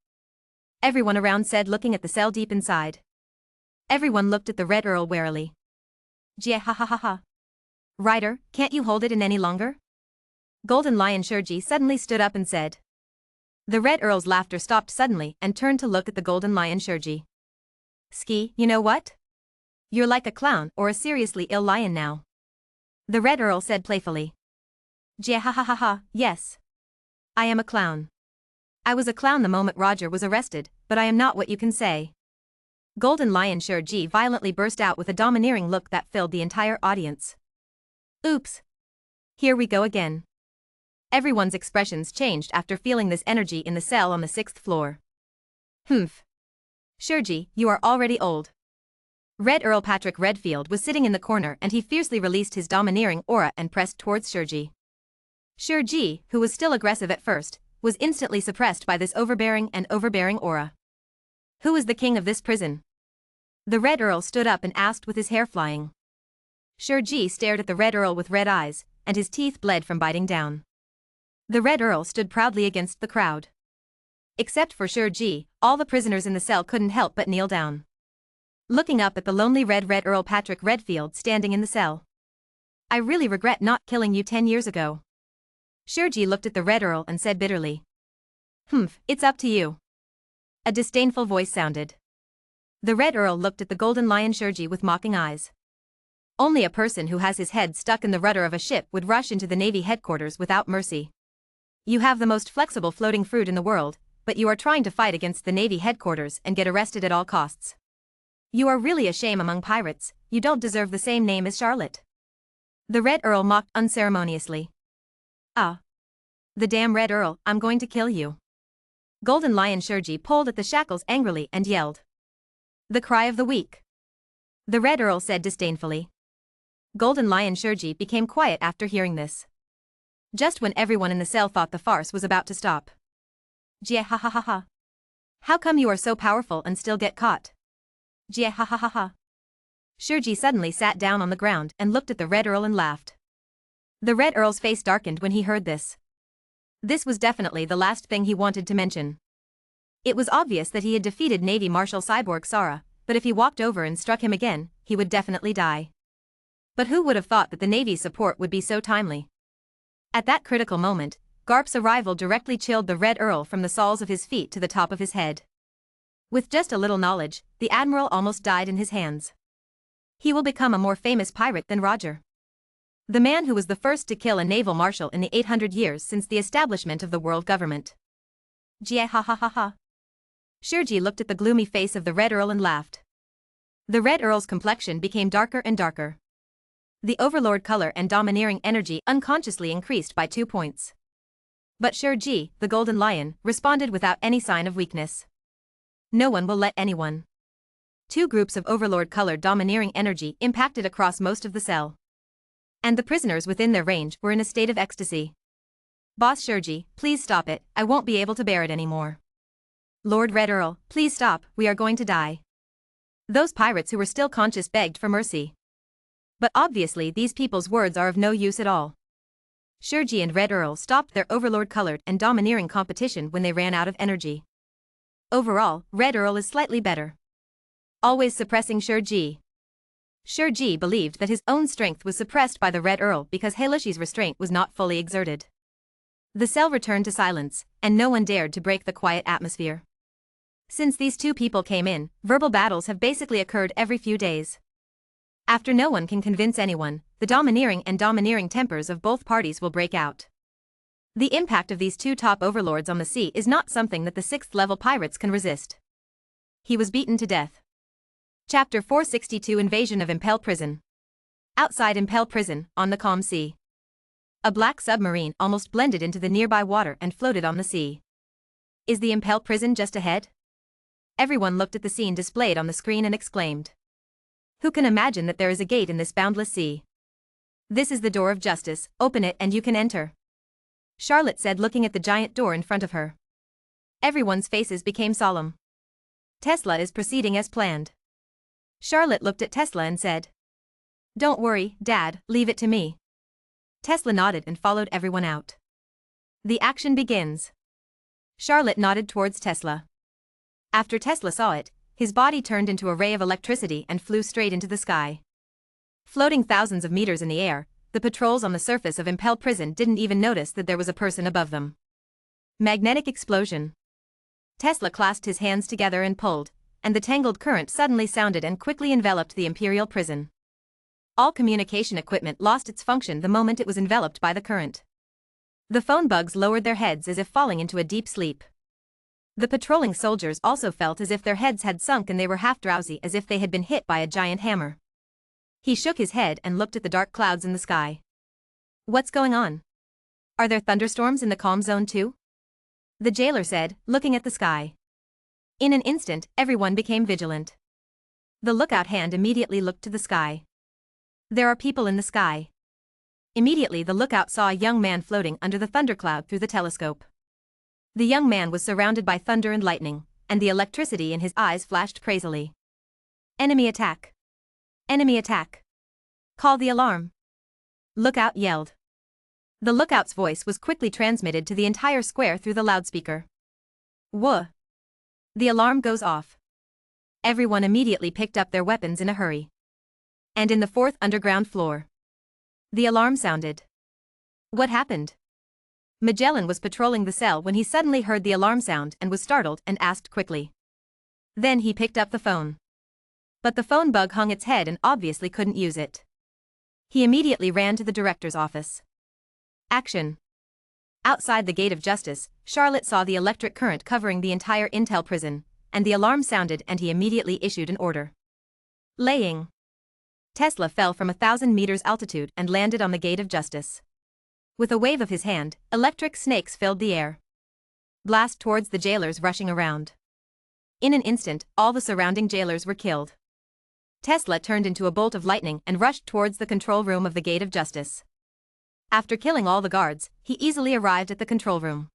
Everyone around said, looking at the cell deep inside. Everyone looked at the Red Earl warily. Jia ha ha ha ha. Ryder, can't you hold it in any longer? Golden Lion Shirji suddenly stood up and said. The Red Earl's laughter stopped suddenly and turned to look at the Golden Lion Shirji. Ski, you know what? You're like a clown or a seriously ill lion now. The Red Earl said playfully. Jia ha ha ha ha, yes. I am a clown. I was a clown the moment Roger was arrested, but I am not what you can say. Golden Lion Shirji violently burst out with a domineering look that filled the entire audience. Oops. Here we go again. Everyone's expressions changed after feeling this energy in the cell on the 6th floor. Humph. Shirji, you are already old. Red Earl Patrick Redfield was sitting in the corner and he fiercely released his domineering aura and pressed towards Shirji. Shirji, who was still aggressive at first, was instantly suppressed by this overbearing aura. Who is the king of this prison? The Red Earl stood up and asked with his hair flying. Shirji stared at the Red Earl with red eyes, and his teeth bled from biting down. The Red Earl stood proudly against the crowd. Except for Shirji, all the prisoners in the cell couldn't help but kneel down. Looking up at the lonely Red Earl Patrick Redfield standing in the cell. I really regret not killing you 10 years ago. Shirji looked at the Red Earl and said bitterly. Humph, it's up to you. A disdainful voice sounded. The Red Earl looked at the Golden Lion Shirji with mocking eyes. Only a person who has his head stuck in the rudder of a ship would rush into the Navy headquarters without mercy. You have the most flexible floating fruit in the world, but you are trying to fight against the Navy headquarters and get arrested at all costs. You are really a shame among pirates, you don't deserve the same name as Charlotte. The Red Earl mocked unceremoniously. Ah. The damn Red Earl, I'm going to kill you. Golden Lion Shirji pulled at the shackles angrily and yelled. The cry of the weak. The Red Earl said disdainfully. Golden Lion Shirji became quiet after hearing this. Just when everyone in the cell thought the farce was about to stop. Jia ha ha ha ha. How come you are so powerful and still get caught? Jia ha ha ha ha. Shirji suddenly sat down on the ground and looked at the Red Earl and laughed. The Red Earl's face darkened when he heard this. This was definitely the last thing he wanted to mention. It was obvious that he had defeated Navy Marshal Cyborg Sara, but if he walked over and struck him again, he would definitely die. But who would have thought that the Navy's support would be so timely? At that critical moment, Garp's arrival directly chilled the Red Earl from the soles of his feet to the top of his head. With just a little knowledge, the Admiral almost died in his hands. He will become a more famous pirate than Roger. The man who was the first to kill a naval marshal in the 800 years since the establishment of the world government. Jie ha ha ha ha. Shirji looked at the gloomy face of the Red Earl and laughed. The Red Earl's complexion became darker and darker. The overlord color and domineering energy unconsciously increased by 2 points. But Shirji, the Golden Lion, responded without any sign of weakness. No one will let anyone. 2 groups of overlord color domineering energy impacted across most of the cell. And the prisoners within their range were in a state of ecstasy. Boss Shirji, please stop it, I won't be able to bear it anymore. Lord Red Earl, please stop, we are going to die. Those pirates who were still conscious begged for mercy. But obviously these people's words are of no use at all. Shirji and Red Earl stopped their overlord-colored and domineering competition when they ran out of energy. Overall, Red Earl is slightly better. Always suppressing Shirji. Shirji believed that his own strength was suppressed by the Red Earl because Heilishi's restraint was not fully exerted. The cell returned to silence, and no one dared to break the quiet atmosphere. Since these 2 people came in, verbal battles have basically occurred every few days. After no one can convince anyone, the domineering tempers of both parties will break out. The impact of these 2 top overlords on the sea is not something that the 6th level pirates can resist. He was beaten to death. Chapter 462 Invasion of Impel Prison. Outside Impel Prison, on the calm sea. A black submarine almost blended into the nearby water and floated on the sea. Is the Impel Prison just ahead? Everyone looked at the scene displayed on the screen and exclaimed. Who can imagine that there is a gate in this boundless sea? This is the door of justice, open it and you can enter. Charlotte said, looking at the giant door in front of her. Everyone's faces became solemn. Tesla is proceeding as planned. Charlotte looked at Tesla and said. Don't worry, Dad, leave it to me. Tesla nodded and followed everyone out. The action begins. Charlotte nodded towards Tesla. After Tesla saw it, his body turned into a ray of electricity and flew straight into the sky. Floating thousands of meters in the air, the patrols on the surface of Impel Prison didn't even notice that there was a person above them. Magnetic explosion. Tesla clasped his hands together and pulled, and the tangled current suddenly sounded and quickly enveloped the Imperial Prison. All communication equipment lost its function the moment it was enveloped by the current. The phone bugs lowered their heads as if falling into a deep sleep. The patrolling soldiers also felt as if their heads had sunk and they were half drowsy as if they had been hit by a giant hammer. He shook his head and looked at the dark clouds in the sky. What's going on? Are there thunderstorms in the calm zone too? The jailer said, looking at the sky. In an instant, everyone became vigilant. The lookout hand immediately looked to the sky. There are people in the sky. Immediately the lookout saw a young man floating under the thundercloud through the telescope. The young man was surrounded by thunder and lightning, and the electricity in his eyes flashed crazily. Enemy attack! Enemy attack! Call the alarm! Lookout yelled. The lookout's voice was quickly transmitted to the entire square through the loudspeaker. Whoa! The alarm goes off. Everyone immediately picked up their weapons in a hurry. And in the 4th underground floor. The alarm sounded. What happened? Magellan was patrolling the cell when he suddenly heard the alarm sound and was startled and asked quickly. Then he picked up the phone. But the phone bug hung its head and obviously couldn't use it. He immediately ran to the director's office. Action. Outside the Gate of Justice, Charlotte saw the electric current covering the entire Intel prison, and the alarm sounded and he immediately issued an order. Laying. Tesla fell from 1,000 meters altitude and landed on the Gate of Justice. With a wave of his hand, electric snakes filled the air. Blast towards the jailers rushing around. In an instant, all the surrounding jailers were killed. Tesla turned into a bolt of lightning and rushed towards the control room of the Gate of Justice. After killing all the guards, he easily arrived at the control room.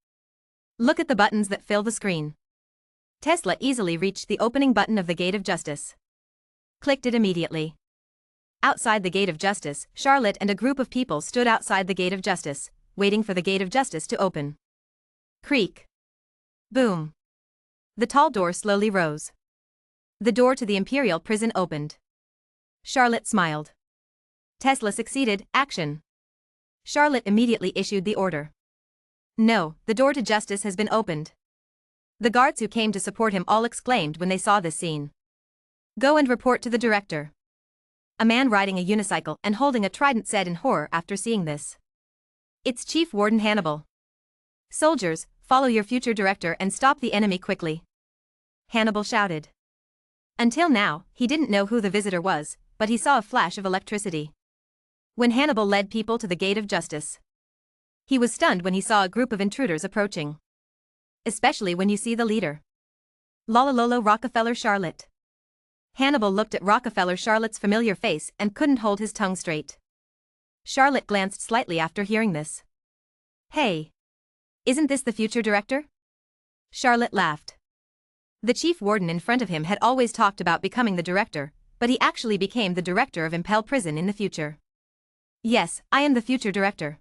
Look at the buttons that fill the screen. Tesla easily reached the opening button of the Gate of Justice. Clicked it immediately. Outside the Gate of Justice, Charlotte and a group of people stood outside the Gate of Justice, waiting for the Gate of Justice to open. Creak. Boom. The tall door slowly rose. The door to the Imperial prison opened. Charlotte smiled. Tesla succeeded, action. Charlotte immediately issued the order. No, the door to justice has been opened. The guards who came to support him all exclaimed when they saw this scene. Go and report to the director. A man riding a unicycle and holding a trident said in horror after seeing this. It's Chief Warden Hannibal. Soldiers, follow your future director and stop the enemy quickly. Hannibal shouted. Until now, he didn't know who the visitor was, but he saw a flash of electricity. When Hannibal led people to the gate of justice. He was stunned when he saw a group of intruders approaching. Especially when you see the leader. Lolo Rockefeller Charlotte. Hannibal looked at Rockefeller Charlotte's familiar face and couldn't hold his tongue straight. Charlotte glanced slightly after hearing this. Hey! Isn't this the future director? Charlotte laughed. The chief warden in front of him had always talked about becoming the director, but he actually became the director of Impel Prison in the future. Yes, I am the future director.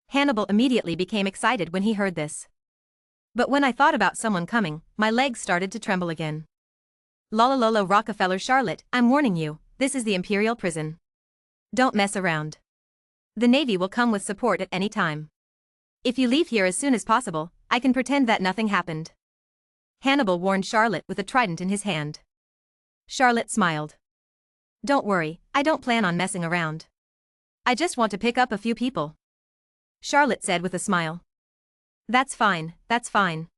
Hannibal immediately became excited when he heard this. But when I thought about someone coming, my legs started to tremble again. Lolo Rockefeller Charlotte, I'm warning you, this is the Imperial Prison. Don't mess around. The Navy will come with support at any time. If you leave here as soon as possible, I can pretend that nothing happened. Hannibal warned Charlotte with a trident in his hand. Charlotte smiled. Don't worry, I don't plan on messing around. I just want to pick up a few people. Charlotte said with a smile. That's fine, that's fine.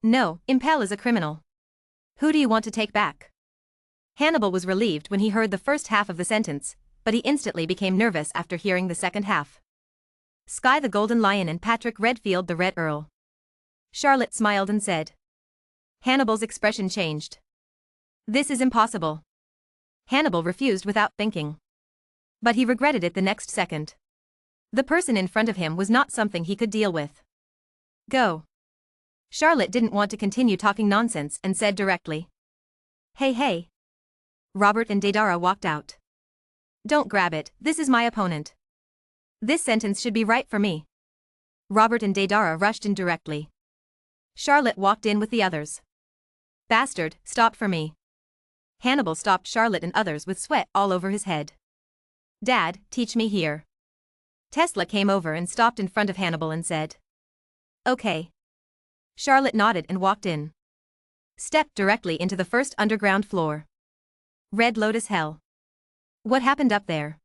No, Impel is a criminal. Who do you want to take back? Hannibal was relieved when he heard the first half of the sentence, but he instantly became nervous after hearing the second half. Sky the Golden Lion and Patrick Redfield the Red Earl. Charlotte smiled and said. Hannibal's expression changed. This is impossible. Hannibal refused without thinking. But he regretted it the next second. The person in front of him was not something he could deal with. Go. Charlotte didn't want to continue talking nonsense and said directly. Hey. Robert and Deidara walked out. Don't grab it, this is my opponent. This sentence should be right for me. Robert and Deidara rushed in directly. Charlotte walked in with the others. Bastard, stop for me. Hannibal stopped Charlotte and others with sweat all over his head. Dad, teach me here. Tesla came over and stopped in front of Hannibal and said. Okay. Charlotte nodded and walked in. Stepped directly into the first underground floor. Red Lotus Hell. What happened up there?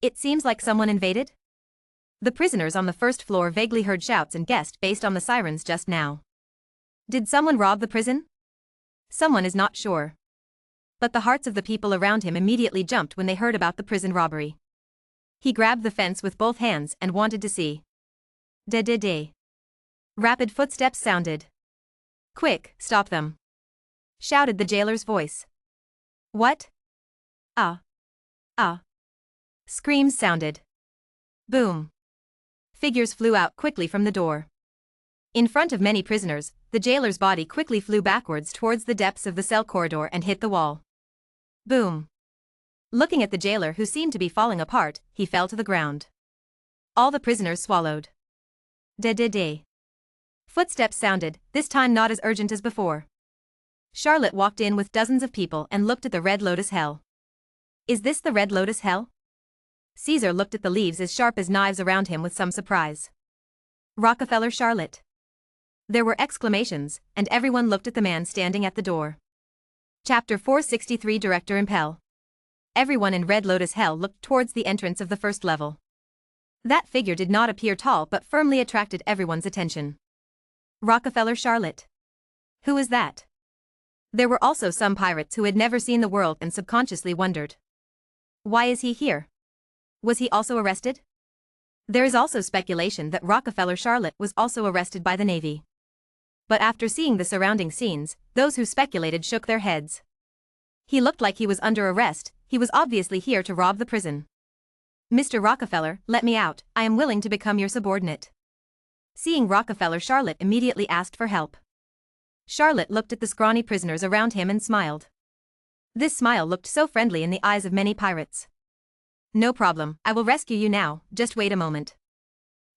It seems like someone invaded? The prisoners on the first floor vaguely heard shouts and guessed based on the sirens just now. Did someone rob the prison? Someone is not sure. But the hearts of the people around him immediately jumped when they heard about the prison robbery. He grabbed the fence with both hands and wanted to see. De. Rapid footsteps sounded. Quick, stop them. Shouted the jailer's voice. What? Screams sounded. Boom. Figures flew out quickly from the door. In front of many prisoners, the jailer's body quickly flew backwards towards the depths of the cell corridor and hit the wall. Boom. Looking at the jailer who seemed to be falling apart, he fell to the ground. All the prisoners swallowed. De. Footsteps sounded, this time not as urgent as before. Charlotte walked in with dozens of people and looked at the Red Lotus Hell. Is this the Red Lotus Hell? Caesar looked at the leaves as sharp as knives around him with some surprise. Rockefeller Charlotte. There were exclamations, and everyone looked at the man standing at the door. Chapter 463 Director Impel. Everyone in Red Lotus Hell looked towards the entrance of the first level. That figure did not appear tall but firmly attracted everyone's attention. Rockefeller Charlotte. Who is that? There were also some pirates who had never seen the world and subconsciously wondered. Why is he here? Was he also arrested? There is also speculation that Rockefeller Charlotte was also arrested by the Navy. But after seeing the surrounding scenes, those who speculated shook their heads. He looked like he was under arrest, he was obviously here to rob the prison. Mr. Rockefeller, let me out, I am willing to become your subordinate. Seeing Rockefeller, Charlotte immediately asked for help. Charlotte looked at the scrawny prisoners around him and smiled. This smile looked so friendly in the eyes of many pirates. No problem, I will rescue you now, just wait a moment.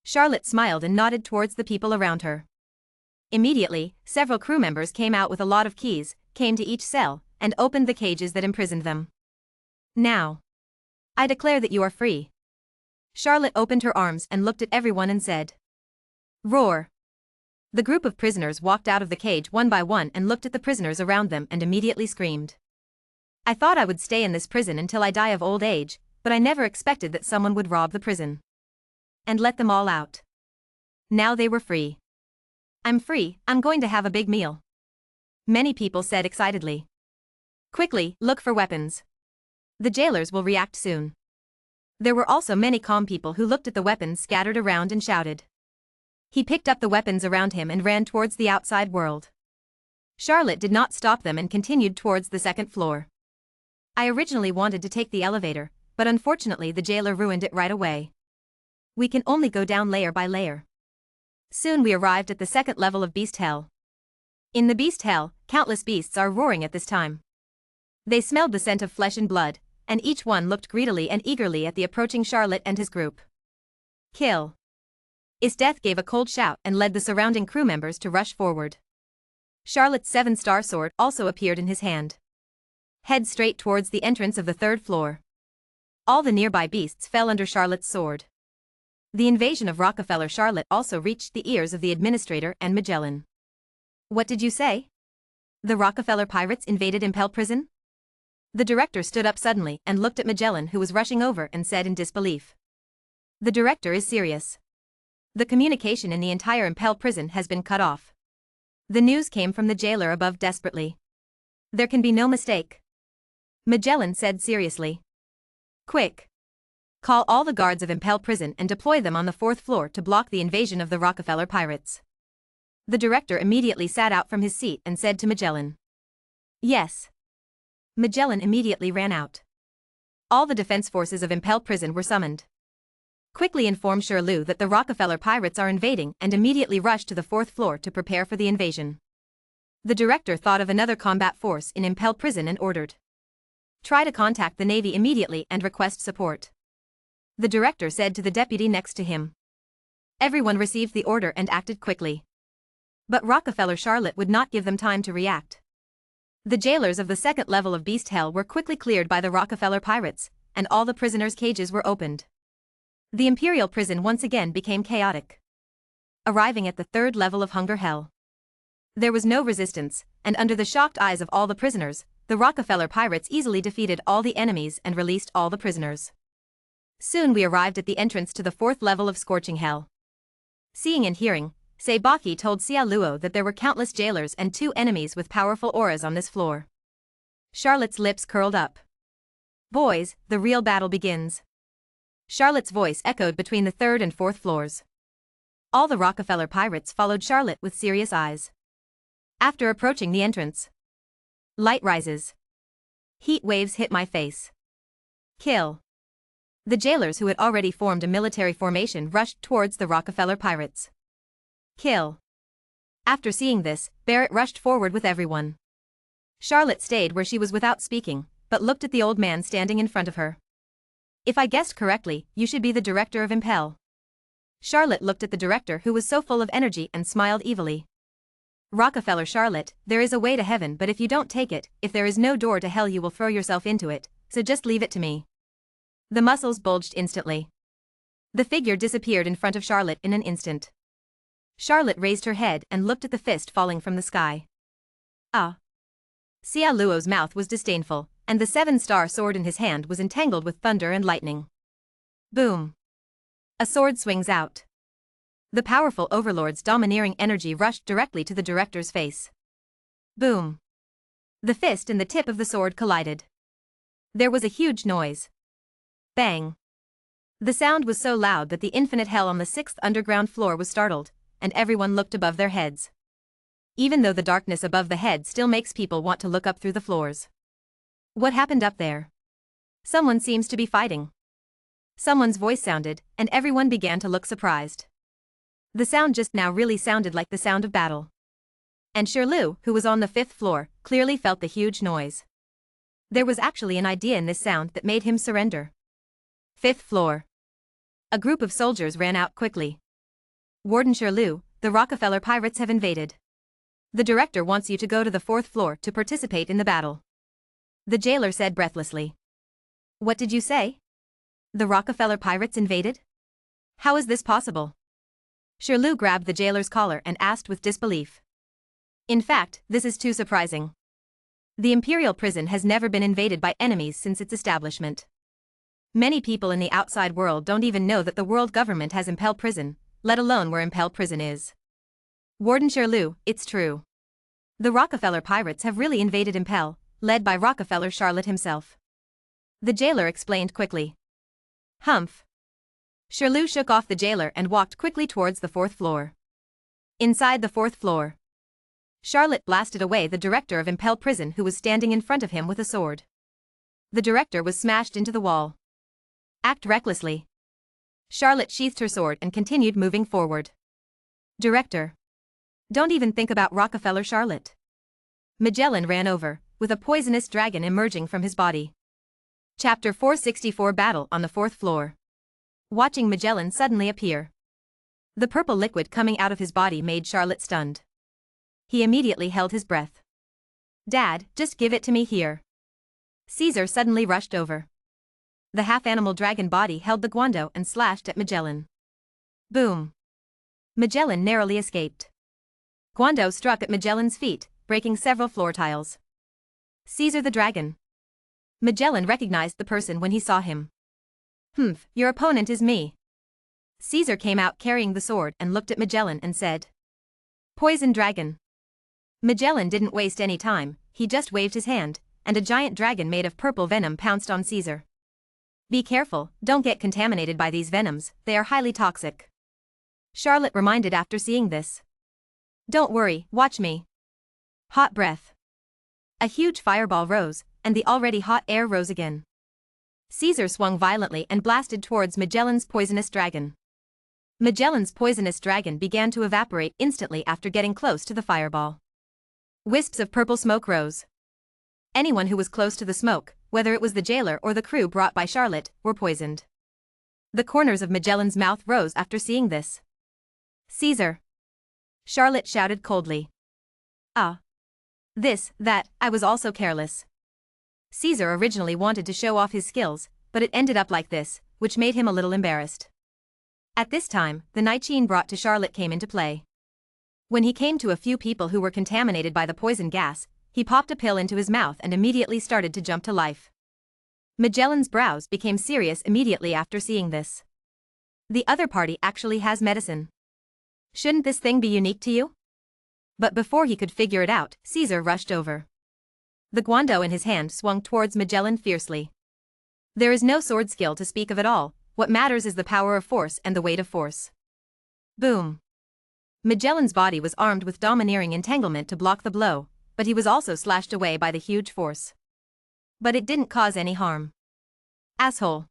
Charlotte smiled and nodded towards the people around her. Immediately, several crew members came out with a lot of keys, came to each cell, and opened the cages that imprisoned them. Now. I declare that you are free. Charlotte opened her arms and looked at everyone and said, "Roar." The group of prisoners walked out of the cage one by one and looked at the prisoners around them and immediately screamed. "I thought I would stay in this prison until I die of old age, but I never expected that someone would rob the prison and let them all out. Now they were free. I'm free, I'm going to have a big meal," many people said excitedly. "Quickly, look for weapons. The jailers will react soon." There were also many calm people who looked at the weapons scattered around and shouted. He picked up the weapons around him and ran towards the outside world. Charlotte did not stop them and continued towards the second floor. "I originally wanted to take the elevator, but unfortunately the jailer ruined it right away. We can only go down layer by layer." Soon we arrived at the second level of Beast Hell. In the Beast Hell, countless beasts are roaring at this time. They smelled the scent of flesh and blood, and each one looked greedily and eagerly at the approaching Charlotte and his group. "Kill." Death gave a cold shout and led the surrounding crew members to rush forward. Charlotte's 7-star sword also appeared in his hand. Head straight towards the entrance of the third floor. All the nearby beasts fell under Charlotte's sword. The invasion of Rockefeller Charlotte also reached the ears of the administrator and Magellan. "What did you say? The Rockefeller pirates invaded Impel Prison?" The director stood up suddenly and looked at Magellan, who was rushing over, and said in disbelief. "The director is serious. The communication in the entire Impel Prison has been cut off." The news came from the jailer above desperately. "There can be no mistake," Magellan said seriously. "Quick! Call all the guards of Impel Prison and deploy them on the 4th floor to block the invasion of the Rockefeller pirates." The director immediately sat out from his seat and said to Magellan, "Yes." Magellan immediately ran out. All the defense forces of Impel Prison were summoned. Quickly informed Shirley that the Rockefeller pirates are invading and immediately rushed to the 4th floor to prepare for the invasion. The director thought of another combat force in Impel Prison and ordered, "Try to contact the Navy immediately and request support." The director said to the deputy next to him. Everyone received the order and acted quickly. But Rockefeller Charlotte would not give them time to react. The jailers of the second level of Beast Hell were quickly cleared by the Rockefeller pirates, and all the prisoners' cages were opened. The Imperial Prison once again became chaotic. Arriving at the third level of Hunger Hell, there was no resistance, and under the shocked eyes of all the prisoners, the Rockefeller pirates easily defeated all the enemies and released all the prisoners. Soon we arrived at the entrance to the 4th level of Scorching Hell. Seeing and hearing, Seibaki told Sia Luo that there were countless jailers and 2 enemies with powerful auras on this floor. Charlotte's lips curled up. "Boys, the real battle begins." Charlotte's voice echoed between the 3rd and 4th floors. All the Rockefeller pirates followed Charlotte with serious eyes. After approaching the entrance, light rises. Heat waves hit my face. "Kill." The jailers, who had already formed a military formation, rushed towards the Rockefeller pirates. "Kill." After seeing this, Barrett rushed forward with everyone. Charlotte stayed where she was without speaking, but looked at the old man standing in front of her. "If I guessed correctly, you should be the director of Impel." Charlotte looked at the director, who was so full of energy, and smiled evilly. "Rockefeller Charlotte, there is a way to heaven, but if you don't take it, if there is no door to hell, you will throw yourself into it, so just leave it to me." The muscles bulged instantly. The figure disappeared in front of Charlotte in an instant. Charlotte raised her head and looked at the fist falling from the sky. "Ah." Sia Luo's mouth was disdainful, and the 7-star sword in his hand was entangled with thunder and lightning. Boom. A sword swings out. The powerful overlord's domineering energy rushed directly to the director's face. Boom. The fist and the tip of the sword collided. There was a huge noise. Bang. The sound was so loud that the infinite hell on the 6th underground floor was startled, and everyone looked above their heads. Even though the darkness above the head still makes people want to look up through the floors. What happened up there? Someone seems to be fighting. Someone's voice sounded, and everyone began to look surprised. The sound just now really sounded like the sound of battle. And Shirley, who was on the 5th floor, clearly felt the huge noise. There was actually an idea in this sound that made him surrender. 5th floor. A group of soldiers ran out quickly. "Warden Shirley, the Rockefeller pirates have invaded. The director wants you to go to the 4th floor to participate in the battle." The jailer said breathlessly. "What did you say? The Rockefeller pirates invaded?" How is this possible? Shirlu grabbed the jailer's collar and asked with disbelief. In fact, this is too surprising. The Imperial prison has never been invaded by enemies since its establishment. Many people in the outside world don't even know that the world government has Impel Prison, let alone where Impel Prison is. Warden Shirlu, it's true. The Rockefeller pirates have really invaded Impel, led by Rockefeller Charlotte himself. The jailer explained quickly. Humph. Shirlu shook off the jailer and walked quickly towards the 4th floor. Inside the 4th floor, Charlotte blasted away the director of Impel Prison who was standing in front of him with a sword. The director was smashed into the wall. Act recklessly. Charlotte sheathed her sword and continued moving forward. Director. Don't even think about Rockefeller Charlotte. Magellan ran over, with a poisonous dragon emerging from his body. Chapter 464 Battle on the 4th floor. Watching Magellan suddenly appear. The purple liquid coming out of his body made Charlotte stunned. He immediately held his breath. Dad, just give it to me here. Caesar suddenly rushed over. The half-animal dragon body held the guando and slashed at Magellan. Boom. Magellan narrowly escaped. Guando struck at Magellan's feet, breaking several floor tiles. Caesar the dragon. Magellan recognized the person when he saw him. Humph, your opponent is me. Caesar came out carrying the sword and looked at Magellan and said. Poison dragon. Magellan didn't waste any time, he just waved his hand, and a giant dragon made of purple venom pounced on Caesar. Be careful, don't get contaminated by these venoms, they are highly toxic. Charlotte reminded after seeing this. Don't worry, watch me. Hot breath. A huge fireball rose, and the already hot air rose again. Caesar swung violently and blasted towards Magellan's poisonous dragon. Magellan's poisonous dragon began to evaporate instantly after getting close to the fireball. Wisps of purple smoke rose. Anyone who was close to the smoke, whether it was the jailer or the crew brought by Charlotte, were poisoned. The corners of Magellan's mouth rose after seeing this. Caesar. Charlotte shouted coldly. Ah. That, I was also careless. Caesar originally wanted to show off his skills, but it ended up like this, which made him a little embarrassed. At this time, the Nichine brought to Charlotte came into play. When he came to a few people who were contaminated by the poison gas, he popped a pill into his mouth and immediately started to jump to life. Magellan's brows became serious immediately after seeing this. The other party actually has medicine. Shouldn't this thing be unique to you? But before he could figure it out, Caesar rushed over. The guando in his hand swung towards Magellan fiercely. There is no sword skill to speak of at all, what matters is the power of force and the weight of force. Boom. Magellan's body was armed with domineering entanglement to block the blow, but he was also slashed away by the huge force. But it didn't cause any harm. Asshole.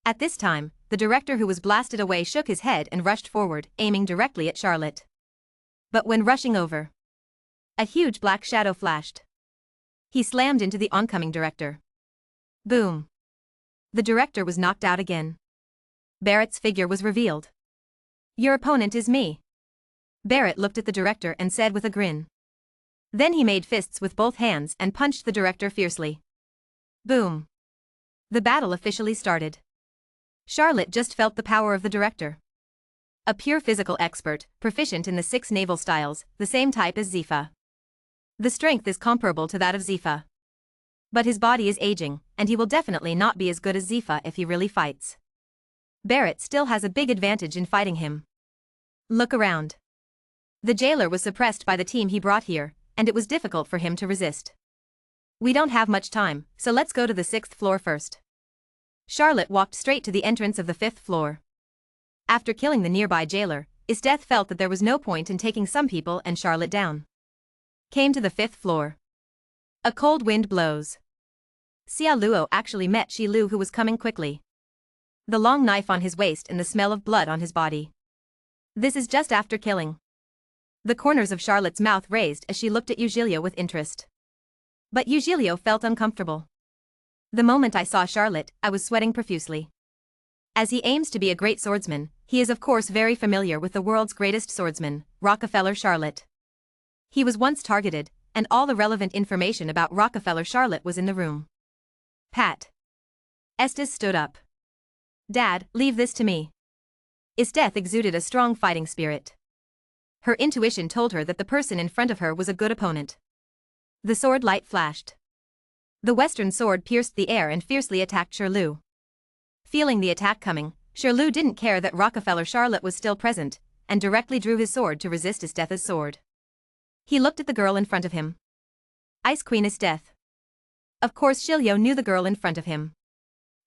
At this time, the director who was blasted away shook his head and rushed forward, aiming directly at Charlotte. But when rushing over, a huge black shadow flashed. He slammed into the oncoming director. Boom. The director was knocked out again. Barrett's figure was revealed. Your opponent is me. Barrett looked at the director and said with a grin. Then he made fists with both hands and punched the director fiercely. Boom. The battle officially started. Charlotte just felt the power of the director. A pure physical expert, proficient in the 6 naval styles, the same type as Zifa. The strength is comparable to that of Zifa. But his body is aging, and he will definitely not be as good as Zifa if he really fights. Barrett still has a big advantage in fighting him. Look around. The jailer was suppressed by the team he brought here, and it was difficult for him to resist. We don't have much time, so let's go to the 6th floor first. Charlotte walked straight to the entrance of the 5th floor. After killing the nearby jailer, Isteth felt that there was no point in taking some people and Charlotte down. Came to the 5th floor. A cold wind blows. Xia Luo actually met Shi Lu who was coming quickly. The long knife on his waist and the smell of blood on his body. This is just after killing. The corners of Charlotte's mouth raised as she looked at Eugilio with interest. But Eugilio felt uncomfortable. The moment I saw Charlotte, I was sweating profusely. As he aims to be a great swordsman, he is of course very familiar with the world's greatest swordsman, Rockefeller Charlotte. He was once targeted, and all the relevant information about Rockefeller Charlotte was in the room. Pat. Estes stood up. Dad, leave this to me. His death exuded a strong fighting spirit. Her intuition told her that the person in front of her was a good opponent. The sword light flashed. The western sword pierced the air and fiercely attacked Shirley. Feeling the attack coming, Shirley didn't care that Rockefeller Charlotte was still present, and directly drew his sword to resist Esteth's sword. He looked at the girl in front of him. Ice Queen Esteth. Of course Shirley knew the girl in front of him.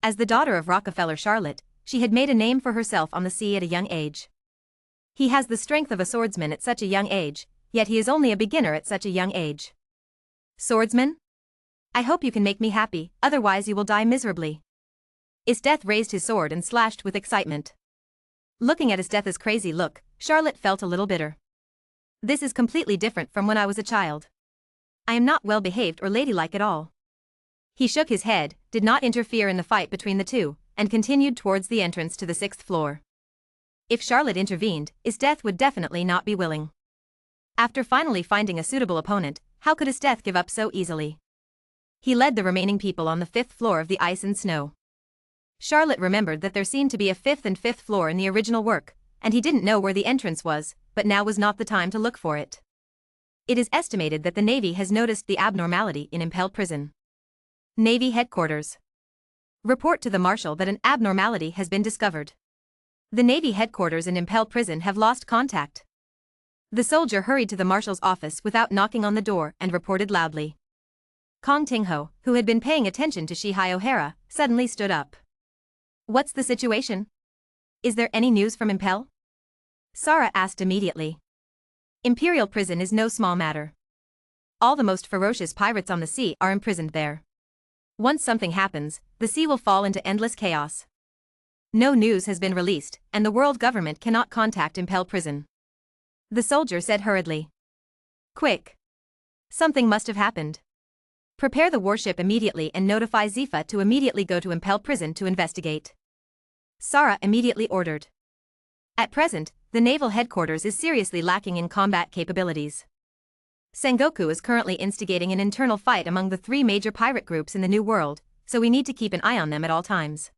As the daughter of Rockefeller Charlotte, she had made a name for herself on the sea at a young age. He has the strength of a swordsman at such a young age, yet he is only a beginner at such a young age. Swordsman? I hope you can make me happy, otherwise you will die miserably. Esteth raised his sword and slashed with excitement. Looking at Esteth's crazy look, Charlotte felt a little bitter. This is completely different from when I was a child. I am not well behaved or ladylike at all. He shook his head, did not interfere in the fight between the two, and continued towards the entrance to the 6th floor. If Charlotte intervened, Esteth would definitely not be willing. After finally finding a suitable opponent, how could Esteth give up so easily? He led the remaining people on the 5th floor of the ice and snow. Charlotte remembered that there seemed to be a 5th and 5th floor in the original work, and he didn't know where the entrance was, but now was not the time to look for it. It is estimated that the Navy has noticed the abnormality in Impel Prison. Navy Headquarters. Report to the Marshal that an abnormality has been discovered. The Navy headquarters in Impel Prison have lost contact. The soldier hurried to the Marshal's office without knocking on the door and reported loudly. Kong Tingho, who had been paying attention to Shihai O'Hara, suddenly stood up. What's the situation? Is there any news from Impel? Sara asked immediately. Imperial Prison is no small matter. All the most ferocious pirates on the sea are imprisoned there. Once something happens, the sea will fall into endless chaos. No news has been released, and the world government cannot contact Impel Prison. The soldier said hurriedly. Quick! Something must have happened. Prepare the warship immediately and notify Zifa to immediately go to Impel Prison to investigate. Sara immediately ordered. At present, the naval headquarters is seriously lacking in combat capabilities. Sengoku is currently instigating an internal fight among the 3 major pirate groups in the New World, so we need to keep an eye on them at all times.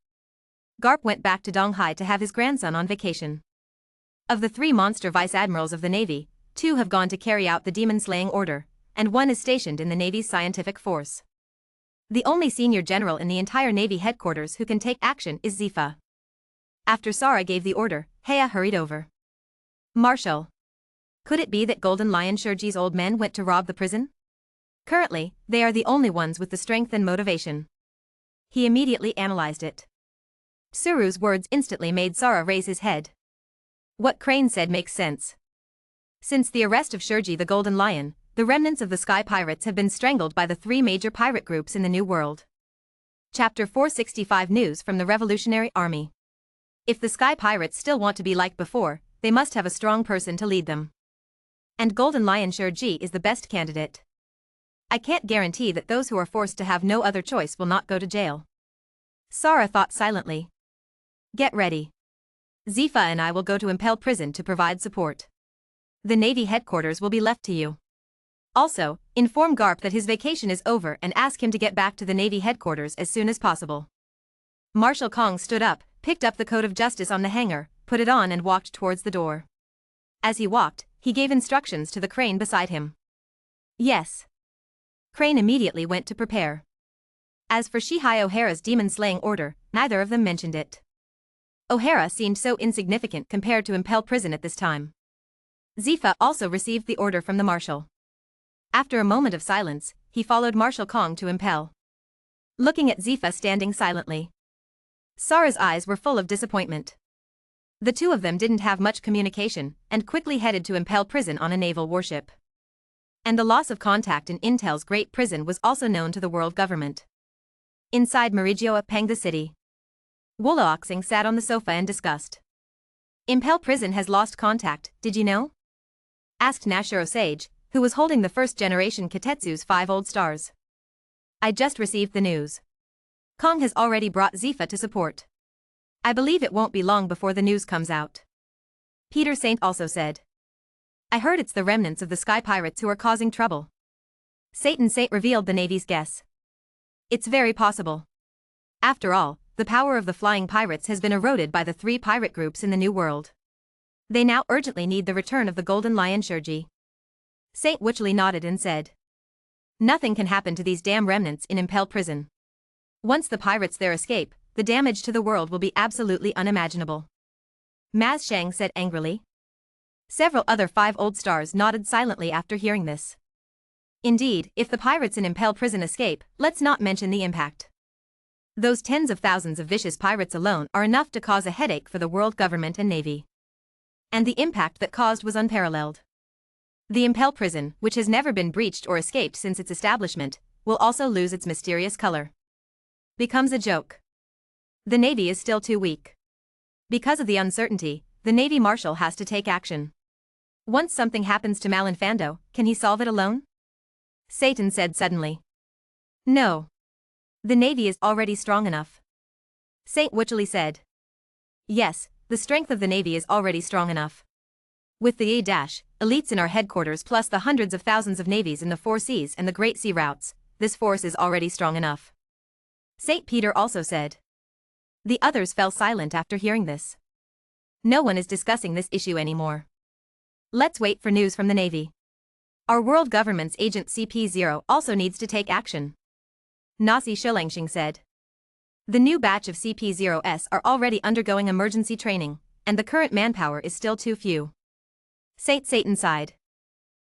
Garp went back to Donghai to have his grandson on vacation. Of the 3 monster vice-admirals of the Navy, 2 have gone to carry out the demon-slaying order, and 1 is stationed in the Navy's scientific force. The only senior general in the entire Navy headquarters who can take action is Zifa. After Sara gave the order, Heya hurried over. Marshal. Could it be that Golden Lion Shurji's old men went to rob the prison? Currently, they are the only ones with the strength and motivation. He immediately analyzed it. Suru's words instantly made Sara raise his head. What Crane said makes sense. Since the arrest of Shurji the Golden Lion, the remnants of the Sky Pirates have been strangled by the 3 major pirate groups in the New World. Chapter 465 News from the Revolutionary Army. If the Sky Pirates still want to be like before, they must have a strong person to lead them. And Golden Lion Shurji is the best candidate. I can't guarantee that those who are forced to have no other choice will not go to jail. Sara thought silently. Get ready. Zifa and I will go to Impel Prison to provide support. The Navy headquarters will be left to you. Also, inform Garp that his vacation is over and ask him to get back to the Navy headquarters as soon as possible. Marshal Kong stood up, picked up the Code of Justice on the hanger, put it on and walked towards the door. As he walked, he gave instructions to the Crane beside him. Yes. Crane immediately went to prepare. As for Shihai O'Hara's demon-slaying order, neither of them mentioned it. O'Hara seemed so insignificant compared to Impel Prison at this time. Zifa also received the order from the Marshal. After a moment of silence, he followed Marshal Kong to Impel. Looking at Zifa standing silently. Sara's eyes were full of disappointment. The 2 of them didn't have much communication, and quickly headed to Impel Prison on a naval warship. And the loss of contact in Intel's great prison was also known to the world government. Inside Marigioa Pengda City. Wolooxing sat on the sofa and discussed. Impel Prison has lost contact, did you know? Asked Nashiro Sage, who was holding the first-generation Kitetsu's 5 old stars. I just received the news. Kong has already brought Zifa to support. I believe it won't be long before the news comes out. Peter Saint also said. I heard it's the remnants of the Sky Pirates who are causing trouble. Satan Saint revealed the Navy's guess. It's very possible. After all, the power of the flying pirates has been eroded by the 3 pirate groups in the New World. They now urgently need the return of the Golden Lion Shurji. Saint Wycherley nodded and said, "Nothing can happen to these damn remnants in Impel Prison. Once the pirates there escape, the damage to the world will be absolutely unimaginable." Maz Shang said angrily. Several other 5 old stars nodded silently after hearing this. Indeed, if the pirates in Impel Prison escape, let's not mention the impact. Those tens of thousands of vicious pirates alone are enough to cause a headache for the world government and navy. And the impact that caused was unparalleled. The Impel Prison, which has never been breached or escaped since its establishment, will also lose its mysterious color. Becomes a joke. The navy is still too weak. Because of the uncertainty, the navy marshal has to take action. Once something happens to Malinfando, can he solve it alone? Satan said suddenly. No. The navy is already strong enough. Saint Wycherley said. Yes, the strength of the navy is already strong enough. With the elites in our headquarters plus the hundreds of thousands of navies in the 4 seas and the Great Sea routes, this force is already strong enough. Saint Peter also said. The others fell silent after hearing this. No one is discussing this issue anymore. Let's wait for news from the navy. Our world government's agent CP0 also needs to take action. Nasi Shilangxing said. The new batch of CP0s are already undergoing emergency training, and the current manpower is still too few. Saint Satan sighed.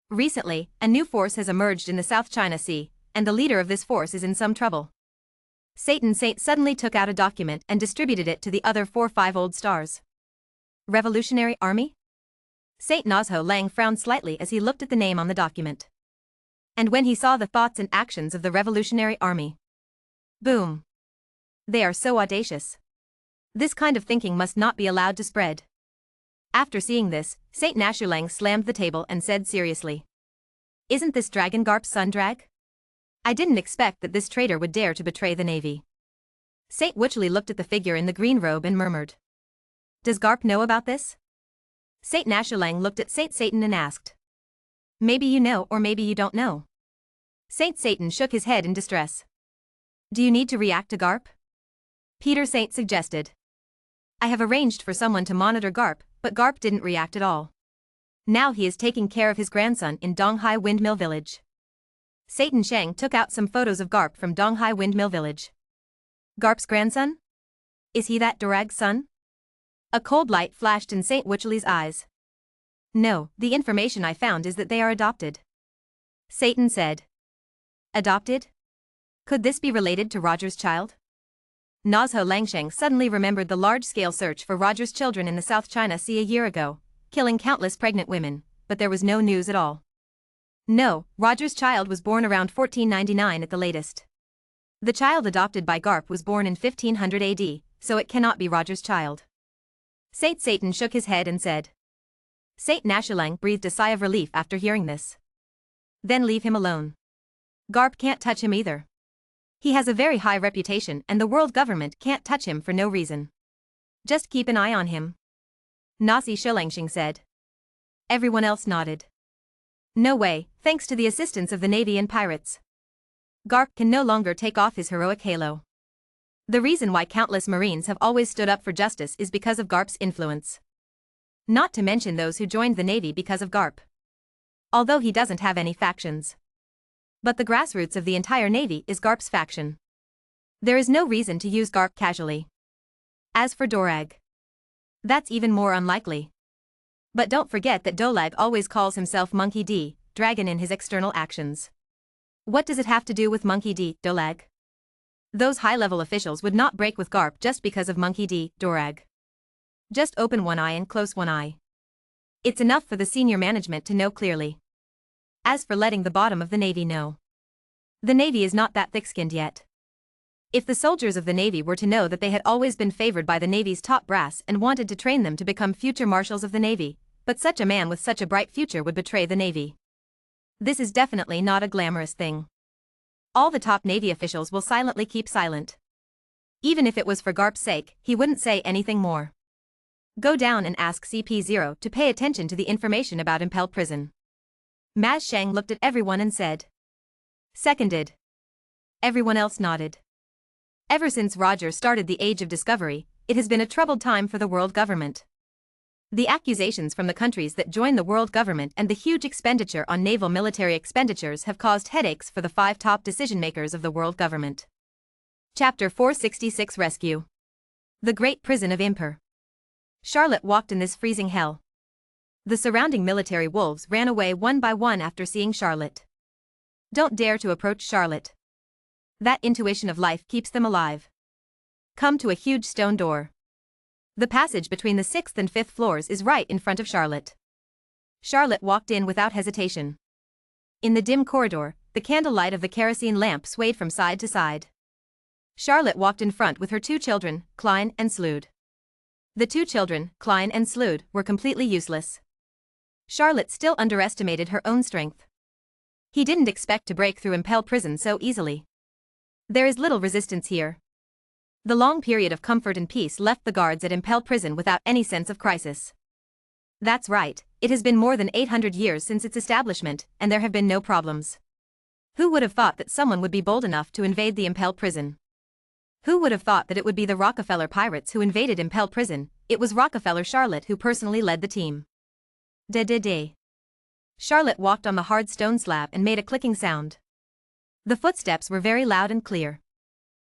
Recently, a new force has emerged in the South China Sea, and the leader of this force is in some trouble. Saint suddenly took out a document and distributed it to the other 4-5 old stars. Revolutionary Army? Saint Nazho Lang frowned slightly as he looked at the name on the document. And when he saw the thoughts and actions of the Revolutionary Army. Boom. They are so audacious. This kind of thinking must not be allowed to spread. After seeing this, Saint Nashulang slammed the table and said seriously. Isn't this Dragon Garp's son Drag? I didn't expect that this traitor would dare to betray the navy. Saint Wycherley looked at the figure in the green robe and murmured. Does Garp know about this? Saint Nashulang looked at Saint Satan and asked. Maybe you know or maybe you don't know. Saint Satan shook his head in distress. Do you need to react to Garp? Peter Saint suggested. I have arranged for someone to monitor Garp, but Garp didn't react at all. Now he is taking care of his grandson in Donghai Windmill Village. Satan Shang took out some photos of Garp from Donghai Windmill Village. Garp's grandson? Is he that Dorag's son? A cold light flashed in Saint Wycherley's eyes. No, the information I found is that they are adopted. Satan said. Adopted? Could this be related to Roger's child? Nazho Langsheng suddenly remembered the large-scale search for Roger's children in the South China Sea a year ago, killing countless pregnant women, but there was no news at all. No, Roger's child was born around 1499 at the latest. The child adopted by Garp was born in 1500 AD, so it cannot be Roger's child. Saint Satan shook his head and said. Saint Nashulang breathed a sigh of relief after hearing this. Then leave him alone. Garp can't touch him either. He has a very high reputation and the world government can't touch him for no reason. Just keep an eye on him. Nasi Shilangxing said. Everyone else nodded. No way, thanks to the assistance of the navy and pirates. Garp can no longer take off his heroic halo. The reason why countless Marines have always stood up for justice is because of Garp's influence. Not to mention those who joined the navy because of Garp. Although he doesn't have any factions. But the grassroots of the entire navy is Garp's faction. There is no reason to use Garp casually. As for Dorag, that's even more unlikely. But don't forget that Dolag always calls himself Monkey D, Dragon in his external actions. What does it have to do with Monkey D, Dolag? Those high-level officials would not break with Garp just because of Monkey D, Dorag. Just open one eye and close one eye. It's enough for the senior management to know clearly. As for letting the bottom of the navy know. The navy is not that thick-skinned yet. If the soldiers of the navy were to know that they had always been favored by the navy's top brass and wanted to train them to become future marshals of the navy, but such a man with such a bright future would betray the navy. This is definitely not a glamorous thing. All the top navy officials will silently keep silent. Even if it was for Garp's sake, he wouldn't say anything more. Go down and ask CP0 to pay attention to the information about Impel Prison. Maz Shang looked at everyone and said. Seconded. Everyone else nodded. Ever since Roger started the Age of Discovery, it has been a troubled time for the world government. The accusations from the countries that join the world government and the huge expenditure on naval military expenditures have caused headaches for the 5 top decision-makers of the world government. Chapter 466 Rescue. The Great Prison of Imper. Charlotte walked in this freezing hell. The surrounding military wolves ran away one by one after seeing Charlotte. Don't dare to approach Charlotte. That intuition of life keeps them alive. Come to a huge stone door. The passage between the 6th and 5th floors is right in front of Charlotte. Charlotte walked in without hesitation. In the dim corridor, the candlelight of the kerosene lamp swayed from side to side. Charlotte walked in front with her 2 children, Klein and Slude. The 2 children, Klein and Slude, were completely useless. Charlotte still underestimated her own strength. He didn't expect to break through Impel Prison so easily. There is little resistance here. The long period of comfort and peace left the guards at Impel Prison without any sense of crisis. That's right, it has been more than 800 years since its establishment, and there have been no problems. Who would have thought that someone would be bold enough to invade the Impel Prison? Who would have thought that it would be the Rockefeller pirates who invaded Impel Prison? It was Rockefeller Charlotte who personally led the team. De. Charlotte walked on the hard stone slab and made a clicking sound. The footsteps were very loud and clear.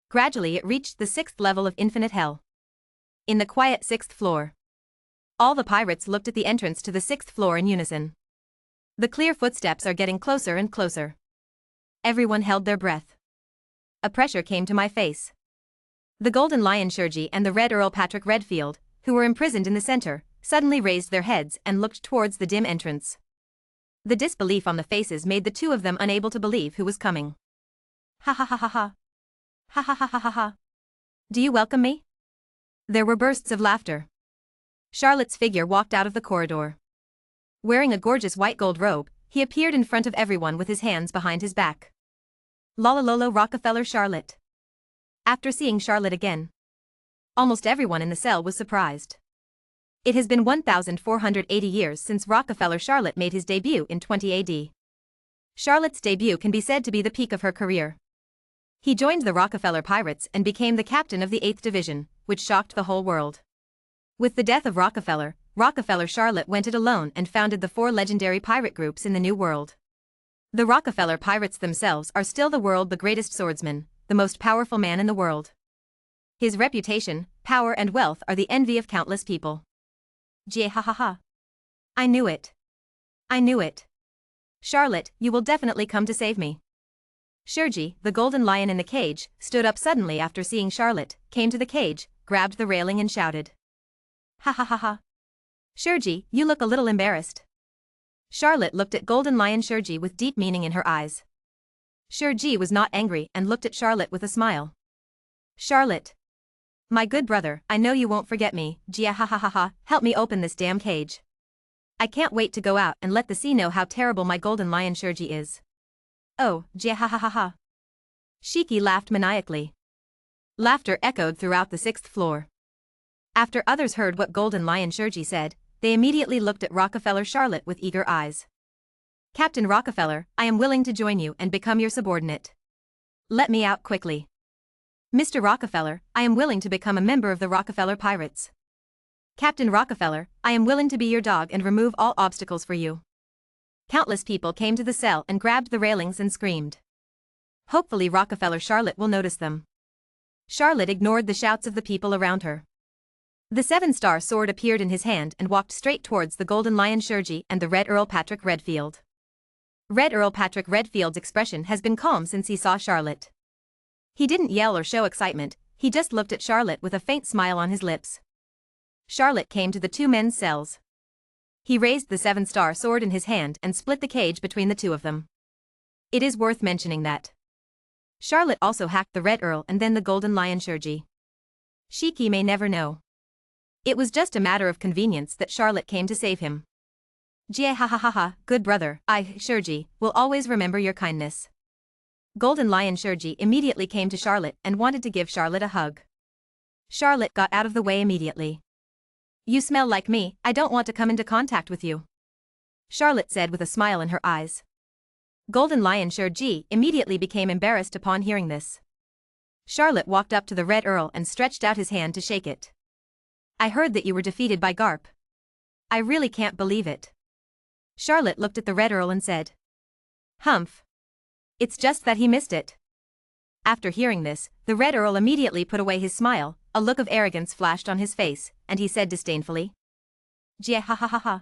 Gradually it reached the 6th level of infinite hell. In the quiet 6th floor. All the pirates looked at the entrance to the 6th floor in unison. The clear footsteps are getting closer and closer. Everyone held their breath. A pressure came to my face. The Golden Lion Shueisha and the Red Earl Patrick Redfield, who were imprisoned in the center, suddenly raised their heads and looked towards the dim entrance. The disbelief on the faces made the 2 of them unable to believe who was coming. Ha ha ha ha ha. Ha ha ha ha ha ha. Do you welcome me? There were bursts of laughter. Charlotte's figure walked out of the corridor. Wearing a gorgeous white gold robe, he appeared in front of everyone with his hands behind his back. Lolo Rockefeller Charlotte. After seeing Charlotte again, almost everyone in the cell was surprised. It has been 1,480 years since Rockefeller Charlotte made his debut in 20 AD. Charlotte's debut can be said to be the peak of her career. He joined the Rockefeller Pirates and became the captain of the 8th Division, which shocked the whole world. With the death of Rockefeller, Rockefeller Charlotte went it alone and founded the 4 legendary pirate groups in the New World. The Rockefeller Pirates themselves are still the greatest swordsman, the most powerful man in the world. His reputation, power and wealth are the envy of countless people. Jie ha ha ha. I knew it. I knew it. Charlotte, you will definitely come to save me. Shueisha, the golden lion in the cage, stood up suddenly after seeing Charlotte, came to the cage, grabbed the railing and shouted. Ha ha ha ha. Shueisha, you look a little embarrassed. Charlotte looked at Golden Lion Shueisha with deep meaning in her eyes. Shueisha was not angry and looked at Charlotte with a smile. Charlotte. My good brother, I know you won't forget me, Jia ha ha ha ha, help me open this damn cage. I can't wait to go out and let the sea know how terrible my Golden Lion Shueisha is. Oh, Jia ha ha ha ha. Shiki laughed maniacally. Laughter echoed throughout the 6th floor. After others heard what Golden Lion Shueisha said, they immediately looked at Rockefeller Charlotte with eager eyes. Captain Rockefeller, I am willing to join you and become your subordinate. Let me out quickly. Mr. Rockefeller, I am willing to become a member of the Rockefeller Pirates. Captain Rockefeller, I am willing to be your dog and remove all obstacles for you. Countless people came to the cell and grabbed the railings and screamed. Hopefully Rockefeller Charlotte will notice them. Charlotte ignored the shouts of the people around her. The 7-star sword appeared in his hand and walked straight towards the Golden Lion Shueisha and the Red Earl Patrick Redfield. Red Earl Patrick Redfield's expression has been calm since he saw Charlotte. He didn't yell or show excitement, he just looked at Charlotte with a faint smile on his lips. Charlotte came to the 2 men's cells. He raised the 7-star sword in his hand and split the cage between the 2 of them. It is worth mentioning that Charlotte also hacked the Red Earl and then the Golden Lion Shueisha. Shiki may never know. It was just a matter of convenience that Charlotte came to save him. Jie ha ha ha ha, good brother, I, Shueisha, will always remember your kindness. Golden Lion Shueisha immediately came to Charlotte and wanted to give Charlotte a hug. Charlotte got out of the way immediately. You smell like me, I don't want to come into contact with you. Charlotte said with a smile in her eyes. Golden Lion Shueisha immediately became embarrassed upon hearing this. Charlotte walked up to the Red Earl and stretched out his hand to shake it. I heard that you were defeated by Garp. I really can't believe it. Charlotte looked at the Red Earl and said. Humph. It's just that he missed it. After hearing this, the Red Earl immediately put away his smile, a look of arrogance flashed on his face, and he said disdainfully. Jia ha ha ha ha.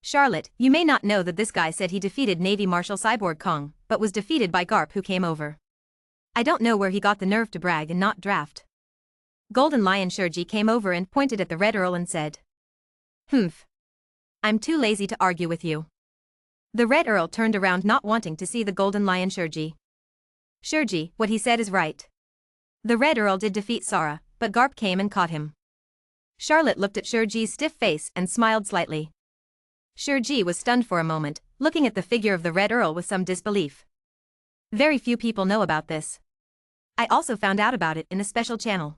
Charlotte, you may not know that this guy said he defeated Navy Marshal Cyborg Kong, but was defeated by Garp who came over. I don't know where he got the nerve to brag and not draft. Golden Lion Shurji came over and pointed at the Red Earl and said. Humph. I'm too lazy to argue with you. The Red Earl turned around not wanting to see the Golden Lion Shurji. Shurji, what he said is right. The Red Earl did defeat Sara, but Garp came and caught him. Charlotte looked at Shurji's stiff face and smiled slightly. Shurji was stunned for a moment, looking at the figure of the Red Earl with some disbelief. Very few people know about this. I also found out about it in a special channel.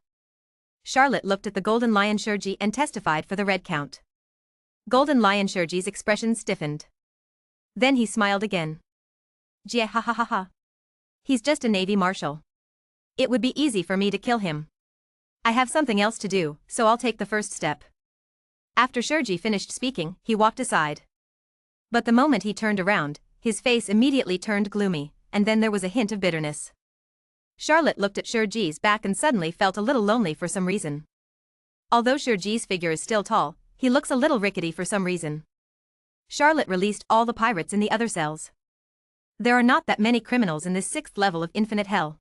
Charlotte looked at the Golden Lion Shurji and testified for the Red Count. Golden Lion Shurji's expression stiffened. Then he smiled again. Jia ha ha ha ha. He's just a Navy Marshal. It would be easy for me to kill him. I have something else to do, so I'll take the first step. After Shurji finished speaking, he walked aside. But the moment he turned around, his face immediately turned gloomy, and then there was a hint of bitterness. Charlotte looked at Shurji's back and suddenly felt a little lonely for some reason. Although Shurji's figure is still tall, he looks a little rickety for some reason. Charlotte released all the pirates in the other cells. There are not that many criminals in this 6th level of infinite hell.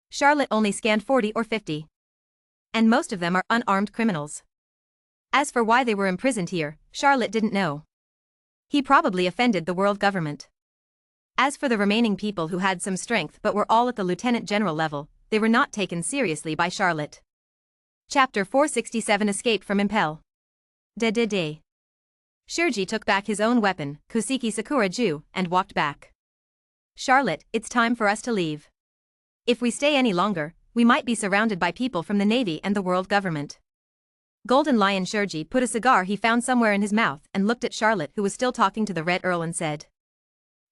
Charlotte only scanned 40 or 50. And most of them are unarmed criminals. As for why they were imprisoned here, Charlotte didn't know. He probably offended the world government. As for the remaining people who had some strength but were all at the lieutenant general level, they were not taken seriously by Charlotte. Chapter 467 Escape from Impel. De. Shurji took back his own weapon, Kusiki Sakura Ju, and walked back. Charlotte, it's time for us to leave. If we stay any longer, we might be surrounded by people from the Navy and the world government. Golden Lion Shurji put a cigar he found somewhere in his mouth and looked at Charlotte who was still talking to the Red Earl and said.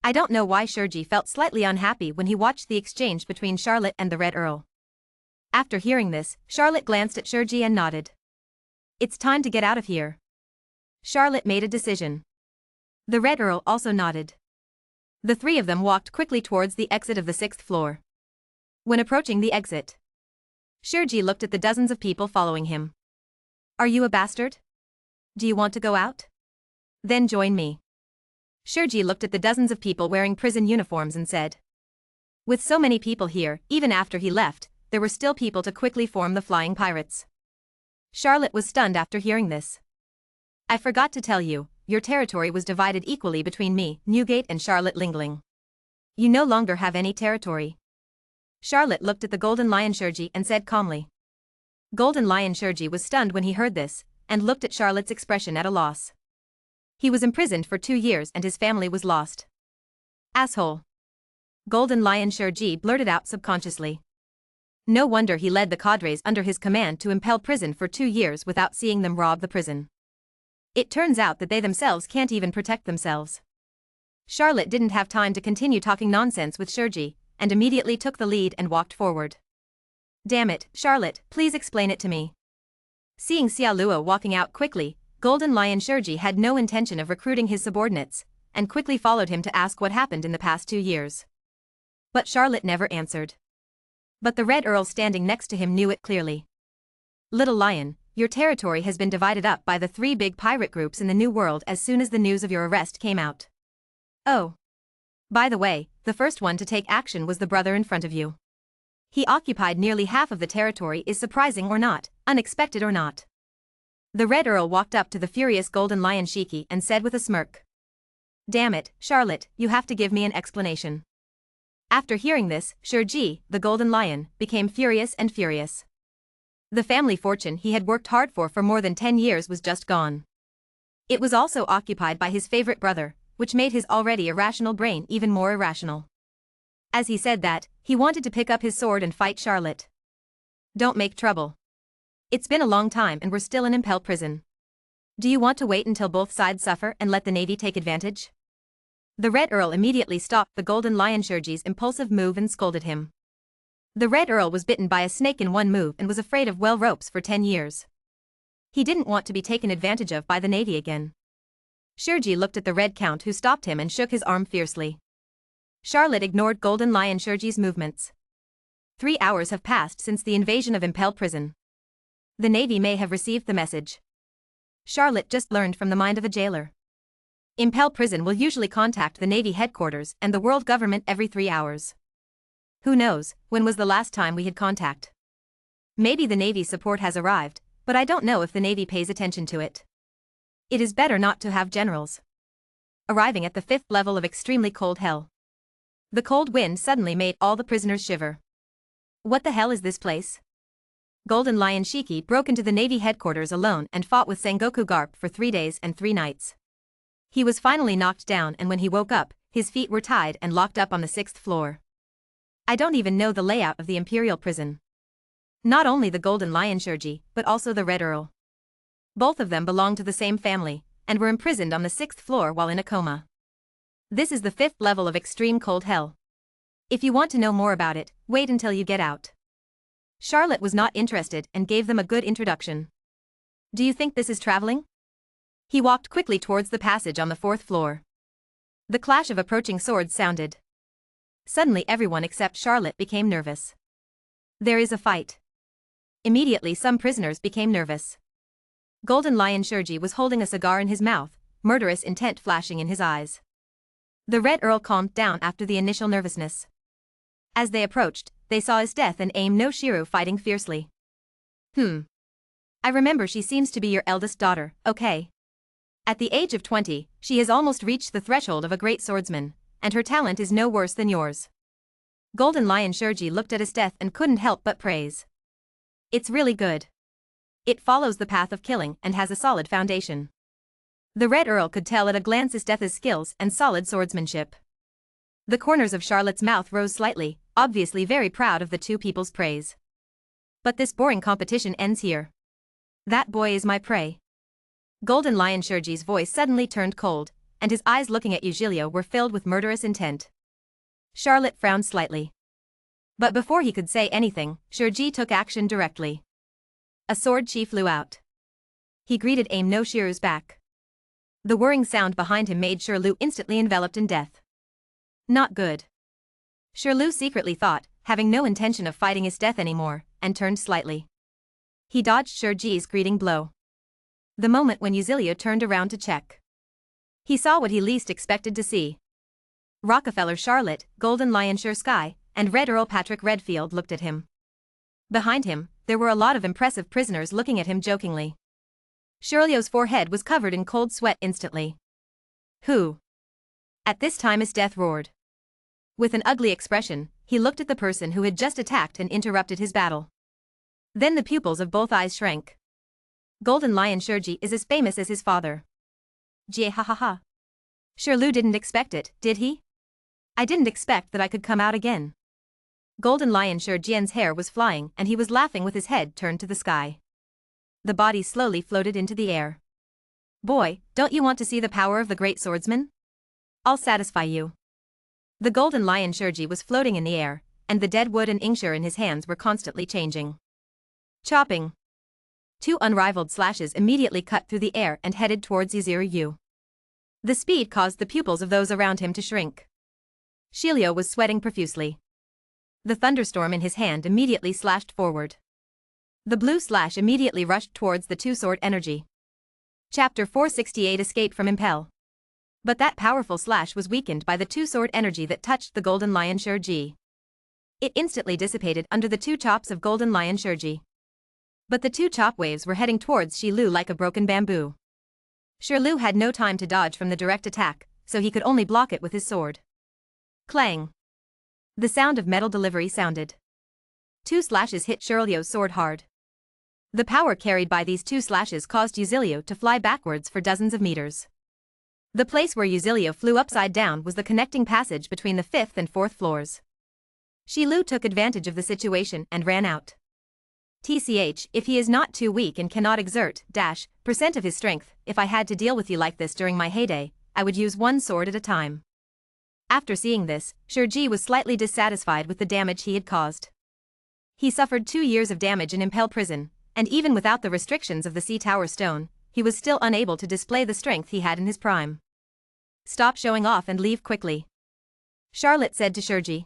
I don't know why Shurji felt slightly unhappy when he watched the exchange between Charlotte and the Red Earl. After hearing this, Charlotte glanced at Shurji and nodded. It's time to get out of here. Charlotte made a decision. The Red Earl also nodded. The three of them walked quickly towards the exit of the 6th floor. When approaching the exit, Shurji looked at the dozens of people following him. Are you a bastard? Do you want to go out? Then join me. Shurji looked at the dozens of people wearing prison uniforms and said. With so many people here, even after he left, there were still people to quickly form the Flying Pirates. Charlotte was stunned after hearing this. I forgot to tell you, your territory was divided equally between me, Newgate and Charlotte Lingling. You no longer have any territory. Charlotte looked at the Golden Lion Shurji and said calmly. Golden Lion Shurji was stunned when he heard this, and looked at Charlotte's expression at a loss. He was imprisoned for 2 years and his family was lost. Asshole. Golden Lion Shurji blurted out subconsciously. No wonder he led the cadres under his command to Impel prison for 2 years without seeing them rob the prison. It turns out that they themselves can't even protect themselves. Charlotte didn't have time to continue talking nonsense with Shurji, and immediately took the lead and walked forward. Damn it, Charlotte, please explain it to me. Seeing Xia Luo walking out quickly, Golden Lion Shurji had no intention of recruiting his subordinates, and quickly followed him to ask what happened in the past 2 years. But Charlotte never answered. But the Red Earl standing next to him knew it clearly. Little Lion, your territory has been divided up by the 3 big pirate groups in the New World as soon as the news of your arrest came out. Oh. By the way, the first one to take action was the brother in front of you. He occupied nearly half of the territory. Is surprising or not, unexpected or not. The Red Earl walked up to the furious Golden Lion Shiki and said with a smirk. Damn it, Charlotte, you have to give me an explanation. After hearing this, Shurji, the Golden Lion, became furious and furious. The family fortune he had worked hard for more than 10 years was just gone. It was also occupied by his favorite brother, which made his already irrational brain even more irrational. As he said that, he wanted to pick up his sword and fight Charlotte. Don't make trouble. It's been a long time and we're still in Impel prison. Do you want to wait until both sides suffer and let the Navy take advantage? The Red Earl immediately stopped the Golden Lion Shurji's impulsive move and scolded him. The Red Earl was bitten by a snake in one move and was afraid of well ropes for 10 years. He didn't want to be taken advantage of by the Navy again. Shurji looked at the Red Count, who stopped him and shook his arm fiercely. Charlotte ignored Golden Lion Shurji's movements. 3 hours have passed since the invasion of Impel Prison. The Navy may have received the message. Charlotte just learned from the mind of a jailer. Impel Prison will usually contact the Navy headquarters and the world government every 3 hours. Who knows, when was the last time we had contact? Maybe the Navy support has arrived, but I don't know if the Navy pays attention to it. It is better not to have generals. Arriving at the 5th level of extremely cold hell. The cold wind suddenly made all the prisoners shiver. What the hell is this place? Golden Lion Shiki broke into the Navy headquarters alone and fought with Sengoku Garp for 3 days and 3 nights. He was finally knocked down, and when he woke up, his feet were tied and locked up on the 6th floor. I don't even know the layout of the Imperial Prison. Not only the Golden Lion Shurji, but also the Red Earl. Both of them belonged to the same family, and were imprisoned on the 6th floor while in a coma. This is the 5th level of extreme cold hell. If you want to know more about it, wait until you get out. Charlotte was not interested and gave them a good introduction. Do you think this is traveling? He walked quickly towards the passage on the 4th floor. The clash of approaching swords sounded. Suddenly everyone except Charlotte became nervous. There is a fight. Immediately some prisoners became nervous. Golden Lion Shurji was holding a cigar in his mouth, murderous intent flashing in his eyes. The Red Earl calmed down after the initial nervousness. As they approached, they saw his death and Aim no Shiro fighting fiercely. I remember, she seems to be your eldest daughter, okay? At the age of 20, she has almost reached the threshold of a great swordsman, and her talent is no worse than yours. Golden Lion Shurji looked at his death and couldn't help but praise. It's really good. It follows the path of killing and has a solid foundation. The Red Earl could tell at a glance his death's skills and solid swordsmanship. The corners of Charlotte's mouth rose slightly, obviously very proud of the two people's praise. But this boring competition ends here. That boy is my prey. Golden Lion Shurji's voice suddenly turned cold, and his eyes looking at Eugilio were filled with murderous intent. Charlotte frowned slightly. But before he could say anything, Shurji took action directly. A sword chi flew out. He greeted Aim no Shiro's back. The whirring sound behind him made Shirlu instantly enveloped in death. Not good. Shirlu secretly thought, having no intention of fighting his death anymore, and turned slightly. He dodged Shurji's greeting blow. The moment when Eugilio turned around to check. He saw what he least expected to see. Rockefeller Charlotte, Golden Lion Shur Sky, and Red Earl Patrick Redfield looked at him. Behind him, there were a lot of impressive prisoners looking at him jokingly. Shirlio's forehead was covered in cold sweat instantly. Who? At this time his death roared. With an ugly expression, he looked at the person who had just attacked and interrupted his battle. Then the pupils of both eyes shrank. Golden Lion Shurji is as famous as his father. Jie ha ha ha. Shirlu didn't expect it, did he? I didn't expect that I could come out again. Golden Lion Shurjian's hair was flying and he was laughing with his head turned to the sky. The body slowly floated into the air. Boy, don't you want to see the power of the great swordsman? I'll satisfy you. The Golden Lion Shurji was floating in the air, and the dead wood and inkshur in his hands were constantly changing. Chopping. 2 unrivaled slashes immediately cut through the air and headed towards Yuzuru. The speed caused the pupils of those around him to shrink. Shilio was sweating profusely. The thunderstorm in his hand immediately slashed forward. The blue slash immediately rushed towards the two-sword energy. Chapter 468 Escape from Impel. But that powerful slash was weakened by the two-sword energy that touched the Golden Lion Shurji. It instantly dissipated under the 2 chops of Golden Lion Shurji. But the 2 chop waves were heading towards Shilu like a broken bamboo. Shirlu had no time to dodge from the direct attack, so he could only block it with his sword. Clang. The sound of metal delivery sounded. 2 slashes hit Shirlio's sword hard. The power carried by these 2 slashes caused Yuzilio to fly backwards for dozens of meters. The place where Yuzilio flew upside down was the connecting passage between the 5th and 4th floors. Shilu took advantage of the situation and ran out. TCH, if he is not too weak and cannot exert % of his strength, if I had to deal with you like this during my heyday, I would use 1 sword at a time. After seeing this, Shurji was slightly dissatisfied with the damage he had caused. He suffered 2 years of damage in Impel Prison, and even without the restrictions of the Sea Tower Stone, he was still unable to display the strength he had in his prime. Stop showing off and leave quickly, Charlotte said to Shueisha.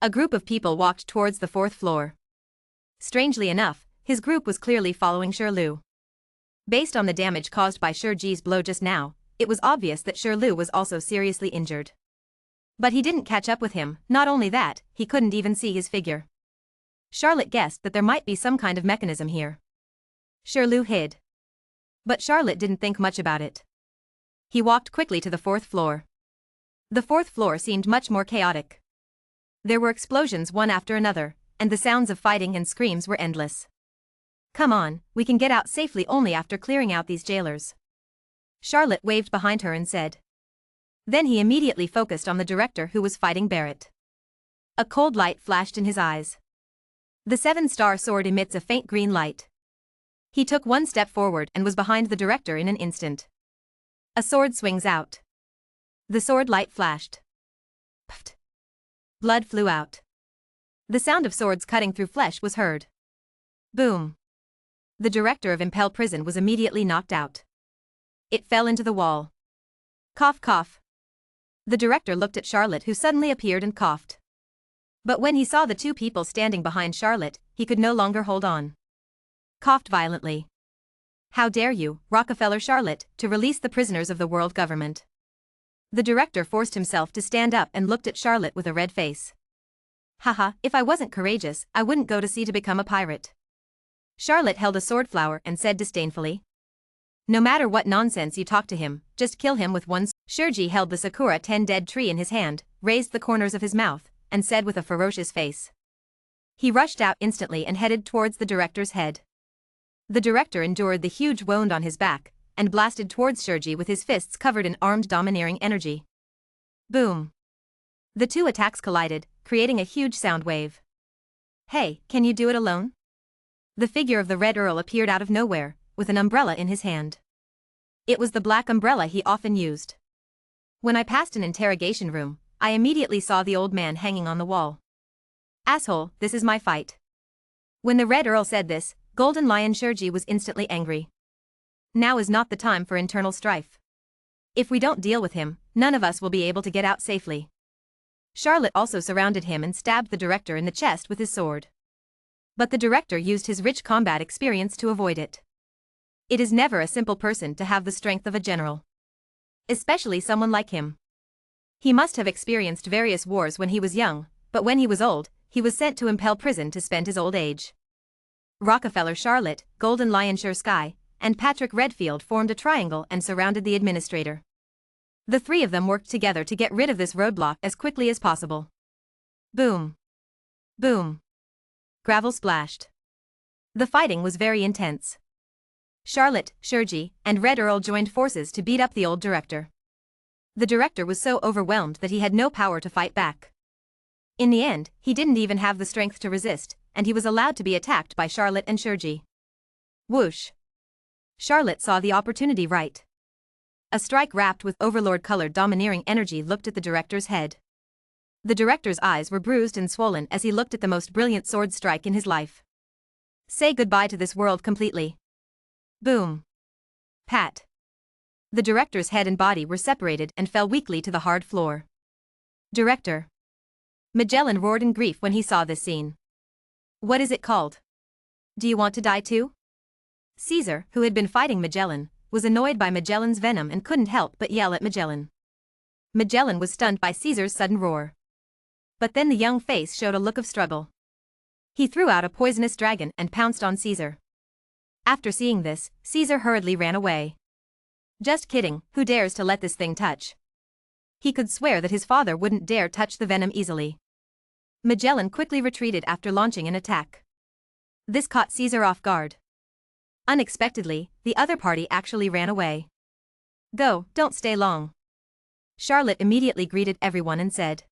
A group of people walked towards the 4th floor. Strangely enough, his group was clearly following Shueisha. Based on the damage caused by Shueisha's blow just now, it was obvious that Shueisha was also seriously injured. But he didn't catch up with him, not only that, he couldn't even see his figure. Charlotte guessed that there might be some kind of mechanism here. Shueisha hid. But Charlotte didn't think much about it. He walked quickly to the 4th floor. The 4th floor seemed much more chaotic. There were explosions one after another, and the sounds of fighting and screams were endless. Come on, we can get out safely only after clearing out these jailers, Charlotte waved behind her and said. Then he immediately focused on the director who was fighting Barrett. A cold light flashed in his eyes. The 7-star sword emits a faint green light. He took one step forward and was behind the director in an instant. A sword swings out. The sword light flashed. Pfft. Blood flew out. The sound of swords cutting through flesh was heard. Boom. The director of Impel Prison was immediately knocked out. It fell into the wall. Cough cough. The director looked at Charlotte, who suddenly appeared, and coughed. But when he saw the 2 people standing behind Charlotte, he could no longer hold on. Coughed violently. How dare you, Rockefeller Charlotte, to release the prisoners of the world government? The director forced himself to stand up and looked at Charlotte with a red face. Haha, if I wasn't courageous, I wouldn't go to sea to become a pirate. Charlotte held a sword flower and said disdainfully. No matter what nonsense you talk to him, just kill him with one. Shueisha held the Sakura 10 dead tree in his hand, raised the corners of his mouth, and said with a ferocious face. He rushed out instantly and headed towards the director's head. The director endured the huge wound on his back, and blasted towards Shueisha with his fists covered in armed domineering energy. Boom. The 2 attacks collided, creating a huge sound wave. Hey, can you do it alone? The figure of the Red Earl appeared out of nowhere, with an umbrella in his hand. It was the black umbrella he often used. When I passed an interrogation room, I immediately saw the old man hanging on the wall. Asshole, this is my fight. When the Red Earl said this, Golden Lion Shueisha was instantly angry. Now is not the time for internal strife. If we don't deal with him, none of us will be able to get out safely. Charlotte also surrounded him and stabbed the director in the chest with his sword. But the director used his rich combat experience to avoid it. It is never a simple person to have the strength of a general. Especially someone like him. He must have experienced various wars when he was young, but when he was old, he was sent to Impel Prison to spend his old age. Rockefeller Charlotte, Golden Lion Sky, and Patrick Redfield formed a triangle and surrounded the administrator. The 3 of them worked together to get rid of this roadblock as quickly as possible. Boom. Boom. Gravel splashed. The fighting was very intense. Charlotte, Shueisha, and Red Earl joined forces to beat up the old director. The director was so overwhelmed that he had no power to fight back. In the end, he didn't even have the strength to resist, and he was allowed to be attacked by Charlotte and Shueisha. Whoosh. Charlotte saw the opportunity right. A strike wrapped with overlord-colored domineering energy looked at the director's head. The director's eyes were bruised and swollen as he looked at the most brilliant sword strike in his life. Say goodbye to this world completely. Boom. Pat. The director's head and body were separated and fell weakly to the hard floor. Director. Magellan roared in grief when he saw this scene. What is it called? Do you want to die too? Caesar, who had been fighting Magellan, was annoyed by Magellan's venom and couldn't help but yell at Magellan. Magellan was stunned by Caesar's sudden roar. But then the young face showed a look of struggle. He threw out a poisonous dragon and pounced on Caesar. After seeing this, Caesar hurriedly ran away. Just kidding, who dares to let this thing touch? He could swear that his father wouldn't dare touch the venom easily. Magellan quickly retreated after launching an attack. This caught Caesar off guard. Unexpectedly, the other party actually ran away. Go, don't stay long. Charlotte immediately greeted everyone and said.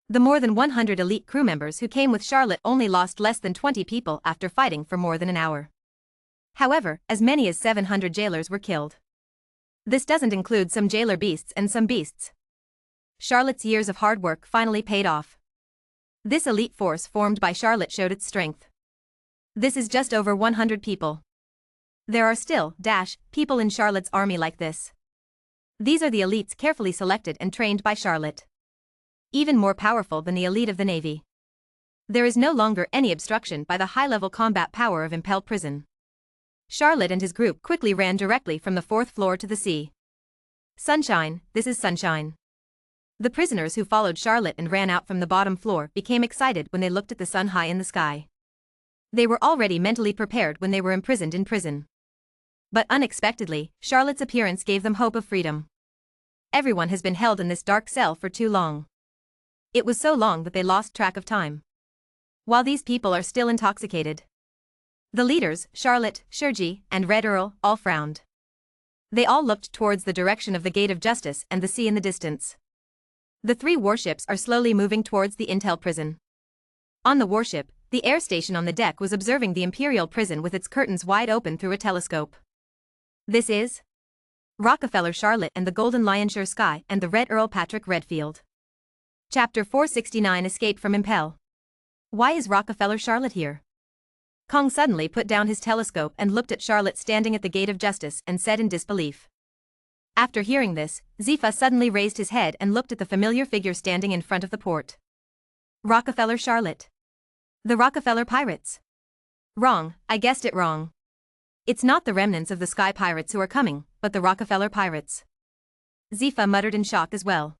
The more than 100 elite crew members who came with Charlotte only lost less than 20 people after fighting for more than an hour. However, as many as 700 jailers were killed. This doesn't include some jailer beasts and some beasts. Charlotte's years of hard work finally paid off. This elite force formed by Charlotte showed its strength. This is just over 100 people. There are still, people in Charlotte's army like this. These are the elites carefully selected and trained by Charlotte. Even more powerful than the elite of the Navy. There is no longer any obstruction by the high-level combat power of Impel Prison. Charlotte and his group quickly ran directly from the 4th floor to the sea. Sunshine, this is sunshine. The prisoners who followed Charlotte and ran out from the bottom floor became excited when they looked at the sun high in the sky. They were already mentally prepared when they were imprisoned in prison. But unexpectedly, Charlotte's appearance gave them hope of freedom. Everyone has been held in this dark cell for too long. It was so long that they lost track of time. While these people are still intoxicated. The leaders, Charlotte, Shueisha, and Red Earl, all frowned. They all looked towards the direction of the Gate of Justice and the sea in the distance. The 3 warships are slowly moving towards the Intel prison. On the warship, the air station on the deck was observing the Imperial prison with its curtains wide open through a telescope. This is Rockefeller Charlotte and the Golden Lion Sure Sky and the Red Earl Patrick Redfield. Chapter 469 Escape from Impel. Why is Rockefeller Charlotte here? Kong suddenly put down his telescope and looked at Charlotte standing at the Gate of Justice and said in disbelief. After hearing this, Zifa suddenly raised his head and looked at the familiar figure standing in front of the port. Rockefeller Charlotte. The Rockefeller Pirates. Wrong, I guessed it wrong. It's not the remnants of the Sky Pirates who are coming, but the Rockefeller Pirates. Zifa muttered in shock as well.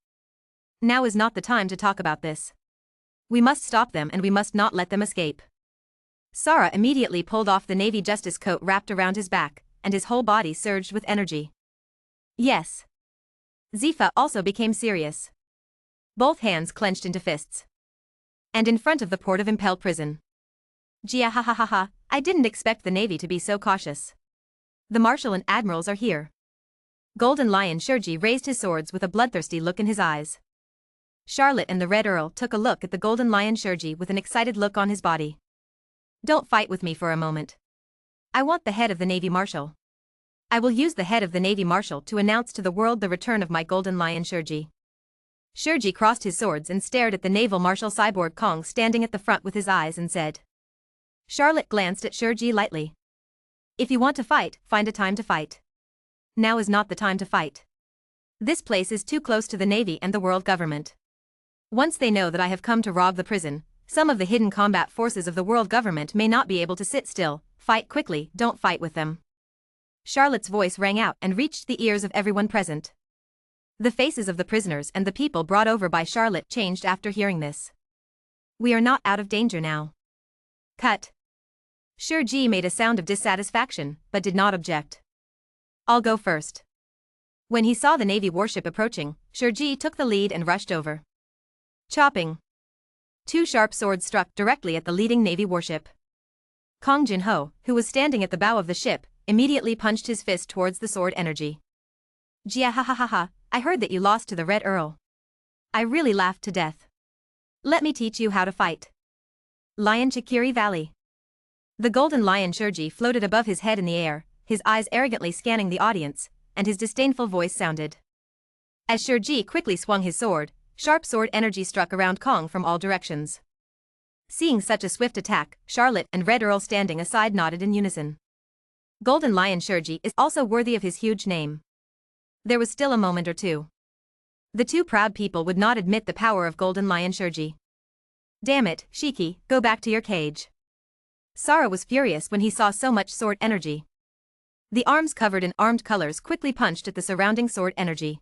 Now is not the time to talk about this. We must stop them and we must not let them escape. Sara immediately pulled off the Navy Justice coat wrapped around his back, and his whole body surged with energy. Yes. Zifa also became serious. Both hands clenched into fists. And in front of the port of Impel prison. Gia ha ha ha ha, I didn't expect the Navy to be so cautious. The Marshal and Admirals are here. Golden Lion Shueisha raised his swords with a bloodthirsty look in his eyes. Charlotte and the Red Earl took a look at the Golden Lion Shueisha with an excited look on his body. Don't fight with me for a moment. I want the head of the Navy Marshal. I will use the head of the Navy Marshal to announce to the world the return of my Golden Lion Shueisha. Shueisha crossed his swords and stared at the Naval Marshal Cyborg Kong standing at the front with his eyes and said. Charlotte glanced at Shueisha lightly. If you want to fight, find a time to fight. Now is not the time to fight. This place is too close to the Navy and the world government. Once they know that I have come to rob the prison, some of the hidden combat forces of the world government may not be able to sit still. Fight quickly, don't fight with them. Charlotte's voice rang out and reached the ears of everyone present. The faces of the prisoners and the people brought over by Charlotte changed after hearing this. We are not out of danger now. Cut. Shueisha made a sound of dissatisfaction, but did not object. I'll go first. When he saw the Navy warship approaching, Shueisha took the lead and rushed over. Chopping. 2 sharp swords struck directly at the leading Navy warship. Kong Jin-ho, who was standing at the bow of the ship, immediately punched his fist towards the sword energy. Jia ha ha ha ha, I heard that you lost to the Red Earl. I really laughed to death. Let me teach you how to fight. Lion Chikiri Valley. The Golden Lion Shueisha floated above his head in the air, his eyes arrogantly scanning the audience, and his disdainful voice sounded. As Shueisha quickly swung his sword, sharp sword energy struck around Kong from all directions. Seeing such a swift attack, Charlotte and Red Earl standing aside nodded in unison. Golden Lion Shueisha is also worthy of his huge name. There was still a moment or two. The 2 proud people would not admit the power of Golden Lion Shueisha. Damn it, Shiki, go back to your cage. Sara was furious when he saw so much sword energy. The arms covered in armed colors quickly punched at the surrounding sword energy,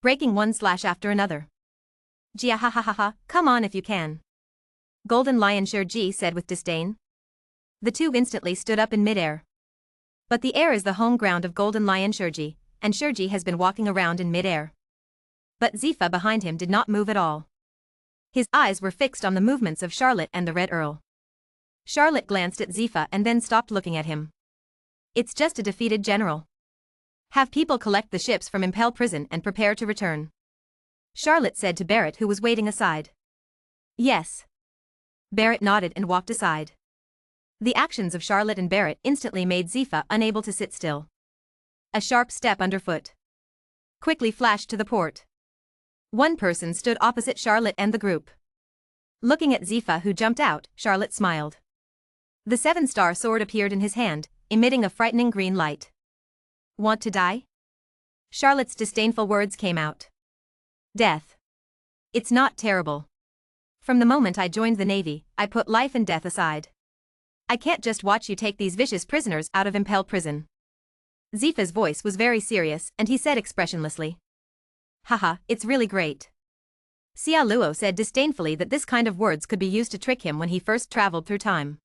breaking one slash after another. Jia ha ha ha ha, come on if you can. Golden Lion Shueisha said with disdain. The 2 instantly stood up in midair. But the air is the home ground of Golden Lion Shueisha, and Shueisha has been walking around in midair. But Zifa behind him did not move at all. His eyes were fixed on the movements of Charlotte and the Red Earl. Charlotte glanced at Zifa and then stopped looking at him. It's just a defeated general. Have people collect the ships from Impel prison and prepare to return. Charlotte said to Barrett, who was waiting aside. Yes. Barrett nodded and walked aside. The actions of Charlotte and Barrett instantly made Zifa unable to sit still. A sharp step underfoot quickly flashed to the port. One person stood opposite Charlotte and the group. Looking at Zifa who jumped out, Charlotte smiled. The 7-star sword appeared in his hand, emitting a frightening green light. Want to die? Charlotte's disdainful words came out. Death. It's not terrible. From the moment I joined the Navy, I put life and death aside. I can't just watch you take these vicious prisoners out of Impel Prison. Zifa's voice was very serious and he said expressionlessly. Haha, it's really great. Xia Luo said disdainfully that this kind of words could be used to trick him when he first traveled through time.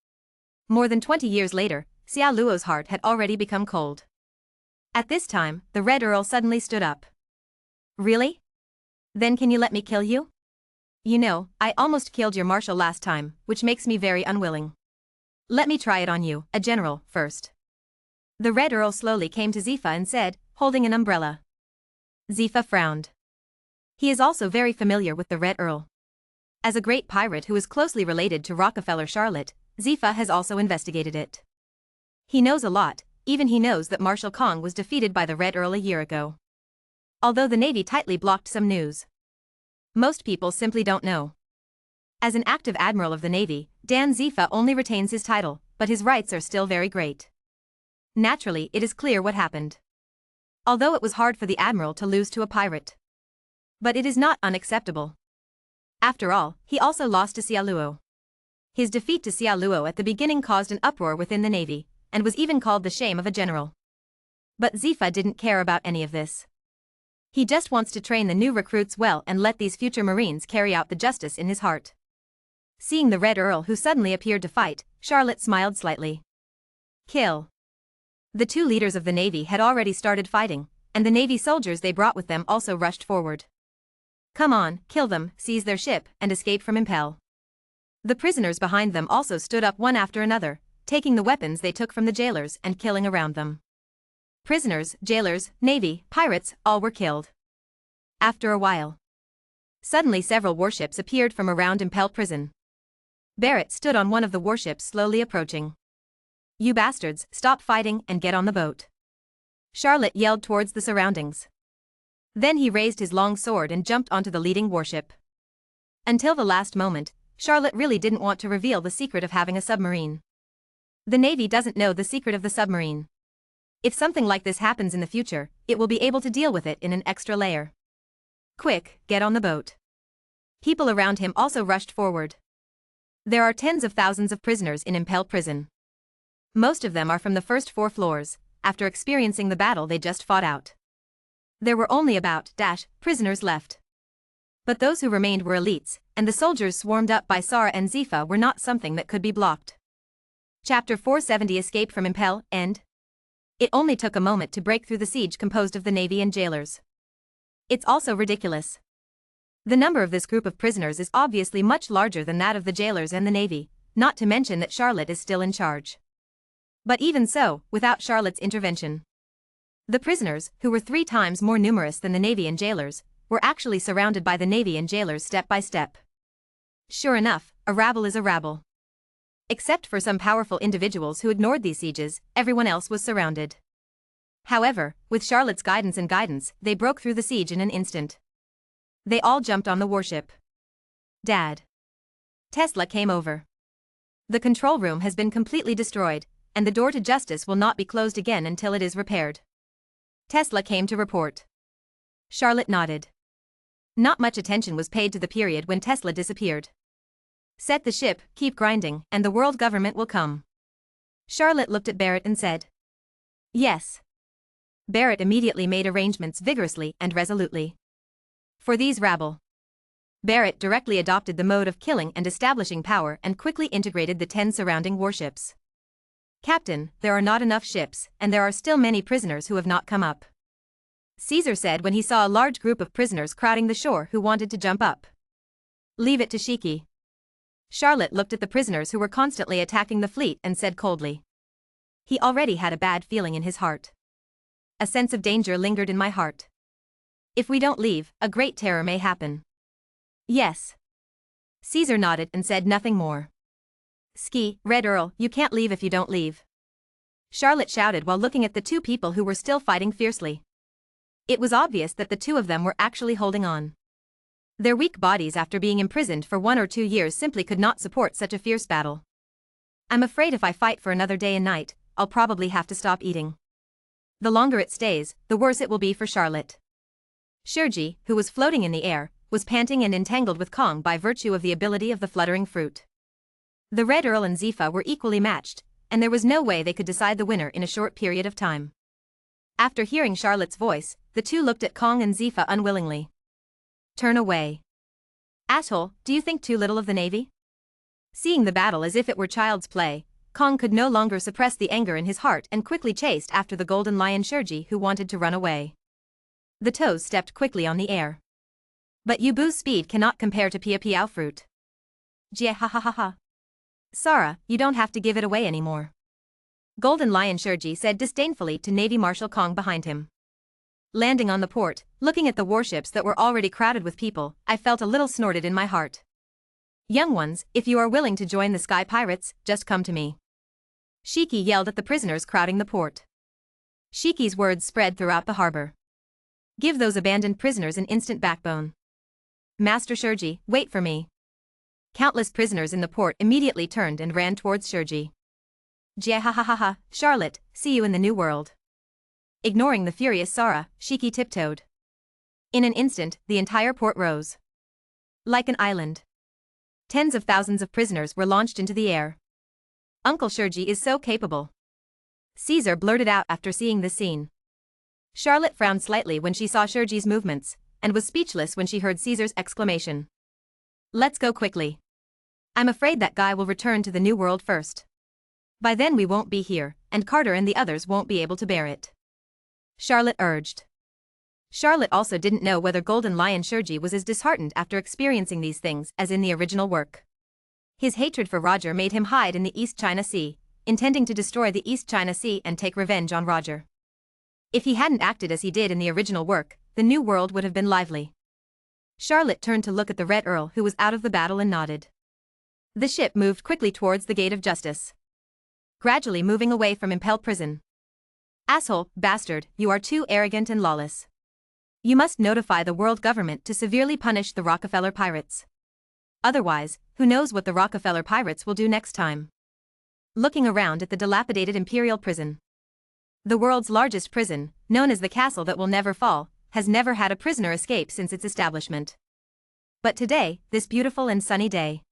More than 20 years later, Xia Luo's heart had already become cold. At this time, the Red Earl suddenly stood up. Really? Then can you let me kill you? You know, I almost killed your marshal last time, which makes me very unwilling. Let me try it on you, a general, first. The Red Earl slowly came to Zifa and said, holding an umbrella. Zifa frowned. He is also very familiar with the Red Earl. As a great pirate who is closely related to Rockefeller Charlotte, Zifa has also investigated it. He knows a lot, even he knows that Marshal Kong was defeated by the Red Earl a year ago. Although the Navy tightly blocked some news. Most people simply don't know. As an active admiral of the Navy, Dan Zifa only retains his title, but his rights are still very great. Naturally, it is clear what happened. Although it was hard for the admiral to lose to a pirate. But it is not unacceptable. After all, he also lost to Xia Luo. His defeat to Xia Luo at the beginning caused an uproar within the Navy, and was even called the shame of a general. But Zifa didn't care about any of this. He just wants to train the new recruits well and let these future Marines carry out the justice in his heart. Seeing the Red Earl who suddenly appeared to fight, Charlotte smiled slightly. Kill. The two leaders of the Navy had already started fighting, and the Navy soldiers they brought with them also rushed forward. Come on, kill them, seize their ship, and escape from Impel. The prisoners behind them also stood up one after another, taking the weapons they took from the jailers and killing around them. Prisoners, jailers, Navy, pirates, all were killed. After a while, suddenly several warships appeared from around Impel Prison. Barrett stood on one of the warships slowly approaching. You bastards, stop fighting and get on the boat. Charlotte yelled towards the surroundings. Then he raised his long sword and jumped onto the leading warship. Until the last moment, Charlotte really didn't want to reveal the secret of having a submarine. The Navy doesn't know the secret of the submarine. If something like this happens in the future, it will be able to deal with it in an extra layer. Quick, get on the boat. People around him also rushed forward. There are tens of thousands of prisoners in Impel Prison. Most of them are from the first 4 floors, after experiencing the battle they just fought out. There were only about prisoners left. But those who remained were elites, and the soldiers swarmed up by Sara and Zifa were not something that could be blocked. Chapter 470 Escape from Impel, End. It only took a moment to break through the siege composed of the Navy and jailers. It's also ridiculous. The number of this group of prisoners is obviously much larger than that of the jailers and the Navy, not to mention that Charlotte is still in charge. But even so, without Charlotte's intervention, the prisoners, who were 3 times more numerous than the Navy and jailers, were actually surrounded by the Navy and jailers step by step. Sure enough, a rabble is a rabble. Except for some powerful individuals who ignored these sieges, everyone else was surrounded. However, with Charlotte's guidance, they broke through the siege in an instant. They all jumped on the warship. Dad. Tesla came over. The control room has been completely destroyed, and the door to justice will not be closed again until it is repaired. Tesla came to report. Charlotte nodded. Not much attention was paid to the period when Tesla disappeared. Set the ship, keep grinding, and the world government will come. Charlotte looked at Barrett and said. Yes. Barrett immediately made arrangements vigorously and resolutely. For these rabble. Barrett directly adopted the mode of killing and establishing power and quickly integrated the 10 surrounding warships. Captain, there are not enough ships, and there are still many prisoners who have not come up. Caesar said when he saw a large group of prisoners crowding the shore who wanted to jump up. Leave it to Shiki. Charlotte looked at the prisoners who were constantly attacking the fleet and said coldly. He already had a bad feeling in his heart. A sense of danger lingered in my heart. If we don't leave, a great terror may happen. Yes. Caesar nodded and said nothing more. Ski, Red Earl, you can't leave if you don't leave. Charlotte shouted while looking at the 2 people who were still fighting fiercely. It was obvious that the 2 of them were actually holding on. Their weak bodies after being imprisoned for 1 or 2 years simply could not support such a fierce battle. I'm afraid if I fight for another day and night, I'll probably have to stop eating. The longer it stays, the worse it will be for Charlotte. Shueisha, who was floating in the air, was panting and entangled with Kong by virtue of the ability of the fluttering fruit. The Red Earl and Zifa were equally matched, and there was no way they could decide the winner in a short period of time. After hearing Charlotte's voice, the two looked at Kong and Zifa unwillingly. Turn away. Asshole, do you think too little of the Navy? Seeing the battle as if it were child's play, Kong could no longer suppress the anger in his heart and quickly chased after the golden lion Shueisha, who wanted to run away. The toes stepped quickly on the air. But Yubu's speed cannot compare to Pia Piao fruit. Jia ha ha ha ha. Sara, you don't have to give it away anymore. Golden Lion Shueisha said disdainfully to Navy Marshal Kong behind him. Landing on the port, looking at the warships that were already crowded with people, I felt a little snorted in my heart. Young ones, if you are willing to join the Sky Pirates, just come to me. Shiki yelled at the prisoners crowding the port. Shiki's words spread throughout the harbor. Give those abandoned prisoners an instant backbone. Master Shueisha, wait for me. Countless prisoners in the port immediately turned and ran towards Shueisha. Jia ha ha ha ha, Charlotte, see you in the new world. Ignoring the furious Sara, Shiki tiptoed. In an instant, the entire port rose. Like an island. Tens of thousands of prisoners were launched into the air. Uncle Shueisha is so capable. Caesar blurted out after seeing this scene. Charlotte frowned slightly when she saw Shueisha's movements, and was speechless when she heard Caesar's exclamation. Let's go quickly. I'm afraid that guy will return to the new world first. By then we won't be here, and Carter and the others won't be able to bear it. Charlotte urged. Charlotte also didn't know whether Golden Lion Shueisha was as disheartened after experiencing these things as in the original work. His hatred for Roger made him hide in the East China Sea, intending to destroy the East China Sea and take revenge on Roger. If he hadn't acted as he did in the original work, the new world would have been lively. Charlotte turned to look at the Red Earl, who was out of the battle, and nodded. The ship moved quickly towards the Gate of Justice, gradually moving away from Impel Prison. Asshole, bastard, you are too arrogant and lawless. You must notify the world government to severely punish the Rockefeller pirates. Otherwise, who knows what the Rockefeller pirates will do next time. Looking around at the dilapidated Imperial Prison. The world's largest prison, known as the Castle That Will Never Fall, has never had a prisoner escape since its establishment. But today, this beautiful and sunny day,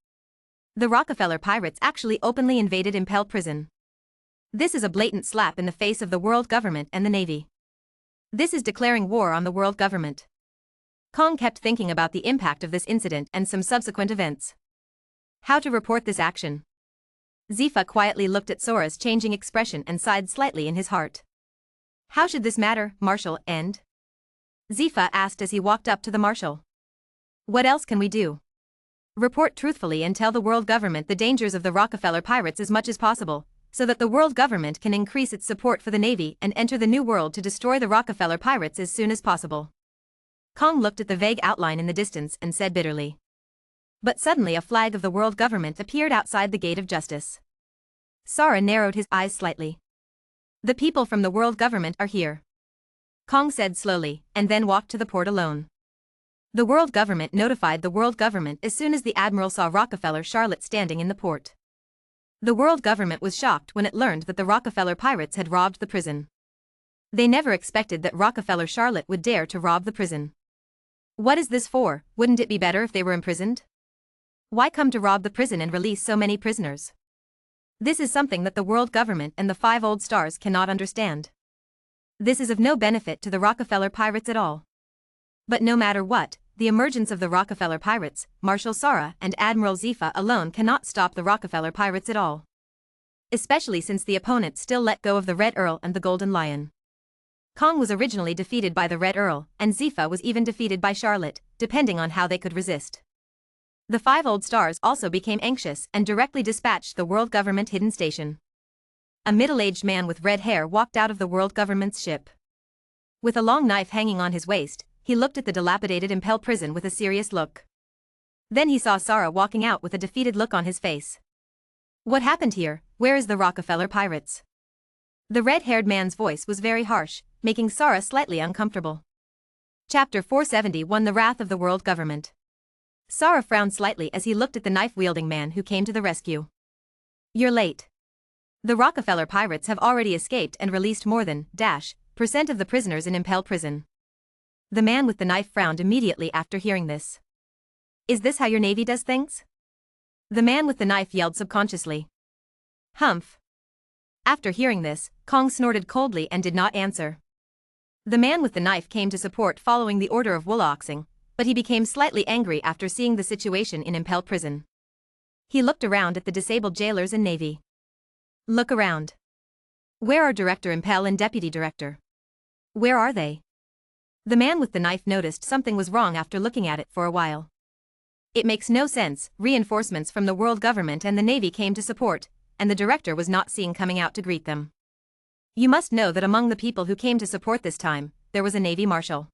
the Rockefeller pirates actually openly invaded Impel Prison. This is a blatant slap in the face of the world government and the Navy. This is declaring war on the world government. Kong kept thinking about the impact of this incident and some subsequent events. How to report this action? Zifa quietly looked at Sora's changing expression and sighed slightly in his heart. How should this matter, Marshal, end? Zifa asked as he walked up to the Marshal. What else can we do? Report truthfully and tell the world government the dangers of the Rockefeller pirates as much as possible, so that the world government can increase its support for the Navy and enter the new world to destroy the Rockefeller pirates as soon as possible. Kong looked at the vague outline in the distance and said bitterly. But suddenly a flag of the world government appeared outside the Gate of Justice. Sara narrowed his eyes slightly. The people from the world government are here, Kong said slowly, and then walked to the port alone. The world government notified the world government as soon as the admiral saw Rockefeller Charlotte standing in the port. The world government was shocked when it learned that the Rockefeller pirates had robbed the prison. They never expected that Rockefeller Charlotte would dare to rob the prison. What is this for? Wouldn't it be better if they were imprisoned? Why come to rob the prison and release so many prisoners? This is something that the world government and the 5 old stars cannot understand. This is of no benefit to the Rockefeller pirates at all. But no matter what, the emergence of the Rockefeller pirates, Marshal Sara and Admiral Zifa alone cannot stop the Rockefeller pirates at all. Especially since the opponents still let go of the Red Earl and the Golden Lion. Kong was originally defeated by the Red Earl, and Zifa was even defeated by Charlotte, depending on how they could resist. The 5 old stars also became anxious and directly dispatched the world government hidden station. A middle-aged man with red hair walked out of the world government's ship. With a long knife hanging on his waist, he looked at the dilapidated Impel prison with a serious look. Then he saw Sara walking out with a defeated look on his face. What happened here? Where is the Rockefeller pirates? The red-haired man's voice was very harsh, making Sara slightly uncomfortable. Chapter 471 The Wrath of the World Government. Sara frowned slightly as he looked at the knife-wielding man who came to the rescue. You're late. The Rockefeller pirates have already escaped and released more than % of the prisoners in Impel Prison. The man with the knife frowned immediately after hearing this. Is this how your navy does things? The man with the knife yelled subconsciously. Humph. After hearing this, Kong snorted coldly and did not answer. The man with the knife came to support following the order of Wuloxing, but he became slightly angry after seeing the situation in Impel Prison. He looked around at the disabled jailers and navy. Look around. Where are Director Impel and Deputy Director? Where are they? The man with the knife noticed something was wrong after looking at it for a while. It makes no sense, reinforcements from the world government and the navy came to support, and the director was not seen coming out to greet them. You must know that among the people who came to support this time, there was a navy marshal.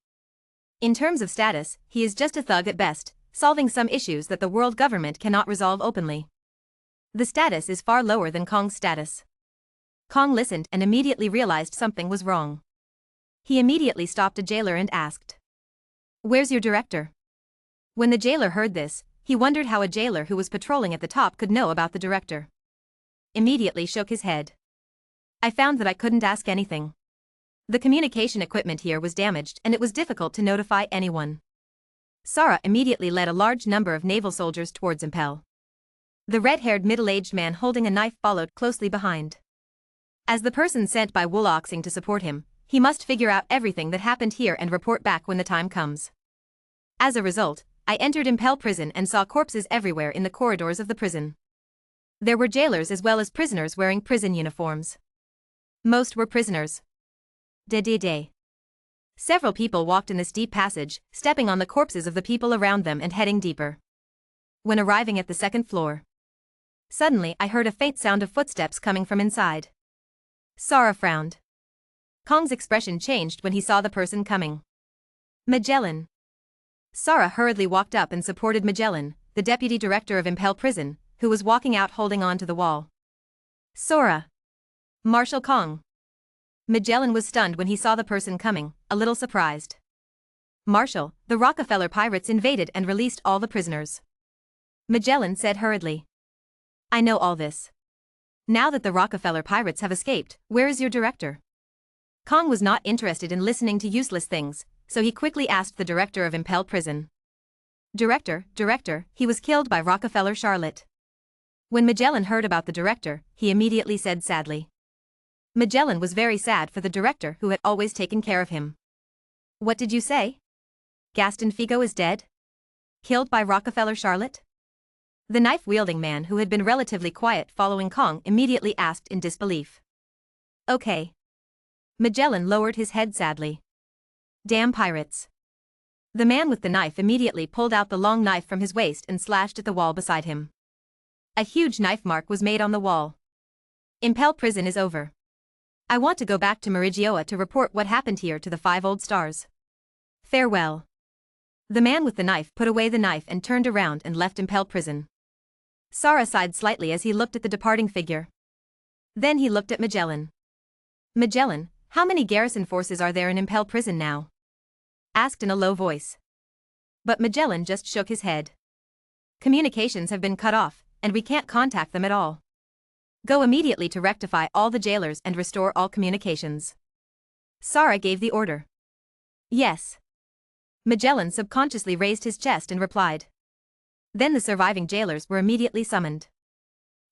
In terms of status, he is just a thug at best, solving some issues that the world government cannot resolve openly. The status is far lower than Kong's status. Kong listened and immediately realized something was wrong. He immediately stopped a jailer and asked, "Where's your director?" When the jailer heard this, he wondered how a jailer who was patrolling at the top could know about the director. Immediately shook his head. I found that I couldn't ask anything. The communication equipment here was damaged and it was difficult to notify anyone. Sara immediately led a large number of naval soldiers towards Impel. The red-haired middle-aged man holding a knife followed closely behind. As the person sent by Wuloxing to support him, he must figure out everything that happened here and report back when the time comes. As a result, I entered Impel Prison and saw corpses everywhere in the corridors of the prison. There were jailers as well as prisoners wearing prison uniforms. Most were prisoners. Day. Several people walked in this deep passage, stepping on the corpses of the people around them and heading deeper. When arriving at the second floor, suddenly I heard a faint sound of footsteps coming from inside. Sara frowned. Kong's expression changed when he saw the person coming. Magellan. Sara hurriedly walked up and supported Magellan, the deputy director of Impel Prison, who was walking out holding on to the wall. Sora. Marshal Kong. Magellan was stunned when he saw the person coming, a little surprised. Marshal, the Rockefeller pirates invaded and released all the prisoners. Magellan said hurriedly. I know all this. Now that the Rockefeller pirates have escaped, where is your director? Kong was not interested in listening to useless things, so he quickly asked the director of Impel Prison. Director, he was killed by Rockefeller Charlotte. When Magellan heard about the director, he immediately said sadly. Magellan was very sad for the director who had always taken care of him. What did you say? Gaston Figo is dead? Killed by Rockefeller Charlotte? The knife-wielding man who had been relatively quiet following Kong immediately asked in disbelief. Okay. Magellan lowered his head sadly. Damn pirates. The man with the knife immediately pulled out the long knife from his waist and slashed at the wall beside him. A huge knife mark was made on the wall. Impel Prison is over. I want to go back to Marigioa to report what happened here to the 5 old stars. Farewell. The man with the knife put away the knife and turned around and left Impel Prison. Sara sighed slightly as he looked at the departing figure. Then he looked at Magellan. Magellan, how many garrison forces are there in Impel Prison now? Asked in a low voice. But Magellan just shook his head. Communications have been cut off, and we can't contact them at all. Go immediately to rectify all the jailers and restore all communications. Sara gave the order. Yes. Magellan subconsciously raised his chest and replied. Then the surviving jailers were immediately summoned.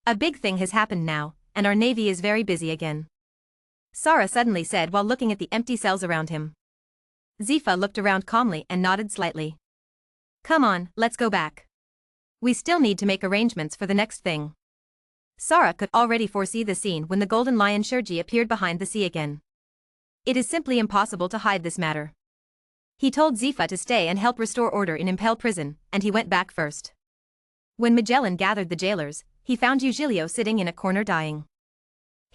A big thing has happened now, and our navy is very busy again. Sara suddenly said while looking at the empty cells around him. Zifa looked around calmly and nodded slightly. Come on, let's go back. We still need to make arrangements for the next thing. Sara could already foresee the scene when the golden lion Shurji appeared behind the sea again. It is simply impossible to hide this matter. He told Zifa to stay and help restore order in Impel Prison, and he went back first. When Magellan gathered the jailers, he found Eugilio sitting in a corner dying.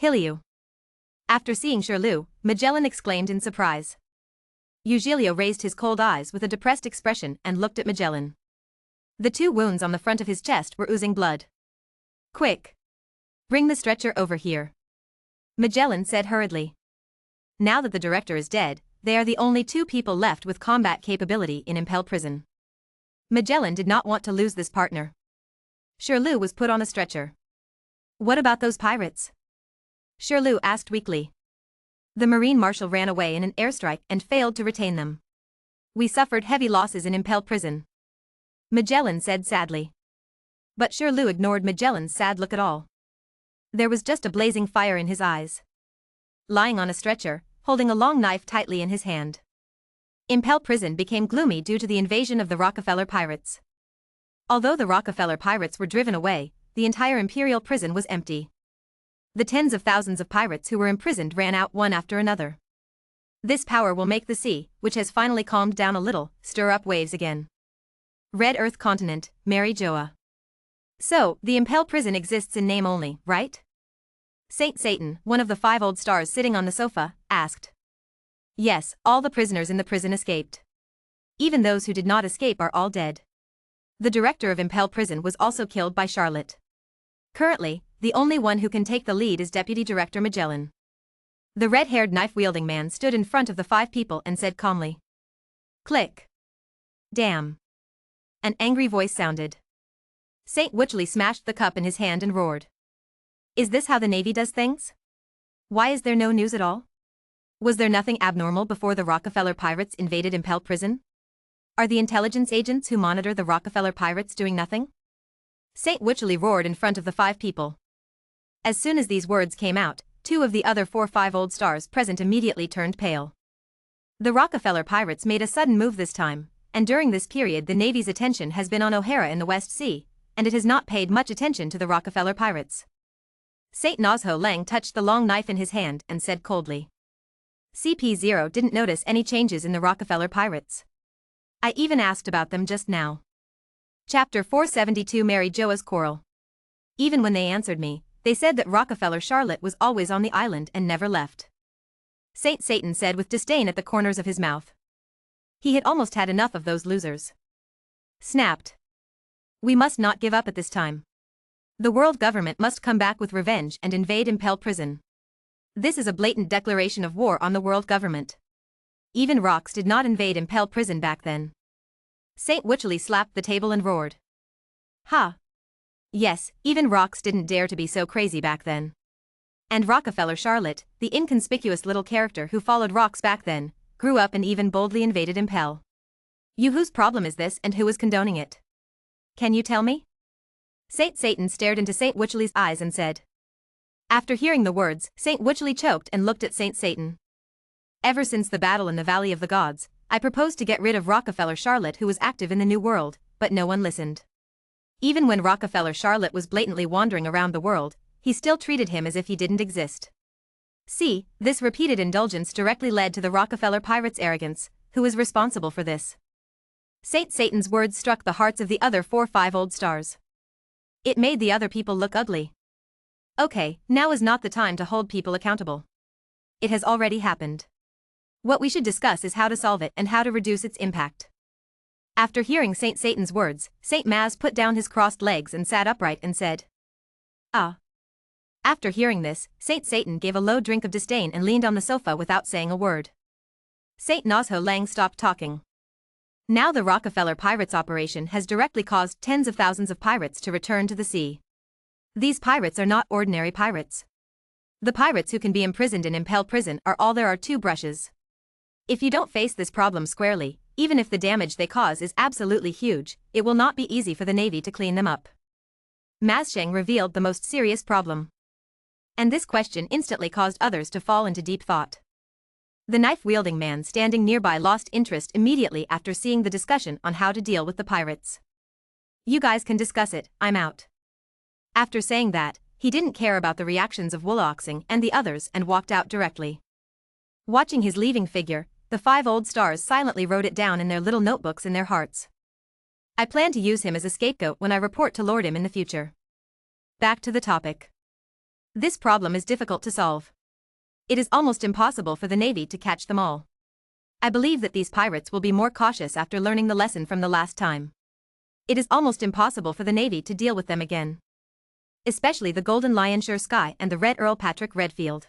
Hilliu. After seeing Shirlu, Magellan exclaimed in surprise. Eugilio raised his cold eyes with a depressed expression and looked at Magellan. The 2 wounds on the front of his chest were oozing blood. Quick! Bring the stretcher over here. Magellan said hurriedly. Now that the director is dead, they are the only 2 people left with combat capability in Impel Prison. Magellan did not want to lose this partner. Shirley was put on a stretcher. What about those pirates? Shirley asked weakly. The Marine Marshal ran away in an airstrike and failed to retain them. We suffered heavy losses in Impel Prison, Magellan said sadly. But Shirley ignored Magellan's sad look at all. There was just a blazing fire in his eyes. Lying on a stretcher, holding a long knife tightly in his hand. Impel Prison became gloomy due to the invasion of the Rockefeller pirates. Although the Rockefeller pirates were driven away, the entire Imperial prison was empty. The tens of thousands of pirates who were imprisoned ran out one after another. This power will make the sea, which has finally calmed down a little, stir up waves again. Red Earth Continent, Mary Joa. So, the Impel Prison exists in name only, right? Saint Satan, one of the 5 old stars sitting on the sofa, asked. Yes, all the prisoners in the prison escaped. Even those who did not escape are all dead. The director of Impel Prison was also killed by Charlotte. Currently, the only one who can take the lead is Deputy Director Magellan. The red-haired knife-wielding man stood in front of the 5 people and said calmly. Click. Damn. An angry voice sounded. Saint Witchley smashed the cup in his hand and roared. Is this how the Navy does things? Why is there no news at all? Was there nothing abnormal before the Rockefeller pirates invaded Impel Prison? Are the intelligence agents who monitor the Rockefeller pirates doing nothing? Saint Witchley roared in front of the 5 people. As soon as these words came out, 2 of the other 4-5 old stars present immediately turned pale. The Rockefeller pirates made a sudden move this time, and during this period the Navy's attention has been on O'Hara in the West Sea, and it has not paid much attention to the Rockefeller pirates. Saint Nozho Lang touched the long knife in his hand and said coldly. CP0 didn't notice any changes in the Rockefeller pirates. I even asked about them just now. Chapter 472 Mary Joa's Quarrel. Even when they answered me, they said that Rockefeller Charlotte was always on the island and never left. Saint Satan said with disdain at the corners of his mouth. He had almost had enough of those losers. Snapped. We must not give up at this time. The world government must come back with revenge and invade Impel Prison. This is a blatant declaration of war on the world government. Even rocks did not invade Impel Prison back then. Saint Witchley slapped the table and roared. Ha! Yes, even rocks didn't dare to be so crazy back then. And Rockefeller Charlotte, the inconspicuous little character who followed rocks back then, grew up and even boldly invaded Impel. Whose problem is this and who is condoning it? Can you tell me? Saint Satan stared into Saint Witchley's eyes and said. After hearing the words, Saint Witchley choked and looked at Saint Satan. Ever since the battle in the Valley of the Gods, I proposed to get rid of Rockefeller Charlotte who was active in the New World, but no one listened. Even when Rockefeller Charlotte was blatantly wandering around the world, he still treated him as if he didn't exist. See, this repeated indulgence directly led to the Rockefeller pirates' arrogance, who is responsible for this. Saint Satan's words struck the hearts of the other 4-5 old stars. It made the other people look ugly. Okay, now is not the time to hold people accountable. It has already happened. What we should discuss is how to solve it and how to reduce its impact. After hearing Saint Satan's words, Saint Maz put down his crossed legs and sat upright and said. Ah. After hearing this, Saint Satan gave a low drink of disdain and leaned on the sofa without saying a word. Saint Nozho Lang stopped talking. Now the Rockefeller pirates operation has directly caused tens of thousands of pirates to return to the sea. These pirates are not ordinary pirates. The pirates who can be imprisoned in Impel Prison are all there are 2 brushes. If you don't face this problem squarely, even if the damage they cause is absolutely huge, it will not be easy for the Navy to clean them up. Mazsheng revealed the most serious problem. And this question instantly caused others to fall into deep thought. The knife-wielding man standing nearby lost interest immediately after seeing the discussion on how to deal with the pirates. You guys can discuss it, I'm out. After saying that, he didn't care about the reactions of Wuloxing and the others and walked out directly. Watching his leaving figure, the 5 old stars silently wrote it down in their little notebooks in their hearts. I plan to use him as a scapegoat when I report to Lordum in the future. Back to the topic. This problem is difficult to solve. It is almost impossible for the Navy to catch them all. I believe that these pirates will be more cautious after learning the lesson from the last time. It is almost impossible for the Navy to deal with them again. Especially the Golden Lion Sure Sky and the Red Earl Patrick Redfield.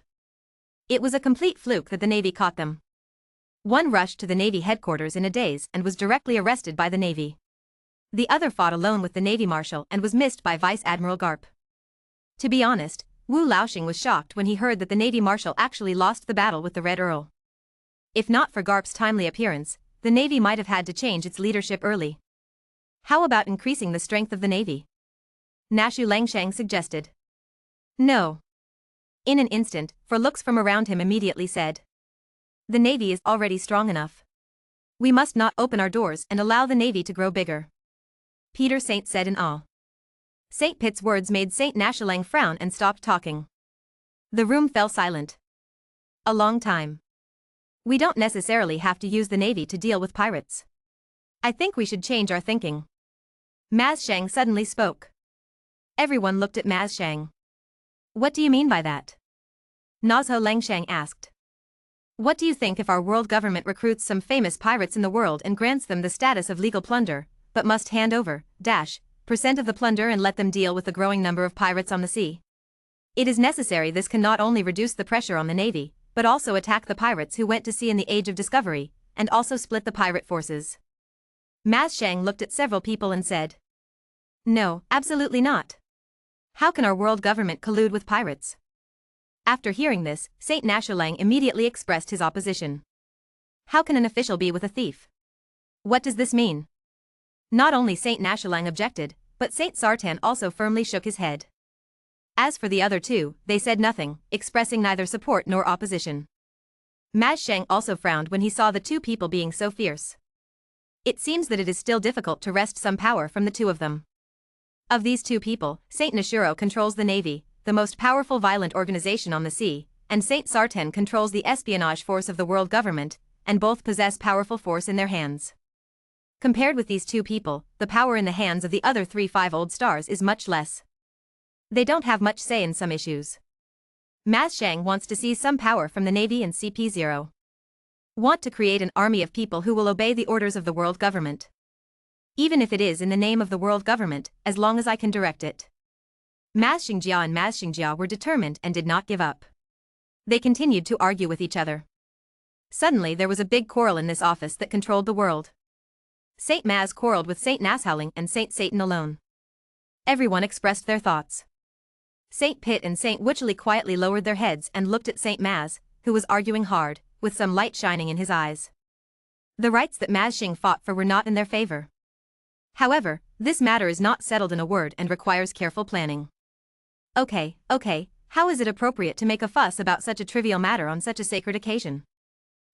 It was a complete fluke that the Navy caught them. One rushed to the Navy headquarters in a daze and was directly arrested by the Navy. The other fought alone with the Navy Marshal and was missed by Vice Admiral Garp. To be honest, Wu Laoxing was shocked when he heard that the Navy Marshal actually lost the battle with the Red Earl. If not for Garp's timely appearance, the Navy might have had to change its leadership early. How about increasing the strength of the Navy? Nashu Langshang suggested. No. In an instant, for looks from around him immediately said. The Navy is already strong enough. We must not open our doors and allow the Navy to grow bigger. Peter Saint said in awe. Saint Pitt's words made Saint Nashulang frown and stopped talking. The room fell silent. A long time. We don't necessarily have to use the Navy to deal with pirates. I think we should change our thinking. Maz Shang suddenly spoke. Everyone looked at Maz Shang. What do you mean by that? Nazho Langshang asked. What do you think if our world government recruits some famous pirates in the world and grants them the status of legal plunder, but must hand over, % of the plunder and let them deal with the growing number of pirates on the sea? It is necessary. This can not only reduce the pressure on the Navy, but also attack the pirates who went to sea in the Age of Discovery, and also split the pirate forces. Maz Shang looked at several people and said. No, absolutely not. How can our world government collude with pirates? After hearing this, Saint Nashulang immediately expressed his opposition. How can an official be with a thief? What does this mean? Not only Saint Nashulang objected, but Saint Sartan also firmly shook his head. As for the other two, they said nothing, expressing neither support nor opposition. Maz Shang also frowned when he saw the two people being so fierce. It seems that it is still difficult to wrest some power from the two of them. Of these two people, Saint Nashiro controls the Navy, the most powerful violent organization on the sea, and Saint Sartan controls the espionage force of the world government, and both possess powerful force in their hands. Compared with these two people, the power in the hands of the other 3-5 old stars is much less. They don't have much say in some issues. Maz Shang wants to seize some power from the Navy and CP0. Want to create an army of people who will obey the orders of the world government. Even if it is in the name of the world government, as long as I can direct it. Maz Xingjia and Maz Xingjia were determined and did not give up. They continued to argue with each other. Suddenly there was a big quarrel in this office that controlled the world. Saint Maz quarreled with Saint Nashouling and Saint Satan alone. Everyone expressed their thoughts. Saint Pitt and Saint Wuchili quietly lowered their heads and looked at Saint Maz, who was arguing hard, with some light shining in his eyes. The rights that Maz Xing fought for were not in their favor. However, this matter is not settled in a word and requires careful planning. Okay, how is it appropriate to make a fuss about such a trivial matter on such a sacred occasion?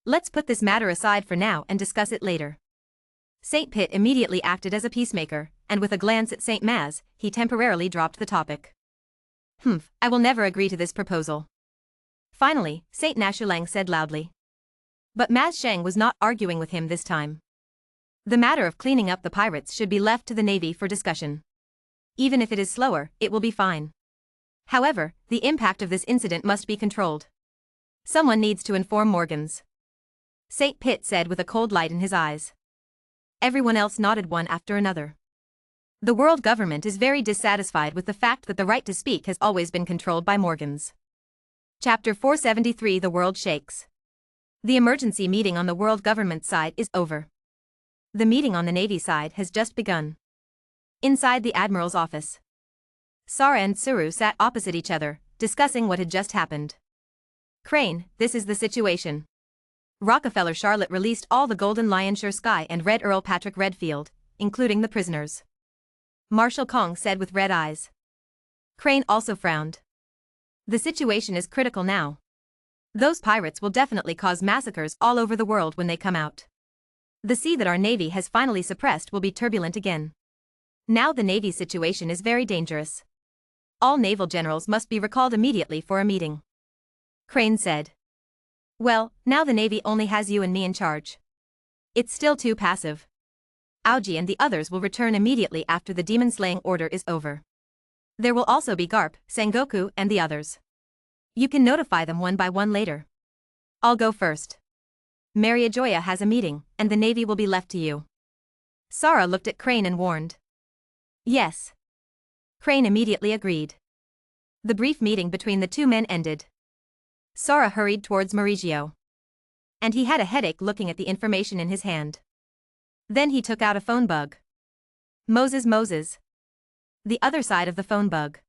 Let's put this matter aside for now and discuss it later. Saint Pitt immediately acted as a peacemaker, and with a glance at Saint Maz, he temporarily dropped the topic. I will never agree to this proposal. Finally, Saint Nashulang said loudly. But Maz Shang was not arguing with him this time. The matter of cleaning up the pirates should be left to the Navy for discussion. Even if it is slower, it will be fine. However, the impact of this incident must be controlled. Someone needs to inform Morgans. Saint Pitt said with a cold light in his eyes. Everyone else nodded one after another. The world government is very dissatisfied with the fact that the right to speak has always been controlled by Morgans. Chapter 473 The World Shakes. The emergency meeting on the world government side is over. The meeting on the Navy side has just begun. Inside the Admiral's office. Sara and Tsuru sat opposite each other, discussing what had just happened. Crane, this is the situation. Rockefeller Charlotte released all the Golden Lion Sure Sky and Red Earl Patrick Redfield, including the prisoners. Marshal Kong said with red eyes. Crane also frowned. The situation is critical now. Those pirates will definitely cause massacres all over the world when they come out. The sea that our Navy has finally suppressed will be turbulent again. Now the Navy's situation is very dangerous. All naval generals must be recalled immediately for a meeting. Crane said. Well, now the Navy only has you and me in charge. It's still too passive. Aoji and the others will return immediately after the demon-slaying order is over. There will also be Garp, Sengoku, and the others. You can notify them one by one later. I'll go first. Maria Joya has a meeting, and the Navy will be left to you. Sara looked at Crane and warned. Yes. Crane immediately agreed. The brief meeting between the two men ended. Sara hurried towards Mauricio. And he had a headache looking at the information in his hand. Then he took out a phone bug. Moses. The other side of the phone bug.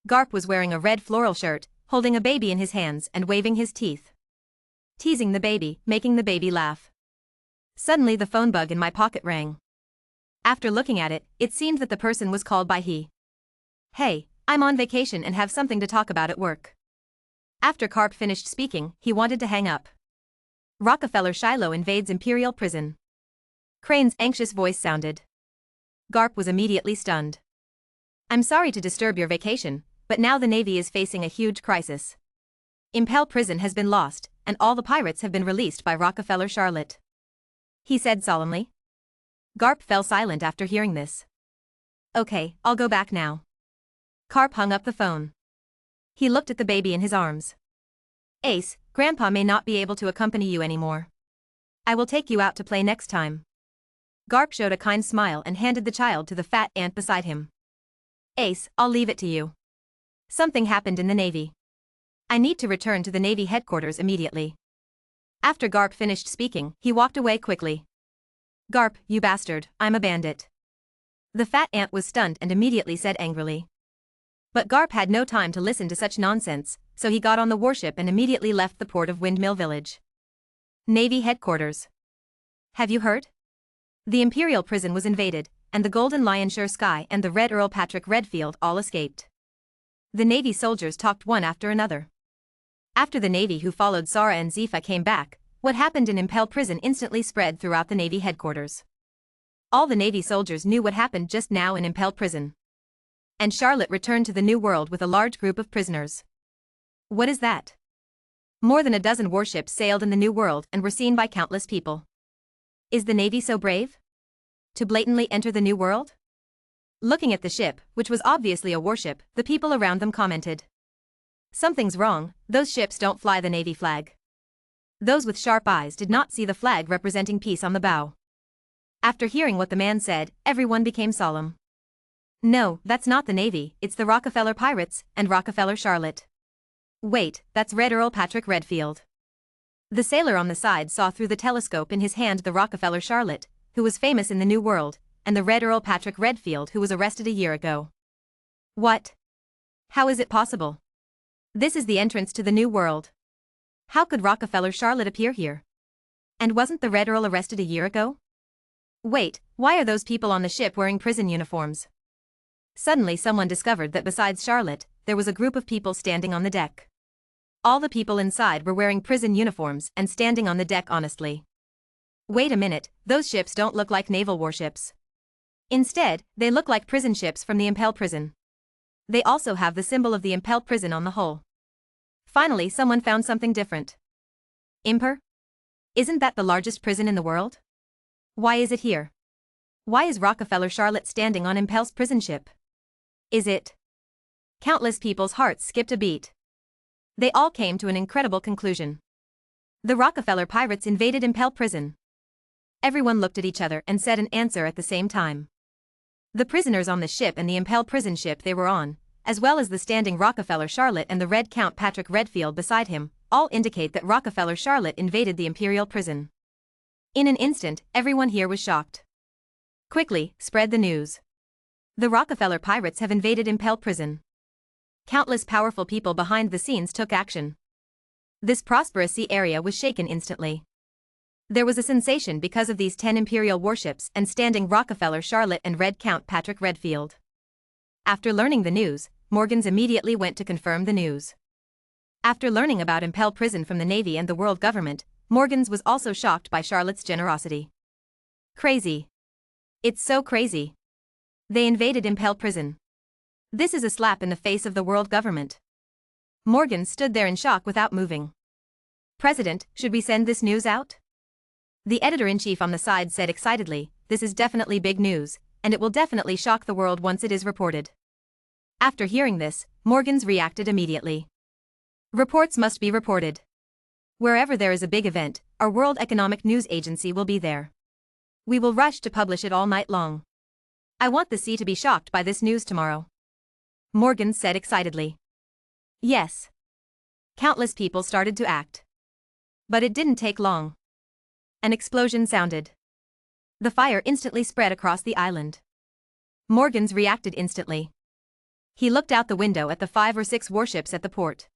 Garp was wearing a red floral shirt, holding a baby in his hands and waving his teeth. Teasing the baby, making the baby laugh. Suddenly the phone bug in my pocket rang. After looking at it, it seemed that the person was called by he. Hey, I'm on vacation and have something to talk about at work. After Garp finished speaking, he wanted to hang up. Rockefeller Shiloh invades Imperial Prison. Crane's anxious voice sounded. Garp was immediately stunned. I'm sorry to disturb your vacation, but now the Navy is facing a huge crisis. Impel Prison has been lost, and all the pirates have been released by Rockefeller Charlotte. He said solemnly. Garp fell silent after hearing this. Okay, I'll go back now. Garp hung up the phone. He looked at the baby in his arms. Ace, Grandpa may not be able to accompany you anymore. I will take you out to play next time. Garp showed a kind smile and handed the child to the fat ant beside him. Ace, I'll leave it to you. Something happened in the Navy. I need to return to the Navy headquarters immediately. After Garp finished speaking, he walked away quickly. Garp, you bastard, I'm a bandit. The fat ant was stunned and immediately said angrily. But Garp had no time to listen to such nonsense, so he got on the warship and immediately left the port of Windmill Village. Navy headquarters. Have you heard? The Imperial Prison was invaded, and the Golden Lion Sure Sky and the Red Earl Patrick Redfield all escaped. The Navy soldiers talked one after another. After the Navy who followed Sara and Zifa came back, what happened in Impel Prison instantly spread throughout the Navy headquarters. All the Navy soldiers knew what happened just now in Impel Prison. And Charlotte returned to the New World with a large group of prisoners. What is that? More than a dozen warships sailed in the New World and were seen by countless people. Is the Navy so brave? To blatantly enter the New World? Looking at the ship, which was obviously a warship, the people around them commented. Something's wrong, those ships don't fly the Navy flag. Those with sharp eyes did not see the flag representing peace on the bow. After hearing what the man said, everyone became solemn. No, that's not the Navy, it's the Rockefeller Pirates, and Rockefeller Charlotte. Wait, that's Red Earl Patrick Redfield. The sailor on the side saw through the telescope in his hand the Rockefeller Charlotte, who was famous in the New World, and the Red Earl Patrick Redfield who was arrested a year ago. What? How is it possible? This is the entrance to the New World. How could Rockefeller Charlotte appear here? And wasn't the Red Earl arrested a year ago? Wait, why are those people on the ship wearing prison uniforms? Suddenly someone discovered that besides Charlotte, there was a group of people standing on the deck. All the people inside were wearing prison uniforms and standing on the deck honestly. Wait a minute, those ships don't look like naval warships. Instead, they look like prison ships from the Impel Prison. They also have the symbol of the Impel Prison on the hull. Finally someone found something different. Imper? Isn't that the largest prison in the world? Why is it here? Why is Rockefeller Charlotte standing on Impel's prison ship? Is it? Countless people's hearts skipped a beat. They all came to an incredible conclusion. The Rockefeller pirates invaded Impel Prison. Everyone looked at each other and said an answer at the same time. The prisoners on the ship and the Impel Prison ship they were on, as well as the standing Rockefeller Charlotte and the Red Count Patrick Redfield beside him, all indicate that Rockefeller Charlotte invaded the Imperial Prison. In an instant, everyone here was shocked. Quickly, spread the news. The Rockefeller pirates have invaded Impel Prison. Countless powerful people behind the scenes took action. This prosperous sea area was shaken instantly. There was a sensation because of these 10 Imperial warships and standing Rockefeller Charlotte and Red Count Patrick Redfield. After learning the news, Morgans immediately went to confirm the news. After learning about Impel Prison from the Navy and the world government, Morgans was also shocked by Charlotte's generosity. Crazy. It's so crazy. They invaded Impel Prison. This is a slap in the face of the world government. Morgan stood there in shock without moving. President, should we send this news out? The editor-in-chief on the side said excitedly, this is definitely big news, and it will definitely shock the world once it is reported. After hearing this, Morgans reacted immediately. Reports must be reported. Wherever there is a big event, our World Economic News Agency will be there. We will rush to publish it all night long. I want the sea to be shocked by this news tomorrow. Morgan said excitedly. Yes. Countless people started to act. But it didn't take long. An explosion sounded. The fire instantly spread across the island. Morgans reacted instantly. He looked out the window at the 5 or 6 warships at the port.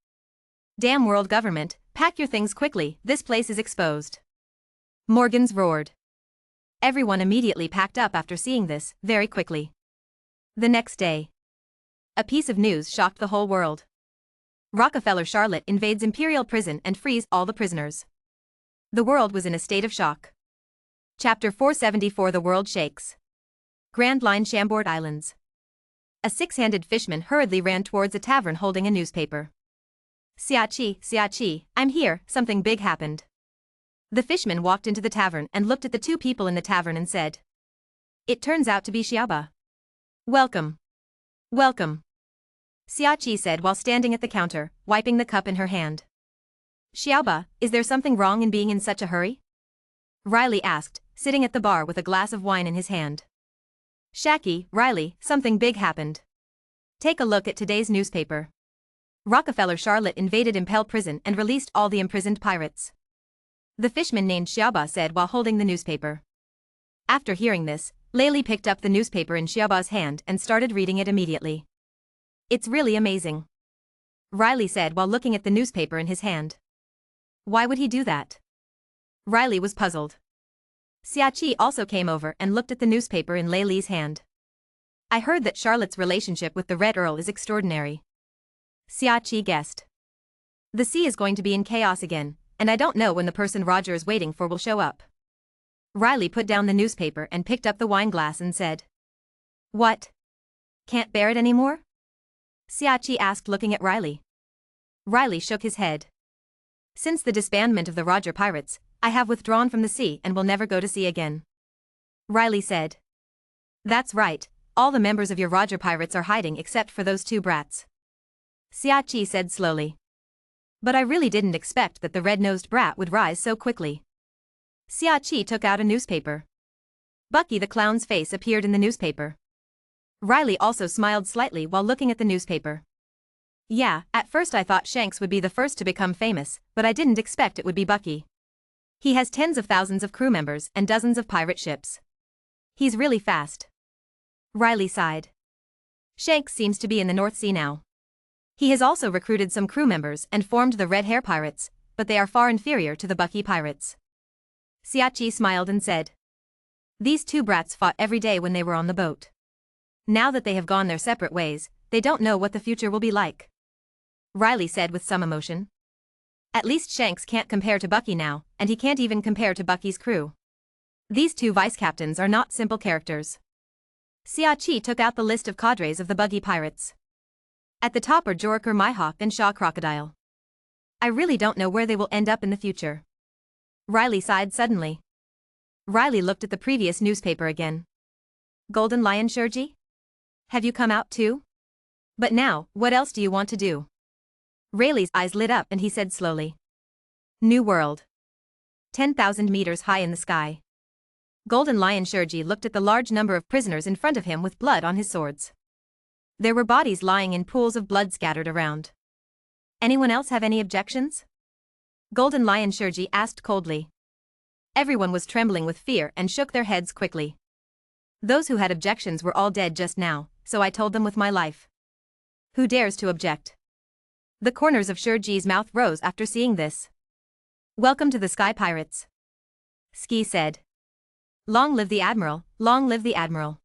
Damn world government, pack your things quickly, this place is exposed. Morgans roared. Everyone immediately packed up after seeing this, very quickly. The next day. A piece of news shocked the whole world. Rockefeller Charlotte invades Imperial Prison and frees all the prisoners. The world was in a state of shock. Chapter 474 The World Shakes. Grand Line Chambord Islands. A 6-handed fishman hurriedly ran towards a tavern holding a newspaper. Siachi, I'm here, something big happened. The fishman walked into the tavern and looked at the 2 people in the tavern and said. It turns out to be Xiaoba. Welcome. Welcome. Siachi said while standing at the counter, wiping the cup in her hand. Xiaoba, is there something wrong in being in such a hurry? Riley asked, sitting at the bar with a glass of wine in his hand. Shaki, Riley, something big happened. Take a look at today's newspaper. Rockefeller Charlotte invaded Impel Prison and released all the imprisoned pirates. The fishman named Xiaoba said while holding the newspaper. After hearing this, Layli picked up the newspaper in Xiaoba's hand and started reading it immediately. It's really amazing. Riley said while looking at the newspaper in his hand. Why would he do that? Riley was puzzled. Siachi also came over and looked at the newspaper in Layli's hand. I heard that Charlotte's relationship with the Red Earl is extraordinary. Siachi guessed. The sea is going to be in chaos again, and I don't know when the person Roger is waiting for will show up. Riley put down the newspaper and picked up the wine glass and said. What? Can't bear it anymore? Siachi asked looking at Riley. Riley shook his head. Since the disbandment of the Roger pirates, I have withdrawn from the sea and will never go to sea again. Riley said. That's right, all the members of your Roger pirates are hiding except for those 2 brats. Siachi said slowly. But I really didn't expect that the red-nosed brat would rise so quickly. Siachi took out a newspaper. Bucky the Clown's face appeared in the newspaper. Riley also smiled slightly while looking at the newspaper. Yeah, at first I thought Shanks would be the first to become famous, but I didn't expect it would be Bucky. He has tens of thousands of crew members and dozens of pirate ships. He's really fast. Riley sighed. Shanks seems to be in the North Sea now. He has also recruited some crew members and formed the Red Hair Pirates, but they are far inferior to the Bucky Pirates. Siachi smiled and said. These 2 brats fought every day when they were on the boat. Now that they have gone their separate ways, they don't know what the future will be like. Riley said with some emotion. At least Shanks can't compare to Bucky now, and he can't even compare to Bucky's crew. These 2 vice-captains are not simple characters. Siachi took out the list of cadres of the Buggy Pirates. At the top are Jorker Mihawk and Shaw Crocodile. I really don't know where they will end up in the future. Riley sighed suddenly. Riley looked at the previous newspaper again. Golden Lion Shurji? Have you come out too? But now, what else do you want to do? Rayleigh's eyes lit up and he said slowly. New World. 10,000 meters high in the sky. Golden Lion Shurji looked at the large number of prisoners in front of him with blood on his swords. There were bodies lying in pools of blood scattered around. Anyone else have any objections? Golden Lion Shurji asked coldly. Everyone was trembling with fear and shook their heads quickly. Those who had objections were all dead just now, so I told them with my life. Who dares to object? The corners of Shurji's mouth rose after seeing this. Welcome to the Sky Pirates. Ski said. Long live the Admiral, long live the Admiral.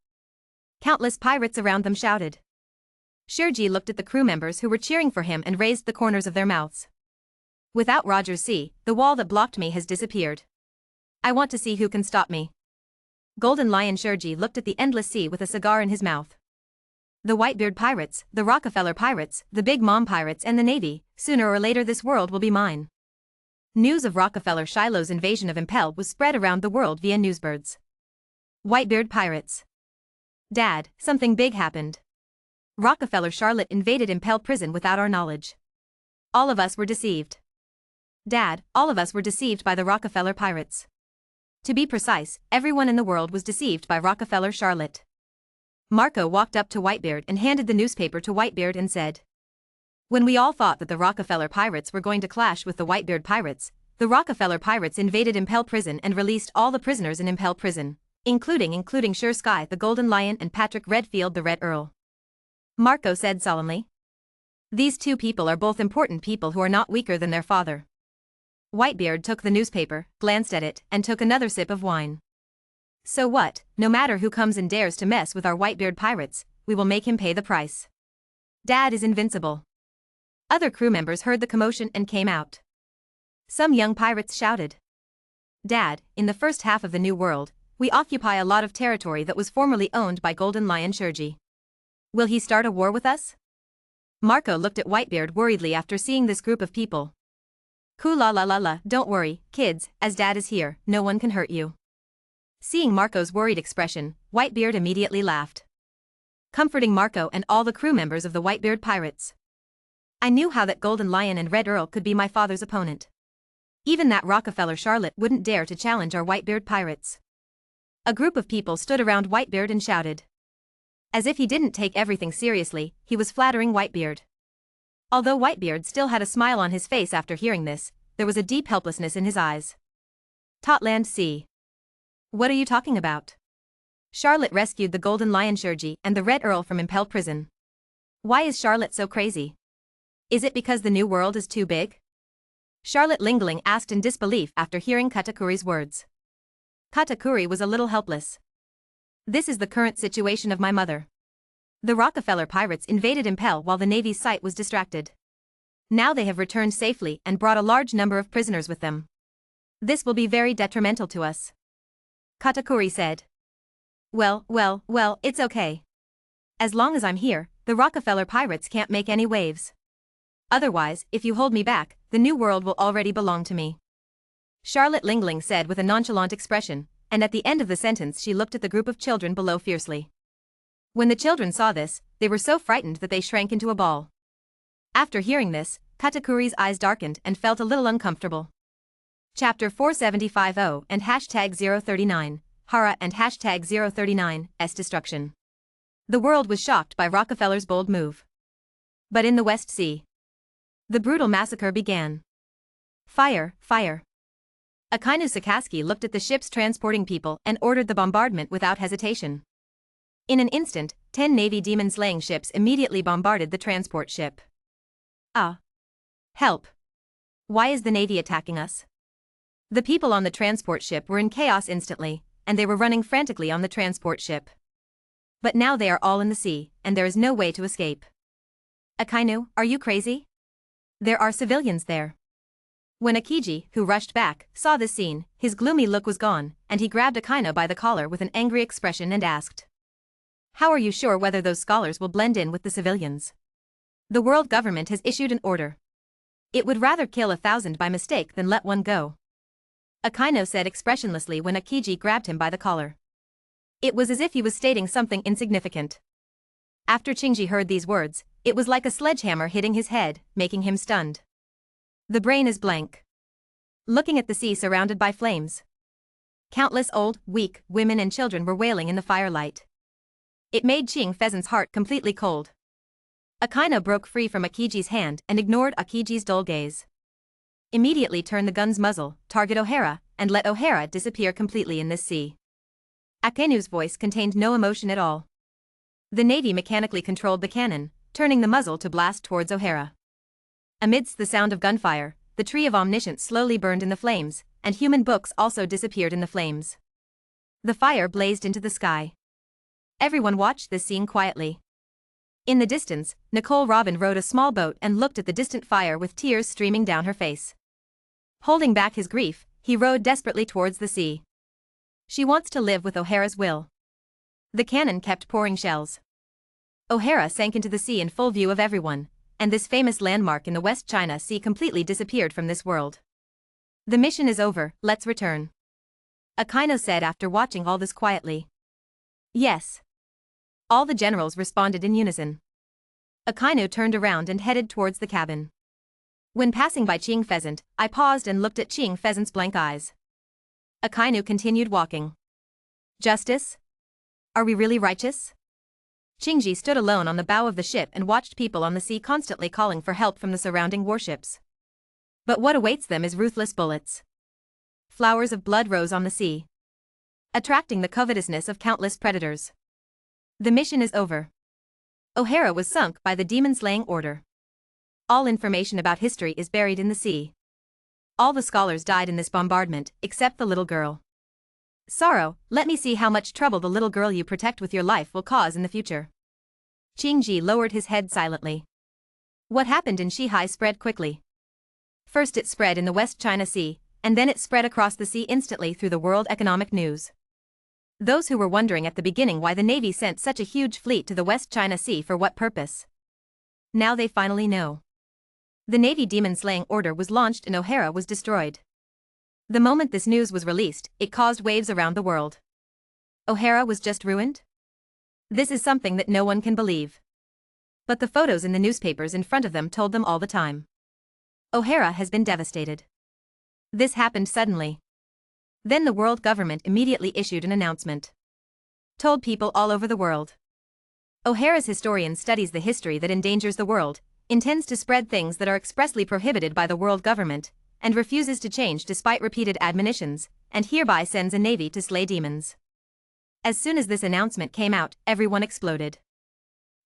Countless pirates around them shouted. Shurji looked at the crew members who were cheering for him and raised the corners of their mouths. Without Roger's sea, the wall that blocked me has disappeared. I want to see who can stop me. Golden Lion Shurji looked at the endless sea with a cigar in his mouth. The Whitebeard Pirates, the Rockefeller Pirates, the Big Mom Pirates and the Navy, sooner or later this world will be mine. News of Rockefeller Shiloh's invasion of Impel was spread around the world via newsbirds. Whitebeard Pirates. Dad, something big happened. Rockefeller Charlotte invaded Impel Prison without our knowledge. All of us were deceived. Dad, all of us were deceived by the Rockefeller Pirates. To be precise, everyone in the world was deceived by Rockefeller Charlotte. Marco walked up to Whitebeard and handed the newspaper to Whitebeard and said. When we all thought that the Rockefeller Pirates were going to clash with the Whitebeard Pirates, the Rockefeller Pirates invaded Impel Prison and released all the prisoners in Impel Prison, Including Sure Sky the Golden Lion and Patrick Redfield the Red Earl. Marco said solemnly. These two people are both important people who are not weaker than their father. Whitebeard took the newspaper, glanced at it, and took another sip of wine. So what, no matter who comes and dares to mess with our Whitebeard pirates, we will make him pay the price. Dad is invincible. Other crew members heard the commotion and came out. Some young pirates shouted. Dad, in the first half of the New World, we occupy a lot of territory that was formerly owned by Golden Lion Shurji. Will he start a war with us? Marco looked at Whitebeard worriedly after seeing this group of people. La, don't worry, kids, as Dad is here, no one can hurt you. Seeing Marco's worried expression, Whitebeard immediately laughed. Comforting Marco and all the crew members of the Whitebeard pirates. I knew how that Golden Lion and Red Earl could be my father's opponent. Even that Rockefeller Charlotte wouldn't dare to challenge our Whitebeard pirates. A group of people stood around Whitebeard and shouted. As if he didn't take everything seriously, he was flattering Whitebeard. Although Whitebeard still had a smile on his face after hearing this, there was a deep helplessness in his eyes. Totland C. What are you talking about? Charlotte rescued the Golden Lion Shurji and the Red Earl from Impel Prison. Why is Charlotte so crazy? Is it because the New World is too big? Charlotte Lingling asked in disbelief after hearing Katakuri's words. Katakuri was a little helpless. This is the current situation of my mother. The Rockefeller pirates invaded Impel while the Navy's sight was distracted. Now they have returned safely and brought a large number of prisoners with them. This will be very detrimental to us. Katakuri said. Well, it's okay. As long as I'm here, the Rockefeller pirates can't make any waves. Otherwise, if you hold me back, the New World will already belong to me. Charlotte Lingling said with a nonchalant expression, and at the end of the sentence she looked at the group of children below fiercely. When the children saw this, they were so frightened that they shrank into a ball. After hearing this, Katakuri's eyes darkened and felt a little uncomfortable. Chapter 4750 and hashtag 039, Hara and hashtag 039, S destruction. The world was shocked by Rockefeller's bold move. But in the West Sea, the brutal massacre began. Fire, fire. Akainu Sakazuki looked at the ships transporting people and ordered the bombardment without hesitation. In an instant, 10 Navy demon-slaying ships immediately bombarded the transport ship. Help! Why is the Navy attacking us? The people on the transport ship were in chaos instantly, and they were running frantically on the transport ship. But now they are all in the sea, and there is no way to escape. Akainu, are you crazy? There are civilians there. When Akiji, who rushed back, saw this scene, his gloomy look was gone, and he grabbed Akainu by the collar with an angry expression and asked. How are you sure whether those scholars will blend in with the civilians? The world government has issued an order. It would rather kill 1,000 by mistake than let one go. Akainu said expressionlessly when Akiji grabbed him by the collar. It was as if he was stating something insignificant. After Shinji heard these words, it was like a sledgehammer hitting his head, making him stunned. The brain is blank. Looking at the sea surrounded by flames. Countless old, weak, women and children were wailing in the firelight. It made Ching Pheasant's heart completely cold. Akainu broke free from Akiji's hand and ignored Akiji's dull gaze. Immediately turn the gun's muzzle, target O'Hara, and let O'Hara disappear completely in this sea. Akainu's voice contained no emotion at all. The Navy mechanically controlled the cannon, turning the muzzle to blast towards O'Hara. Amidst the sound of gunfire, the tree of omniscience slowly burned in the flames, and human books also disappeared in the flames. The fire blazed into the sky. Everyone watched this scene quietly. In the distance, Nicole Robin rowed a small boat and looked at the distant fire with tears streaming down her face. Holding back his grief, he rowed desperately towards the sea. She wants to live with O'Hara's will. The cannon kept pouring shells. O'Hara sank into the sea in full view of everyone, and this famous landmark in the West China Sea completely disappeared from this world. The mission is over, let's return. Akainu said after watching all this quietly. Yes. All the generals responded in unison. Akainu turned around and headed towards the cabin. When passing by Ching Pheasant, I paused and looked at Ching Pheasant's blank eyes. Akainu continued walking. Justice? Are we really righteous? Chingji stood alone on the bow of the ship and watched people on the sea constantly calling for help from the surrounding warships. But what awaits them is ruthless bullets. Flowers of blood rose on the sea. attracting the covetousness of countless predators. The mission is over. O'Hara was sunk by the demon-slaying order. All information about history is buried in the sea. All the scholars died in this bombardment, except the little girl. Sorrow, let me see how much trouble the little girl you protect with your life will cause in the future. Qingji lowered his head silently. What happened in Shihai spread quickly. First it spread in the West China Sea, and then it spread across the sea instantly through the World Economic News. Those who were wondering at the beginning why the Navy sent such a huge fleet to the West China Sea for what purpose. Now they finally know. The Navy demon-slaying order was launched and O'Hara was destroyed. The moment this news was released, it caused waves around the world. O'Hara was just ruined? This is something that no one can believe. But the photos in the newspapers in front of them told them all the time. O'Hara has been devastated. This happened suddenly. Then the world government immediately issued an announcement. Told people all over the world. O'Hara's historian studies the history that endangers the world, intends to spread things that are expressly prohibited by the world government, and refuses to change despite repeated admonitions, and hereby sends a navy to slay demons. As soon as this announcement came out, everyone exploded.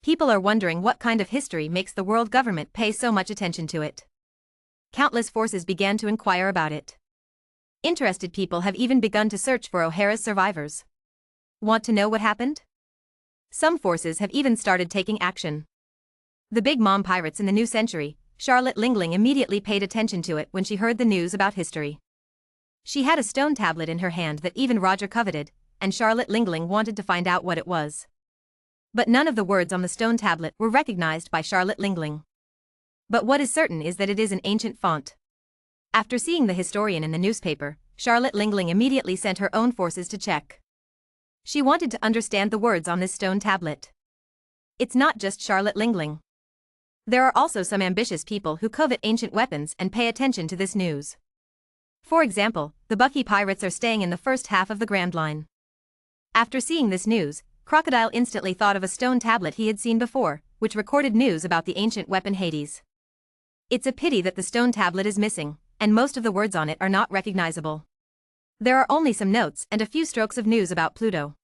People are wondering what kind of history makes the world government pay so much attention to it. Countless forces began to inquire about it. Interested people have even begun to search for O'Hara's survivors. Want to know what happened? Some forces have even started taking action. The big mom pirates in the new century, Charlotte Lingling immediately paid attention to it when she heard the news about history. She had a stone tablet in her hand that even Roger coveted, and Charlotte Lingling wanted to find out what it was. But none of the words on the stone tablet were recognized by Charlotte Lingling. But what is certain is that it is an ancient font. After seeing the historian in the newspaper, Charlotte Lingling immediately sent her own forces to check. She wanted to understand the words on this stone tablet. It's not just Charlotte Lingling. There are also some ambitious people who covet ancient weapons and pay attention to this news. For example, the Bucky pirates are staying in the first half of the Grand Line. After seeing this news, Crocodile instantly thought of a stone tablet he had seen before, which recorded news about the ancient weapon Hades. It's a pity that the stone tablet is missing, and most of the words on it are not recognizable. There are only some notes and a few strokes of news about Pluto.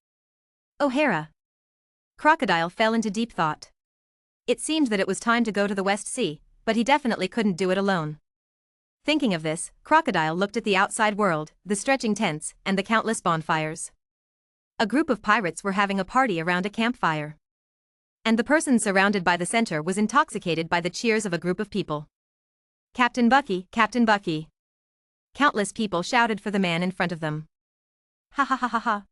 O'Hara. Crocodile fell into deep thought. It seemed that it was time to go to the West Sea, but he definitely couldn't do it alone. Thinking of this, Crocodile looked at the outside world, the stretching tents, and the countless bonfires. A group of pirates were having a party around a campfire. And the person surrounded by the center was intoxicated by the cheers of a group of people. Captain Bucky, Captain Bucky. Countless people shouted for the man in front of them. Ha ha ha ha ha.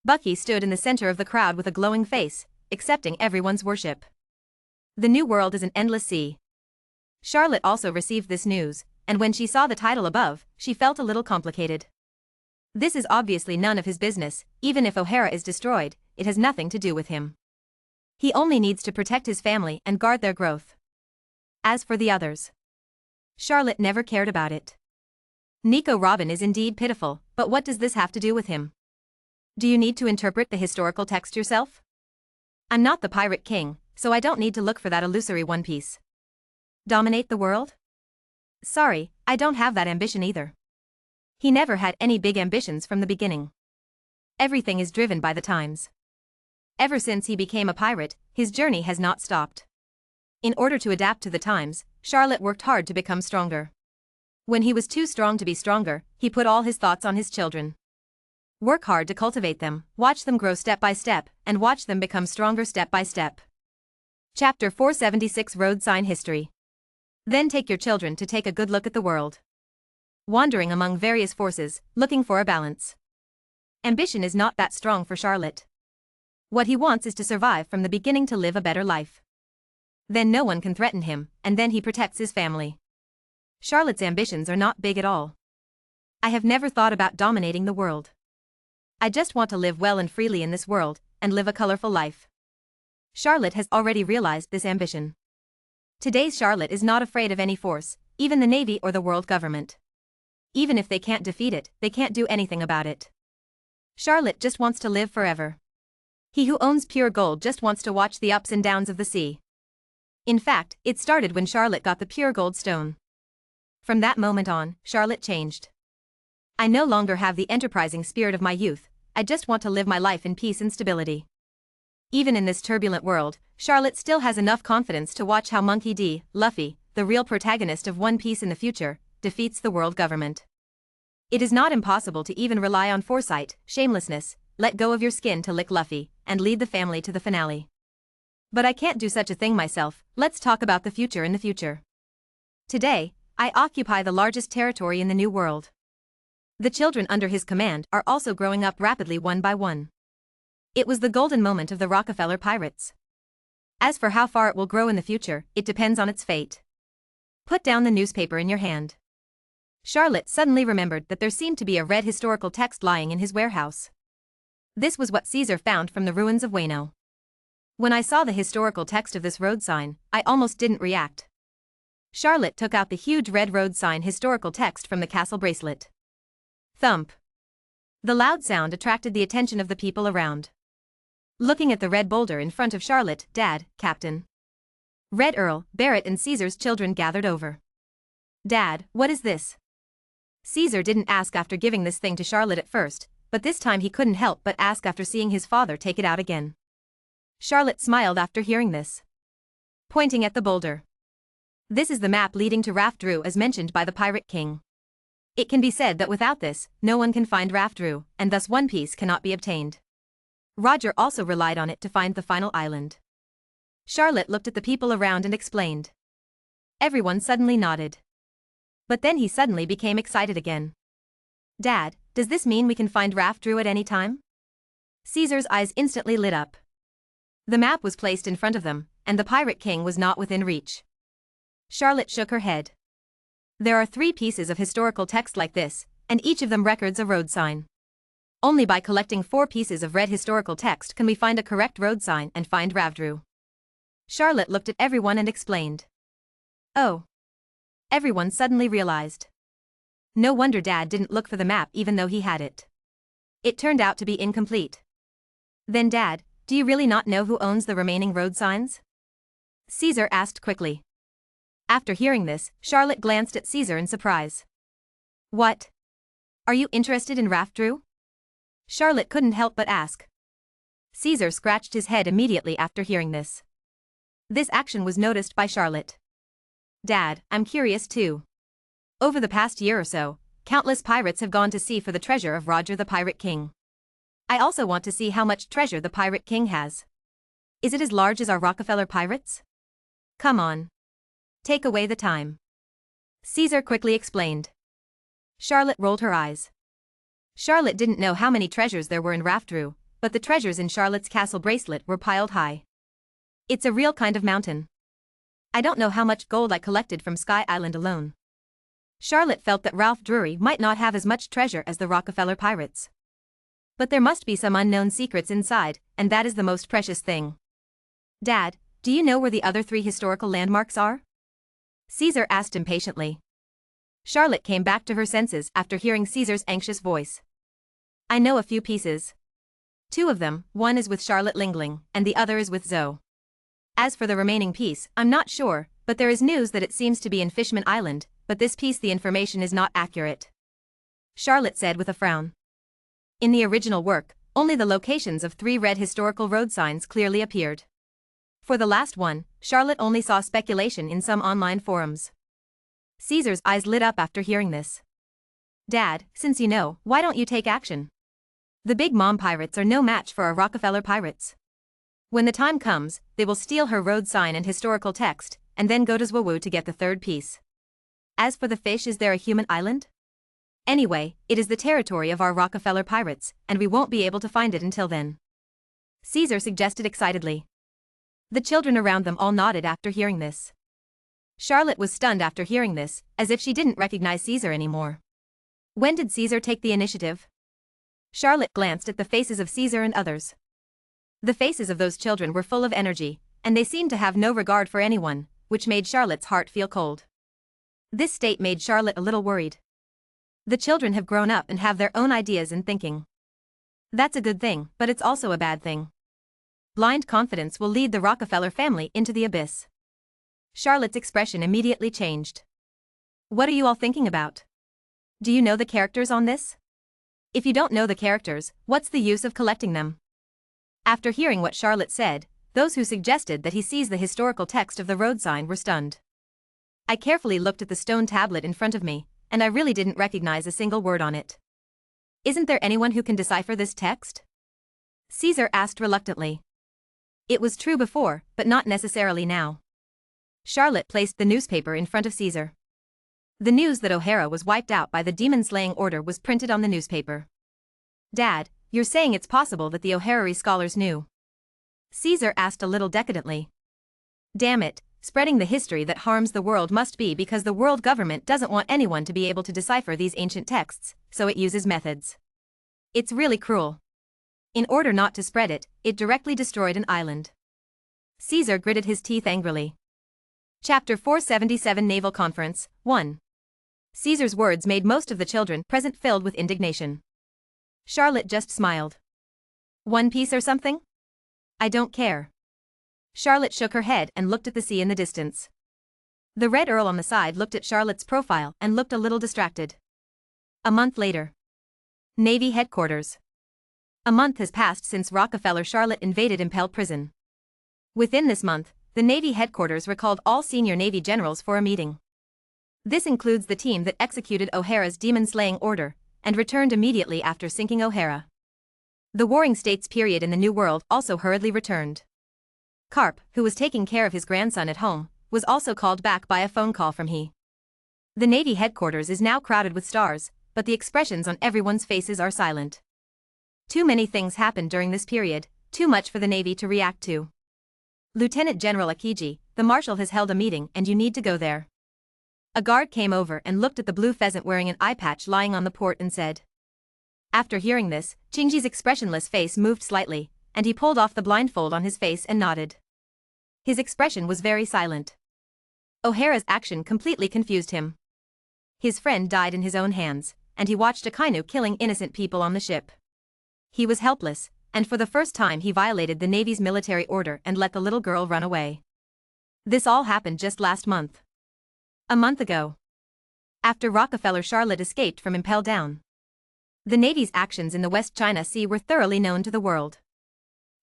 Bucky stood in the center of the crowd with a glowing face, accepting everyone's worship. The new world is an endless sea. Charlotte also received this news, and when she saw the title above, she felt a little complicated. This is obviously none of his business. Even if O'Hara is destroyed, it has nothing to do with him. He only needs to protect his family and guard their growth. As for the others, Charlotte never cared about it. Nico Robin is indeed pitiful, but what does this have to do with him? Do you need to interpret the historical text yourself? I'm not the Pirate King, so I don't need to look for that illusory One Piece. Dominate the world? Sorry, I don't have that ambition either. He never had any big ambitions from the beginning. Everything is driven by the times. Ever since he became a pirate, his journey has not stopped. In order to adapt to the times, Charlotte worked hard to become stronger. When he was too strong to be stronger, he put all his thoughts on his children. Work hard to cultivate them, watch them grow step by step, and watch them become stronger step by step. Chapter 476 Road Sign History. Then take your children to take a good look at the world. Wandering among various forces, looking for a balance. Ambition is not that strong for Charlotte. What he wants is to survive from the beginning to live a better life. Then no one can threaten him, and then he protects his family. Charlotte's ambitions are not big at all. I have never thought about dominating the world. I just want to live well and freely in this world, and live a colorful life. Charlotte has already realized this ambition. Today's Charlotte is not afraid of any force, even the Navy or the world government. Even if they can't defeat it, they can't do anything about it. Charlotte just wants to live forever. He who owns pure gold just wants to watch the ups and downs of the sea. In fact, it started when Charlotte got the pure gold stone. From that moment on, Charlotte changed. I no longer have the enterprising spirit of my youth, I just want to live my life in peace and stability. Even in this turbulent world, Charlotte still has enough confidence to watch how Monkey D. Luffy, the real protagonist of One Piece in the future, defeats the world government. It is not impossible to even rely on foresight, shamelessness, let go of your skin to lick Luffy, and lead the family to the finale. But I can't do such a thing myself. Let's talk about the future in the future. Today, I occupy the largest territory in the New World. The children under his command are also growing up rapidly one by one. It was the golden moment of the Rockefeller Pirates. As for how far it will grow in the future, it depends on its fate. Put down the newspaper in your hand. Charlotte suddenly remembered that there seemed to be a red historical text lying in his warehouse. This was what Caesar found from the ruins of Wano. When I saw the historical text of this road sign, I almost didn't react. Charlotte took out the huge red road sign historical text from the castle bracelet. Thump. The loud sound attracted the attention of the people around. Looking at the red boulder in front of Charlotte, Dad, Captain Red Earl, Barrett and Caesar's children gathered over. Dad, what is this? Caesar didn't ask after giving this thing to Charlotte at first, but this time he couldn't help but ask after seeing his father take it out again. Charlotte smiled after hearing this, pointing at the boulder. This is the map leading to Rafdru as mentioned by the Pirate King. It can be said that without this, no one can find Rafdru, and thus One Piece cannot be obtained. Roger also relied on it to find the final island. Charlotte looked at the people around and explained. Everyone suddenly nodded. But then he suddenly became excited again. Dad, does this mean we can find Rafdru at any time? Caesar's eyes instantly lit up. The map was placed in front of them, and the Pirate King was not within reach. Charlotte shook her head. There are 3 pieces of historical text like this, and each of them records a road sign. Only by collecting 4 pieces of red historical text can we find a correct road sign and find Rafdru. Charlotte looked at everyone and explained. Oh. Everyone suddenly realized. No wonder Dad didn't look for the map even though he had it. It turned out to be incomplete. Then Dad, do you really not know who owns the remaining road signs? Caesar asked quickly. After hearing this, Charlotte glanced at Caesar in surprise. What? Are you interested in Rafdru? Charlotte couldn't help but ask. Caesar scratched his head immediately after hearing this. This action was noticed by Charlotte. Dad, I'm curious too. Over the past year or so, countless pirates have gone to sea for the treasure of Roger the Pirate King. I also want to see how much treasure the Pirate King has. Is it as large as our Rockefeller pirates? Come on. Take away the time. Caesar quickly explained. Charlotte rolled her eyes. Charlotte didn't know how many treasures there were in Rafdru, but the treasures in Charlotte's castle bracelet were piled high. It's a real kind of mountain. I don't know how much gold I collected from Sky Island alone. Charlotte felt that Ralph Drury might not have as much treasure as the Rockefeller pirates. But there must be some unknown secrets inside, and that is the most precious thing. Dad, do you know where the other 3 historical landmarks are? Caesar asked impatiently. Charlotte came back to her senses after hearing Caesar's anxious voice. I know a few pieces. 2 of them, one is with Charlotte Lingling, and the other is with Zoe. As for the remaining piece, I'm not sure, but there is news that it seems to be in Fishman Island, but this piece the information is not accurate. Charlotte said with a frown. In the original work, only the locations of 3 red historical road signs clearly appeared. For the last one, Charlotte only saw speculation in some online forums. Caesar's eyes lit up after hearing this. Dad, since you know, why don't you take action? The Big Mom pirates are no match for our Rockefeller pirates. When the time comes, they will steal her road sign and historical text, and then go to Zwowu to get the 3rd piece. As for the fish, is there a human island? Anyway, it is the territory of our Rockefeller pirates, and we won't be able to find it until then. Caesar suggested excitedly. The children around them all nodded after hearing this. Charlotte was stunned after hearing this, as if she didn't recognize Caesar anymore. When did Caesar take the initiative? Charlotte glanced at the faces of Caesar and others. The faces of those children were full of energy, and they seemed to have no regard for anyone, which made Charlotte's heart feel cold. This state made Charlotte a little worried. The children have grown up and have their own ideas and thinking. That's a good thing, but it's also a bad thing. Blind confidence will lead the Rockefeller family into the abyss. Charlotte's expression immediately changed. What are you all thinking about? Do you know the characters on this? If you don't know the characters, what's the use of collecting them? After hearing what Charlotte said, those who suggested that he seize the historical text of the road sign were stunned. I carefully looked at the stone tablet in front of me, and I really didn't recognize a single word on it. Isn't there anyone who can decipher this text? Caesar asked reluctantly. It was true before, but not necessarily now. Charlotte placed the newspaper in front of Caesar. The news that O'Hara was wiped out by the demon-slaying order was printed on the newspaper. Dad, you're saying it's possible that the O'Hara scholars knew? Caesar asked a little decadently. Damn it, spreading the history that harms the world must be because the world government doesn't want anyone to be able to decipher these ancient texts, so it uses methods. It's really cruel. In order not to spread it, it directly destroyed an island. Caesar gritted his teeth angrily. Chapter 477 Naval Conference, 1. Caesar's words made most of the children present filled with indignation. Charlotte just smiled. One Piece or something? I don't care. Charlotte shook her head and looked at the sea in the distance. The Red Earl on the side looked at Charlotte's profile and looked a little distracted. A month later. Navy headquarters. A month has passed since Rockefeller Charlotte invaded Impel Prison. Within this month, the Navy headquarters recalled all senior Navy generals for a meeting. This includes the team that executed O'Hara's demon-slaying order, and returned immediately after sinking O'Hara. The Warring States period in the New World also hurriedly returned. Carp, who was taking care of his grandson at home, was also called back by a phone call from he. The Navy headquarters is now crowded with stars, but the expressions on everyone's faces are silent. Too many things happened during this period, too much for the Navy to react to. Lieutenant General Akiji, the marshal has held a meeting and you need to go there. A guard came over and looked at the blue pheasant wearing an eye patch lying on the port and said. After hearing this, Chingy's expressionless face moved slightly, and he pulled off the blindfold on his face and nodded. His expression was very silent. O'Hara's action completely confused him. His friend died in his own hands, and he watched Akainu killing innocent people on the ship. He was helpless, and for the first time he violated the Navy's military order and let the little girl run away. This all happened just last month. A month ago. After Rockefeller Charlotte escaped from Impel Down. The Navy's actions in the West China Sea were thoroughly known to the world.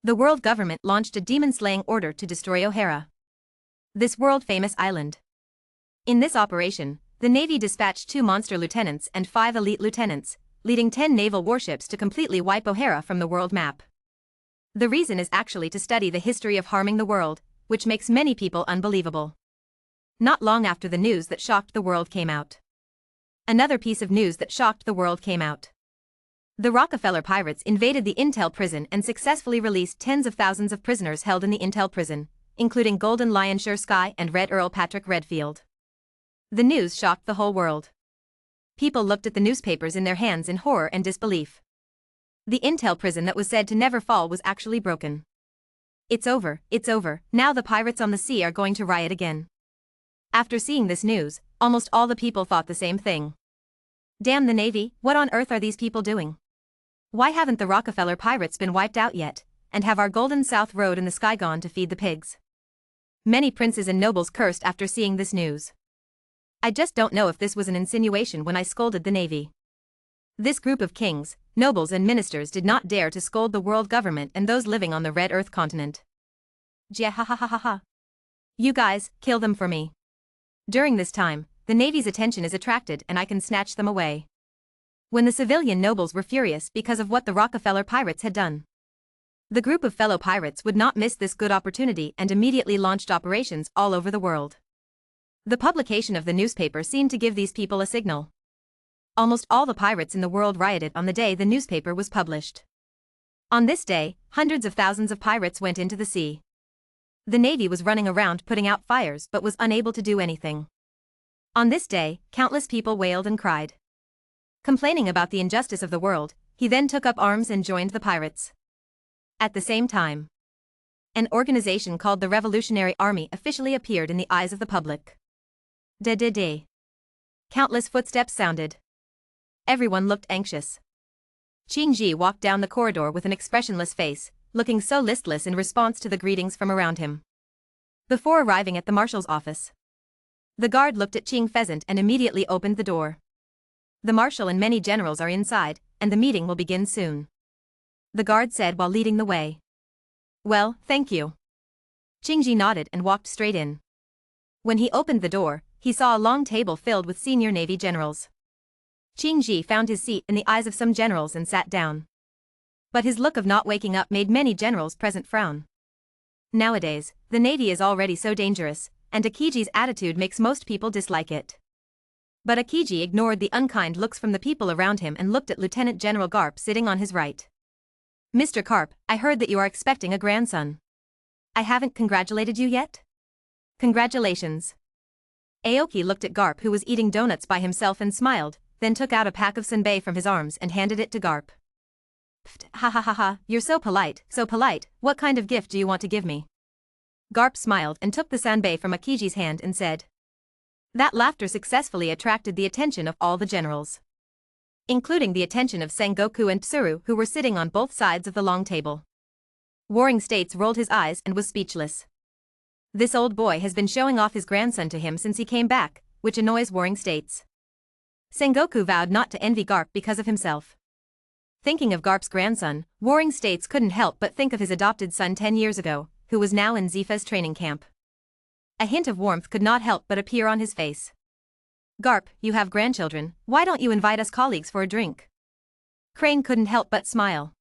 The world government launched a demon-slaying order to destroy O'Hara. This world-famous island. In this operation, the Navy dispatched 2 monster lieutenants and 5 elite lieutenants, leading 10 naval warships to completely wipe O'Hara from the world map. The reason is actually to study the history of harming the world, which makes many people unbelievable. Not long after the news that shocked the world came out. Another piece of news that shocked the world came out. The Rockefeller pirates invaded the Intel prison and successfully released tens of thousands of prisoners held in the Intel prison, including Golden Lion Sure Sky and Red Earl Patrick Redfield. The news shocked the whole world. People looked at the newspapers in their hands in horror and disbelief. The Intel prison that was said to never fall was actually broken. It's over, now the pirates on the sea are going to riot again. After seeing this news, almost all the people thought the same thing. Damn the Navy, what on earth are these people doing? Why haven't the Rockefeller pirates been wiped out yet, and have our Golden South Road in the sky gone to feed the pigs? Many princes and nobles cursed after seeing this news. I just don't know if this was an insinuation when I scolded the Navy. This group of kings, nobles and ministers did not dare to scold the world government and those living on the Red Earth continent. Jeh. You guys, kill them for me. During this time, the Navy's attention is attracted and I can snatch them away. When the civilian nobles were furious because of what the Rockefeller pirates had done. The group of fellow pirates would not miss this good opportunity and immediately launched operations all over the world. The publication of the newspaper seemed to give these people a signal. Almost all the pirates in the world rioted on the day the newspaper was published. On this day, hundreds of thousands of pirates went into the sea. The Navy was running around putting out fires but was unable to do anything. On this day, countless people wailed and cried. Complaining about the injustice of the world, he then took up arms and joined the pirates. At the same time, an organization called the Revolutionary Army officially appeared in the eyes of the public. De. Countless footsteps sounded. Everyone looked anxious. Qingji walked down the corridor with an expressionless face, looking so listless in response to the greetings from around him. Before arriving at the marshal's office, the guard looked at Qing Pheasant and immediately opened the door. The marshal and many generals are inside, and the meeting will begin soon. The guard said while leading the way. Well, thank you. Qingji nodded and walked straight in. When he opened the door, he saw a long table filled with senior Navy generals. Qingji found his seat in the eyes of some generals and sat down. But his look of not waking up made many generals present frown. Nowadays, the Navy is already so dangerous, and Akiji's attitude makes most people dislike it. But Akiji ignored the unkind looks from the people around him and looked at Lieutenant General Garp sitting on his right. Mr. Garp, I heard that you are expecting a grandson. I haven't congratulated you yet? Congratulations. Aoki looked at Garp, who was eating donuts by himself, and smiled, then took out a pack of senbei from his arms and handed it to Garp. Pfft, ha ha ha ha, you're so polite, so polite. What kind of gift do you want to give me? Garp smiled and took the senbei from Akiji's hand and said. That laughter successfully attracted the attention of all the generals, including the attention of Sengoku and Tsuru, who were sitting on both sides of the long table. Warring States rolled his eyes and was speechless. This old boy has been showing off his grandson to him since he came back, which annoys Warring States. Sengoku vowed not to envy Garp because of himself. Thinking of Garp's grandson, Warring States couldn't help but think of his adopted son 10 years ago, who was now in Ziffa's training camp. A hint of warmth could not help but appear on his face. Garp, you have grandchildren, why don't you invite us colleagues for a drink? Crane couldn't help but smile.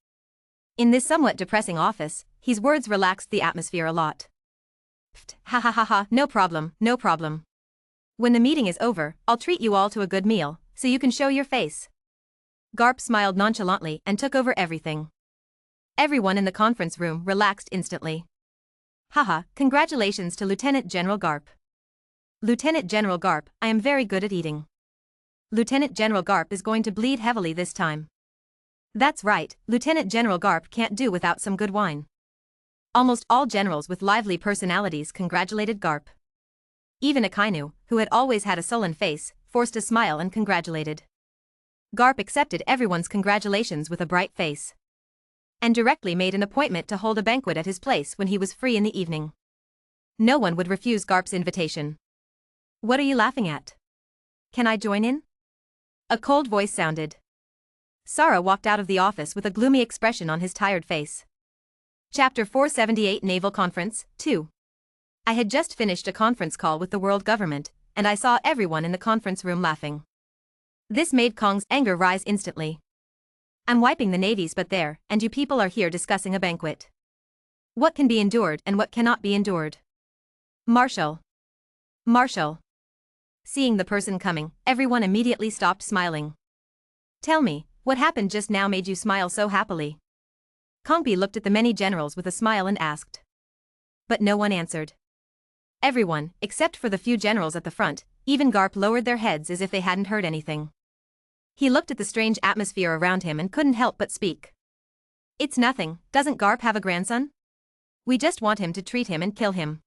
In this somewhat depressing office, his words relaxed the atmosphere a lot. Pfft, ha ha ha ha, no problem, no problem. When the meeting is over, I'll treat you all to a good meal, so you can show your face. Garp smiled nonchalantly and took over everything. Everyone in the conference room relaxed instantly. Haha, congratulations to Lieutenant General Garp. Lieutenant General Garp, I am very good at eating. Lieutenant General Garp is going to bleed heavily this time. That's right, Lieutenant General Garp can't do without some good wine. Almost all generals with lively personalities congratulated Garp. Even Akainu, who had always had a sullen face, forced a smile and congratulated. Garp accepted everyone's congratulations with a bright face, and directly made an appointment to hold a banquet at his place when he was free in the evening. No one would refuse Garp's invitation. What are you laughing at? Can I join in? A cold voice sounded. Sara walked out of the office with a gloomy expression on his tired face. Chapter 478 Naval Conference, 2. I had just finished a conference call with the world government, and I saw everyone in the conference room laughing. This made Kong's anger rise instantly. I'm wiping the navies, but there, and you people are here discussing a banquet. What can be endured and what cannot be endured? Marshal. Marshal. Seeing the person coming, everyone immediately stopped smiling. Tell me, what happened just now made you smile so happily? Kongbi looked at the many generals with a smile and asked. But no one answered. Everyone, except for the few generals at the front, even Garp, lowered their heads as if they hadn't heard anything. He looked at the strange atmosphere around him and couldn't help but speak. It's nothing, doesn't Garp have a grandson? We just want him to treat him and kill him.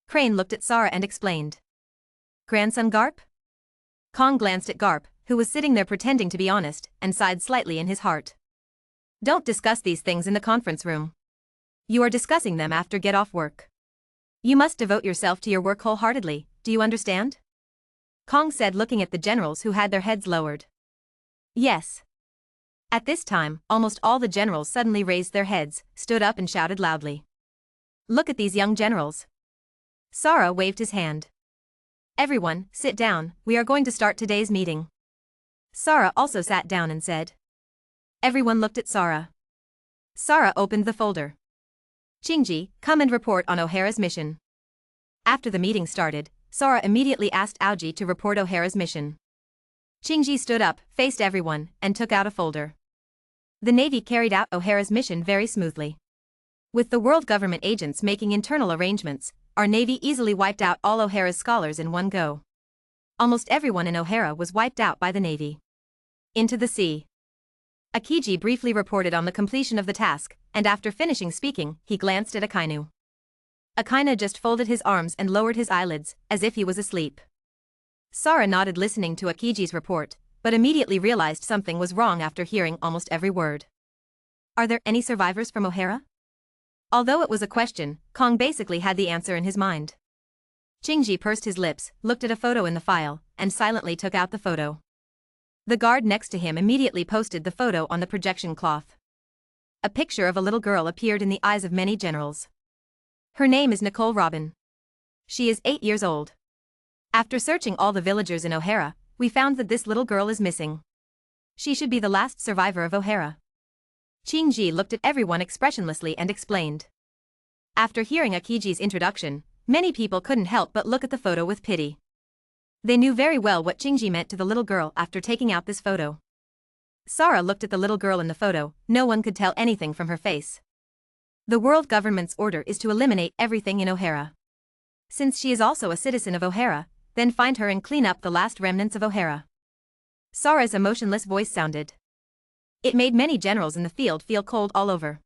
Crane looked at Sara and explained. Grandson Garp? Kong glanced at Garp, who was sitting there pretending to be honest, and sighed slightly in his heart. Don't discuss these things in the conference room. You are discussing them after get off work. You must devote yourself to your work wholeheartedly, do you understand? Kong said, looking at the generals who had their heads lowered. Yes. At this time, almost all the generals suddenly raised their heads, stood up and shouted loudly. Look at these young generals. Sara waved his hand. Everyone, sit down, we are going to start today's meeting. Sara also sat down and said. Everyone looked at Sara. Sara opened the folder. Qingji, come and report on O'Hara's mission. After the meeting started, Sara immediately asked Aoji to report O'Hara's mission. Qingji stood up, faced everyone, and took out a folder. The Navy carried out O'Hara's mission very smoothly. With the world government agents making internal arrangements, our Navy easily wiped out all O'Hara's scholars in one go. Almost everyone in O'Hara was wiped out by the Navy. Into the sea. Akiji briefly reported on the completion of the task, and after finishing speaking, he glanced at Akainu. Akainu just folded his arms and lowered his eyelids, as if he was asleep. Sara nodded listening to Akiji's report, but immediately realized something was wrong after hearing almost every word. Are there any survivors from O'Hara? Although it was a question, Kong basically had the answer in his mind. Qingji pursed his lips, looked at a photo in the file, and silently took out the photo. The guard next to him immediately posted the photo on the projection cloth. A picture of a little girl appeared in the eyes of many generals. Her name is Nicole Robin. She is 8 years old. After searching all the villagers in O'Hara, we found that this little girl is missing. She should be the last survivor of O'Hara. Ching-ji looked at everyone expressionlessly and explained. After hearing Akiji's introduction, many people couldn't help but look at the photo with pity. They knew very well what Ching-ji meant to the little girl after taking out this photo. Sara looked at the little girl in the photo. No one could tell anything from her face. The world government's order is to eliminate everything in O'Hara. Since she is also a citizen of O'Hara, then find her and clean up the last remnants of O'Hara. Sara's emotionless voice sounded. It made many generals in the field feel cold all over.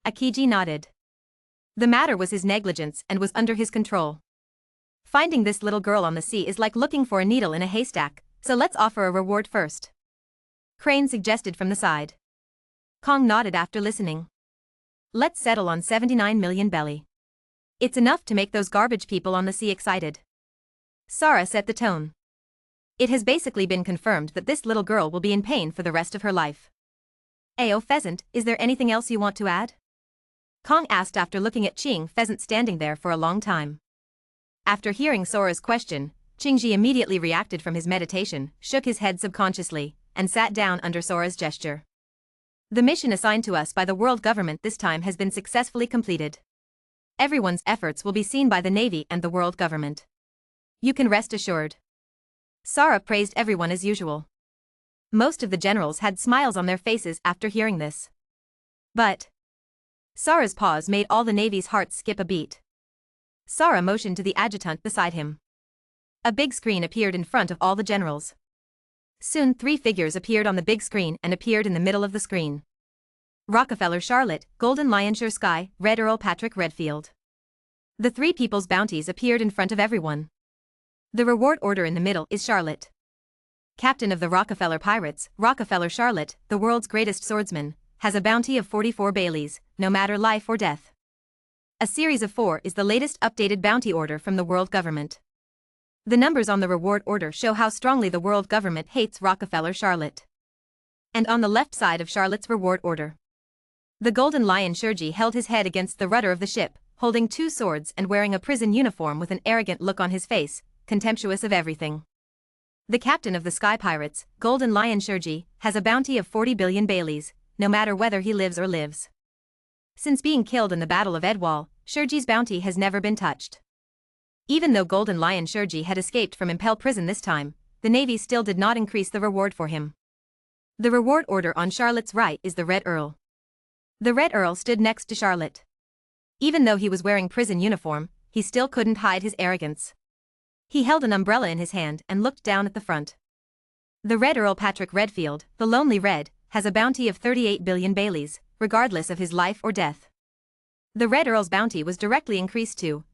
Akiji nodded. The matter was his negligence and was under his control. Finding this little girl on the sea is like looking for a needle in a haystack, so let's offer a reward first. Crane suggested from the side. Kong nodded after listening. Let's settle on 79 million belly. It's enough to make those garbage people on the sea excited. Sara set the tone. It has basically been confirmed that this little girl will be in pain for the rest of her life. Ayo Pheasant, is there anything else you want to add? Kong asked after looking at Ching Pheasant standing there for a long time. After hearing Sora's question, Ching-ji immediately reacted from his meditation, shook his head subconsciously, and sat down under Sora's gesture. The mission assigned to us by the world government this time has been successfully completed. Everyone's efforts will be seen by the Navy and the world government. You can rest assured. Sara praised everyone as usual. Most of the generals had smiles on their faces after hearing this. But Sara's pause made all the Navy's hearts skip a beat. Sara motioned to the adjutant beside him. A big screen appeared in front of all the generals. Soon 3 figures appeared on the big screen and appeared in the middle of the screen. Rockefeller Charlotte, Golden Lion Sure Sky, Red Earl Patrick Redfield. The 3 people's bounties appeared in front of everyone. The reward order in the middle is Charlotte. Captain of the Rockefeller Pirates, Rockefeller Charlotte, the world's greatest swordsman, has a bounty of 44 Baileys, no matter life or death. A series of 4 is the latest updated bounty order from the world government. The numbers on the reward order show how strongly the world government hates Rockefeller Charlotte. And on the left side of Charlotte's reward order, the Golden Lion Shurji held his head against the rudder of the ship, holding 2 swords and wearing a prison uniform with an arrogant look on his face, contemptuous of everything. The captain of the Sky Pirates, Golden Lion Shurji, has a bounty of 40 billion Baileys, no matter whether he lives or lives. Since being killed in the Battle of Edwall, Shurji's bounty has never been touched. Even though Golden Lion Shurji had escaped from Impel prison this time, the Navy still did not increase the reward for him. The reward order on Charlotte's right is the Red Earl. The Red Earl stood next to Charlotte. Even though he was wearing prison uniform, he still couldn't hide his arrogance. He held an umbrella in his hand and looked down at the front. The Red Earl Patrick Redfield, the Lonely Red, has a bounty of 38 billion Baileys, regardless of his life or death. The Red Earl's bounty was directly increased to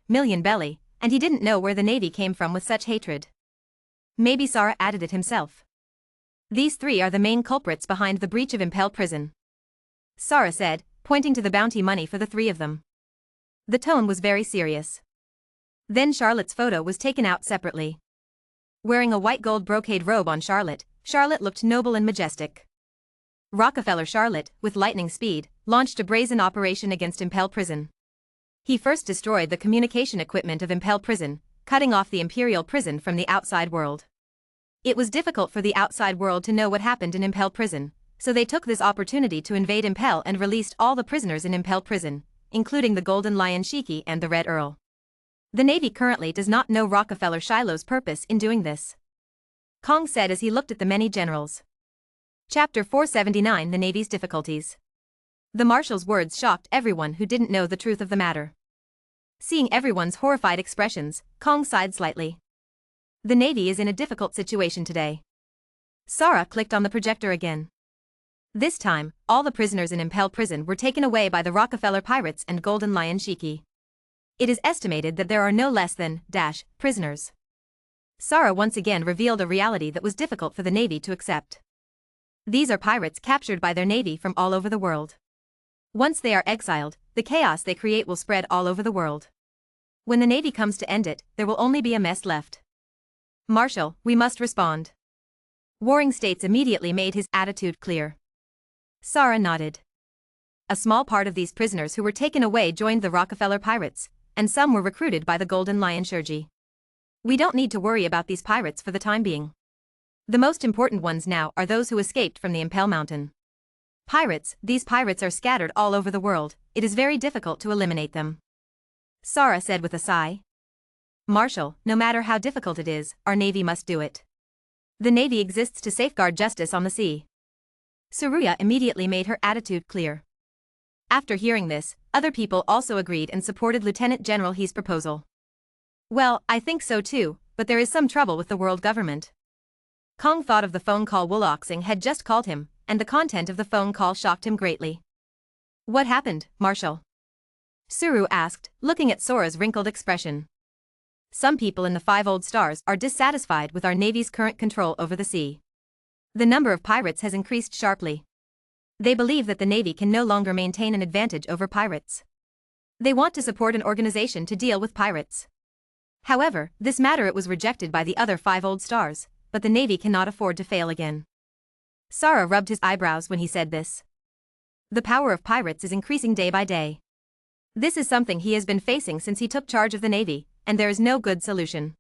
million belly, and he didn't know where the Navy came from with such hatred. Maybe Sara added it himself. These 3 are the main culprits behind the breach of Impel prison, Sara said, pointing to the bounty money for the 3 of them. The tone was very serious. Then Charlotte's photo was taken out separately. Wearing a white gold brocade robe on Charlotte, Charlotte looked noble and majestic. Rockefeller Charlotte, with lightning speed, launched a brazen operation against Impel prison. He first destroyed the communication equipment of Impel prison, cutting off the Imperial prison from the outside world. It was difficult for the outside world to know what happened in Impel prison, so they took this opportunity to invade Impel and released all the prisoners in Impel prison, including the Golden Lion Shiki and the Red Earl. The Navy currently does not know Rockefeller Shiloh's purpose in doing this, Kong said as he looked at the many generals. Chapter 479 The Navy's Difficulties. The Marshal's words shocked everyone who didn't know the truth of the matter. Seeing everyone's horrified expressions, Kong sighed slightly. The Navy is in a difficult situation today. Sara clicked on the projector again. This time, all the prisoners in Impel prison were taken away by the Rockefeller Pirates and Golden Lion Shiki. It is estimated that there are no less than prisoners. Sara once again revealed a reality that was difficult for the Navy to accept. These are pirates captured by their Navy from all over the world. Once they are exiled, the chaos they create will spread all over the world. When the Navy comes to end it, there will only be a mess left. Marshal, we must respond. Warring States immediately made his attitude clear. Sara nodded. A small part of these prisoners who were taken away joined the Rockefeller pirates, and some were recruited by the Golden Lion Shurji. We don't need to worry about these pirates for the time being. The most important ones now are those who escaped from the Impel Mountain. These pirates are scattered all over the world, it is very difficult to eliminate them. Sara said with a sigh. Marshal, no matter how difficult it is, our navy must do it. The navy exists to safeguard justice on the sea. Tsuruya immediately made her attitude clear. After hearing this, other people also agreed and supported Lieutenant General He's proposal. Well, I think so too, but there is some trouble with the world government. Kong thought of the phone call Wuloxing had just called him, and the content of the phone call shocked him greatly. What happened, Marshal? Tsuru asked, looking at Sora's wrinkled expression. Some people in the Five Old Stars are dissatisfied with our navy's current control over the sea. The number of pirates has increased sharply. They believe that the navy can no longer maintain an advantage over pirates. They want to support an organization to deal with pirates. However, this matter it was rejected by the other Five Old Stars, but the navy cannot afford to fail again. Sara rubbed his eyebrows when he said this. The power of pirates is increasing day by day. This is something he has been facing since he took charge of the navy, and there is no good solution.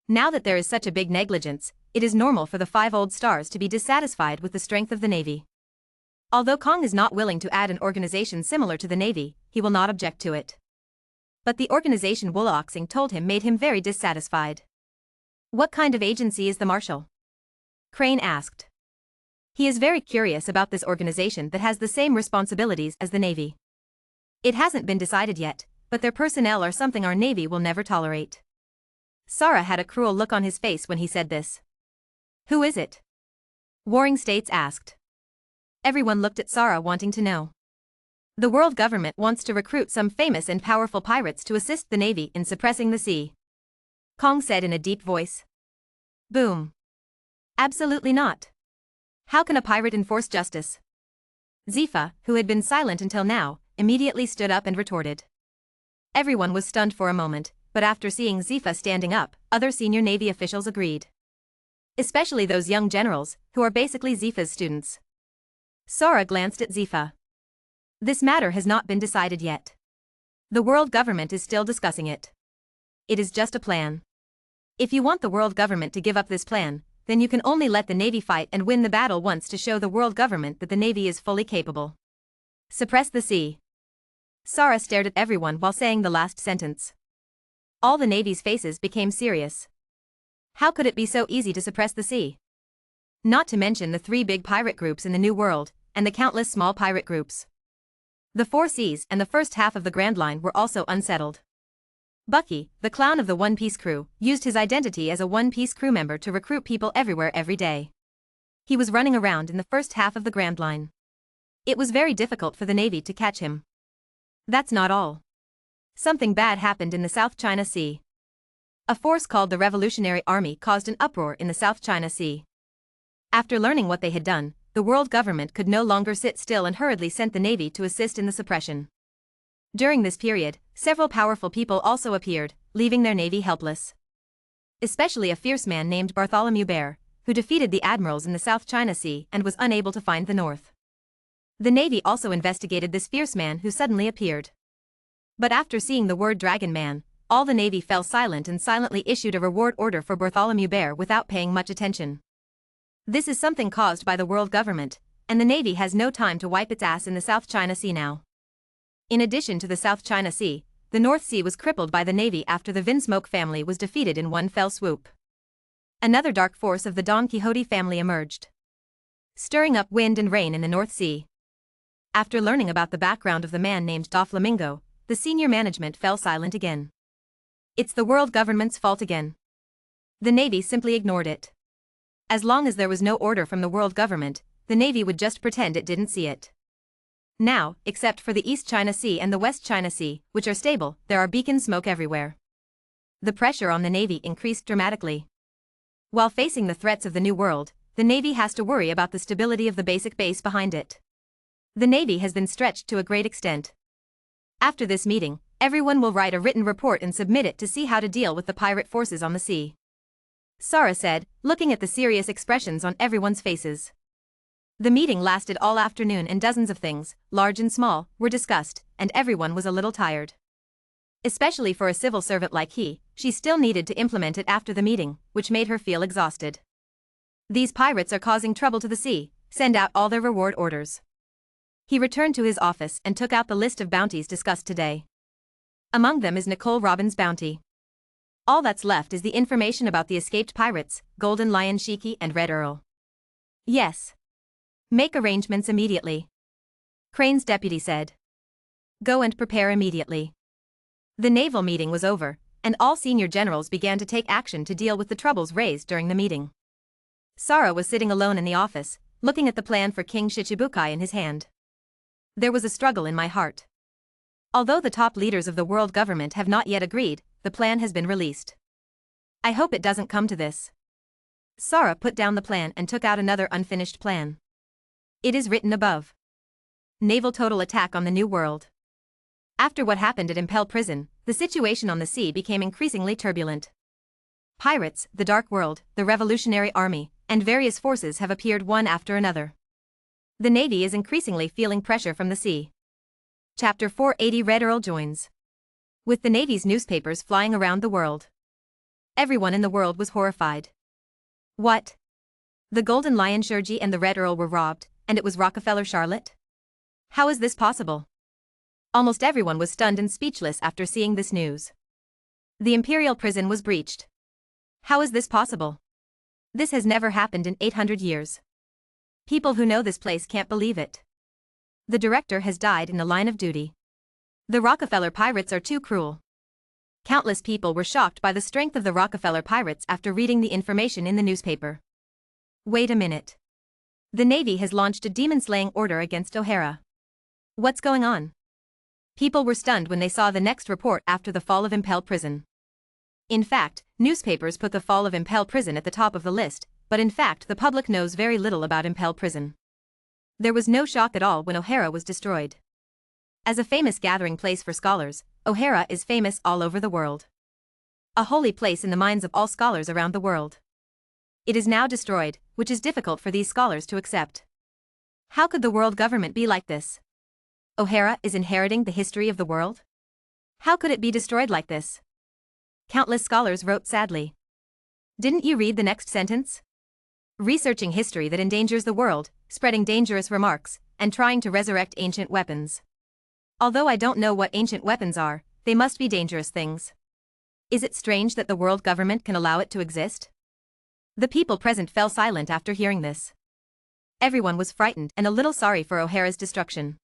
Now that there is such a big negligence, it is normal for the Five Old Stars to be dissatisfied with the strength of the navy. Although Kong is not willing to add an organization similar to the navy, he will not object to it. But the organization Wuloxing told him made him very dissatisfied. What kind of agency is the Marshal? Crane asked. He is very curious about this organization that has the same responsibilities as the navy. It hasn't been decided yet, but their personnel are something our navy will never tolerate. Sara had a cruel look on his face when he said this. Who is it? Warring States asked. Everyone looked at Sara wanting to know. The world government wants to recruit some famous and powerful pirates to assist the navy in suppressing the sea. Kong said in a deep voice. Boom. Absolutely not. How can a pirate enforce justice? Zifa, who had been silent until now, immediately stood up and retorted. Everyone was stunned for a moment, but after seeing Zifa standing up, other senior navy officials agreed. Especially those young generals, who are basically Zifa's students. Sara glanced at Zifa. This matter has not been decided yet. The world government is still discussing it. It is just a plan. If you want the world government to give up this plan, then you can only let the navy fight and win the battle once to show the world government that the navy is fully capable. Suppress the sea. Sara stared at everyone while saying the last sentence. All the navy's faces became serious. How could it be so easy to suppress the sea? Not to mention the 3 big pirate groups in the New World, and the countless small pirate groups. The 4 Seas and the first half of the Grand Line were also unsettled. Bucky, the clown of the One Piece crew, used his identity as a One Piece crew member to recruit people everywhere every day. He was running around in the first half of the Grand Line. It was very difficult for the navy to catch him. That's not all. Something bad happened in the South China Sea. A force called the Revolutionary Army caused an uproar in the South China Sea. After learning what they had done, the world government could no longer sit still and hurriedly sent the navy to assist in the suppression. During this period, several powerful people also appeared, leaving their navy helpless. Especially a fierce man named Bartholomew Bear, who defeated the admirals in the South China Sea and was unable to find the north. The navy also investigated this fierce man who suddenly appeared. But after seeing the word Dragon Man, all the navy fell silent and silently issued a reward order for Bartholomew Bear without paying much attention. This is something caused by the world government, and the navy has no time to wipe its ass in the South China Sea now. In addition to the South China Sea, the North Sea was crippled by the navy after the Vinsmoke family was defeated in one fell swoop. Another dark force of the Don Quixote family emerged, stirring up wind and rain in the North Sea. After learning about the background of the man named Doflamingo, the senior management fell silent again. It's the world government's fault again. The navy simply ignored it. As long as there was no order from the world government, the navy would just pretend it didn't see it. Now, except for the East China Sea and the West China Sea, which are stable, there are beacon smoke everywhere. The pressure on the navy increased dramatically. While facing the threats of the New World, the navy has to worry about the stability of the basic base behind it. The navy has been stretched to a great extent. After this meeting, everyone will write a written report and submit it to see how to deal with the pirate forces on the sea. Sara said, looking at the serious expressions on everyone's faces. The meeting lasted all afternoon and dozens of things, large and small, were discussed, and everyone was a little tired. Especially for a civil servant like he, she still needed to implement it after the meeting, which made her feel exhausted. These pirates are causing trouble to the sea, send out all their reward orders. He returned to his office and took out the list of bounties discussed today. Among them is Nicole Robin's bounty. All that's left is the information about the escaped pirates, Golden Lion Shiki and Red Earl. Yes. Make arrangements immediately. Crane's deputy said. Go and prepare immediately. The naval meeting was over, and all senior generals began to take action to deal with the troubles raised during the meeting. Sara was sitting alone in the office, looking at the plan for King Shichibukai in his hand. There was a struggle in my heart. Although the top leaders of the world government have not yet agreed, the plan has been released. I hope it doesn't come to this. Sara put down the plan and took out another unfinished plan. It is written above. Naval total attack on the New World. After what happened at Impel Prison, the situation on the sea became increasingly turbulent. Pirates, the Dark World, the Revolutionary Army, and various forces have appeared one after another. The Navy is increasingly feeling pressure from the sea. Chapter 480 Red Earl joins. With the Navy's newspapers flying around the world. Everyone in the world was horrified. What? The Golden Lion Shurji and the Red Earl were robbed, and it was Rockefeller Charlotte? How is this possible? Almost everyone was stunned and speechless after seeing this news. The Imperial prison was breached. How is this possible? This has never happened in 800 years. People who know this place can't believe it. The director has died in the line of duty. The Rockefeller pirates are too cruel. Countless people were shocked by the strength of the Rockefeller pirates after reading the information in the newspaper. Wait a minute. The Navy has launched a demon-slaying order against O'Hara. What's going on? People were stunned when they saw the next report after the fall of Impel Prison. In fact, newspapers put the fall of Impel Prison at the top of the list, but in fact the public knows very little about Impel Prison. There was no shock at all when O'Hara was destroyed. As a famous gathering place for scholars, O'Hara is famous all over the world. A holy place in the minds of all scholars around the world. It is now destroyed, which is difficult for these scholars to accept. How could the world government be like this? O'Hara is inheriting the history of the world? How could it be destroyed like this? Countless scholars wrote sadly. Didn't you read the next sentence? Researching history that endangers the world, spreading dangerous remarks, and trying to resurrect ancient weapons. Although I don't know what ancient weapons are, they must be dangerous things. Is it strange that the world government can allow it to exist? The people present fell silent after hearing this. Everyone was frightened and a little sorry for O'Hara's destruction.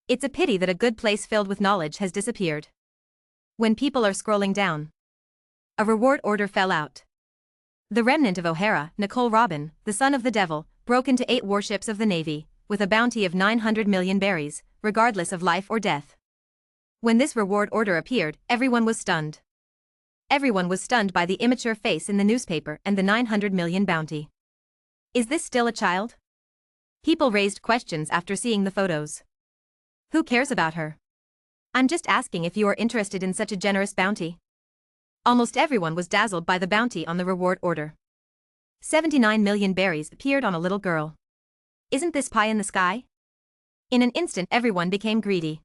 It's a pity that a good place filled with knowledge has disappeared. When people are scrolling down, a reward order fell out. The remnant of O'Hara, Nicole Robin, the son of the devil, broke into 8 warships of the Navy, with a bounty of 900 million berries, regardless of life or death. When this reward order appeared, everyone was stunned. Everyone was stunned by the immature face in the newspaper and the 900 million bounty. Is this still a child? People raised questions after seeing the photos. Who cares about her? I'm just asking if you are interested in such a generous bounty. Almost everyone was dazzled by the bounty on the reward order. 79 million berries appeared on a little girl. Isn't this pie in the sky? In an instant everyone became greedy.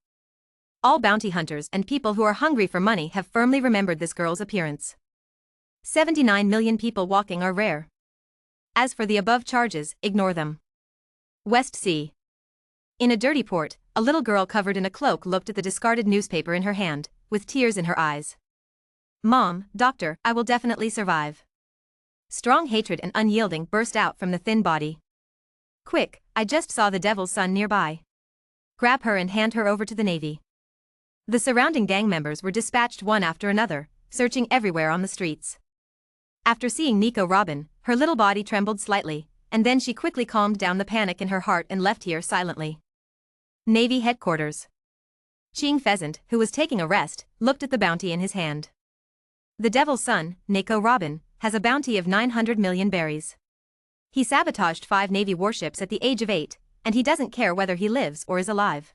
All bounty hunters and people who are hungry for money have firmly remembered this girl's appearance. 79 million people walking are rare. As for the above charges, ignore them. West Sea. In a dirty port, a little girl covered in a cloak looked at the discarded newspaper in her hand, with tears in her eyes. Mom, doctor, I will definitely survive. Strong hatred and unyielding burst out from the thin body. Quick, I just saw the devil's son nearby. Grab her and hand her over to the Navy. The surrounding gang members were dispatched one after another, searching everywhere on the streets. After seeing Nico Robin, her little body trembled slightly, and then she quickly calmed down the panic in her heart and left here silently. Navy headquarters. Ching Pheasant, who was taking a rest, looked at the bounty in his hand. The devil's son, Nico Robin, has a bounty of 900 million berries. He sabotaged 5 Navy warships at the age of 8, and he doesn't care whether he lives or is alive.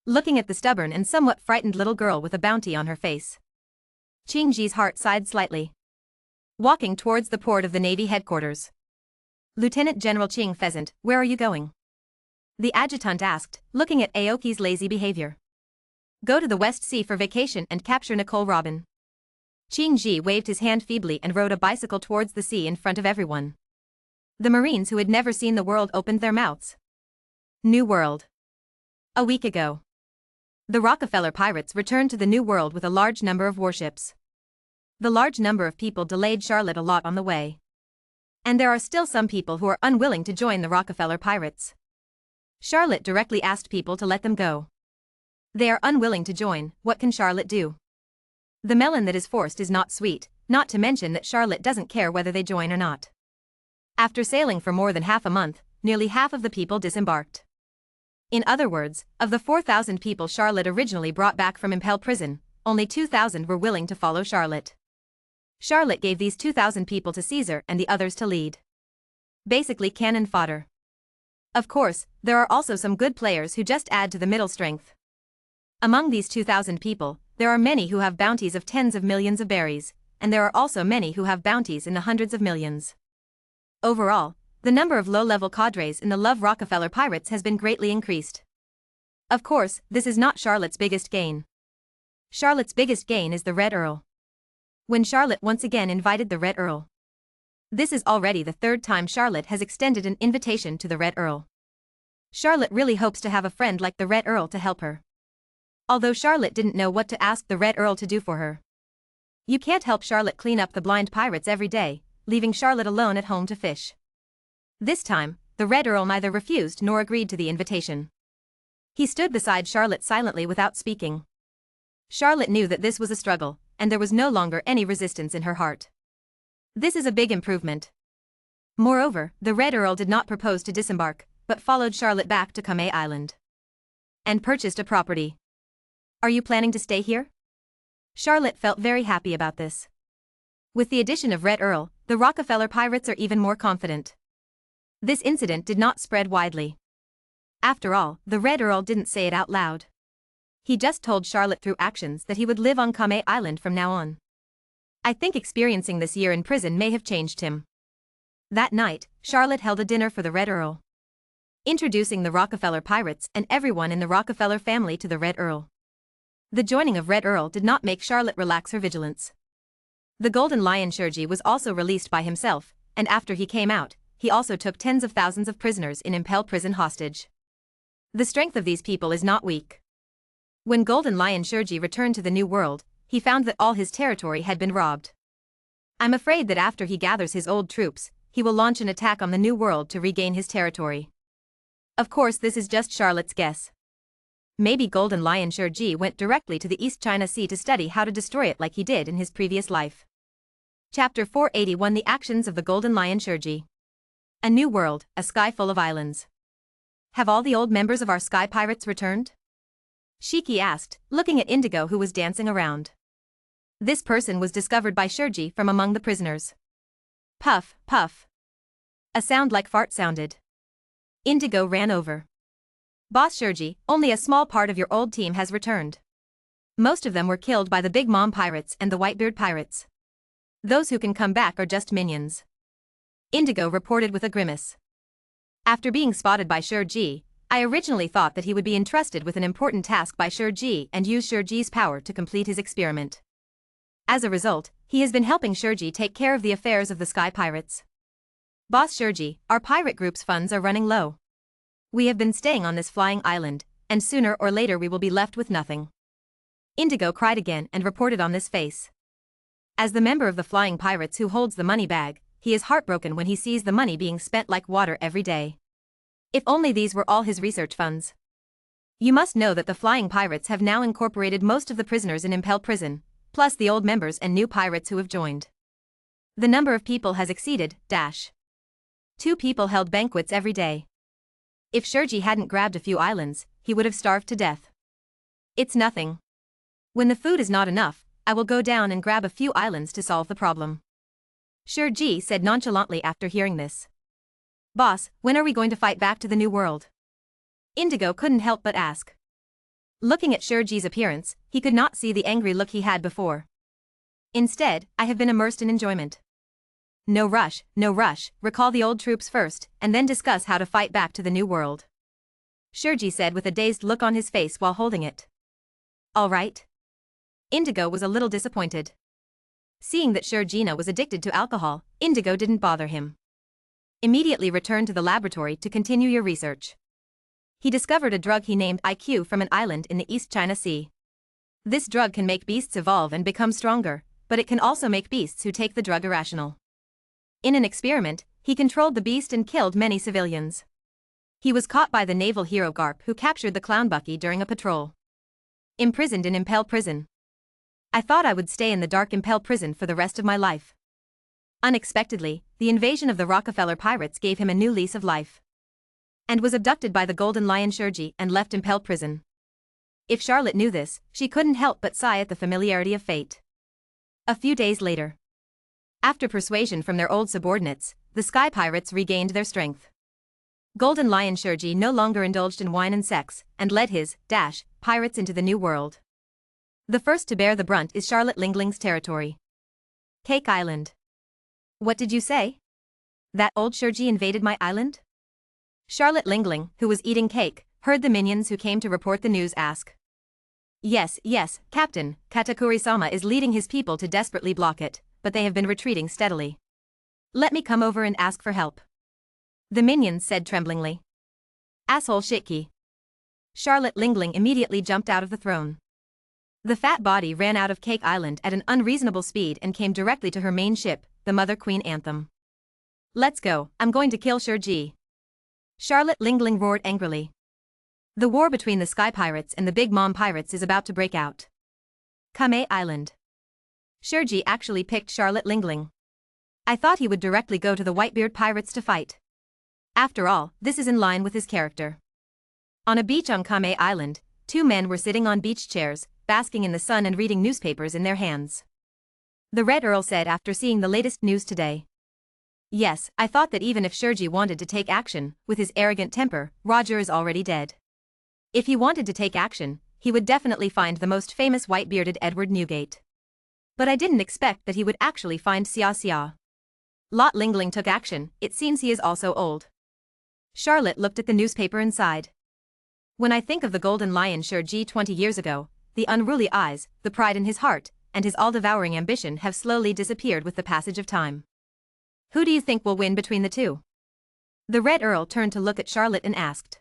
Looking at the stubborn and somewhat frightened little girl with a bounty on her face, Ching Ji's heart sighed slightly. walking towards the port of the Navy headquarters. Lieutenant General Ching Pheasant, where are you going? The adjutant asked, looking at Aoki's lazy behavior. Go to the West Sea for vacation and capture Nicole Robin. Ching Ji waved his hand feebly and rode a bicycle towards the sea in front of everyone. The Marines who had never seen the world opened their mouths. New World. A week ago. The Rockefeller pirates returned to the New World with a large number of warships. The large number of people delayed Charlotte a lot on the way. And there are still some people who are unwilling to join the Rockefeller pirates. Charlotte directly asked people to let them go. They are unwilling to join, what can Charlotte do? The melon that is forced is not sweet, not to mention that Charlotte doesn't care whether they join or not. After sailing for more than half a month, nearly half of the people disembarked. In other words, of the 4,000 people Charlotte originally brought back from Impel prison, only 2,000 were willing to follow Charlotte. Charlotte gave these 2,000 people to Caesar and the others to lead. Basically cannon fodder. Of course, there are also some good players who just add to the middle strength. Among these 2,000 people, there are many who have bounties of tens of millions of berries, and there are also many who have bounties in the hundreds of millions. Overall, the number of low-level cadres in the Love Rockefeller Pirates has been greatly increased. Of course, this is not Charlotte's biggest gain. Charlotte's biggest gain is the Red Earl. When Charlotte once again invited the Red Earl. This is already the third time Charlotte has extended an invitation to the Red Earl. Charlotte really hopes to have a friend like the Red Earl to help her. Although Charlotte didn't know what to ask the Red Earl to do for her. You can't help Charlotte clean up the blind pirates every day, leaving Charlotte alone at home to fish. This time, the Red Earl neither refused nor agreed to the invitation. He stood beside Charlotte silently without speaking. Charlotte knew that this was a struggle, and there was no longer any resistance in her heart. This is a big improvement. Moreover, the Red Earl did not propose to disembark, but followed Charlotte back to Kame Island. And purchased a property. Are you planning to stay here? Charlotte felt very happy about this. With the addition of Red Earl, the Rockefeller pirates are even more confident. This incident did not spread widely. After all, the Red Earl didn't say it out loud. He just told Charlotte through actions that he would live on Kame Island from now on. I think experiencing this year in prison may have changed him. That night, Charlotte held a dinner for the Red Earl, introducing the Rockefeller pirates and everyone in the Rockefeller family to the Red Earl. The joining of Red Earl did not make Charlotte relax her vigilance. The Golden Lion Shurji was also released by himself, and after he came out, he also took tens of thousands of prisoners in Impel prison hostage. The strength of these people is not weak. When Golden Lion Shurji returned to the New World, he found that all his territory had been robbed. I'm afraid that after he gathers his old troops, he will launch an attack on the New World to regain his territory. Of course, this is just Charlotte's guess. Maybe Golden Lion Shurji went directly to the East China Sea to study how to destroy it like he did in his previous life. Chapter 481 The Actions of the Golden Lion Shurji. A New World, a sky full of islands. Have all the old members of our sky pirates returned? Shiki asked, looking at Indigo who was dancing around. This person was discovered by Shurji from among the prisoners. Puff, puff. A sound like fart sounded. Indigo ran over. Boss Shurji, only a small part of your old team has returned. Most of them were killed by the Big Mom pirates and the Whitebeard pirates. Those who can come back are just minions. Indigo reported with a grimace. After being spotted by Shurji, I originally thought that he would be entrusted with an important task by Shurji and use Shurji's power to complete his experiment. As a result, he has been helping Shurji take care of the affairs of the Sky Pirates. Boss Shurji, our pirate group's funds are running low. We have been staying on this flying island, and sooner or later we will be left with nothing. Indigo cried again and reported on this face. As the member of the flying pirates who holds the money bag, he is heartbroken when he sees the money being spent like water every day. If only these were all his research funds. You must know that the flying pirates have now incorporated most of the prisoners in Impel prison, plus the old members and new pirates who have joined. The number of people has exceeded, 2 people held banquets every day. If Shurji hadn't grabbed a few islands, he would have starved to death. It's nothing. When the food is not enough, I will go down and grab a few islands to solve the problem. Shurji said nonchalantly after hearing this. Boss, when are we going to fight back to the New World? Indigo couldn't help but ask. Looking at Shurji's appearance, he could not see the angry look he had before. Instead, I have been immersed in enjoyment. no rush, no rush, recall the old troops first, and then discuss how to fight back to the new world. Shueisha said with a dazed look on his face while holding it. All right. Indigo was a little disappointed. Seeing that Shueisha was addicted to alcohol, Indigo didn't bother him. Immediately returned to the laboratory to continue your research. He discovered a drug he named IQ from an island in the East China Sea. This drug can make beasts evolve and become stronger, but it can also make beasts who take the drug irrational. In an experiment, he controlled the beast and killed many civilians. He was caught by the naval hero Garp, who captured the clown Bucky during a patrol. Imprisoned in Impel Prison. I thought I would stay in the dark Impel Prison for the rest of my life. Unexpectedly, the invasion of the Rockefeller pirates gave him a new lease of life. And was abducted by the Golden Lion Shueisha and left Impel Prison. If Charlotte knew this, she couldn't help but sigh at the familiarity of fate. A few days later. After persuasion from their old subordinates, the Sky Pirates regained their strength. Golden Lion Shueisha no longer indulged in wine and sex, and led his pirates into the new world. The first to bear the brunt is Charlotte Lingling's territory. Cake Island. What did you say? That old Shueisha invaded my island? Charlotte Lingling, who was eating cake, heard the minions who came to report the news ask. Yes, Captain, Katakuri-sama is leading his people to desperately block it, but they have been retreating steadily. Let me come over and ask for help. The minions said tremblingly. Asshole Shitki. Charlotte Lingling immediately jumped out of the throne. The fat body ran out of Cake Island at an unreasonable speed and came directly to her main ship, the Mother Queen Anthem. Let's go, I'm going to kill Shueisha. Charlotte Lingling roared angrily. The war between the Sky Pirates and the Big Mom Pirates is about to break out. Kame Island. Shueisha actually picked Charlotte Lingling. I thought he would directly go to the Whitebeard Pirates to fight. After all, this is in line with his character. On a beach on Kame Island, two men were sitting on beach chairs, basking in the sun and reading newspapers in their hands. The Red Earl said after seeing the latest news today. Yes, I thought that even if Shueisha wanted to take action, with his arrogant temper, Roger is already dead. If he wanted to take action, he would definitely find the most famous white-bearded Edward Newgate. But I didn't expect that he would actually find Xia. Lot Lingling took action, it seems he is also old. Charlotte looked at the newspaper and sighed. When I think of the Golden Lion Shueisha 20 years ago, the unruly eyes, the pride in his heart, and his all-devouring ambition have slowly disappeared with the passage of time. Who do you think will win between the two? The Red Earl turned to look at Charlotte and asked.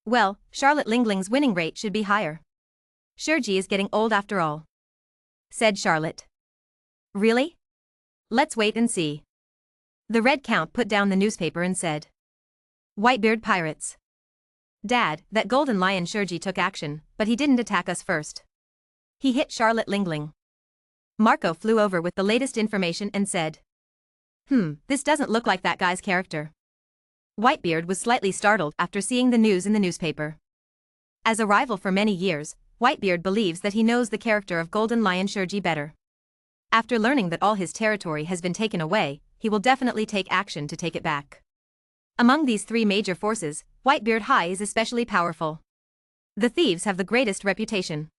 Well, Charlotte Lingling's winning rate should be higher. Shueisha is getting old after all. Said Charlotte. Really? Let's wait and see. The Red Count put down the newspaper and said. Whitebeard Pirates. Dad, that Golden Lion Shueisha took action, but he didn't attack us first. He hit Charlotte Lingling. Marco flew over with the latest information and said. This doesn't look like that guy's character. Whitebeard was slightly startled after seeing the news in the newspaper. As a rival for many years, Whitebeard believes that he knows the character of Golden Lion Shueisha better. After learning that all his territory has been taken away, he will definitely take action to take it back. Among these three major forces, Whitebeard High is especially powerful. The thieves have the greatest reputation.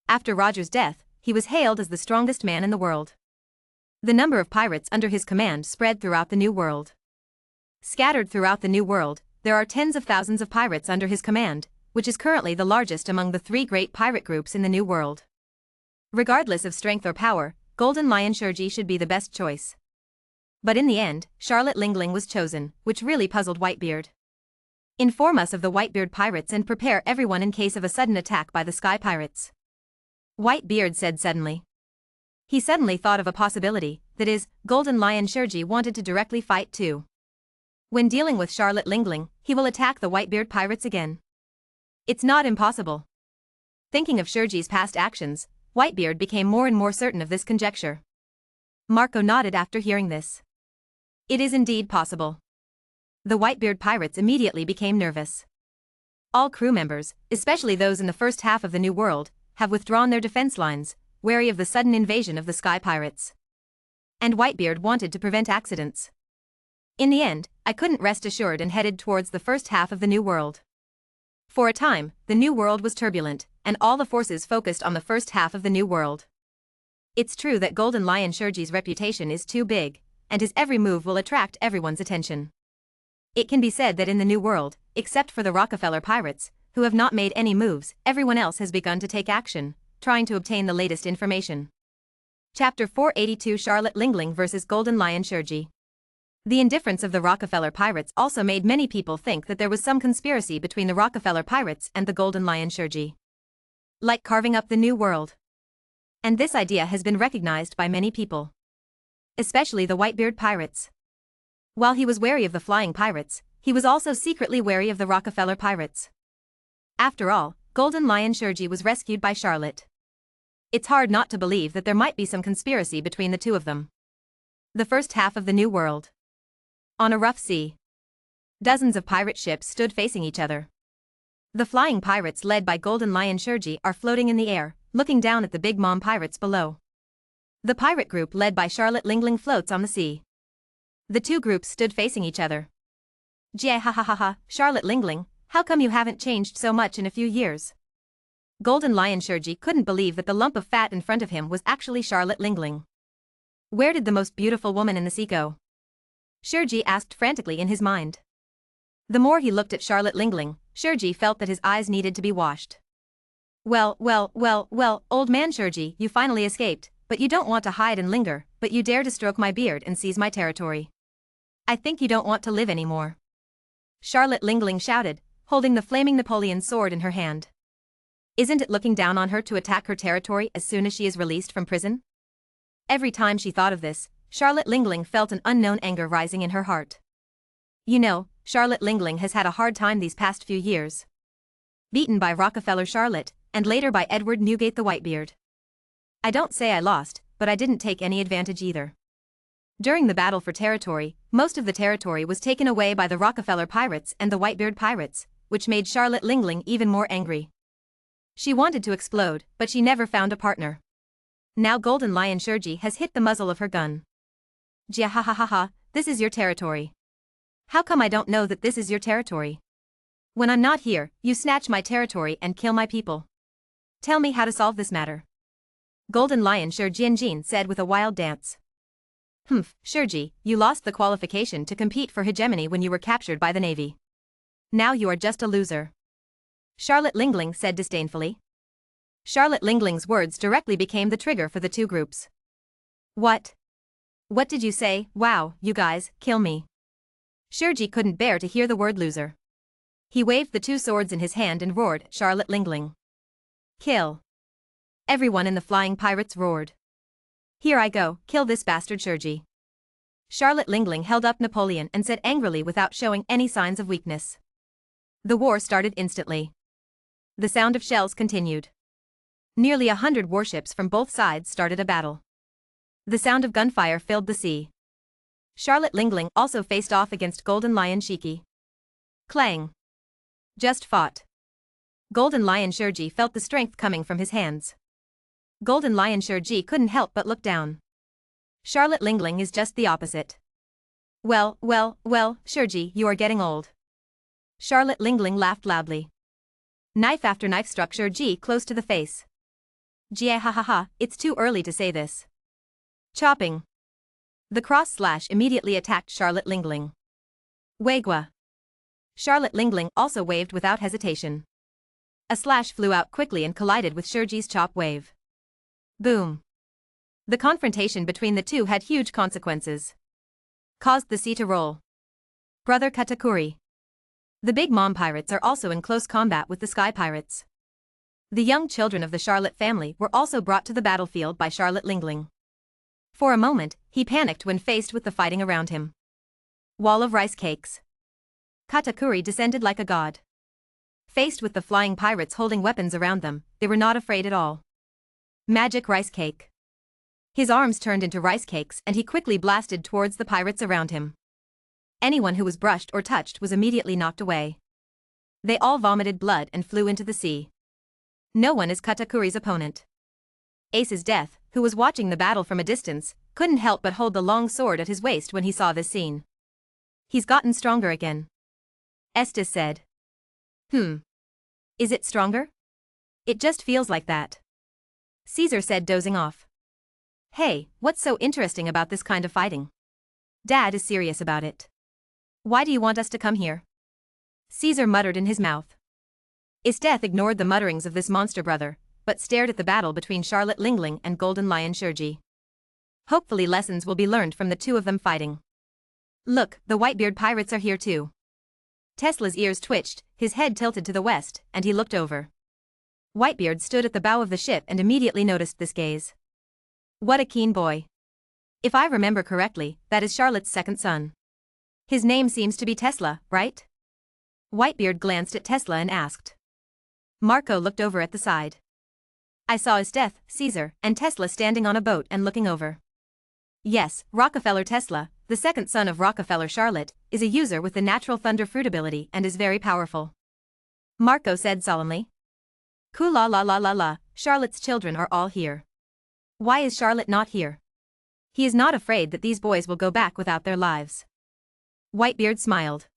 After Roger's death, he was hailed as the strongest man in the world. The number of pirates under his command spread throughout the New World. Scattered throughout the New World, there are tens of thousands of pirates under his command, which is currently the largest among the three great pirate groups in the New World. Regardless of strength or power, Golden Lion Shueisha should be the best choice. But in the end, Charlotte Lingling was chosen, which really puzzled Whitebeard. Inform us of the Whitebeard Pirates and prepare everyone in case of a sudden attack by the Sky Pirates. Whitebeard said suddenly. He suddenly thought of a possibility, that is, Golden Lion Shueisha wanted to directly fight too. When dealing with Charlotte Lingling, he will attack the Whitebeard Pirates again. It's not impossible. Thinking of Shueisha's past actions, Whitebeard became more and more certain of this conjecture. Marco nodded after hearing this. It is indeed possible. The Whitebeard Pirates immediately became nervous. All crew members, especially those in the first half of the New World, have withdrawn their defense lines, wary of the sudden invasion of the Sky Pirates. And Whitebeard wanted to prevent accidents. In the end, I couldn't rest assured and headed towards the first half of the New World. For a time, the New World was turbulent, and all the forces focused on the first half of the New World. It's true that Golden Lion Shueisha's reputation is too big, and his every move will attract everyone's attention. It can be said that in the New World, except for the Rockefeller pirates, who have not made any moves, everyone else has begun to take action, trying to obtain the latest information. Chapter 482 Charlotte Lingling vs. Golden Lion Shueisha. The indifference of the Rockefeller pirates also made many people think that there was some conspiracy between the Rockefeller pirates and the Golden Lion Shueisha. Like carving up the New World. And this idea has been recognized by many people. Especially the Whitebeard pirates. While he was wary of the flying pirates, he was also secretly wary of the Rockefeller pirates. After all, Golden Lion Shueisha was rescued by Charlotte. It's hard not to believe that there might be some conspiracy between the two of them. The first half of the New World. On a rough sea. Dozens of pirate ships stood facing each other. The flying pirates led by Golden Lion Shueisha are floating in the air, looking down at the Big Mom pirates below. The pirate group led by Charlotte Lingling floats on the sea. The two groups stood facing each other. Jie ha ha ha ha, Charlotte Lingling, how come you haven't changed so much in a few years? Golden Lion Shueisha couldn't believe that the lump of fat in front of him was actually Charlotte Lingling. Where did the most beautiful woman in the sea go? Shueisha asked frantically in his mind. The more he looked at Charlotte Lingling, Shueisha felt that his eyes needed to be washed. Well, old man Shueisha, you finally escaped, but you don't want to hide and linger, but you dare to stroke my beard and seize my territory. I think you don't want to live anymore. Charlotte Lingling shouted, holding the flaming Napoleon sword in her hand. Isn't it looking down on her to attack her territory as soon as she is released from prison? Every time she thought of this, Charlotte Lingling felt an unknown anger rising in her heart. You know, Charlotte Lingling has had a hard time these past few years. Beaten by Rockefeller Charlotte, and later by Edward Newgate the Whitebeard. I don't say I lost, but I didn't take any advantage either. During the battle for territory, most of the territory was taken away by the Rockefeller pirates and the Whitebeard pirates, which made Charlotte Lingling even more angry. She wanted to explode, but she never found a partner. Now Golden Lion Shueisha has hit the muzzle of her gun. Jia ha ha ha ha, this is your territory. How come I don't know that this is your territory? When I'm not here, you snatch my territory and kill my people. Tell me how to solve this matter. Golden Lion Shueisha said with a wild dance. Shueisha, you lost the qualification to compete for hegemony when you were captured by the Navy. Now you are just a loser. Charlotte Lingling said disdainfully. Charlotte Lingling's words directly became the trigger for the two groups. What? What did you say? Wow, you guys, kill me. Shueisha couldn't bear to hear the word loser. He waved the two swords in his hand and roared at Charlotte Lingling. Kill. Everyone in the flying pirates roared. Here I go, kill this bastard Shueisha. Charlotte Lingling held up Napoleon and said angrily without showing any signs of weakness. The war started instantly. The sound of shells continued. Nearly 100 warships from both sides started a battle. The sound of gunfire filled the sea. Charlotte Lingling also faced off against Golden Lion Shueisha. Clang. Just fought. Golden Lion Shueisha felt the strength coming from his hands. Golden Lion Shueisha couldn't help but look down. Charlotte Lingling is just the opposite. Well, Shueisha, you are getting old. Charlotte Lingling laughed loudly. Knife after knife struck Shueisha close to the face. Jie ha ha ha, it's too early to say this. Chopping. The cross slash immediately attacked Charlotte Lingling. Waigwa. Charlotte Lingling also waved without hesitation. A slash flew out quickly and collided with Shueisha's chop wave. Boom. The confrontation between the two had huge consequences. Caused the sea to roll. Brother Katakuri. The Big Mom pirates are also in close combat with the Sky pirates. The young children of the Charlotte family were also brought to the battlefield by Charlotte Lingling. For a moment, he panicked when faced with the fighting around him. Wall of rice cakes. Katakuri descended like a god. Faced with the flying pirates holding weapons around them, they were not afraid at all. Magic rice cake. His arms turned into rice cakes and he quickly blasted towards the pirates around him. Anyone who was brushed or touched was immediately knocked away. They all vomited blood and flew into the sea. No one is Katakuri's opponent. Ace's Death, who was watching the battle from a distance, couldn't help but hold the long sword at his waist when he saw this scene. He's gotten stronger again. Estes said. Is it stronger? It just feels like that. Caesar said, dozing off. Hey, what's so interesting about this kind of fighting? Dad is serious about it. Why do you want us to come here? Caesar muttered in his mouth. Isteth ignored the mutterings of this monster brother, but stared at the battle between Charlotte Lingling and Golden Lion Shueisha. Hopefully lessons will be learned from the two of them fighting. Look, the Whitebeard pirates are here too. Tesla's ears twitched, his head tilted to the west, and he looked over. Whitebeard stood at the bow of the ship and immediately noticed this gaze. What a keen boy. If I remember correctly, that is Charlotte's second son. His name seems to be Tesla, right? Whitebeard glanced at Tesla and asked. Marco looked over at the side. I saw Isteth, Caesar, and Tesla standing on a boat and looking over. Yes, Rockefeller Tesla, the second son of Rockefeller Charlotte, is a user with the natural thunder fruit ability and is very powerful. Marco said solemnly. Cool la la la la la, Charlotte's children are all here. Why is Charlotte not here? He is not afraid that these boys will go back without their lives. Whitebeard smiled.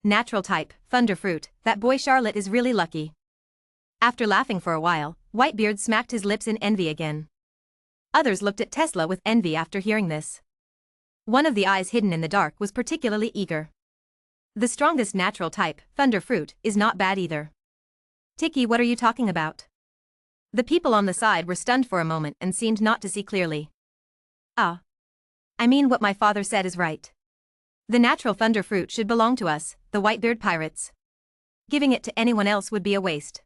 Natural type, thunder fruit, that boy Charlotte is really lucky. After laughing for a while, Whitebeard smacked his lips in envy again. Others looked at Tesla with envy after hearing this. One of the eyes hidden in the dark was particularly eager. The strongest natural type, thunder fruit, is not bad either. Tiki, what are you talking about? The people on the side were stunned for a moment and seemed not to see clearly. Ah. I mean, what my father said is right. The natural thunder fruit should belong to us, the Whitebeard pirates. Giving it to anyone else would be a waste.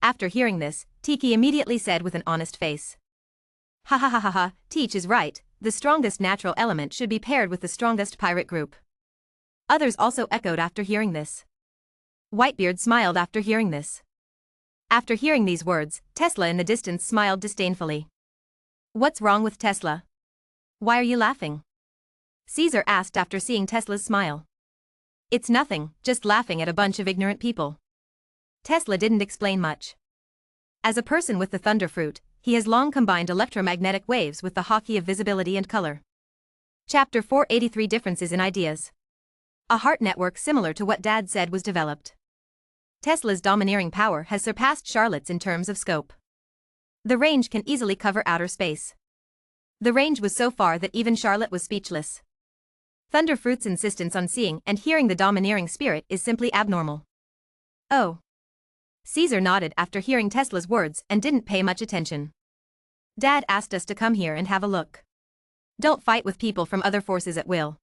After hearing this, Tiki immediately said with an honest face. Ha ha ha ha ha, Teach is right, the strongest natural element should be paired with the strongest pirate group. Others also echoed after hearing this. Whitebeard smiled after hearing this. After hearing these words, Tesla in the distance smiled disdainfully. What's wrong with Tesla? Why are you laughing? Caesar asked after seeing Tesla's smile. It's nothing, just laughing at a bunch of ignorant people. Tesla didn't explain much. As a person with the thunder fruit, he has long combined electromagnetic waves with the hockey of visibility and color. Chapter 483 Differences in Ideas. A heart network similar to what Dad said was developed. Tesla's domineering power has surpassed Charlotte's in terms of scope. The range can easily cover outer space. The range was so far that even Charlotte was speechless. Thunder Fruit's insistence on seeing and hearing the domineering spirit is simply abnormal. Oh. Caesar nodded after hearing Tesla's words and didn't pay much attention. Dad asked us to come here and have a look. Don't fight with people from other forces at will.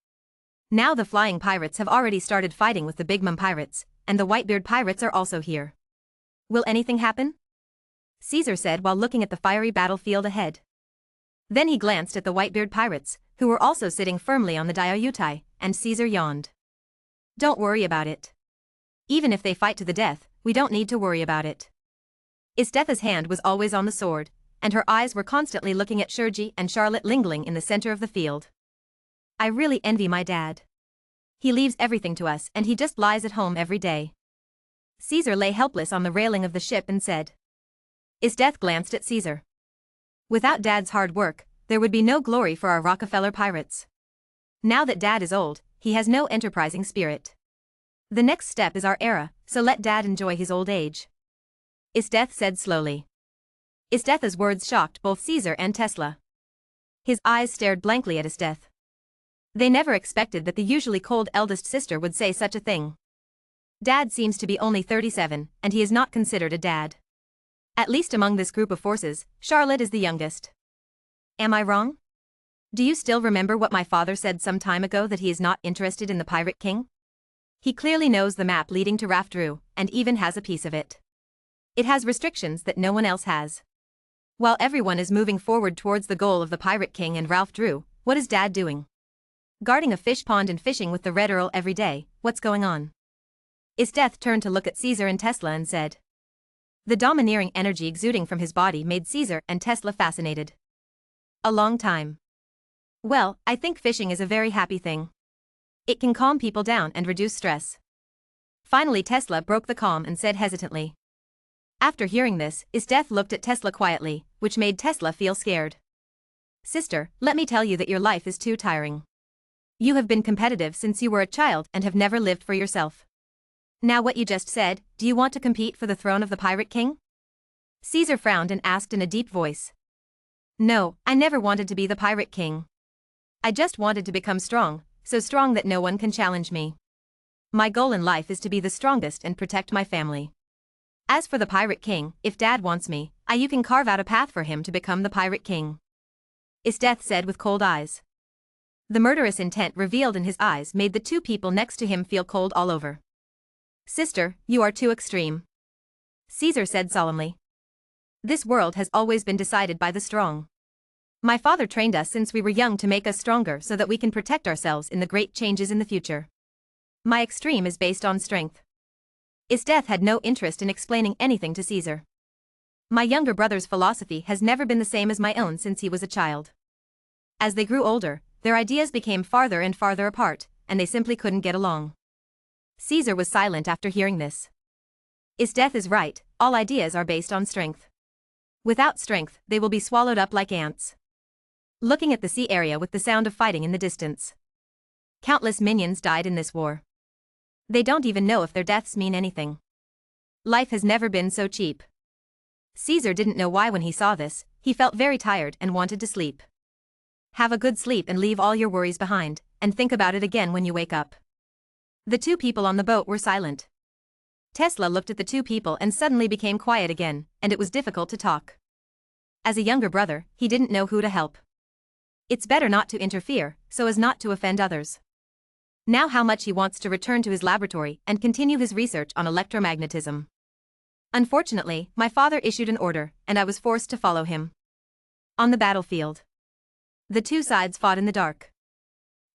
Now the flying pirates have already started fighting with the Big Mom pirates, and the Whitebeard pirates are also here. Will anything happen? Caesar said while looking at the fiery battlefield ahead. Then he glanced at the Whitebeard pirates, who were also sitting firmly on the Diayutai, and Caesar yawned. Don't worry about it. Even if they fight to the death, we don't need to worry about it. Isteth's hand was always on the sword, and her eyes were constantly looking at Shueisha and Charlotte Lingling in the center of the field. I really envy my dad. He leaves everything to us and he just lies at home every day. Caesar lay helpless on the railing of the ship and said. Isteth glanced at Caesar. Without Dad's hard work, there would be no glory for our Rockefeller pirates. Now that Dad is old, he has no enterprising spirit. The next step is our era, so let Dad enjoy his old age. Isteth said slowly. Isteth's words shocked both Caesar and Tesla. His eyes stared blankly at Isteth. They never expected that the usually cold eldest sister would say such a thing. Dad seems to be only 37, and he is not considered a dad. At least among this group of forces, Charlotte is the youngest. Am I wrong? Do you still remember what my father said some time ago, that he is not interested in the Pirate King? He clearly knows the map leading to Raftroo, and even has a piece of it. It has restrictions that no one else has. While everyone is moving forward towards the goal of the Pirate King and Ralph Drew, what is Dad doing? Guarding a fish pond and fishing with the Red Earl every day, what's going on? Isteth turned to look at Caesar and Tesla and said. The domineering energy exuding from his body made Caesar and Tesla fascinated. A long time. Well, I think fishing is a very happy thing. It can calm people down and reduce stress. Finally Tesla broke the calm and said hesitantly. After hearing this, Isteth looked at Tesla quietly, which made Tesla feel scared. Sister, let me tell you that your life is too tiring. You have been competitive since you were a child and have never lived for yourself. Now what you just said, do you want to compete for the throne of the Pirate King? Caesar frowned and asked in a deep voice. No, I never wanted to be the Pirate King. I just wanted to become strong, so strong that no one can challenge me. My goal in life is to be the strongest and protect my family. As for the Pirate King, if Dad wants me, you can carve out a path for him to become the Pirate King. Death said with cold eyes. The murderous intent revealed in his eyes made the two people next to him feel cold all over. Sister, you are too extreme. Caesar said solemnly. This world has always been decided by the strong. My father trained us since we were young to make us stronger so that we can protect ourselves in the great changes in the future. My extreme is based on strength. Death had no interest in explaining anything to Caesar. My younger brother's philosophy has never been the same as my own since he was a child. As they grew older, their ideas became farther and farther apart, and they simply couldn't get along. Caesar was silent after hearing this. Death is right, all ideas are based on strength. Without strength, they will be swallowed up like ants. Looking at the sea area with the sound of fighting in the distance. Countless minions died in this war. They don't even know if their deaths mean anything. Life has never been so cheap. Caesar didn't know why when he saw this, he felt very tired and wanted to sleep. Have a good sleep and leave all your worries behind, and think about it again when you wake up. The two people on the boat were silent. Tesla looked at the two people and suddenly became quiet again, and it was difficult to talk. As a younger brother, he didn't know who to help. It's better not to interfere, so as not to offend others. Now how much he wants to return to his laboratory and continue his research on electromagnetism. Unfortunately, my father issued an order, and I was forced to follow him. On the battlefield. The two sides fought in the dark.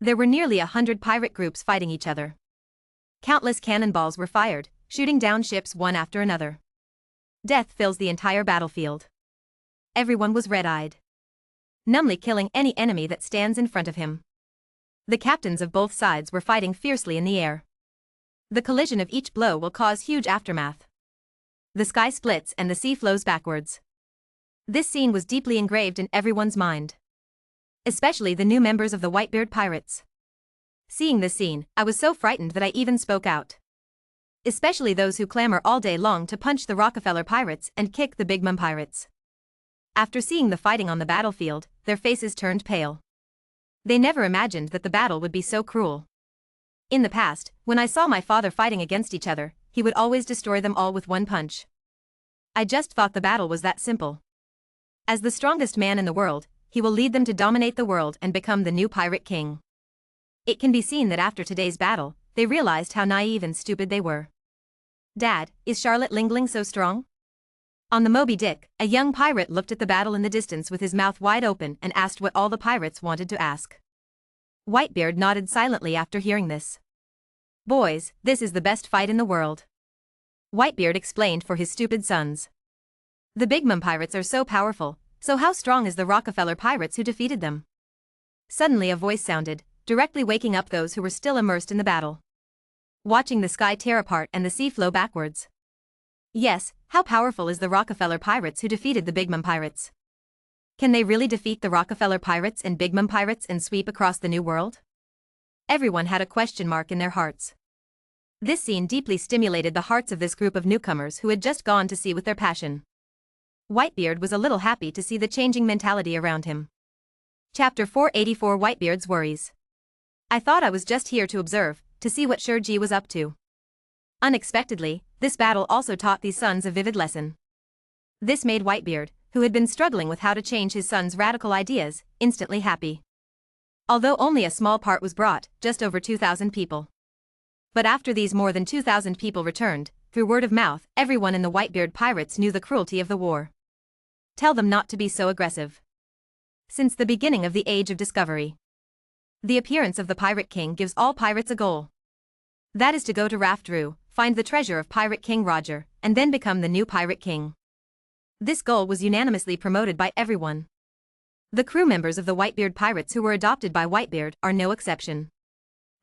There were nearly 100 pirate groups fighting each other. Countless cannonballs were fired, shooting down ships one after another. Death fills the entire battlefield. Everyone was red-eyed. Numbly killing any enemy that stands in front of him. The captains of both sides were fighting fiercely in the air. The collision of each blow will cause huge aftermath. The sky splits and the sea flows backwards. This scene was deeply engraved in everyone's mind. Especially the new members of the Whitebeard Pirates. Seeing this scene, I was so frightened that I even spoke out. Especially those who clamor all day long to punch the Rockefeller Pirates and kick the Big Mom Pirates. After seeing the fighting on the battlefield, their faces turned pale. They never imagined that the battle would be so cruel. In the past, when I saw my father fighting against each other, he would always destroy them all with one punch. I just thought the battle was that simple. As the strongest man in the world, he will lead them to dominate the world and become the new Pirate King. It can be seen that after today's battle, they realized how naive and stupid they were. Dad, is Charlotte Lingling so strong? On the Moby Dick, a young pirate looked at the battle in the distance with his mouth wide open and asked what all the pirates wanted to ask. Whitebeard nodded silently after hearing this. Boys, this is the best fight in the world. Whitebeard explained for his stupid sons. The Big Mom Pirates are so powerful, so how strong is the Rockefeller Pirates who defeated them? Suddenly a voice sounded, directly waking up those who were still immersed in the battle. Watching the sky tear apart and the sea flow backwards. Yes, how powerful is the Rockefeller Pirates who defeated the Big Mom Pirates? Can they really defeat the Rockefeller Pirates and Big Mom Pirates and sweep across the new world? Everyone had a question mark in their hearts. This scene deeply stimulated the hearts of this group of newcomers who had just gone to sea with their passion. Whitebeard was a little happy to see the changing mentality around him. Chapter 484 Whitebeard's Worries. I thought I was just here to observe, to see what Shurji was up to. Unexpectedly, this battle also taught these sons a vivid lesson. This made Whitebeard, who had been struggling with how to change his son's radical ideas, instantly happy. Although only a small part was brought, just over 2,000 people. But after these more than 2,000 people returned, through word of mouth, everyone in the Whitebeard Pirates knew the cruelty of the war. Tell them not to be so aggressive. Since the beginning of the Age of Discovery, the appearance of the Pirate King gives all pirates a goal. That is to go to Raft Roo, find the treasure of Pirate King Roger, and then become the new Pirate King. This goal was unanimously promoted by everyone. The crew members of the Whitebeard Pirates who were adopted by Whitebeard are no exception.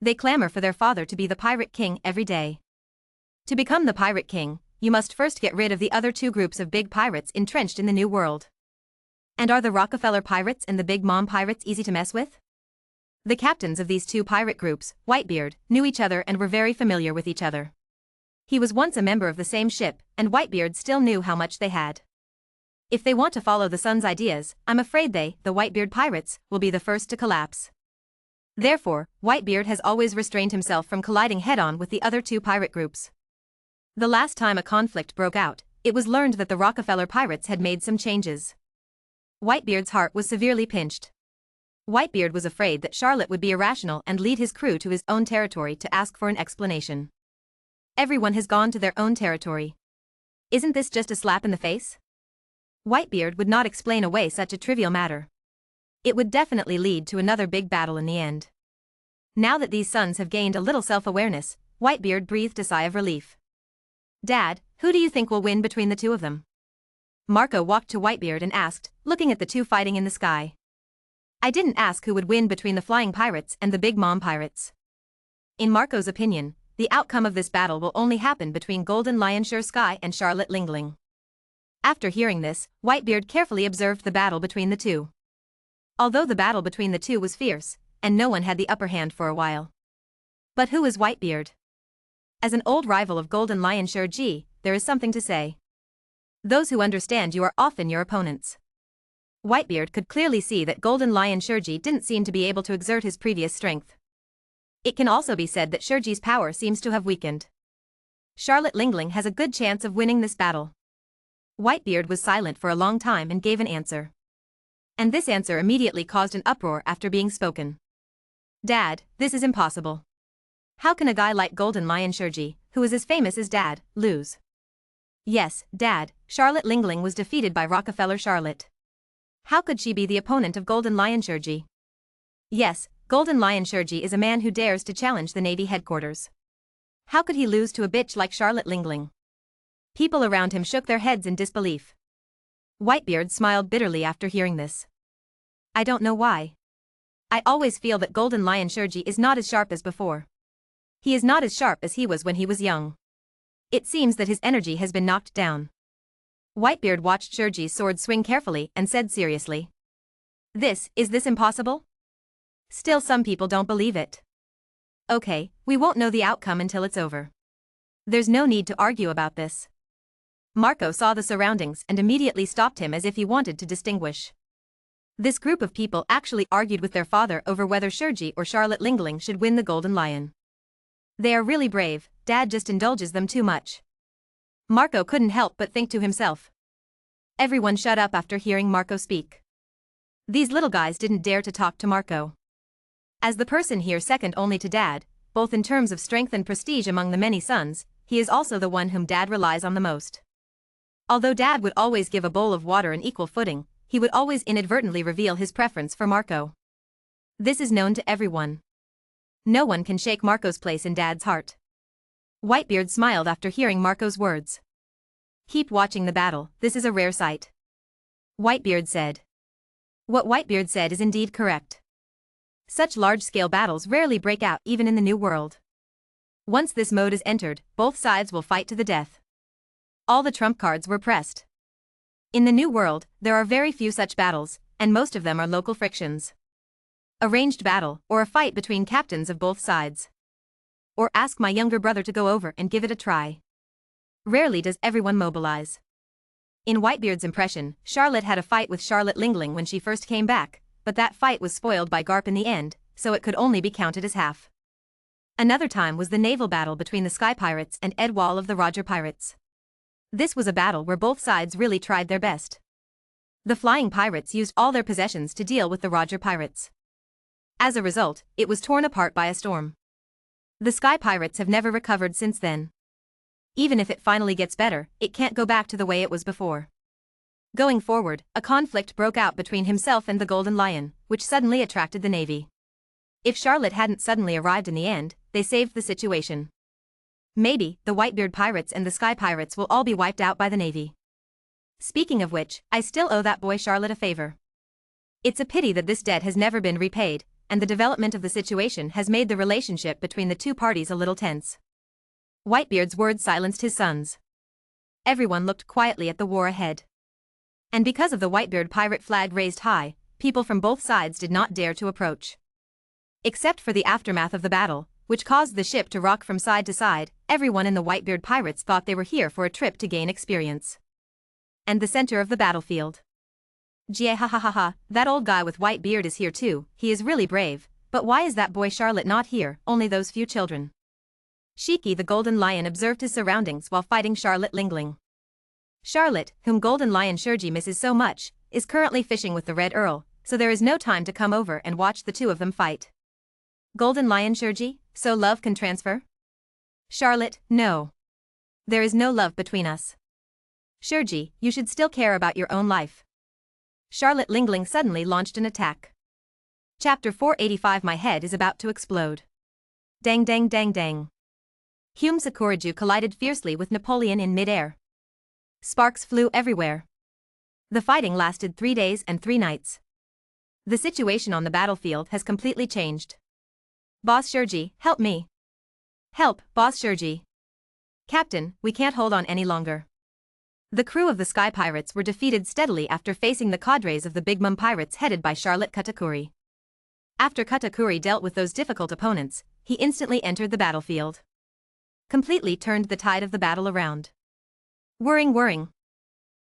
They clamor for their father to be the Pirate King every day. To become the Pirate King, you must first get rid of the other two groups of big pirates entrenched in the new world. And are the Rockefeller Pirates and the Big Mom Pirates easy to mess with? The captains of these two pirate groups, Whitebeard, knew each other and were very familiar with each other. He was once a member of the same ship, and Whitebeard still knew how much they had. If they want to follow the sun's ideas, I'm afraid they, the Whitebeard Pirates, will be the first to collapse. Therefore, Whitebeard has always restrained himself from colliding head-on with the other two pirate groups. The last time a conflict broke out, it was learned that the Rockefeller pirates had made some changes. Whitebeard's heart was severely pinched. Whitebeard was afraid that Charlotte would be irrational and lead his crew to his own territory to ask for an explanation. Everyone has gone to their own territory. Isn't this just a slap in the face? Whitebeard would not explain away such a trivial matter. It would definitely lead to another big battle in the end. Now that these sons have gained a little self-awareness, Whitebeard breathed a sigh of relief. Dad, who do you think will win between the two of them? Marco walked to Whitebeard and asked, looking at the two fighting in the sky. I didn't ask who would win between the flying pirates and the big mom pirates. In Marco's opinion, the outcome of this battle will only happen between Golden Lion Sure Sky and Charlotte Lingling. After hearing this, Whitebeard carefully observed the battle between the two. Although the battle between the two was fierce, and no one had the upper hand for a while. But who is Whitebeard? As an old rival of Golden Lion Sure G, there is something to say. Those who understand you are often your opponents. Whitebeard could clearly see that Golden Lion Shurji didn't seem to be able to exert his previous strength. It can also be said that Shurji's power seems to have weakened. Charlotte Lingling has a good chance of winning this battle. Whitebeard was silent for a long time and gave an answer. And this answer immediately caused an uproar after being spoken. Dad, this is impossible. How can a guy like Golden Lion Shurji, who is as famous as Dad, lose? Yes, Dad, Charlotte Lingling was defeated by Rockefeller Charlotte. How could she be the opponent of Golden Lion Shurji? Yes, Golden Lion Shurji is a man who dares to challenge the Navy headquarters. How could he lose to a bitch like Charlotte Lingling? People around him shook their heads in disbelief. Whitebeard smiled bitterly after hearing this. I don't know why. I always feel that Golden Lion Shurji is not as sharp as before. He is not as sharp as he was when he was young. It seems that his energy has been knocked down. Whitebeard watched Shurji's sword swing carefully and said seriously. Is this impossible? Still some people don't believe it. Okay, we won't know the outcome until it's over. There's no need to argue about this. Marco saw the surroundings and immediately stopped him as if he wanted to distinguish. This group of people actually argued with their father over whether Shurji or Charlotte Lingling should win the Golden Lion. They are really brave, Dad just indulges them too much. Marco couldn't help but think to himself. Everyone shut up after hearing Marco speak. These little guys didn't dare to talk to Marco. As the person here second only to Dad, both in terms of strength and prestige among the many sons, he is also the one whom Dad relies on the most. Although Dad would always give a bowl of water an equal footing, he would always inadvertently reveal his preference for Marco. This is known to everyone. No one can shake Marco's place in Dad's heart. Whitebeard smiled after hearing Marco's words. Keep watching the battle, this is a rare sight. Whitebeard said. What Whitebeard said is indeed correct. Such large-scale battles rarely break out even in the New World. Once this mode is entered, both sides will fight to the death. All the trump cards were pressed. In the New World, there are very few such battles, and most of them are local frictions. A ranged battle, or a fight between captains of both sides. Or ask my younger brother to go over and give it a try. Rarely does everyone mobilize. In Whitebeard's impression, Charlotte had a fight with Charlotte Lingling when she first came back, but that fight was spoiled by Garp in the end, so it could only be counted as half. Another time was the naval battle between the Sky Pirates and Ed Wall of the Roger Pirates. This was a battle where both sides really tried their best. The Flying Pirates used all their possessions to deal with the Roger Pirates. As a result, it was torn apart by a storm. The Sky Pirates have never recovered since then. Even if it finally gets better, it can't go back to the way it was before. Going forward, a conflict broke out between himself and the Golden Lion, which suddenly attracted the Navy. If Charlotte hadn't suddenly arrived in the end, they saved the situation. Maybe, the Whitebeard Pirates and the Sky Pirates will all be wiped out by the Navy. Speaking of which, I still owe that boy Charlotte a favor. It's a pity that this debt has never been repaid, and the development of the situation has made the relationship between the two parties a little tense. Whitebeard's words silenced his sons. Everyone looked quietly at the war ahead. And because of the Whitebeard pirate flag raised high, people from both sides did not dare to approach. Except for the aftermath of the battle, which caused the ship to rock from side to side, everyone in the Whitebeard pirates thought they were here for a trip to gain experience. And the center of the battlefield. Gee ha ha ha ha, that old guy with white beard is here too, he is really brave, but why is that boy Charlotte not here, only those few children? Shiki the Golden Lion observed his surroundings while fighting Charlotte Lingling. Charlotte, whom Golden Lion Shueisha misses so much, is currently fishing with the Red Earl, so there is no time to come over and watch the two of them fight. Golden Lion Shueisha, so love can transfer? Charlotte, no. There is no love between us. Shueisha, you should still care about your own life. Charlotte Lingling suddenly launched an attack. Chapter 485. My head is about to explode. Dang dang dang dang. Hume Sakuraju collided fiercely with Napoleon in mid-air. Sparks flew everywhere. The fighting lasted 3 days and 3 nights. The situation on the battlefield has completely changed. Boss Shueisha, help me. Help, Boss Shueisha. Captain, we can't hold on any longer. The crew of the Sky Pirates were defeated steadily after facing the cadres of the Big Mom Pirates headed by Charlotte Katakuri. After Katakuri dealt with those difficult opponents, he instantly entered the battlefield. Completely turned the tide of the battle around. Whirring whirring.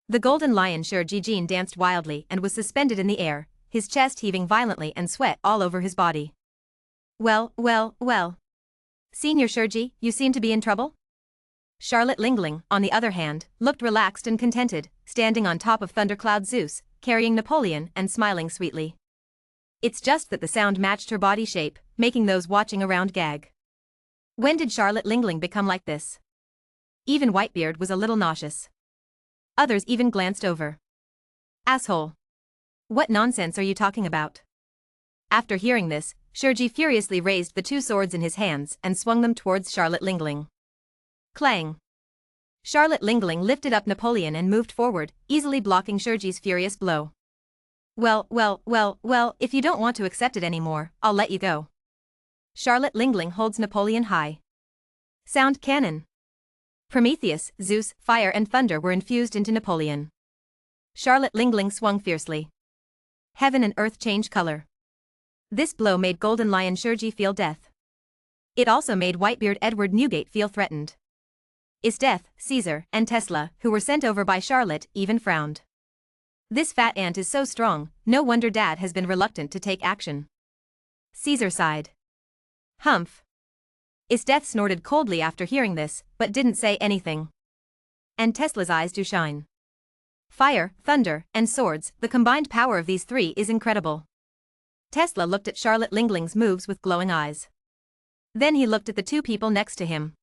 The Golden Lion Shueisha danced wildly and was suspended in the air, his chest heaving violently and sweat all over his body. Well, well, well. Senior Shueisha, you seem to be in trouble? Charlotte Lingling, on the other hand, looked relaxed and contented, standing on top of Thundercloud Zeus, carrying Napoleon and smiling sweetly. It's just that the sound matched her body shape, making those watching around gag. When did Charlotte Lingling become like this? Even Whitebeard was a little nauseous. Others even glanced over. Asshole. What nonsense are you talking about? After hearing this, Shueisha furiously raised the 2 swords in his hands and swung them towards Charlotte Lingling. Clang. Charlotte Lingling lifted up Napoleon and moved forward, easily blocking Shueisha's furious blow. Well, well, well, well, if you don't want to accept it anymore, I'll let you go. Charlotte Lingling holds Napoleon high. Sound cannon. Prometheus, Zeus, fire and thunder were infused into Napoleon. Charlotte Lingling swung fiercely. Heaven and earth change color. This blow made Golden Lion Shueisha feel death. It also made Whitebeard Edward Newgate feel threatened. Death, Caesar, and Tesla, who were sent over by Charlotte, even frowned. This fat ant is so strong, no wonder Dad has been reluctant to take action. Caesar sighed. Humph. Death snorted coldly after hearing this, but didn't say anything. And Tesla's eyes do shine. Fire, thunder, and swords, the combined power of these 3 is incredible. Tesla looked at Charlotte Lingling's moves with glowing eyes. Then he looked at the 2 people next to him.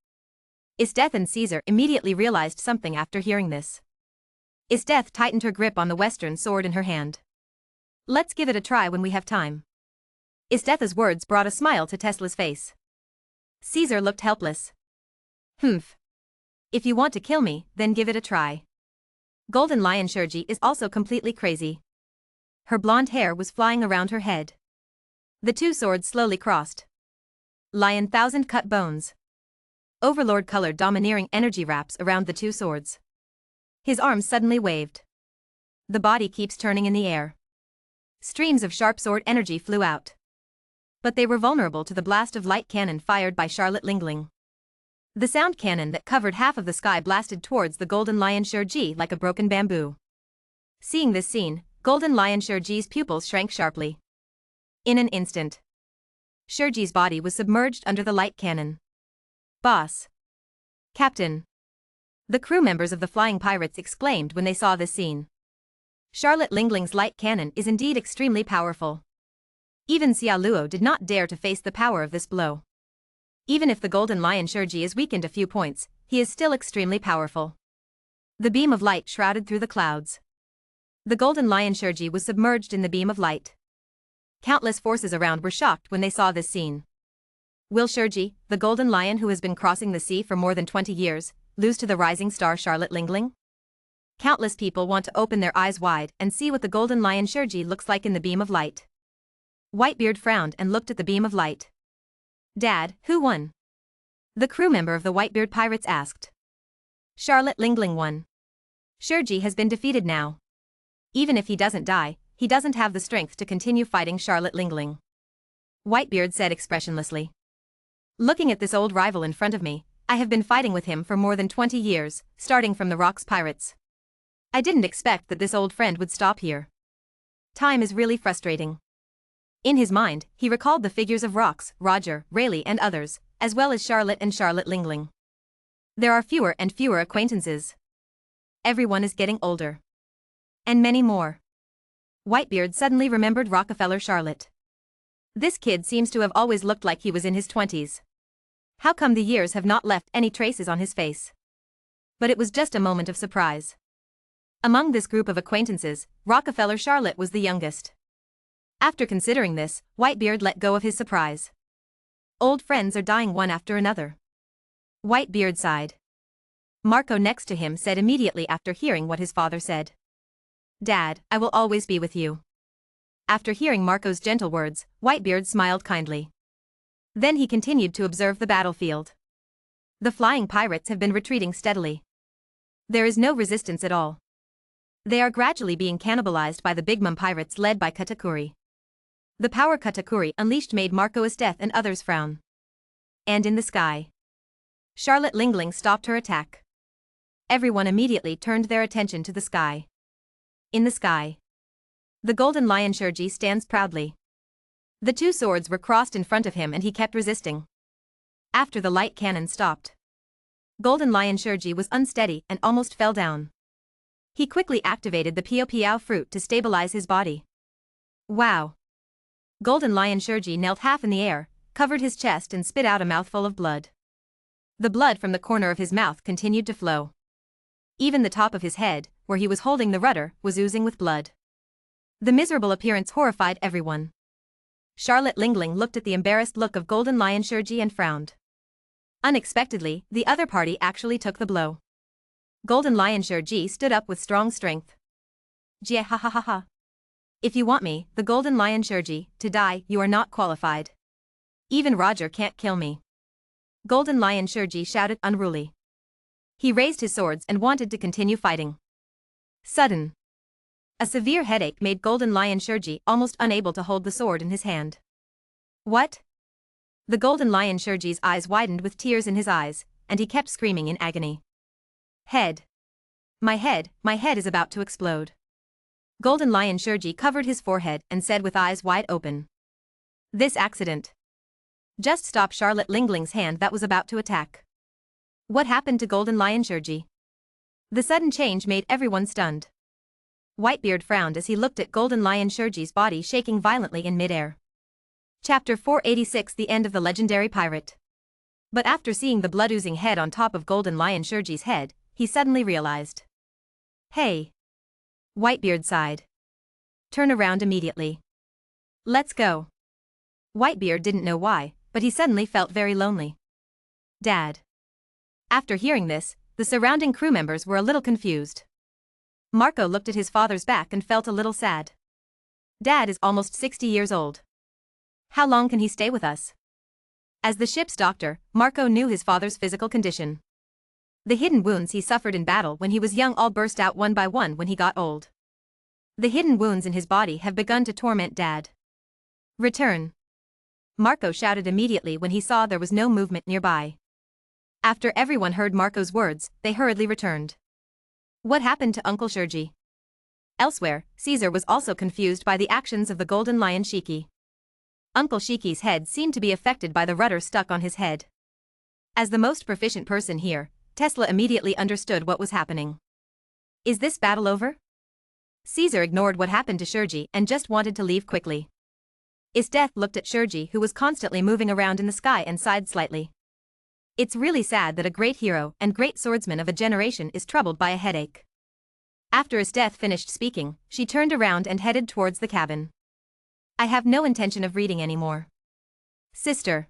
Death and Caesar immediately realized something after hearing this. Death tightened her grip on the Western sword in her hand. Let's give it a try when we have time. Death's words brought a smile to Tesla's face. Caesar looked helpless. Humph. If you want to kill me, then give it a try. Golden Lion Shueisha is also completely crazy. Her blonde hair was flying around her head. The 2 swords slowly crossed. Lion Thousand Cut Bones. Overlord colored domineering energy wraps around the 2 swords. His arms suddenly waved. The body keeps turning in the air. Streams of sharp sword energy flew out. But they were vulnerable to the blast of light cannon fired by Charlotte Lingling. The sound cannon that covered half of the sky blasted towards the Golden Lion Shueisha like a broken bamboo. Seeing this scene, Golden Lion Shueisha's pupils shrank sharply. In an instant, Shueisha's body was submerged under the light cannon. Boss. Captain. The crew members of the Flying Pirates exclaimed when they saw this scene. Charlotte Lingling's light cannon is indeed extremely powerful. Even Xia Luo did not dare to face the power of this blow. Even if the Golden Lion Shueisha is weakened a few points, he is still extremely powerful. The beam of light shrouded through the clouds. The Golden Lion Shueisha was submerged in the beam of light. Countless forces around were shocked when they saw this scene. Will Shueisha, the Golden Lion who has been crossing the sea for more than 20 years, lose to the rising star Charlotte Lingling? Countless people want to open their eyes wide and see what the Golden Lion Shueisha looks like in the beam of light. Whitebeard frowned and looked at the beam of light. Dad, who won? The crew member of the Whitebeard Pirates asked. Charlotte Lingling won. Shueisha has been defeated now. Even if he doesn't die, he doesn't have the strength to continue fighting Charlotte Lingling. Whitebeard said expressionlessly. Looking at this old rival in front of me, I have been fighting with him for more than 20 years, starting from the Rocks Pirates. I didn't expect that this old friend would stop here. Time is really frustrating. In his mind, he recalled the figures of Rox, Roger, Rayleigh and others, as well as Charlotte and Charlotte Lingling. There are fewer and fewer acquaintances. Everyone is getting older. And many more. Whitebeard suddenly remembered Rockefeller Charlotte. This kid seems to have always looked like he was in his 20s. How come the years have not left any traces on his face? But it was just a moment of surprise. Among this group of acquaintances, Rockefeller Charlotte was the youngest. After considering this, Whitebeard let go of his surprise. Old friends are dying one after another. Whitebeard sighed. Marco next to him said immediately after hearing what his father said. Dad, I will always be with you. After hearing Marco's gentle words, Whitebeard smiled kindly. Then he continued to observe the battlefield. The flying pirates have been retreating steadily. There is no resistance at all. They are gradually being cannibalized by the Big Mom pirates led by Katakuri. The power Katakuri unleashed made Marco Esteth and others frown. And in the sky, Charlotte Lingling stopped her attack. Everyone immediately turned their attention to the sky. In the sky, the golden lion Shurji stands proudly. The two swords were crossed in front of him and he kept resisting. After the light cannon stopped, golden lion Shurji was unsteady and almost fell down. He quickly activated the Piao Piao fruit to stabilize his body. Wow! Golden lion Shurji knelt half in the air, covered his chest and spit out a mouthful of blood. The blood from the corner of his mouth continued to flow. Even the top of his head, where he was holding the rudder, was oozing with blood. The miserable appearance horrified everyone. Charlotte Lingling looked at the embarrassed look of Golden Lion Shurji and frowned. Unexpectedly, the other party actually took the blow. Golden Lion Shurji stood up with strong strength. Jie ha ha ha ha. If you want me, the Golden Lion Shurji, to die, you are not qualified. Even Roger can't kill me. Golden Lion Shurji shouted unruly. He raised his swords and wanted to continue fighting. Sudden. A severe headache made Golden Lion Shurji almost unable to hold the sword in his hand. What? The Golden Lion Shurji's eyes widened with tears in his eyes, and he kept screaming in agony. Head. My head is about to explode. Golden Lion Shurji covered his forehead and said with eyes wide open. This accident just stopped Charlotte Lingling's hand that was about to attack. What happened to Golden Lion Shurji? The sudden change made everyone stunned. Whitebeard frowned as he looked at Golden Lion Shurji's body shaking violently in midair. Chapter 486 The End of the Legendary Pirate. But after seeing the blood-oozing head on top of Golden Lion Shurji's head, he suddenly realized. Hey! Whitebeard sighed. Turn around immediately. Let's go. Whitebeard didn't know why, but he suddenly felt very lonely. Dad. After hearing this, the surrounding crew members were a little confused. Marco looked at his father's back and felt a little sad. Dad is almost 60 years old. How long can he stay with us? As the ship's doctor, Marco knew his father's physical condition. The hidden wounds he suffered in battle when he was young all burst out one by one when he got old. The hidden wounds in his body have begun to torment Dad. Return. Marco shouted immediately when he saw there was no movement nearby. After everyone heard Marco's words, they hurriedly returned. What happened to Uncle Shurji? Elsewhere, Caesar was also confused by the actions of the Golden Lion Shiki. Uncle Shiki's head seemed to be affected by the rudder stuck on his head. As the most proficient person here, Tesla immediately understood what was happening. Is this battle over? Caesar ignored what happened to Shurji and just wanted to leave quickly. Esteth looked at Shurji, who was constantly moving around in the sky, and sighed slightly. It's really sad that a great hero and great swordsman of a generation is troubled by a headache. After Esteth finished speaking, she turned around and headed towards the cabin. I have no intention of reading anymore. Sister.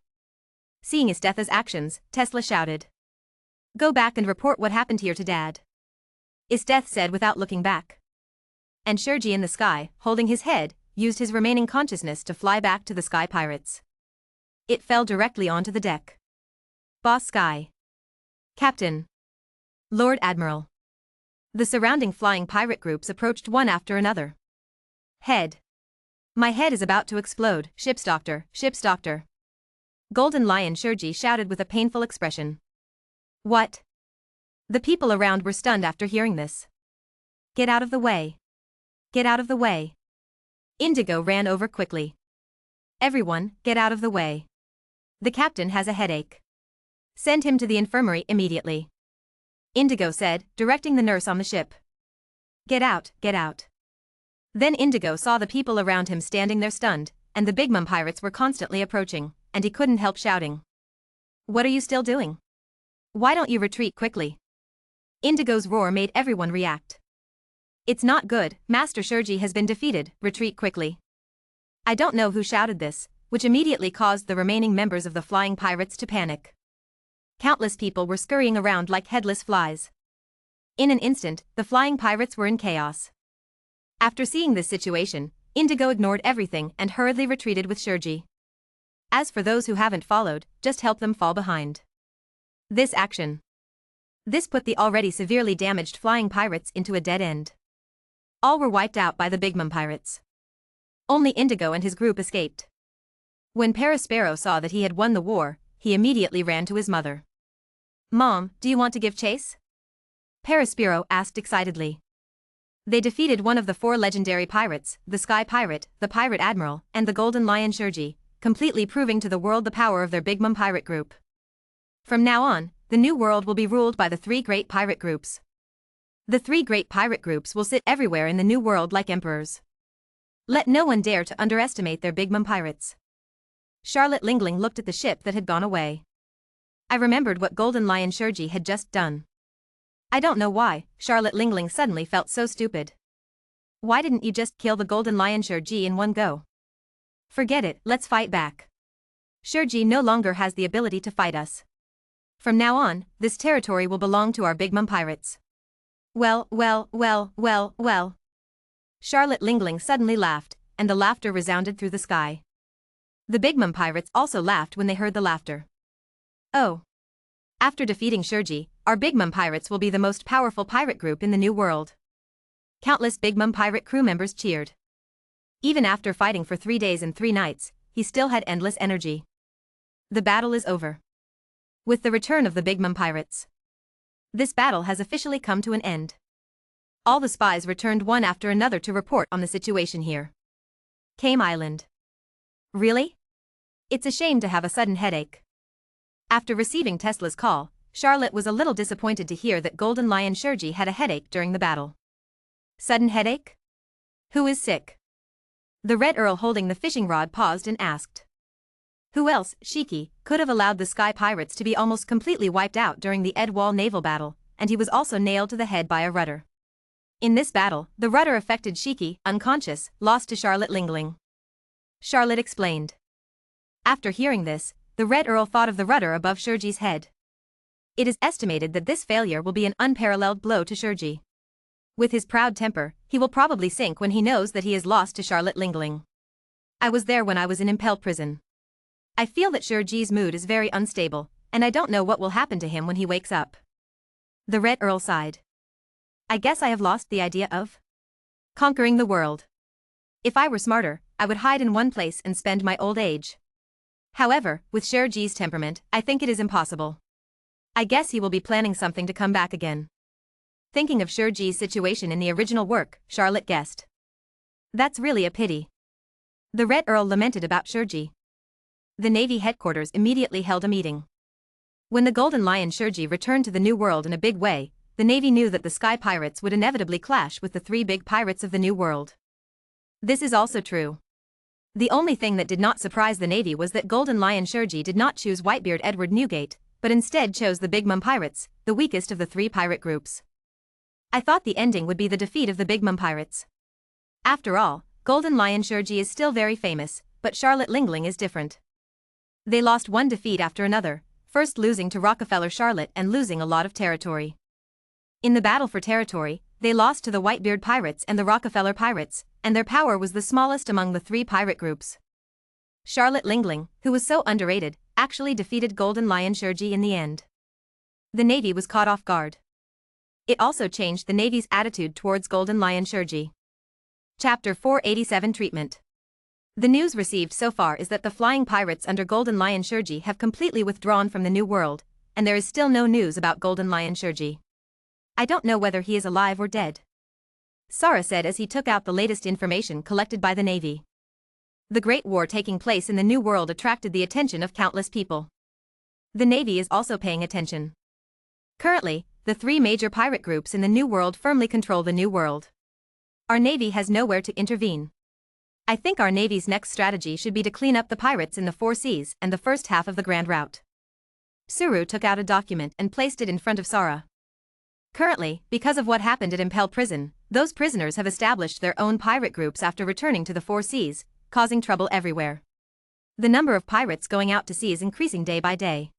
Seeing Estetha's actions, Tesla shouted. Go back and report what happened here to Dad. Esteth said without looking back. And Shurji in the sky, holding his head, used his remaining consciousness to fly back to the Sky Pirates. It fell directly onto the deck. Boss Sky. Captain. Lord Admiral. The surrounding flying pirate groups approached one after another. Head. My head is about to explode, ship's doctor, ship's doctor. Golden Lion Shurji shouted with a painful expression. What? The people around were stunned after hearing this. Get out of the way. Get out of the way. Indigo ran over quickly. Everyone, get out of the way. The captain has a headache. Send him to the infirmary immediately. Indigo said, directing the nurse on the ship. Get out, get out. Then Indigo saw the people around him standing there stunned, and the Big Mom pirates were constantly approaching, and he couldn't help shouting. What are you still doing? Why don't you retreat quickly? Indigo's roar made everyone react. It's not good, Master Shueisha has been defeated, retreat quickly. I don't know who shouted this, which immediately caused the remaining members of the flying pirates to panic. Countless people were scurrying around like headless flies. In an instant, the flying pirates were in chaos. After seeing this situation, Indigo ignored everything and hurriedly retreated with Shueisha. As for those who haven't followed, just help them fall behind. This put the already severely damaged flying pirates into a dead end. All were wiped out by the Big Mom pirates. Only Indigo and his group escaped. When Perispero saw that he had won the war, he immediately ran to his mother. Mom, do you want to give chase? Perispero asked excitedly. They defeated one of the 4 legendary pirates, the Sky Pirate, the Pirate Admiral, and the Golden Lion Shueisha, completely proving to the world the power of their Big Mom pirate group. From now on, the new world will be ruled by the 3 great pirate groups. The 3 great pirate groups will sit everywhere in the new world like emperors. Let no one dare to underestimate their Big Mom pirates. Charlotte Lingling looked at the ship that had gone away. I remembered what Golden Lion Shueisha had just done. I don't know why, Charlotte Lingling suddenly felt so stupid. Why didn't you just kill the Golden Lion Shueisha in one go? Forget it, let's fight back. Shueisha no longer has the ability to fight us. From now on, this territory will belong to our Big Mom pirates. Well. Charlotte Lingling suddenly laughed, and the laughter resounded through the sky. The Big Mom pirates also laughed when they heard the laughter. Oh. After defeating Shueisha, our Big Mom pirates will be the most powerful pirate group in the new world. Countless Big Mom pirate crew members cheered. Even after fighting for 3 days and 3 nights, he still had endless energy. The battle is over. With the return of the Big Mom pirates, this battle has officially come to an end. All the spies returned one after another to report on the situation here. Kame Island. Really? It's a shame to have a sudden headache. After receiving Tesla's call, Charlotte was a little disappointed to hear that Golden Lion Shueisha had a headache during the battle. Sudden headache? Who is sick? The Red Earl holding the fishing rod paused and asked. Who else, Shiki, could have allowed the Sky Pirates to be almost completely wiped out during the Edwall naval battle, and he was also nailed to the head by a rudder. In this battle, the rudder affected Shiki, unconscious, lost to Charlotte Lingling. Charlotte explained. After hearing this, the Red Earl thought of the rudder above Shueisha's head. It is estimated that this failure will be an unparalleled blow to Shueisha. With his proud temper, he will probably sink when he knows that he is lost to Charlotte Lingling. I was there when I was in Impel prison. I feel that Shueisha's mood is very unstable, and I don't know what will happen to him when he wakes up. The Red Earl sighed. I guess I have lost the idea of conquering the world. If I were smarter, I would hide in one place and spend my old age. However, with Shueisha's temperament, I think it is impossible. I guess he will be planning something to come back again. Thinking of Shueisha's situation in the original work, Charlotte guessed. That's really a pity. The Red Earl lamented about Shueisha. The Navy headquarters immediately held a meeting. When the Golden Lion Shueisha returned to the New World in a big way, the Navy knew that the Sky Pirates would inevitably clash with the 3 big pirates of the New World. This is also true. The only thing that did not surprise the Navy was that Golden Lion Shueisha did not choose Whitebeard Edward Newgate, but instead chose the Big Mom Pirates, the weakest of the 3 pirate groups. I thought the ending would be the defeat of the Big Mom Pirates. After all, Golden Lion Shueisha is still very famous, but Charlotte Lingling is different. They lost one defeat after another, first losing to Rockefeller Charlotte and losing a lot of territory. In the battle for territory, they lost to the Whitebeard Pirates and the Rockefeller Pirates, and their power was the smallest among the 3 pirate groups. Charlotte Lingling, who was so underrated, actually defeated Golden Lion Shueisha in the end. The Navy was caught off guard. It also changed the Navy's attitude towards Golden Lion Shueisha. Chapter 487 Treatment. The news received so far is that the flying pirates under Golden Lion Shueisha have completely withdrawn from the New World, and there is still no news about Golden Lion Shueisha. I don't know whether he is alive or dead. Sara said as he took out the latest information collected by the Navy. The Great War taking place in the New World attracted the attention of countless people. The Navy is also paying attention. Currently, the three major pirate groups in the New World firmly control the New World. Our Navy has nowhere to intervene. I think our Navy's next strategy should be to clean up the pirates in the four seas and the first half of the Grand Route. Suru took out a document and placed it in front of Sara. Currently, because of what happened at Impel Prison, those prisoners have established their own pirate groups after returning to the four seas, causing trouble everywhere. The number of pirates going out to sea is increasing day by day.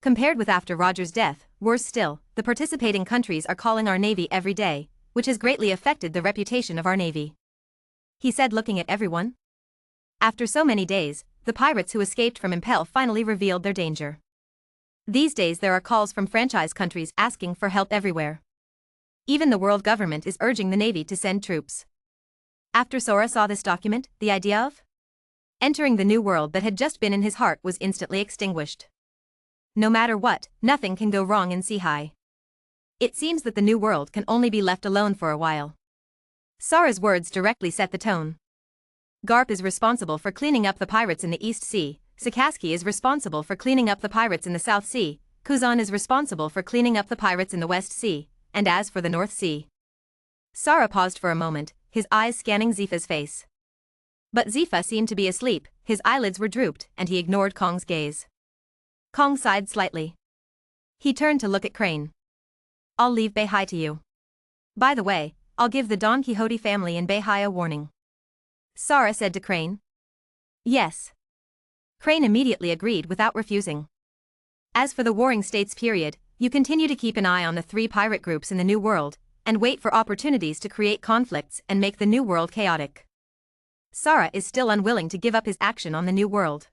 Compared with after Roger's death, worse still, the participating countries are calling our Navy every day, which has greatly affected the reputation of our Navy. He said, looking at everyone. After so many days, the pirates who escaped from Impel finally revealed their danger. These days there are calls from franchise countries asking for help everywhere. Even the world government is urging the Navy to send troops. After Sora saw this document, the idea of entering the new world that had just been in his heart was instantly extinguished. No matter what, nothing can go wrong in Sea High. It seems that the new world can only be left alone for a while. Sara's words directly set the tone. Garp is responsible for cleaning up the pirates in the East Sea, Sakazuki is responsible for cleaning up the pirates in the South Sea, Kuzan is responsible for cleaning up the pirates in the West Sea, and as for the North Sea. Sara paused for a moment, his eyes scanning Zifa's face. But Zifa seemed to be asleep, his eyelids were drooped, and he ignored Kong's gaze. Kong sighed slightly. He turned to look at Crane. I'll leave Beihai to you. By the way, I'll give the Don Quixote family in Beihai a warning. Sara said to Crane. Yes. Crane immediately agreed without refusing. As for the Warring States period, you continue to keep an eye on the three pirate groups in the New World, and wait for opportunities to create conflicts and make the New World chaotic. Sara is still unwilling to give up his action on the New World.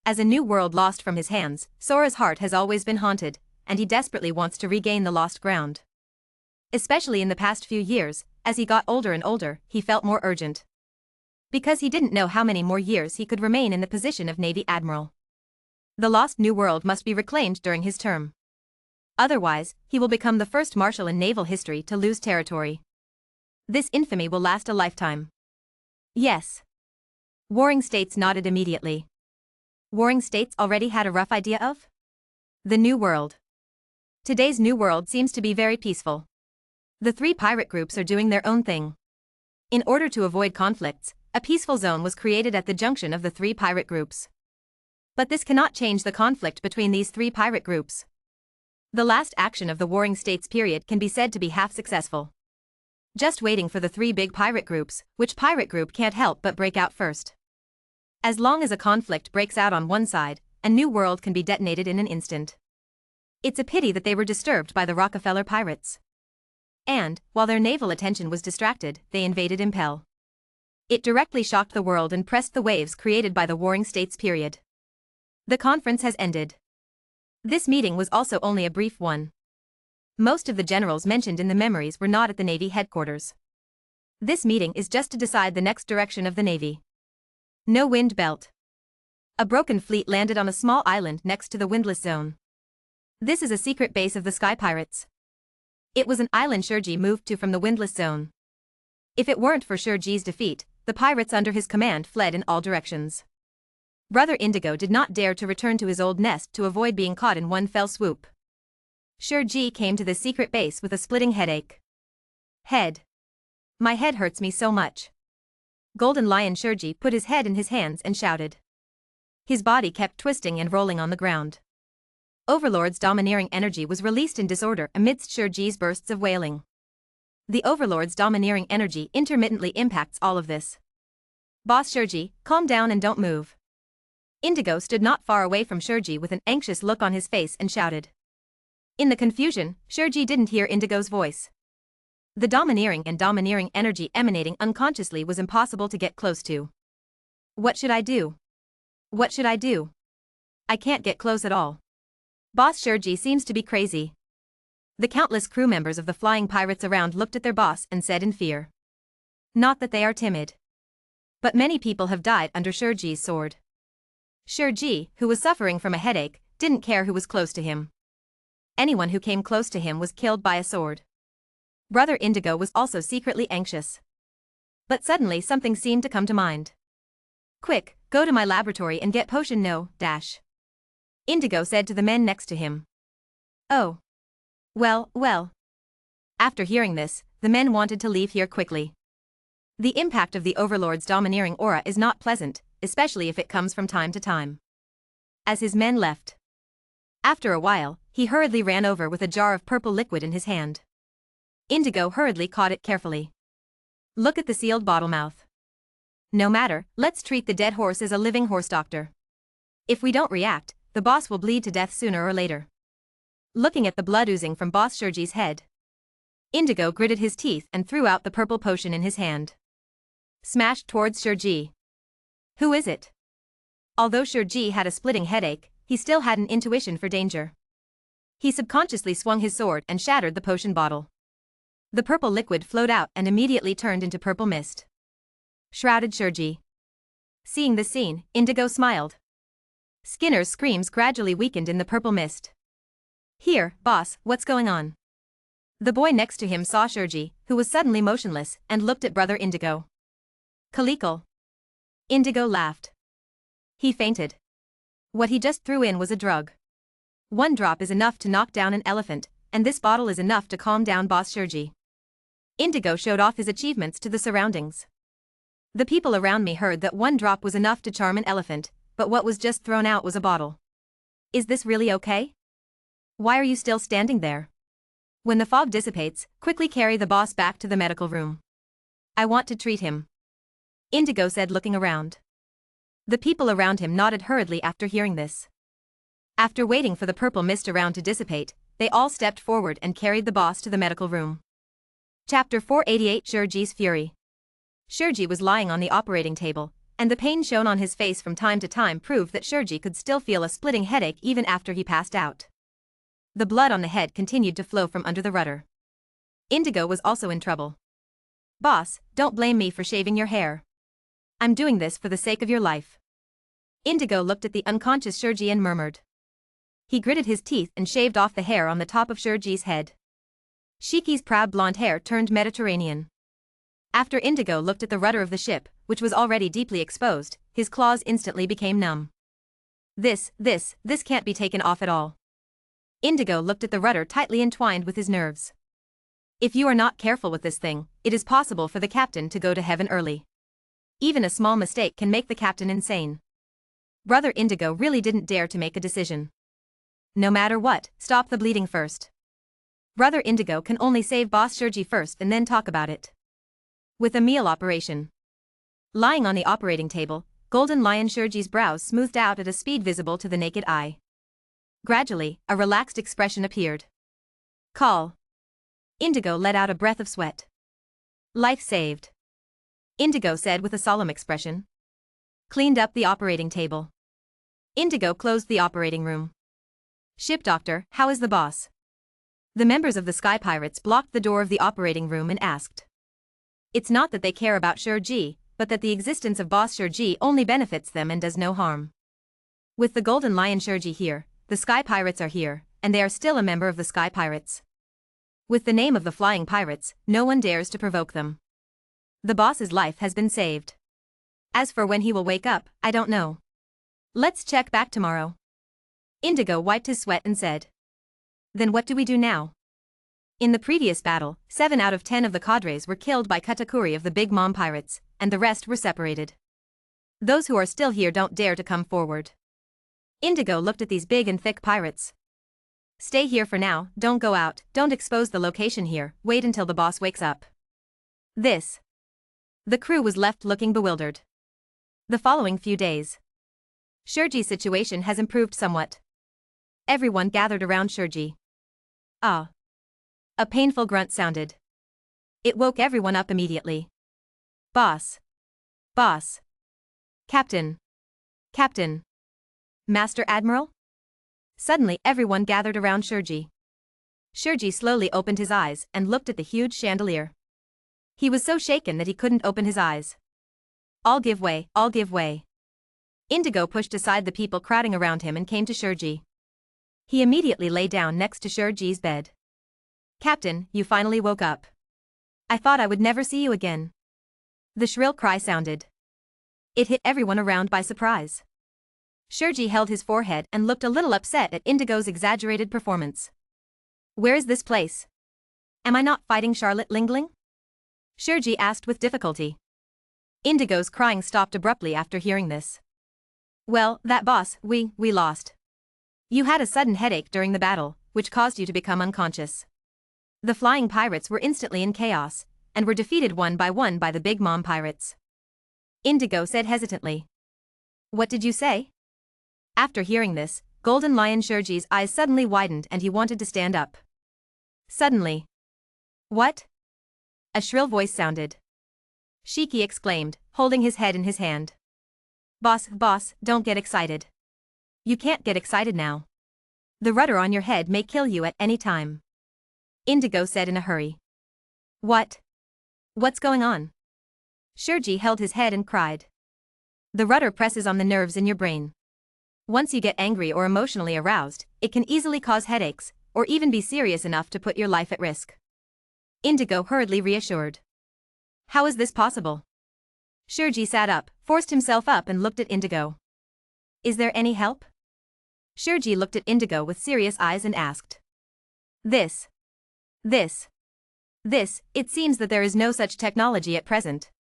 As a New World lost from his hands, Sora's heart has always been haunted, and he desperately wants to regain the lost ground. Especially in the past few years, as he got older and older, he felt more urgent. Because he didn't know how many more years he could remain in the position of Navy Admiral. The lost New World must be reclaimed during his term. Otherwise, he will become the first marshal in naval history to lose territory. This infamy will last a lifetime. Yes. Warring States nodded immediately. Warring States already had a rough idea of the New World. Today's New World seems to be very peaceful. The three pirate groups are doing their own thing. In order to avoid conflicts, a peaceful zone was created at the junction of the three pirate groups. But this cannot change the conflict between these three pirate groups. The last action of the Warring States period can be said to be half successful. Just waiting for the three big pirate groups, which pirate group can't help but break out first. As long as a conflict breaks out on one side, a new world can be detonated in an instant. It's a pity that they were disturbed by the Rockefeller pirates. And, while their naval attention was distracted, they invaded Impel. It directly shocked the world and pressed the waves created by the Warring States period. The conference has ended. This meeting was also only a brief one. Most of the generals mentioned in the memories were not at the Navy headquarters. This meeting is just to decide the next direction of the Navy. No wind belt. A broken fleet landed on a small island next to the windless zone. This is a secret base of the Sky Pirates. It was an island Shurji moved to from the windless zone. If it weren't for Shurji's defeat, the pirates under his command fled in all directions. Brother Indigo did not dare to return to his old nest to avoid being caught in one fell swoop. Shurji came to the secret base with a splitting headache. Head. My head hurts me so much. Golden Lion Shurji put his head in his hands and shouted. His body kept twisting and rolling on the ground. Overlord's domineering energy was released in disorder amidst Shurji's bursts of wailing. The Overlord's domineering energy intermittently impacts all of this. Boss Shurji, calm down and don't move. Indigo stood not far away from Shurji with an anxious look on his face and shouted. In the confusion, Shurji didn't hear Indigo's voice. The domineering energy emanating unconsciously was impossible to get close to. What should I do? What should I do? I can't get close at all. Boss Shurji seems to be crazy. The countless crew members of the flying pirates around looked at their boss and said in fear. Not that they are timid. But many people have died under Shurji's sword. Shurji, who was suffering from a headache, didn't care who was close to him. Anyone who came close to him was killed by a sword. Brother Indigo was also secretly anxious. But suddenly something seemed to come to mind. Quick, go to my laboratory and get potion no, dash. Indigo said to the men next to him. Oh. Well. After hearing this, the men wanted to leave here quickly. The impact of the Overlord's domineering aura is not pleasant, especially if it comes from time to time. As his men left. After a while, he hurriedly ran over with a jar of purple liquid in his hand. Indigo hurriedly caught it carefully. Look at the sealed bottle mouth. No matter, let's treat the dead horse as a living horse doctor. If we don't react, the boss will bleed to death sooner or later. Looking at the blood oozing from Boss Shuji's head, Indigo gritted his teeth and threw out the purple potion in his hand. Smashed towards Shuji. Who is it? Although Shuji had a splitting headache, he still had an intuition for danger. He subconsciously swung his sword and shattered the potion bottle. The purple liquid flowed out and immediately turned into purple mist. Shrouded Shuji. Seeing this scene, Indigo smiled. Skinner's screams gradually weakened in the purple mist. Here, boss, what's going on? The boy next to him saw Shuji, who was suddenly motionless, and looked at brother Indigo. Kalikal. Indigo laughed. He fainted. What he just threw in was a drug. 1 drop is enough to knock down an elephant, and this bottle is enough to calm down Boss Shuji. Indigo showed off his achievements to the surroundings. The people around me heard that 1 drop was enough to charm an elephant, but what was just thrown out was a bottle. Is this really okay? Why are you still standing there? When the fog dissipates, quickly carry the boss back to the medical room. I want to treat him. Indigo said, looking around. The people around him nodded hurriedly after hearing this. After waiting for the purple mist around to dissipate, they all stepped forward and carried the boss to the medical room. Chapter 488 Shuji's Fury. Shuji was lying on the operating table, and the pain shown on his face from time to time proved that Shuji could still feel a splitting headache even after he passed out. The blood on the head continued to flow from under the rudder. Indigo was also in trouble. Boss, don't blame me for shaving your hair. I'm doing this for the sake of your life. Indigo looked at the unconscious Shuji and murmured. He gritted his teeth and shaved off the hair on the top of Shuji's head. Shiki's proud blonde hair turned Mediterranean. After Indigo looked at the rudder of the ship, which was already deeply exposed, his claws instantly became numb. This can't be taken off at all. Indigo looked at the rudder tightly entwined with his nerves. If you are not careful with this thing, it is possible for the captain to go to heaven early. Even a small mistake can make the captain insane. Brother Indigo really didn't dare to make a decision. No matter what, stop the bleeding first. Brother Indigo can only save Boss Shuji first and then talk about it. With a meal operation. Lying on the operating table, Golden Lion Shuji's brows smoothed out at a speed visible to the naked eye. Gradually, a relaxed expression appeared. Call. Indigo let out a breath of sweat. Life saved. Indigo said with a solemn expression. Cleaned up the operating table. Indigo closed the operating room. Ship doctor, how is the boss? The members of the Sky Pirates blocked the door of the operating room and asked. It's not that they care about Shuji, but that the existence of Boss Shuji only benefits them and does no harm. With the Golden Lion Shuji here, the Sky Pirates are here, and they are still a member of the Sky Pirates. With the name of the Flying Pirates, no one dares to provoke them. The boss's life has been saved. As for when he will wake up, I don't know. Let's check back tomorrow. Indigo wiped his sweat and said. Then what do we do now? In the previous battle, 7 out of 10 of the cadres were killed by Katakuri of the Big Mom Pirates, and the rest were separated. Those who are still here don't dare to come forward. Indigo looked at these big and thick pirates. Stay here for now, don't go out, don't expose the location here, wait until the boss wakes up. The crew was left looking bewildered. The following few days. Shuji's situation has improved somewhat. Everyone gathered around Shuji. Ah. A painful grunt sounded. It woke everyone up immediately. Boss. Boss. Captain. Captain. Master Admiral? Suddenly everyone gathered around Shuji. Shuji slowly opened his eyes and looked at the huge chandelier. He was so shaken that he couldn't open his eyes. All give way, all give way. Indigo pushed aside the people crowding around him and came to Shuji. He immediately lay down next to Shuji's bed. Captain, you finally woke up. I thought I would never see you again. The shrill cry sounded. It hit everyone around by surprise. Shueisha held his forehead and looked a little upset at Indigo's exaggerated performance. Where is this place? Am I not fighting Charlotte Lingling? Shueisha asked with difficulty. Indigo's crying stopped abruptly after hearing this. Well, that boss, we lost. You had a sudden headache during the battle, which caused you to become unconscious. The flying pirates were instantly in chaos, and were defeated one by the Big Mom pirates. Indigo said hesitantly. What did you say? After hearing this, Golden Lion Shueisha's eyes suddenly widened and he wanted to stand up. Suddenly. What? A shrill voice sounded. Shiki exclaimed, holding his head in his hand. Boss, don't get excited. You can't get excited now. The rudder on your head may kill you at any time. Indigo said in a hurry. What? What's going on? Shueisha held his head and cried. The rudder presses on the nerves in your brain. Once you get angry or emotionally aroused, it can easily cause headaches, or even be serious enough to put your life at risk. Indigo hurriedly reassured. How is this possible? Shueisha sat up, forced himself up and looked at Indigo. Is there any help? Shueisha looked at Indigo with serious eyes and asked. This, it seems that there is no such technology at present.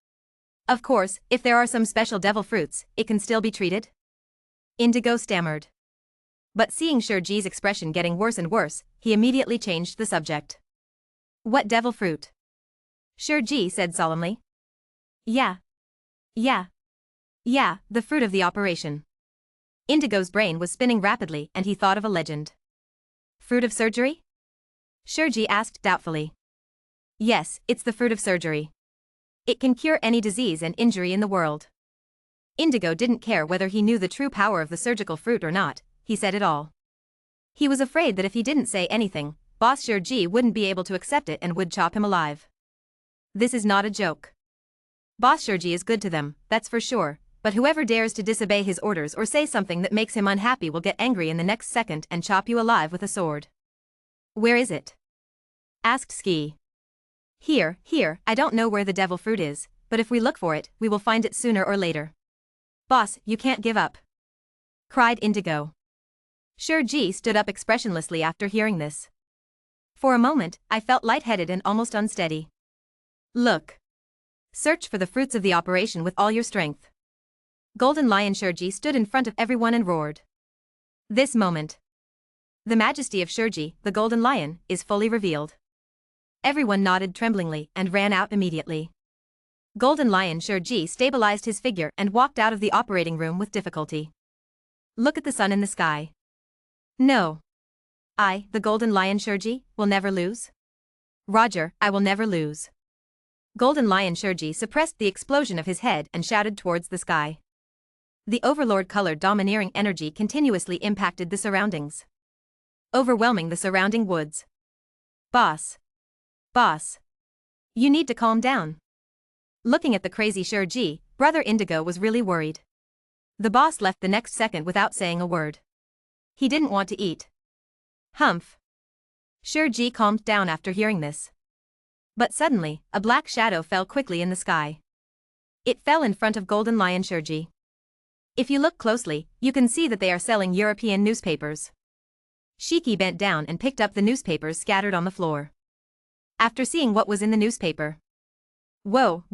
Of course, if there are some special devil fruits, it can still be treated. Indigo stammered. But seeing Shueisha's expression getting worse and worse, he immediately changed the subject. What devil fruit? Shueisha said solemnly. Yeah, the fruit of the operation. Indigo's brain was spinning rapidly and he thought of a legend. Fruit of surgery? Shueisha asked doubtfully. Yes, it's the fruit of surgery. It can cure any disease and injury in the world. Indigo didn't care whether he knew the true power of the surgical fruit or not, he said it all. He was afraid that if he didn't say anything, Boss Shueisha wouldn't be able to accept it and would chop him alive. This is not a joke. Boss Shueisha is good to them, that's for sure, but whoever dares to disobey his orders or say something that makes him unhappy will get angry in the next second and chop you alive with a sword. Where is it? Asked Ski. Here, I don't know where the devil fruit is, but if we look for it, we will find it sooner or later. Boss, you can't give up. Cried Indigo. Shueisha stood up expressionlessly after hearing this. For a moment, I felt lightheaded and almost unsteady. Look. Search for the fruits of the operation with all your strength. Golden Lion Shueisha stood in front of everyone and roared. This moment. The majesty of Shueisha, the Golden Lion, is fully revealed. Everyone nodded tremblingly and ran out immediately. Golden Lion Shueisha stabilized his figure and walked out of the operating room with difficulty. Look at the sun in the sky. No. I, the Golden Lion Shueisha, will never lose. Roger, I will never lose. Golden Lion Shueisha suppressed the explosion of his head and shouted towards the sky. The overlord-colored domineering energy continuously impacted the surroundings, overwhelming the surrounding woods. Boss. You need to calm down. Looking at the crazy Shueisha, Brother Indigo was really worried. The boss left the next second without saying a word. He didn't want to eat. Humph. Shueisha calmed down after hearing this. But suddenly, a black shadow fell quickly in the sky. It fell in front of Golden Lion Shueisha. If you look closely, you can see that they are selling European newspapers. Shiki bent down and picked up the newspapers scattered on the floor. After seeing what was in the newspaper. Whoa,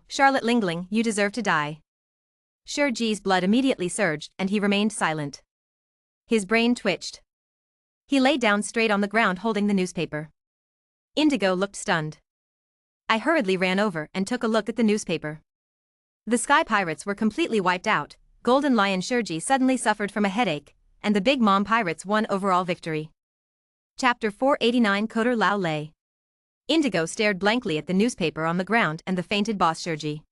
Charlotte Lingling, you deserve to die. Shueisha's blood immediately surged and he remained silent. His brain twitched. He lay down straight on the ground holding the newspaper. Indigo looked stunned. I hurriedly ran over and took a look at the newspaper. The Sky Pirates were completely wiped out, Golden Lion Shueisha suddenly suffered from a headache, and the Big Mom Pirates won overall victory. Chapter 489 Kotor Lao Lei. Indigo stared blankly at the newspaper on the ground and the fainted Boss Shueisha.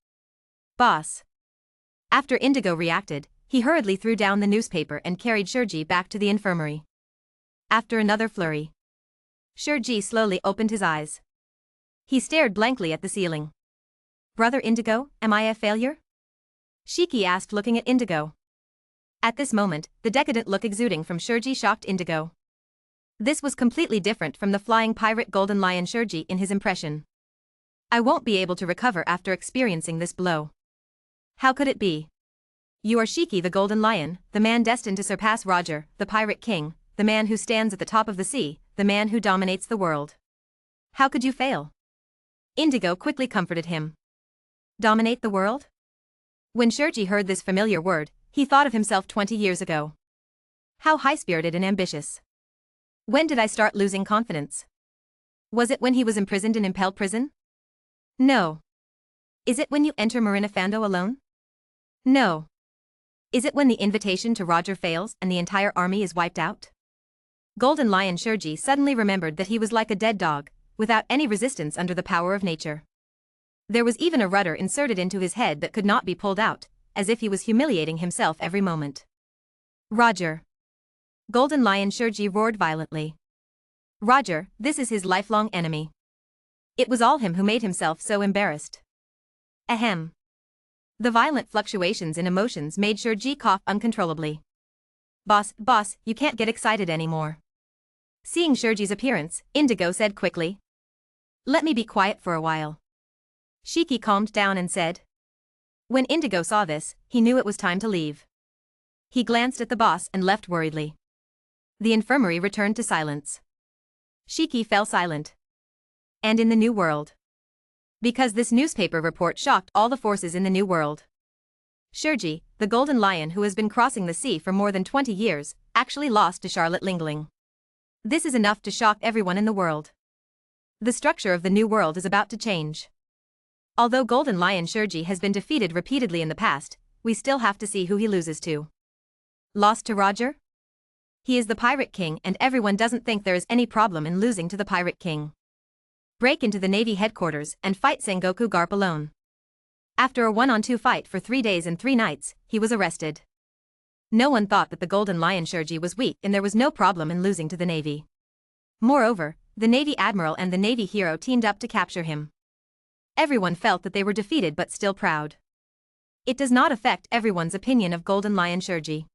Boss. After Indigo reacted, he hurriedly threw down the newspaper and carried Shueisha back to the infirmary. After another flurry, Shueisha slowly opened his eyes. He stared blankly at the ceiling. Brother Indigo, am I a failure? Shiki asked looking at Indigo. At this moment, the decadent look exuding from Shueisha shocked Indigo. This was completely different from the flying pirate Golden Lion Shueisha in his impression. I won't be able to recover after experiencing this blow. How could it be? You are Shiki the Golden Lion, the man destined to surpass Roger, the Pirate King, the man who stands at the top of the sea, the man who dominates the world. How could you fail? Indigo quickly comforted him. Dominate the world? When Shueisha heard this familiar word, he thought of himself 20 years ago. How high-spirited and ambitious. When did I start losing confidence? Was it when he was imprisoned in Impel Prison? No. Is it when you enter Marina Fando alone? No. Is it when the invitation to Roger fails and the entire army is wiped out? Golden Lion Shueisha suddenly remembered that he was like a dead dog, without any resistance under the power of nature. There was even a rudder inserted into his head that could not be pulled out, as if he was humiliating himself every moment. Roger. Golden Lion Shueisha roared violently. Roger, this is his lifelong enemy. It was all him who made himself so embarrassed. Ahem. The violent fluctuations in emotions made Shueisha cough uncontrollably. Boss, you can't get excited anymore. Seeing Shueisha's appearance, Indigo said quickly. Let me be quiet for a while. Shiki calmed down and said. When Indigo saw this, he knew it was time to leave. He glanced at the boss and left worriedly. The infirmary returned to silence. Shiki fell silent. And in the New World. Because this newspaper report shocked all the forces in the New World. Shueisha, the Golden Lion who has been crossing the sea for more than 20 years, actually lost to Charlotte Lingling. This is enough to shock everyone in the world. The structure of the New World is about to change. Although Golden Lion Shueisha has been defeated repeatedly in the past, we still have to see who he loses to. Lost to Roger? He is the Pirate King and everyone doesn't think there is any problem in losing to the Pirate King. Break into the Navy headquarters and fight Sengoku Garp alone. After a 1-on-2 fight for 3 days and 3 nights, he was arrested. No one thought that the Golden Lion Shueisha was weak and there was no problem in losing to the Navy. Moreover, the Navy Admiral and the Navy hero teamed up to capture him. Everyone felt that they were defeated but still proud. It does not affect everyone's opinion of Golden Lion Shueisha.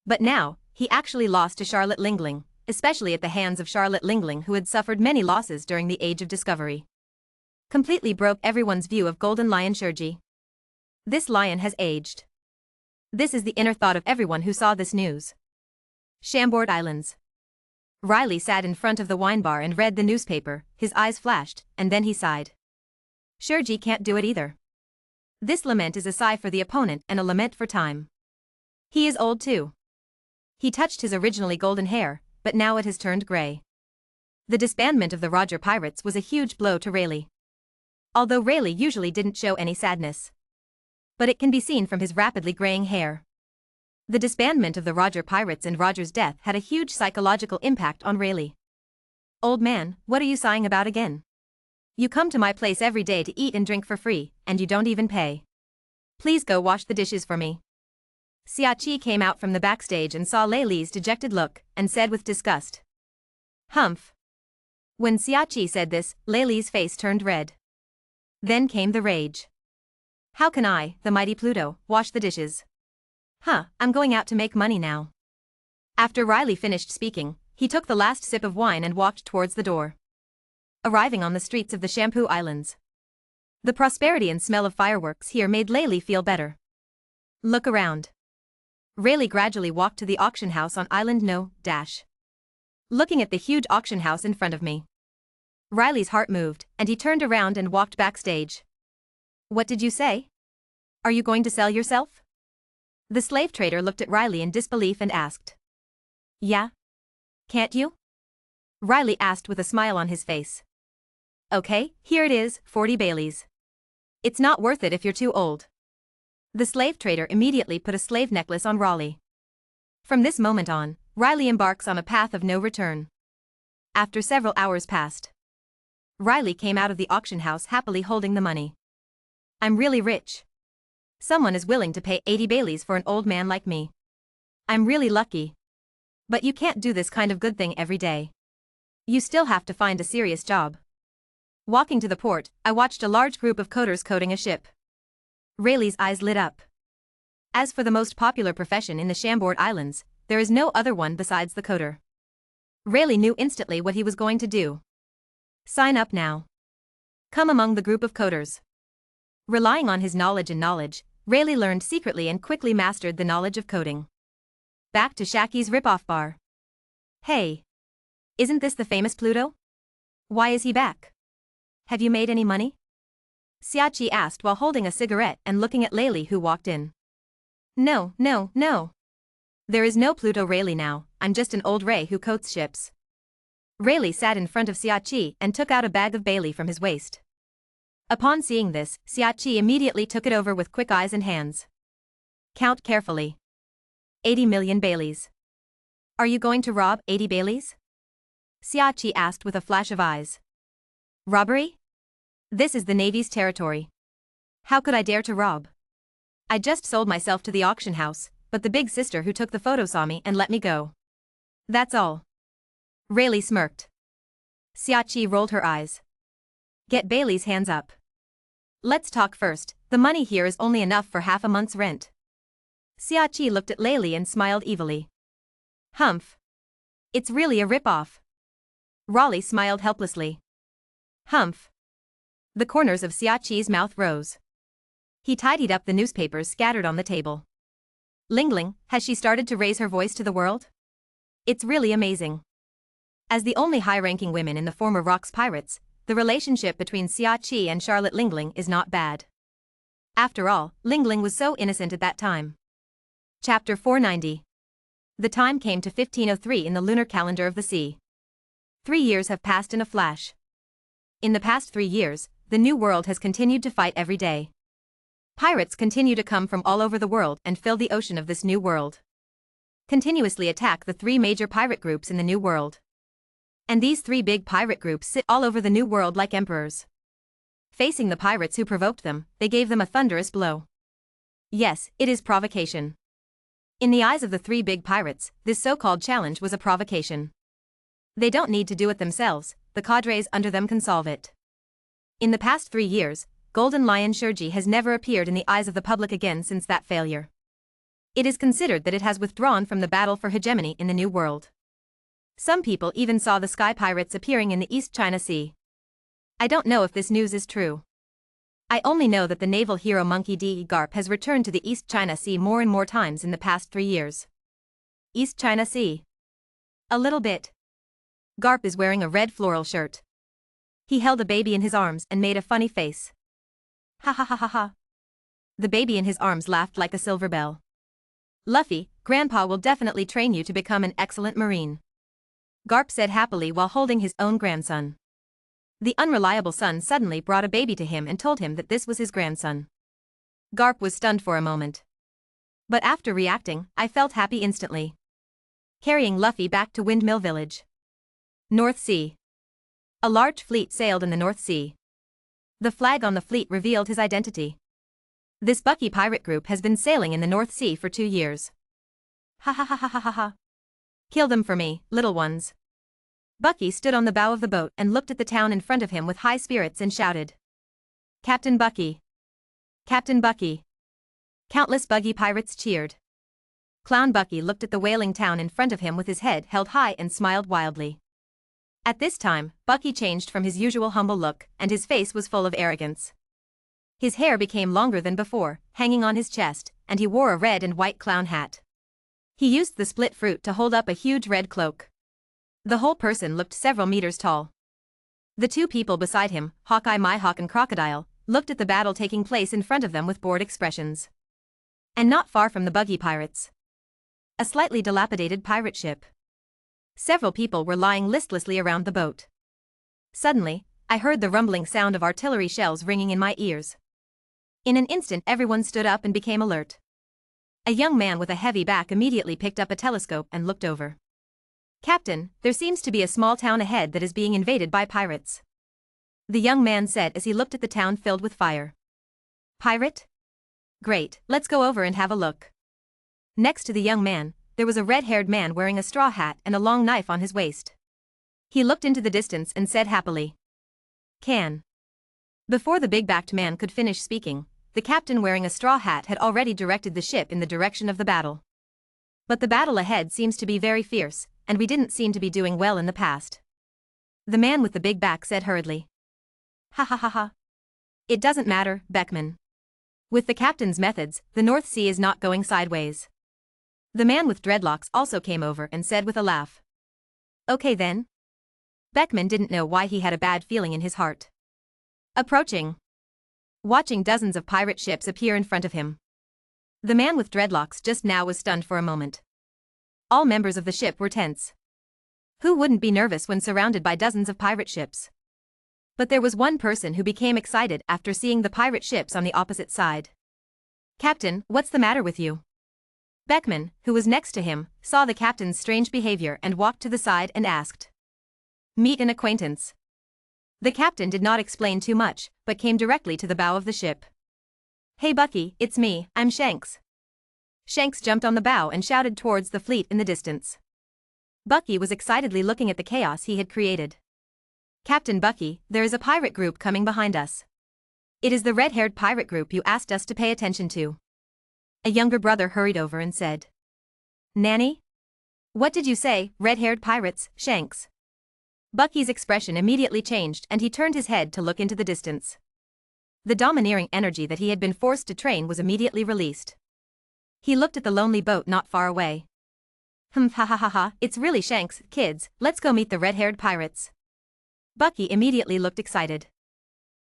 But now, he actually lost to Charlotte Lingling, especially at the hands of Charlotte Lingling who had suffered many losses during the Age of Discovery. Completely broke everyone's view of Golden Lion Shueisha. This lion has aged. This is the inner thought of everyone who saw this news. Chambord Islands. Riley sat in front of the wine bar and read the newspaper, his eyes flashed, and then he sighed. Shueisha can't do it either. This lament is a sigh for the opponent and a lament for time. He is old too. He touched his originally golden hair, but now it has turned gray. The disbandment of the Roger Pirates was a huge blow to Rayleigh. Although Rayleigh usually didn't show any sadness. But it can be seen from his rapidly graying hair. The disbandment of the Roger Pirates and Roger's death had a huge psychological impact on Rayleigh. Old man, what are you sighing about again? You come to my place every day to eat and drink for free, and you don't even pay. Please go wash the dishes for me. Xiachi came out from the backstage and saw Leilie's dejected look, and said with disgust. Humph. When Xiachi said this, Leilie's face turned red. Then came the rage. How can I, the mighty Pluto, wash the dishes? I'm going out to make money now. After Riley finished speaking, he took the last sip of wine and walked towards the door. Arriving on the streets of the Shampoo Islands. The prosperity and smell of fireworks here made Leillie feel better. Look around. Rayleigh gradually walked to the auction house on Island No. Looking at the huge auction house in front of me. Riley's heart moved, and he turned around and walked backstage. What did you say? Are you going to sell yourself? The slave trader looked at Riley in disbelief and asked. Yeah? Can't you? Riley asked with a smile on his face. Okay, here it is, 40 Baileys. It's not worth it if you're too old. The slave trader immediately put a slave necklace on Raleigh. From this moment on, Riley embarks on a path of no return. After several hours passed, Riley came out of the auction house happily holding the money. I'm really rich. Someone is willing to pay 80 Baileys for an old man like me. I'm really lucky. But you can't do this kind of good thing every day. You still have to find a serious job. Walking to the port, I watched a large group of coders coding a ship. Rayleigh's eyes lit up. As for the most popular profession in the Chambord Islands, there is no other one besides the coder. Rayleigh knew instantly what he was going to do. Sign up now. Come among the group of coders. Relying on his knowledge, Rayleigh learned secretly and quickly mastered the knowledge of coding. Back to Shaki's rip-off bar. Hey! Isn't this the famous Pluto? Why is he back? Have you made any money? Xiachi asked while holding a cigarette and looking at Rayleigh, who walked in. No. There is no Pluto Rayleigh now, I'm just an old Ray who coats ships. Rayleigh sat in front of Xiachi and took out a bag of Bailey from his waist. Upon seeing this, Xiachi immediately took it over with quick eyes and hands. Count carefully. 80 million Baileys. Are you going to rob 80 Baileys? Xiachi asked with a flash of eyes. Robbery? This is the Navy's territory. How could I dare to rob? I just sold myself to the auction house, but the big sister who took the photo saw me and let me go. That's all. Rayleigh smirked. Xiachi rolled her eyes. Get Bailey's hands up. Let's talk first, the money here is only enough for half a month's rent. Xiachi looked at Rayleigh and smiled evilly. Humph. It's really a rip-off. Raleigh smiled helplessly. Humph. The corners of Xiachi's mouth rose. He tidied up the newspapers scattered on the table. Lingling, has she started to raise her voice to the world? It's really amazing. As the only high-ranking women in the former Rocks Pirates, the relationship between Xiachi and Charlotte Lingling is not bad. After all, Lingling was so innocent at that time. Chapter 490. The time came to 1503 in the lunar calendar of the sea. 3 years have passed in a flash. In the past 3 years, the New World has continued to fight every day. Pirates continue to come from all over the world and fill the ocean of this new world. Continuously attack the 3 major pirate groups in the New World. And these 3 big pirate groups sit all over the New World like emperors. Facing the pirates who provoked them, they gave them a thunderous blow. Yes, it is provocation. In the eyes of the 3 big pirates, this so-called challenge was a provocation. They don't need to do it themselves, the cadres under them can solve it. In the past 3 years, Golden Lion Shurji has never appeared in the eyes of the public again since that failure. It is considered that it has withdrawn from the battle for hegemony in the New World. Some people even saw the sky pirates appearing in the East China Sea. I don't know if this news is true. I only know that the naval hero Monkey D. Garp has returned to the East China Sea more and more times in the past 3 years. East China Sea. A little bit. Garp is wearing a red floral shirt. He held a baby in his arms and made a funny face. Ha ha ha ha ha. The baby in his arms laughed like a silver bell. Luffy, Grandpa will definitely train you to become an excellent Marine. Garp said happily while holding his own grandson. The unreliable son suddenly brought a baby to him and told him that this was his grandson. Garp was stunned for a moment. But after reacting, I felt happy instantly. Carrying Luffy back to Windmill Village. North Sea. A large fleet sailed in the North Sea. The flag on the fleet revealed his identity. This Bucky pirate group has been sailing in the North Sea for 2 years. Ha ha ha ha ha ha ha. Kill them for me, little ones. Bucky stood on the bow of the boat and looked at the town in front of him with high spirits and shouted. Captain Bucky! Captain Bucky! Countless buggy pirates cheered. Clown Bucky looked at the wailing town in front of him with his head held high and smiled wildly. At this time, Bucky changed from his usual humble look, and his face was full of arrogance. His hair became longer than before, hanging on his chest, and he wore a red and white clown hat. He used the split fruit to hold up a huge red cloak. The whole person looked several meters tall. The 2 people beside him, Hawkeye Mihawk and Crocodile, looked at the battle taking place in front of them with bored expressions. And not far from the buggy pirates. A slightly dilapidated pirate ship. Several people were lying listlessly around the boat. Suddenly, I heard the rumbling sound of artillery shells ringing in my ears. In an instant everyone stood up and became alert. A young man with a heavy back immediately picked up a telescope and looked over. Captain, there seems to be a small town ahead that is being invaded by pirates. The young man said as he looked at the town filled with fire. Pirate? Great, let's go over and have a look. Next to the young man, there was a red-haired man wearing a straw hat and a long knife on his waist. He looked into the distance and said happily. Can. Before the big-backed man could finish speaking, the captain wearing a straw hat had already directed the ship in the direction of the battle. But the battle ahead seems to be very fierce, and we didn't seem to be doing well in the past. The man with the big back said hurriedly. Ha ha ha ha. It doesn't matter, Beckman. With the captain's methods, the North Sea is not going sideways. The man with dreadlocks also came over and said with a laugh. Okay then. Beckman didn't know why he had a bad feeling in his heart. Approaching. Watching dozens of pirate ships appear in front of him. The man with dreadlocks just now was stunned for a moment. All members of the ship were tense. Who wouldn't be nervous when surrounded by dozens of pirate ships? But there was one person who became excited after seeing the pirate ships on the opposite side. Captain, what's the matter with you? Beckman, who was next to him, saw the captain's strange behavior and walked to the side and asked. Meet an acquaintance. The captain did not explain too much, but came directly to the bow of the ship. Hey Bucky, it's me, I'm Shanks. Shanks jumped on the bow and shouted towards the fleet in the distance. Bucky was excitedly looking at the chaos he had created. Captain Bucky, there is a pirate group coming behind us. It is the red-haired pirate group you asked us to pay attention to. A younger brother hurried over and said. Nanny? What did you say, red-haired pirates, Shanks? Bucky's expression immediately changed and he turned his head to look into the distance. The domineering energy that he had been forced to train was immediately released. He looked at the lonely boat not far away. Ha ha ha ha, it's really Shanks, kids, let's go meet the red-haired pirates. Bucky immediately looked excited.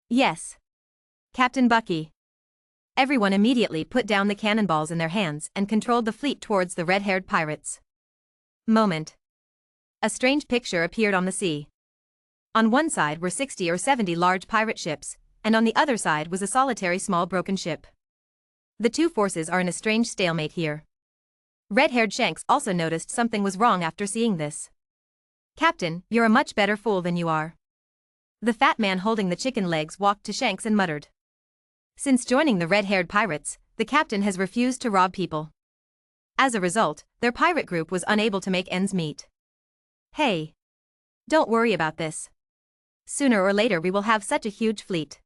Yes. Captain Bucky. Everyone immediately put down the cannonballs in their hands and controlled the fleet towards the red-haired pirates. Moment. A strange picture appeared on the sea. On one side were 60 or 70 large pirate ships, and on the other side was a solitary small broken ship. The two forces are in a strange stalemate here. Red-haired Shanks also noticed something was wrong after seeing this. Captain, you're a much better fool than you are. The fat man holding the chicken legs walked to Shanks and muttered. Since joining the red-haired pirates, the captain has refused to rob people. As a result, their pirate group was unable to make ends meet. Hey. Don't worry about this. Sooner or later we will have such a huge fleet.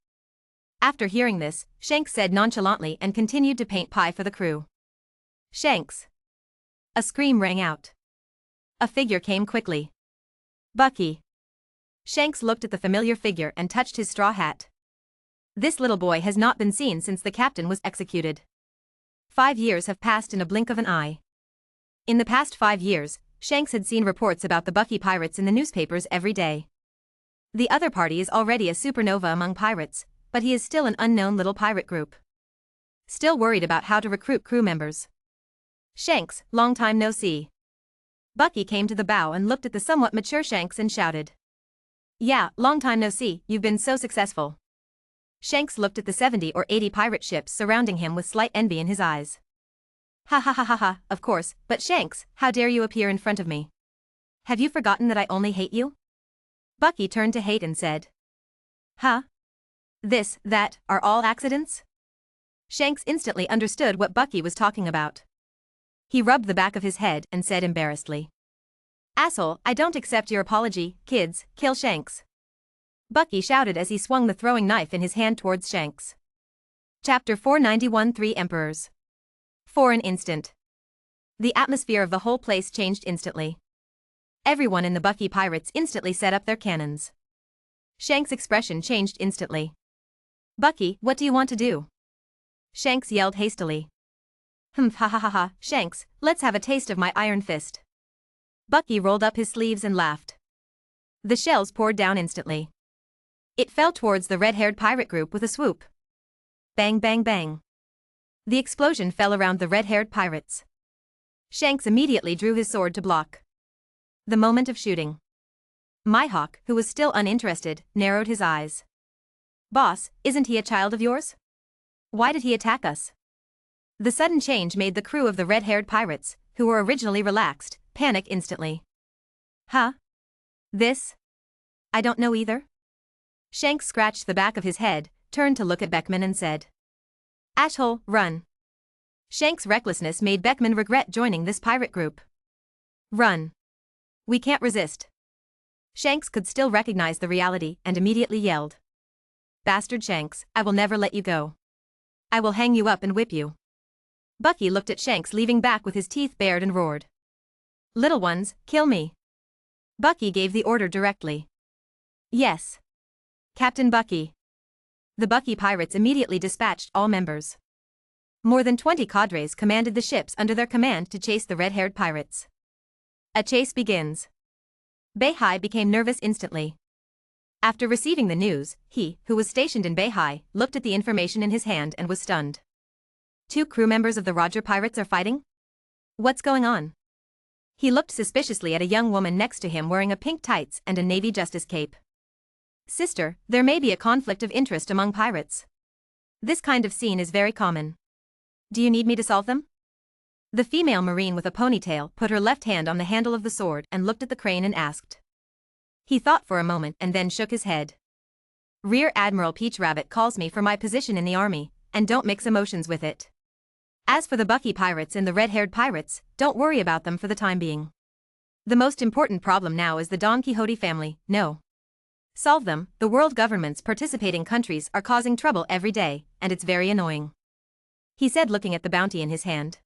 After hearing this, Shanks said nonchalantly and continued to paint pie for the crew. Shanks. A scream rang out. A figure came quickly. Bucky. Shanks looked at the familiar figure and touched his straw hat. This little boy has not been seen since the captain was executed. 5 years have passed in a blink of an eye. In the past 5 years, Shanks had seen reports about the Bucky pirates in the newspapers every day. The other party is already a supernova among pirates, but he is still an unknown little pirate group. Still worried about how to recruit crew members. Shanks, long time no see. Bucky came to the bow and looked at the somewhat mature Shanks and shouted. Yeah, long time no see, you've been so successful. Shanks looked at the 70 or 80 pirate ships surrounding him with slight envy in his eyes. Ha ha ha ha ha, of course, but Shanks, how dare you appear in front of me? Have you forgotten that I only hate you? Bucky turned to Hate and said. Huh? This, that, are all accidents? Shanks instantly understood what Bucky was talking about. He rubbed the back of his head and said embarrassedly. Asshole, I don't accept your apology, kids, kill Shanks. Bucky shouted as he swung the throwing knife in his hand towards Shanks. Chapter 491 3 Emperors. For an instant. The atmosphere of the whole place changed instantly. Everyone in the Bucky pirates instantly set up their cannons. Shanks' expression changed instantly. Bucky, what do you want to do? Shanks yelled hastily. Ha ha ha ha, Shanks, let's have a taste of my iron fist. Bucky rolled up his sleeves and laughed. The shells poured down instantly. It fell towards the red-haired pirate group with a swoop. Bang bang bang. The explosion fell around the red-haired pirates. Shanks immediately drew his sword to block. The moment of shooting. Mihawk, who was still uninterested, narrowed his eyes. Boss, isn't he a child of yours? Why did he attack us? The sudden change made the crew of the red-haired pirates, who were originally relaxed, panic instantly. Huh? This? I don't know either. Shanks scratched the back of his head, turned to look at Beckman and said. Asshole, run. Shanks' recklessness made Beckman regret joining this pirate group. Run. We can't resist. Shanks could still recognize the reality and immediately yelled. Bastard Shanks, I will never let you go. I will hang you up and whip you. Bucky looked at Shanks leaving back with his teeth bared and roared. Little ones, kill me. Bucky gave the order directly. Yes. Captain Bucky. The Bucky pirates immediately dispatched all members. More than 20 cadres commanded the ships under their command to chase the red-haired pirates. A chase begins. Beihai became nervous instantly. After receiving the news, he, who was stationed in Beihai, looked at the information in his hand and was stunned. 2 crew members of the Roger pirates are fighting? What's going on? He looked suspiciously at a young woman next to him wearing a pink tights and a Navy Justice cape. Sister, there may be a conflict of interest among pirates. This kind of scene is very common. Do you need me to solve them? The female marine with a ponytail put her left hand on the handle of the sword and looked at the crane and asked. He thought for a moment and then shook his head. Rear Admiral Peach Rabbit calls me for my position in the army, and don't mix emotions with it. As for the Bucky pirates and the red-haired pirates, don't worry about them for the time being. The most important problem now is the Don Quixote family, no. Solve them. The world government's participating countries are causing trouble every day, and it's very annoying. He said looking at the bounty in his hand.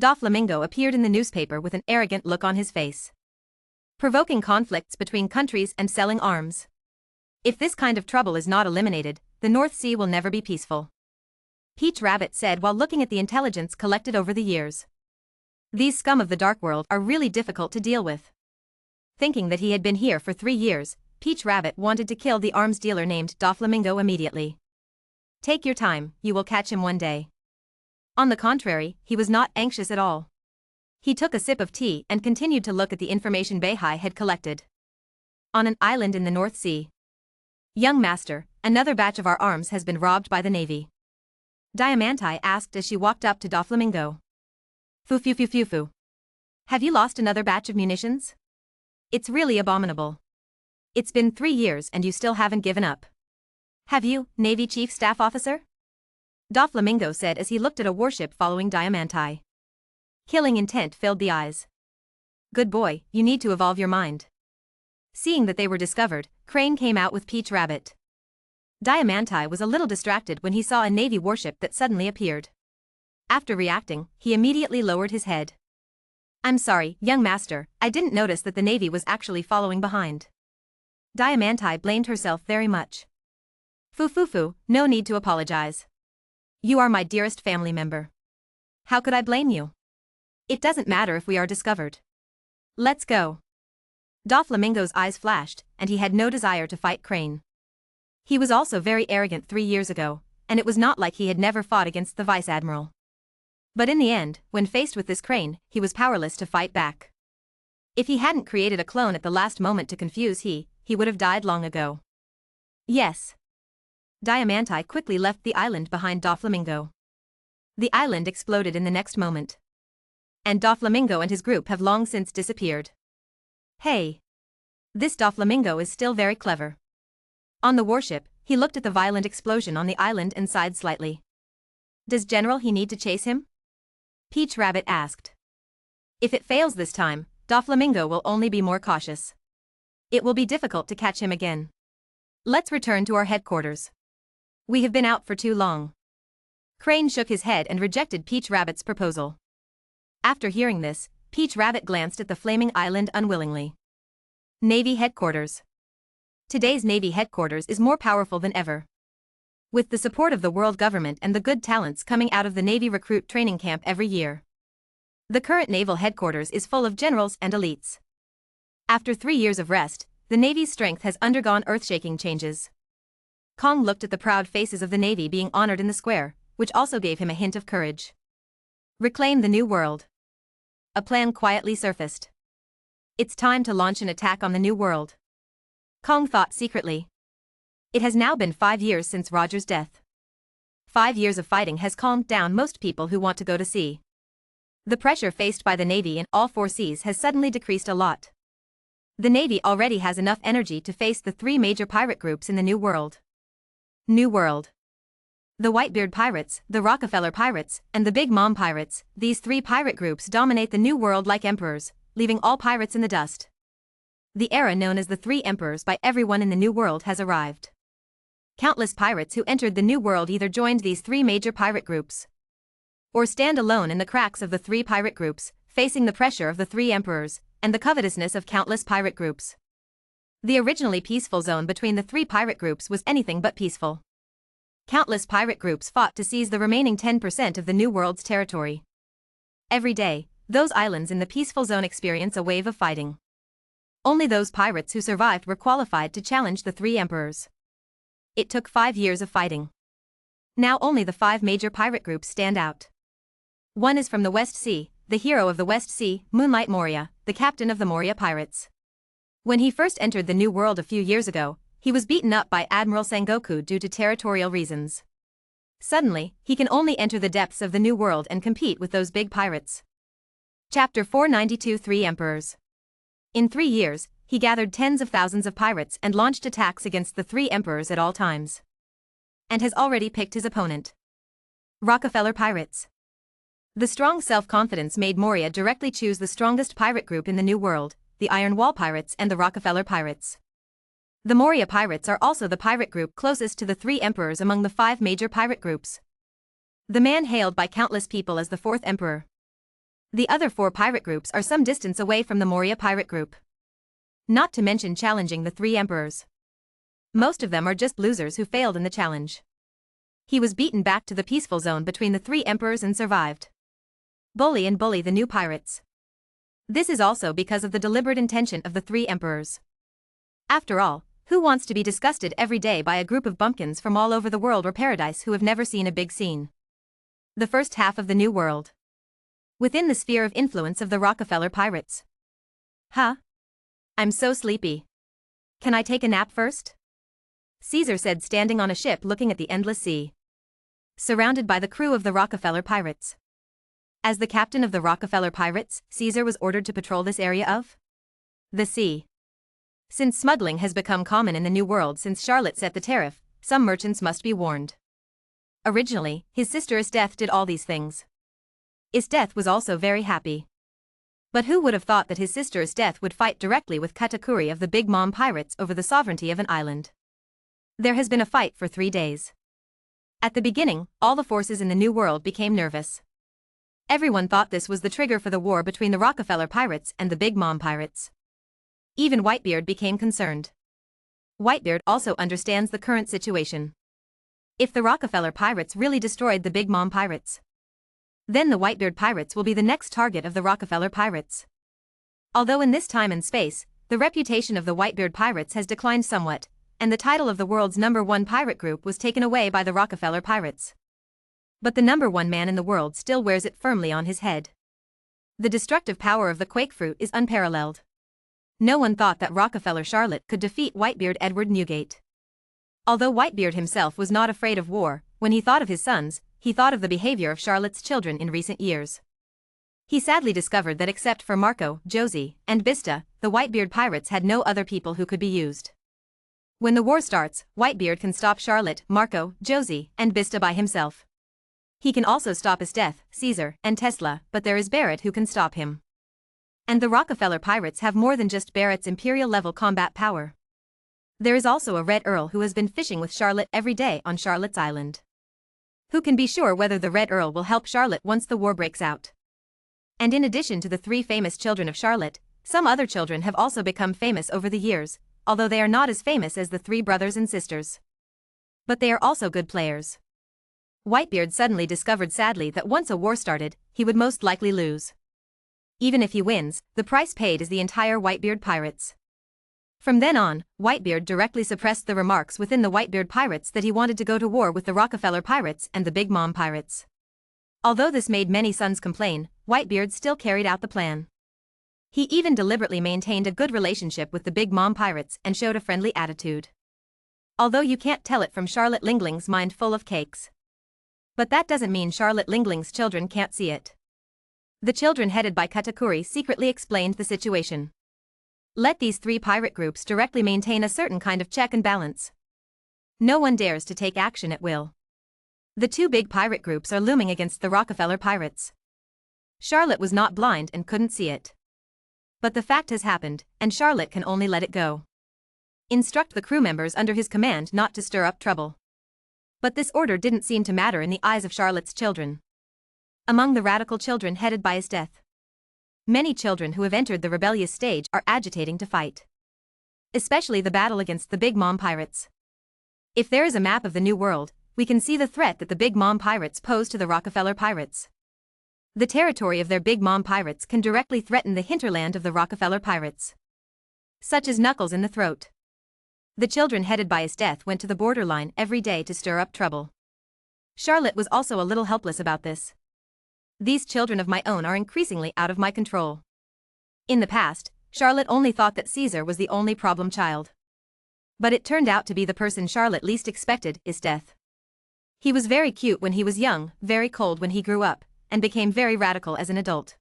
Doflamingo appeared in the newspaper with an arrogant look on his face. Provoking conflicts between countries and selling arms. If this kind of trouble is not eliminated, the North Sea will never be peaceful. Peach Rabbit said while looking at the intelligence collected over the years. These scum of the dark world are really difficult to deal with. Thinking that he had been here for 3 years, Peach Rabbit wanted to kill the arms dealer named Doflamingo immediately. Take your time, you will catch him one day. On the contrary, he was not anxious at all. He took a sip of tea and continued to look at the information Beihai had collected. On an island in the North Sea. Young master, another batch of our arms has been robbed by the Navy. Diamante asked as she walked up to Doflamingo. Fu. Have you lost another batch of munitions? It's really abominable. It's been 3 years and you still haven't given up. Have you, Navy Chief Staff Officer? Doflamingo said as he looked at a warship following Diamante. Killing intent filled the eyes. Good boy, you need to evolve your mind. Seeing that they were discovered, Crane came out with Peach Rabbit. Diamante was a little distracted when he saw a Navy warship that suddenly appeared. After reacting, he immediately lowered his head. I'm sorry, young master, I didn't notice that the Navy was actually following behind. Diamante blamed herself very much. Fu, no need to apologize. You are my dearest family member. How could I blame you? It doesn't matter if we are discovered. Let's go. Doflamingo's eyes flashed, and he had no desire to fight Crane. He was also very arrogant 3 years ago, and it was not like he had never fought against the Vice Admiral. But in the end, when faced with this Crane, he was powerless to fight back. If he hadn't created a clone at the last moment to confuse he would have died long ago. Yes. Diamante quickly left the island behind Doflamingo. The island exploded in the next moment. And Doflamingo and his group have long since disappeared. Hey. This Doflamingo is still very clever. On the warship, he looked at the violent explosion on the island and sighed slightly. Does General he need to chase him? Peach Rabbit asked. If it fails this time, Doflamingo will only be more cautious. It will be difficult to catch him again. Let's return to our headquarters. We have been out for too long. Crane shook his head and rejected Peach Rabbit's proposal. After hearing this, Peach Rabbit glanced at the flaming island unwillingly. Navy headquarters. Today's Navy headquarters is more powerful than ever. With the support of the world government and the good talents coming out of the Navy recruit training camp every year. The current naval headquarters is full of generals and elites. After 3 years of rest, the Navy's strength has undergone earth-shaking changes. Kong looked at the proud faces of the Navy being honored in the square, which also gave him a hint of courage. Reclaim the New World. A plan quietly surfaced. It's time to launch an attack on the New World. Kong thought secretly. It has now been 5 years since Roger's death. 5 years of fighting has calmed down most people who want to go to sea. The pressure faced by the Navy in all 4 seas has suddenly decreased a lot. The Navy already has enough energy to face the 3 major pirate groups in the New World. New World. The Whitebeard Pirates, the Rockefeller Pirates, and the Big Mom Pirates, these 3 pirate groups dominate the New World like emperors, leaving all pirates in the dust. The era known as the 3 Emperors by everyone in the New World has arrived. Countless pirates who entered the New World either joined these 3 major pirate groups or stand alone in the cracks of the 3 pirate groups, facing the pressure of the 3 emperors and the covetousness of countless pirate groups. The originally peaceful zone between the 3 pirate groups was anything but peaceful. Countless pirate groups fought to seize the remaining 10% of the New World's territory. Every day, those islands in the peaceful zone experience a wave of fighting. Only those pirates who survived were qualified to challenge the three emperors. It took 5 years of fighting. Now only the 5 major pirate groups stand out. One is from the West Sea, the hero of the West Sea, Moonlight Moria, the captain of the Moria pirates. When he first entered the New World a few years ago, he was beaten up by Admiral Sengoku due to territorial reasons. Suddenly, he can only enter the depths of the New World and compete with those big pirates. Chapter 492 Three Emperors. In 3 years, he gathered tens of thousands of pirates and launched attacks against the 3 emperors at all times. And has already picked his opponent. Rockefeller Pirates. The strong self-confidence made Moria directly choose the strongest pirate group in the New World, the Iron Wall Pirates and the Rockefeller Pirates. The Moria Pirates are also the pirate group closest to the 3 emperors among the 5 major pirate groups. The man hailed by countless people as the 4th emperor. The other 4 pirate groups are some distance away from the Moria pirate group. Not to mention challenging the 3 emperors. Most of them are just losers who failed in the challenge. He was beaten back to the peaceful zone between the 3 emperors and survived. Bully the new pirates. This is also because of the deliberate intention of the 3 emperors. After all, who wants to be disgusted every day by a group of bumpkins from all over the world or paradise who have never seen a big scene? The first half of the New World. Within the sphere of influence of the Rockefeller Pirates. Huh? I'm so sleepy. Can I take a nap first? Caesar said, standing on a ship looking at the endless sea. Surrounded by the crew of the Rockefeller Pirates. As the captain of the Rockefeller Pirates, Caesar was ordered to patrol this area of the sea. Since smuggling has become common in the New World since Charlotte set the tariff, some merchants must be warned. Originally, his sister Esteth did all these things. Esteth was also very happy. But who would have thought that his sister Esteth would fight directly with Katakuri of the Big Mom Pirates over the sovereignty of an island? There has been a fight for 3 days. At the beginning, all the forces in the New World became nervous. Everyone thought this was the trigger for the war between the Rockefeller Pirates and the Big Mom Pirates. Even Whitebeard became concerned. Whitebeard also understands the current situation. If the Rockefeller Pirates really destroyed the Big Mom Pirates, then the Whitebeard Pirates will be the next target of the Rockefeller Pirates. Although in this time and space, the reputation of the Whitebeard Pirates has declined somewhat, and the title of the world's #1 pirate group was taken away by the Rockefeller Pirates. But the #1 man in the world still wears it firmly on his head. The destructive power of the Quake Fruit is unparalleled. No one thought that Rockefeller Charlotte could defeat Whitebeard Edward Newgate. Although Whitebeard himself was not afraid of war, when he thought of his sons, he thought of the behavior of Charlotte's children in recent years. He sadly discovered that except for Marco, Josie, and Bista, the Whitebeard Pirates had no other people who could be used. When the war starts, Whitebeard can stop Charlotte, Marco, Josie, and Bista by himself. He can also stop Esteth, Caesar, and Tesla, but there is Barrett who can stop him. And the Rockefeller Pirates have more than just Barrett's imperial-level combat power. There is also a Red Earl who has been fishing with Charlotte every day on Charlotte's Island. Who can be sure whether the Red Earl will help Charlotte once the war breaks out? And in addition to the 3 famous children of Charlotte, some other children have also become famous over the years, although they are not as famous as the 3 brothers and sisters. But they are also good players. Whitebeard suddenly discovered sadly that once a war started, he would most likely lose. Even if he wins, the price paid is the entire Whitebeard Pirates. From then on, Whitebeard directly suppressed the remarks within the Whitebeard Pirates that he wanted to go to war with the Rockefeller Pirates and the Big Mom Pirates. Although this made many sons complain, Whitebeard still carried out the plan. He even deliberately maintained a good relationship with the Big Mom Pirates and showed a friendly attitude. Although you can't tell it from Charlotte Lingling's mind full of cakes. But that doesn't mean Charlotte Lingling's children can't see it. The children headed by Katakuri secretly explained the situation. Let these 3 pirate groups directly maintain a certain kind of check and balance. No one dares to take action at will. The 2 big pirate groups are looming against the Rockefeller Pirates. Charlotte was not blind and couldn't see it. But the fact has happened, and Charlotte can only let it go. Instruct the crew members under his command not to stir up trouble. But this order didn't seem to matter in the eyes of Charlotte's children. Among the radical children headed by his death, many children who have entered the rebellious stage are agitating to fight. Especially the battle against the Big Mom Pirates. If there is a map of the New World, we can see the threat that the Big Mom pirates pose to the Rockefeller pirates. The territory of their Big Mom pirates can directly threaten the hinterland of the Rockefeller pirates, such as knuckles in the throat. The children headed by Esteth went to the borderline every day to stir up trouble. Charlotte was also a little helpless about this. These children of my own are increasingly out of my control. In the past, Charlotte only thought that Caesar was the only problem child. But it turned out to be the person Charlotte least expected, Esteth. He was very cute when he was young, very cold when he grew up, and became very radical as an adult.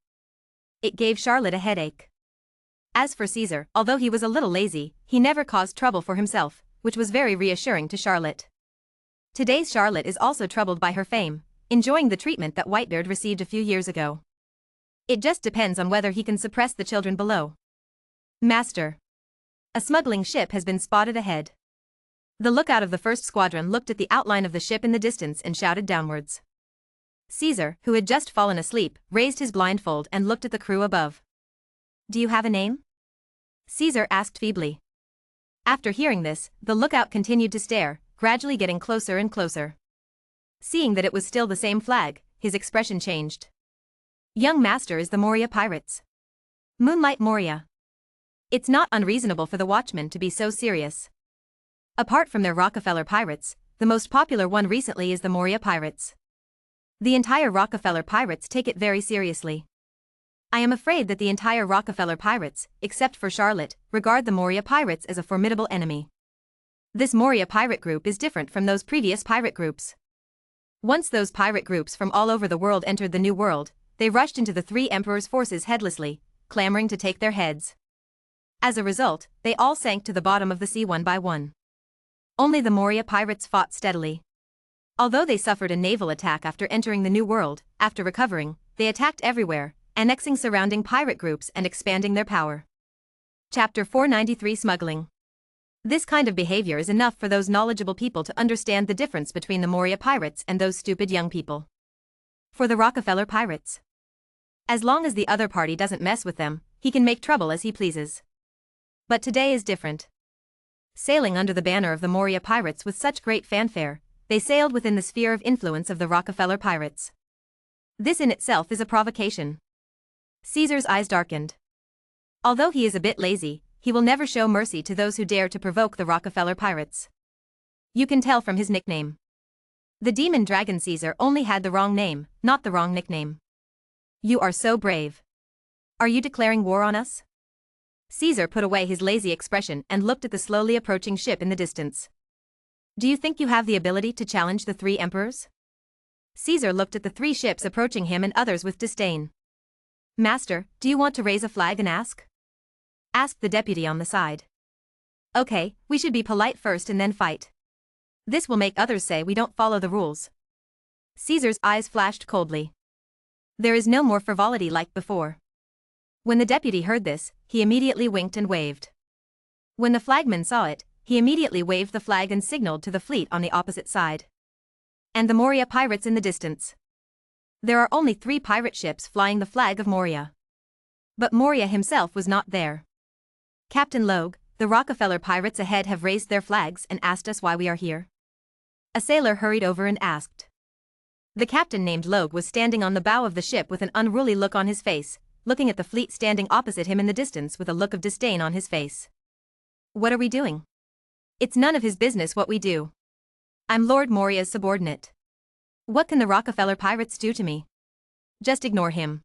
It gave Charlotte a headache. As for Caesar, although he was a little lazy, he never caused trouble for himself, which was very reassuring to Charlotte. Today's Charlotte is also troubled by her fame, enjoying the treatment that Whitebeard received a few years ago. It just depends on whether he can suppress the children below. Master. A smuggling ship has been spotted ahead. The lookout of the first squadron looked at the outline of the ship in the distance and shouted downwards. Caesar, who had just fallen asleep, raised his blindfold and looked at the crew above. Do you have a name? Caesar asked feebly. After hearing this, the lookout continued to stare, gradually getting closer and closer. Seeing that it was still the same flag, his expression changed. Young master is the Moria pirates. Moonlight Moria. It's not unreasonable for the watchmen to be so serious. Apart from their Rockefeller pirates, the most popular one recently is the Moria pirates. The entire Rockefeller pirates take it very seriously. I am afraid that the entire Rockefeller pirates, except for Charlotte, regard the Moria pirates as a formidable enemy. This Moria pirate group is different from those previous pirate groups. Once those pirate groups from all over the world entered the New World, they rushed into the three emperors' forces headlessly, clamoring to take their heads. As a result, they all sank to the bottom of the sea one by one. Only the Moria pirates fought steadily. Although they suffered a naval attack after entering the New World, after recovering, they attacked everywhere, annexing surrounding pirate groups and expanding their power. Chapter 493 Smuggling. This kind of behavior is enough for those knowledgeable people to understand the difference between the Moria pirates and those stupid young people. For the Rockefeller pirates, as long as the other party doesn't mess with them, he can make trouble as he pleases. But today is different. Sailing under the banner of the Moria pirates with such great fanfare, they sailed within the sphere of influence of the Rockefeller pirates. This in itself is a provocation. Caesar's eyes darkened. Although he is a bit lazy, he will never show mercy to those who dare to provoke the Rockefeller pirates. You can tell from his nickname. The demon dragon Caesar only had the wrong name, not the wrong nickname. You are so brave. Are you declaring war on us? Caesar put away his lazy expression and looked at the slowly approaching ship in the distance. Do you think you have the ability to challenge the three emperors? Caesar looked at the three ships approaching him and others with disdain. Master, do you want to raise a flag and ask? Asked the deputy on the side. Okay, we should be polite first and then fight. This will make others say we don't follow the rules. Caesar's eyes flashed coldly. There is no more frivolity like before. When the deputy heard this, he immediately winked and waved. When the flagman saw it, he immediately waved the flag and signaled to the fleet on the opposite side. And the Moria pirates in the distance. There are only 3 pirate ships flying the flag of Moria. But Moria himself was not there. Captain Logue, the Rockefeller pirates ahead have raised their flags and asked us why we are here. A sailor hurried over and asked. The captain named Logue was standing on the bow of the ship with an unruly look on his face, looking at the fleet standing opposite him in the distance with a look of disdain on his face. What are we doing? It's none of his business what we do. I'm Lord Moria's subordinate. What can the Rockefeller pirates do to me? Just ignore him.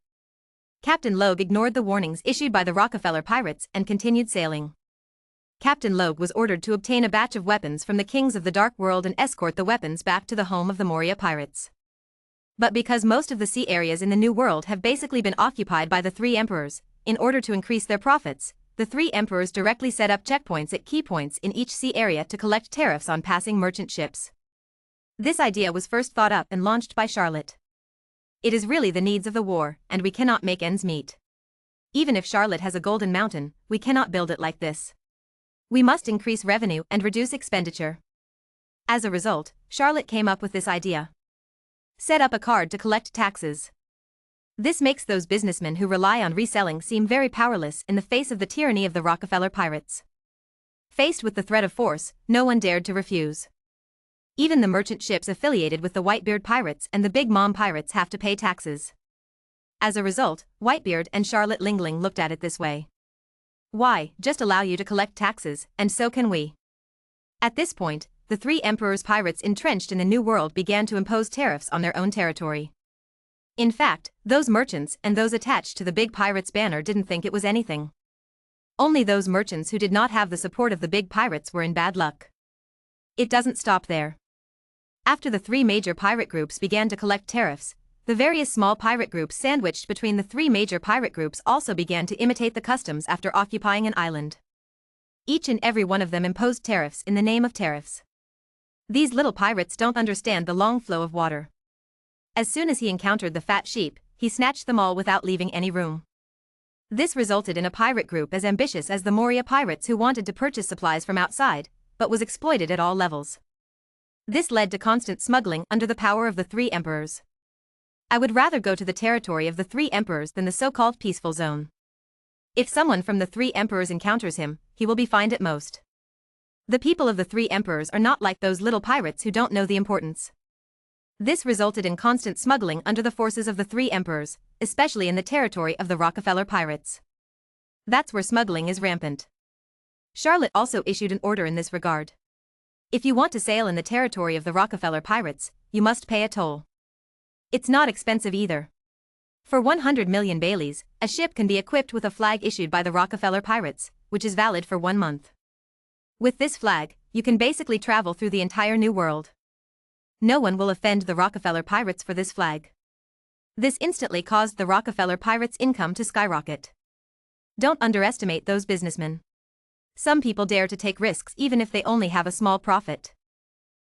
Captain Logue ignored the warnings issued by the Rockefeller pirates and continued sailing. Captain Logue was ordered to obtain a batch of weapons from the kings of the Dark World and escort the weapons back to the home of the Moria pirates. But because most of the sea areas in the New World have basically been occupied by the 3 emperors, in order to increase their profits, the 3 emperors directly set up checkpoints at key points in each sea area to collect tariffs on passing merchant ships. This idea was first thought up and launched by Charlotte. It is really the needs of the war, and we cannot make ends meet. Even if Charlotte has a golden mountain, we cannot build it like this. We must increase revenue and reduce expenditure. As a result, Charlotte came up with this idea. Set up a card to collect taxes. This makes those businessmen who rely on reselling seem very powerless in the face of the tyranny of the Rockefeller pirates. Faced with the threat of force, no one dared to refuse. Even the merchant ships affiliated with the Whitebeard pirates and the Big Mom pirates have to pay taxes. As a result, Whitebeard and Charlotte Lingling looked at it this way. Why, just allow you to collect taxes, and so can we. At this point, the three emperors' pirates entrenched in the New World began to impose tariffs on their own territory. In fact, those merchants and those attached to the big pirates' banner didn't think it was anything. Only those merchants who did not have the support of the big pirates were in bad luck. It doesn't stop there. After the three major pirate groups began to collect tariffs, the various small pirate groups sandwiched between the three major pirate groups also began to imitate the customs after occupying an island. Each and every one of them imposed tariffs in the name of tariffs. These little pirates don't understand the long flow of water. As soon as he encountered the fat sheep, he snatched them all without leaving any room. This resulted in a pirate group as ambitious as the Moria pirates who wanted to purchase supplies from outside, but was exploited at all levels. This led to constant smuggling under the power of the three emperors. I would rather go to the territory of the three emperors than the so-called peaceful zone. If someone from the three emperors encounters him, he will be fined at most. The people of the three emperors are not like those little pirates who don't know the importance. This resulted in constant smuggling under the forces of the three emperors, especially in the territory of the Rockefeller pirates. That's where smuggling is rampant. Charlotte also issued an order in this regard. If you want to sail in the territory of the Rockefeller pirates, you must pay a toll. It's not expensive either. For 100 million Baileys, a ship can be equipped with a flag issued by the Rockefeller pirates, which is valid for 1 month. With this flag, you can basically travel through the entire New World. No one will offend the Rockefeller pirates for this flag. This instantly caused the Rockefeller pirates' income to skyrocket. Don't underestimate those businessmen. Some people dare to take risks even if they only have a small profit.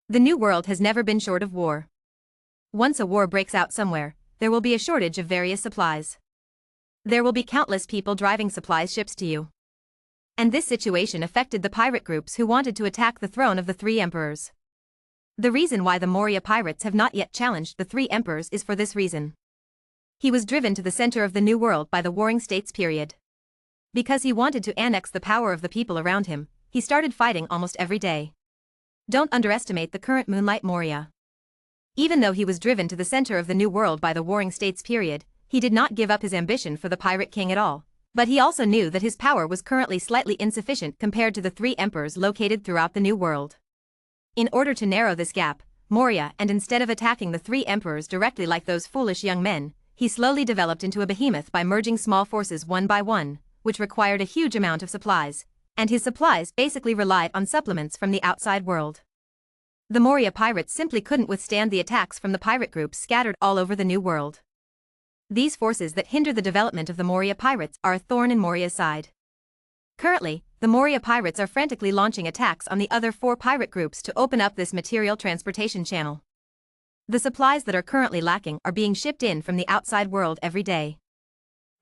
The New World has never been short of war. Once a war breaks out somewhere, there will be a shortage of various supplies. There will be countless people driving supply ships to you. And this situation affected the pirate groups who wanted to attack the throne of the three emperors. The reason why the Moria pirates have not yet challenged the three emperors is for this reason. He was driven to the center of the New World by the Warring States period. Because he wanted to annex the power of the people around him, he started fighting almost every day. Don't underestimate the current Moonlight Moria. Even though he was driven to the center of the New World by the Warring States period, he did not give up his ambition for the Pirate King at all, but he also knew that his power was currently slightly insufficient compared to the three emperors located throughout the New World. In order to narrow this gap, Moria, and instead of attacking the three emperors directly like those foolish young men, he slowly developed into a behemoth by merging small forces one by one, which required a huge amount of supplies, and his supplies basically relied on supplements from the outside world. The Moria pirates simply couldn't withstand the attacks from the pirate groups scattered all over the New World. These forces that hinder the development of the Moria pirates are a thorn in Moria's side. Currently, the Moria pirates are frantically launching attacks on the other four pirate groups to open up this material transportation channel. The supplies that are currently lacking are being shipped in from the outside world every day.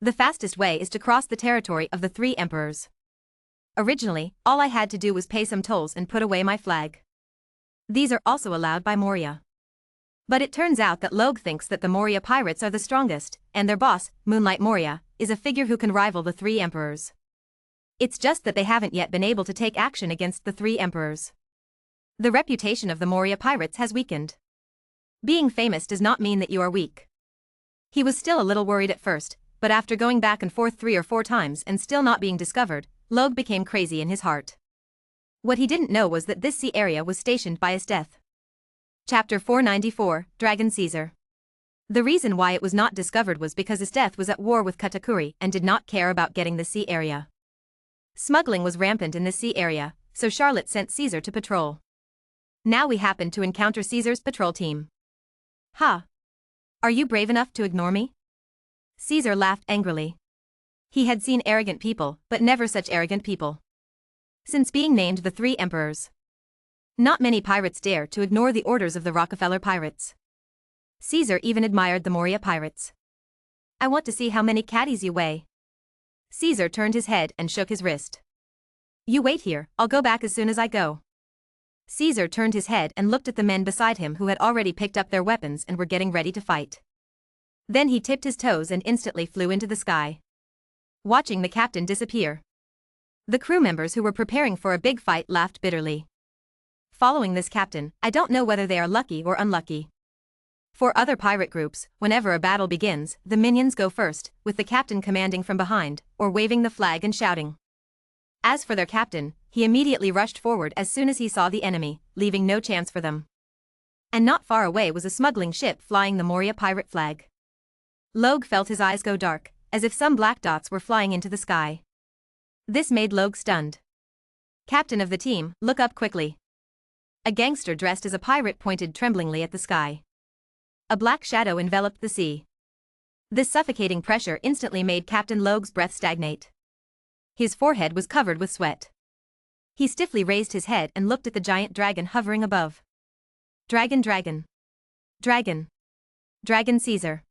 The fastest way is to cross the territory of the three emperors. Originally, all I had to do was pay some tolls and put away my flag. These are also allowed by Moria. But it turns out that Logue thinks that the Moria pirates are the strongest, and their boss, Moonlight Moria, is a figure who can rival the three emperors. It's just that they haven't yet been able to take action against the three emperors. The reputation of the Moria pirates has weakened. Being famous does not mean that you are weak. He was still a little worried at first, but after going back and forth 3 or 4 times and still not being discovered, Logue became crazy in his heart. What he didn't know was that this sea area was stationed by his death. Chapter 494, Dragon Caesar. The reason why it was not discovered was because his death was at war with Katakuri and did not care about getting the sea area. Smuggling was rampant in this sea area, so Charlotte sent Caesar to patrol. Now we happened to encounter Caesar's patrol team. Ha! Are you brave enough to ignore me? Caesar laughed angrily. He had seen arrogant people, but never such arrogant people. Since being named the three emperors, not many pirates dare to ignore the orders of the Rockefeller pirates. Caesar even admired the Moria pirates. I want to see how many caddies you weigh. Caesar turned his head and shook his wrist. You wait here, I'll go back as soon as I go. Caesar turned his head and looked at the men beside him who had already picked up their weapons and were getting ready to fight. Then he tipped his toes and instantly flew into the sky, watching the captain disappear. The crew members who were preparing for a big fight laughed bitterly. Following this captain, I don't know whether they are lucky or unlucky. For other pirate groups, whenever a battle begins, the minions go first, with the captain commanding from behind, or waving the flag and shouting. As for their captain, he immediately rushed forward as soon as he saw the enemy, leaving no chance for them. And not far away was a smuggling ship flying the Moria pirate flag. Logue felt his eyes go dark, as if some black dots were flying into the sky. This made Logue stunned. Captain of the team, look up quickly. A gangster dressed as a pirate pointed tremblingly at the sky. A black shadow enveloped the sea. This suffocating pressure instantly made Captain Logue's breath stagnate. His forehead was covered with sweat. He stiffly raised his head and looked at the giant dragon hovering above. Dragon, dragon. Dragon. Dragon Caesar.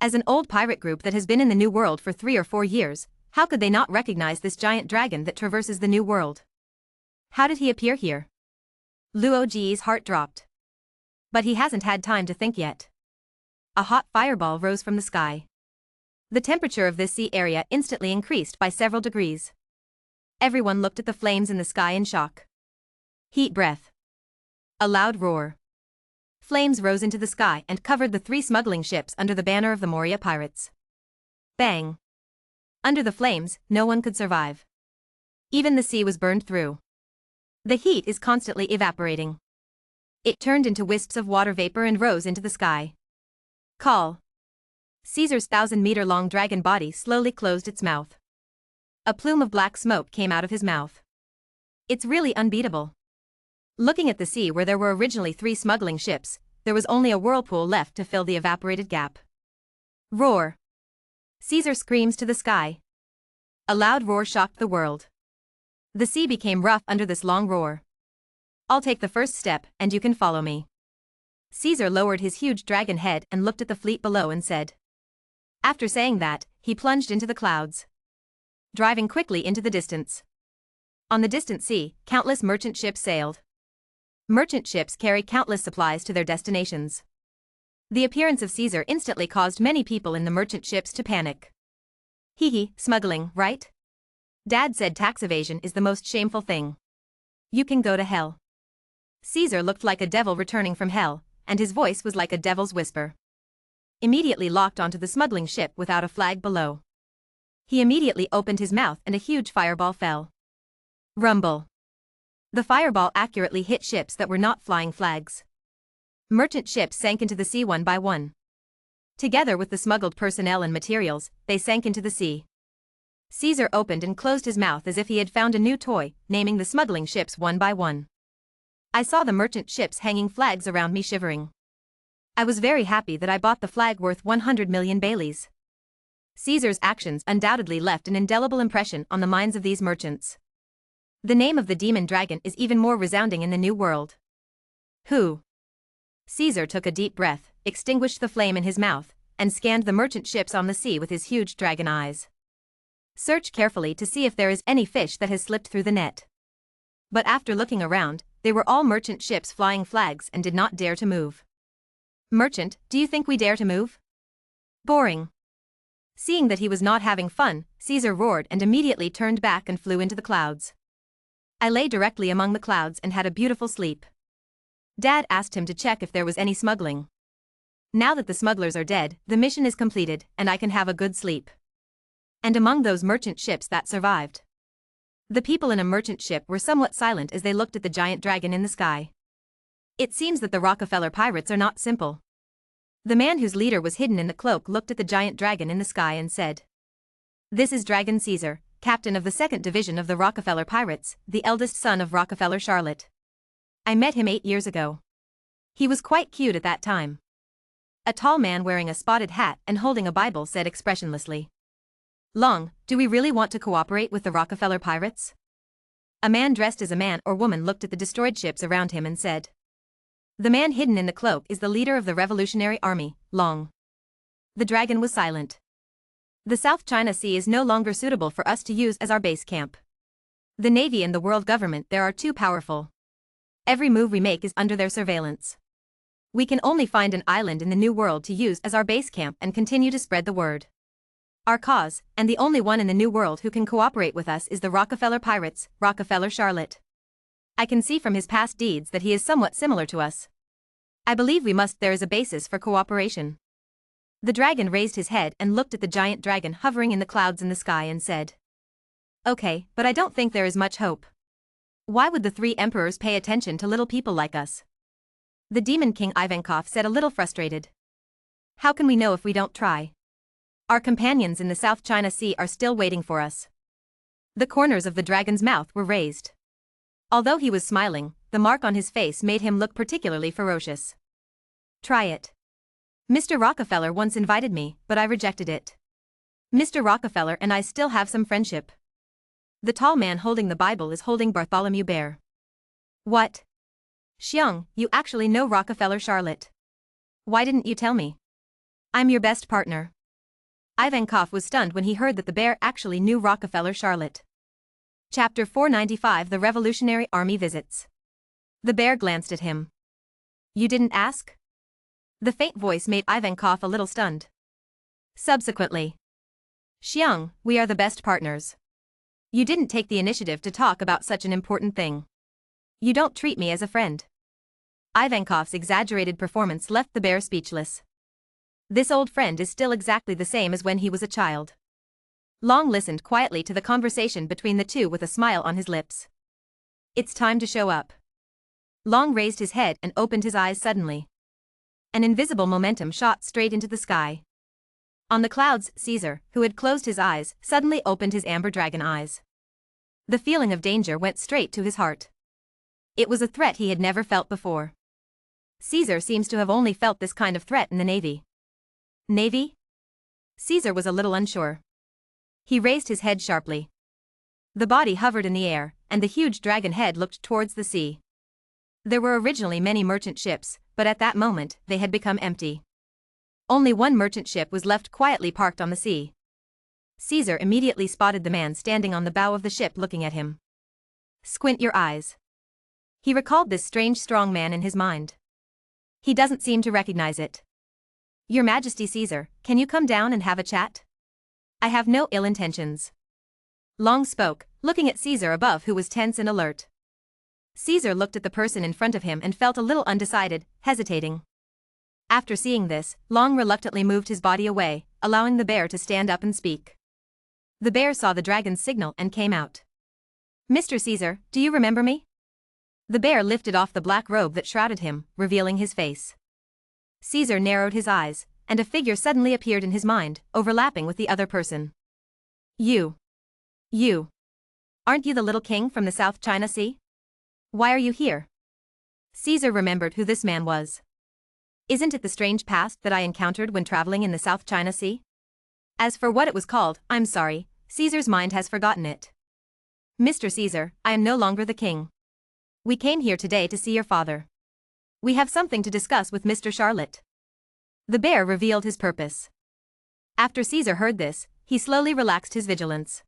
As an old pirate group that has been in the New World for 3 or 4 years, how could they not recognize this giant dragon that traverses the New World? How did he appear here? Luo Ji's heart dropped. But he hasn't had time to think yet. A hot fireball rose from the sky. The temperature of this sea area instantly increased by several degrees. Everyone looked at the flames in the sky in shock. Heat breath. A loud roar. Flames rose into the sky and covered the 3 smuggling ships under the banner of the Moria pirates. Bang. Under the flames, no one could survive. Even the sea was burned through. The heat is constantly evaporating. It turned into wisps of water vapor and rose into the sky. Call. Caesar's 1,000-meter-long dragon body slowly closed its mouth. A plume of black smoke came out of his mouth. It's really unbeatable. Looking at the sea where there were originally 3 smuggling ships, there was only a whirlpool left to fill the evaporated gap. Roar. Caesar screams to the sky. A loud roar shocked the world. The sea became rough under this long roar. I'll take the first step, and you can follow me. Caesar lowered his huge dragon head and looked at the fleet below and said. After saying that, he plunged into the clouds, driving quickly into the distance. On the distant sea, countless merchant ships sailed. Merchant ships carry countless supplies to their destinations. The appearance of Caesar instantly caused many people in the merchant ships to panic. Hee, smuggling, right? Dad said tax evasion is the most shameful thing. You can go to hell. Caesar looked like a devil returning from hell, and his voice was like a devil's whisper. Immediately locked onto the smuggling ship without a flag below. He immediately opened his mouth and a huge fireball fell. Rumble. The fireball accurately hit ships that were not flying flags. Merchant ships sank into the sea one by one. Together with the smuggled personnel and materials, they sank into the sea. Caesar opened and closed his mouth as if he had found a new toy, naming the smuggling ships one by one. I saw the merchant ships hanging flags around me shivering. I was very happy that I bought the flag worth 100 million Baileys. Caesar's actions undoubtedly left an indelible impression on the minds of these merchants. The name of the demon dragon is even more resounding in the New World. Who? Caesar took a deep breath, extinguished the flame in his mouth, and scanned the merchant ships on the sea with his huge dragon eyes. Search carefully to see if there is any fish that has slipped through the net. But after looking around, they were all merchant ships flying flags and did not dare to move. Merchant, do you think we dare to move? Boring. Seeing that he was not having fun, Caesar roared and immediately turned back and flew into the clouds. I lay directly among the clouds and had a beautiful sleep. Dad asked him to check if there was any smuggling. Now that the smugglers are dead, the mission is completed, and I can have a good sleep. And among those merchant ships that survived, the people in a merchant ship were somewhat silent as they looked at the giant dragon in the sky. It seems that the Rockefeller pirates are not simple. The man whose leader was hidden in the cloak looked at the giant dragon in the sky and said, "This is Dragon Caesar, captain of the 2nd Division of the Rockefeller Pirates, the eldest son of Rockefeller Charlotte. I met him 8 years ago. He was quite cute at that time." A tall man wearing a spotted hat and holding a Bible said expressionlessly, "Long, do we really want to cooperate with the Rockefeller pirates?" A man dressed as a man or woman looked at the destroyed ships around him and said, "The man hidden in the cloak is the leader of the Revolutionary Army, Long." The dragon was silent. "The South China Sea is no longer suitable for us to use as our base camp. The Navy and the world government there are too powerful. Every move we make is under their surveillance. We can only find an island in the New World to use as our base camp and continue to spread the word. Our cause, and the only one in the New World who can cooperate with us is the Rockefeller Pirates, Rockefeller Charlotte." I can see from his past deeds that he is somewhat similar to us. I believe there is a basis for cooperation. The dragon raised his head and looked at the giant dragon hovering in the clouds in the sky and said, "Okay, but I don't think there is much hope. Why would the three emperors pay attention to little people like us?" The Demon King Ivankov said a little frustrated. "How can we know if we don't try? Our companions in the South China Sea are still waiting for us." The corners of the dragon's mouth were raised. Although he was smiling, the mark on his face made him look particularly ferocious. "Try it. Mr. Rockefeller once invited me, but I rejected it. Mr. Rockefeller and I still have some friendship." The tall man holding the Bible is holding Bartholomew Bear. "What? Xiang, you actually know Rockefeller Charlotte. Why didn't you tell me? I'm your best partner." Ivankov was stunned when he heard that the bear actually knew Rockefeller Charlotte. Chapter 495 The Revolutionary Army Visits. The bear glanced at him. "You didn't ask?" The faint voice made Ivankov a little stunned. Subsequently, "Xiang, we are the best partners. You didn't take the initiative to talk about such an important thing. You don't treat me as a friend." Ivankov's exaggerated performance left the bear speechless. This old friend is still exactly the same as when he was a child. Long listened quietly to the conversation between the two with a smile on his lips. "It's time to show up." Long raised his head and opened his eyes suddenly. An invisible momentum shot straight into the sky. On the clouds, Caesar, who had closed his eyes, suddenly opened his amber dragon eyes. The feeling of danger went straight to his heart. It was a threat he had never felt before. Caesar seems to have only felt this kind of threat in the Navy. Navy? Caesar was a little unsure. He raised his head sharply. The body hovered in the air, and the huge dragon head looked towards the sea. There were originally many merchant ships, but at that moment, they had become empty. Only one merchant ship was left quietly parked on the sea. Caesar immediately spotted the man standing on the bow of the ship looking at him. "Squint your eyes." He recalled this strange strong man in his mind. He doesn't seem to recognize it. "Your Majesty Caesar, can you come down and have a chat? I have no ill intentions." Long spoke, looking at Caesar above who was tense and alert. Caesar looked at the person in front of him and felt a little undecided, hesitating. After seeing this, Long reluctantly moved his body away, allowing the bear to stand up and speak. The bear saw the dragon's signal and came out. "Mr. Caesar, do you remember me?" The bear lifted off the black robe that shrouded him, revealing his face. Caesar narrowed his eyes, and a figure suddenly appeared in his mind, overlapping with the other person. You. Aren't you the little king from the South China Sea? Why are you here?" Caesar remembered who this man was. "Isn't it the strange past that I encountered when traveling in the South China Sea?" As for what it was called, I'm sorry, Caesar's mind has forgotten it. "Mr. Caesar, I am no longer the king. We came here today to see your father. We have something to discuss with Mr. Charlotte." The bear revealed his purpose. After Caesar heard this, he slowly relaxed his vigilance.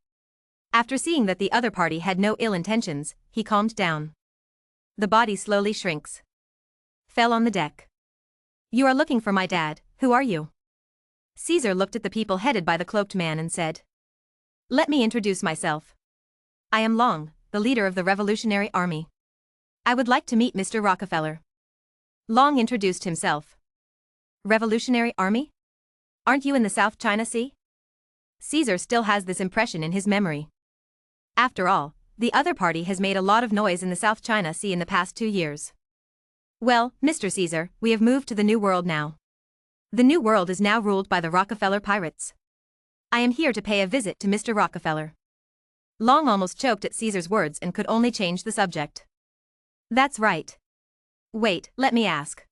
After seeing that the other party had no ill intentions, he calmed down. The body slowly shrinks. Fell on the deck. "You are looking for my dad, who are you?" Caesar looked at the people headed by the cloaked man and said, "Let me introduce myself. I am Long, the leader of the Revolutionary Army. I would like to meet Mr. Rockefeller." Long introduced himself. "Revolutionary Army? Aren't you in the South China Sea?" Caesar still has this impression in his memory. After all, the other party has made a lot of noise in the South China Sea in the past 2 years. "Well, Mr. Caesar, we have moved to the New World now. The New World is now ruled by the Rockefeller pirates. I am here to pay a visit to Mr. Rockefeller." Long almost choked at Caesar's words and could only change the subject. "That's right. Wait, let me ask."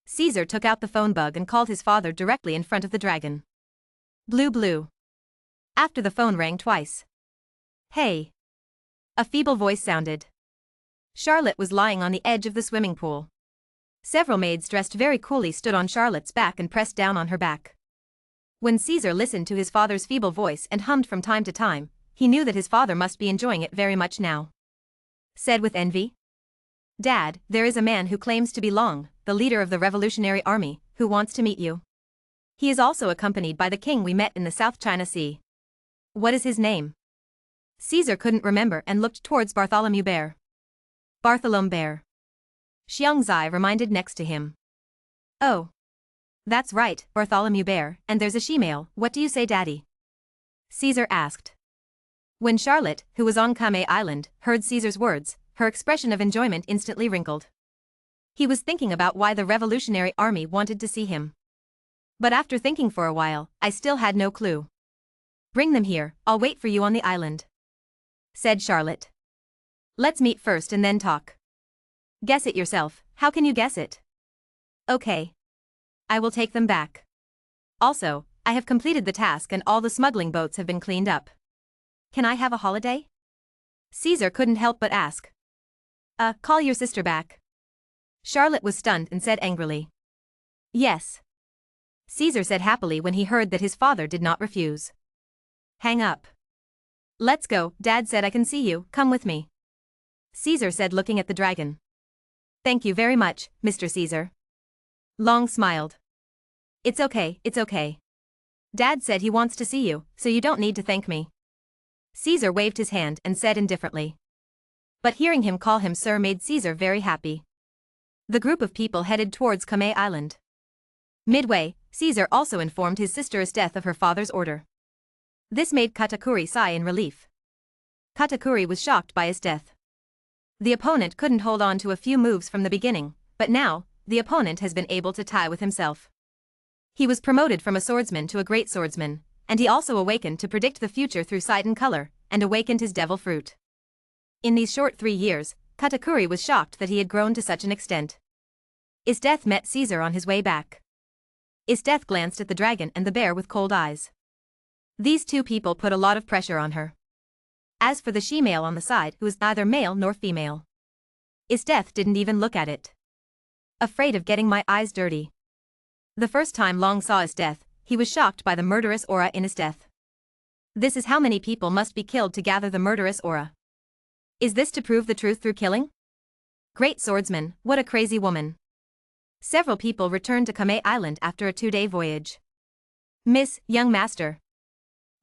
Caesar took out the phone bug and called his father directly in front of the dragon. Blue. After the phone rang twice. "Hey." A feeble voice sounded. Charlotte was lying on the edge of the swimming pool. Several maids dressed very coolly stood on Charlotte's back and pressed down on her back. When Caesar listened to his father's feeble voice and hummed from time to time, he knew that his father must be enjoying it very much now. Said with envy, "Dad, there is a man who claims to be Long, the leader of the Revolutionary Army, who wants to meet you. He is also accompanied by the king we met in the South China Sea. What is his name?" Caesar couldn't remember and looked towards Bartholomew Bear. Bartholomew Bear. Xiangzai reminded next to him. Oh. That's right, Bartholomew Bear, and there's a she-male, what do you say, Daddy? Caesar asked. When Charlotte, who was on Kame Island, heard Caesar's words, her expression of enjoyment instantly wrinkled. He was thinking about why the Revolutionary Army wanted to see him. But after thinking for a while, I still had no clue. Bring them here, I'll wait for you on the island, said Charlotte. Let's meet first and then talk. Guess it yourself, how can you guess it? Okay. I will take them back. Also, I have completed the task and all the smuggling boats have been cleaned up. Can I have a holiday? Caesar couldn't help but ask. Call your sister back. Charlotte was stunned and said angrily. Yes. Caesar said happily when he heard that his father did not refuse. Hang up. Let's go, Dad said I can see you, come with me. Caesar said looking at the dragon. Thank you very much, Mr. Caesar. Long smiled. It's okay, it's okay. Dad said he wants to see you, so you don't need to thank me. Caesar waved his hand and said indifferently. But hearing him call him sir made Caesar very happy. The group of people headed towards Kame Island. Midway, Caesar also informed his sister's death of her father's order. This made Katakuri sigh in relief. Katakuri was shocked by his death. The opponent couldn't hold on to a few moves from the beginning, but now, the opponent has been able to tie with himself. He was promoted from a swordsman to a great swordsman, and he also awakened to predict the future through sight and color, and awakened his devil fruit. In these short 3 years, Katakuri was shocked that he had grown to such an extent. His death met Caesar on his way back. His death glanced at the dragon and the bear with cold eyes. These two people put a lot of pressure on her. As for the she-male on the side who was neither male nor female, his death didn't even look at it. Afraid of getting my eyes dirty. The first time Long saw his death, he was shocked by the murderous aura in his death. This is how many people must be killed to gather the murderous aura. Is this to prove the truth through killing? Great swordsman, what a crazy woman. Several people returned to Kame Island after a 2-day voyage. Miss, young master.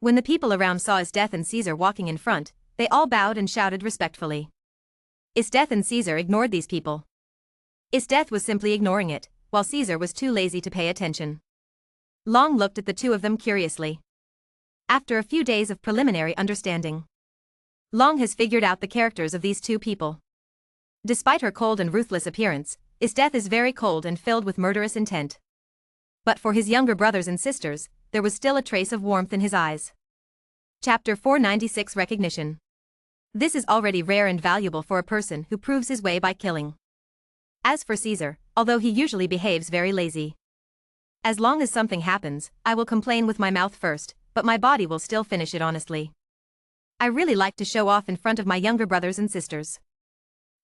When the people around saw his death and Caesar walking in front, they all bowed and shouted respectfully. His death and Caesar ignored these people. His death was simply ignoring it, while Caesar was too lazy to pay attention. Long looked at the two of them curiously. After a few days of preliminary understanding, Long has figured out the characters of these two people. Despite her cold and ruthless appearance, his death is very cold and filled with murderous intent. But for his younger brothers and sisters, there was still a trace of warmth in his eyes. Chapter 496 Recognition. This is already rare and valuable for a person who proves his way by killing. As for Caesar, although he usually behaves very lazy. As long as something happens, I will complain with my mouth first, but my body will still finish it honestly. I really like to show off in front of my younger brothers and sisters.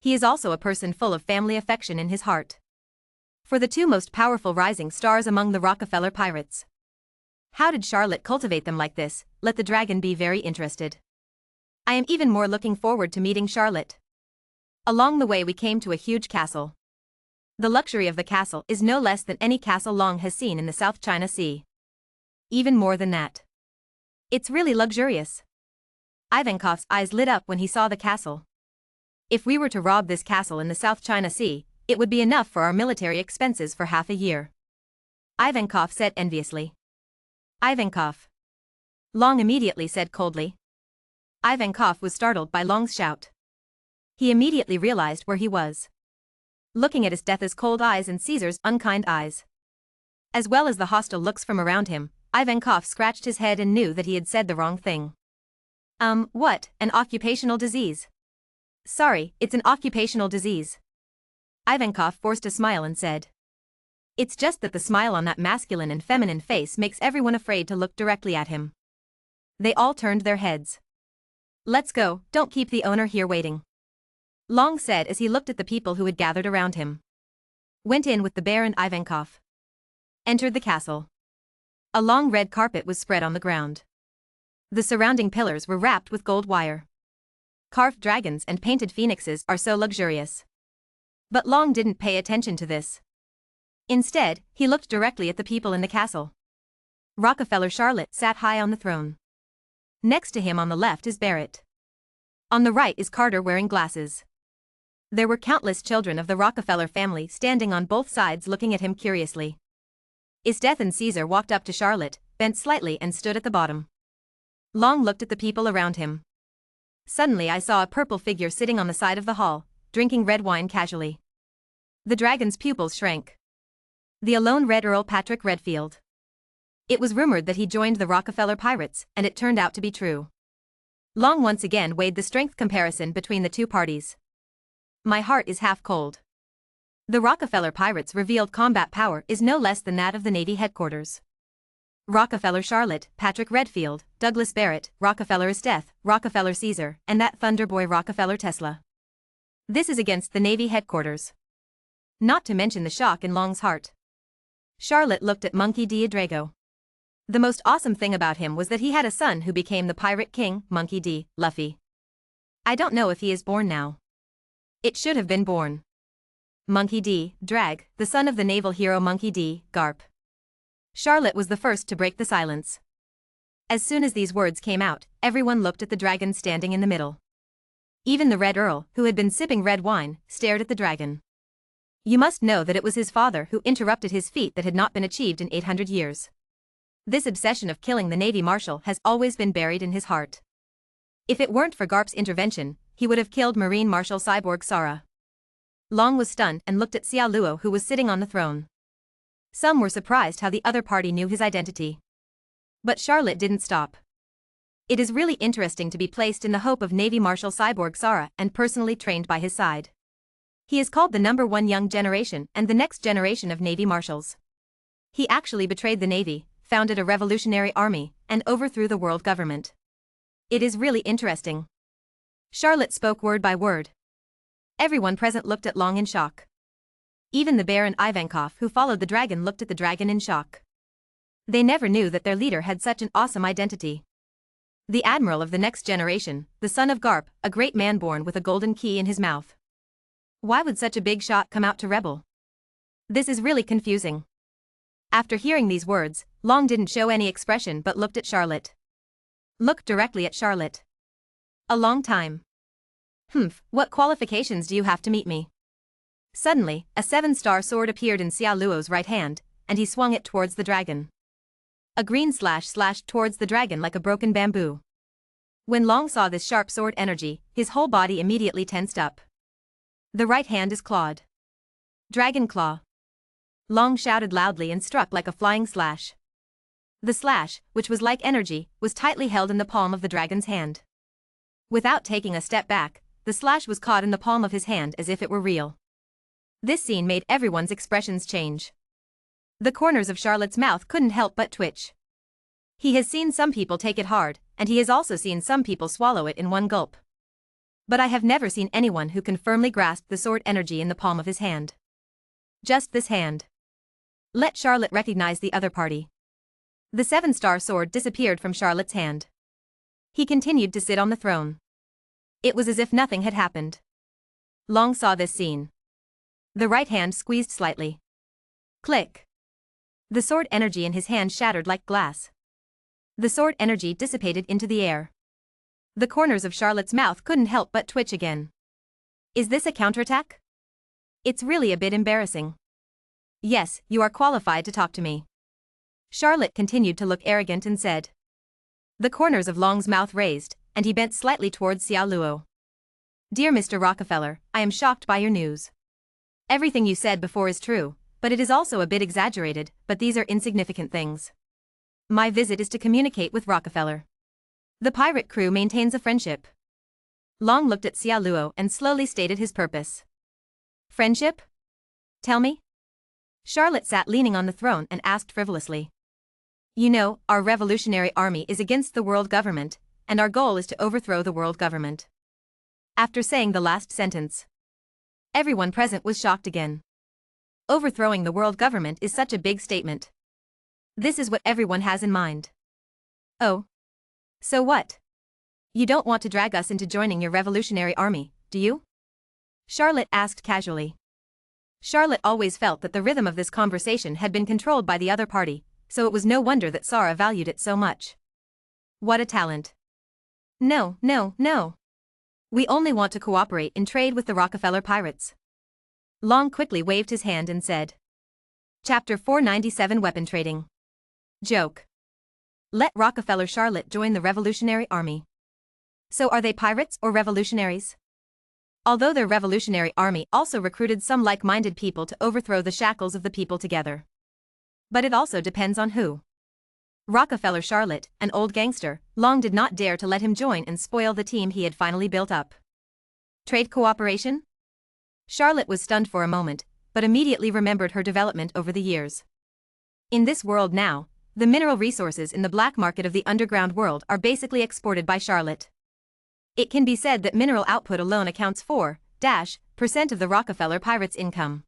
He is also a person full of family affection in his heart. For the two most powerful rising stars among the Rockefeller pirates. How did Charlotte cultivate them like this? Let the dragon be very interested. I am even more looking forward to meeting Charlotte. Along the way we came to a huge castle. The luxury of the castle is no less than any castle Long has seen in the South China Sea. Even more than that. It's really luxurious. Ivankov's eyes lit up when he saw the castle. If we were to rob this castle in the South China Sea, it would be enough for our military expenses for half a year. Ivankov said enviously. Ivankov. Long immediately said coldly. Ivankov was startled by Long's shout. He immediately realized where he was. Looking at his death's cold eyes and Caesar's unkind eyes. As well as the hostile looks from around him, Ivankov scratched his head and knew that he had said the wrong thing. What, an occupational disease? Sorry, it's an occupational disease. Ivankov forced a smile and said. It's just that the smile on that masculine and feminine face makes everyone afraid to look directly at him. They all turned their heads. Let's go, don't keep the owner here waiting. Long said as he looked at the people who had gathered around him. Went in with the bear and Ivankov. Entered the castle. A long red carpet was spread on the ground. The surrounding pillars were wrapped with gold wire. Carved dragons and painted phoenixes are so luxurious. But Long didn't pay attention to this. Instead, he looked directly at the people in the castle. Rockefeller Charlotte sat high on the throne. Next to him on the left is Barrett. On the right is Carter wearing glasses. There were countless children of the Rockefeller family standing on both sides looking at him curiously. Death and Caesar walked up to Charlotte, bent slightly and stood at the bottom. Long looked at the people around him. Suddenly I saw a purple figure sitting on the side of the hall, drinking red wine casually. The dragon's pupils shrank. The alone Red Earl Patrick Redfield. It was rumored that he joined the Rockefeller pirates, and it turned out to be true. Long once again weighed the strength comparison between the two parties. My heart is half cold. The Rockefeller pirates' revealed combat power is no less than that of the Navy headquarters. Rockefeller Charlotte, Patrick Redfield, Douglas Barrett, Rockefeller Death, Rockefeller Caesar, and that Thunderboy Rockefeller Tesla. This is against the Navy headquarters. Not to mention the shock in Long's heart. Charlotte looked at Monkey D. Drago. The most awesome thing about him was that he had a son who became the Pirate King, Monkey D. Luffy. I don't know if he is born now. It should have been born. Monkey D. Drag, the son of the naval hero Monkey D. Garp. Charlotte was the first to break the silence. As soon as these words came out, everyone looked at the dragon standing in the middle. Even the Red Earl, who had been sipping red wine, stared at the dragon. You must know that it was his father who interrupted his feat that had not been achieved in 800 years. This obsession of killing the Navy Marshal has always been buried in his heart. If it weren't for Garp's intervention, he would have killed Marine Marshal Cyborg Sara. Long was stunned and looked at Xiao Luo, who was sitting on the throne. Some were surprised how the other party knew his identity. But Charlotte didn't stop. It is really interesting to be placed in the hope of Navy Marshal Cyborg Sara and personally trained by his side. He is called the #1 young generation and the next generation of Navy Marshals. He actually betrayed the Navy, founded a revolutionary army, and overthrew the world government. It is really interesting. Charlotte spoke word by word. Everyone present looked at Long in shock. Even the Baron Ivankov, who followed the dragon, looked at the dragon in shock. They never knew that their leader had such an awesome identity. The admiral of the next generation, the son of Garp, a great man born with a golden key in his mouth. Why would such a big shot come out to rebel? This is really confusing. After hearing these words, Long didn't show any expression but looked at Charlotte. Looked directly at Charlotte. A long time. What qualifications do you have to meet me? Suddenly, a 7-star sword appeared in Xiao Luo's right hand, and he swung it towards the dragon. A green slash slashed towards the dragon like a broken bamboo. When Long saw this sharp sword energy, his whole body immediately tensed up. The right hand is clawed. Dragon Claw. Long shouted loudly and struck like a flying slash. The slash, which was like energy, was tightly held in the palm of the dragon's hand. Without taking a step back, the slash was caught in the palm of his hand as if it were real. This scene made everyone's expressions change. The corners of Charlotte's mouth couldn't help but twitch. He has seen some people take it hard, and he has also seen some people swallow it in one gulp. But I have never seen anyone who can firmly grasp the sword energy in the palm of his hand. Just this hand. Let Charlotte recognize the other party. The 7-star sword disappeared from Charlotte's hand. He continued to sit on the throne. It was as if nothing had happened. Long saw this scene. The right hand squeezed slightly. Click. The sword energy in his hand shattered like glass. The sword energy dissipated into the air. The corners of Charlotte's mouth couldn't help but twitch again. Is this a counterattack? It's really a bit embarrassing. Yes, you are qualified to talk to me. Charlotte continued to look arrogant and said. The corners of Long's mouth raised, and he bent slightly towards Xiao Luo. Dear Mr. Rockefeller, I am shocked by your news. Everything you said before is true, but it is also a bit exaggerated, but these are insignificant things. My visit is to communicate with Rockefeller. The pirate crew maintains a friendship. Long looked at Xiao Luo and slowly stated his purpose. Friendship? Tell me? Charlotte sat leaning on the throne and asked frivolously. You know, our revolutionary army is against the world government, and our goal is to overthrow the world government. After saying the last sentence, everyone present was shocked again. Overthrowing the world government is such a big statement. This is what everyone has in mind. Oh. So what? You don't want to drag us into joining your revolutionary army, do you? Charlotte asked casually. Charlotte always felt that the rhythm of this conversation had been controlled by the other party, so it was no wonder that Sara valued it so much. What a talent. No, no, no. We only want to cooperate in trade with the Rockefeller pirates. Long quickly waved his hand and said. Chapter 497 Weapon Trading. Joke. Let Rockefeller Charlotte join the Revolutionary Army. So are they pirates or revolutionaries? Although their Revolutionary Army also recruited some like-minded people to overthrow the shackles of the people together. But it also depends on who. Rockefeller Charlotte, an old gangster, Long did not dare to let him join and spoil the team he had finally built up. Trade cooperation? Charlotte was stunned for a moment, but immediately remembered her development over the years. In this world now, the mineral resources in the black market of the underground world are basically exported by Charlotte. It can be said that mineral output alone accounts for % of the Rockefeller pirates' income.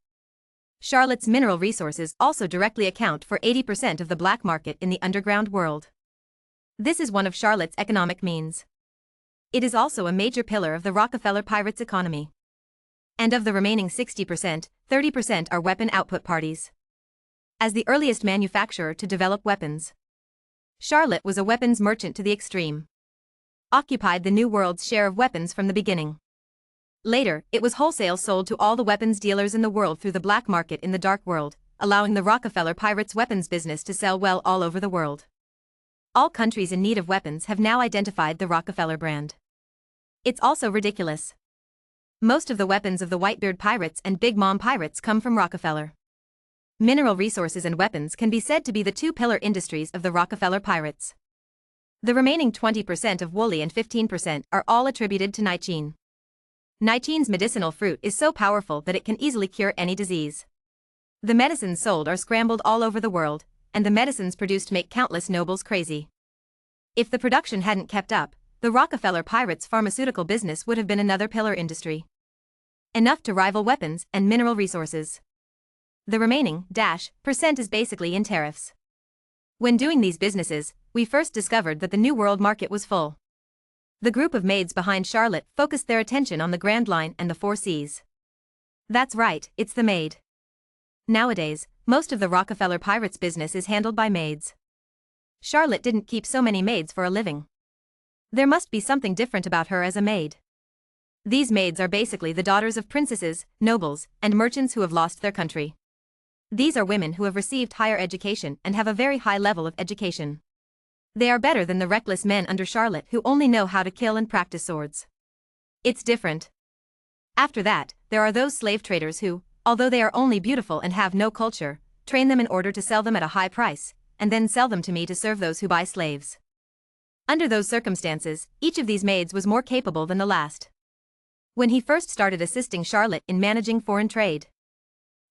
Charlotte's mineral resources also directly account for 80% of the black market in the underground world. This is one of Charlotte's economic means. It is also a major pillar of the Rockefeller pirates' economy. And of the remaining 60%, 30% are weapon output parties. As the earliest manufacturer to develop weapons, Charlotte was a weapons merchant to the extreme. Occupied the New World's share of weapons from the beginning. Later, it was wholesale sold to all the weapons dealers in the world through the black market in the dark world, allowing the Rockefeller pirates' weapons business to sell well all over the world. All countries in need of weapons have now identified the Rockefeller brand. It's also ridiculous. Most of the weapons of the Whitebeard pirates and Big Mom pirates come from Rockefeller. Mineral resources and weapons can be said to be the two pillar industries of the Rockefeller pirates. The remaining 20% of woolly and 15% are all attributed to Nichin. Nichin's medicinal fruit is so powerful that it can easily cure any disease. The medicines sold are scrambled all over the world, and the medicines produced make countless nobles crazy. If the production hadn't kept up, the Rockefeller pirates' pharmaceutical business would have been another pillar industry. Enough to rival weapons and mineral resources. The remaining % is basically in tariffs. When doing these businesses, we first discovered that the New World market was full. The group of maids behind Charlotte focused their attention on the Grand Line and the 4 Seas. That's right, it's the maid. Nowadays, most of the Rockefeller pirates' business is handled by maids. Charlotte didn't keep so many maids for a living. There must be something different about her as a maid. These maids are basically the daughters of princesses, nobles, and merchants who have lost their country. These are women who have received higher education and have a very high level of education. They are better than the reckless men under Charlotte who only know how to kill and practice swords. It's different. After that, there are those slave traders who, although they are only beautiful and have no culture, train them in order to sell them at a high price, and then sell them to me to serve those who buy slaves. Under those circumstances, each of these maids was more capable than the last. When he first started assisting Charlotte in managing foreign trade,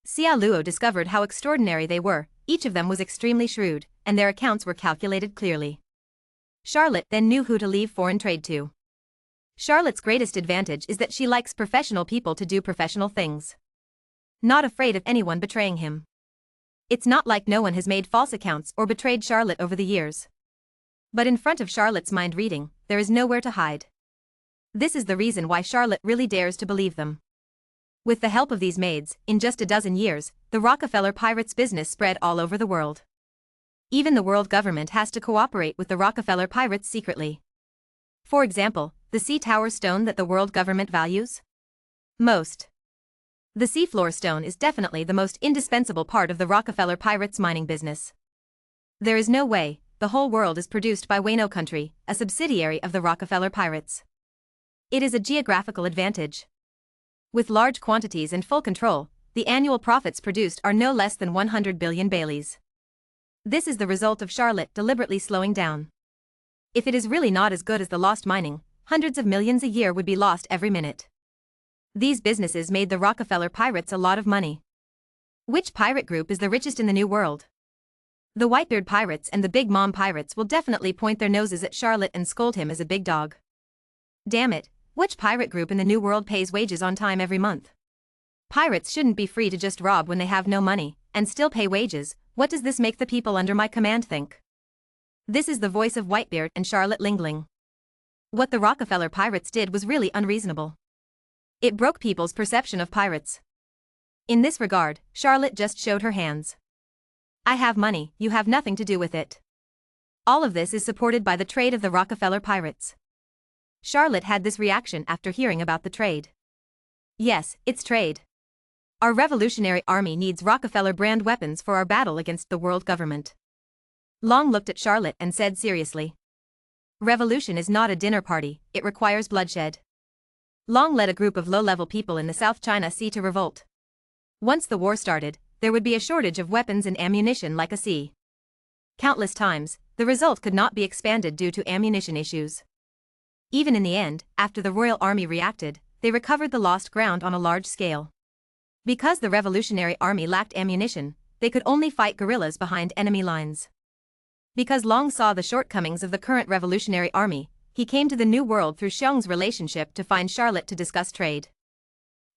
Xia Luo discovered how extraordinary they were. Each of them was extremely shrewd, and their accounts were calculated clearly. Charlotte then knew who to leave foreign trade to. Charlotte's greatest advantage is that she likes professional people to do professional things. Not afraid of anyone betraying him. It's not like no one has made false accounts or betrayed Charlotte over the years. But in front of Charlotte's mind reading, there is nowhere to hide. This is the reason why Charlotte really dares to believe them. With the help of these maids, in just a dozen years, the Rockefeller pirates' business spread all over the world. Even the world government has to cooperate with the Rockefeller pirates secretly. For example, the sea tower stone that the world government values most. The seafloor stone is definitely the most indispensable part of the Rockefeller pirates' mining business. There is no way, the whole world is produced by Wano Country, a subsidiary of the Rockefeller pirates. It is a geographical advantage. With large quantities and full control, the annual profits produced are no less than 100 billion Baileys. This is the result of Charlotte deliberately slowing down. If it is really not as good as the lost mining, hundreds of millions a year would be lost every minute. These businesses made the Rockefeller pirates a lot of money. Which pirate group is the richest in the New World? The Whitebeard pirates and the Big Mom pirates will definitely point their noses at Charlotte and scold him as a big dog. Damn it. Which pirate group in the New World pays wages on time every month? Pirates shouldn't be free to just rob when they have no money, and still pay wages. What does this make the people under my command think? This is the voice of Whitebeard and Charlotte Lingling. What the Rockefeller pirates did was really unreasonable. It broke people's perception of pirates. In this regard, Charlotte just showed her hands. I have money, you have nothing to do with it. All of this is supported by the trade of the Rockefeller pirates. Charlotte had this reaction after hearing about the trade. Yes, it's trade. Our Revolutionary Army needs Rockefeller brand weapons for our battle against the world government. Long looked at Charlotte and said seriously. Revolution is not a dinner party, it requires bloodshed. Long led a group of low-level people in the South China Sea to revolt. Once the war started, there would be a shortage of weapons and ammunition like a sea. Countless times, the result could not be expanded due to ammunition issues. Even in the end, after the Royal Army reacted, they recovered the lost ground on a large scale. Because the Revolutionary Army lacked ammunition, they could only fight guerrillas behind enemy lines. Because Long saw the shortcomings of the current Revolutionary Army, he came to the New World through Xiong's relationship to find Charlotte to discuss trade.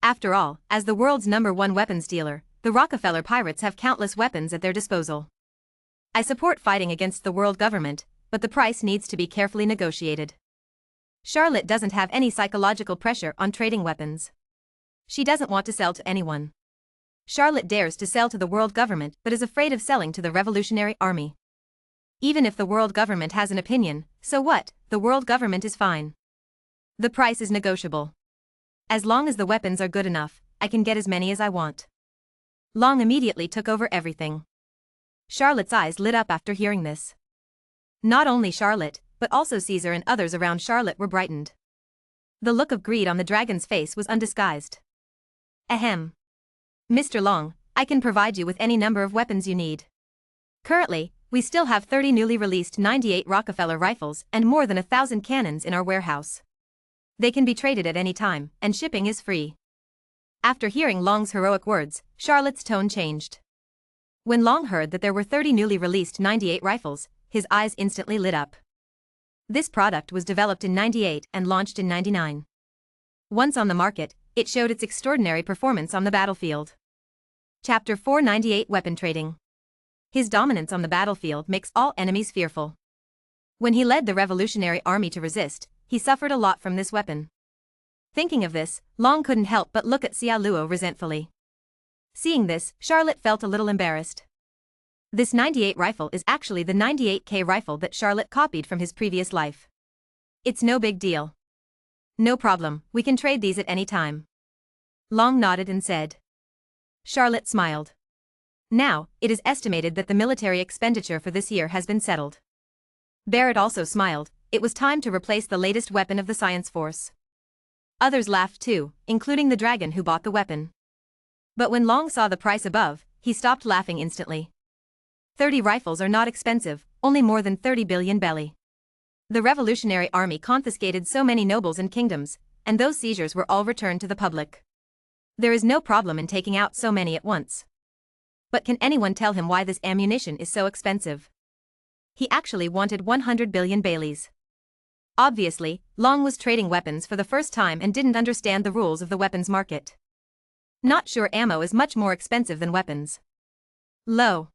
After all, as the world's #1 weapons dealer, the Rockefeller pirates have countless weapons at their disposal. I support fighting against the world government, but the price needs to be carefully negotiated. Charlotte doesn't have any psychological pressure on trading weapons. She doesn't want to sell to anyone. Charlotte dares to sell to the world government but is afraid of selling to the Revolutionary Army. Even if the world government has an opinion, so what, the world government is fine. The price is negotiable. As long as the weapons are good enough, I can get as many as I want. Long immediately took over everything. Charlotte's eyes lit up after hearing this. Not only Charlotte, but also Caesar and others around Charlotte were brightened. The look of greed on the dragon's face was undisguised. Ahem. Mr. Long, I can provide you with any number of weapons you need. Currently, we still have 30 newly released 98 Rockefeller rifles and more than 1,000 cannons in our warehouse. They can be traded at any time, and shipping is free. After hearing Long's heroic words, Charlotte's tone changed. When Long heard that there were 30 newly released 98 rifles, his eyes instantly lit up. This product was developed in 98 and launched in 99. Once on the market, it showed its extraordinary performance on the battlefield. Chapter 498 Weapon Trading. His dominance on the battlefield makes all enemies fearful. When he led the Revolutionary Army to resist, he suffered a lot from this weapon. Thinking of this, Long couldn't help but look at Xia Luo resentfully. Seeing this, Charlotte felt a little embarrassed. This 98 rifle is actually the 98K rifle that Charlotte copied from his previous life. It's no big deal. No problem, we can trade these at any time. Long nodded and said. Charlotte smiled. Now, it is estimated that the military expenditure for this year has been settled. Barrett also smiled, it was time to replace the latest weapon of the science force. Others laughed too, including the dragon who bought the weapon. But when Long saw the price above, he stopped laughing instantly. 30 rifles are not expensive, only more than 30 billion belly. The Revolutionary Army confiscated so many nobles and kingdoms, and those seizures were all returned to the public. There is no problem in taking out so many at once. But can anyone tell him why this ammunition is so expensive? He actually wanted 100 billion baileys. Obviously, Long was trading weapons for the first time and didn't understand the rules of the weapons market. Not sure ammo is much more expensive than weapons. Low.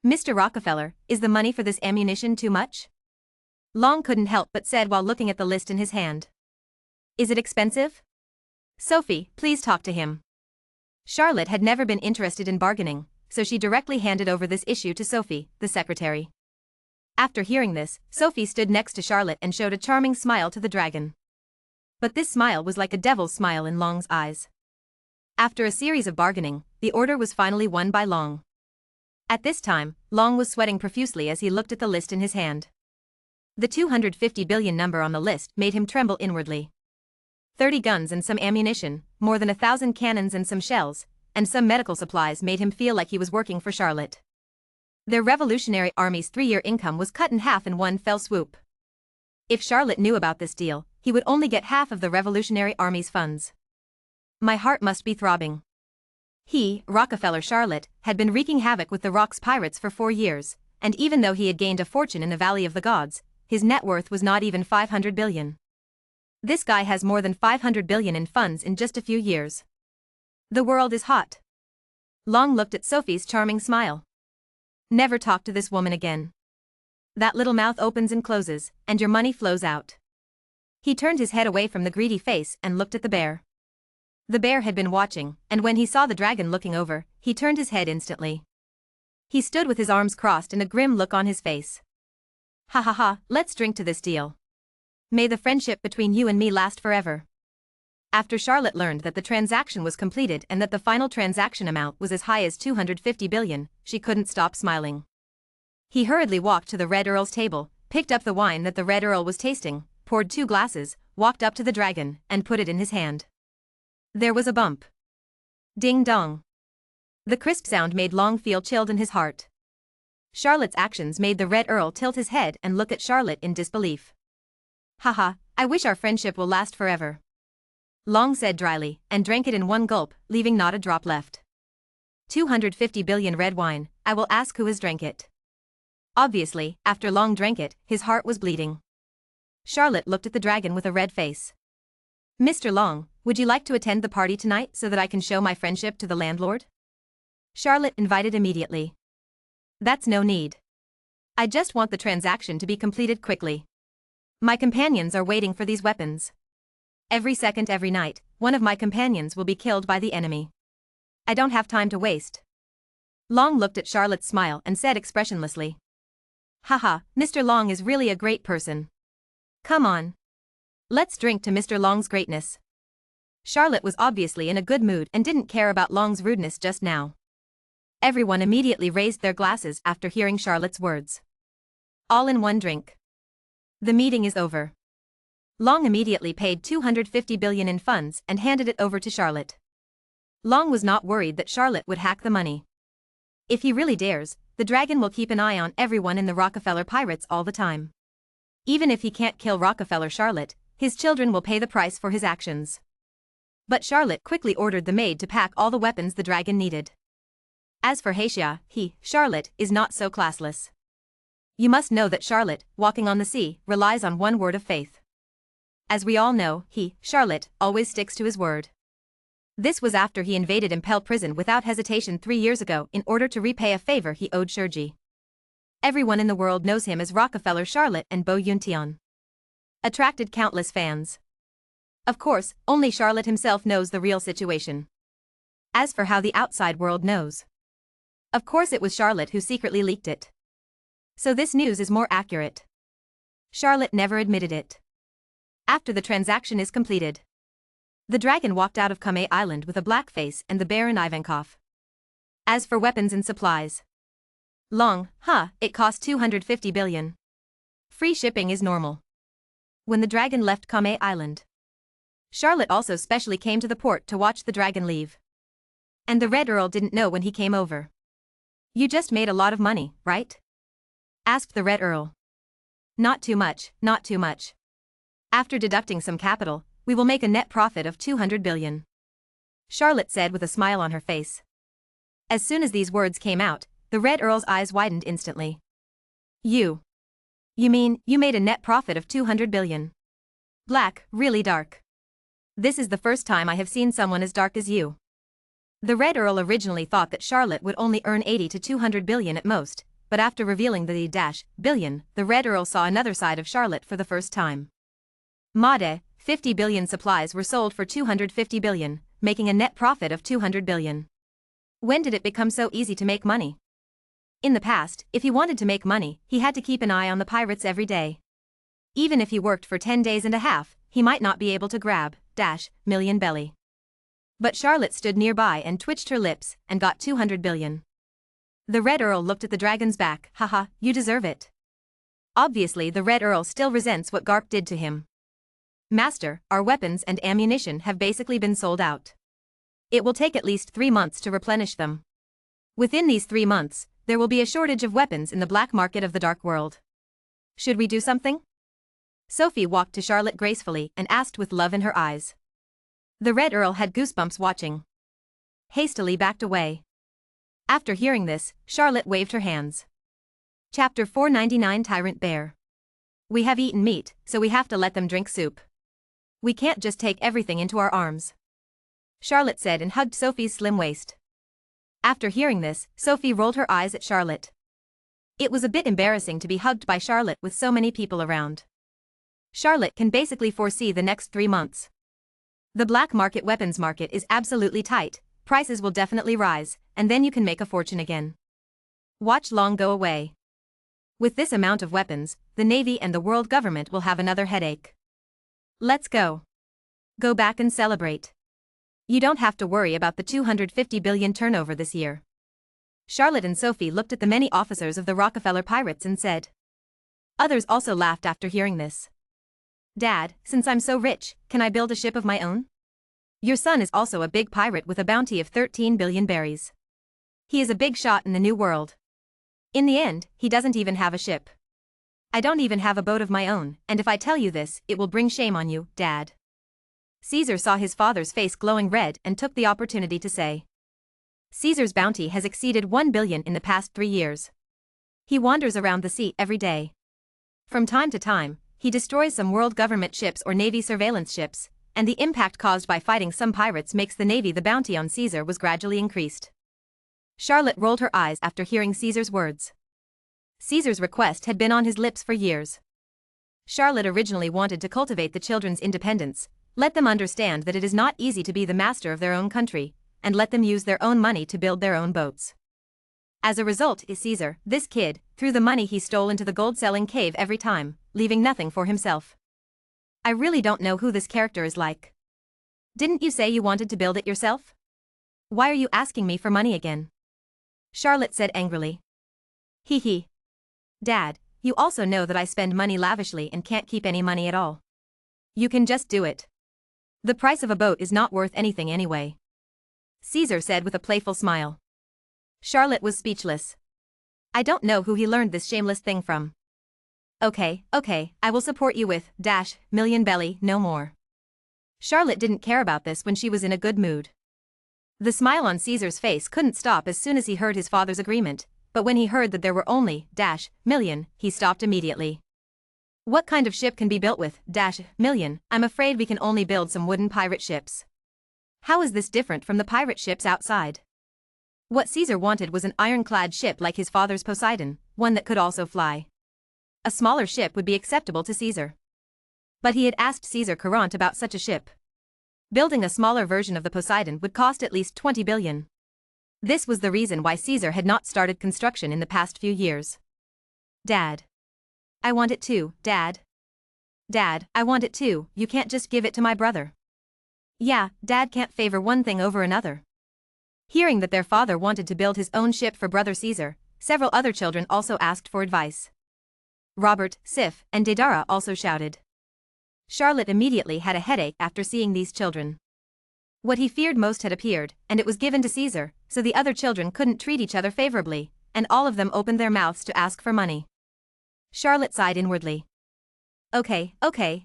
Mr. Rockefeller, is the money for this ammunition too much? Long couldn't help but said while looking at the list in his hand. Is it expensive? Sophie, please talk to him. Charlotte had never been interested in bargaining, so she directly handed over this issue to Sophie, the secretary. After hearing this, Sophie stood next to Charlotte and showed a charming smile to the dragon. But this smile was like a devil's smile in Long's eyes. After a series of bargaining, the order was finally won by Long. At this time, Long was sweating profusely as he looked at the list in his hand. The 250 billion number on the list made him tremble inwardly. 30 guns and some ammunition, more than 1,000 cannons and some shells, and some medical supplies made him feel like he was working for Charlotte. Their Revolutionary Army's 3-year income was cut in half in one fell swoop. If Charlotte knew about this deal, he would only get half of the Revolutionary Army's funds. My heart must be throbbing. He, Rockefeller Charlotte, had been wreaking havoc with the Rock's pirates for 4 years, and even though he had gained a fortune in the Valley of the Gods, his net worth was not even 500 billion. This guy has more than 500 billion in funds in just a few years. The world is hot. Long looked at Sophie's charming smile. Never talk to this woman again. That little mouth opens and closes, and your money flows out. He turned his head away from the greedy face and looked at the bear. The bear had been watching, and when he saw the dragon looking over, he turned his head instantly. He stood with his arms crossed and a grim look on his face. Ha ha ha, let's drink to this deal. May the friendship between you and me last forever. After Charlotte learned that the transaction was completed and that the final transaction amount was as high as 250 billion, she couldn't stop smiling. He hurriedly walked to the Red Earl's table, picked up the wine that the Red Earl was tasting, poured 2 glasses, walked up to the dragon, and put it in his hand. There was a bump. Ding dong. The crisp sound made Long feel chilled in his heart. Charlotte's actions made the Red Earl tilt his head and look at Charlotte in disbelief. Haha, I wish our friendship will last forever. Long said dryly, and drank it in one gulp, leaving not a drop left. 250 billion red wine, I will ask who has drank it. Obviously, after Long drank it, his heart was bleeding. Charlotte looked at the dragon with a red face. Mr. Long, would you like to attend the party tonight so that I can show my friendship to the landlord? Charlotte invited immediately. That's no need. I just want the transaction to be completed quickly. My companions are waiting for these weapons. Every second, every night, one of my companions will be killed by the enemy. I don't have time to waste. Long looked at Charlotte's smile and said expressionlessly. Haha, Mr. Long is really a great person. Come on. Let's drink to Mr. Long's greatness. Charlotte was obviously in a good mood and didn't care about Long's rudeness just now. Everyone immediately raised their glasses after hearing Charlotte's words. All in one drink. The meeting is over. Long immediately paid 250 billion in funds and handed it over to Charlotte. Long was not worried that Charlotte would hack the money. If he really dares, the dragon will keep an eye on everyone in the Rockefeller Pirates all the time. Even if he can't kill Rockefeller Charlotte, his children will pay the price for his actions. But Charlotte quickly ordered the maid to pack all the weapons the dragon needed. As for Shueisha, Charlotte, is not so classless. You must know that Charlotte, walking on the sea, relies on one word of faith. As we all know, Charlotte, always sticks to his word. This was after he invaded Impel prison without hesitation 3 years ago in order to repay a favor he owed Shueisha. Everyone in the world knows him as Rockefeller Charlotte and Bo Yuntian. Attracted countless fans. Of course, only Charlotte himself knows the real situation. As for how the outside world knows. Of course it was Charlotte who secretly leaked it. So this news is more accurate. Charlotte never admitted it. After the transaction is completed. The dragon walked out of Kame Island with a black face and the Baron Ivankov. As for weapons and supplies. Long, it cost 250 billion. Free shipping is normal. When the dragon left Kame Island. Charlotte also specially came to the port to watch the dragon leave. And the Red Earl didn't know when he came over. You just made a lot of money, right? Asked the Red Earl. Not too much, not too much. After deducting some capital, we will make a net profit of 200 billion. Charlotte said with a smile on her face. As soon as these words came out, the Red Earl's eyes widened instantly. You mean, you made a net profit of 200 billion? Black, really dark. This is the first time I have seen someone as dark as you. The Red Earl originally thought that Charlotte would only earn 80 to 200 billion at most, but after revealing the billion, the Red Earl saw another side of Charlotte for the first time. Made, 50 billion supplies were sold for 250 billion, making a net profit of 200 billion. When did it become so easy to make money? In the past, if he wanted to make money, he had to keep an eye on the pirates every day. Even if he worked for 10 days and a half, he might not be able to grab, million belly. But Charlotte stood nearby and twitched her lips, and got 200 billion. The Red Earl looked at the dragon's back, you deserve it. Obviously the Red Earl still resents what Garp did to him. Master, our weapons and ammunition have basically been sold out. It will take at least 3 months to replenish them. Within these 3 months, there will be a shortage of weapons in the black market of the dark world. Should we do something? Sophie walked to Charlotte gracefully and asked with love in her eyes. The Red Earl had goosebumps watching. Hastily backed away. After hearing this, Charlotte waved her hands. Chapter 499 Tyrant Bear. We have eaten meat, so we have to let them drink soup. We can't just take everything into our arms. Charlotte said and hugged Sophie's slim waist. After hearing this, Sophie rolled her eyes at Charlotte. It was a bit embarrassing to be hugged by Charlotte with so many people around. Charlotte can basically foresee the next 3 months. The black market weapons market is absolutely tight, prices will definitely rise, and then you can make a fortune again. Watch Long go away. With this amount of weapons, the Navy and the world government will have another headache. Let's go. Go back and celebrate. You don't have to worry about the 250 billion turnover this year. Charlotte and Sophie looked at the many officers of the Rockefeller Pirates and said. Others also laughed after hearing this. Dad, since I'm so rich, can I build a ship of my own? Your son is also a big pirate with a bounty of 13 billion berries. He is a big shot in the new world. In the end, he doesn't even have a ship. I don't even have a boat of my own, and if I tell you this, it will bring shame on you, Dad. Caesar saw his father's face glowing red and took the opportunity to say. Caesar's bounty has exceeded 1 billion in the past 3 years. He wanders around the sea every day. From time to time, he destroys some world government ships or navy surveillance ships, and the impact caused by fighting some pirates makes the navy the bounty on Caesar was gradually increased. Charlotte rolled her eyes after hearing Caesar's words. Caesar's request had been on his lips for years. Charlotte originally wanted to cultivate the children's independence, let them understand that it is not easy to be the master of their own country, and let them use their own money to build their own boats. As a result, Caesar, this kid, threw the money he stole into the gold-selling cave every time, leaving nothing for himself. I really don't know who this character is like. Didn't you say you wanted to build it yourself? Why are you asking me for money again? Charlotte said angrily. Hee. Dad, you also know that I spend money lavishly and can't keep any money at all. You can just do it. The price of a boat is not worth anything anyway. Caesar said with a playful smile. Charlotte was speechless. I don't know who he learned this shameless thing from. Okay, I will support you with million belly, no more. Charlotte didn't care about this when she was in a good mood. The smile on Caesar's face couldn't stop as soon as he heard his father's agreement, but when he heard that there were only million, he stopped immediately. What kind of ship can be built with million? I'm afraid we can only build some wooden pirate ships. How is this different from the pirate ships outside? What Caesar wanted was an ironclad ship like his father's Poseidon, one that could also fly. A smaller ship would be acceptable to Caesar. But he had asked Caesar Courant about such a ship. Building a smaller version of the Poseidon would cost at least 20 billion. This was the reason why Caesar had not started construction in the past few years. Dad. I want it too, Dad. Dad, I want it too, you can't just give it to my brother. Yeah, Dad can't favor one thing over another. Hearing that their father wanted to build his own ship for brother Caesar, several other children also asked for advice. Robert, Sif, and Dedara also shouted. Charlotte immediately had a headache after seeing these children. What he feared most had appeared, and it was given to Caesar, so the other children couldn't treat each other favorably, and all of them opened their mouths to ask for money. Charlotte sighed inwardly. Okay,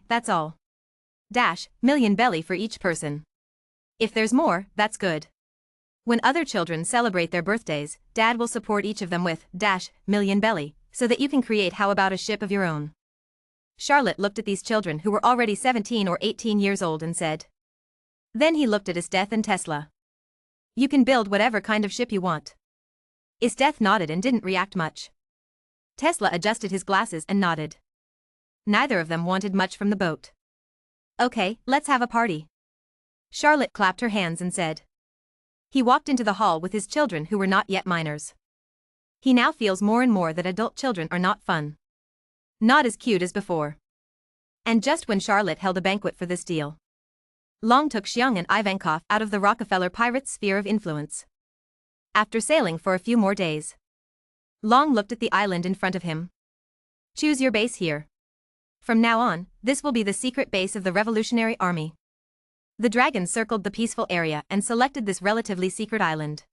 that's all. Million belly for each person. If there's more, that's good. When other children celebrate their birthdays, Dad will support each of them with million belly, so that you can create how about a ship of your own. Charlotte looked at these children who were already 17 or 18 years old and said. Then he looked at Isteth and Tesla. You can build whatever kind of ship you want. Isteth nodded and didn't react much. Tesla adjusted his glasses and nodded. Neither of them wanted much from the boat. Okay, let's have a party. Charlotte clapped her hands and said. He walked into the hall with his children who were not yet minors. He now feels more and more that adult children are not fun. Not as cute as before. And just when Charlotte held a banquet for this deal, Long took Xiang and Ivankov out of the Rockefeller Pirates' sphere of influence. After sailing for a few more days, Long looked at the island in front of him. Choose your base here. From now on, this will be the secret base of the Revolutionary Army. The dragon circled the peaceful area and selected this relatively secret island.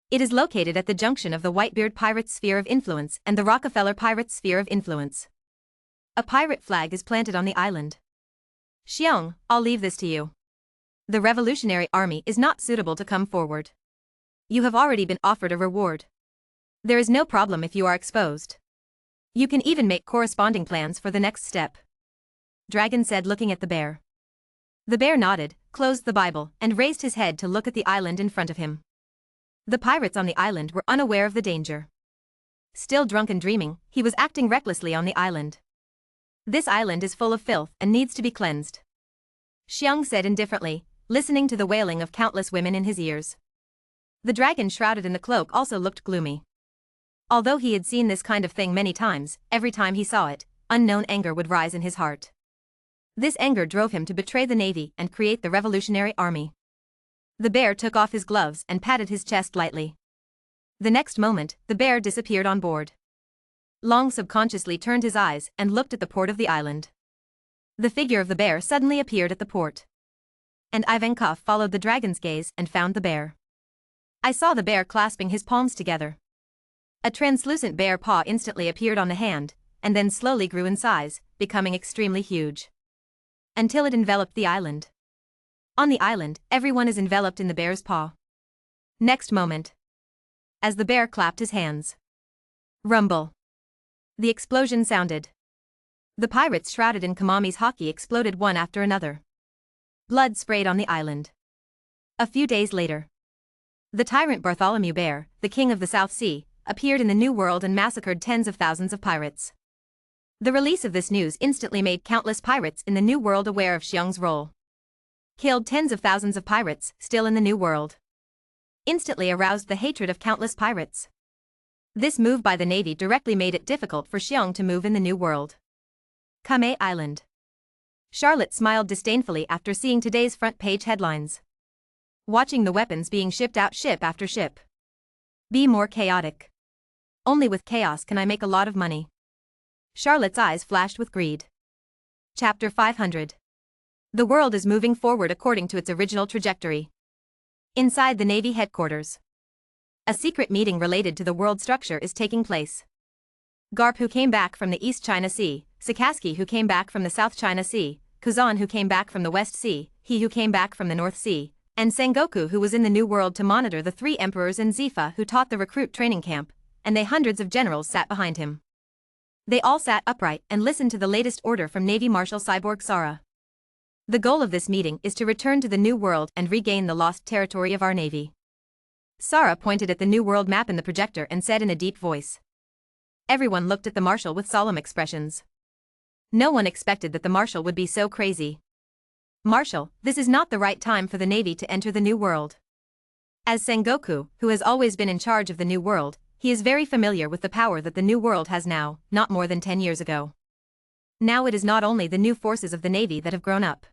It is located at the junction of the Whitebeard Pirates' sphere of influence and the Rockefeller Pirates' sphere of influence. A pirate flag is planted on the island. Xiang, I'll leave this to you. The Revolutionary Army is not suitable to come forward. You have already been offered a reward. There is no problem if you are exposed. You can even make corresponding plans for the next step. Dragon said, looking at the bear. The bear nodded, closed the Bible, and raised his head to look at the island in front of him. The pirates on the island were unaware of the danger. Still drunk and dreaming, he was acting recklessly on the island. This island is full of filth and needs to be cleansed. Xiang said indifferently, listening to the wailing of countless women in his ears. The dragon shrouded in the cloak also looked gloomy. Although he had seen this kind of thing many times, every time he saw it, unknown anger would rise in his heart. This anger drove him to betray the navy and create the Revolutionary Army. The bear took off his gloves and patted his chest lightly. The next moment, the bear disappeared on board. Long subconsciously turned his eyes and looked at the port of the island. The figure of the bear suddenly appeared at the port. And Ivankov followed the dragon's gaze and found the bear. I saw the bear clasping his palms together. A translucent bear paw instantly appeared on the hand, and then slowly grew in size, becoming extremely huge. Until it enveloped the island. On the island, everyone is enveloped in the bear's paw. Next moment. As the bear clapped his hands. Rumble. The explosion sounded. The pirates shrouded in Kamami's haki exploded one after another. Blood sprayed on the island. A few days later. The tyrant Bartholomew Bear, the king of the South Sea, appeared in the New World and massacred tens of thousands of pirates. The release of this news instantly made countless pirates in the New World aware of Xiong's role. Killed tens of thousands of pirates still in the New World. Instantly aroused the hatred of countless pirates. This move by the Navy directly made it difficult for Xiong to move in the New World. Kame Island. Charlotte smiled disdainfully after seeing today's front page headlines. Watching the weapons being shipped out ship after ship. Be more chaotic. Only with chaos can I make a lot of money. Charlotte's eyes flashed with greed. Chapter 500. The world is moving forward according to its original trajectory. Inside the Navy headquarters. A secret meeting related to the world structure is taking place. Garp, who came back from the East China Sea, Sakaski, who came back from the South China Sea, Kuzan, who came back from the West Sea, he who came back from the North Sea, and Sengoku, who was in the New World to monitor the three emperors, and Zifa, who taught the recruit training camp, and they hundreds of generals sat behind him. They all sat upright and listened to the latest order from Navy Marshal Cyborg Sara. The goal of this meeting is to return to the New World and regain the lost territory of our Navy. Sara pointed at the New World map in the projector and said in a deep voice. Everyone looked at the Marshal with solemn expressions. No one expected that the Marshal would be so crazy. Marshal, this is not the right time for the Navy to enter the New World. As Sengoku, who has always been in charge of the New World, he is very familiar with the power that the New World has now, not more than 10 years ago. Now it is not only the new forces of the Navy that have grown up.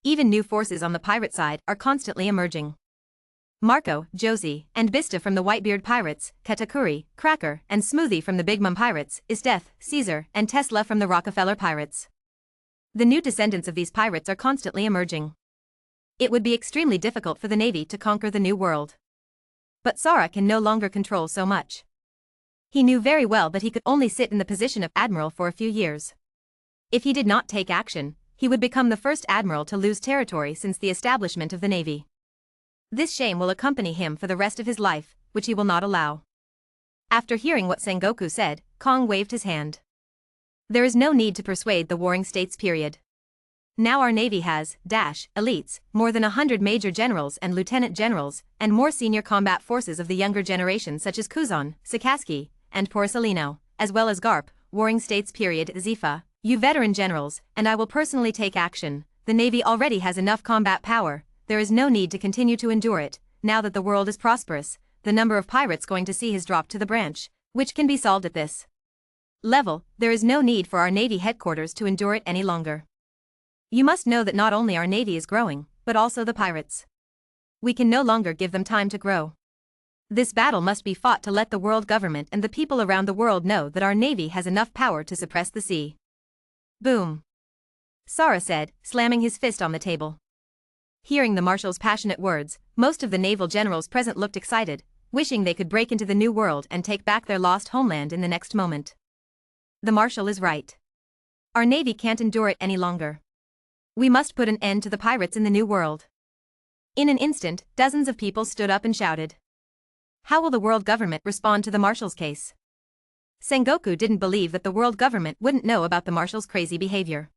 Even new forces on the pirate side are constantly emerging. Marco, Josie, and Bista from the Whitebeard Pirates, Katakuri, Cracker, and Smoothie from the Big Mom Pirates, Death, Caesar, and Tesla from the Rockefeller Pirates. The new descendants of these pirates are constantly emerging. It would be extremely difficult for the Navy to conquer the New World. But Sara can no longer control so much. He knew very well that he could only sit in the position of admiral for a few years. If he did not take action, he would become the first admiral to lose territory since the establishment of the Navy. This shame will accompany him for the rest of his life, which he will not allow. After hearing what Sengoku said, Kong waved his hand. There is no need to persuade the warring states. Period. Now our Navy has, elites, more than 100 major generals and lieutenant generals, and more senior combat forces of the younger generation such as Kuzan, Sakaski, and Porcelino, as well as Garp, warring states. Period. Zifa, you veteran generals, and I will personally take action. The Navy already has enough combat power. There is no need to continue to endure it. Now that the world is prosperous, the number of pirates going to sea has dropped to the branch, which can be solved at this level. There is no need for our Navy headquarters to endure it any longer. You must know that not only our Navy is growing, but also the pirates. We can no longer give them time to grow. This battle must be fought to let the world government and the people around the world know that our Navy has enough power to suppress the sea. Boom. Sara said, slamming his fist on the table. Hearing the Marshal's passionate words, most of the naval generals present looked excited, wishing they could break into the New World and take back their lost homeland in the next moment. The Marshal is right. Our Navy can't endure it any longer. We must put an end to the pirates in the New World. In an instant, dozens of people stood up and shouted. How will the world government respond to the Marshal's case? Sengoku didn't believe that the world government wouldn't know about the Marshal's crazy behavior.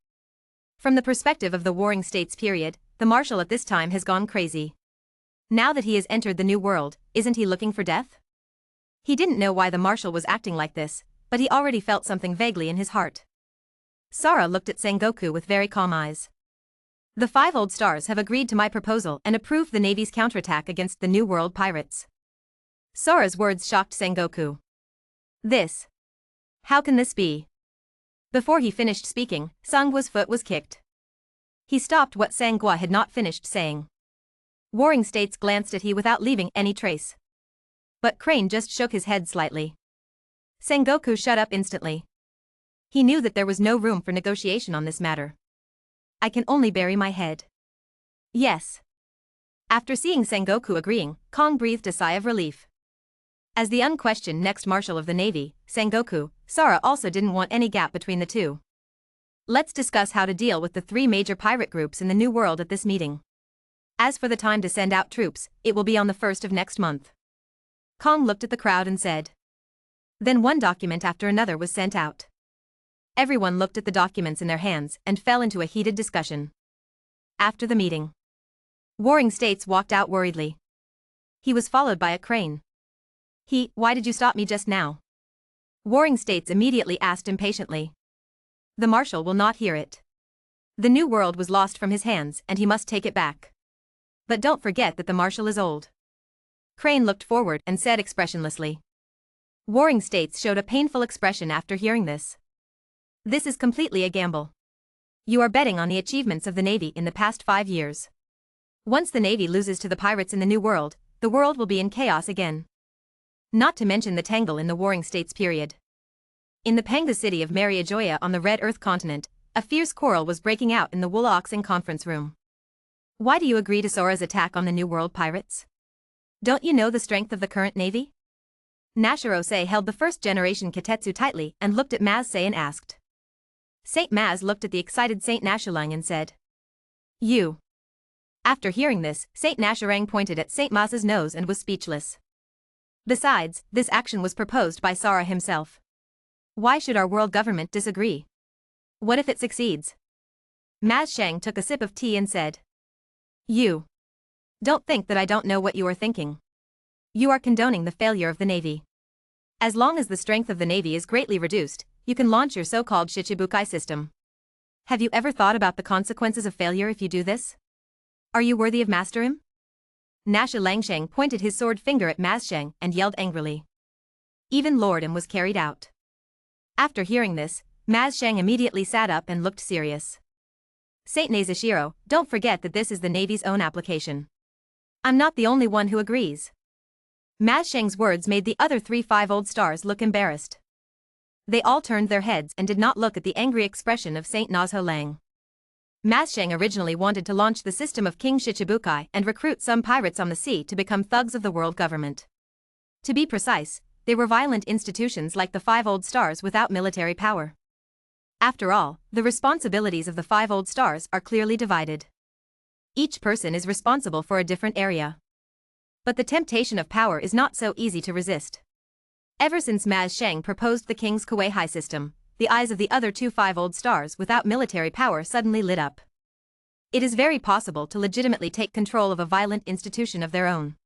From the perspective of the warring states. Period, the Marshal at this time has gone crazy. Now that he has entered the New World, isn't he looking for death? He didn't know why the Marshal was acting like this, but he already felt something vaguely in his heart. Sara looked at Sengoku with very calm eyes. The 5 old stars have agreed to my proposal and approved the Navy's counterattack against the New World pirates. Sara's words shocked Sengoku. This. How can this be? Before he finished speaking, Sungwa's foot was kicked. He stopped what Sangwa had not finished saying. Warring States glanced at he without leaving any trace. But Crane just shook his head slightly. Sengoku shut up instantly. He knew that there was no room for negotiation on this matter. I can only bury my head. Yes. After seeing Sengoku agreeing, Kong breathed a sigh of relief. As the unquestioned next Marshal of the Navy, Sengoku, Sara also didn't want any gap between the two. Let's discuss how to deal with the three major pirate groups in the New World at this meeting. As for the time to send out troops, it will be on the 1st of next month. Kong looked at the crowd and said. Then one document after another was sent out. Everyone looked at the documents in their hands and fell into a heated discussion. After the meeting, Warring States walked out worriedly. He was followed by a Crane. Why did you stop me just now? Warring States immediately asked impatiently. The Marshal will not hear it. The New World was lost from his hands and he must take it back. But don't forget that the Marshal is old. Crane looked forward and said expressionlessly. Warring States showed a painful expression after hearing this. This is completely a gamble. You are betting on the achievements of the Navy in the past 5 years. Once the Navy loses to the pirates in the New World, the world will be in chaos again. Not to mention the tangle in the Warring States period. In the Panga city of Mariajoya on the Red Earth continent, a fierce quarrel was breaking out in the Woolaoxing conference room. Why do you agree to Sora's attack on the New World pirates? Don't you know the strength of the current Navy? Nashirose held the first-generation Kitetsu tightly and looked at Mazse and asked. Saint Maz looked at the excited Saint Nashilang and said. You. After hearing this, Saint Nashirang pointed at Saint Maz's nose and was speechless. Besides, this action was proposed by Sara himself. Why should our world government disagree? What if it succeeds? Maz Shang took a sip of tea and said. You. Don't think that I don't know what you are thinking. You are condoning the failure of the Navy. As long as the strength of the Navy is greatly reduced, you can launch your so-called Shichibukai system. Have you ever thought about the consequences of failure if you do this? Are you worthy of Master-im? Nasha Langsheng pointed his sword finger at Mazsheng and yelled angrily. Even Lord Im was carried out. After hearing this, Mazsheng immediately sat up and looked serious. Saint Nezushiro, don't forget that this is the Navy's own application. I'm not the only one who agrees. Mazsheng's words made the other 3 5-old stars look embarrassed. They all turned their heads and did not look at the angry expression of Saint Nazho Lang. Mazsheng originally wanted to launch the system of King Shichibukai and recruit some pirates on the sea to become thugs of the world government. To be precise, they were violent institutions like the 5 old stars without military power. After all, the responsibilities of the 5 old stars are clearly divided. Each person is responsible for a different area. But the temptation of power is not so easy to resist. Ever since Maz Sheng proposed the King's Kuei-Hai system, the eyes of the other 2 5-old stars without military power suddenly lit up. It is very possible to legitimately take control of a violent institution of their own.